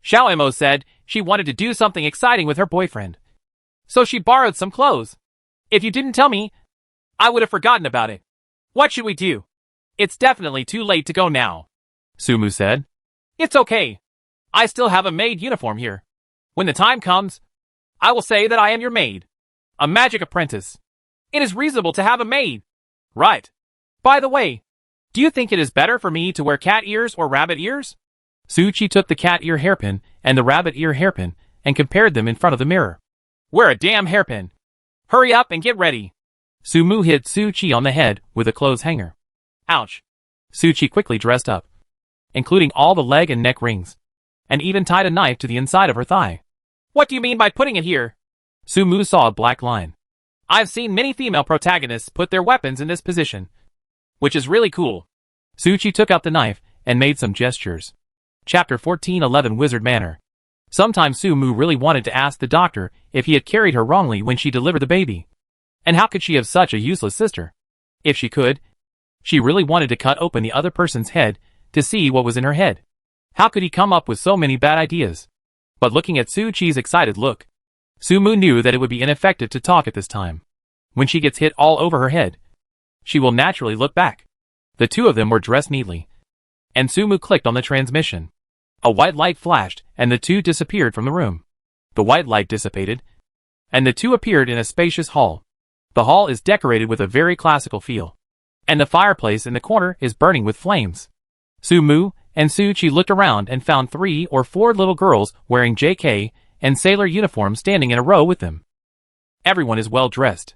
Xiao Imo said she wanted to do something exciting with her boyfriend. So she borrowed some clothes. If you didn't tell me, I would have forgotten about it. What should we do? It's definitely too late to go now. Su-mu said. It's okay. I still have a maid uniform here. When the time comes, I will say that I am your maid. A magic apprentice. It is reasonable to have a maid. Right. By the way, do you think it is better for me to wear cat ears or rabbit ears? Su-chi took the cat ear hairpin and the rabbit ear hairpin and compared them in front of the mirror. Wear a damn hairpin. Hurry up and get ready. Su-mu hit Su-chi on the head with a clothes hanger. Ouch. Su-chi quickly dressed up, including all the leg and neck rings, and even tied a knife to the inside of her thigh. What do you mean by putting it here? Su-mu saw a black line. I've seen many female protagonists put their weapons in this position, which is really cool. Su-chi took out the knife and made some gestures. Chapter 14:11 Wizard Manor. Sometimes Su-mu really wanted to ask the doctor if he had carried her wrongly when she delivered the baby. And how could she have such a useless sister? If she could, she really wanted to cut open the other person's head to see what was in her head. How could he come up with so many bad ideas? But looking at Su-chi's excited look, Su-mu knew that it would be ineffective to talk at this time. When she gets hit all over her head, she will naturally look back. The two of them were dressed neatly, and Su-mu clicked on the transmission. A white light flashed, and the two disappeared from the room. The white light dissipated, and the two appeared in a spacious hall. The hall is decorated with a very classical feel, and the fireplace in the corner is burning with flames. Su-mu and Su-chi looked around and found 3 or 4 little girls wearing JK and sailor uniforms standing in a row with them. Everyone is well dressed.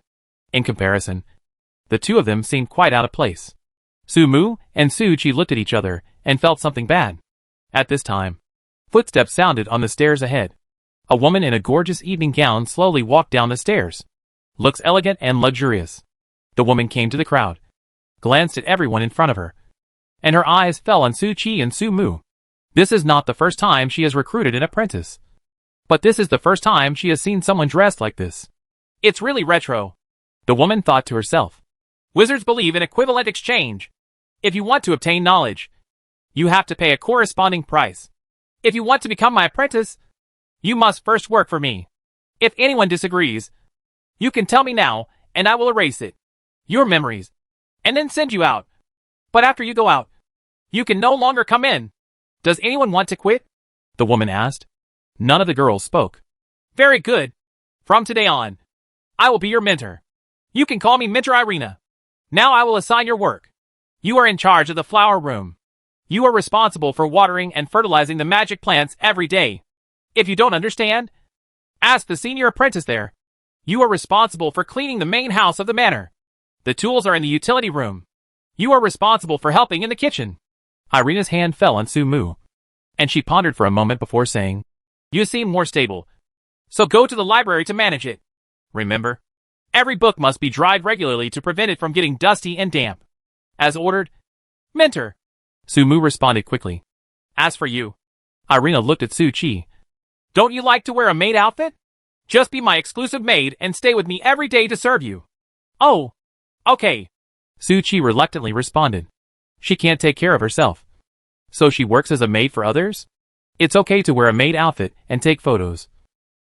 In comparison, the two of them seemed quite out of place. Su-mu and Su-chi looked at each other and felt something bad. At this time, footsteps sounded on the stairs ahead. A woman in a gorgeous evening gown slowly walked down the stairs. Looks elegant and luxurious. The woman came to the crowd, glanced at everyone in front of her, and her eyes fell on Su-chi and Su-mu. This is not the first time she has recruited an apprentice, but this is the first time she has seen someone dressed like this. It's really retro, the woman thought to herself. Wizards believe in equivalent exchange. If you want to obtain knowledge, you have to pay a corresponding price. If you want to become my apprentice, you must first work for me. If anyone disagrees, you can tell me now, and I will erase it, your memories, and then send you out. But after you go out, you can no longer come in. Does anyone want to quit? The woman asked. None of the girls spoke. Very good. From today on, I will be your mentor. You can call me Mentor Irina. Now I will assign your work. You are in charge of the flower room. You are responsible for watering and fertilizing the magic plants every day. If you don't understand, ask the senior apprentice there. You are responsible for cleaning the main house of the manor. The tools are in the utility room. You are responsible for helping in the kitchen. Irina's hand fell on Su-mu, and she pondered for a moment before saying, You seem more stable, so go to the library to manage it. Remember, every book must be dried regularly to prevent it from getting dusty and damp. As ordered, Mentor. Su-mu responded quickly. As for you, Irina looked at Su-chi. Don't you like to wear a maid outfit? Just be my exclusive maid and stay with me every day to serve you. Oh, okay. Su-chi reluctantly responded. She can't take care of herself, so she works as a maid for others? It's okay to wear a maid outfit and take photos,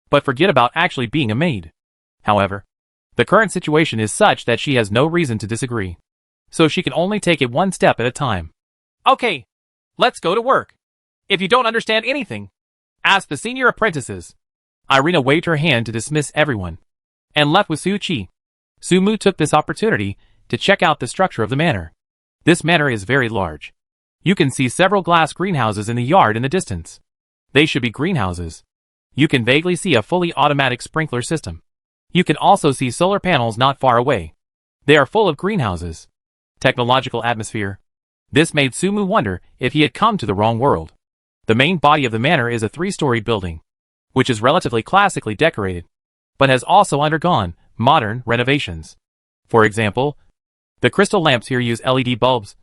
but forget about actually being a maid. However, the current situation is such that she has no reason to disagree, so she can only take it one step at a time. Okay, let's go to work. If you don't understand anything, ask the senior apprentices. Irina waved her hand to dismiss everyone, and left with Su-chi. Su-mu took this opportunity to check out the structure of the manor. This manor is very large. You can see several glass greenhouses in the yard in the distance. They should be greenhouses. You can vaguely see a fully automatic sprinkler system. You can also see solar panels not far away. They are full of greenhouses. Technological atmosphere. This made Su-mu wonder if he had come to the wrong world. The main body of the manor is a 3-story building. which is relatively classically decorated, but has also undergone modern renovations. For example, the crystal lamps here use LED bulbs,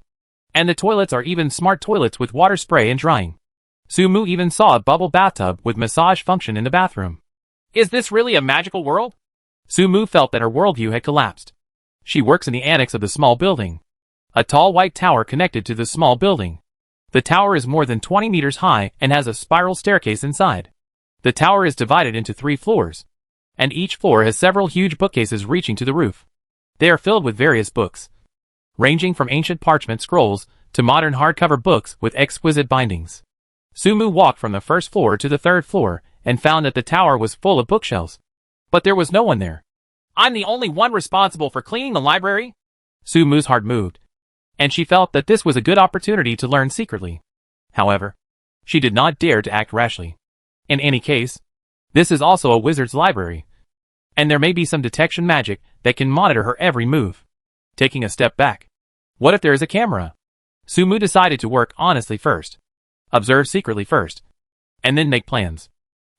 and the toilets are even smart toilets with water spray and drying. Sumu even saw a bubble bathtub with massage function in the bathroom. Is this really a magical world? Sumu felt that her worldview had collapsed. She works in the annex of the small building. A tall white tower connected to the small building. The tower is more than 20 meters high and has a spiral staircase inside. The tower is divided into 3 floors, and each floor has several huge bookcases reaching to the roof. They are filled with various books, ranging from ancient parchment scrolls to modern hardcover books with exquisite bindings. Sumu walked from the first floor to the 3rd floor and found that the tower was full of bookshelves. But there was no one there. I'm the only one responsible for cleaning the library? Sumu's heart moved, and she felt that this was a good opportunity to learn secretly. However, she did not dare to act rashly. In any case, this is also a wizard's library, and there may be some detection magic that can monitor her every move. Taking a step back, what if there is a camera? Sumu decided to work honestly first, observe secretly first, and then make plans.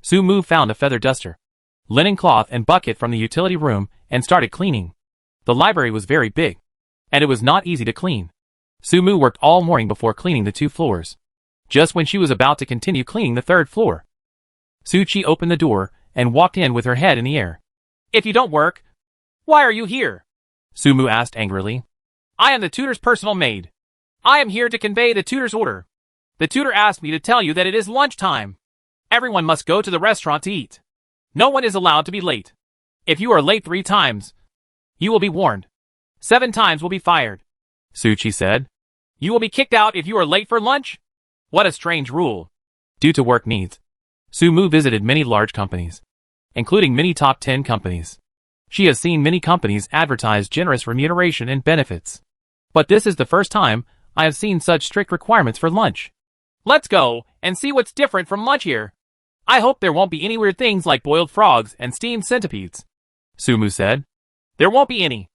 Sumu found a feather duster, linen cloth and bucket from the utility room and started cleaning. The library was very big, and it was not easy to clean. Sumu worked all morning before cleaning the 2 floors. Just when she was about to continue cleaning the 3rd floor, Suchi opened the door and walked in with her head in the air. If you don't work, why are you here? Sumu asked angrily. I am the tutor's personal maid. I am here to convey the tutor's order. The tutor asked me to tell you that it is lunchtime. Everyone must go to the restaurant to eat. No one is allowed to be late. If you are late 3 times, you will be warned. 7 times will be fired. Suchi said. You will be kicked out if you are late for lunch? What a strange rule. Due to work needs, Sumu visited many large companies, including many top 10 companies. She has seen many companies advertise generous remuneration and benefits. But this is the first time I have seen such strict requirements for lunch. Let's go and see what's different from lunch here. I hope there won't be any weird things like boiled frogs and steamed centipedes. Sumu said. There won't be any.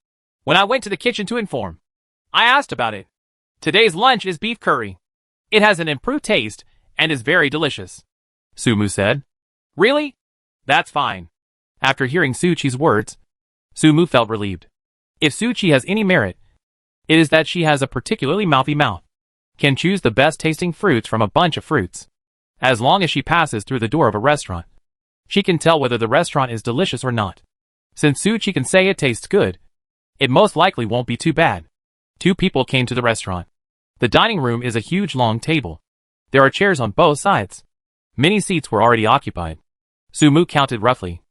When I went to the kitchen to inform, I asked about it. Today's lunch is beef curry. It has an improved taste and is very delicious. Sumu said. Really? That's fine. After hearing Suchi's words, Sumu felt relieved. If Suchi has any merit, it is that she has a particularly mouthy mouth, can choose the best tasting fruits from a bunch of fruits. As long as she passes through the door of a restaurant, she can tell whether the restaurant is delicious or not. Since Suchi can say it tastes good, it most likely won't be too bad. 2 people came to the restaurant. The dining room is a huge long table. There are chairs on both sides. Many seats were already occupied. Sumu counted roughly.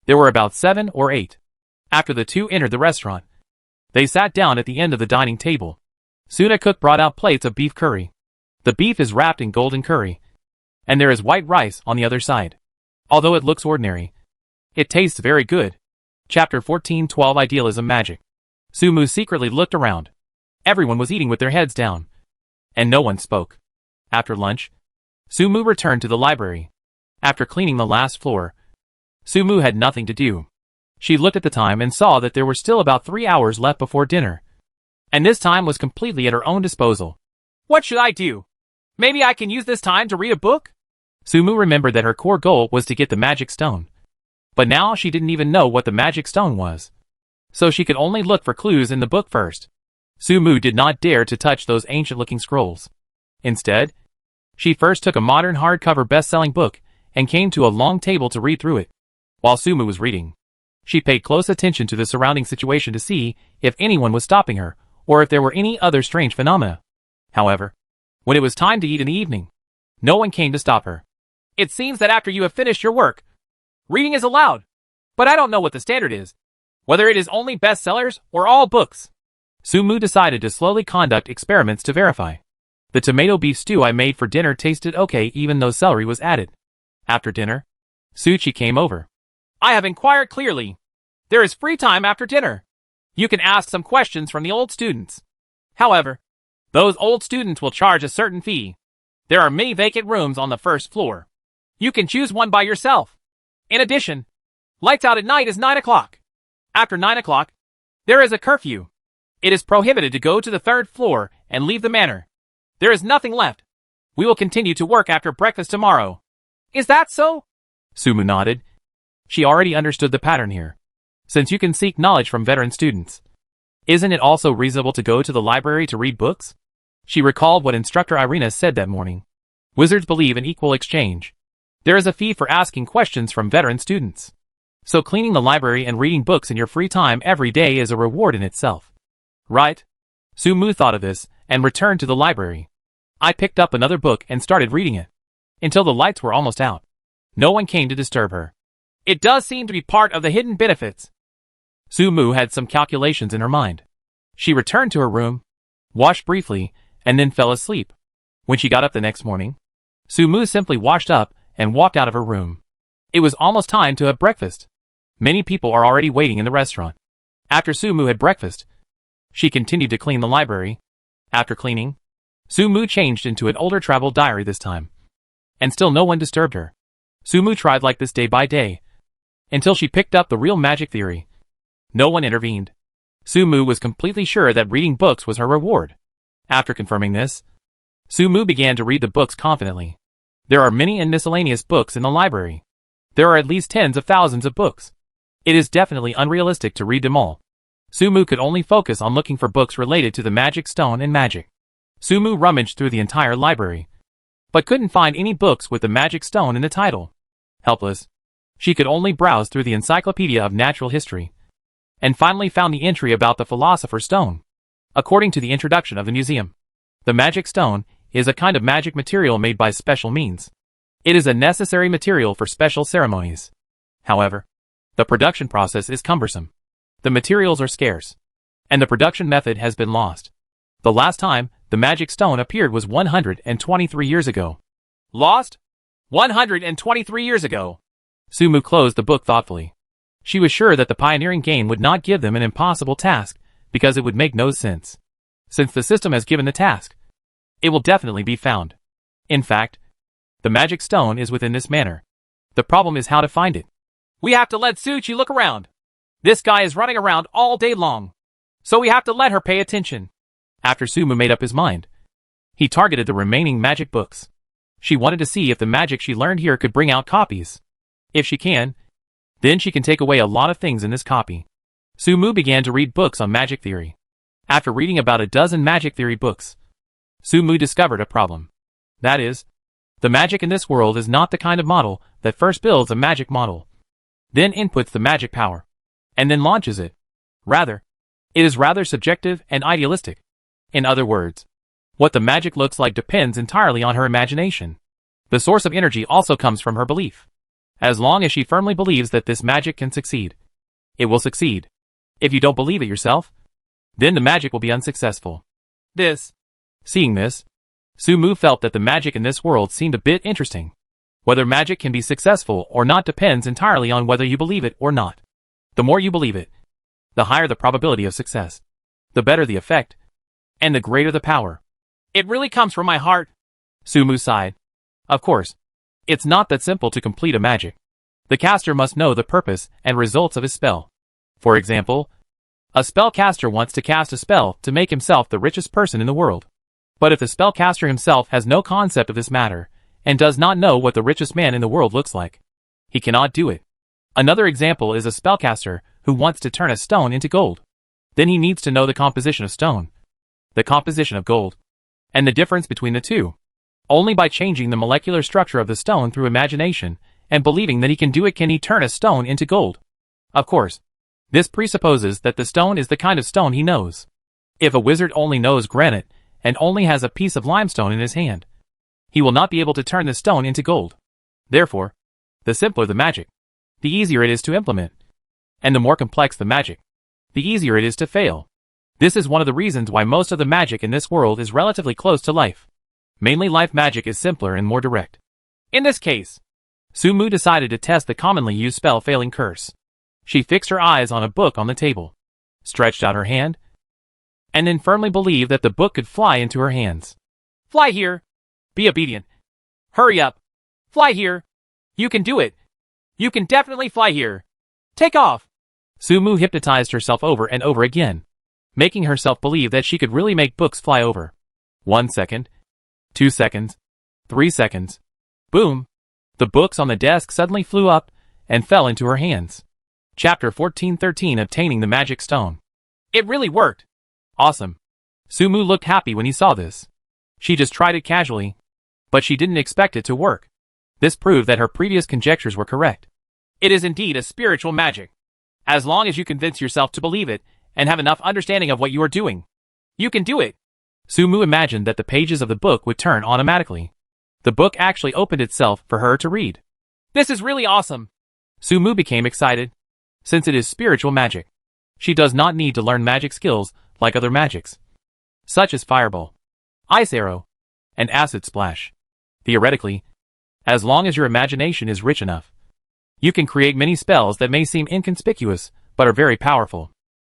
There were about 7 or 8. After the 2 entered the restaurant, they sat down at the end of the dining table. Suna cook brought out plates of beef curry. The beef is wrapped in golden curry, and there is white rice on the other side. Although it looks ordinary, it tastes very good. Chapter 14:12 Idealism Magic. Sumu secretly looked around. Everyone was eating with their heads down, and no one spoke. After lunch, Sumu returned to the library. After cleaning the last floor, Sumu had nothing to do. She looked at the time and saw that there were still about 3 hours left before dinner, and this time was completely at her own disposal. What should I do? Maybe I can use this time to read a book? Sumu remembered that her core goal was to get the magic stone. But now she didn't even know what the magic stone was, so she could only look for clues in the book first. Sumu did not dare to touch those ancient-looking scrolls. Instead, she first took a modern hardcover best-selling book and came to a long table to read through it. While Sumu was reading, she paid close attention to the surrounding situation to see if anyone was stopping her or if there were any other strange phenomena. However, when it was time to eat in the evening, no one came to stop her. It seems that after you have finished your work, reading is allowed, but I don't know what the standard is, whether it is only bestsellers or all books. Sumu decided to slowly conduct experiments to verify. The tomato beef stew I made for dinner tasted okay even though celery was added. After dinner, Suchi came over. I have inquired clearly. There is free time after dinner. You can ask some questions from the old students. However, those old students will charge a certain fee. There are many vacant rooms on the first floor. You can choose one by yourself. In addition, lights out at night is 9 o'clock. After 9 o'clock, there is a curfew. It is prohibited to go to the 3rd floor and leave the manor. There is nothing left. We will continue to work after breakfast tomorrow. Is that so? Sumu nodded. She already understood the pattern here. Since you can seek knowledge from veteran students, isn't it also reasonable to go to the library to read books? She recalled what Instructor Irina said that morning. Wizards believe in equal exchange. There is a fee for asking questions from veteran students. So cleaning the library and reading books in your free time every day is a reward in itself. Right? Sumu thought of this and returned to the library. I picked up another book and started reading it. Until the lights were almost out. No one came to disturb her. It does seem to be part of the hidden benefits. Sumu had some calculations in her mind. She returned to her room, washed briefly, and then fell asleep. When she got up the next morning, Sumu simply washed up and walked out of her room. It was almost time to have breakfast. Many people are already waiting in the restaurant. After Sumu had breakfast, she continued to clean the library. After cleaning, Sumu changed into an older travel diary this time. And still no one disturbed her. Sumu tried like this day by day, until she picked up the real magic theory. No one intervened. Sumu was completely sure that reading books was her reward. After confirming this, Sumu began to read the books confidently. There are many and miscellaneous books in the library. There are at least tens of thousands of books. It is definitely unrealistic to read them all. Sumu could only focus on looking for books related to the magic stone and magic. Sumu rummaged through the entire library, but couldn't find any books with the magic stone in the title. Helpless, she could only browse through the Encyclopedia of Natural History, and finally found the entry about the Philosopher's Stone. According to the introduction of the museum, the magic stone is a kind of magic material made by special means. It is a necessary material for special ceremonies. However, the production process is cumbersome. The materials are scarce, and the production method has been lost. The last time the magic stone appeared was 123 years ago. Lost? 123 years ago. Sumu closed the book thoughtfully. She was sure that the pioneering game would not give them an impossible task, because it would make no sense. Since the system has given the task, it will definitely be found. In fact, the magic stone is within this manor. The problem is how to find it. We have to let Suchi look around. This guy is running around all day long, so we have to let her pay attention. After Sumu made up his mind, he targeted the remaining magic books. She wanted to see if the magic she learned here could bring out copies. If she can, then she can take away a lot of things in this copy. Sumu began to read books on magic theory. After reading about a dozen magic theory books, Sumu discovered a problem. That is, the magic in this world is not the kind of model that first builds a magic model, then inputs the magic power, and then launches it. Rather, it is rather subjective and idealistic. In other words, what the magic looks like depends entirely on her imagination. The source of energy also comes from her belief. As long as she firmly believes that this magic can succeed, it will succeed. If you don't believe it yourself, then the magic will be unsuccessful. Seeing this, Sumu felt that the magic in this world seemed a bit interesting. Whether magic can be successful or not depends entirely on whether you believe it or not. The more you believe it, the higher the probability of success, the better the effect, and the greater the power. It really comes from my heart. Sumu sighed. Of course, it's not that simple to complete a magic. The caster must know the purpose and results of his spell. For example, a spellcaster wants to cast a spell to make himself the richest person in the world. But if the spellcaster himself has no concept of this matter, and does not know what the richest man in the world looks like, he cannot do it. Another example is a spellcaster who wants to turn a stone into gold. Then he needs to know the composition of stone, the composition of gold, and the difference between the two. Only by changing the molecular structure of the stone through imagination, and believing that he can do it, can he turn a stone into gold. Of course, this presupposes that the stone is the kind of stone he knows. If a wizard only knows granite, and only has a piece of limestone in his hand, he will not be able to turn the stone into gold. Therefore, the simpler the magic, the easier it is to implement. And the more complex the magic, the easier it is to fail. This is one of the reasons why most of the magic in this world is relatively close to life. Mainly life magic is simpler and more direct. In this case, Sumu decided to test the commonly used spell failing curse. She fixed her eyes on a book on the table, stretched out her hand, and then firmly believed that the book could fly into her hands. Fly here. Be obedient. Hurry up. Fly here. You can do it. You can definitely fly here. Take off. Sumu hypnotized herself over and over again, making herself believe that she could really make books fly over. 1 second. 2 seconds. 3 seconds. Boom. The books on the desk suddenly flew up and fell into her hands. Chapter 14:13 Obtaining the Magic Stone. It really worked. Awesome. Sumu looked happy when he saw this. She just tried it casually, but she didn't expect it to work. This proved that her previous conjectures were correct. It is indeed a spiritual magic. As long as you convince yourself to believe it and have enough understanding of what you are doing, you can do it. Sumu imagined that the pages of the book would turn automatically. The book actually opened itself for her to read. This is really awesome. Sumu became excited. Since it is spiritual magic, she does not need to learn magic skills like other magics, such as Fireball, Ice Arrow, and Acid Splash. Theoretically, as long as your imagination is rich enough, you can create many spells that may seem inconspicuous but are very powerful.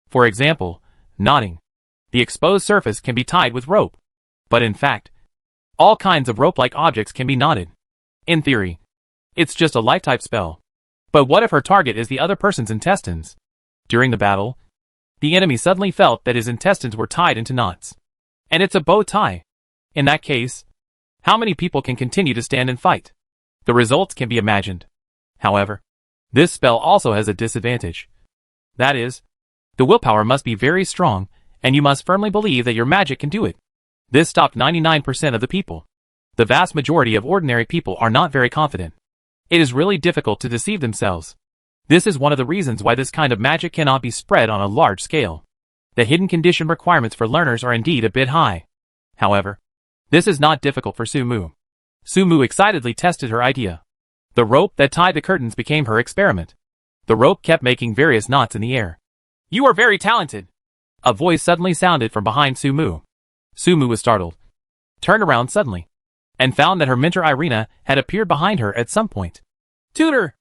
For example, knotting. The exposed surface can be tied with rope. But in fact, all kinds of rope-like objects can be knotted. In theory, it's just a light-type spell. But what if her target is the other person's intestines? During the battle, the enemy suddenly felt that his intestines were tied into knots. And it's a bow tie. In that case, how many people can continue to stand and fight? The results can be imagined. However, this spell also has a disadvantage. That is, the willpower must be very strong, and you must firmly believe that your magic can do it. This stopped 99% of the people. The vast majority of ordinary people are not very confident. It is really difficult to deceive themselves. This is one of the reasons why this kind of magic cannot be spread on a large scale. The hidden condition requirements for learners are indeed a bit high. However, this is not difficult for Sumu. Sumu excitedly tested her idea. The rope that tied the curtains became her experiment. The rope kept making various knots in the air. You are very talented. A voice suddenly sounded from behind Sumu. Sumu was startled, turned around suddenly, and found that her mentor Irina had appeared behind her at some point. Tutor!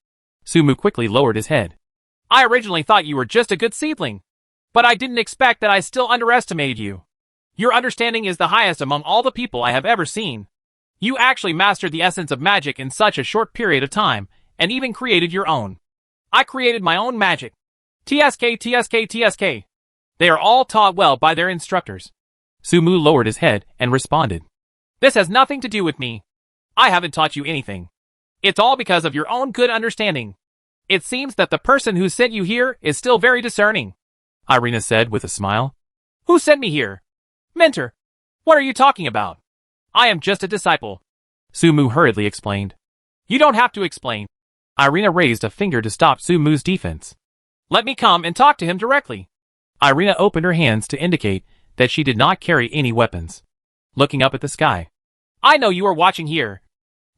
Sumu quickly lowered his head. I originally thought you were just a good seedling, but I didn't expect that I still underestimated you. Your understanding is the highest among all the people I have ever seen. You actually mastered the essence of magic in such a short period of time, and even created your own. I created my own magic. TSK, TSK, TSK. They are all taught well by their instructors. Sumu lowered his head and responded. This has nothing to do with me. I haven't taught you anything. It's all because of your own good understanding. It seems that the person who sent you here is still very discerning, Irina said with a smile. Who sent me here? Mentor. What are you talking about? I am just a disciple. Sumu hurriedly explained. You don't have to explain. Irina raised a finger to stop Sumu's defense. Let me come and talk to him directly. Irina opened her hands to indicate that she did not carry any weapons. Looking up at the sky. I know you are watching here.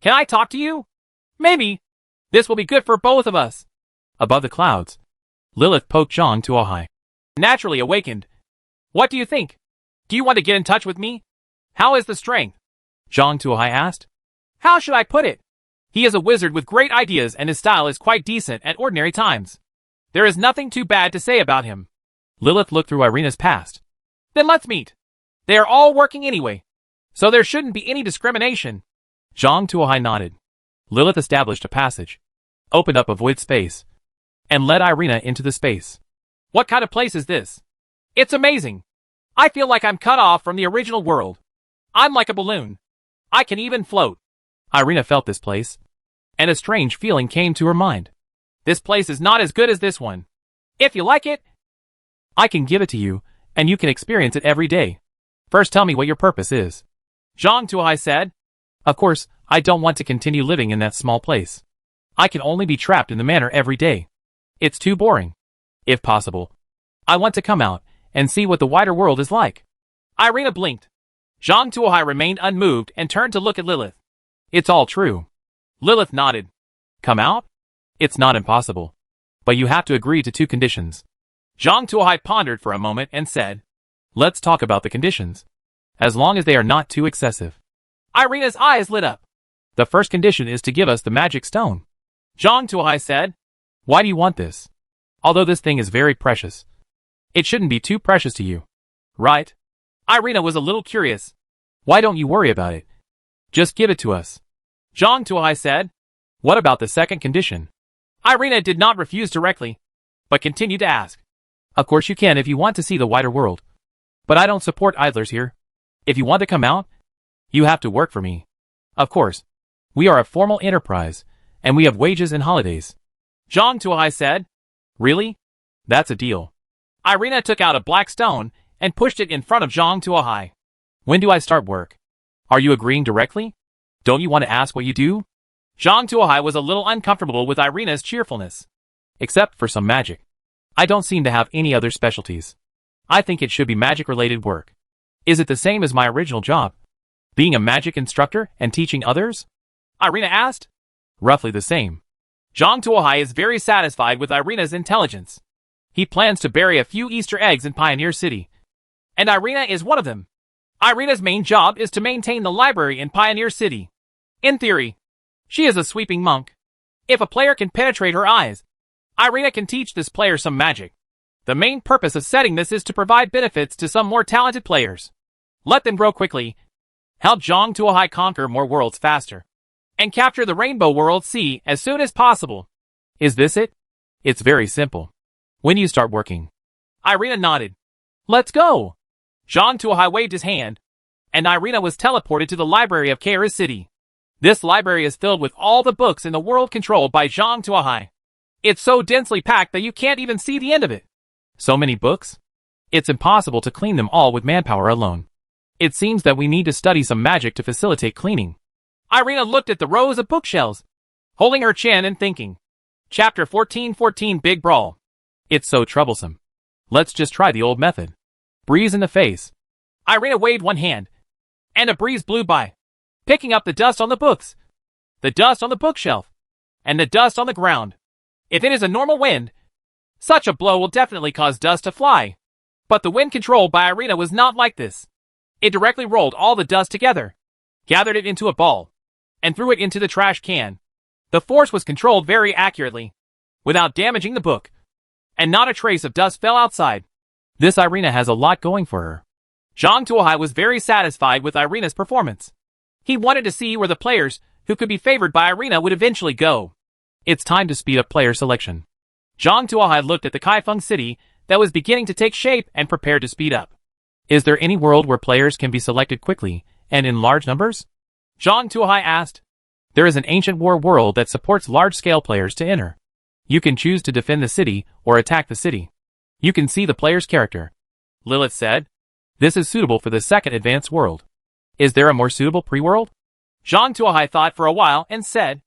Can I talk to you? Maybe. This will be good for both of us. Above the clouds, Lilith poked Zhang Tuohai. Naturally awakened. What do you think? Do you want to get in touch with me? How is the strength? Zhang Tuohai asked. How should I put it? He is a wizard with great ideas and his style is quite decent at ordinary times. There is nothing too bad to say about him. Lilith looked through Irina's past. Then let's meet. They are all working anyway, so there shouldn't be any discrimination. Zhang Tuohai nodded. Lilith established a passage, opened up a void space, and led Irina into the space. What kind of place is this? It's amazing. I feel like I'm cut off from the original world. I'm like a balloon. I can even float. Irina felt this place, and a strange feeling came to her mind. This place is not as good as this one. If you like it, I can give it to you, and you can experience it every day. First tell me what your purpose is. Zhang Tuohai said. Of course, I don't want to continue living in that small place. I can only be trapped in the manor every day. It's too boring. If possible, I want to come out and see what the wider world is like. Irina blinked. Zhang Tuohai remained unmoved and turned to look at Lilith. It's all true. Lilith nodded. Come out? It's not impossible. But you have to agree to 2 conditions. Zhang Tuohai pondered for a moment and said, Let's talk about the conditions. As long as they are not too excessive. Irina's eyes lit up. The first condition is to give us the magic stone. Zhang Tuohai said, Why do you want this? Although this thing is very precious, it shouldn't be too precious to you, right? Irina was a little curious. Why don't you worry about it? Just give it to us. Zhang Tuohai said, What about the second condition? Irina did not refuse directly, but continued to ask. Of course you can if you want to see the wider world. But I don't support idlers here. If you want to come out, you have to work for me. Of course, we are a formal enterprise, And we have wages and holidays. Zhang Tuohai said. Really? That's a deal. Irina took out a black stone and pushed it in front of Zhang Tuohai. When do I start work? Are you agreeing directly? Don't you want to ask what you do? Zhang Tuohai was a little uncomfortable with Irina's cheerfulness. Except for some magic. I don't seem to have any other specialties. I think it should be magic-related work. Is it the same as my original job? Being a magic instructor and teaching others? Irina asked. Roughly the same. Zhang Tuohai is very satisfied with Irina's intelligence. He plans to bury a few Easter eggs in Pioneer City. And Irina is one of them. Irina's main job is to maintain the library in Pioneer City. In theory, she is a sweeping monk. If a player can penetrate her eyes, Irina can teach this player some magic. The main purpose of setting this is to provide benefits to some more talented players. Let them grow quickly, help Zhang Tuohai conquer more worlds faster, and capture the Rainbow World Sea as soon as possible. Is this it? It's very simple. When you start working? Irina nodded. Let's go! Zhang Tuohai waved his hand, and Irina was teleported to the library of Kaira City. This library is filled with all the books in the world controlled by Zhang Tuohai. It's so densely packed that you can't even see the end of it. So many books? It's impossible to clean them all with manpower alone. It seems that we need to study some magic to facilitate cleaning. Irina looked at the rows of bookshelves, holding her chin and thinking. Chapter 1414 Big Brawl. It's so troublesome. Let's just try the old method. Breeze in the face. Irina waved one hand, and a breeze blew by, picking up the dust on the books, the dust on the bookshelf, and the dust on the ground. If it is a normal wind, such a blow will definitely cause dust to fly. But the wind controlled by Irina was not like this. It directly rolled all the dust together, gathered it into a ball, and threw it into the trash can. The force was controlled very accurately, without damaging the book, and not a trace of dust fell outside. This Irina has a lot going for her. Zhang Tuohai was very satisfied with Irina's performance. He wanted to see where the players who could be favored by Irina would eventually go. It's time to speed up player selection. Zhang Tuohai looked at the Kaifeng city that was beginning to take shape and prepared to speed up. Is there any world where players can be selected quickly, and in large numbers? Zhang Tuohai asked. There is an ancient war world that supports large-scale players to enter. You can choose to defend the city or attack the city. You can see the player's character. Lilith said. This is suitable for the second advanced world. Is there a more suitable pre-world? Zhang Tuohai thought for a while and said,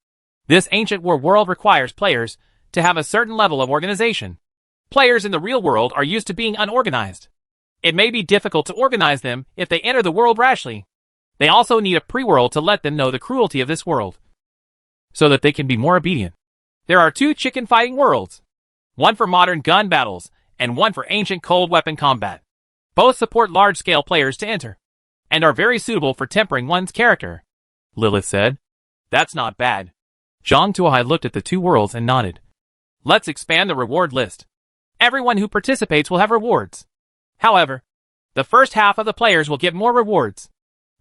this ancient war world requires players to have a certain level of organization. Players in the real world are used to being unorganized. It may be difficult to organize them if they enter the world rashly. They also need a pre-world to let them know the cruelty of this world, so that they can be more obedient. There are 2 chicken fighting worlds, one for modern gun battles and one for ancient cold weapon combat. Both support large-scale players to enter, and are very suitable for tempering one's character. Lilith said. That's not bad. Zhang Tuohai looked at the 2 worlds and nodded. Let's expand the reward list. Everyone who participates will have rewards. However, the first half of the players will get more rewards.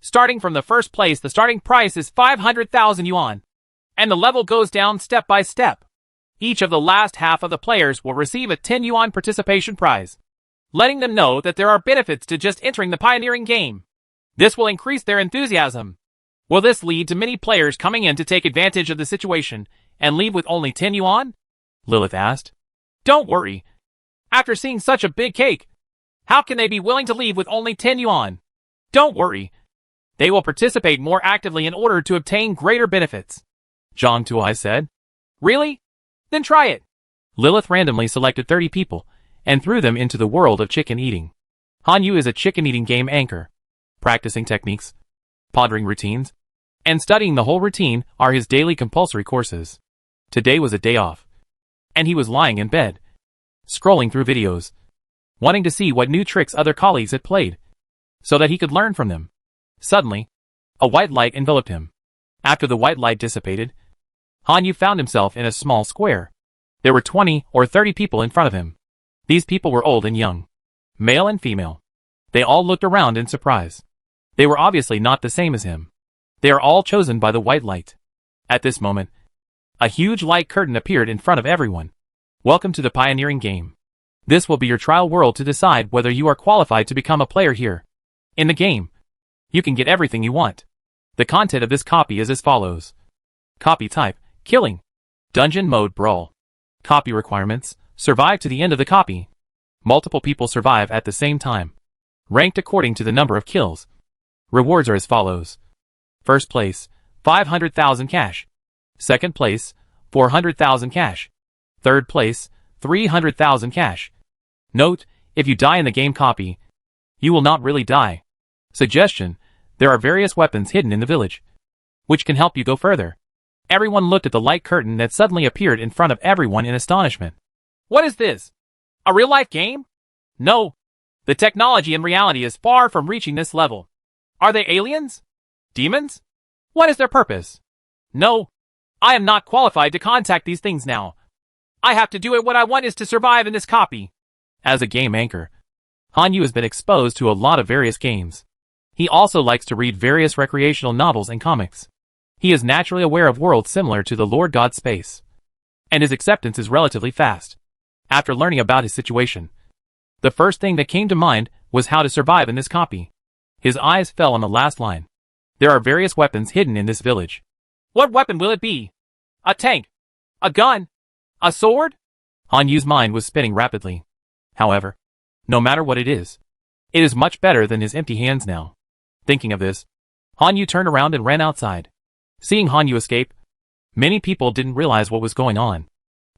Starting from the first place, the starting price is 500,000 yuan, and the level goes down step by step. Each of the last half of the players will receive a 10 yuan participation prize, letting them know that there are benefits to just entering the pioneering game. This will increase their enthusiasm. Will this lead to many players coming in to take advantage of the situation and leave with only 10 yuan? Lilith asked. Don't worry. After seeing such a big cake, how can they be willing to leave with only 10 yuan? Don't worry. They will participate more actively in order to obtain greater benefits. Zhang Tuohai said. Really? Then try it. Lilith randomly selected 30 people and threw them into the world of chicken eating. Han Yu is a chicken eating game anchor. Practicing techniques, pondering routines, and studying the whole routine are his daily compulsory courses. Today was a day off, and he was lying in bed, scrolling through videos, wanting to see what new tricks other colleagues had played, so that he could learn from them. Suddenly, a white light enveloped him. After the white light dissipated, Han Yu found himself in a small square. There were 20 or 30 people in front of him. These people were old and young, male and female. They all looked around in surprise. They were obviously not the same as him. They are all chosen by the white light. At this moment, a huge light curtain appeared in front of everyone. Welcome to the pioneering game. This will be your trial world to decide whether you are qualified to become a player here. In the game, you can get everything you want. The content of this copy is as follows. Copy type, killing. Dungeon Mode Brawl. Copy requirements. Survive to the end of the copy. Multiple people survive at the same time. Ranked according to the number of kills. Rewards are as follows. First place, 500,000 cash. Second place, 400,000 cash. Third place, 300,000 cash. Note, if you die in the game copy, you will not really die. Suggestion, there are various weapons hidden in the village, which can help you go further. Everyone looked at the light curtain that suddenly appeared in front of everyone in astonishment. What is this? A real-life game? No. The technology in reality is far from reaching this level. Are they aliens? Demons? What is their purpose? No. I am not qualified to contact these things now. I have to do it. What I want is to survive in this copy. As a game anchor, Hanyu has been exposed to a lot of various games. He also likes to read various recreational novels and comics. He is naturally aware of worlds similar to the Lord God space, and his acceptance is relatively fast. After learning about his situation, the first thing that came to mind was how to survive in this copy. His eyes fell on the last line. There are various weapons hidden in this village. What weapon will it be? A tank? A gun? A sword? Hanyu's mind was spinning rapidly. However, no matter what it is much better than his empty hands now. Thinking of this, Hanyu turned around and ran outside. Seeing Hanyu escape, many people didn't realize what was going on.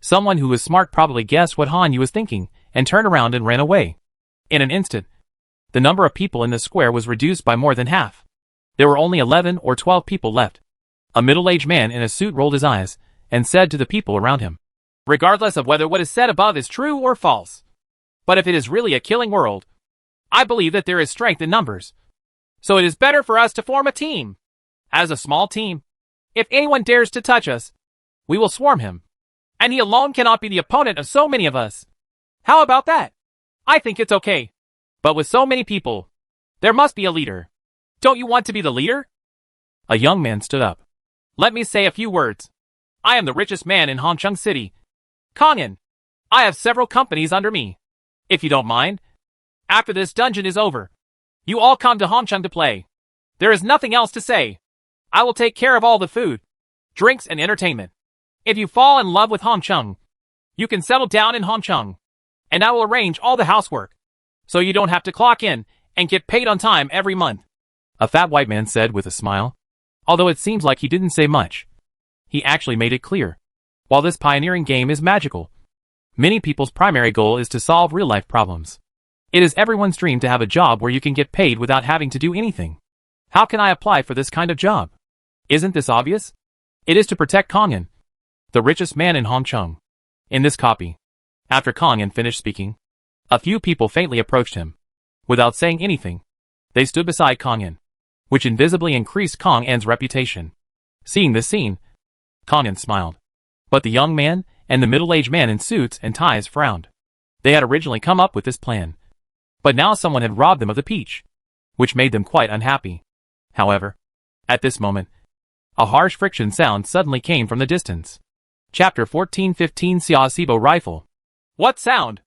Someone who was smart probably guessed what Hanyu was thinking and turned around and ran away. In an instant, the number of people in the square was reduced by more than half. There were only 11 or 12 people left. A middle-aged man in a suit rolled his eyes and said to the people around him, regardless of whether what is said above is true or false, but if it is really a killing world, I believe that there is strength in numbers. So it is better for us to form a team. As a small team, if anyone dares to touch us, we will swarm him. And he alone cannot be the opponent of so many of us. How about that? I think it's okay. But with so many people, there must be a leader. Don't you want to be the leader? A young man stood up. Let me say a few words. I am the richest man in Hongcheng City. Kongan. I have several companies under me. If you don't mind, after this dungeon is over, you all come to Hongcheng to play. There is nothing else to say. I will take care of all the food, drinks, and entertainment. If you fall in love with Hongcheng, you can settle down in Hongcheng, and I will arrange all the housework, so you don't have to clock in and get paid on time every month. A fat white man said with a smile. Although it seems like he didn't say much, he actually made it clear. While this pioneering game is magical, many people's primary goal is to solve real-life problems. It is everyone's dream to have a job where you can get paid without having to do anything. How can I apply for this kind of job? Isn't this obvious? It is to protect Kongan, the richest man in Hongcheng. In this copy, after Kongan finished speaking, a few people faintly approached him. Without saying anything, they stood beside Kongan, which invisibly increased Kongan's reputation. Seeing this scene, Kongan smiled. But the young man and the middle-aged man in suits and ties frowned. They had originally come up with this plan, but now someone had robbed them of the peach, which made them quite unhappy. However, at this moment, a harsh friction sound suddenly came from the distance. Chapter 14-15 Xiaosibo Rifle. What sound?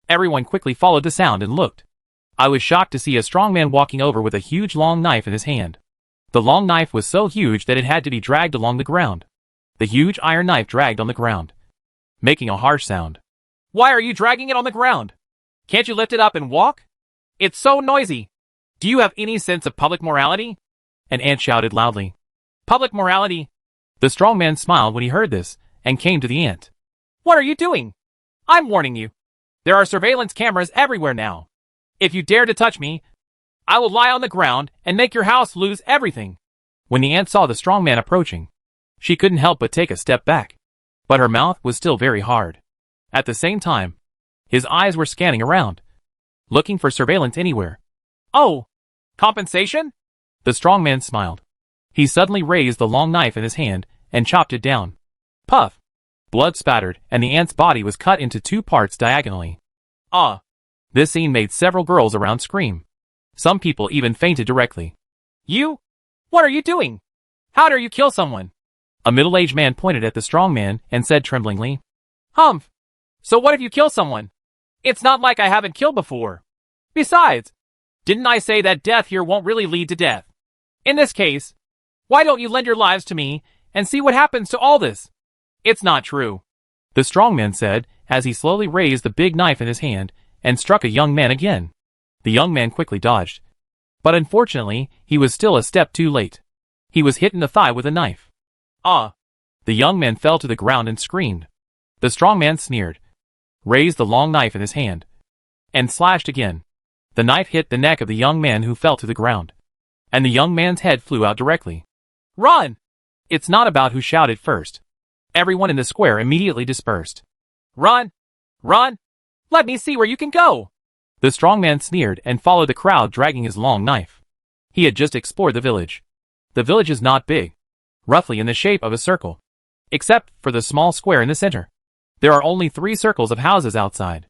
Everyone quickly followed the sound and looked. I was shocked to see a strong man walking over with a huge long knife in his hand. The long knife was so huge that it had to be dragged along the ground. The huge iron knife dragged on the ground, making a harsh sound. Why are you dragging it on the ground? Can't you lift it up and walk? It's so noisy. Do you have any sense of public morality? An ant shouted loudly. Public morality? The strong man smiled when he heard this and came to the ant. What are you doing? I'm warning you. There are surveillance cameras everywhere now. If you dare to touch me, I will lie on the ground and make your house lose everything. When the ant saw the strong man approaching, she couldn't help but take a step back. But her mouth was still very hard. At the same time, his eyes were scanning around, looking for surveillance anywhere. Oh, compensation? The strong man smiled. He suddenly raised the long knife in his hand and chopped it down. Puff! Blood spattered, and the ant's body was cut into 2 parts diagonally. Ah! This scene made several girls around scream. Some people even fainted directly. You? What are you doing? How dare you kill someone? A middle-aged man pointed at the strong man and said tremblingly, Humph! So what if you kill someone? It's not like I haven't killed before. Besides, didn't I say that death here won't really lead to death? In this case, why don't you lend your lives to me and see what happens to all this? It's not true. The strongman said as he slowly raised the big knife in his hand and struck a young man again. The young man quickly dodged. But unfortunately, he was still a step too late. He was hit in the thigh with a knife. Ah! The young man fell to the ground and screamed. The strongman sneered, raised the long knife in his hand, and slashed again. The knife hit the neck of the young man who fell to the ground, and the young man's head flew out directly. Run! It's not about who shouted first. Everyone in the square immediately dispersed. Run! Run! Let me see where you can go! The strongman sneered and followed the crowd dragging his long knife. He had just explored the village. The village is not big, roughly in the shape of a circle, except for the small square in the center. There are only 3 circles of houses outside.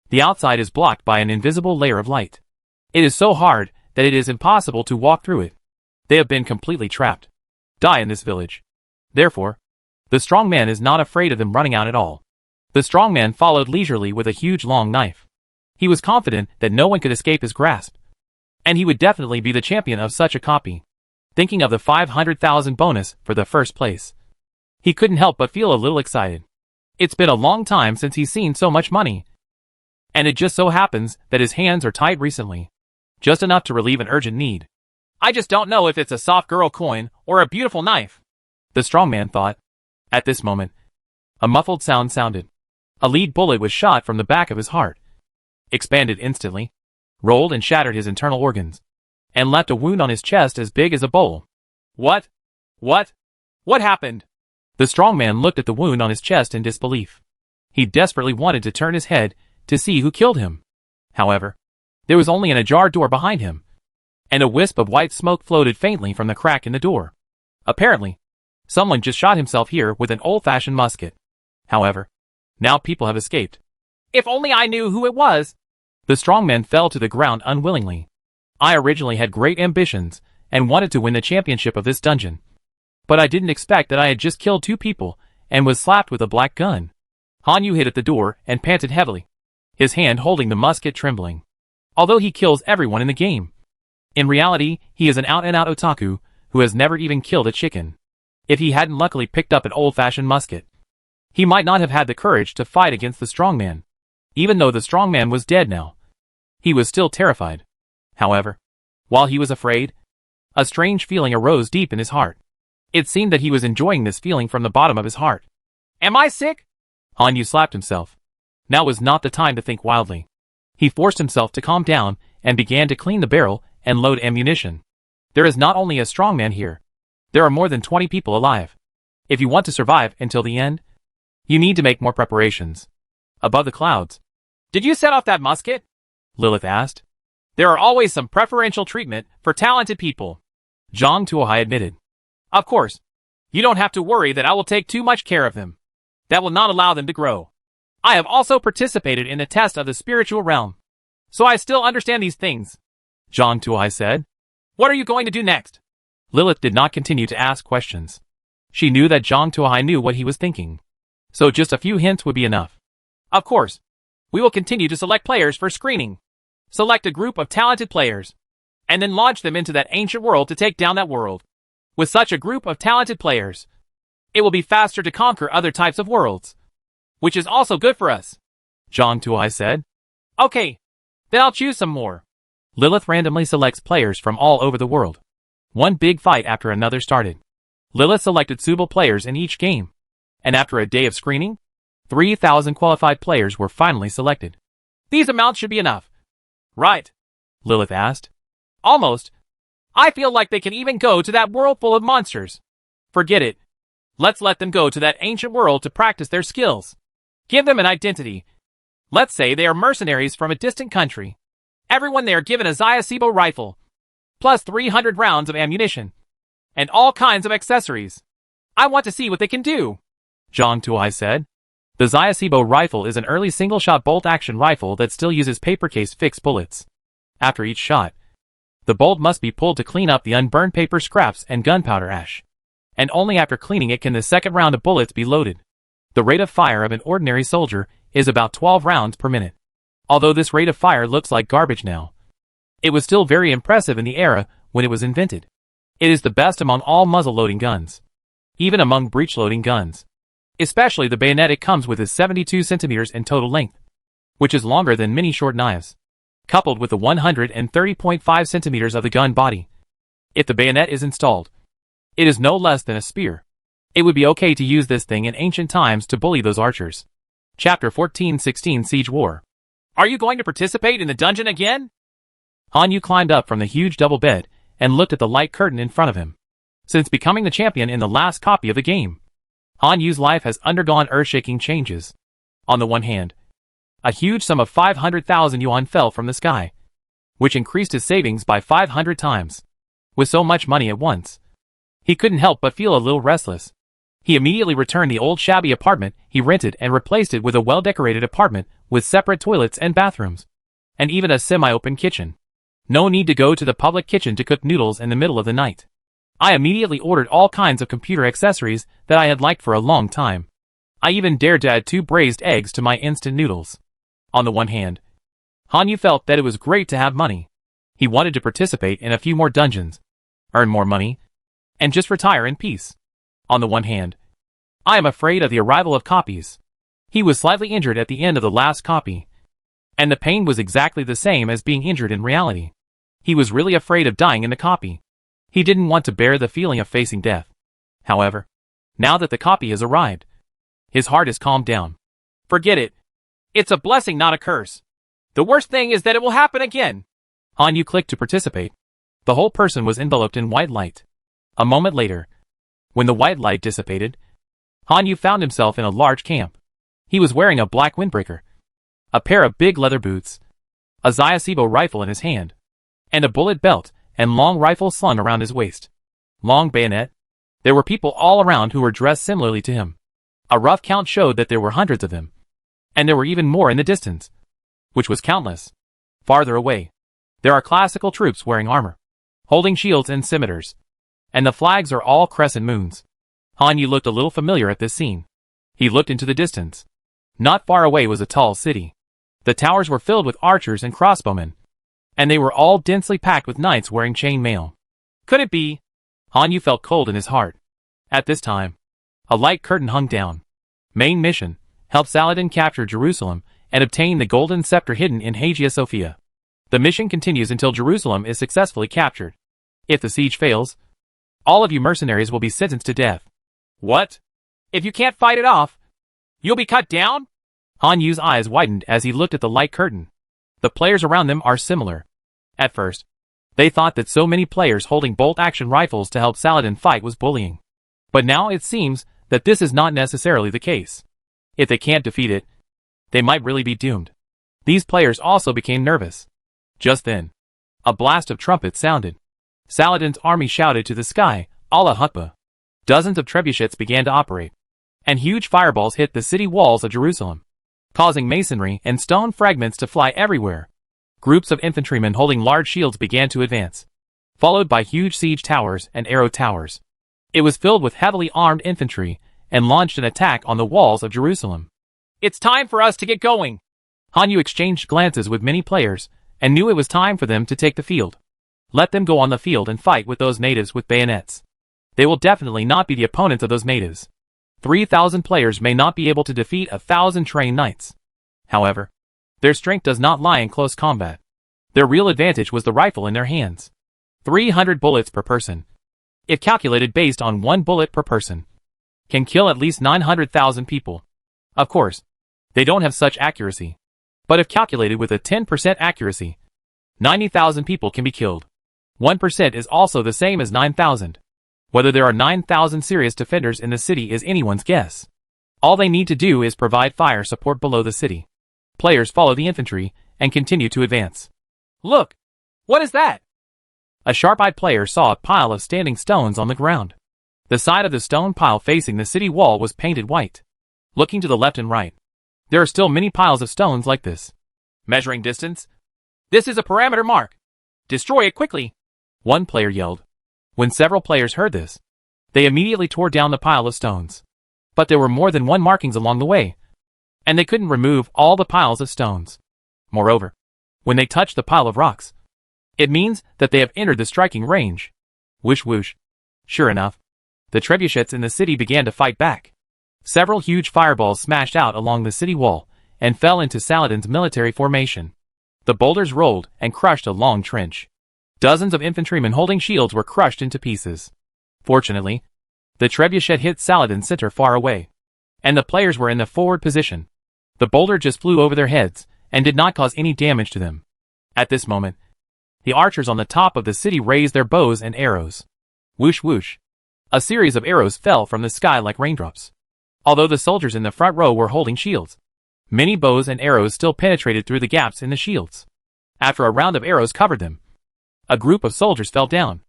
The outside is blocked by an invisible layer of light. It is so hard that it is impossible to walk through it. They have been completely trapped. Die in this village. Therefore, the strong man is not afraid of them running out at all. The strong man followed leisurely with a huge long knife. He was confident that no one could escape his grasp. And he would definitely be the champion of such a copy. Thinking of the 500,000 bonus for the first place, he couldn't help but feel a little excited. It's been a long time since he's seen so much money. And it just so happens that his hands are tight recently. Just enough to relieve an urgent need. I just don't know if it's a soft girl coin or a beautiful knife, the strong man thought. At this moment, a muffled sound sounded. A lead bullet was shot from the back of his heart, expanded instantly, rolled and shattered his internal organs, and left a wound on his chest as big as a bowl. What? What happened? The strong man looked at the wound on his chest in disbelief. He desperately wanted to turn his head to see who killed him. However, there was only an ajar door behind him, and a wisp of white smoke floated faintly from the crack in the door. Apparently, someone just shot himself here with an old-fashioned musket. However, now people have escaped. If only I knew who it was! The strong man fell to the ground unwillingly. I originally had great ambitions and wanted to win the championship of this dungeon. But I didn't expect that I had just killed 2 people and was slapped with a black gun. Hanyu hid at the door and panted heavily, his hand holding the musket trembling. Although he kills everyone in the game, in reality, he is an out-and-out otaku who has never even killed a chicken. If he hadn't luckily picked up an old-fashioned musket, he might not have had the courage to fight against the strongman. Even though the strongman was dead now, he was still terrified. However, while he was afraid, a strange feeling arose deep in his heart. It seemed that he was enjoying this feeling from the bottom of his heart. Am I sick? Hanyu slapped himself. Now was not the time to think wildly. He forced himself to calm down and began to clean the barrel and load ammunition. There is not only a strongman here. There are more than 20 people alive. If you want to survive until the end, you need to make more preparations. Above the clouds. Did you set off that musket? Lilith asked. There are always some preferential treatment for talented people, Zhang Tuohai admitted. Of course. You don't have to worry that I will take too much care of them. That will not allow them to grow. I have also participated in the test of the spiritual realm, so I still understand these things, Zhang Tuohai said. What are you going to do next? Lilith did not continue to ask questions. She knew that Zhang Tuohai knew what he was thinking, so just a few hints would be enough. Of course. We will continue to select players for screening. Select a group of talented players, and then launch them into that ancient world to take down that world. With such a group of talented players, it will be faster to conquer other types of worlds, which is also good for us, Zhang Tuohai said. Okay, then I'll choose some more. Lilith randomly selects players from all over the world. One big fight after another started. Lilith selected suitable players in each game, and after a day of screening, 3,000 qualified players were finally selected. These amounts should be enough, right? Lilith asked. Almost. I feel like they can even go to that world full of monsters. Forget it. Let's let them go to that ancient world to practice their skills. Give them an identity. Let's say they are mercenaries from a distant country. Everyone there given a Zayasibo rifle, plus 300 rounds of ammunition, and all kinds of accessories. I want to see what they can do, Zhang Tuohai said. The Zayasibo rifle is an early single-shot bolt-action rifle that still uses paper case fixed bullets. After each shot, the bolt must be pulled to clean up the unburned paper scraps and gunpowder ash. And only after cleaning it can the second round of bullets be loaded. The rate of fire of an ordinary soldier is about 12 rounds per minute. Although this rate of fire looks like garbage now, it was still very impressive in the era when it was invented. It is the best among all muzzle-loading guns, even among breech-loading guns. Especially the bayonet it comes with is 72 centimeters in total length, which is longer than many short knives, coupled with the 130.5 centimeters of the gun body. If the bayonet is installed, it is no less than a spear. It would be okay to use this thing in ancient times to bully those archers. Chapter 14:16 Siege War. Are you going to participate in the dungeon again? Han Yu climbed up from the huge double bed and looked at the light curtain in front of him. Since becoming the champion in the last copy of the game, Han Yu's life has undergone earth-shaking changes. On the one hand, a huge sum of 500,000 yuan fell from the sky, which increased his savings by 500 times. With so much money at once, he couldn't help but feel a little restless. He immediately returned the old shabby apartment he rented and replaced it with a well-decorated apartment with separate toilets and bathrooms, and even a semi-open kitchen. No need to go to the public kitchen to cook noodles in the middle of the night. I immediately ordered all kinds of computer accessories that I had liked for a long time. I even dared to add 2 braised eggs to my instant noodles. On the one hand, Han Yu felt that it was great to have money. He wanted to participate in a few more dungeons, earn more money, and just retire in peace. On the one hand, I am afraid of the arrival of copies. He was slightly injured at the end of the last copy, and the pain was exactly the same as being injured in reality. He was really afraid of dying in the copy. He didn't want to bear the feeling of facing death. However, now that the copy has arrived, his heart is calmed down. Forget it. It's a blessing, not a curse. The worst thing is that it will happen again. Han Yu clicked to participate. The whole person was enveloped in white light. A moment later, when the white light dissipated, Han Yu found himself in a large camp. He was wearing a black windbreaker, a pair of big leather boots, a Zayacibo rifle in his hand, and a bullet belt and long rifle slung around his waist. Long bayonet. There were people all around who were dressed similarly to him. A rough count showed that there were hundreds of them, and there were even more in the distance, which was countless. Farther away, there are classical troops wearing armor, holding shields and scimitars, and the flags are all crescent moons. Han Yu looked a little familiar at this scene. He looked into the distance. Not far away was a tall city. The towers were filled with archers and crossbowmen, and they were all densely packed with knights wearing chain mail. Could it be? Han Yu felt cold in his heart. At this time, a light curtain hung down. Main mission: help Saladin capture Jerusalem and obtain the golden scepter hidden in Hagia Sophia. The mission continues until Jerusalem is successfully captured. If the siege fails, all of you mercenaries will be sentenced to death. What? If you can't fight it off, you'll be cut down? Han Yu's eyes widened as he looked at the light curtain. The players around them are similar. At first, they thought that so many players holding bolt-action rifles to help Saladin fight was bullying. But now it seems that this is not necessarily the case. If they can't defeat it, they might really be doomed. These players also became nervous. Just then, a blast of trumpets sounded. Saladin's army shouted to the sky, Allah Akbar. Dozens of trebuchets began to operate, and huge fireballs hit the city walls of Jerusalem, causing masonry and stone fragments to fly everywhere. Groups of infantrymen holding large shields began to advance, followed by huge siege towers and arrow towers. It was filled with heavily armed infantry and launched an attack on the walls of Jerusalem. It's time for us to get going. Han Yu exchanged glances with many players and knew it was time for them to take the field. Let them go on the field and fight with those natives with bayonets. They will definitely not be the opponents of those natives. 3,000 players may not be able to defeat 1,000 trained knights. However, their strength does not lie in close combat. Their real advantage was the rifle in their hands. 300 bullets per person, if calculated based on 1 bullet per person, can kill at least 900,000 people. Of course, they don't have such accuracy. But if calculated with a 10% accuracy, 90,000 people can be killed. 1% is also the same as 9,000. Whether there are 9,000 serious defenders in the city is anyone's guess. All they need to do is provide fire support below the city. Players follow the infantry and continue to advance. Look! What is that? A sharp-eyed player saw a pile of standing stones on the ground. The side of the stone pile facing the city wall was painted white. Looking to the left and right, there are still many piles of stones like this. Measuring distance? This is a parameter mark. Destroy it quickly, one player yelled. When several players heard this, they immediately tore down the pile of stones. But there were more than one markings along the way, and they couldn't remove all the piles of stones. Moreover, when they touched the pile of rocks, it means that they have entered the striking range. Whoosh whoosh. Sure enough, the trebuchets in the city began to fight back. Several huge fireballs smashed out along the city wall and fell into Saladin's military formation. The boulders rolled and crushed a long trench. Dozens of infantrymen holding shields were crushed into pieces. Fortunately, the trebuchet hit Saladin's center far away, and the players were in the forward position. The boulder just flew over their heads and did not cause any damage to them. At this moment, the archers on the top of the city raised their bows and arrows. Whoosh whoosh. A series of arrows fell from the sky like raindrops. Although the soldiers in the front row were holding shields, many bows and arrows still penetrated through the gaps in the shields. After a round of arrows covered them, a group of soldiers fell down.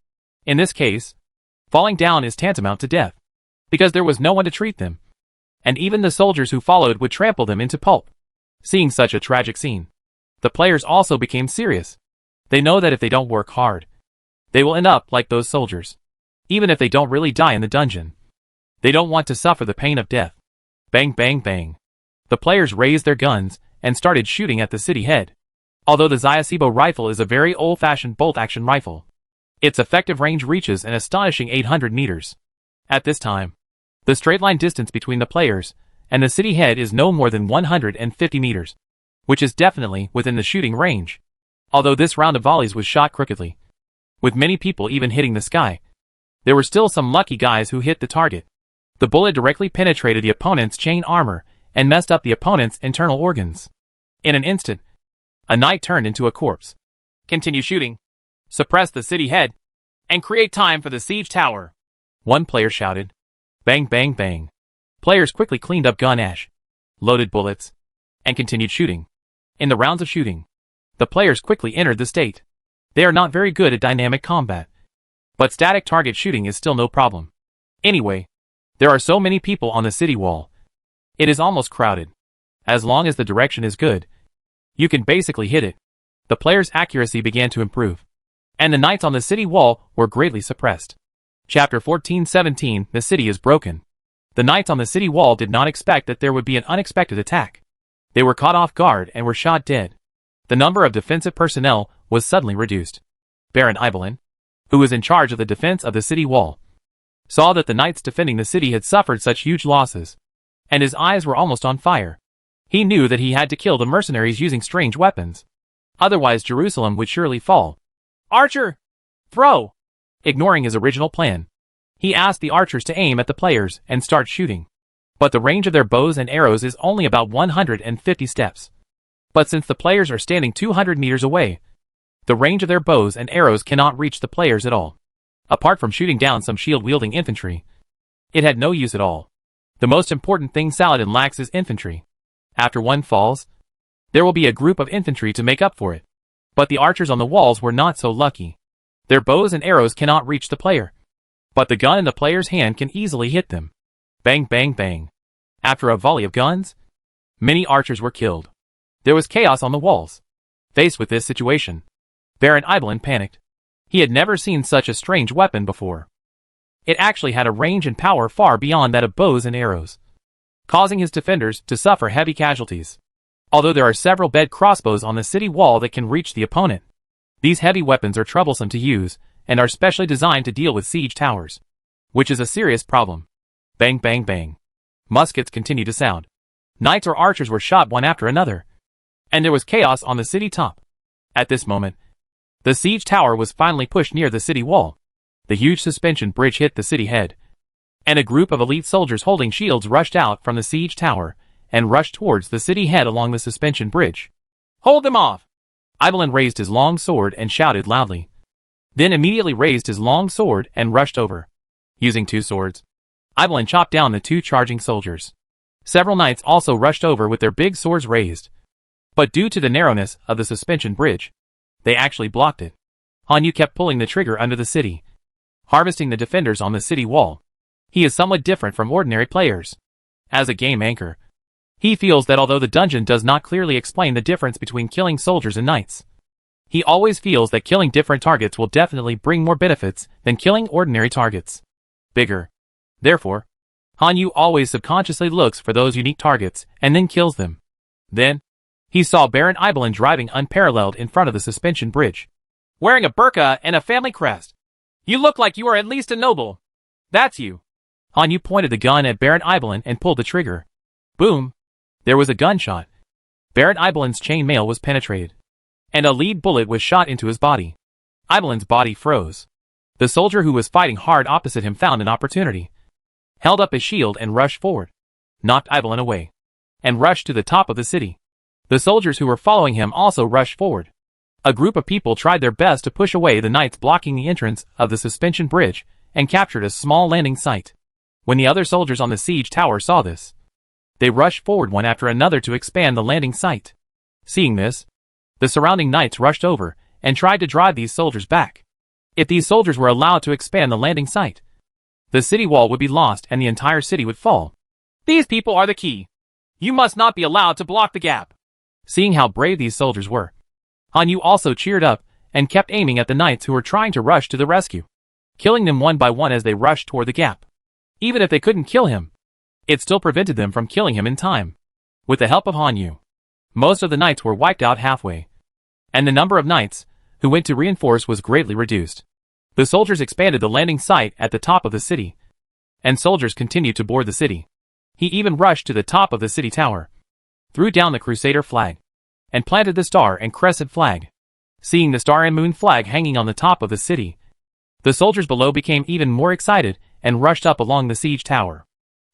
In this case, falling down is tantamount to death, because there was no one to treat them, and even the soldiers who followed would trample them into pulp. Seeing such a tragic scene, the players also became serious. They know that if they don't work hard, they will end up like those soldiers. Even if they don't really die in the dungeon, they don't want to suffer the pain of death. Bang bang bang. The players raised their guns and started shooting at the city head. Although the Zayacibo rifle is a very old-fashioned bolt-action rifle, its effective range reaches an astonishing 800 meters. At this time, the straight-line distance between the players and the city head is no more than 150 meters, which is definitely within the shooting range. Although this round of volleys was shot crookedly, with many people even hitting the sky, there were still some lucky guys who hit the target. The bullet directly penetrated the opponent's chain armor and messed up the opponent's internal organs. In an instant, a knight turned into a corpse. Continue shooting. Suppress the city head, and create time for the siege tower. One player shouted. Bang bang bang. Players quickly cleaned up gun ash, loaded bullets, and continued shooting. In the rounds of shooting, the players quickly entered the state. They are not very good at dynamic combat, but static target shooting is still no problem. Anyway, there are so many people on the city wall. It is almost crowded. As long as the direction is good, you can basically hit it. The players' accuracy began to improve, and the knights on the city wall were greatly suppressed. Chapter 14:17 The city is broken. The knights on the city wall did not expect that there would be an unexpected attack. They were caught off guard and were shot dead. The number of defensive personnel was suddenly reduced. Baron Ibelin, who was in charge of the defense of the city wall, saw that the knights defending the city had suffered such huge losses, and his eyes were almost on fire. He knew that he had to kill the mercenaries using strange weapons. Otherwise Jerusalem would surely fall. Archer! Throw! Ignoring his original plan, he asked the archers to aim at the players and start shooting. But the range of their bows and arrows is only about 150 steps. But since the players are standing 200 meters away, the range of their bows and arrows cannot reach the players at all. Apart from shooting down some shield-wielding infantry, it had no use at all. The most important thing Saladin lacks is infantry. After one falls, there will be a group of infantry to make up for it. But the archers on the walls were not so lucky. Their bows and arrows cannot reach the player, but the gun in the player's hand can easily hit them. Bang bang bang. After a volley of guns, many archers were killed. There was chaos on the walls. Faced with this situation, Baron Ibelin panicked. He had never seen such a strange weapon before. It actually had a range and power far beyond that of bows and arrows, causing his defenders to suffer heavy casualties. Although there are several bed crossbows on the city wall that can reach the opponent, these heavy weapons are troublesome to use and are specially designed to deal with siege towers, which is a serious problem. Bang bang bang. Muskets continued to sound. Knights or archers were shot one after another, and there was chaos on the city top. At this moment, the siege tower was finally pushed near the city wall. The huge suspension bridge hit the city head, and a group of elite soldiers holding shields rushed out from the siege tower and rushed towards the city head along the suspension bridge. Hold them off! Ibelin raised his long sword and shouted loudly, then immediately raised his long sword and rushed over. Using two swords, Ibelin chopped down the two charging soldiers. Several knights also rushed over with their big swords raised, but due to the narrowness of the suspension bridge, they actually blocked it. Han Yu kept pulling the trigger under the city, harvesting the defenders on the city wall. He is somewhat different from ordinary players. As a game anchor, he feels that although the dungeon does not clearly explain the difference between killing soldiers and knights, he always feels that killing different targets will definitely bring more benefits than killing ordinary targets. Bigger. Therefore, Han Yu always subconsciously looks for those unique targets and then kills them. Then, he saw Baron Ibelin driving unparalleled in front of the suspension bridge, wearing a burqa and a family crest. You look like you are at least a noble. That's you. Han Yu pointed the gun at Baron Ibelin and pulled the trigger. Boom! There was a gunshot. Baron Ibelin's chain mail was penetrated, and a lead bullet was shot into his body. Ibelin's body froze. The soldier who was fighting hard opposite him found an opportunity, held up his shield and rushed forward, knocked Ibelin away, and rushed to the top of the city. The soldiers who were following him also rushed forward. A group of people tried their best to push away the knights blocking the entrance of the suspension bridge and captured a small landing site. When the other soldiers on the siege tower saw this, they rushed forward one after another to expand the landing site. Seeing this, the surrounding knights rushed over and tried to drive these soldiers back. If these soldiers were allowed to expand the landing site, the city wall would be lost and the entire city would fall. These people are the key. You must not be allowed to block the gap. Seeing how brave these soldiers were, Han Yu also cheered up and kept aiming at the knights who were trying to rush to the rescue, killing them one by one as they rushed toward the gap. Even if they couldn't kill him, it still prevented them from killing him in time. With the help of Han Yu, most of the knights were wiped out halfway, and the number of knights who went to reinforce was greatly reduced. The soldiers expanded the landing site at the top of the city, and soldiers continued to board the city. He even rushed to the top of the city tower, threw down the Crusader flag, and planted the star and crescent flag. Seeing the star and moon flag hanging on the top of the city, the soldiers below became even more excited and rushed up along the siege tower.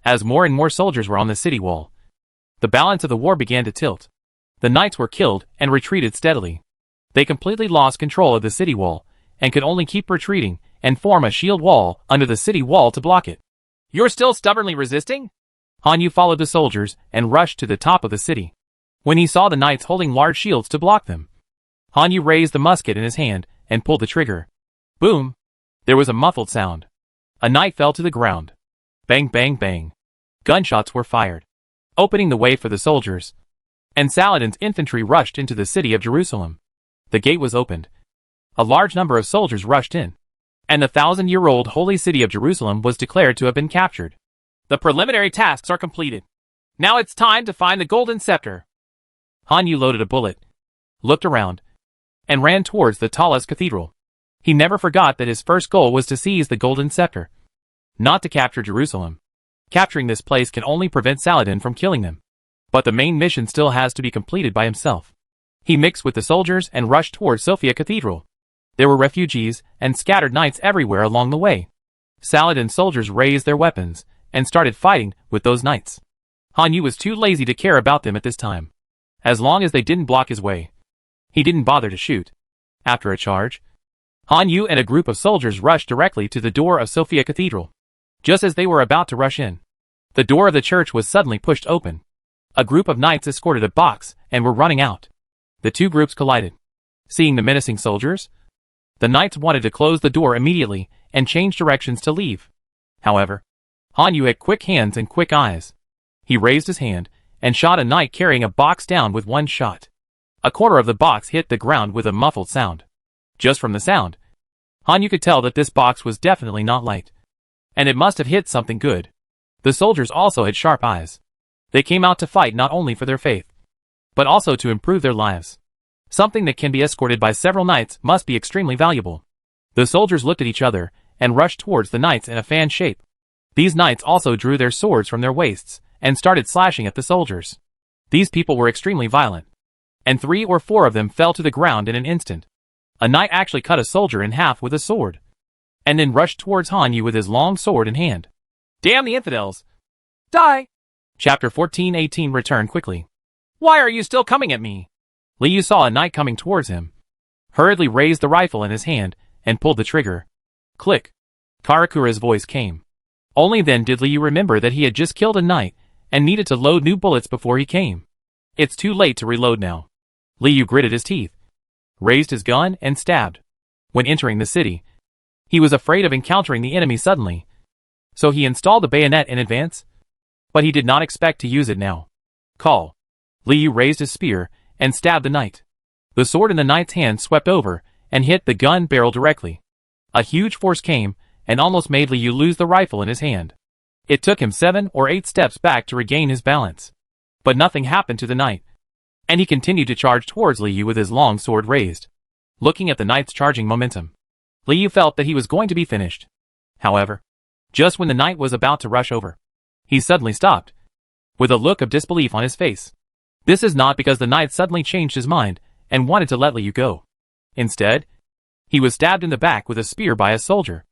As more and more soldiers were on the city wall, the balance of the war began to tilt. The knights were killed and retreated steadily. They completely lost control of the city wall and could only keep retreating and form a shield wall under the city wall to block it. You're still stubbornly resisting? Han Yu followed the soldiers and rushed to the top of the city. When he saw the knights holding large shields to block them, Han Yu raised the musket in his hand and pulled the trigger. Boom! There was a muffled sound. A knight fell to the ground. Bang, bang, bang. Gunshots were fired, opening the way for the soldiers, and Saladin's infantry rushed into the city of Jerusalem. The gate was opened. A large number of soldiers rushed in, and the 1,000-year-old holy city of Jerusalem was declared to have been captured. The preliminary tasks are completed. Now it's time to find the golden scepter. Han Yu loaded a bullet, looked around, and ran towards the tallest cathedral. He never forgot that his first goal was to seize the golden scepter, not to capture Jerusalem. Capturing this place can only prevent Saladin from killing them, but the main mission still has to be completed by himself. He mixed with the soldiers and rushed towards Sophia Cathedral. There were refugees and scattered knights everywhere along the way. Saladin's soldiers raised their weapons and started fighting with those knights. Han Yu was too lazy to care about them at this time. As long as they didn't block his way, he didn't bother to shoot. After a charge, Han Yu and a group of soldiers rushed directly to the door of Sophia Cathedral. Just as they were about to rush in, the door of the church was suddenly pushed open. A group of knights escorted a box and were running out. The two groups collided. Seeing the menacing soldiers, the knights wanted to close the door immediately and change directions to leave. However, Han Yu had quick hands and quick eyes. He raised his hand and shot a knight carrying a box down with one shot. A corner of the box hit the ground with a muffled sound. Just from the sound, Han Yu could tell that this box was definitely not light, and it must have hit something good. The soldiers also had sharp eyes. They came out to fight not only for their faith, but also to improve their lives. Something that can be escorted by several knights must be extremely valuable. The soldiers looked at each other and rushed towards the knights in a fan shape. These knights also drew their swords from their waists and started slashing at the soldiers. These people were extremely violent, and 3 or 4 of them fell to the ground in an instant. A knight actually cut a soldier in half with a sword, and then rushed towards Han Yu with his long sword in hand. Damn the infidels! Die! Chapter 14:18 Return quickly. Why are you still coming at me? Li Yu saw a knight coming towards him, hurriedly raised the rifle in his hand, and pulled the trigger. Click! Karakura's voice came. Only then did Li Yu remember that he had just killed a knight and needed to load new bullets before he came. It's too late to reload now. Li Yu gritted his teeth, raised his gun, and stabbed. When entering the city, he was afraid of encountering the enemy suddenly, so he installed the bayonet in advance, but he did not expect to use it now. Call! Li Yu raised his spear and stabbed the knight. The sword in the knight's hand swept over and hit the gun barrel directly. A huge force came and almost made Li Yu lose the rifle in his hand. It took him 7 or 8 steps back to regain his balance. But nothing happened to the knight, and he continued to charge towards Li Yu with his long sword raised. Looking at the knight's charging momentum, Li Yu felt that he was going to be finished. However, Just when the knight was about to rush over, he suddenly stopped, with a look of disbelief on his face. This is not because the knight suddenly changed his mind and wanted to let Liu go. Instead, he was stabbed in the back with a spear by a soldier.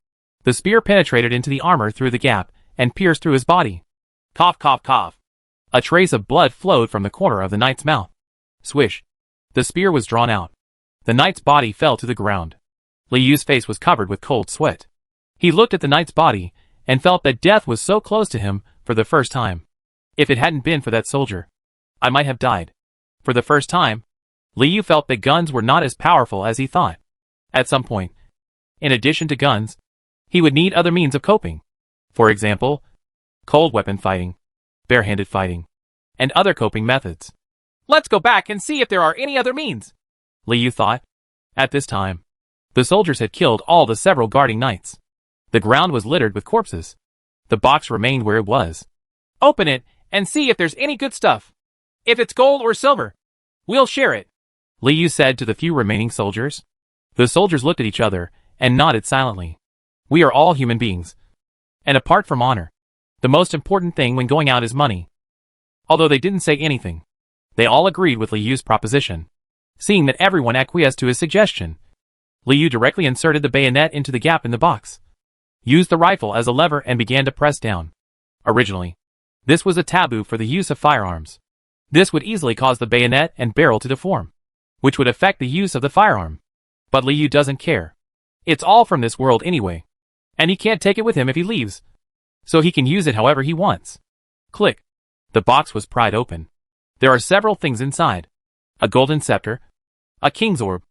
The spear penetrated into the armor through the gap and pierced through his body. Cough, cough, cough. A trace of blood flowed from the corner of the knight's mouth. Swish. The spear was drawn out. The knight's body fell to the ground. Liu's face was covered with cold sweat. He looked at the knight's body and felt that death was so close to him for the first time. If it hadn't been for that soldier, I might have died. For the first time, Liu felt that guns were not as powerful as he thought. At some point, in addition to guns, he would need other means of coping. For example, cold weapon fighting, barehanded fighting, and other coping methods. Let's go back and see if there are any other means, Liu thought. At this time, the soldiers had killed all the several guarding knights. The ground was littered with corpses. The box remained where it was. Open it and see if there's any good stuff. If it's gold or silver, we'll share it, Liu said to the few remaining soldiers. The soldiers looked at each other and nodded silently. We are all human beings. And apart from honor, the most important thing when going out is money. Although they didn't say anything, they all agreed with Liu's proposition. Seeing that everyone acquiesced to his suggestion, Liu directly inserted the bayonet into the gap in the box, used the rifle as a lever and began to press down. Originally, this was a taboo for the use of firearms. This would easily cause the bayonet and barrel to deform, which would affect the use of the firearm. But Liu doesn't care. It's all from this world anyway, and he can't take it with him if he leaves, so he can use it however he wants. Click. The box was pried open. There are several things inside. A golden scepter, a king's orb,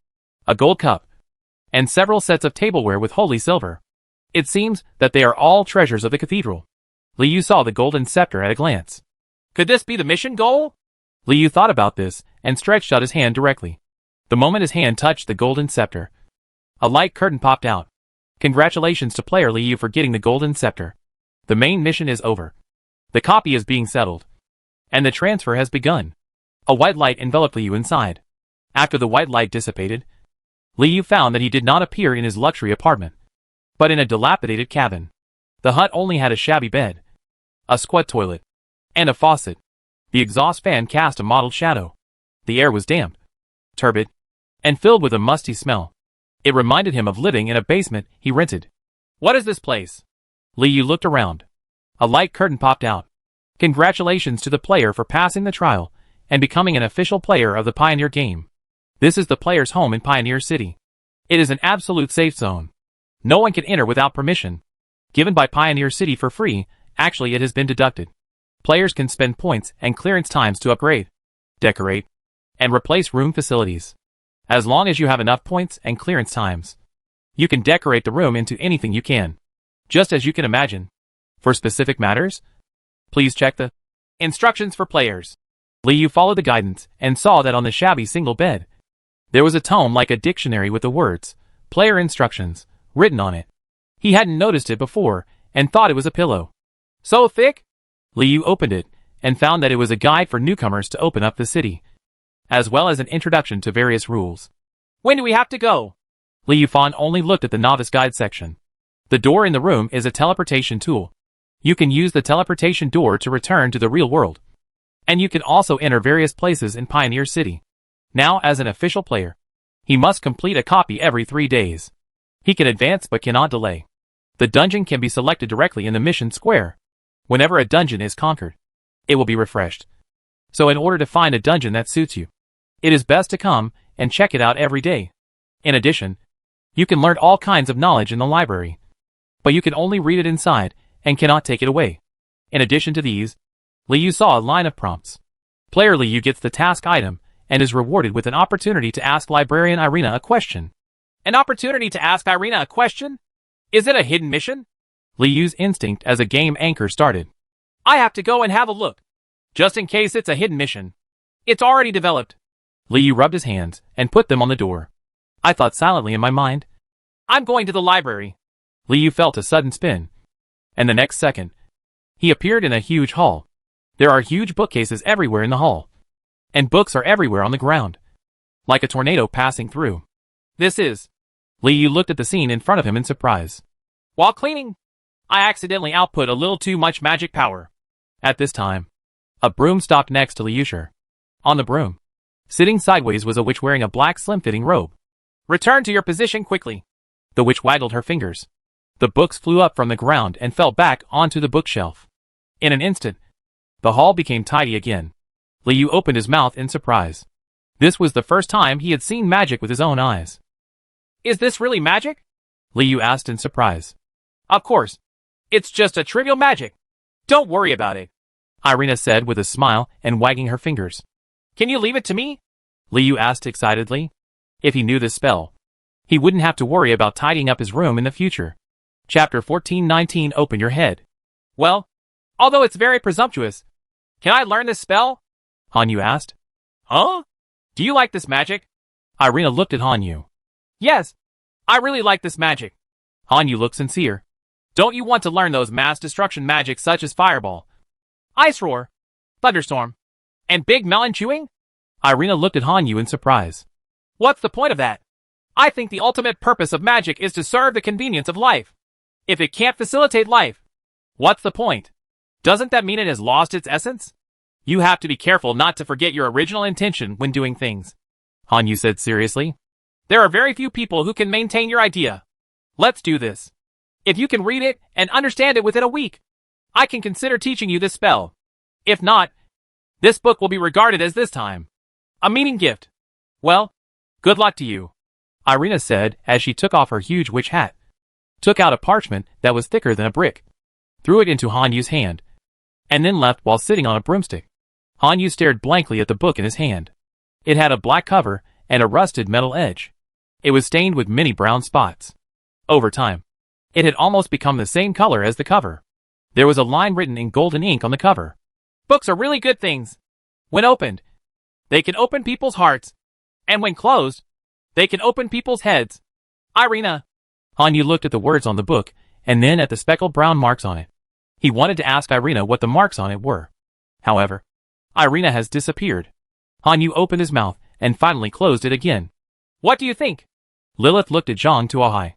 a gold cup, and several sets of tableware with holy silver. It seems that they are all treasures of the cathedral. Liu saw the golden scepter at a glance. Could this be the mission goal? Liu thought about this and stretched out his hand directly. The moment his hand touched the golden scepter, a light curtain popped out. Congratulations to player Liu for getting the golden scepter. The main mission is over. The copy is being settled, and the transfer has begun. A white light enveloped Liu inside. After the white light dissipated, Liu found that he did not appear in his luxury apartment, but in a dilapidated cabin. The hut only had a shabby bed, a squat toilet, and a faucet. The exhaust fan cast a mottled shadow. The air was damp, turbid, and filled with a musty smell. It reminded him of living in a basement he rented. What is this place? Liu looked around. A light curtain popped out. Congratulations to the player for passing the trial and becoming an official player of the Pioneer game. This is the player's home in Pioneer City. It is an absolute safe zone. No one can enter without permission. Given by Pioneer City for free, actually it has been deducted. Players can spend points and clearance times to upgrade, decorate, and replace room facilities. As long as you have enough points and clearance times, you can decorate the room into anything you can, just as you can imagine. For specific matters, please check the instructions for players. Liu followed the guidance and saw that on the shabby single bed, there was a tome like a dictionary with the words, player instructions, written on it. He hadn't noticed it before and thought it was a pillow. So thick? Liu opened it and found that it was a guide for newcomers to open up the city, as well as an introduction to various rules. When do we have to go? Liu Fan only looked at the novice guide section. The door in the room is a teleportation tool. You can use the teleportation door to return to the real world. And you can also enter various places in Pioneer City. Now, as an official player, he must complete a copy every 3 days. He can advance but cannot delay. The dungeon can be selected directly in the mission square. Whenever a dungeon is conquered, it will be refreshed. So in order to find a dungeon that suits you, it is best to come and check it out every day. In addition, you can learn all kinds of knowledge in the library, but you can only read it inside and cannot take it away. In addition to these, Liu saw a line of prompts. Player Liu gets the task item and is rewarded with an opportunity to ask Librarian Irina a question. An opportunity to ask Irina a question? Is it a hidden mission? Liu's instinct as a game anchor started. I have to go and have a look, just in case it's a hidden mission. It's already developed. Liu rubbed his hands and put them on the door. I thought silently in my mind. I'm going to the library. Liu felt a sudden spin, and the next second, he appeared in a huge hall. There are huge bookcases everywhere in the hall, and books are everywhere on the ground, like a tornado passing through. This is... Liu looked at the scene in front of him in surprise. While cleaning, I accidentally output a little too much magic power. At this time, a broom stopped next to Liu Shi. On the broom, sitting sideways, was a witch wearing a black slim-fitting robe. Return to your position quickly. The witch waggled her fingers. The books flew up from the ground and fell back onto the bookshelf. In an instant, the hall became tidy again. Liu opened his mouth in surprise. This was the first time he had seen magic with his own eyes. Is this really magic? Liu asked in surprise. Of course. It's just a trivial magic. Don't worry about it, Irina said with a smile and wagging her fingers. Can you leave it to me? Liu asked excitedly. If he knew this spell, he wouldn't have to worry about tidying up his room in the future. Chapter 14:19 Open Your Head. Well, although it's very presumptuous, can I learn this spell? Hanyu asked. Huh? Do you like this magic? Irina looked at Hanyu. Yes, I really like this magic. Hanyu looked sincere. Don't you want to learn those mass destruction magic such as Fireball, Ice Roar, Thunderstorm, and Big Melon Chewing? Irina looked at Hanyu in surprise. What's the point of that? I think the ultimate purpose of magic is to serve the convenience of life. If it can't facilitate life, what's the point? Doesn't that mean it has lost its essence? You have to be careful not to forget your original intention when doing things, Hanyu said seriously. There are very few people who can maintain your idea. Let's do this. If you can read it and understand it within a week, I can consider teaching you this spell. If not, this book will be regarded as this time a meaning gift. Well, good luck to you, Irina said as she took off her huge witch hat, took out a parchment that was thicker than a brick, threw it into Hanyu's hand, and then left while sitting on a broomstick. Hanyu stared blankly at the book in his hand. It had a black cover and a rusted metal edge. It was stained with many brown spots. Over time, it had almost become the same color as the cover. There was a line written in golden ink on the cover. Books are really good things. When opened, they can open people's hearts. And when closed, they can open people's heads. Irina. Hanyu looked at the words on the book and then at the speckled brown marks on it. He wanted to ask Irina what the marks on it were. However, Irina has disappeared. Hanyu opened his mouth and finally closed it again. What do you think? Lilith looked at Zhang Tuohai.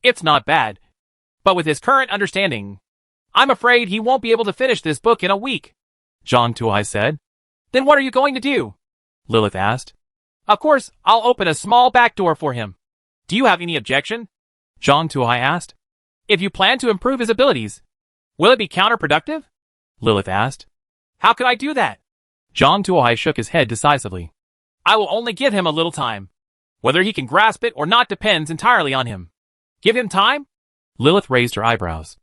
It's not bad. But with his current understanding, I'm afraid he won't be able to finish this book in a week, Zhang Tuohai said. Then what are you going to do? Lilith asked. Of course, I'll open a small back door for him. Do you have any objection? Zhang Tuohai asked. If you plan to improve his abilities, will it be counterproductive? Lilith asked. How could I do that? Zhang Tuohai shook his head decisively. I will only give him a little time. Whether he can grasp it or not depends entirely on him. Give him time? Lilith raised her eyebrows.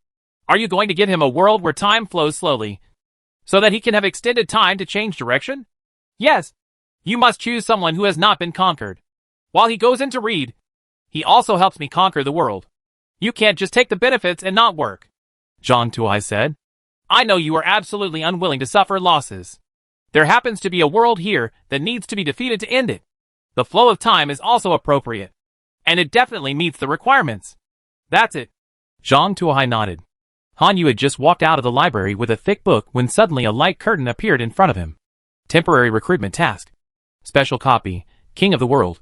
Are you going to give him a world where time flows slowly, so that he can have extended time to change direction? Yes. You must choose someone who has not been conquered. While he goes in to read, he also helps me conquer the world. You can't just take the benefits and not work, Zhang Tuohai said. I know you are absolutely unwilling to suffer losses. There happens to be a world here that needs to be defeated to end it. The flow of time is also appropriate, and it definitely meets the requirements. That's it. Zhang Tuohai nodded. Hanyu had just walked out of the library with a thick book when suddenly a light curtain appeared in front of him. Temporary recruitment task. Special copy, King of the World.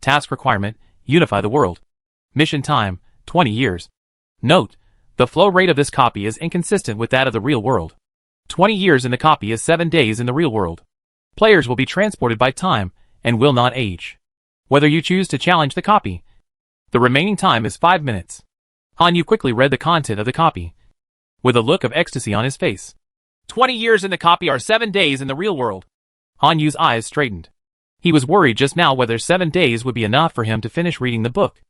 Task requirement, unify the world. Mission time, 20 years. Note, the flow rate of this copy is inconsistent with that of the real world. 20 years in the copy is 7 days in the real world. Players will be transported by time and will not age. Whether you choose to challenge the copy, the remaining time is 5 minutes. Hanyu quickly read the content of the copy, with a look of ecstasy on his face. 20 years in the copy are 7 days in the real world. Hanyu's eyes straightened. He was worried just now whether 7 days would be enough for him to finish reading the book.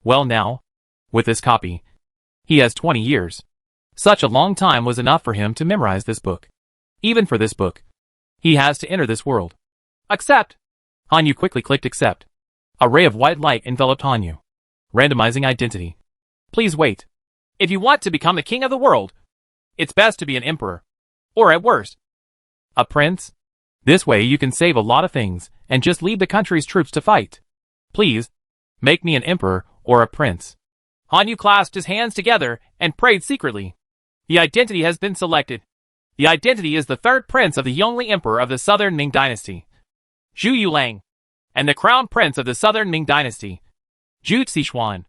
Well now, with this copy, he has 20 years. Such a long time was enough for him to memorize this book. Even for this book, he has to enter this world. Accept. Hanyu quickly clicked accept. A ray of white light enveloped Hanyu. Randomizing identity. Please wait. If you want to become the king of the world, it's best to be an emperor. Or at worst, a prince. This way you can save a lot of things and just leave the country's troops to fight. Please, make me an emperor or a prince. Hanyu clasped his hands together and prayed secretly. The identity has been selected. The identity is the third prince of the Yongli Emperor of the Southern Ming Dynasty, Zhu Yulang, and the crown prince of the Southern Ming Dynasty, Zhu Zixuan.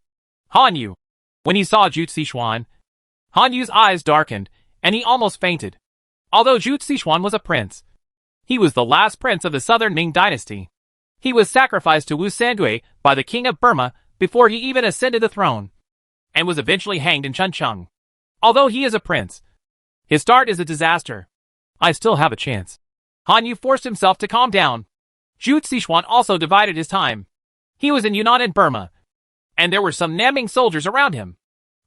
Hanyu. When he saw Zhu Zixuan, Han Yu's eyes darkened, and he almost fainted. Although Zhu Zixuan was a prince, he was the last prince of the southern Ming dynasty. He was sacrificed to Wu Sangui by the king of Burma before he even ascended the throne, and was eventually hanged in Chuncheng. Although he is a prince, his start is a disaster. I still have a chance. Han Yu forced himself to calm down. Zhu Zixuan also divided his time. He was in Yunnan and Burma, and there were some Naming soldiers around him.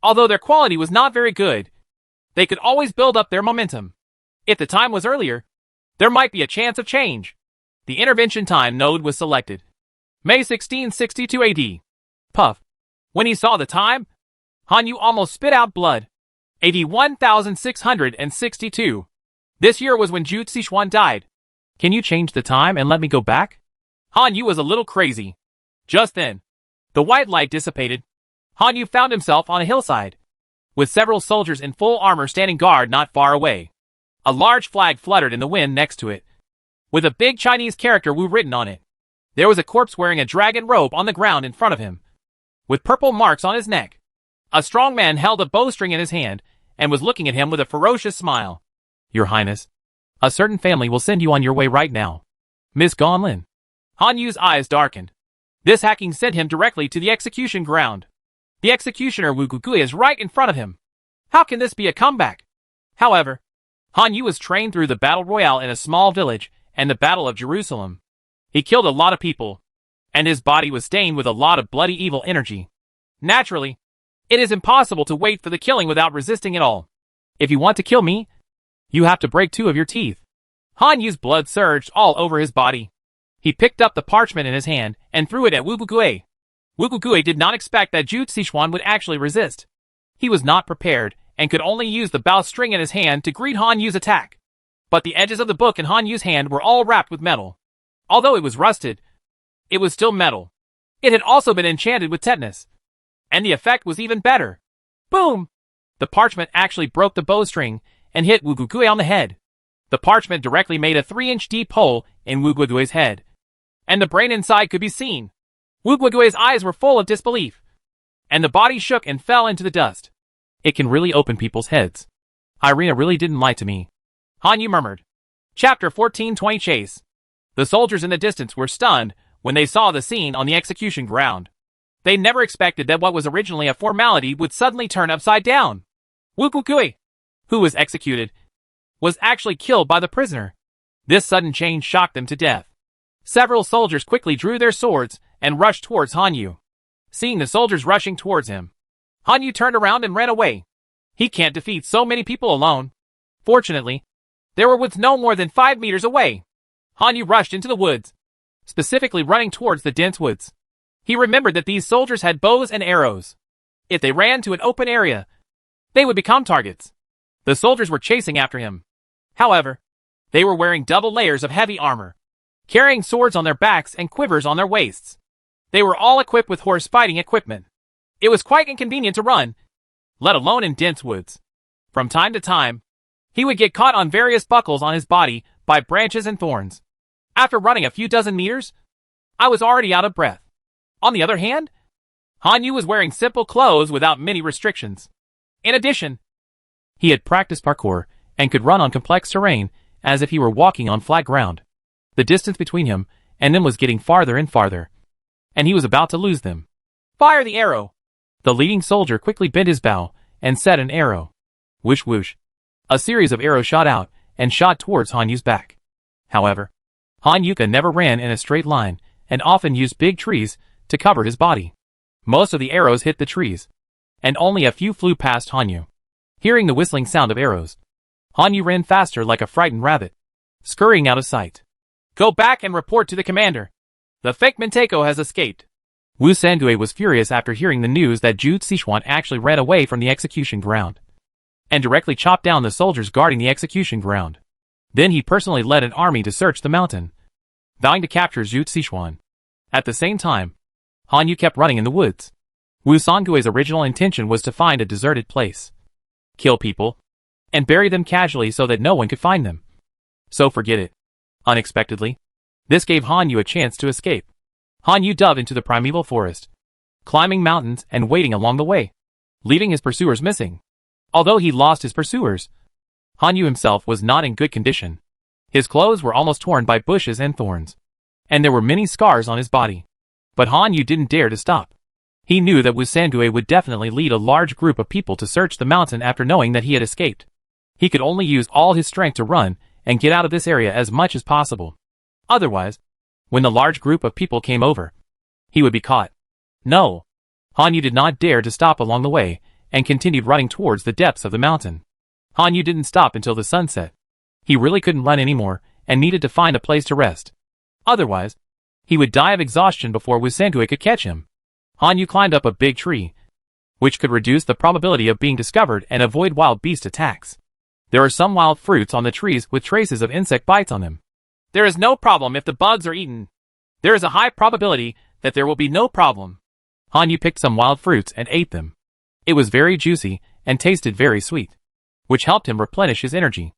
Although their quality was not very good, they could always build up their momentum. If the time was earlier, there might be a chance of change. The intervention time node was selected. May 1662 AD. Puff. When he saw the time, Han Yu almost spit out blood. AD 1662. This year was when Zhu Zixuan died. Can you change the time and let me go back? Han Yu was a little crazy. Just then, the white light dissipated. Han Yu found himself on a hillside, with several soldiers in full armor standing guard not far away. A large flag fluttered in the wind next to it, with a big Chinese character Wu written on it. There was a corpse wearing a dragon robe on the ground in front of him, with purple marks on his neck. A strong man held a bowstring in his hand and was looking at him with a ferocious smile. Your Highness, a certain family will send you on your way right now. Miss Gonlin. Han Yu's eyes darkened. This hacking sent him directly to the execution ground. The executioner Wu Gugui is right in front of him. How can this be a comeback? However, Han Yu was trained through the Battle Royale in a small village and the Battle of Jerusalem. He killed a lot of people, and his body was stained with a lot of bloody evil energy. Naturally, it is impossible to wait for the killing without resisting at all. If you want to kill me, you have to break 2 of your teeth. Han Yu's blood surged all over his body. He picked up the parchment in his hand and threw it at Wu Gugui. Wu Gugui did not expect that Zhu Zixuan would actually resist. He was not prepared and could only use the bowstring in his hand to greet Han Yu's attack. But the edges of the book in Han Yu's hand were all wrapped with metal. Although it was rusted, it was still metal. It had also been enchanted with tetanus, and the effect was even better. Boom! The parchment actually broke the bowstring and hit Wu Gugui on the head. The parchment directly made a 3-inch deep hole in Wu Gugui's head, and the brain inside could be seen. Wu Gugui's eyes were full of disbelief, and the body shook and fell into the dust. It can really open people's heads. Irina really didn't lie to me. Han Yu murmured. Chapter 1420 Chase. The soldiers in the distance were stunned when they saw the scene on the execution ground. They never expected that what was originally a formality would suddenly turn upside down. Wu Gugui, who was executed, was actually killed by the prisoner. This sudden change shocked them to death. Several soldiers quickly drew their swords and rushed towards Han Yu. Seeing the soldiers rushing towards him, Han Yu turned around and ran away. He can't defeat so many people alone. Fortunately, there were woods no more than 5 meters away. Han Yu rushed into the woods, specifically running towards the dense woods. He remembered that these soldiers had bows and arrows. If they ran to an open area, they would become targets. The soldiers were chasing after him. However, they were wearing double layers of heavy armor, carrying swords on their backs and quivers on their waists. They were all equipped with horse fighting equipment. It was quite inconvenient to run, let alone in dense woods. From time to time, he would get caught on various buckles on his body by branches and thorns. After running a few dozen meters, I was already out of breath. On the other hand, Han Yu was wearing simple clothes without many restrictions. In addition, he had practiced parkour and could run on complex terrain as if he were walking on flat ground. The distance between him and them was getting farther and farther, and he was about to lose them. Fire the arrow! The leading soldier quickly bent his bow and set an arrow. Whoosh whoosh. A series of arrows shot out and shot towards Han Yu's back. However, Han Yu never ran in a straight line and often used big trees to cover his body. Most of the arrows hit the trees, and only a few flew past Han Yu. Hearing the whistling sound of arrows, Han Yu ran faster like a frightened rabbit, scurrying out of sight. Go back and report to the commander. The fake Menteko has escaped. Wu Sangui was furious after hearing the news that Zhu Zixuan actually ran away from the execution ground, and directly chopped down the soldiers guarding the execution ground. Then he personally led an army to search the mountain, vowing to capture Zhu Zixuan. At the same time, Han Yu kept running in the woods. Wu Sangui's original intention was to find a deserted place, kill people, and bury them casually so that no one could find them. So forget it. Unexpectedly, this gave Han Yu a chance to escape. Han Yu dove into the primeval forest, climbing mountains and waiting along the way, leaving his pursuers missing. Although he lost his pursuers, Han Yu himself was not in good condition. His clothes were almost torn by bushes and thorns, and there were many scars on his body. But Han Yu didn't dare to stop. He knew that Wu Sangue would definitely lead a large group of people to search the mountain after knowing that he had escaped. He could only use all his strength to run and get out of this area as much as possible. Otherwise, when the large group of people came over, he would be caught. No. Han Yu did not dare to stop along the way and continued running towards the depths of the mountain. Han Yu didn't stop until the sun set. He really couldn't run anymore and needed to find a place to rest. Otherwise, he would die of exhaustion before Wu Sangue could catch him. Han Yu climbed up a big tree, which could reduce the probability of being discovered and avoid wild beast attacks. There are some wild fruits on the trees with traces of insect bites on them. There is no problem if the bugs are eaten. There is a high probability that there will be no problem. Han Yu picked some wild fruits and ate them. It was very juicy and tasted very sweet, which helped him replenish his energy.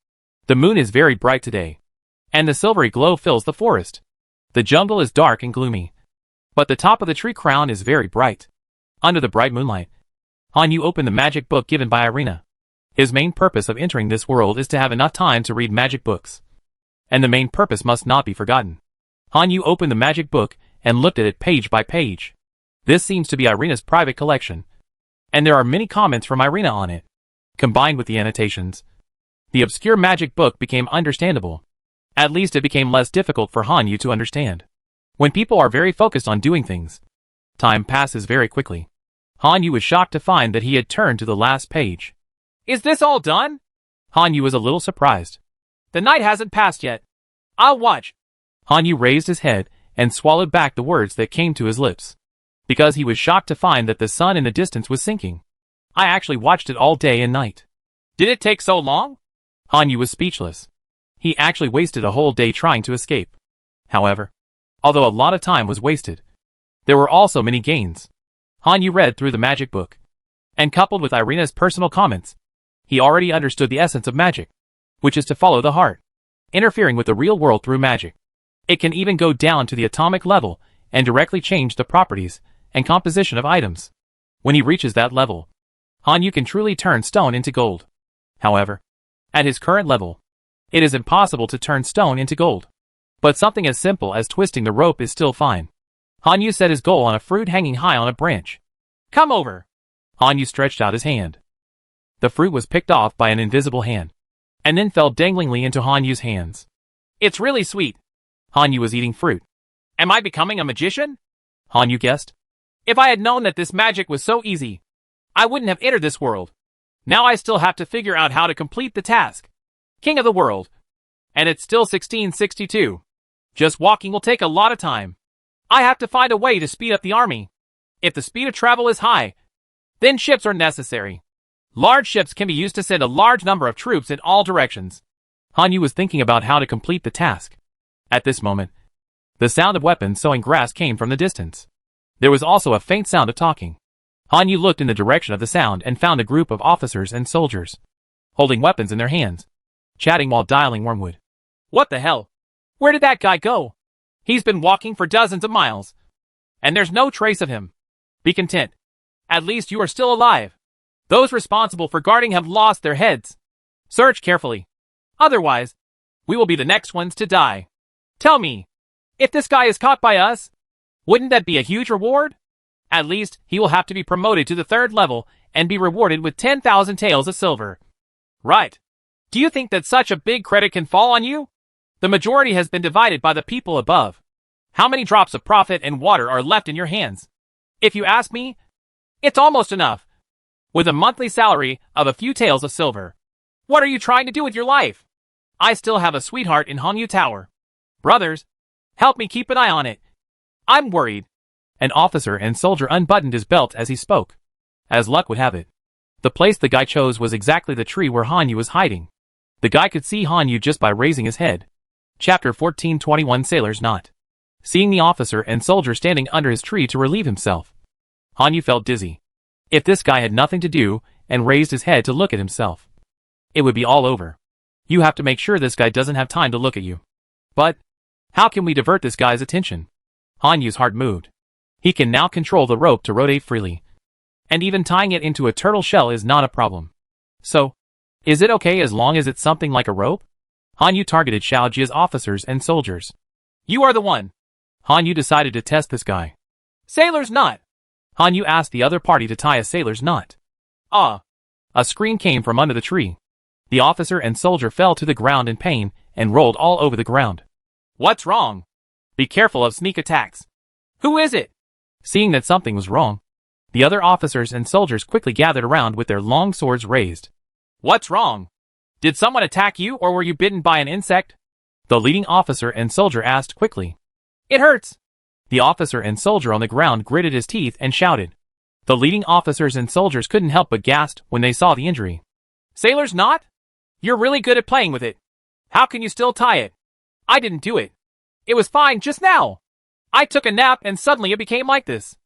The moon is very bright today, and the silvery glow fills the forest. The jungle is dark and gloomy, but the top of the tree crown is very bright. Under the bright moonlight, Han Yu opened the magic book given by Irina. His main purpose of entering this world is to have enough time to read magic books, and the main purpose must not be forgotten. Han Yu opened the magic book and looked at it page by page. This seems to be Irina's private collection, and there are many comments from Irina on it. Combined with the annotations, the obscure magic book became understandable. At least it became less difficult for Han Yu to understand. When people are very focused on doing things, time passes very quickly. Han Yu was shocked to find that he had turned to the last page. Is this all done? Han Yu was a little surprised. The night hasn't passed yet. I'll watch. Han Yu raised his head and swallowed back the words that came to his lips, because he was shocked to find that the sun in the distance was sinking. I actually watched it all day and night. Did it take so long? Han Yu was speechless. He actually wasted a whole day trying to escape. However, although a lot of time was wasted, there were also many gains. Han Yu read through the magic book, and coupled with Irina's personal comments, he already understood the essence of magic, which is to follow the heart, interfering with the real world through magic. It can even go down to the atomic level and directly change the properties and composition of items. When he reaches that level, Han Yu can truly turn stone into gold. However, at his current level, it is impossible to turn stone into gold. But something as simple as twisting the rope is still fine. Han Yu set his goal on a fruit hanging high on a branch. Come over. Han Yu stretched out his hand. The fruit was picked off by an invisible hand, and then fell danglingly into Han Yu's hands. It's really sweet. Han Yu was eating fruit. Am I becoming a magician? Han Yu guessed. If I had known that this magic was so easy, I wouldn't have entered this world. Now I still have to figure out how to complete the task. King of the world. And it's still 1662. Just walking will take a lot of time. I have to find a way to speed up the army. If the speed of travel is high, then ships are necessary. Large ships can be used to send a large number of troops in all directions. Han Yu was thinking about how to complete the task. At this moment, the sound of weapons sowing grass came from the distance. There was also a faint sound of talking. Han Yu looked in the direction of the sound and found a group of officers and soldiers, holding weapons in their hands, chatting while dialing wormwood. What the hell? Where did that guy go? He's been walking for dozens of miles, and there's no trace of him. Be content. At least you are still alive. Those responsible for guarding have lost their heads. Search carefully. Otherwise, we will be the next ones to die. Tell me, if this guy is caught by us, wouldn't that be a huge reward? At least, he will have to be promoted to the 3rd level and be rewarded with 10,000 taels of silver. Right. Do you think that such a big credit can fall on you? The majority has been divided by the people above. How many drops of profit and water are left in your hands? If you ask me, it's almost enough. With a monthly salary of a few taels of silver. What are you trying to do with your life? I still have a sweetheart in Hongyu Tower. Brothers, help me keep an eye on it. I'm worried. An officer and soldier unbuttoned his belt as he spoke. As luck would have it, the place the guy chose was exactly the tree where Han Yu was hiding. The guy could see Han Yu just by raising his head. Chapter 1421 Sailor's Knot. Seeing the officer and soldier standing under his tree to relieve himself, Han Yu felt dizzy. If this guy had nothing to do and raised his head to look at himself, it would be all over. You have to make sure this guy doesn't have time to look at you. But how can we divert this guy's attention? Han Yu's heart moved. He can now control the rope to rotate freely. And even tying it into a turtle shell is not a problem. So, is it okay as long as it's something like a rope? Han Yu targeted Xiao Jia's officers and soldiers. You are the one. Han Yu decided to test this guy. Sailor's knot. Han Yu asked the other party to tie a sailor's knot. Ah. A scream came from under the tree. The officer and soldier fell to the ground in pain and rolled all over the ground. What's wrong? Be careful of sneak attacks. Who is it? Seeing that something was wrong, the other officers and soldiers quickly gathered around with their long swords raised. What's wrong? Did someone attack you or were you bitten by an insect? The leading officer and soldier asked quickly. It hurts. The officer and soldier on the ground gritted his teeth and shouted. The leading officers and soldiers couldn't help but gasp when they saw the injury. Sailor's knot? You're really good at playing with it. How can you still tie it? I didn't do it. It was fine just now. I took a nap and suddenly it became like this,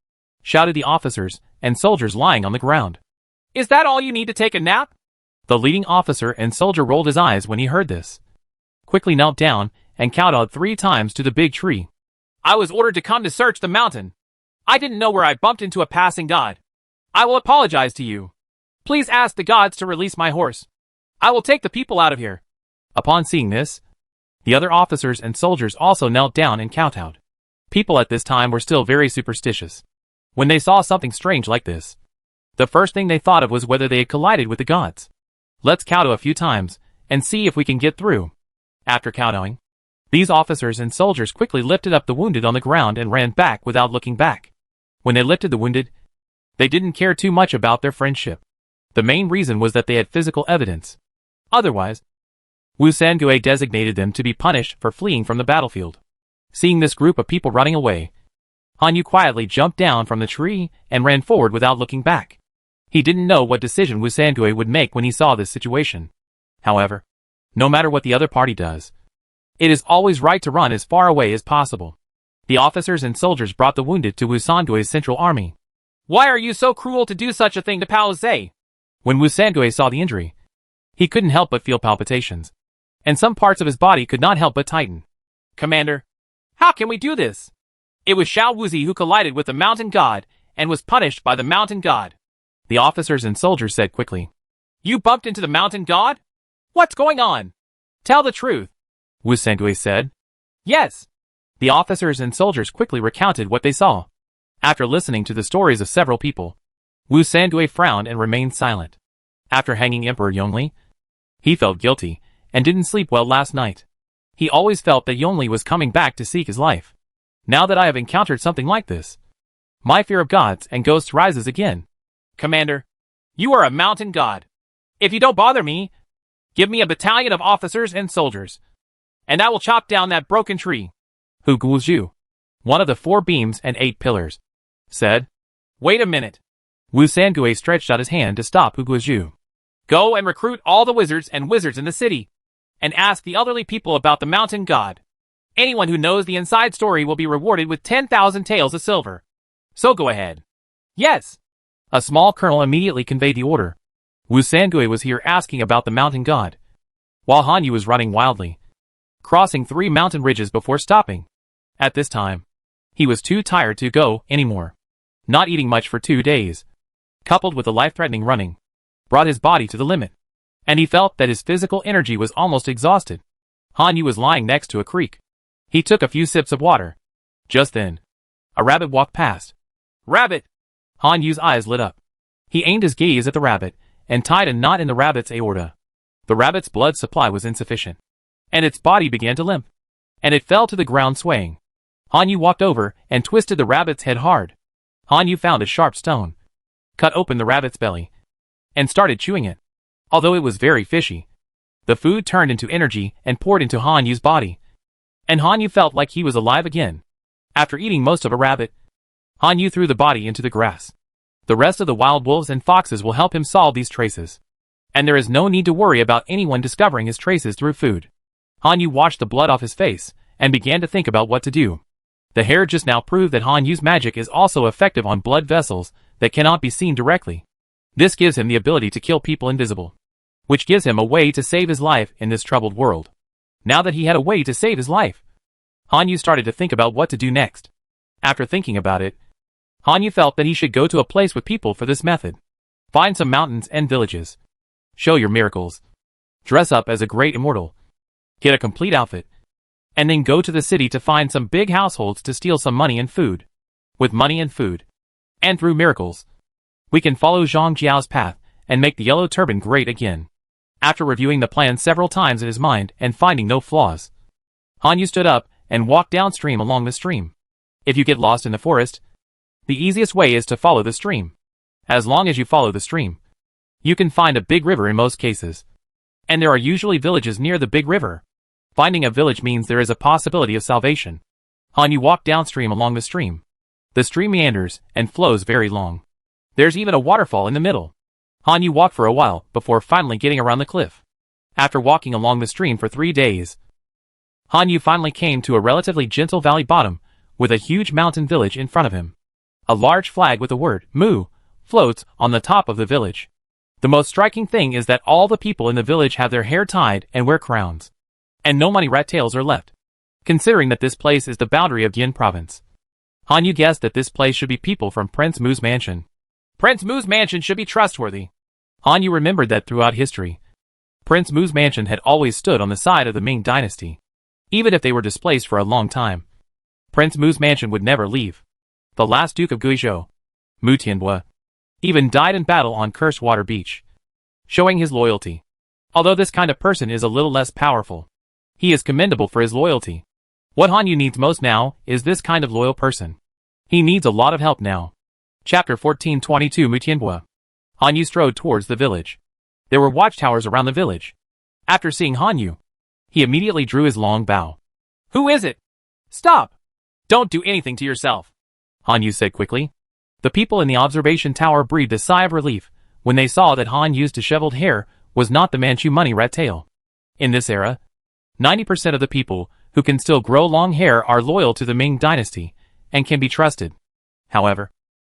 shouted the officers and soldiers lying on the ground. Is that all you need to take a nap? The leading officer and soldier rolled his eyes when he heard this. Quickly knelt down and kowtowed 3 times to the big tree. I was ordered to come to search the mountain. I didn't know where I bumped into a passing god. I will apologize to you. Please ask the gods to release my horse. I will take the people out of here. Upon seeing this, the other officers and soldiers also knelt down and kowtowed. People at this time were still very superstitious. When they saw something strange like this, the first thing they thought of was whether they had collided with the gods. Let's kowtow a few times and see if we can get through. After kowtowing, these officers and soldiers quickly lifted up the wounded on the ground and ran back without looking back. When they lifted the wounded, they didn't care too much about their friendship. The main reason was that they had physical evidence. Otherwise, Wu Sangui designated them to be punished for fleeing from the battlefield. Seeing this group of people running away, Han Yu quietly jumped down from the tree and ran forward without looking back. He didn't know what decision Wu Sangui would make when he saw this situation. However, no matter what the other party does, it is always right to run as far away as possible. The officers and soldiers brought the wounded to Wu Sangui's central army. Why are you so cruel to do such a thing to Pao Zhe? When Wu Sangui saw the injury, he couldn't help but feel palpitations, and some parts of his body could not help but tighten. Commander, how can we do this? It was Xiao Wuzi who collided with the mountain god and was punished by the mountain god. The officers and soldiers said quickly. You bumped into the mountain god? What's going on? Tell the truth. Wu Sangui said. Yes. The officers and soldiers quickly recounted what they saw. After listening to the stories of several people, Wu Sangui frowned and remained silent. After hanging Emperor Yongli, he felt guilty and didn't sleep well last night. He always felt that Yongli was coming back to seek his life. Now that I have encountered something like this, my fear of gods and ghosts rises again. Commander, you are a mountain god. If you don't bother me, give me a battalion of officers and soldiers, and I will chop down that broken tree. Hu Guozhu, one of the 4 beams and 8 pillars, said. Wait a minute. Wu Sangui stretched out his hand to stop Hu Guozhu. Go and recruit all the wizards and wizards in the city, and ask the elderly people about the mountain god. Anyone who knows the inside story will be rewarded with 10,000 taels of silver. So go ahead. Yes. A small colonel immediately conveyed the order. Wu Sangui was here asking about the mountain god, while Han Yu was running wildly, crossing 3 mountain ridges before stopping. At this time, he was too tired to go anymore. Not eating much for 2 days, coupled with the life-threatening running, brought his body to the limit, and he felt that his physical energy was almost exhausted. Han Yu was lying next to a creek. He took a few sips of water. Just then, a rabbit walked past. Rabbit! Han Yu's eyes lit up. He aimed his gaze at the rabbit and tied a knot in the rabbit's aorta. The rabbit's blood supply was insufficient, and its body began to limp, and it fell to the ground swaying. Han Yu walked over and twisted the rabbit's head hard. Han Yu found a sharp stone, cut open the rabbit's belly, and started chewing it. Although it was very fishy, the food turned into energy and poured into Han Yu's body, and Han Yu felt like he was alive again. After eating most of a rabbit, Han Yu threw the body into the grass. The rest of the wild wolves and foxes will help him solve these traces, and there is no need to worry about anyone discovering his traces through food. Han Yu washed the blood off his face and began to think about what to do. The hair just now proved that Han Yu's magic is also effective on blood vessels that cannot be seen directly. This gives him the ability to kill people invisible, which gives him a way to save his life in this troubled world. Now that he had a way to save his life, Han Yu started to think about what to do next. After thinking about it, Han Yu felt that he should go to a place with people for this method. Find some mountains and villages, Show your miracles. Dress up as a great immortal. Get a complete outfit. And then go to the city to find some big households to steal some money and food. With money and food, and through miracles, we can follow Zhang Jiao's path and make the yellow turban great again. After reviewing the plan several times in his mind and finding no flaws, Han Yu stood up and walked downstream along the stream. If you get lost in the forest, the easiest way is to follow the stream. As long as you follow the stream, you can find a big river in most cases. And there are usually villages near the big river. Finding a village means there is a possibility of salvation. Han Yu walked downstream along the stream. The stream meanders and flows very long. There's even a waterfall in the middle. Han Yu walked for a while before finally getting around the cliff. After walking along the stream for 3 days, Han Yu finally came to a relatively gentle valley bottom with a huge mountain village in front of him. A large flag with the word Mu floats on the top of the village. The most striking thing is that all the people in the village have their hair tied and wear crowns. And no money rat tails are left. Considering that this place is the boundary of Yin province, Han Yu guessed that this place should be people from Prince Mu's mansion. Prince Mu's mansion should be trustworthy. Han Yu remembered that throughout history, Prince Mu's mansion had always stood on the side of the Ming dynasty. Even if they were displaced for a long time, Prince Mu's mansion would never leave. The last Duke of Guizhou, Mu Tianhua, even died in battle on Cursed Water Beach, showing his loyalty. Although this kind of person is a little less powerful, he is commendable for his loyalty. What Han Yu needs most now is this kind of loyal person. He needs a lot of help now. Chapter 1422 Mu Tianhua. Han Yu strode towards the village. There were watchtowers around the village. After seeing Han Yu, he immediately drew his long bow. Who is it? Stop! Don't do anything to yourself, Han Yu said quickly. The people in the observation tower breathed a sigh of relief when they saw that Han Yu's disheveled hair was not the Manchu money rat tail. In this era, 90% of the people who can still grow long hair are loyal to the Ming dynasty and can be trusted. However,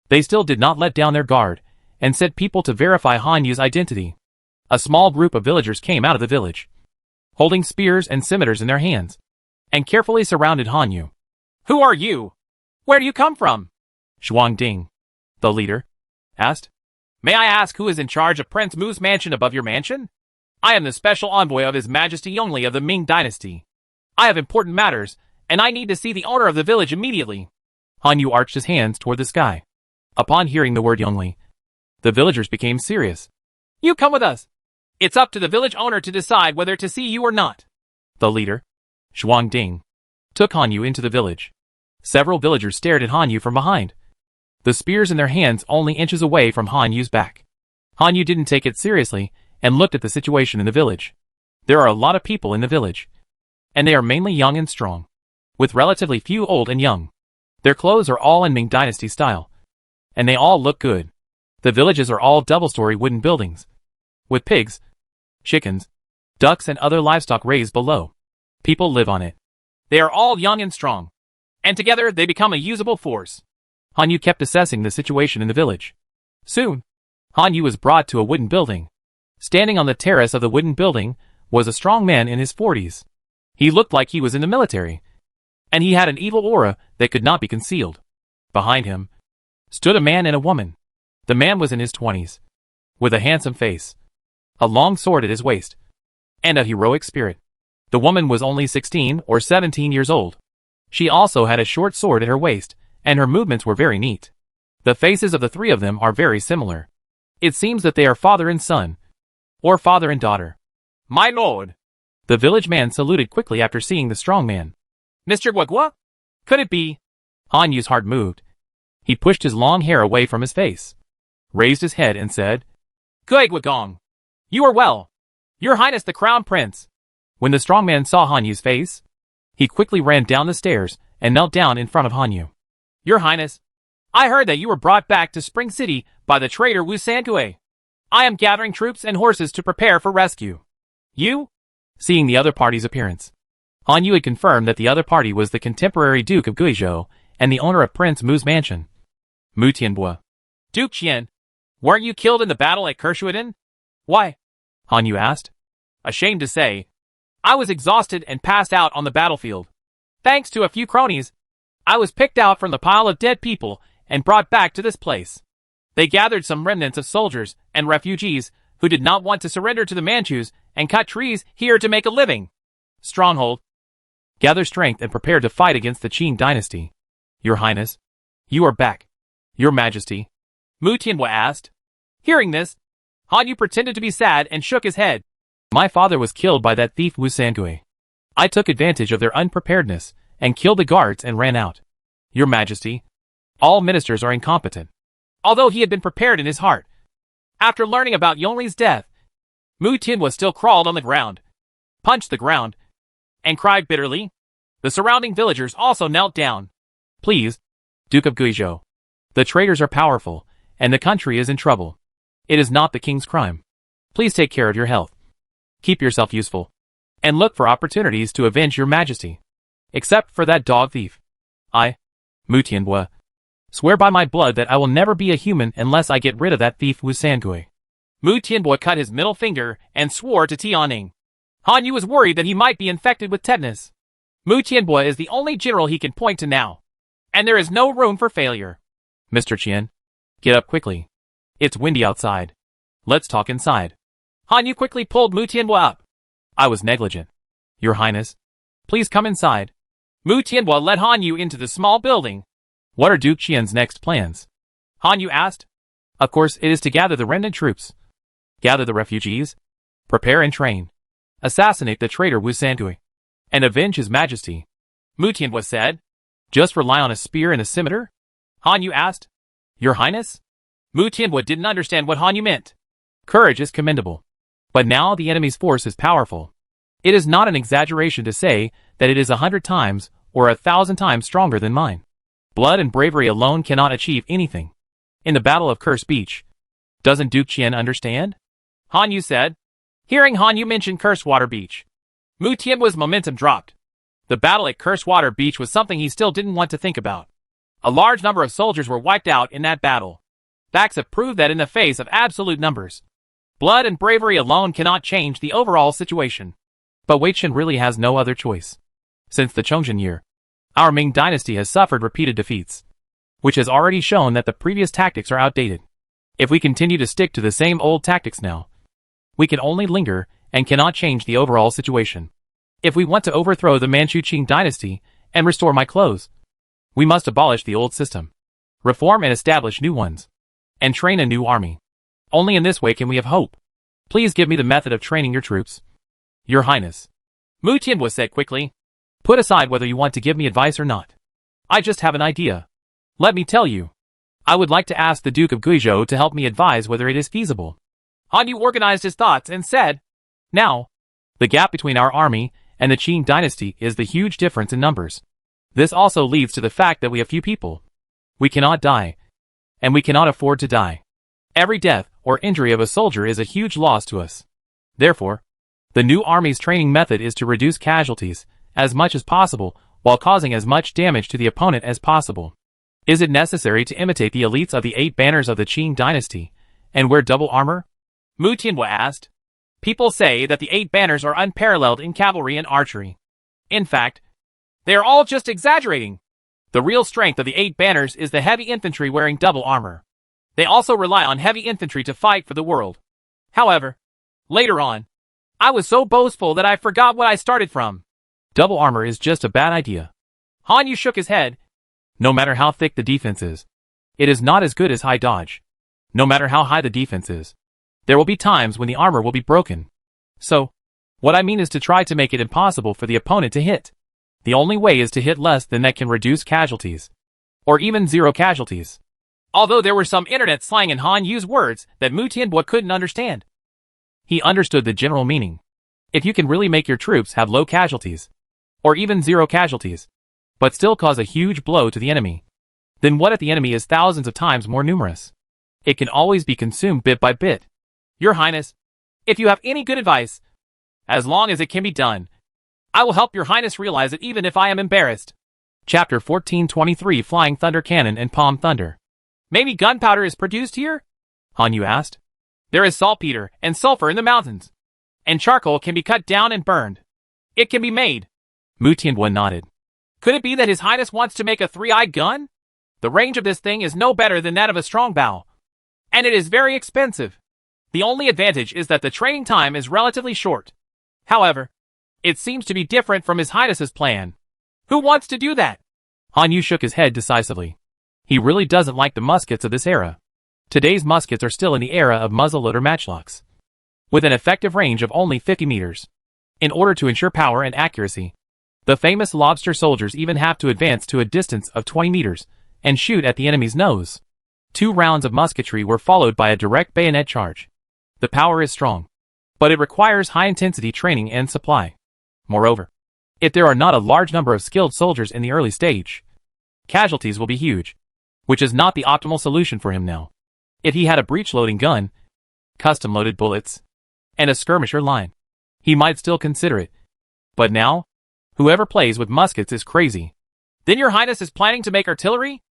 they still did not let down their guard and sent people to verify Han Yu's identity. A small group of villagers came out of the village, holding spears and scimitars in their hands, and carefully surrounded Han Yu. Who are you? Where do you come from? Zhuang Ding, the leader, asked. May I ask who is in charge of Prince Mu's mansion above your mansion? I am the special envoy of His Majesty Yongli of the Ming dynasty. I have important matters, and I need to see the owner of the village immediately. Han Yu arched his hands toward the sky. Upon hearing the word Yongli, the villagers became serious. You come with us. It's up to the village owner to decide whether to see you or not. The leader, Zhuang Ding, took Han Yu into the village. Several villagers stared at Han Yu from behind, the spears in their hands only inches away from Han Yu's back. Han Yu didn't take it seriously and looked at the situation in the village. There are a lot of people in the village, and they are mainly young and strong, with relatively few old and young. Their clothes are all in Ming dynasty style, and they all look good. The villages are all double-story wooden buildings, with pigs, chickens, ducks and other livestock raised below. People live on it. They are all young and strong, and together they become a usable force. Han Yu kept assessing the situation in the village. Soon, Han Yu was brought to a wooden building. Standing on the terrace of the wooden building was a strong man in his 40s. He looked like he was in the military, and he had an evil aura that could not be concealed. Behind him stood a man and a woman. The man was in his 20s, with a handsome face, a long sword at his waist, and a heroic spirit. The woman was only 16 or 17 years old. She also had a short sword at her waist, and her movements were very neat. The faces of the three of them are very similar. It seems that they are father and son, or father and daughter. My lord! The village man saluted quickly after seeing the strong man. Mr. Guagua? Could it be? Han Yu's heart moved. He pushed his long hair away from his face, raised his head and said, Guagwagong! You are well! Your Highness the Crown Prince! When the strong man saw Han Yu's face, he quickly ran down the stairs and knelt down in front of Han Yu. Your Highness, I heard that you were brought back to Spring City by the traitor Wu Sankue. I am gathering troops and horses to prepare for rescue. You? Seeing the other party's appearance, Han Yu had confirmed that the other party was the contemporary Duke of Guizhou and the owner of Prince Mu's mansion, Mu Tianhua. Duke Qian, weren't you killed in the battle at Kershuiden? Why? Han Yu asked. Ashamed to say, I was exhausted and passed out on the battlefield. Thanks to a few cronies, I was picked out from the pile of dead people and brought back to this place. They gathered some remnants of soldiers and refugees who did not want to surrender to the Manchus and cut trees here to make a living. Stronghold. Gather strength and prepare to fight against the Qing dynasty. Your Highness, you are back. Your Majesty. Mu Tianhua asked. Hearing this, Han Yu pretended to be sad and shook his head. My father was killed by that thief Wu Sangui. I took advantage of their unpreparedness and killed the guards and ran out. Your Majesty, all ministers are incompetent. Although he had been prepared in his heart. After learning about Yongli's death, Mu Tianhua still crawled on the ground, punched the ground, and cried bitterly. The surrounding villagers also knelt down. Please, Duke of Guizhou. The traitors are powerful, and the country is in trouble. It is not the king's crime. Please take care of your health. Keep yourself useful, and look for opportunities to avenge your Majesty. Except for that dog thief. I, Mu Tianhua, swear by my blood that I will never be a human unless I get rid of that thief Wu Sangui. Mu Tianhua cut his middle finger and swore to Tianning. Han Yu was worried that he might be infected with tetanus. Mu Tianhua is the only general he can point to now, and there is no room for failure. Mr. Qian, get up quickly. It's windy outside. Let's talk inside. Han Yu quickly pulled Mu Tianhua up. I was negligent. Your Highness, please come inside. Mu Tianhua led Han Yu into the small building. What are Duke Qian's next plans? Han Yu asked. Of course, it is to gather the remnant troops, gather the refugees, prepare and train, assassinate the traitor Wu Sangui, and avenge his Majesty. Mu Tianhua said. Just rely on a spear and a scimitar? Han Yu asked. Your Highness? Mu Tianhua didn't understand what Han Yu meant. Courage is commendable. But now the enemy's force is powerful. It is not an exaggeration to say that it is 100 times or 1,000 times stronger than mine. Blood and bravery alone cannot achieve anything. In the Battle of Curse Beach, doesn't Duke Qian understand? Han Yu said. Hearing Han Yu mention Cursewater Beach, Mu Tianhua's momentum dropped. The battle at Cursewater Beach was something he still didn't want to think about. A large number of soldiers were wiped out in that battle. Facts have proved that in the face of absolute numbers, blood and bravery alone cannot change the overall situation. But Wei Chen really has no other choice. Since the Chongzhen year, our Ming dynasty has suffered repeated defeats, which has already shown that the previous tactics are outdated. If we continue to stick to the same old tactics now, we can only linger and cannot change the overall situation. If we want to overthrow the Manchu Qing dynasty and restore my clothes, we must abolish the old system, reform and establish new ones, and train a new army. Only in this way can we have hope. Please give me the method of training your troops. Your Highness. Mu Tianhua said quickly. Put aside whether you want to give me advice or not. I just have an idea. Let me tell you. I would like to ask the Duke of Guizhou to help me advise whether it is feasible. Han Yu organized his thoughts and said, Now, the gap between our army and the Qing dynasty is the huge difference in numbers. This also leads to the fact that we have few people. We cannot die, and we cannot afford to die. Every death or injury of a soldier is a huge loss to us. Therefore, the new army's training method is to reduce casualties as much as possible while causing as much damage to the opponent as possible. Is it necessary to imitate the elites of the 8 banners of the Qing dynasty and wear double armor? Mu Tianhua asked. People say that the 8 banners are unparalleled in cavalry and archery. In fact, they are all just exaggerating. The real strength of the 8 banners is the heavy infantry wearing double armor. They also rely on heavy infantry to fight for the world. However, later on, I was so boastful that I forgot what I started from. Double armor is just a bad idea. Han Yu shook his head. No matter how thick the defense is, it is not as good as high dodge. No matter how high the defense is, there will be times when the armor will be broken. So, what I mean is to try to make it impossible for the opponent to hit. The only way is to hit less than that can reduce casualties. Or even 0 casualties. Although there were some internet slang in Han Yu's words that Mu Tianhua couldn't understand. He understood the general meaning. If you can really make your troops have low casualties, or even 0 casualties, but still cause a huge blow to the enemy, then what if the enemy is thousands of times more numerous? It can always be consumed bit by bit. Your Highness, if you have any good advice, as long as it can be done, I will help your Highness realize it even if I am embarrassed. Chapter 1423 Flying Thunder Cannon and Palm Thunder. Maybe gunpowder is produced here? Han Yu asked. There is saltpeter and sulfur in the mountains, and charcoal can be cut down and burned. It can be made. Mu Tianhua nodded. Could it be that His Highness wants to make a 3-eyed gun? The range of this thing is no better than that of a strongbow, and it is very expensive. The only advantage is that the training time is relatively short. However, it seems to be different from His Highness's plan. Who wants to do that? Han Yu shook his head decisively. He really doesn't like the muskets of this era. Today's muskets are still in the era of muzzleloader matchlocks, with an effective range of only 50 meters. In order to ensure power and accuracy, the famous lobster soldiers even have to advance to a distance of 20 meters and shoot at the enemy's nose. 2 rounds of musketry were followed by a direct bayonet charge. The power is strong, but it requires high-intensity training and supply. Moreover, if there are not a large number of skilled soldiers in the early stage, casualties will be huge, which is not the optimal solution for him now. If he had a breech-loading gun, custom-loaded bullets, and a skirmisher line, he might still consider it. But now, whoever plays with muskets is crazy. Then your highness is planning to make artillery?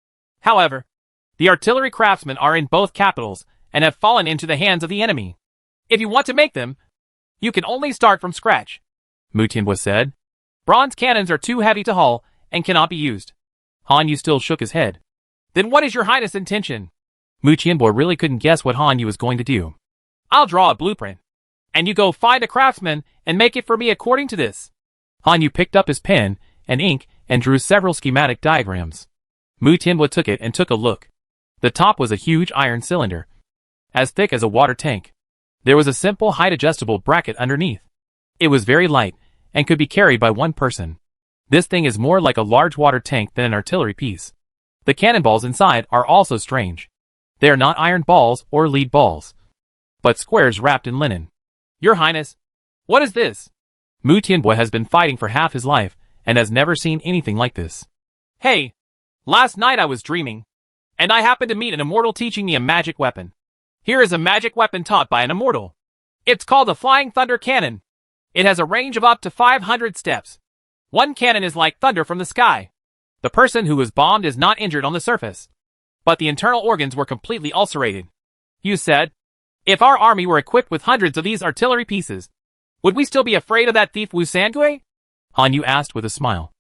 However, the artillery craftsmen are in both capitals and have fallen into the hands of the enemy. If you want to make them, you can only start from scratch, Mu Tianbo said. Bronze cannons are too heavy to haul and cannot be used. Han Yu still shook his head. Then what is your highness' intention? Mu Tianbo really couldn't guess what Han Yu was going to do. I'll draw a blueprint, and you go find a craftsman and make it for me according to this. Han Yu picked up his pen and ink and drew several schematic diagrams. Mu Tianbo took it and took a look. The top was a huge iron cylinder, as thick as a water tank. There was a simple height-adjustable bracket underneath. It was very light and could be carried by one person. This thing is more like a large water tank than an artillery piece. The cannonballs inside are also strange. They are not iron balls or lead balls, but squares wrapped in linen. Your highness, what is this? Mu Tianbo has been fighting for half his life and has never seen anything like this. Hey, last night I was dreaming, and I happened to meet an immortal teaching me a magic weapon. Here is a magic weapon taught by an immortal. It's called the Flying Thunder Cannon. It has a range of up to 500 steps. One cannon is like thunder from the sky. The person who was bombed is not injured on the surface, but the internal organs were completely ulcerated. You said, if our army were equipped with hundreds of these artillery pieces, would we still be afraid of that thief Wu Sangui? Han Yu asked with a smile.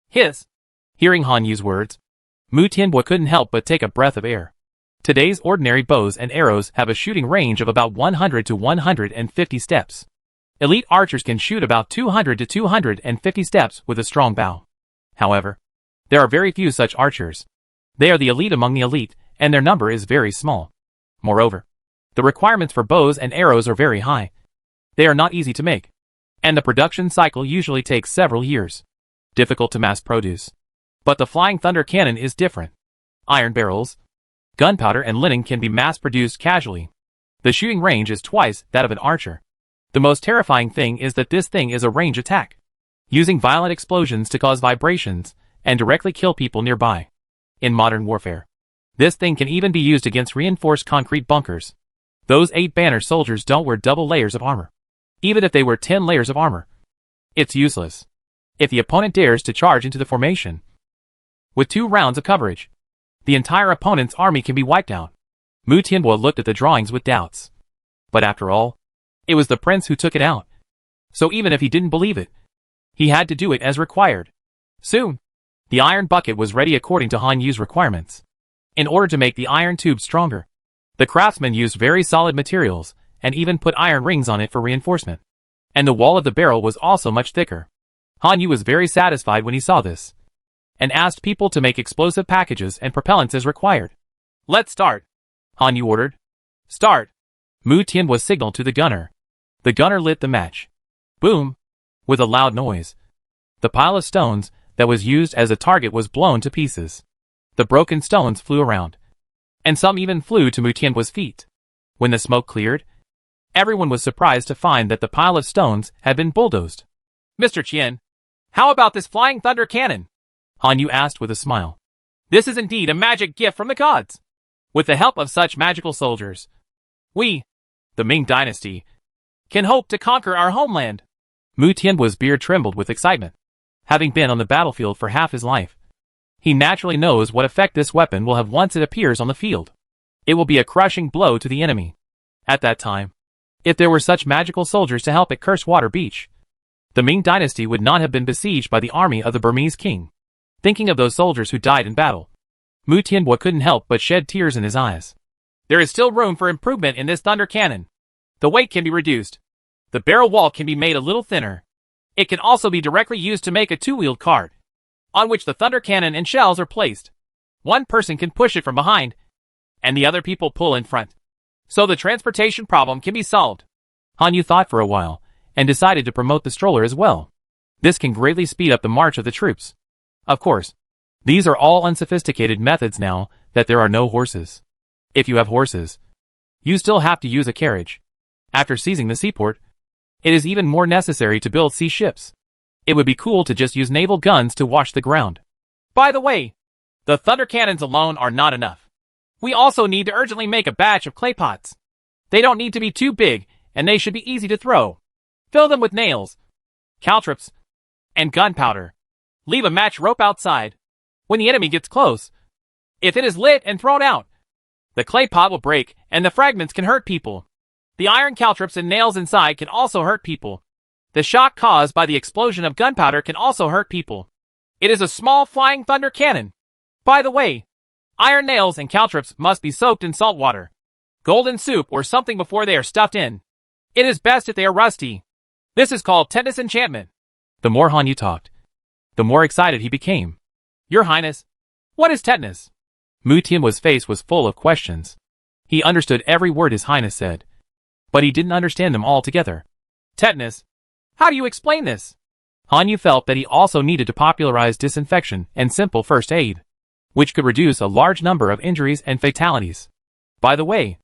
Hiss. Hearing Han Yu's words, Mu Tianbo couldn't help but take a breath of air. Today's ordinary bows and arrows have a shooting range of about 100 to 150 steps. Elite archers can shoot about 200 to 250 steps with a strong bow. However, there are very few such archers. They are the elite among the elite, and their number is very small. Moreover, the requirements for bows and arrows are very high. They are not easy to make, and the production cycle usually takes several years. Difficult to mass produce. But the Flying Thunder Cannon is different. Iron barrels, gunpowder and linen can be mass-produced casually. The shooting range is twice that of an archer. The most terrifying thing is that this thing is a range attack, using violent explosions to cause vibrations and directly kill people nearby. In modern warfare, this thing can even be used against reinforced concrete bunkers. Those 8-banner soldiers don't wear double layers of armor. Even if they wear 10 layers of armor, it's useless if the opponent dares to charge into the formation. With 2 rounds of coverage, the entire opponent's army can be wiped out. Mu Tianbo looked at the drawings with doubts. But after all, it was the prince who took it out. So even if he didn't believe it, he had to do it as required. Soon, the iron bucket was ready according to Han Yu's requirements. In order to make the iron tube stronger, the craftsmen used very solid materials and even put iron rings on it for reinforcement. And the wall of the barrel was also much thicker. Han Yu was very satisfied when he saw this, and asked people to make explosive packages and propellants as required. Let's start, Han Yu ordered. Start. Mu Tianbo signaled to the gunner. The gunner lit the match. Boom! With a loud noise, the pile of stones that was used as a target was blown to pieces. The broken stones flew around, and some even flew to Mu Tianbo's feet. When the smoke cleared, everyone was surprised to find that the pile of stones had been bulldozed. Mr. Qian, how about this Flying Thunder Cannon? Han Yu asked with a smile. This is indeed a magic gift from the gods. With the help of such magical soldiers, we, the Ming Dynasty, can hope to conquer our homeland. Mu Tianbo's beard trembled with excitement. Having been on the battlefield for half his life, he naturally knows what effect this weapon will have once it appears on the field. It will be a crushing blow to the enemy. At that time, if there were such magical soldiers to help at Cursewater Beach, the Ming Dynasty would not have been besieged by the army of the Burmese king. Thinking of those soldiers who died in battle, Mu Tianbo couldn't help but shed tears in his eyes. There is still room for improvement in this thunder cannon. The weight can be reduced. The barrel wall can be made a little thinner. It can also be directly used to make a two-wheeled cart, on which the thunder cannon and shells are placed. One person can push it from behind, and the other people pull in front. So the transportation problem can be solved. Hanyu thought for a while, and decided to promote the stroller as well. This can greatly speed up the march of the troops. Of course, these are all unsophisticated methods now that there are no horses. If you have horses, you still have to use a carriage. After seizing the seaport, it is even more necessary to build sea ships. It would be cool to just use naval guns to wash the ground. By the way, the thunder cannons alone are not enough. We also need to urgently make a batch of clay pots. They don't need to be too big, and they should be easy to throw. Fill them with nails, caltrops, and gunpowder. Leave a match rope outside. When the enemy gets close, if it is lit and thrown out, the clay pot will break, and the fragments can hurt people. The iron caltrops and nails inside can also hurt people. The shock caused by the explosion of gunpowder can also hurt people. It is a small flying thunder cannon. By the way, iron nails and caltrops must be soaked in salt water, golden soup or something before they are stuffed in. It is best if they are rusty. This is called tetanus enchantment. The more Hanyu talked, the more excited he became. Your Highness, what is tetanus? Mu Tianhua's face was full of questions. He understood every word His Highness said, but he didn't understand them all together. Tetanus? How do you explain this? Hanyu felt that he also needed to popularize disinfection and simple first aid, which could reduce a large number of injuries and fatalities. By the way,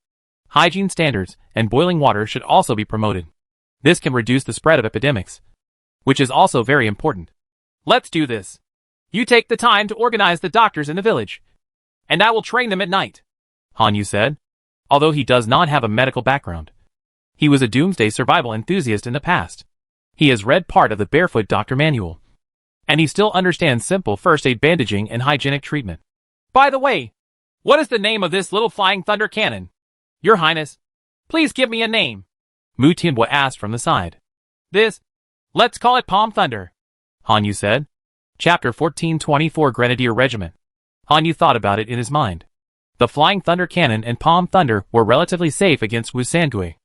hygiene standards and boiling water should also be promoted. This can reduce the spread of epidemics, which is also very important. Let's do this. You take the time to organize the doctors in the village, and I will train them at night, Hanyu said. Although he does not have a medical background, he was a doomsday survival enthusiast in the past. He has read part of the Barefoot Doctor Manual, and he still understands simple first aid bandaging and hygienic treatment. By the way, what is the name of this little flying thunder cannon? Your Highness, please give me a name, Mu Tianhua asked from the side. Let's call it Palm Thunder, Hanyu said. Chapter 1424 Grenadier Regiment. Hanyu thought about it in his mind. The Flying Thunder Cannon and Palm Thunder were relatively safe against Wu Sangui.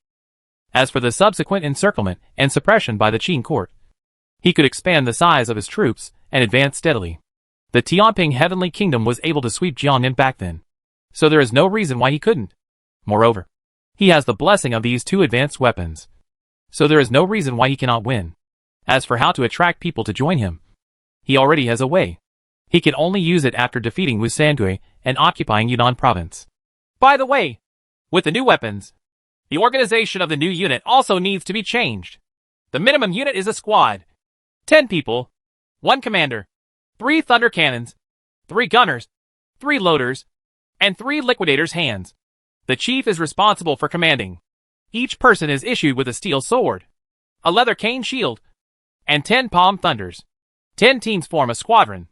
As for the subsequent encirclement and suppression by the Qin court, he could expand the size of his troops and advance steadily. The Tianping Heavenly Kingdom was able to sweep Jiangnan back then, so there is no reason why he couldn't. Moreover, he has the blessing of these two advanced weapons, so there is no reason why he cannot win. As for how to attract people to join him, he already has a way. He can only use it after defeating Wu Sangui and occupying Yunnan province. By the way, with the new weapons, the organization of the new unit also needs to be changed. The minimum unit is a squad. 10 people, 1 commander, 3 thunder cannons, 3 gunners, 3 loaders, and 3 liquidators' hands. The chief is responsible for commanding. Each person is issued with a steel sword, a leather cane shield, and 10 palm thunders. 10 teams form a squadron,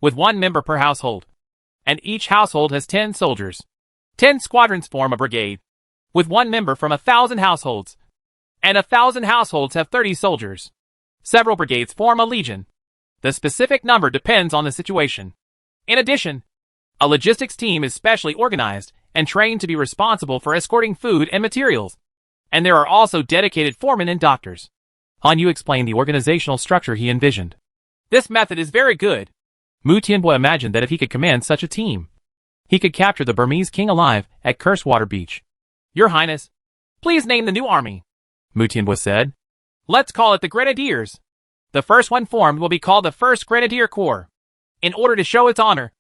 with 1 member per household, and each household has 10 soldiers. 10 squadrons form a brigade, with 1 member from 1,000 households, and 1,000 households have 30 soldiers. Several brigades form a legion. The specific number depends on the situation. In addition, a logistics team is specially organized and trained to be responsible for escorting food and materials, and there are also dedicated foremen and doctors. Hanyu explained the organizational structure he envisioned. This method is very good. Mu Tianhua imagined that if he could command such a team, he could capture the Burmese king alive at Cursewater Beach. Your Highness, please name the new army, Mu Tianhua said. Let's call it the Grenadiers. The first one formed will be called the 1st Grenadier Corps. In order to show its honor,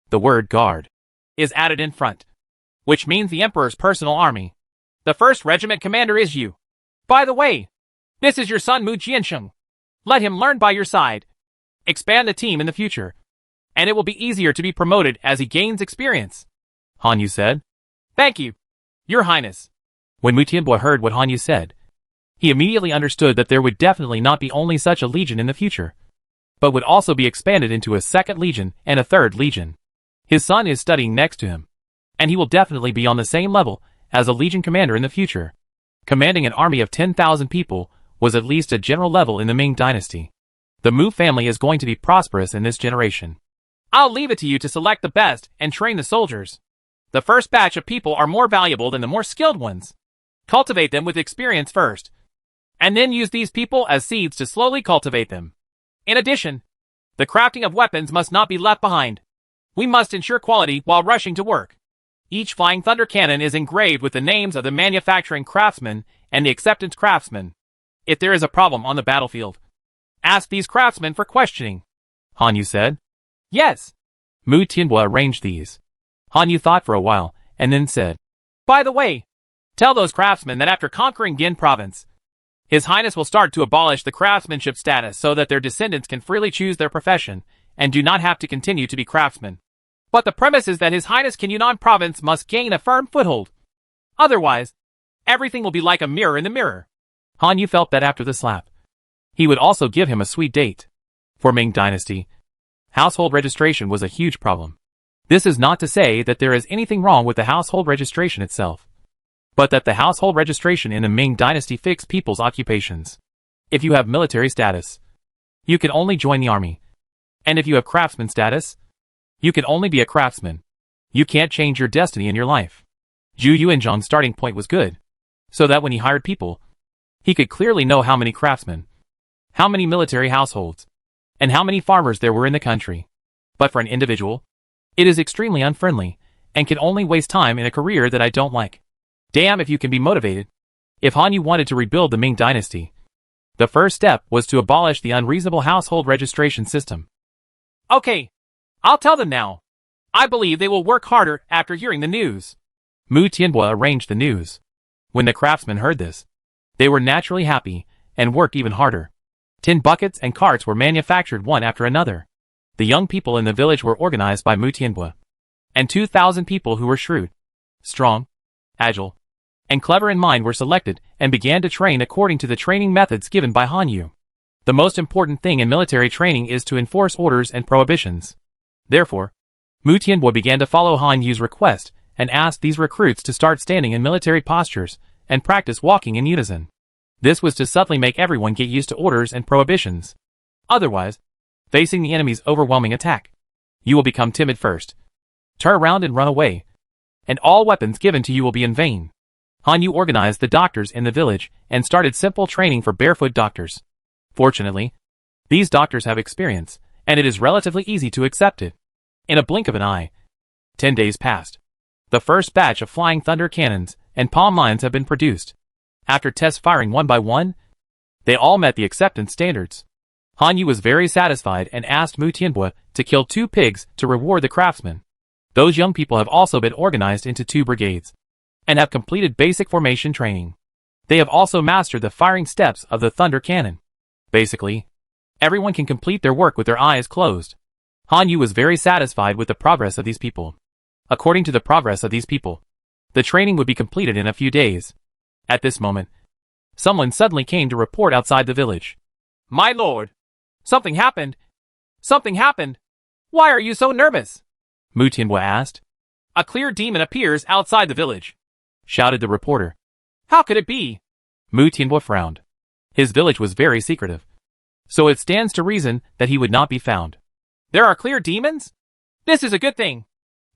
the word guard is added in front, which means the Emperor's personal army. The 1st regiment commander is you. By the way, this is your son Mu Jiansheng. Let him learn by your side. Expand the team in the future, and it will be easier to be promoted as he gains experience, Hanyu said. Thank you, Your Highness. When Mu Tianhua heard what Hanyu said, he immediately understood that there would definitely not be only such a legion in the future, but would also be expanded into a 2nd legion and a 3rd legion. His son is studying next to him, and he will definitely be on the same level as a legion commander in the future. Commanding an army of 10,000 people was at least a general level in the Ming dynasty. The Mu family is going to be prosperous in this generation. I'll leave it to you to select the best and train the soldiers. The first batch of people are more valuable than the more skilled ones. Cultivate them with experience first, and then use these people as seeds to slowly cultivate them. In addition, the crafting of weapons must not be left behind. We must ensure quality while rushing to work. Each Flying Thunder cannon is engraved with the names of the manufacturing craftsmen and the acceptance craftsmen. If there is a problem on the battlefield, ask these craftsmen for questioning. Han Yu said. Yes. Mu Tianhua arranged these. Han Yu thought for a while, and then said, By the way, tell those craftsmen that after conquering Gin province, His Highness will start to abolish the craftsmanship status so that their descendants can freely choose their profession and do not have to continue to be craftsmen. But the premise is that His Highness Qin Yunnan province must gain a firm foothold. Otherwise, everything will be like a mirror in the mirror. Han Yu felt that after the slap, he would also give him a sweet date. For Ming Dynasty, household registration was a huge problem. This is not to say that there is anything wrong with the household registration itself, but that the household registration in the Ming Dynasty fixed people's occupations. If you have military status, you can only join the army. And if you have craftsman status, you can only be a craftsman. You can't change your destiny in your life. Zhu Yuanzhang's starting point was good, so that when he hired people, he could clearly know how many craftsmen, how many military households, and how many farmers there were in the country. But for an individual, it is extremely unfriendly, and can only waste time in a career that I don't like. Damn if you can be motivated. If Han Yu wanted to rebuild the Ming Dynasty, the first step was to abolish the unreasonable household registration system. Okay, I'll tell them now. I believe they will work harder after hearing the news. Mu Tianhua arranged the news. When the craftsmen heard this, they were naturally happy and worked even harder. Tin buckets and carts were manufactured one after another. The young people in the village were organized by Mu Tianhua, and 2,000 people who were shrewd, strong, agile, and clever in mind were selected and began to train according to the training methods given by Han Yu. The most important thing in military training is to enforce orders and prohibitions. Therefore, Mu Tianhua began to follow Han Yu's request and asked these recruits to start standing in military postures and practice walking in unison. This was to subtly make everyone get used to orders and prohibitions. Otherwise, facing the enemy's overwhelming attack, you will become timid first, turn around and run away, and all weapons given to you will be in vain. Han Yu organized the doctors in the village and started simple training for barefoot doctors. Fortunately, these doctors have experience, and it is relatively easy to accept it. In a blink of an eye, 10 days passed. The first batch of Flying Thunder cannons and palm mines have been produced. After test firing one by one, they all met the acceptance standards. Han Yu was very satisfied and asked Mu Tianhua to kill 2 pigs to reward the craftsmen. Those young people have also been organized into 2 brigades and have completed basic formation training. They have also mastered the firing steps of the Thunder Cannon. Basically, everyone can complete their work with their eyes closed. Han Yu was very satisfied with the progress of these people. According to the progress of these people, the training would be completed in a few days. At this moment, someone suddenly came to report outside the village. My lord, something happened. Something happened. Why are you so nervous? Mu Tianhua asked. A clear demon appears outside the village, shouted the reporter. How could it be? Mu Tianhua frowned. His village was very secretive, so it stands to reason that he would not be found. There are clear demons? This is a good thing.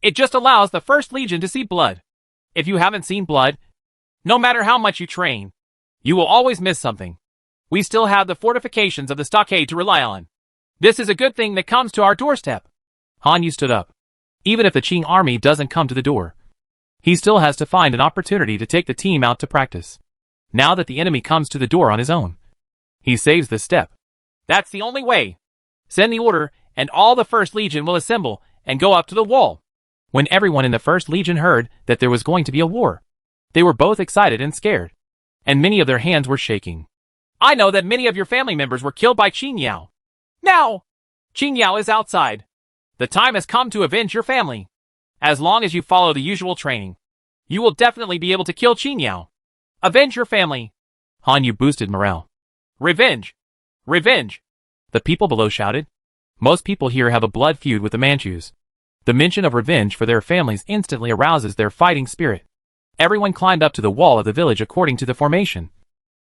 It just allows the First Legion to see blood. If you haven't seen blood, no matter how much you train, you will always miss something. We still have the fortifications of the stockade to rely on. This is a good thing that comes to our doorstep. Han Yu stood up. Even if the Qing army doesn't come to the door, he still has to find an opportunity to take the team out to practice. Now that the enemy comes to the door on his own, he saves the step. That's the only way. Send the order, and all the First Legion will assemble and go up to the wall. When everyone in the First Legion heard that there was going to be a war, they were both excited and scared, and many of their hands were shaking. I know that many of your family members were killed by Qin Yao. Now, Qin Yao is outside. The time has come to avenge your family. As long as you follow the usual training, you will definitely be able to kill Qin Yao. Avenge your family. Han Yu boosted morale. Revenge! Revenge! The people below shouted. Most people here have a blood feud with the Manchus. The mention of revenge for their families instantly arouses their fighting spirit. Everyone climbed up to the wall of the village according to the formation,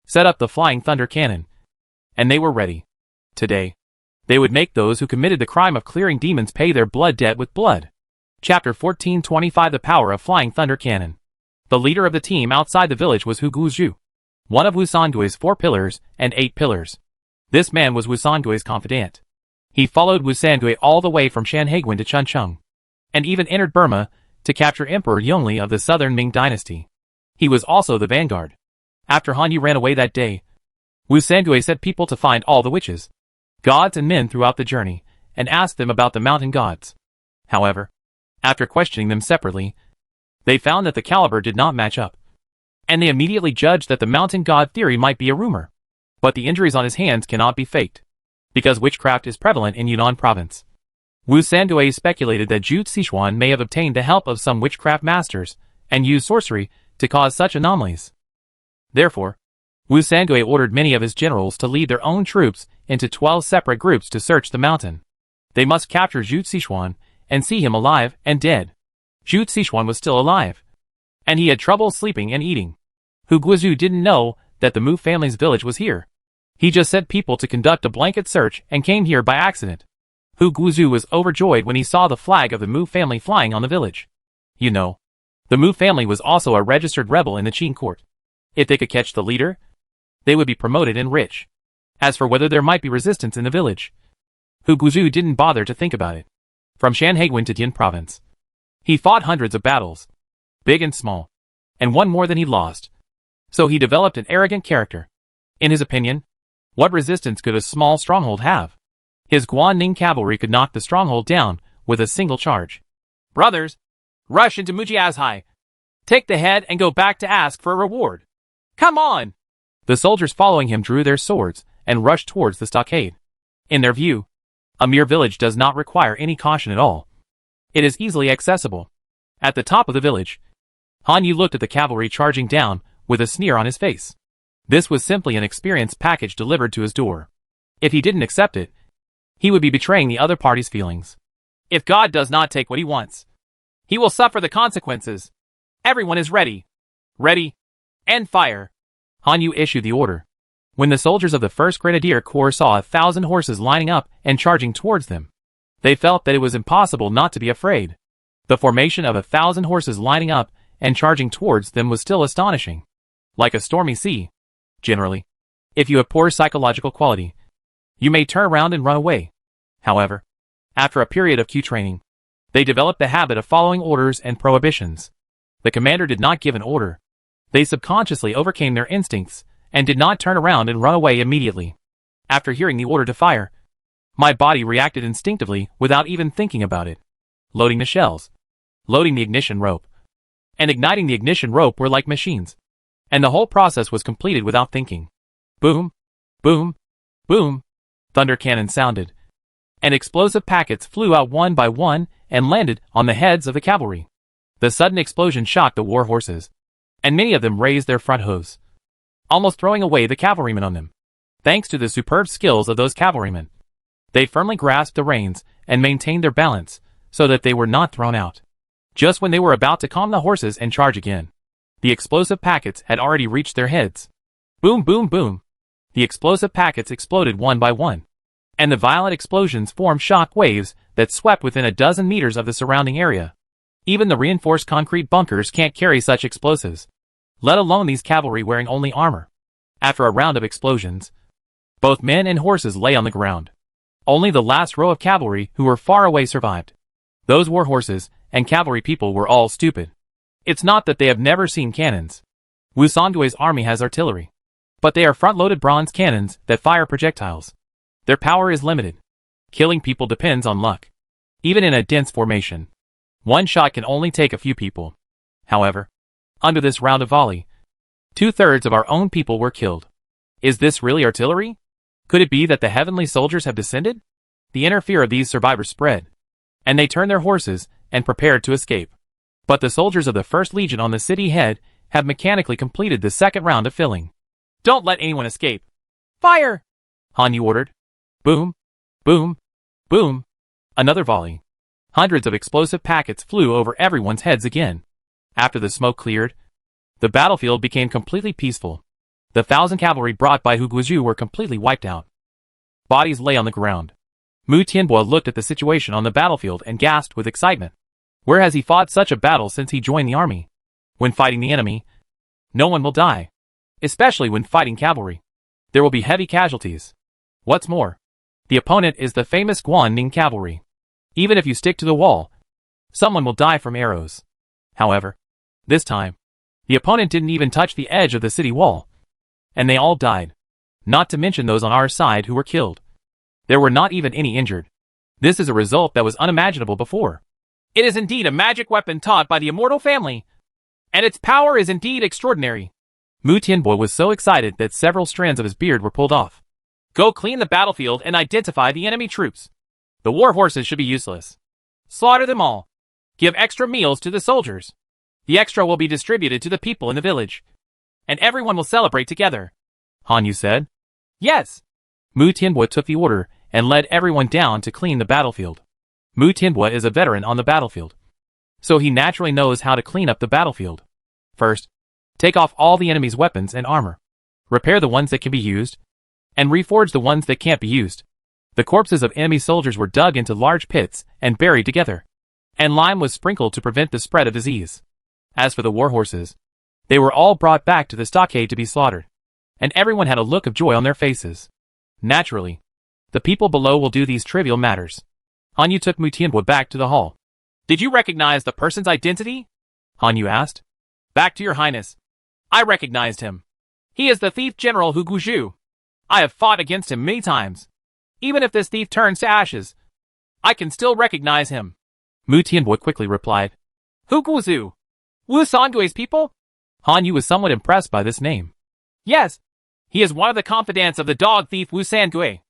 set up the Flying Thunder cannon, and they were ready. Today, they would make those who committed the crime of clearing demons pay their blood debt with blood. Chapter 1425 The Power of Flying Thunder Cannon. The leader of the team outside the village was Hu Guozhu, one of Wu Sangui's 4 pillars and 8 pillars. This man was Wu Sangui's confidant. He followed Wu Sangui all the way from Shanhaiguan to Chuncheng, and even entered Burma to capture Emperor Yongle of the southern Ming dynasty. He was also the vanguard. After Han Yu ran away that day, Wu Sangui sent people to find all the witches, gods and men throughout the journey, and asked them about the mountain gods. However, after questioning them separately, they found that the caliber did not match up, and they immediately judged that the mountain god theory might be a rumor. But the injuries on his hands cannot be faked, because witchcraft is prevalent in Yunnan province. Wu Sangui speculated that Zhu Zixuan may have obtained the help of some witchcraft masters and used sorcery to cause such anomalies. Therefore, Wu Sangui ordered many of his generals to lead their own troops into 12 separate groups to search the mountain. They must capture Zhu Zixuan and see him alive and dead. Zhu Zixuan was still alive, and he had trouble sleeping and eating. Hu Guozhu didn't know that the Mu family's village was here. He just sent people to conduct a blanket search and came here by accident. Hu Guozhu was overjoyed when he saw the flag of the Mu family flying on the village. You know, the Mu family was also a registered rebel in the Qin court. If they could catch the leader, they would be promoted and rich. As for whether there might be resistance in the village, Hu Guozhu didn't bother to think about it. From Shanhaiguan to Tian province, he fought hundreds of battles, big and small, and won more than he lost. So he developed an arrogant character. In his opinion, what resistance could a small stronghold have? His Guanning cavalry could knock the stronghold down with a single charge. Brothers, rush into Mujiazhai. Take the head and go back to ask for a reward. Come on! The soldiers following him drew their swords and rushed towards the stockade. In their view, a mere village does not require any caution at all. It is easily accessible. At the top of the village, Han Yu looked at the cavalry charging down with a sneer on his face. This was simply an experience package delivered to his door. If he didn't accept it, he would be betraying the other party's feelings. If God does not take what he wants, he will suffer the consequences. Everyone is ready. Ready. And fire. Han Yu issued the order. When the soldiers of the 1st Grenadier Corps saw 1,000 horses lining up and charging towards them, they felt that it was impossible not to be afraid. The formation of 1,000 horses lining up and charging towards them was still astonishing. Like a stormy sea. Generally, if you have poor psychological quality, you may turn around and run away. However, after a period of Q training, they developed the habit of following orders and prohibitions. The commander did not give an order. They subconsciously overcame their instincts and did not turn around and run away immediately. After hearing the order to fire, my body reacted instinctively without even thinking about it. Loading the shells, loading the ignition rope, and igniting the ignition rope were like machines. And the whole process was completed without thinking. Boom, boom, boom. Thunder cannon sounded, and explosive packets flew out one by one and landed on the heads of the cavalry. The sudden explosion shocked the war horses, and many of them raised their front hooves, almost throwing away the cavalrymen on them. Thanks to the superb skills of those cavalrymen, they firmly grasped the reins and maintained their balance so that they were not thrown out. Just when they were about to calm the horses and charge again, the explosive packets had already reached their heads. Boom, boom, boom. The explosive packets exploded one by one, and the violent explosions formed shock waves that swept within a dozen meters of the surrounding area. Even the reinforced concrete bunkers can't carry such explosives, let alone these cavalry wearing only armor. After a round of explosions, both men and horses lay on the ground. Only the last row of cavalry who were far away survived. Those war horses and cavalry people were all stupid. It's not that they have never seen cannons. Wu Sangui's army has artillery, but they are front-loaded bronze cannons that fire projectiles. Their power is limited. Killing people depends on luck. Even in a dense formation, one shot can only take a few people. However, under this round of volley, 2/3 of our own people were killed. Is this really artillery? Could it be that the heavenly soldiers have descended? The inner fear of these survivors spread, and they turned their horses and prepared to escape. But the soldiers of the 1st Legion on the city head have mechanically completed the 2nd round of filling. Don't let anyone escape. Fire! Han Yu ordered. Boom, boom, boom. Another volley. Hundreds of explosive packets flew over everyone's heads again. After the smoke cleared, the battlefield became completely peaceful. The 1,000 cavalry brought by Hu Guozhu were completely wiped out. Bodies lay on the ground. Mu Tianbo looked at the situation on the battlefield and gasped with excitement. Where has he fought such a battle since he joined the army? When fighting the enemy, no one will die, especially when fighting cavalry. There will be heavy casualties. What's more, the opponent is the famous Guan cavalry. Even if you stick to the wall, someone will die from arrows. However, this time, the opponent didn't even touch the edge of the city wall, and they all died. Not to mention those on our side who were killed. There were not even any injured. This is a result that was unimaginable before. It is indeed a magic weapon taught by the immortal family, and its power is indeed extraordinary. Mu Tianbo was so excited that several strands of his beard were pulled off. Go clean the battlefield and identify the enemy troops. The war horses should be useless. Slaughter them all. Give extra meals to the soldiers. The extra will be distributed to the people in the village, and everyone will celebrate together. Han Yu said. Yes. Mu Tianbo took the order and led everyone down to clean the battlefield. Mu Tianbo is a veteran on the battlefield, so he naturally knows how to clean up the battlefield. First, take off all the enemy's weapons and armor. Repair the ones that can be used, and reforge the ones that can't be used. The corpses of enemy soldiers were dug into large pits and buried together, and lime was sprinkled to prevent the spread of disease. As for the war horses, they were all brought back to the stockade to be slaughtered, and everyone had a look of joy on their faces. Naturally, the people below will do these trivial matters. Han Yu took Mu Tianbo back to the hall. Did you recognize the person's identity? Han Yu asked. Back to your highness. I recognized him. He is the thief general Hu Guizhu. I have fought against him many times. Even if this thief turns to ashes, I can still recognize him. Mu Tianbo quickly replied. Hu Guizhu. Wu Sangui's people? Han Yu was somewhat impressed by this name. Yes. He is one of the confidants of the dog thief Wu Sangui.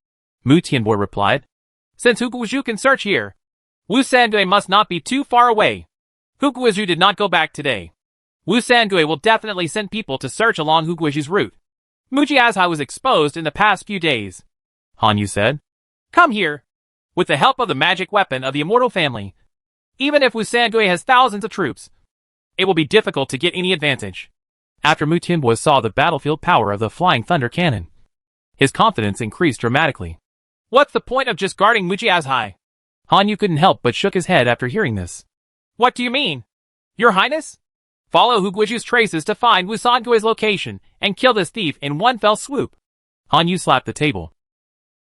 Mu Tianbo replied. Since Hu Guizhu can search here, Wu Sangui must not be too far away. Hu Guizhu did not go back today. Wu Sangui will definitely send people to search along Hu Guizhu's route. Mu Jiazhai was exposed in the past few days. Han Yu said. Come here. With the help of the magic weapon of the immortal family, even if Wu Sangui has thousands of troops, it will be difficult to get any advantage. After Mu Tianbo saw the battlefield power of the Flying Thunder Cannon, his confidence increased dramatically. What's the point of just guarding Mu Jiazhai? Han Yu couldn't help but shook his head after hearing this. What do you mean? Your Highness? Follow Hu Guizhu's traces to find Wu Sangui's location and kill this thief in one fell swoop. Han Yu slapped the table.